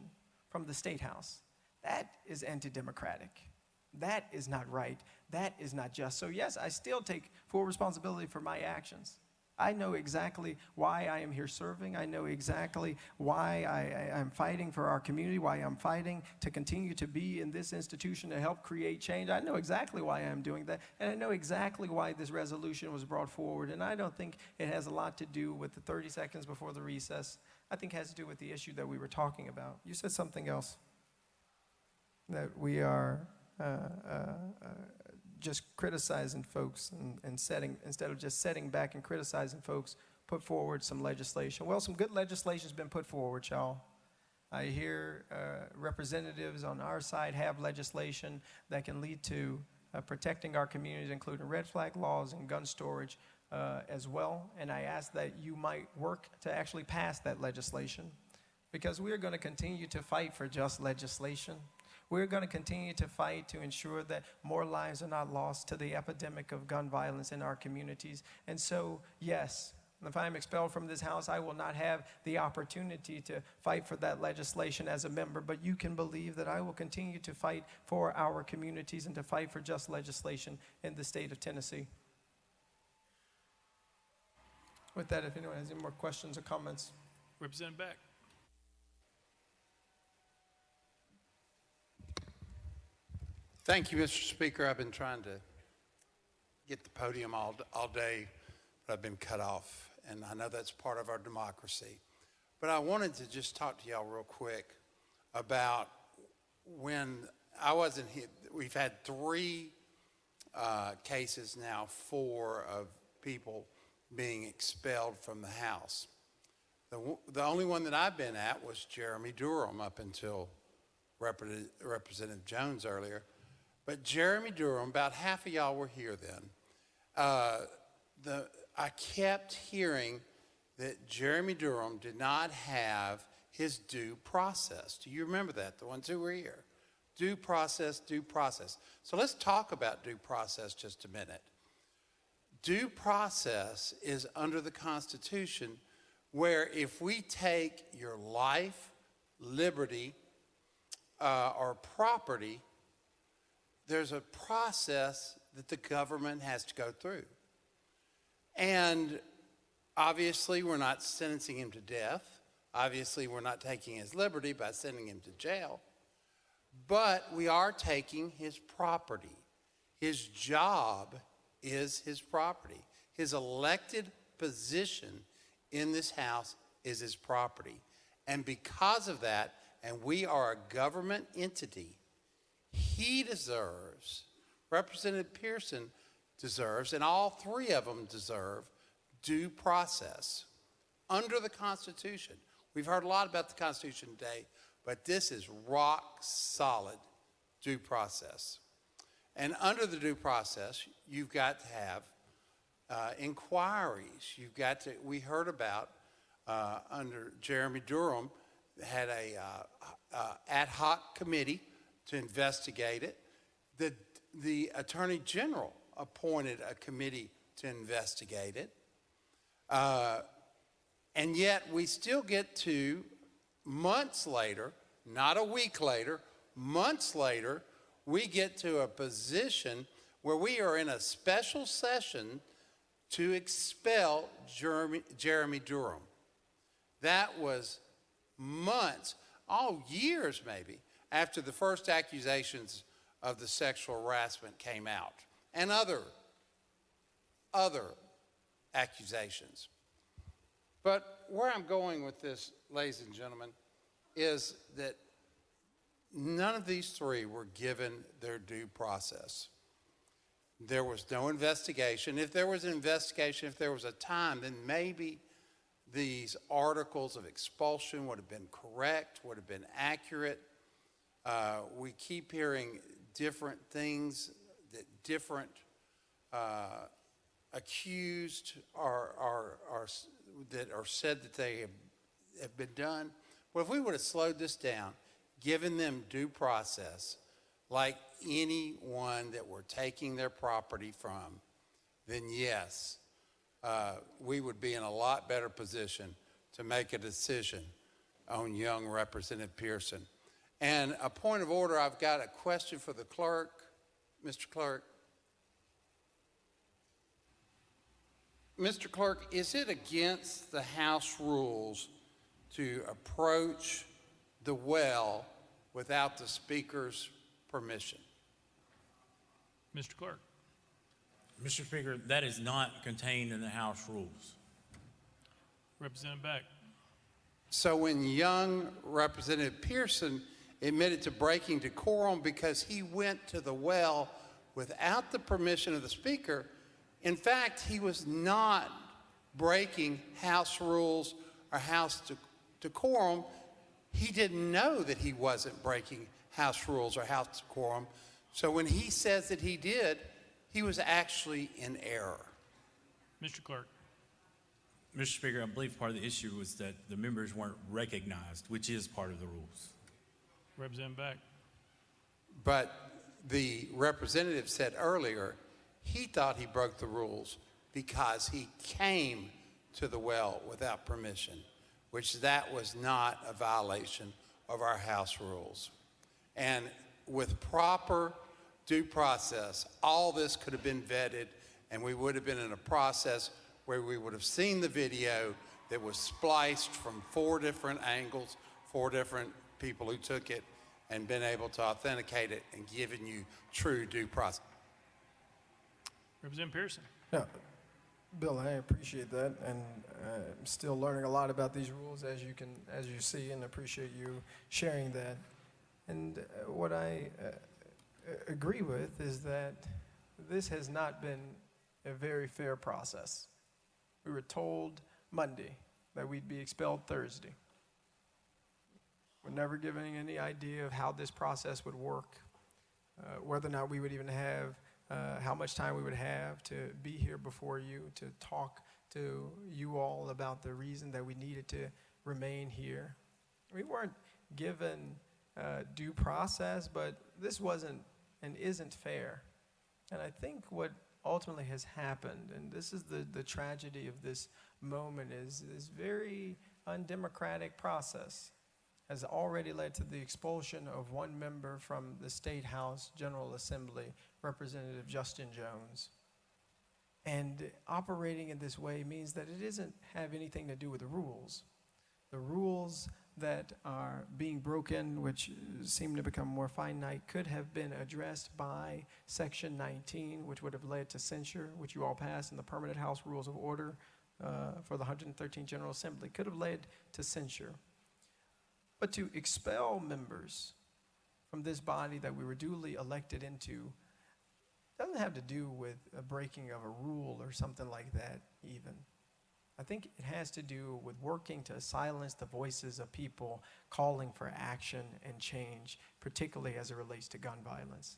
from the State House. That is anti-democratic. That is not right. That is not just. So yes, I still take full responsibility for my actions. I know exactly why I am here serving. I know exactly why I'm fighting for our community, why I'm fighting to continue to be in this institution to help create change. I know exactly why I'm doing that, and I know exactly why this resolution was brought forward, and I don't think it has a lot to do with the 30 seconds before the recess. I think it has to do with the issue that we were talking about. You said something else, that we are just criticizing folks and setting, instead of just setting back and criticizing folks, put forward some legislation. Well, some good legislation has been put forward, y'all. I hear representatives on our side have legislation that can lead to protecting our communities, including red flag laws and gun storage as well. And I ask that you might work to actually pass that legislation, because we are going to continue to fight for just legislation. We're going to continue to fight to ensure that more lives are not lost to the epidemic of gun violence in our communities. And so, yes, if I'm expelled from this house, I will not have the opportunity to fight for that legislation as a member, but you can believe that I will continue to fight for our communities and to fight for just legislation in the state of Tennessee. With that, if anyone has any more questions or comments. Representative Beck. Thank you, Mr. Speaker. I've been trying to get the podium all day, but I've been cut off, and I know that's part of our democracy. But I wanted to just talk to y'all real quick about when I wasn't here. We've had 3 cases now, 4 of people being expelled from the House. The only one that I've been at was Jeremy Durham up until Representative Jones earlier. But Jeremy Durham, about half of y'all were here then. I kept hearing that Jeremy Durham did not have his due process. Do you remember that, the ones who were here? Due process, due process. So let's talk about due process just a minute. Due process is under the Constitution, where if we take your life, liberty, or property, there's a process that the government has to go through. And obviously, we're not sentencing him to death. Obviously, we're not taking his liberty by sending him to jail. But we are taking his property. His job is his property. His elected position in this House is his property. And because of that, and we are a government entity, he deserves, Representative Pearson deserves, and all 3 of them deserve due process under the Constitution. We've heard a lot about the Constitution today, but this is rock solid due process. And under the due process, you've got to have inquiries. You've got to, we heard about under Jeremy Durham, had a ad hoc committee to investigate it. The Attorney General appointed a committee to investigate it. And yet we still get to, months later, not a week later, months later, we get to a position where we are in a special session to expel Jeremy Durham. That was months, years maybe, after the first accusations of the sexual harassment came out, and other accusations. But where I'm going with this, ladies and gentlemen, is that none of these 3 were given their due process. There was no investigation. If there was an investigation, if there was a time, then maybe these articles of expulsion would have been correct, would have been accurate. We keep hearing different things that different accused that are said that they have been done. Well, if we would have slowed this down, given them due process, like anyone that we're taking their property from, then yes, we would be in a lot better position to make a decision on young Representative Pearson. And a point of order, I've got a question for the clerk. Mr. Clerk. Mr. Clerk, is it against the House rules to approach the well without the Speaker's permission? Mr. Clerk. Mr. Speaker, that is not contained in the House rules. Representative Beck. So when young Representative Pearson admitted to breaking decorum because he went to the well without the permission of the Speaker, in fact, he was not breaking House rules or House decorum. He didn't know that he wasn't breaking House rules or House decorum. So when he says that he did, he was actually in error. Mr. Clerk. Mr. Speaker, I believe part of the issue was that the members weren't recognized, which is part of the rules. Representative Beck. But the representative said earlier he thought he broke the rules because he came to the well without permission, which that was not a violation of our House rules. And with proper due process, all this could have been vetted, and we would have been in a process where we would have seen the video that was spliced from 4 different angles, 4 different people who took it, and been able to authenticate it and given you true due process. Representative Pearson. Yeah, Bill, I appreciate that, and I'm still learning a lot about these rules, as you see, and appreciate you sharing that. And what I agree with is that this has not been a very fair process. We were told Monday that we'd be expelled Thursday. We're never given any idea of how this process would work, whether or not we would even have, how much time we would have to be here before you, to talk to you all about the reason that we needed to remain here. We weren't given due process, but this wasn't and isn't fair. And I think what ultimately has happened, and this is the tragedy of this moment, is this very undemocratic process has already led to the expulsion of one member from the State House General Assembly, Representative Justin Jones. And operating in this way means that it doesn't have anything to do with the rules. The rules that are being broken, which seem to become more finite, could have been addressed by Section 19, which would have led to censure, which you all passed in the Permanent House Rules of Order for the 113th General Assembly, could have led to censure. But to expel members from this body that we were duly elected into doesn't have to do with a breaking of a rule or something like that even. I think it has to do with working to silence the voices of people calling for action and change, particularly as it relates to gun violence.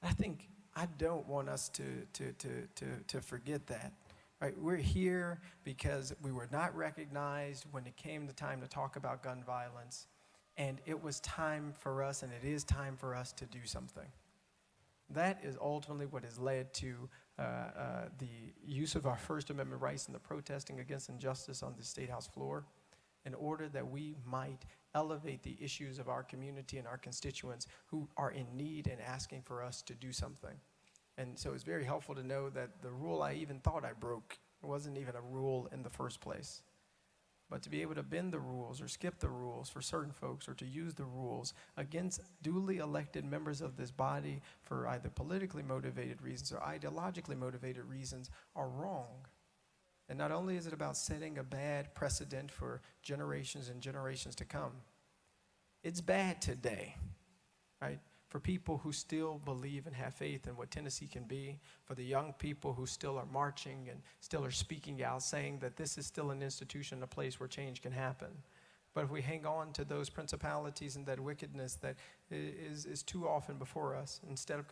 I don't want us to forget that. Right? We're here because we were not recognized when it came the time to talk about gun violence, and it was time for us, and it is time for us to do something. That is ultimately what has led to the use of our First Amendment rights and the protesting against injustice on the State House floor, in order that we might elevate the issues of our community and our constituents who are in need and asking for us to do something. And so it's very helpful to know that the rule I even thought I broke wasn't even a rule in the first place. But to be able to bend the rules or skip the rules for certain folks, or to use the rules against duly elected members of this body for either politically motivated reasons or ideologically motivated reasons, are wrong. And not only is it about setting a bad precedent for generations and generations to come, it's bad today, right? For people who still believe and have faith in what Tennessee can be, for the young people who still are marching and still are speaking out, saying that this is still an institution, a place where change can happen. But if we hang on to those principalities and that wickedness that is too often before us, instead of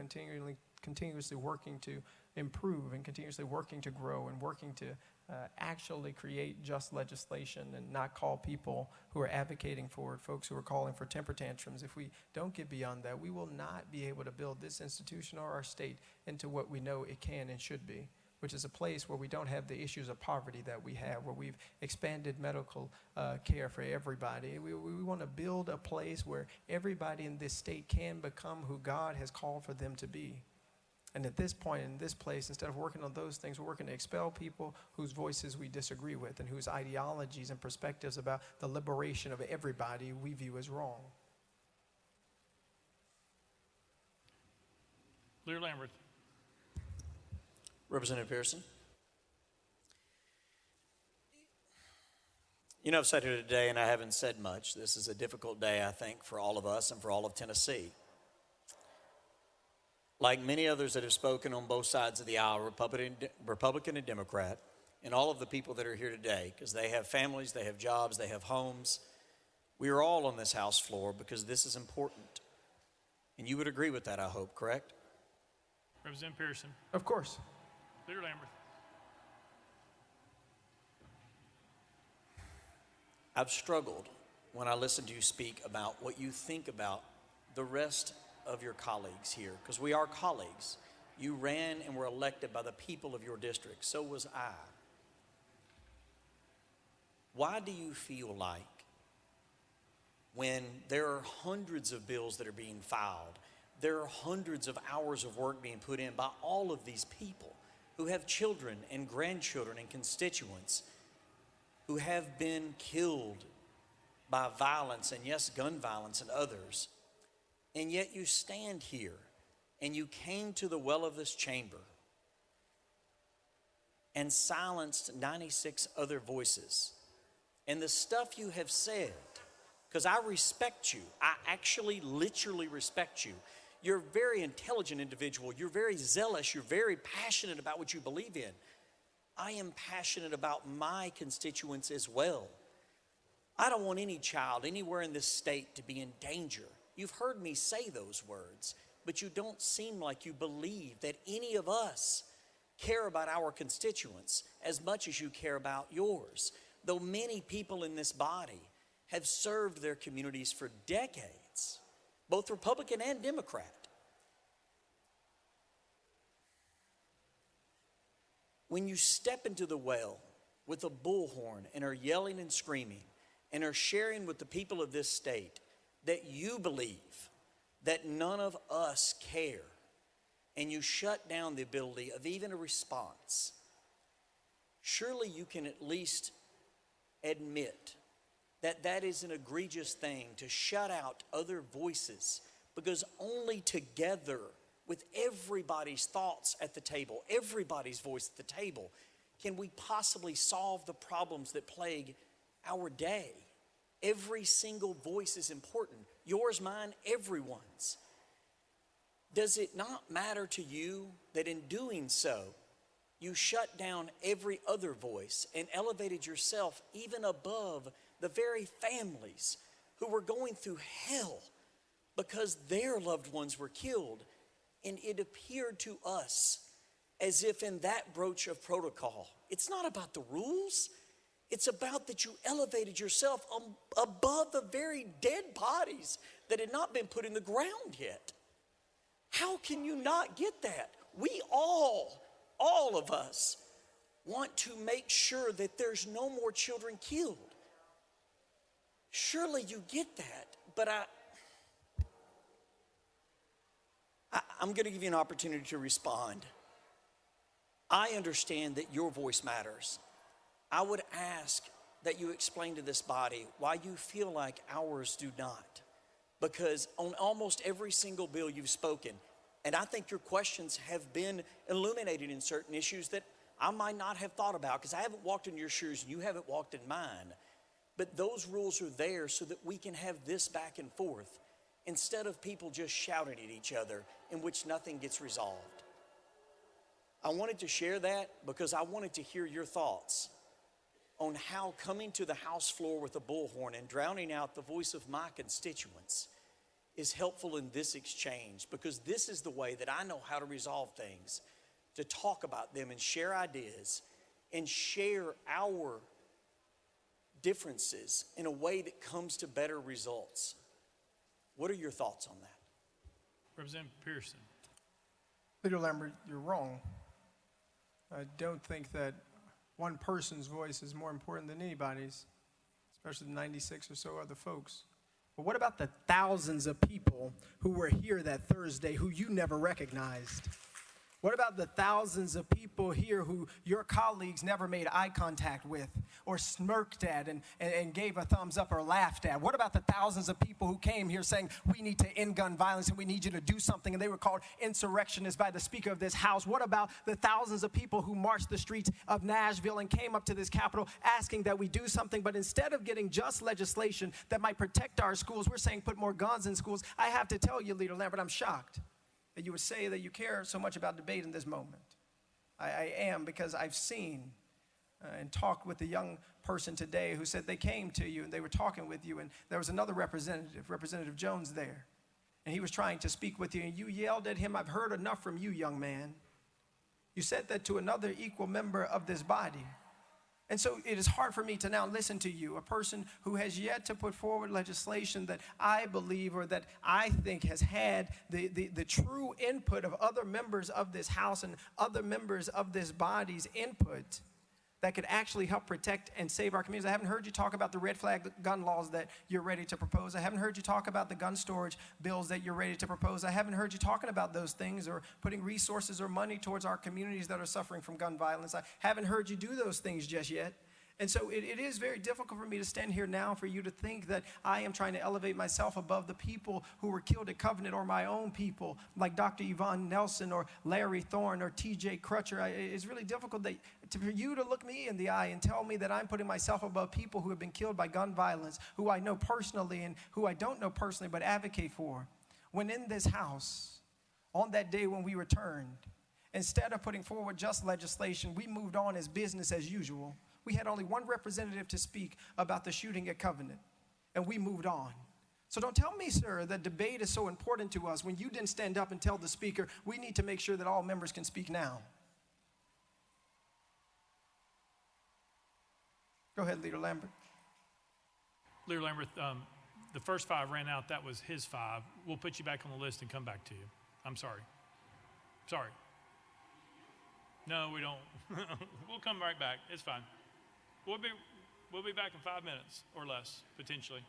continuously working to improve and continuously working to grow and working to actually create just legislation and not call people who are advocating for it, folks who are calling for temper tantrums. If we don't get beyond that, we will not be able to build this institution or our state into what we know it can and should be, which is a place where we don't have the issues of poverty that we have, where we've expanded medical care for everybody. We want to build a place where everybody in this state can become who God has called for them to be. And at this point, in this place, instead of working on those things, we're working to expel people whose voices we disagree with and whose ideologies and perspectives about the liberation of everybody we view as wrong. Lear Lambert. Representative Pearson. You know, I've sat here today and I haven't said much. This is a difficult day, I think, for all of us and for all of Tennessee. Like many others that have spoken on both sides of the aisle, Republican and Democrat, and all of the people that are here today, because they have families, they have jobs, they have homes. We are all on this House floor because this is important. And you would agree with that, I hope, correct? Representative Pearson. Of course. Leader Lambert. I've struggled when I listen to you speak about what you think about the rest of your colleagues here, because we are colleagues. You ran and were elected by the people of your district. So was I. Why do you feel like when there are hundreds of bills that are being filed, there are hundreds of hours of work being put in by all of these people who have children and grandchildren and constituents who have been killed by violence, and yes, gun violence and others, and yet you stand here and you came to the well of this chamber and silenced 96 other voices. And the stuff you have said, because I respect you, I actually literally respect you. You're a very intelligent individual. You're very zealous. You're very passionate about what you believe in. I am passionate about my constituents as well. I don't want any child anywhere in this state to be in danger. You've heard me say those words, but you don't seem like you believe that any of us care about our constituents as much as you care about yours. Though many people in this body have served their communities for decades, both Republican and Democrat. When you step into the well with a bullhorn and are yelling and screaming and are sharing with the people of this state that you believe that none of us care, and you shut down the ability of even a response, surely you can at least admit that that is an egregious thing to shut out other voices, because only together with everybody's thoughts at the table, everybody's voice at the table, can we possibly solve the problems that plague our day. Every single voice is important. Yours, mine, everyone's. Does it not matter to you that in doing so, you shut down every other voice and elevated yourself even above the very families who were going through hell because their loved ones were killed? And it appeared to us as if in that broach of protocol, it's not about the rules. It's about that you elevated yourself above the very dead bodies that had not been put in the ground yet. How can you not get that? We all of us, want to make sure that there's no more children killed. Surely you get that, but I'm going to give you an opportunity to respond. I understand that your voice matters. I would ask that you explain to this body why you feel like ours do not. Because on almost every single bill you've spoken, and I think your questions have been illuminated in certain issues that I might not have thought about because I haven't walked in your shoes and you haven't walked in mine. But those rules are there so that we can have this back and forth instead of people just shouting at each other in which nothing gets resolved. I wanted to share that because I wanted to hear your thoughts on how coming to the House floor with a bullhorn and drowning out the voice of my constituents is helpful in this exchange, because this is the way that I know how to resolve things. to talk about them and share ideas and share our differences in a way that comes to better results. What are your thoughts on that? Representative Pearson. Leader Lambert, you're wrong. I don't think that one person's voice is more important than anybody's, especially the 96 or so other folks. But what about the thousands of people who were here that Thursday who you never recognized? What about the thousands of people here who your colleagues never made eye contact with or smirked at and gave a thumbs up or laughed at? What about the thousands of people who came here saying, we need to end gun violence and we need you to do something, and they were called insurrectionists by the Speaker of this House? What about the thousands of people who marched the streets of Nashville and came up to this Capitol asking that we do something, but instead of getting just legislation that might protect our schools, we're saying put more guns in schools? I have to tell you, Leader Lambert, I'm shocked that you would say that you care so much about debate in this moment. I am, because I've seen and talked with a young person today who said they came to you and they were talking with you, and there was another representative, Representative Jones, there. And he was trying to speak with you, and you yelled at him, "I've heard enough from you, young man." You said that to another equal member of this body. And so it is hard for me to now listen to you, a person who has yet to put forward legislation that I believe or that I think has had the true input of other members of this House and other members of this body's input that could actually help protect and save our communities. I haven't heard you talk about the red flag gun laws that you're ready to propose. I haven't heard you talk about the gun storage bills that you're ready to propose. I haven't heard you talking about those things or putting resources or money towards our communities that are suffering from gun violence. I haven't heard you do those things just yet. And so it is very difficult for me to stand here now for you to think that I am trying to elevate myself above the people who were killed at Covenant or my own people, like Dr. Yvonne Nelson or Larry Thorne or T.J. Crutcher. It's really difficult for you to look me in the eye and tell me that I'm putting myself above people who have been killed by gun violence, who I know personally and who I don't know personally but advocate for. When in this House, on that day when we returned, instead of putting forward just legislation, we moved on as business as usual. We had only one representative to speak about the shooting at Covenant, and we moved on. So don't tell me, sir, that debate is so important to us when you didn't stand up and tell the Speaker, we need to make sure that all members can speak now. Go ahead, Leader Lambert. Leader Lambert, the first 5 ran out. That was his 5. We'll put you back on the list and come back to you. I'm sorry. Sorry. No, we don't. We'll come right back. It's fine. We'll be back in 5 minutes or less, potentially.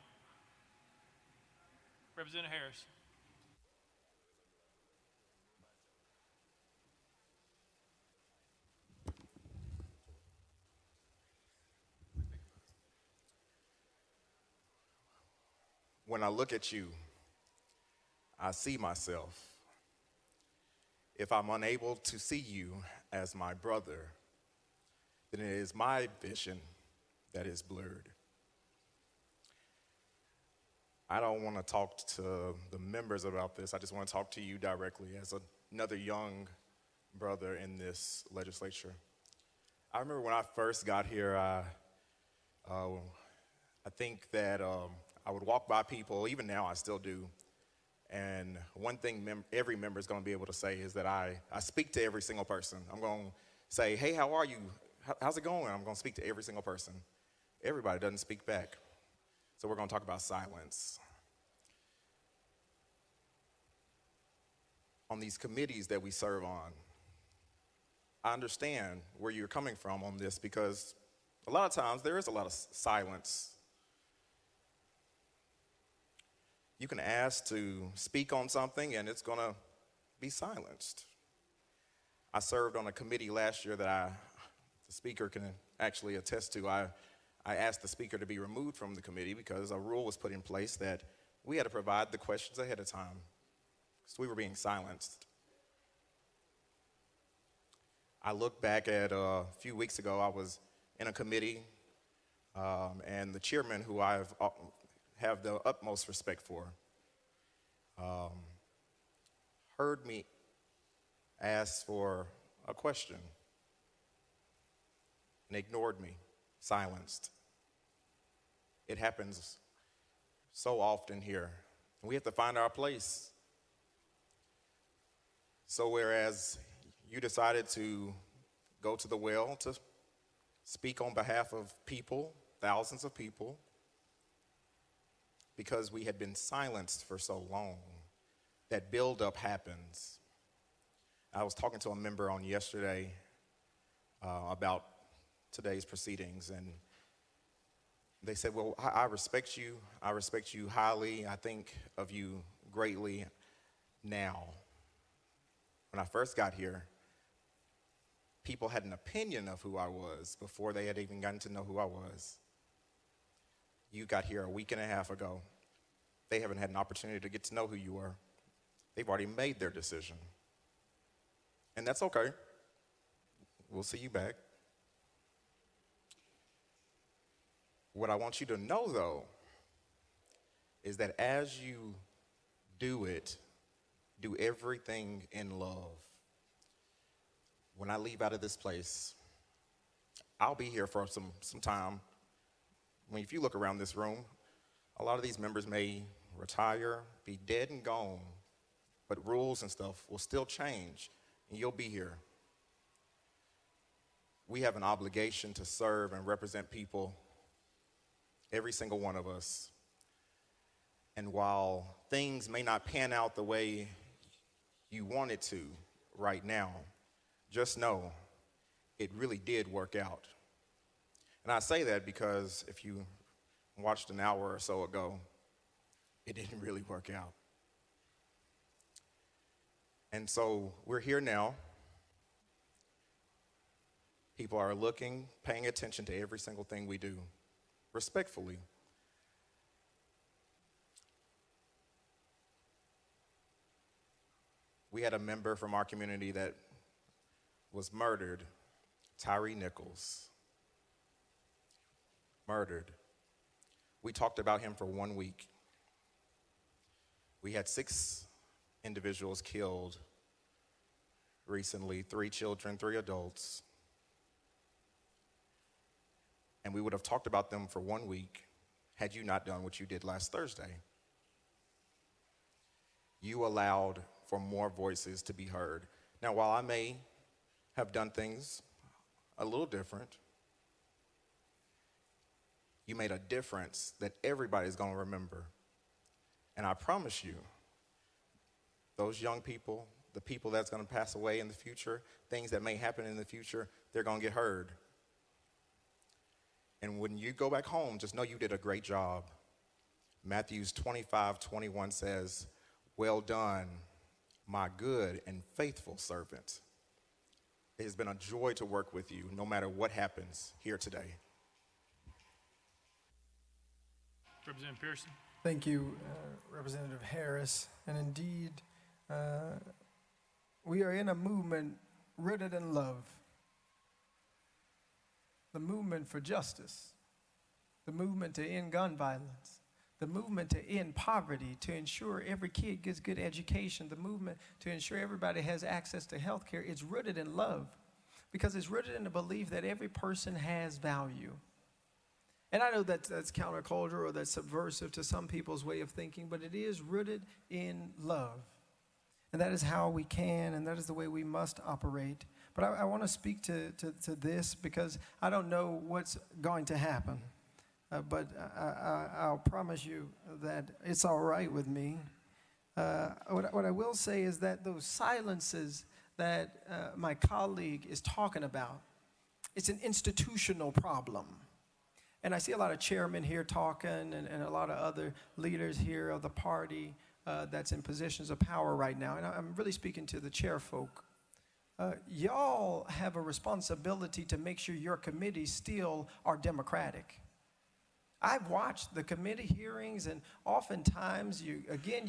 Representative Harris. When I look at you, I see myself. If I'm unable to see you as my brother, then it is my vision that is blurred. I don't want to talk to the members about this. I just want to talk to you directly as another young brother in this legislature. I remember when I first got here, I think that I would walk by people, even now I still do, and one thing every member is going to be able to say is that I speak to every single person. I'm going to say, hey, how are you? How's it going? I'm going to speak to every single person. Everybody doesn't speak back. So we're going to talk about silence. On these committees that we serve on, I understand where you're coming from on this, because a lot of times there is a lot of silence. You can ask to speak on something and it's going to be silenced. I served on a committee last year that the speaker can actually attest to. I asked the speaker to be removed from the committee because a rule was put in place that we had to provide the questions ahead of time, because we were being silenced. I look back at a few weeks ago, I was in a committee, and the chairman, who I have the utmost respect for, heard me ask for a question and ignored me, silenced. It happens so often here. We have to find our place. So whereas you decided to go to the well to speak on behalf of people, thousands of people, because we had been silenced for so long. That buildup happens. I was talking to a member on yesterday about today's proceedings, and they said, well, I respect you. I respect you highly. I think of you greatly now. When I first got here, people had an opinion of who I was before they had even gotten to know who I was. You got here a week and a half ago. They haven't had an opportunity to get to know who you are. They've already made their decision. And that's okay. We'll see you back. What I want you to know, though, is that as you do it, do everything in love. When I leave out of this place, I'll be here for some time. I mean, if you look around this room, a lot of these members may retire, be dead and gone, but rules and stuff will still change, and you'll be here. We have an obligation to serve and represent people, every single one of us. And while things may not pan out the way you want it to right now, just know it really did work out. And I say that because if you watched an hour or so ago, it didn't really work out. And so we're here now. People are looking, paying attention to every single thing we do, respectfully. We had a member from our community that was murdered, Tyree Nichols. Murdered. We talked about him for 1 week. We had 6 individuals killed recently, 3 children, 3 adults. And we would have talked about them for 1 week had you not done what you did last Thursday. You allowed for more voices to be heard. Now, while I may have done things a little different, you made a difference that everybody's going to remember. And I promise you, those young people, the people that's going to pass away in the future, things that may happen in the future, they're going to get heard. And when you go back home, just know you did a great job. Matthew 25:21 says, "Well done, my good and faithful servant." It has been a joy to work with you, no matter what happens here today. Representative Pearson. Thank you, Representative Harris. And indeed, we are in a movement rooted in love. The movement for justice, the movement to end gun violence, the movement to end poverty, to ensure every kid gets good education, the movement to ensure everybody has access to health care. It's rooted in love because it's rooted in the belief that every person has value. And I know that's countercultural or that's subversive to some people's way of thinking, but it is rooted in love. And that is how we can, and that is the way we must operate. But I want to speak to this because I don't know what's going to happen. But I'll promise you that it's all right with me. What I will say is that those silences that my colleague is talking about, it's an institutional problem. And I see a lot of chairmen here talking and a lot of other leaders here of the party that's in positions of power right now. And I'm really speaking to the chair folk. Y'all have a responsibility to make sure your committees still are democratic. I've watched the committee hearings, and oftentimes, you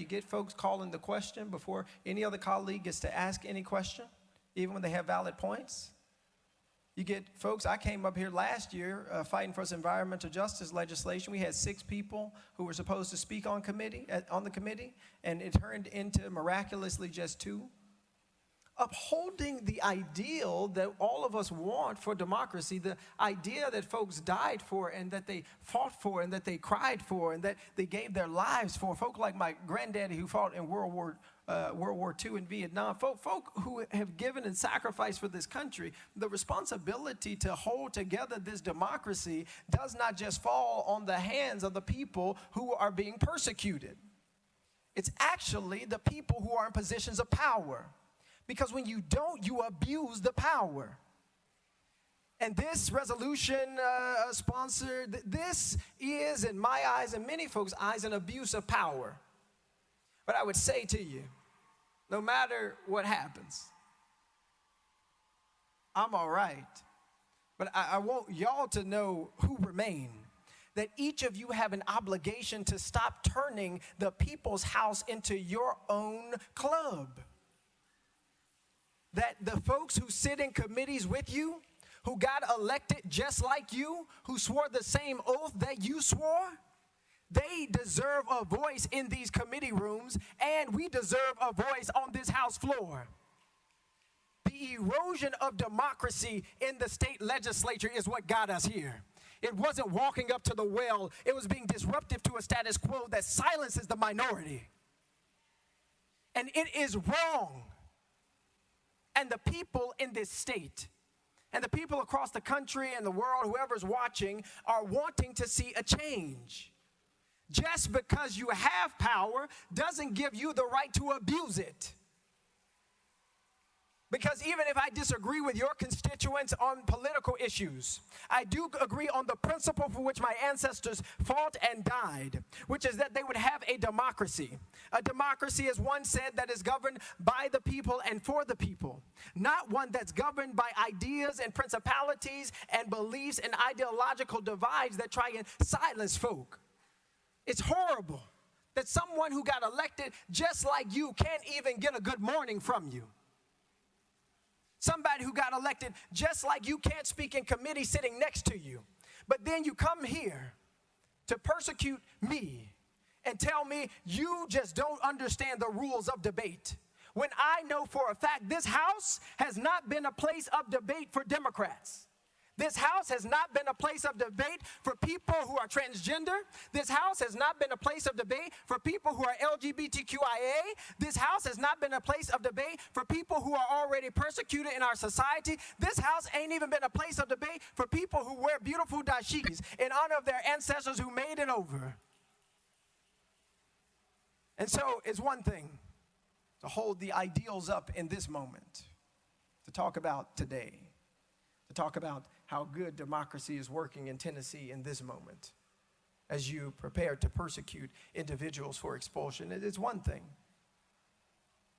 get folks calling the question before any other colleague gets to ask any question, even when they have valid points. You get folks, I came up here last year fighting for this environmental justice legislation. We had 6 people who were supposed to speak on the committee, and it turned into miraculously just 2. Upholding the ideal that all of us want for democracy, the idea that folks died for and that they fought for and that they cried for and that they gave their lives for. Folk like my granddaddy who fought in World War World War II in Vietnam, folk who have given and sacrificed for this country, the responsibility to hold together this democracy does not just fall on the hands of the people who are being persecuted. It's actually the people who are in positions of power. Because when you don't, you abuse the power. And this resolution sponsored, this is, in my eyes and many folks' eyes, an abuse of power. But I would say to you, no matter what happens, I'm all right. But I want y'all to know who remain, that each of you have an obligation to stop turning the people's house into your own club. That the folks who sit in committees with you, who got elected just like you, who swore the same oath that you swore, they deserve a voice in these committee rooms, and we deserve a voice on this House floor. The erosion of democracy in the state legislature is what got us here. It wasn't walking up to the well. It was being disruptive to a status quo that silences the minority. And it is wrong. And the people in this state and the people across the country and the world, whoever's watching, are wanting to see a change. Just because you have power doesn't give you the right to abuse it. Because even if I disagree with your constituents on political issues, I do agree on the principle for which my ancestors fought and died, which is that they would have a democracy. A democracy, as one said, that is governed by the people and for the people, not one that's governed by ideas and principalities and beliefs and ideological divides that try and silence folk. It's horrible that someone who got elected just like you can't even get a good morning from you. Somebody who got elected just like you can't speak in committee sitting next to you. But then you come here to persecute me and tell me you just don't understand the rules of debate. When I know for a fact this House has not been a place of debate for Democrats. This House has not been a place of debate for people who are transgender. This House has not been a place of debate for people who are LGBTQIA. This House has not been a place of debate for people who are already persecuted in our society. This House ain't even been a place of debate for people who wear beautiful dashikis in honor of their ancestors who made it over. And so it's one thing to hold the ideals up in this moment, to talk about today, to talk about how good democracy is working in Tennessee in this moment as you prepare to persecute individuals for expulsion. It is one thing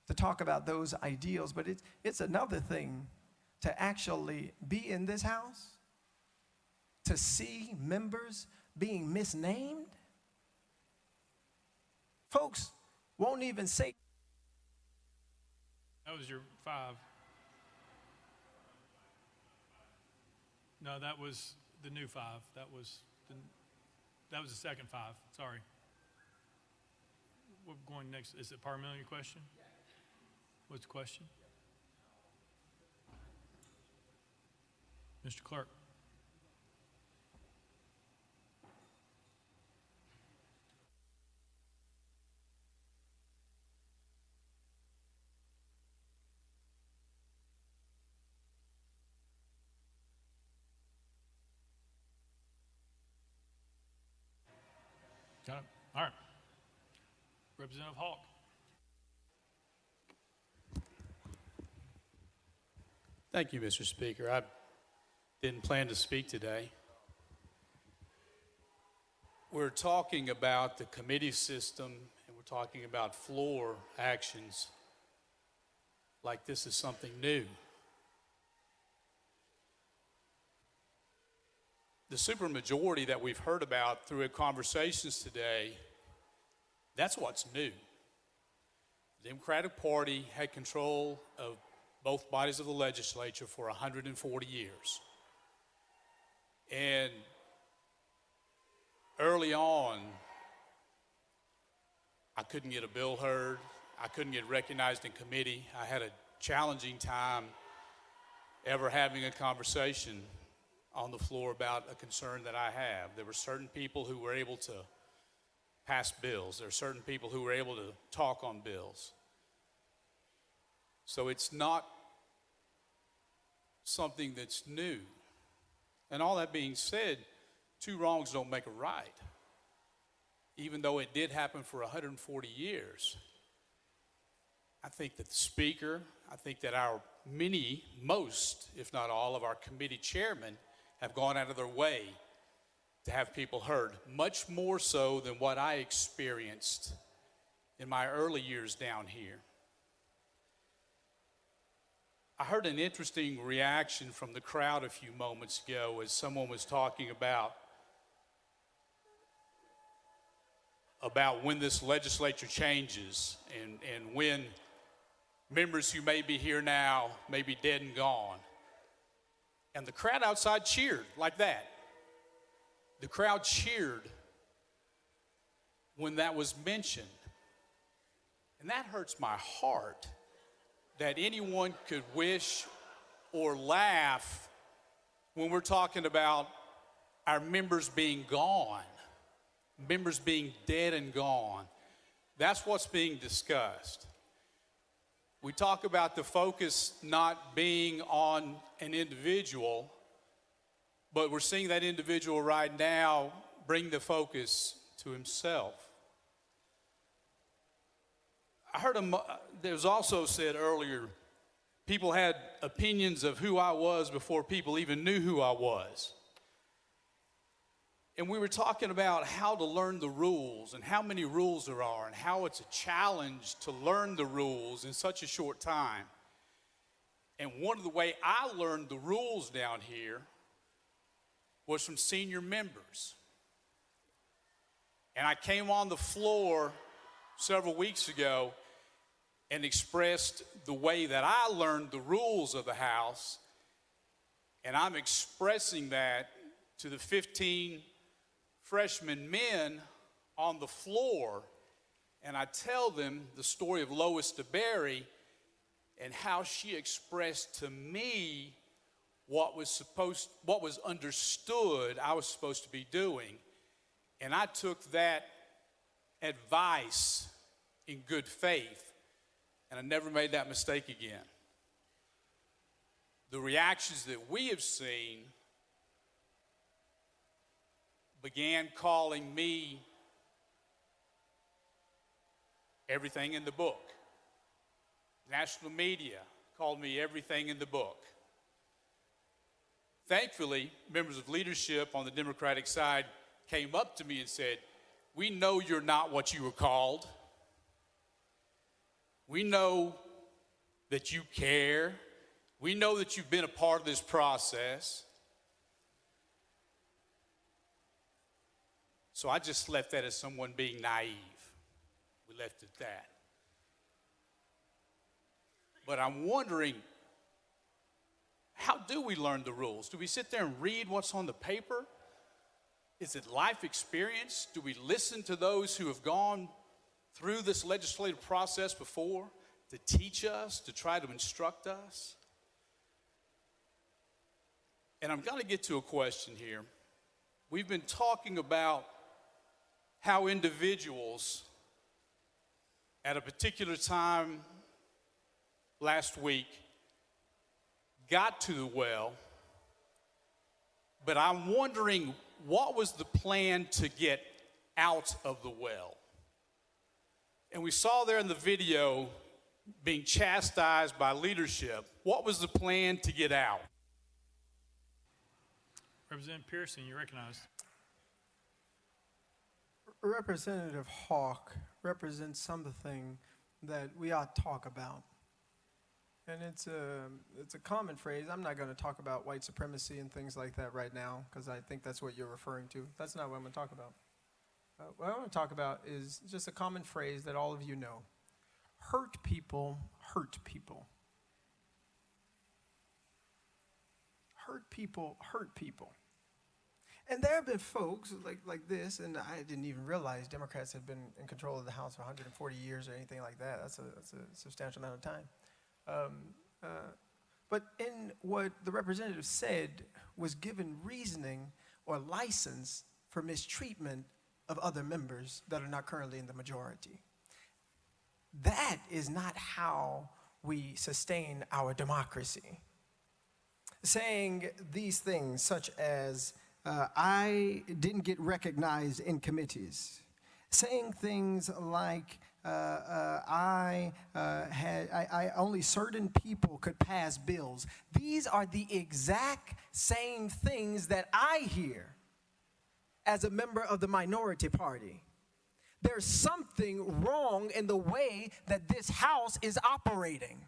to talk about those ideals, but it's another thing to actually be in this House, to see members being misnamed. Folks won't even say. That was your 5. No, that was the new 5. That was the second 5. Sorry. We're going next. Is it parliamentary question? What's the question? Mr. Clerk. Got it. All right. Representative Hawk. Thank you, Mr. Speaker. I didn't plan to speak today. We're talking about the committee system, and we're talking about floor actions like this is something new. The supermajority that we've heard about through conversations today, that's what's new. The Democratic Party had control of both bodies of the legislature for 140 years. And early on, I couldn't get a bill heard. I couldn't get recognized in committee. I had a challenging time ever having a conversation on the floor about a concern that I have. There were certain people who were able to pass bills. There are certain people who were able to talk on bills. So it's not something that's new. And all that being said, two wrongs don't make a right. Even though it did happen for 140 years, I think that the speaker, I think that our most, if not all, of our committee chairmen have gone out of their way to have people heard, much more so than what I experienced in my early years down here. I heard an interesting reaction from the crowd a few moments ago as someone was talking about when this legislature changes and when members who may be here now may be dead and gone. And the crowd outside cheered like that. The crowd cheered when that was mentioned. And that hurts my heart that anyone could wish or laugh when we're talking about our members being gone, members being dead and gone. That's what's being discussed. We talk about the focus not being on an individual, but we're seeing that individual right now bring the focus to himself. I heard there was also said earlier, people had opinions of who I was before people even knew who I was. And we were talking about how to learn the rules and how many rules there are and how it's a challenge to learn the rules in such a short time. And one of the ways I learned the rules down here was from senior members. And I came on the floor several weeks ago and expressed the way that I learned the rules of the House, and I'm expressing that to the 15 freshman men on the floor, and I tell them the story of Lois DeBerry and how she expressed to me what was understood I was supposed to be doing, and I took that advice in good faith, and I never made that mistake again. The reactions that we have seen began calling me everything in the book. National media called me everything in the book. Thankfully, members of leadership on the Democratic side came up to me and said, "We know you're not what you were called. We know that you care. We know that you've been a part of this process." So I just left that as someone being naive. We left it at that. But I'm wondering, how do we learn the rules? Do we sit there and read what's on the paper? Is it life experience? Do we listen to those who have gone through this legislative process before to teach us, to try to instruct us? And I'm going to get to a question here. We've been talking about how individuals at a particular time last week got to the well, but I'm wondering, what was the plan to get out of the well? And we saw there in the video being chastised by leadership. What was the plan to get out? Representative Pearson, you're recognized. Representative Hawk represents something that we ought to talk about. And it's a common phrase. I'm not going to talk about white supremacy and things like that right now, because I think that's what you're referring to. That's not what I'm going to talk about. What I want to talk about is just a common phrase that all of you know. Hurt people hurt people. Hurt people hurt people. And there have been folks like this, and I didn't even realize Democrats had been in control of the House for 140 years or anything like that. That's a substantial amount of time. But in what the representative said was given reasoning or license for mistreatment of other members that are not currently in the majority. That is not how we sustain our democracy. Saying these things such as, I didn't get recognized in committees. Saying things like, only certain people could pass bills. These are the exact same things that I hear as a member of the minority party. There's something wrong in the way that this House is operating.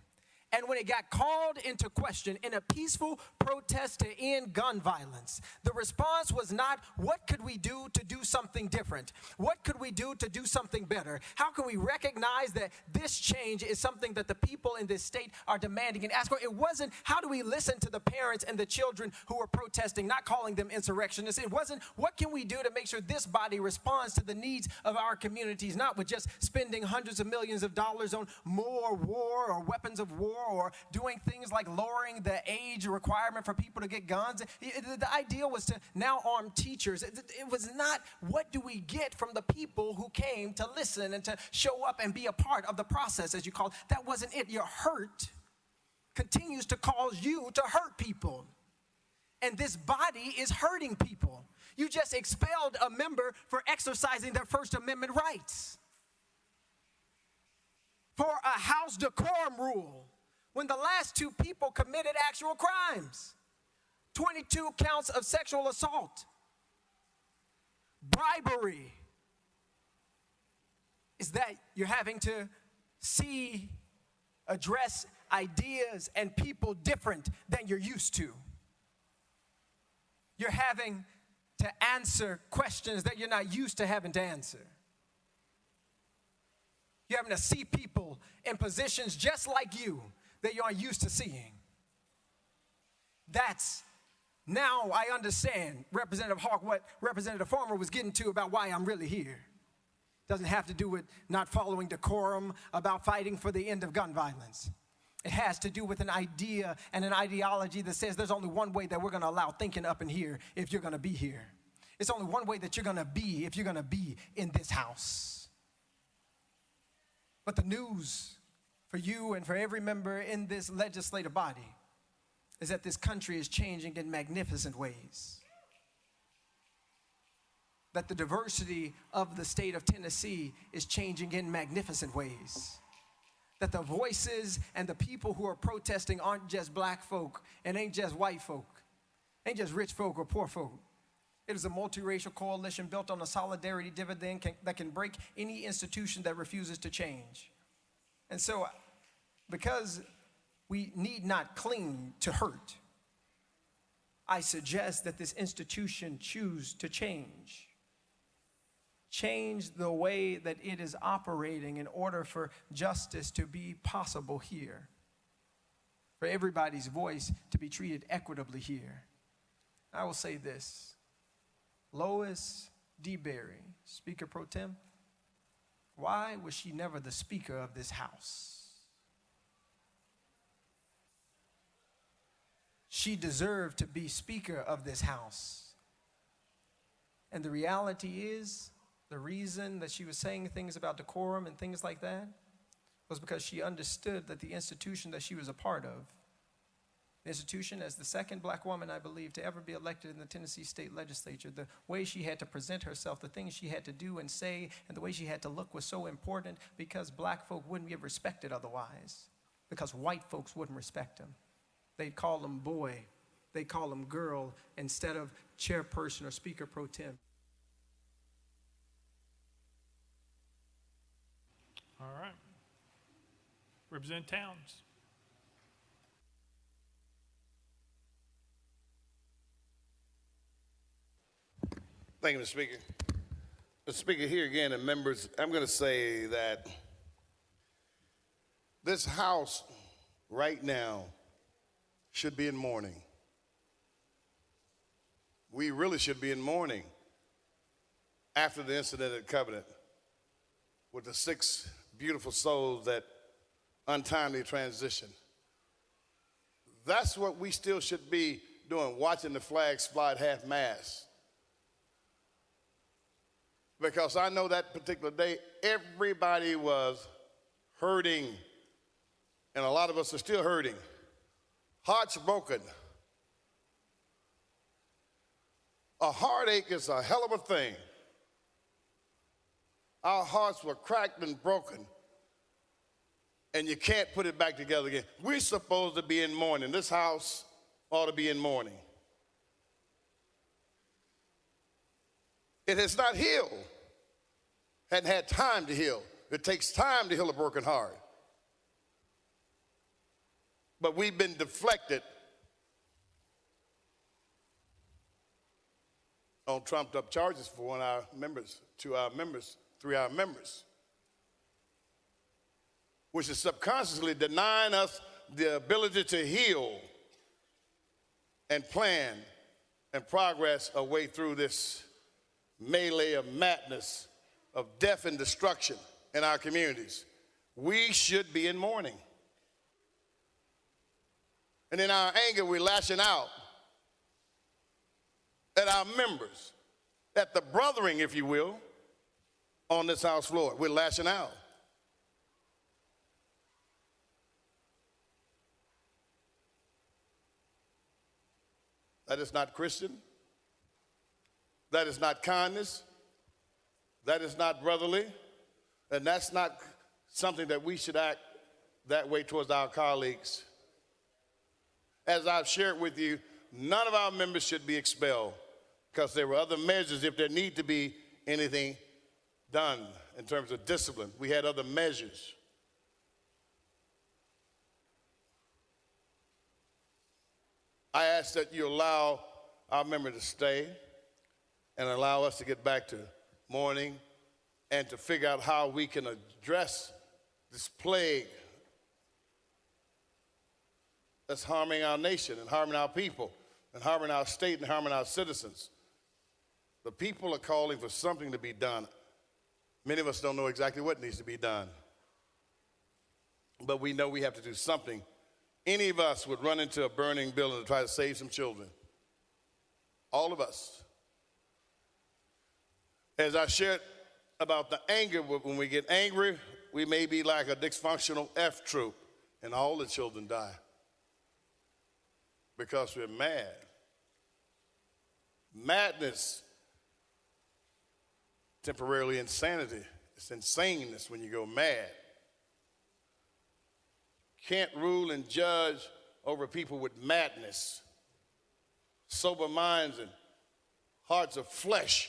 And when it got called into question in a peaceful protest to end gun violence, the response was not, what could we do to do something different? What could we do to do something better? How can we recognize that this change is something that the people in this state are demanding and asking for? It wasn't, how do we listen to the parents and the children who are protesting, not calling them insurrectionists? It wasn't, what can we do to make sure this body responds to the needs of our communities, not with just spending hundreds of millions of dollars on more war or weapons of war, or doing things like lowering the age requirement for people to get guns. The idea was to now arm teachers. It was not, what do we get from the people who came to listen and to show up and be a part of the process, as you call it. That wasn't it. Your hurt continues to cause you to hurt people. And this body is hurting people. You just expelled a member for exercising their First Amendment rights. For a House decorum rule, when the last two people committed actual crimes. 22 counts of sexual assault, bribery. Is that you're having to address ideas and people different than you're used to. You're having to answer questions that you're not used to having to answer. You're having to see people in positions just like you that you aren't used to seeing. That's, now I understand, Representative Hawk, what Representative Farmer was getting to about why I'm really here. Doesn't have to do with not following decorum, about fighting for the end of gun violence. It has to do with an idea and an ideology that says there's only one way that we're going to allow thinking up in here if you're going to be here. It's only one way that you're going to be if you're going to be in this house. But the news for you and for every member in this legislative body is that this country is changing in magnificent ways. That the diversity of the state of Tennessee is changing in magnificent ways. That the voices and the people who are protesting aren't just black folk and ain't just white folk, ain't just rich folk or poor folk. It is a multiracial coalition built on a solidarity dividend that can break any institution that refuses to change. And so, because we need not cling to hurt, I suggest that this institution choose to change. Change the way that it is operating in order for justice to be possible here. For everybody's voice to be treated equitably here. I will say this. Lois D. Berry, Speaker Pro Tem, why was she never the Speaker of this House? She deserved to be Speaker of this House. And the reality is, the reason that she was saying things about decorum and things like that was because she understood that the institution that she was a part of, the institution as the second black woman, I believe, to ever be elected in the Tennessee state legislature, the way she had to present herself, the things she had to do and say, and the way she had to look was so important because black folk wouldn't be respected otherwise, because white folks wouldn't respect them. They'd call them boy, they'd call them girl instead of chairperson or Speaker Pro Tem. All right. Representative Towns. Thank you, Mr. Speaker. Mr. Speaker, here again, and members, I'm going to say that this House right now should be in mourning. We really should be in mourning after the incident at Covenant with the 6 beautiful souls that untimely transitioned. That's what we still should be doing, watching the flags fly at half-mast. Because I know that particular day, everybody was hurting and a lot of us are still hurting. Hearts broken. A heartache is a hell of a thing. Our hearts were cracked and broken, and you can't put it back together again. We're supposed to be in mourning. This house ought to be in mourning. It has not healed, hadn't had time to heal. It takes time to heal a broken heart. But we've been deflected on trumped up charges for one of our members, 2 our members, 3 our members, which is subconsciously denying us the ability to heal and plan and progress our way through this melee of madness, of death and destruction in our communities. We should be in mourning. And in our anger, we're lashing out at our members, at the brothering, if you will, on this house floor. We're lashing out. That is not Christian. That is not kindness. That is not brotherly. And that's not something that we should act that way towards our colleagues. As I've shared with you, none of our members should be expelled because there were other measures if there need to be anything done in terms of discipline. We had other measures. I ask that you allow our member to stay and allow us to get back to mourning and to figure out how we can address this plague that's harming our nation and harming our people and harming our state and harming our citizens. The people are calling for something to be done. Many of us don't know exactly what needs to be done, but we know we have to do something. Any of us would run into a burning building to try to save some children. All of us. As I shared about the anger, when we get angry, we may be like a dysfunctional F troop, and all the children die because we're mad. Madness, temporarily insanity. It's insaneness when you go mad. Can't rule and judge over people with madness, sober minds and hearts of flesh,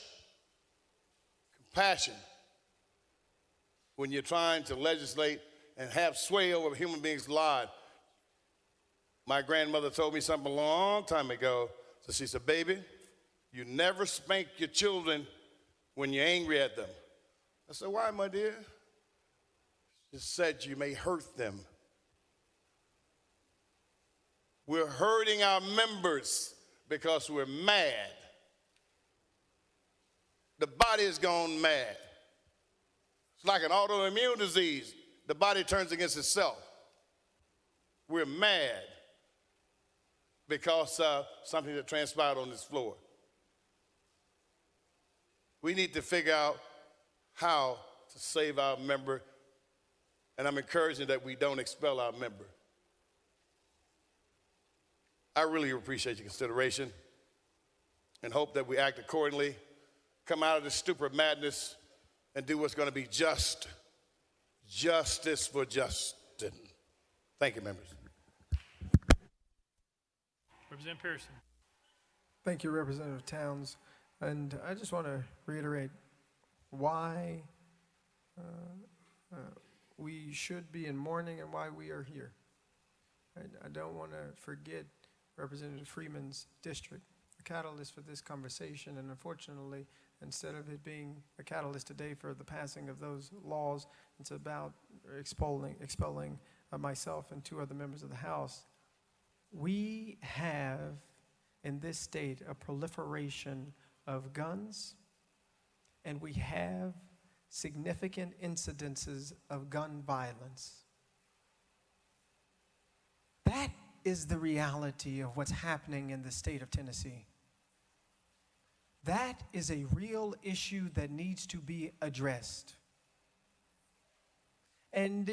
compassion. When you're trying to legislate and have sway over human beings' lives. My grandmother told me something a long time ago. So she said, baby, you never spank your children when you're angry at them. I said, why, my dear? She said you may hurt them. We're hurting our members because we're mad. The body has gone mad. It's like an autoimmune disease. The body turns against itself. We're mad because of something that transpired on this floor. We need to figure out how to save our member, and I'm encouraging that we don't expel our member. I really appreciate your consideration and hope that we act accordingly, come out of this stupor madness, and do what's going to be just. Justice for Justin. Thank you, members. Representative Pearson. Thank you, Representative Towns. And I just want to reiterate why we should be in mourning and why we are here. I don't want to forget Representative Freeman's district, a catalyst for this conversation, and unfortunately, instead of it being a catalyst today for the passing of those laws, it's about expelling myself and 2 other members of the House. We have in this state a proliferation of guns, and we have significant incidences of gun violence. That is the reality of what's happening in the state of Tennessee. That is a real issue that needs to be addressed. And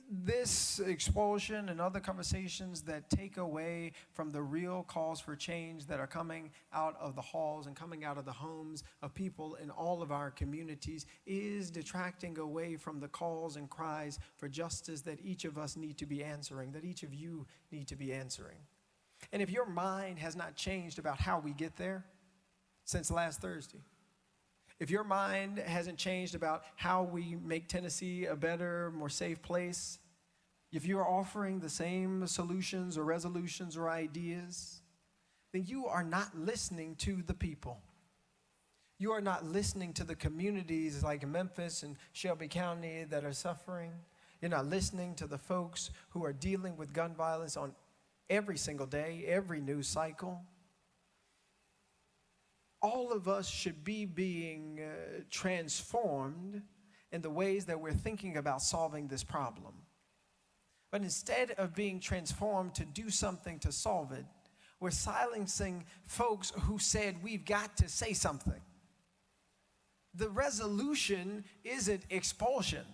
this expulsion and other conversations that take away from the real calls for change that are coming out of the halls and coming out of the homes of people in all of our communities is detracting away from the calls and cries for justice that each of us need to be answering, that each of you need to be answering. And if your mind has not changed about how we get there since last Thursday, if your mind hasn't changed about how we make Tennessee a better, more safe place, if you're offering the same solutions or resolutions or ideas, then you are not listening to the people. You are not listening to the communities like Memphis and Shelby County that are suffering. You're not listening to the folks who are dealing with gun violence on every single day, every news cycle. All of us should be being transformed in the ways that we're thinking about solving this problem. But instead of being transformed to do something to solve it, we're silencing folks who said we've got to say something. The resolution isn't expulsion.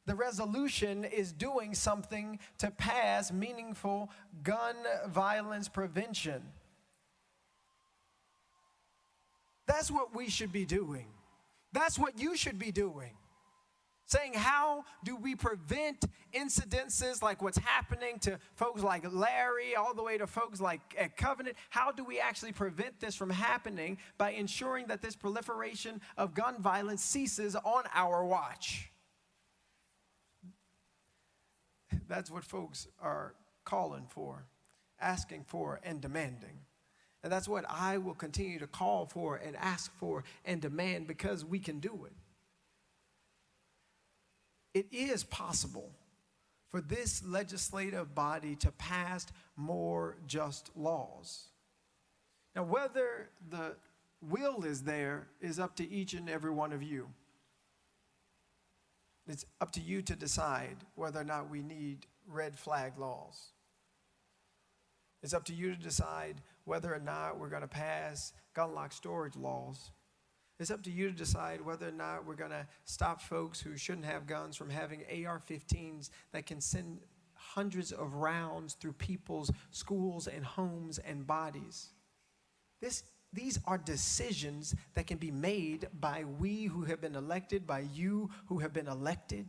The resolution is doing something to pass meaningful gun violence prevention. That's what we should be doing. That's what you should be doing. Saying, how do we prevent incidences like what's happening to folks like Larry, all the way to folks like at Covenant? How do we actually prevent this from happening by ensuring that this proliferation of gun violence ceases on our watch? That's what folks are calling for, asking for, and demanding. And that's what I will continue to call for and ask for and demand, because we can do it. It is possible for this legislative body to pass more just laws. Now, whether the will is there is up to each and every one of you. It's up to you to decide whether or not we need red flag laws. It's up to you to decide whether or not we're going to pass gun lock storage laws. It's up to you to decide whether or not we're going to stop folks who shouldn't have guns from having AR-15s that can send hundreds of rounds through people's schools and homes and bodies. These are decisions that can be made by we who have been elected, by you who have been elected.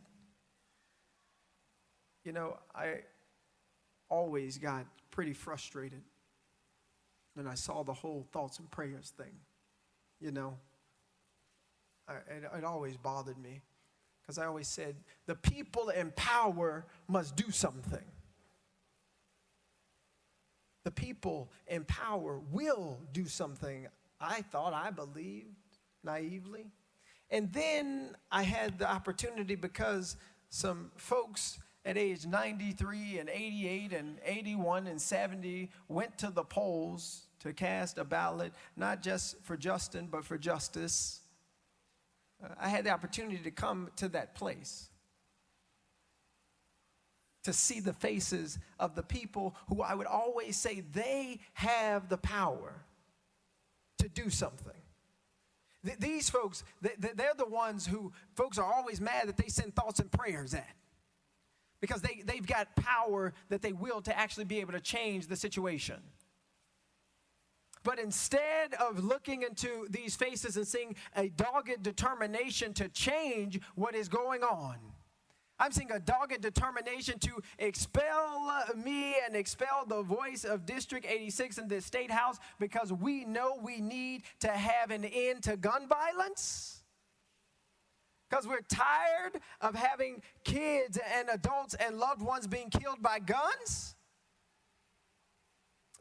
You know, I always got pretty frustrated when I saw the whole thoughts and prayers thing. You know, it always bothered me, because I always said, the people in power must do something. The people in power will do something, I thought, I believed, naively. And then I had the opportunity, because some folks at age 93 and 88 and 81 and 70 went to the polls to cast a ballot, not just for Justin, but for justice. I had the opportunity to come to that place, to see the faces of the people who I would always say they have the power to do something. These folks, they're the ones who folks are always mad that they send thoughts and prayers at, because they've got power that they will to actually be able to change the situation. But instead of looking into these faces and seeing a dogged determination to change what is going on, I'm seeing a dogged determination to expel me and expel the voice of District 86 in this state house, because we know we need to have an end to gun violence. Because we're tired of having kids and adults and loved ones being killed by guns.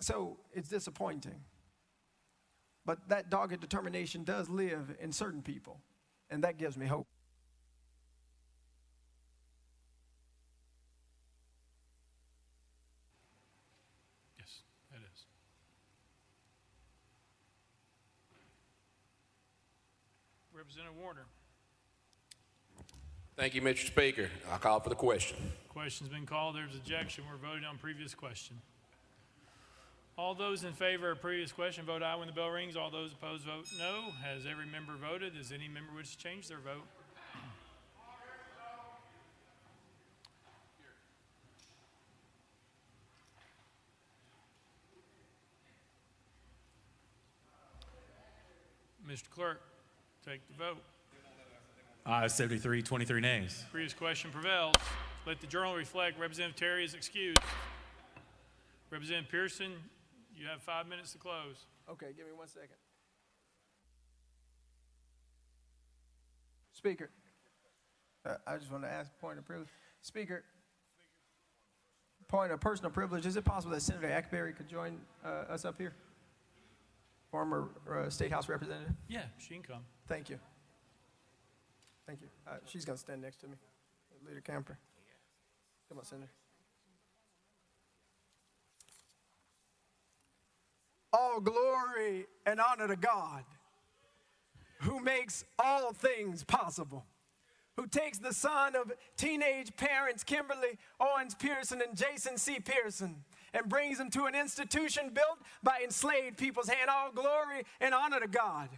So it's disappointing. But that dogged determination does live in certain people, and that gives me hope. Yes, it is. Representative Warner. Thank you, Mr. Speaker. I call for the question. Question's been called. There's objection. We're voting on previous question. All those in favor of previous question vote aye when the bell rings. All those opposed vote no. Has every member voted? Does any member wish to change their vote? Mr. Clerk, take the vote. Ayes 73, 23 nays. Previous question prevails. Let the journal reflect Representative Terry is excused. Representative Pearson, you have 5 minutes to close. Okay, give me 1 second. Speaker, I just want to ask a point of privilege. Speaker, point of personal privilege. Is it possible that Senator Ackberry could join us up here? Former State House Representative. Yeah, she can come. Thank you. Thank you. She's going to stand next to me. Leader Camper. Come on, Senator. All glory and honor to God, who makes all things possible, who takes the son of teenage parents Kimberly Owens Pearson and Jason C. Pearson and brings them to an institution built by enslaved people's hand. All glory and honor to God,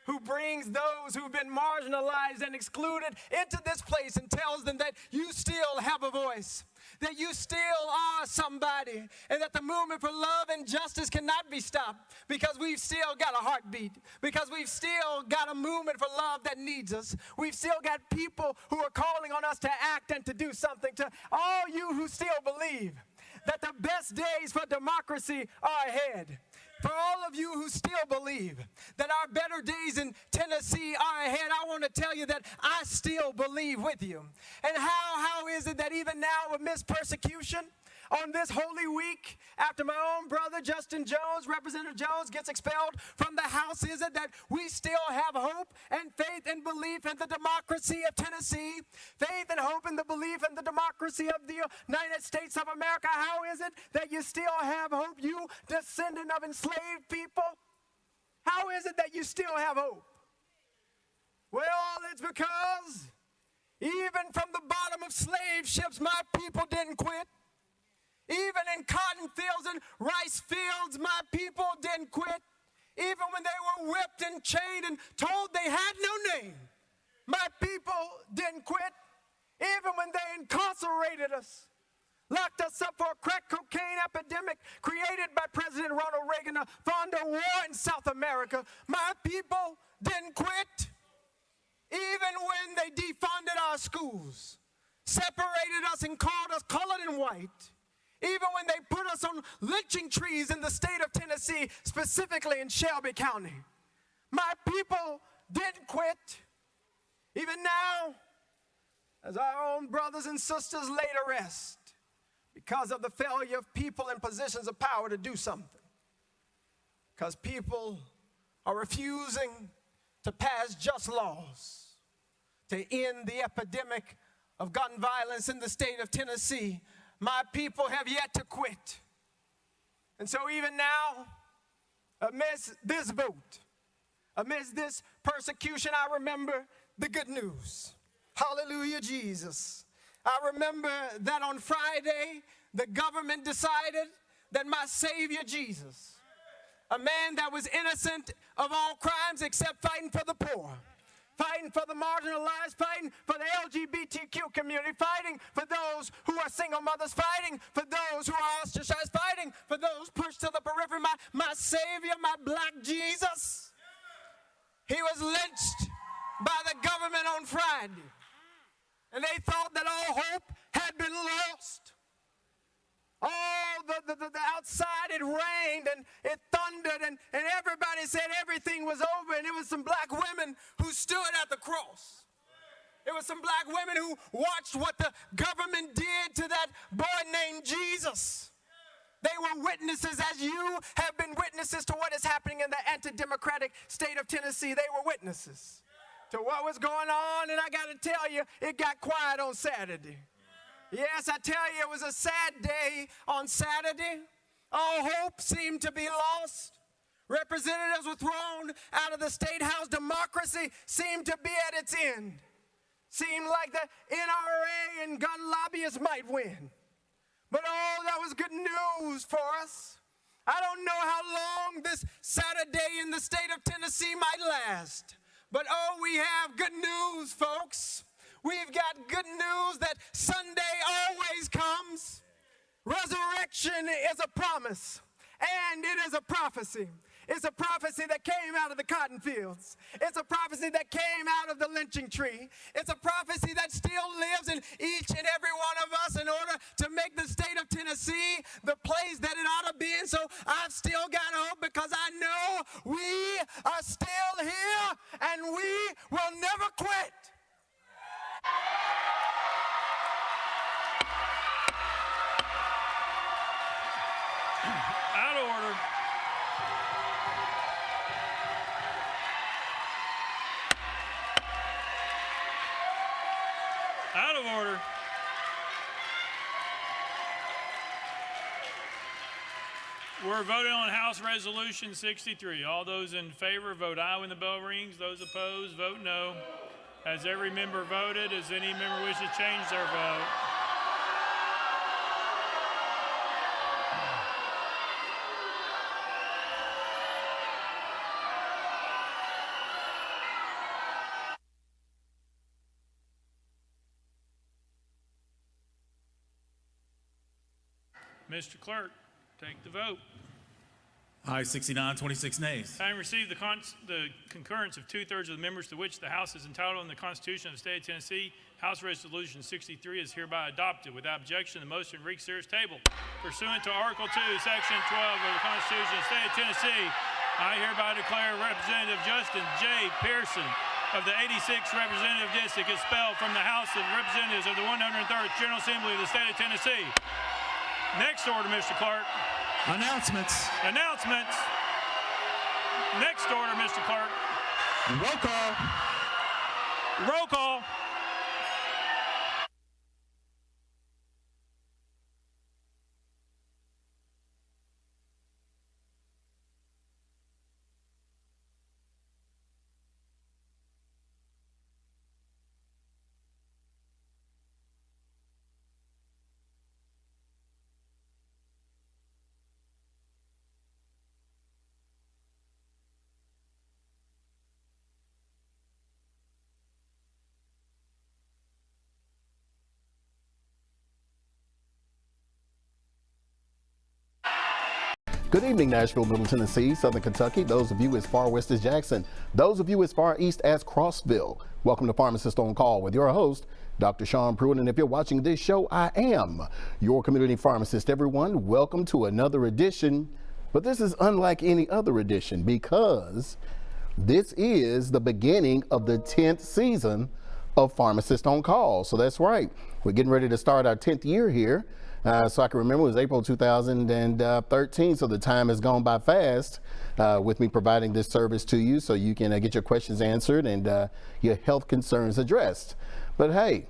who brings those who've been marginalized and excluded into this place and tells them that you still have a voice, that you still are somebody, and that the movement for love and justice cannot be stopped because we've still got a heartbeat, because we've still got a movement for love that needs us. We've still got people who are calling on us to act and to do something. To all you who still believe that the best days for democracy are ahead, for all of you who still believe that our better days in Tennessee are ahead, I want to tell you that I still believe with you. And how is it that even now amidst persecution, on this Holy Week, after my own brother Justin Jones, Representative Jones, gets expelled from the House, is it that we still have hope and faith and belief in the democracy of Tennessee, faith and hope in the belief in the democracy of the United States of America? How is it that you still have hope, you descendant of enslaved people? How is it that you still have hope? Well, it's because even from the bottom of slave ships, my people didn't quit. Even in cotton fields and rice fields, my people didn't quit. Even when they were whipped and chained and told they had no name, my people didn't quit. Even when they incarcerated us, locked us up for a crack cocaine epidemic created by President Ronald Reagan to fund a war in South America, my people didn't quit. Even when they defunded our schools, separated us and called us colored and white, even when they put us on lynching trees in the state of Tennessee, specifically in Shelby County, my people didn't quit. Even now, as our own brothers and sisters lay to rest because of the failure of people in positions of power to do something, because people are refusing to pass just laws to end the epidemic of gun violence in the state of Tennessee, my people have yet to quit. And so even now, amidst this vote, amidst this persecution, I remember the good news. Hallelujah, Jesus. I remember that on Friday, the government decided that my Savior Jesus, a man that was innocent of all crimes except fighting for the poor, fighting for the marginalized, fighting for the LGBTQ community, fighting for those who are single mothers, fighting for those who are ostracized, fighting for those pushed to the periphery. My Savior, my black Jesus, he was lynched by the government on Friday. And they thought that all hope had been lost. The outside, it rained and it thundered and everybody said everything was over, and it was some black women who stood at the cross. It was some black women who watched what the government did to that boy named Jesus. They were witnesses, as you have been witnesses to what is happening in the anti-democratic state of Tennessee. They were witnesses to what was going on, and I got to tell you, it got quiet on Saturday. Yes, I tell you, it was a sad day on Saturday. All hope seemed to be lost. Representatives were thrown out of the State House. Democracy seemed to be at its end. Seemed like the NRA and gun lobbyists might win. But oh, that was good news for us. I don't know how long this Saturday in the state of Tennessee might last. But oh, we have good news, folks. We've got good news that Sunday always comes. Resurrection is a promise, and it is a prophecy. It's a prophecy that came out of the cotton fields. It's a prophecy that came out of the lynching tree. It's a prophecy that still lives in each and every one of us in order to make the state of Tennessee the place that it ought to be. And so I've still got hope because I know we are still here and we will never quit. Out of order. Out of order. We're voting on House Resolution 63. All those in favor, vote aye when the bell rings. Those opposed, vote no. Has every member voted? Does any member wish to change their vote? Mr. Clerk, take the vote. Aye, 69, 26 nays. Having received the concurrence of 2/3 of the members to which the House is entitled in the Constitution of the State of Tennessee, House Resolution 63 is hereby adopted. Without objection, the motion to reconsider is tabled. Pursuant to Article 2, Section 12 of the Constitution of the State of Tennessee, I hereby declare Representative Justin J. Pearson of the 86th Representative District expelled from the House of Representatives of the 103rd General Assembly of the State of Tennessee. Next order, Mr. Clerk. Announcements. Announcements. Next order, Mr. Clerk. Roll call. Roll call. Good evening, Nashville, Middle Tennessee, Southern Kentucky, those of you as far west as Jackson, those of you as far east as Crossville. Welcome to Pharmacist on Call with your host, Dr. Sean Pruitt. And if you're watching this show, I am your community pharmacist. Everyone, welcome to another edition. But this is unlike any other edition because this is the beginning of the 10th season of Pharmacist on Call. So that's right. We're getting ready to start our 10th year here. So I can remember it was April 2013, so the time has gone by fast with me providing this service to you so you can get your questions answered and your health concerns addressed. But hey,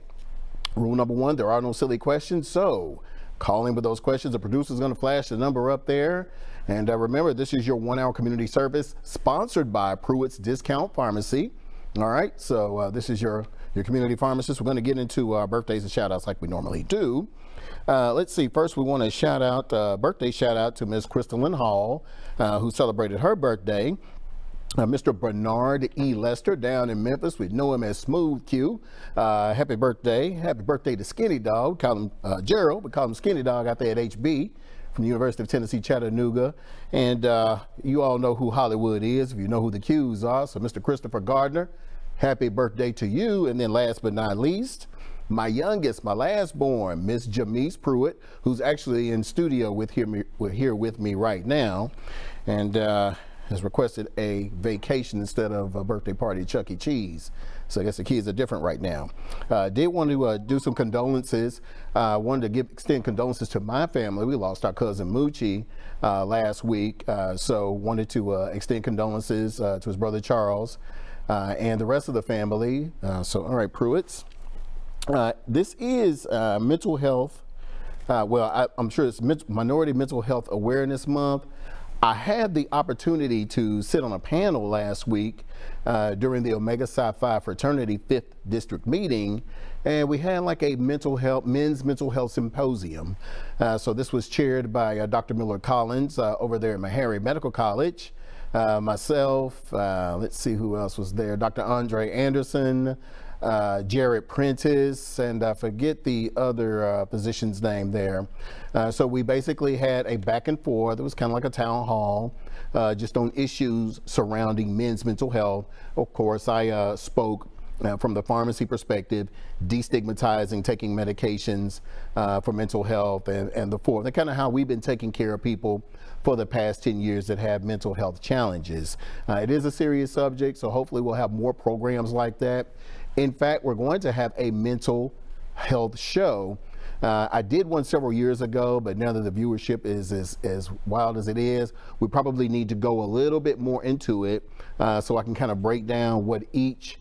rule number one, there are no silly questions, so call in with those questions. The producer is going to flash the number up there. And remember, this is your 1-hour community service sponsored by Pruitt's Discount Pharmacy. All right, so this is your community pharmacist. We're going to get into birthdays and shout outs like we normally do. Let's see. First, we want to shout out, birthday shout out to Ms. Crystalline Hall, who celebrated her birthday. Mr. Bernard E. Lester down in Memphis. We know him as Smooth Q. Happy birthday. Happy birthday to Skinny Dog. We call him Gerald. We call him Skinny Dog out there at HB from the University of Tennessee, Chattanooga. And you all know who Hollywood is if you know who the Qs are. So Mr. Christopher Gardner, happy birthday to you. And then last but not least, my youngest, my last born, Miss Jamise Pruitt, who's actually in studio here with me right now, and has requested a vacation instead of a birthday party at Chuck E. Cheese. So I guess the kids are different right now. Did want to do some condolences. Wanted to extend condolences to my family. We lost our cousin Moochie last week, so wanted to extend condolences to his brother Charles and the rest of the family. So all right, Pruitts. This is mental health. I'm sure it's Minority Mental Health Awareness Month. I had the opportunity to sit on a panel last week during the Omega Psi Phi Fraternity 5th District meeting, and we had like a men's mental health symposium. So this was chaired by Dr. Miller Collins over there at Meharry Medical College. myself, let's see who else was there, Dr. Andre Anderson, Jared Prentice, and I forget the other physician's name there. So we basically had a back and forth. It was kind of like a town hall, just on issues surrounding men's mental health. Of course, I spoke from the pharmacy perspective, destigmatizing taking medications for mental health and the forth, and kind of how we've been taking care of people for the past 10 years that have mental health challenges. It is a serious subject, so hopefully we'll have more programs like that. In fact, we're going to have a mental health show. I did one several years ago, but now that the viewership is as wild as it is, we probably need to go a little bit more into it so I can kind of break down what each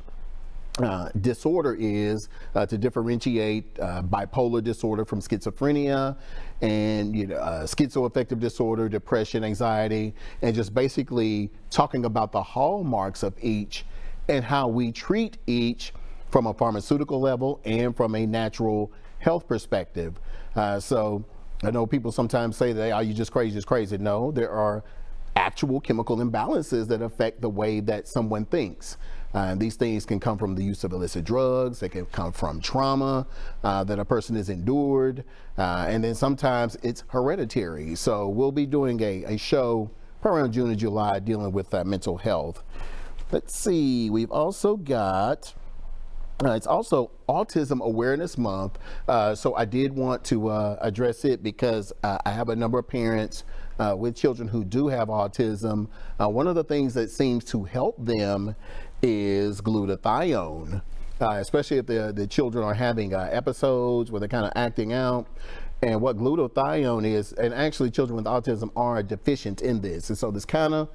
disorder is to differentiate bipolar disorder from schizophrenia, and schizoaffective disorder, depression, anxiety, and just basically talking about the hallmarks of each and how we treat each from a pharmaceutical level and from a natural health perspective. So I know people sometimes say that, "Oh, you just crazy." No, there are actual chemical imbalances that affect the way that someone thinks. These things can come from the use of illicit drugs. They can come from trauma that a person has endured. And then sometimes it's hereditary. So we'll be doing a show probably around June or July dealing with mental health. Let's see, we've also got, it's also Autism Awareness Month. So I did want to address it because I have a number of parents with children who do have autism. One of the things that seems to help them is glutathione, especially if the children are having episodes where they're kind of acting out. And what glutathione is, and actually children with autism are deficient in this, and so this kind of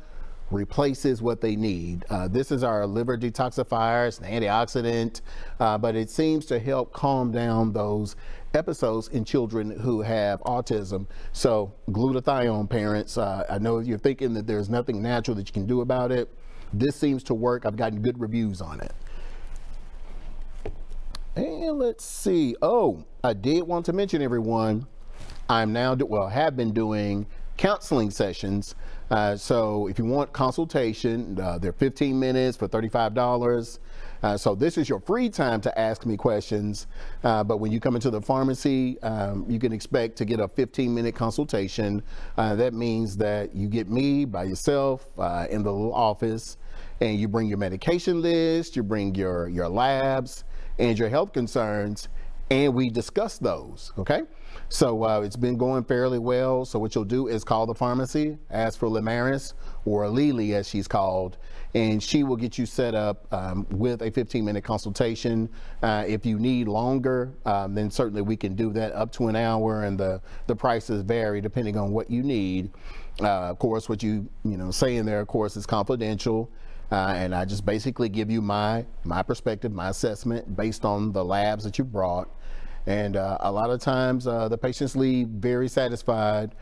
replaces what they need. This is our liver detoxifier, it's an antioxidant, but it seems to help calm down those episodes in children who have autism. So glutathione, parents, I know you're thinking that there's nothing natural that you can do about it. This seems to work. I've gotten good reviews on it. And let's see. Oh, I did want to mention, everyone, I'm now, have been doing counseling sessions. So if you want consultation, they're 15 minutes for $35. So this is your free time to ask me questions. But when you come into the pharmacy, you can expect to get a 15-minute consultation. That means that you get me by yourself in the little office, and you bring your medication list, you bring your labs and your health concerns, and we discuss those, okay? So it's been going fairly well. So what you'll do is call the pharmacy, ask for Lamaris, or Lily as she's called, and she will get you set up with a 15-minute consultation. If you need longer, then certainly we can do that up to an hour, and the prices vary depending on what you need. Of course, what you say in there, of course, is confidential. And I just basically give you my perspective, my assessment based on the labs that you brought. And a lot of times the patients leave very satisfied,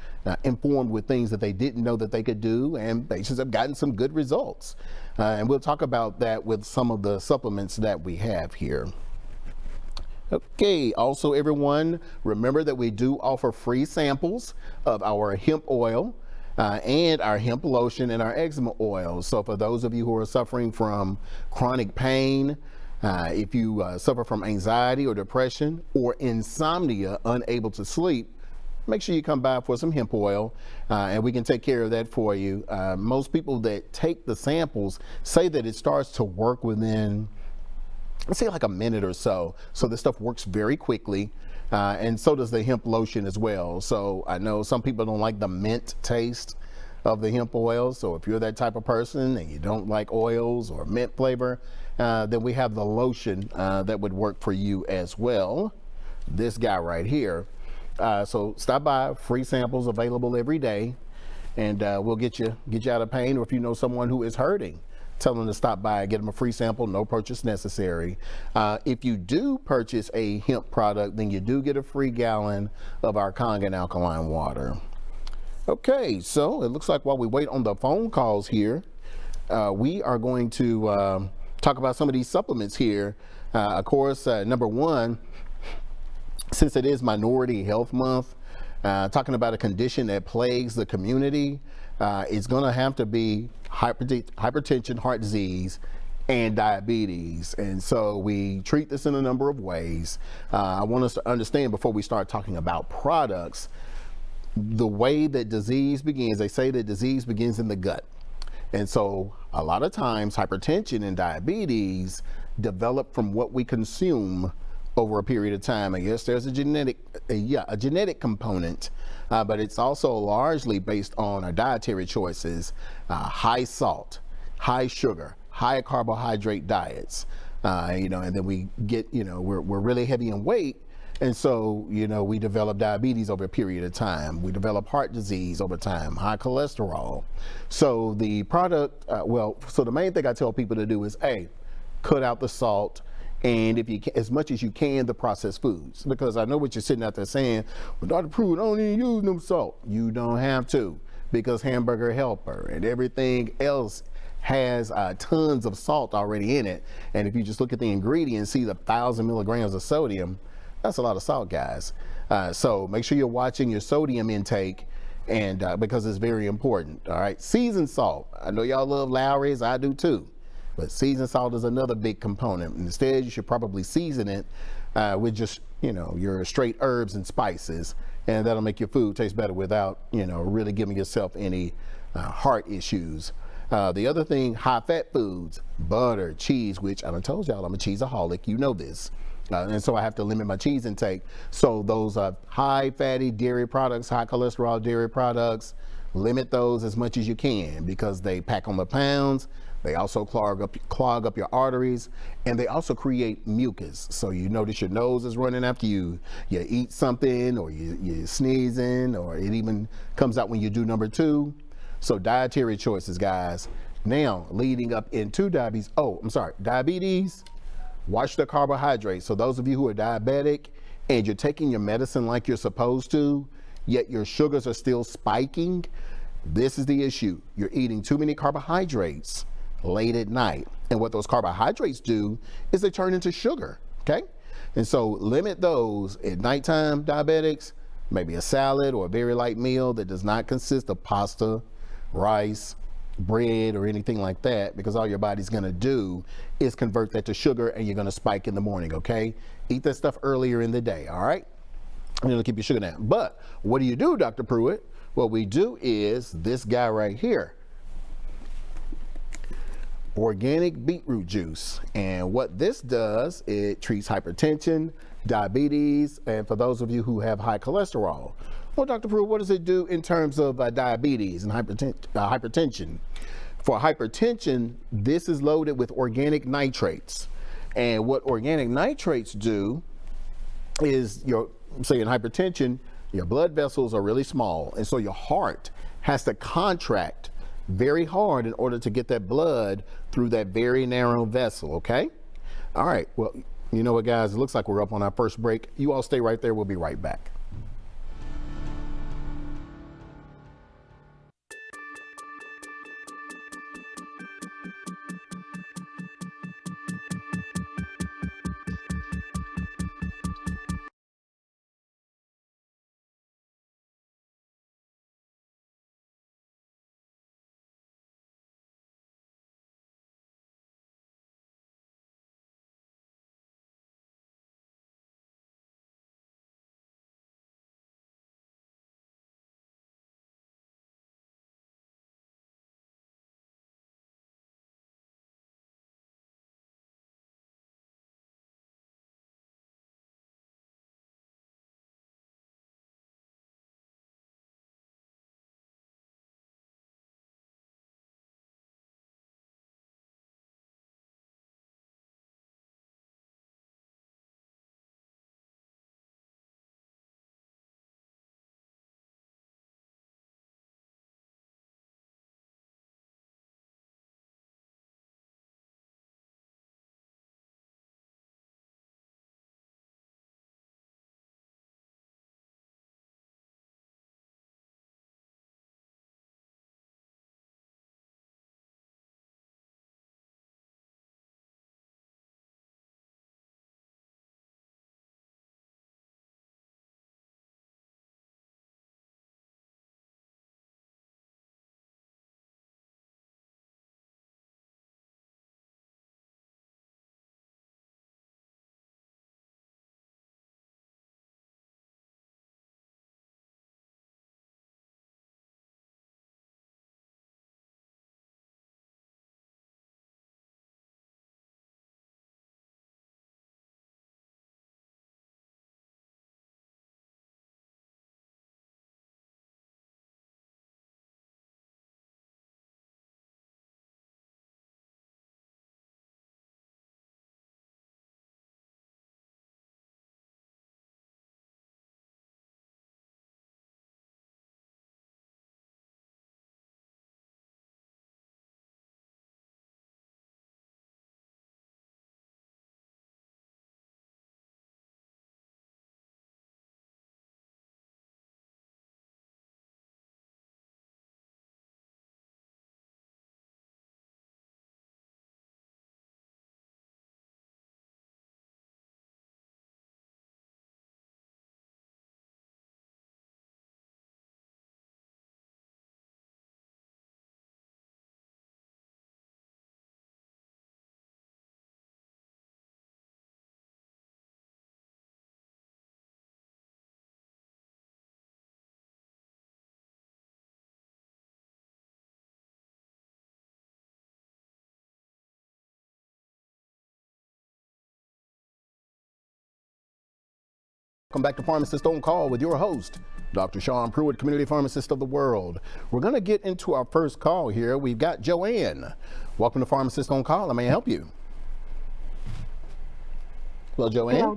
informed with things that they didn't know that they could do, and patients have gotten some good results. And we'll talk about that with some of the supplements that we have here. Okay, also everyone, remember that we do offer free samples of our hemp oil and our hemp lotion and our eczema oil. So for those of you who are suffering from chronic pain, if you suffer from anxiety or depression or insomnia, unable to sleep, make sure you come by for some hemp oil and we can take care of that for you. Most people that take the samples say that it starts to work within, let's say, like a minute or so. So this stuff works very quickly. And so does the hemp lotion as well. So I know some people don't like the mint taste of the hemp oil. So if you're that type of person and you don't like oils or mint flavor, then we have the lotion that would work for you as well. This guy right here. So stop by, free samples available every day, and we'll get you out of pain. Or if you know someone who is hurting, tell them to stop by and get them a free sample, no purchase necessary. If you do purchase a hemp product, then you do get a free gallon of our Kangen alkaline water. Okay, so it looks like while we wait on the phone calls here, we are going to talk about some of these supplements here. Of course, number one, since it is Minority Health Month, talking about a condition that plagues the community, it's going to have to be hypertension, heart disease, and diabetes. And so we treat this in a number of ways. I want us to understand before we start talking about products, the way that disease begins. They say that disease begins in the gut. And so a lot of times hypertension and diabetes develop from what we consume over a period of time. I guess there's a genetic component, but it's also largely based on our dietary choices, high salt, high sugar, high carbohydrate diets, and then we get, we're really heavy in weight. And so, we develop diabetes over a period of time. We develop heart disease over time, high cholesterol. So the product, so the main thing I tell people to do is, cut out the salt, and if you can, as much as you can, the processed foods. Because I know what you're sitting out there saying, well, Dr. Pruitt, I don't even use no salt. You don't have to, because Hamburger Helper and everything else has tons of salt already in it. And if you just look at the ingredients, see the 1,000 milligrams of sodium, that's a lot of salt, guys. So make sure you're watching your sodium intake, and because it's very important. All right, seasoned salt. I know y'all love Lowry's, I do too. But seasoned salt is another big component. Instead, you should probably season it with just, your straight herbs and spices, and that'll make your food taste better without, really giving yourself any heart issues. The other thing, high-fat foods, butter, cheese, which I done told y'all I'm a cheeseaholic, you know this. And so I have to limit my cheese intake. So those high-fatty dairy products, high-cholesterol dairy products, limit those as much as you can, because they pack on the pounds. They also clog up your arteries, and they also create mucus. So you notice your nose is running after you eat something, or you're sneezing, or it even comes out when you do number 2. So dietary choices, guys. Now, leading up into diabetes, diabetes, watch the carbohydrates. So those of you who are diabetic and you're taking your medicine like you're supposed to, yet your sugars are still spiking, this is the issue. You're eating too many carbohydrates late at night. And what those carbohydrates do is they turn into sugar, okay? And so limit those at nighttime, diabetics, maybe a salad or a very light meal that does not consist of pasta, rice, bread, or anything like that, because all your body's gonna do is convert that to sugar, and you're gonna spike in the morning, okay? Eat that stuff earlier in the day, all right? And it'll keep your sugar down. But what do you do, Dr. Pruitt? What we do is this guy right here, organic beetroot juice. And what this does, it treats hypertension, diabetes, and for those of you who have high cholesterol. Well, Dr. Pruitt, what does it do in terms of diabetes and hypertension? For hypertension, this is loaded with organic nitrates. And what organic nitrates do is, say in hypertension, your blood vessels are really small. And so your heart has to contract very hard in order to get that blood through that very narrow vessel, okay? All right, well, you know what, guys? It looks like we're up on our first break. You all stay right there. We'll be right back. Welcome back to Pharmacist on Call with your host, Dr. Sean Pruitt, Community Pharmacist of the World. We're going to get into our first call here. We've got Joanne. Welcome to Pharmacist on Call. How may I help you? Hello, Joanne. Hello,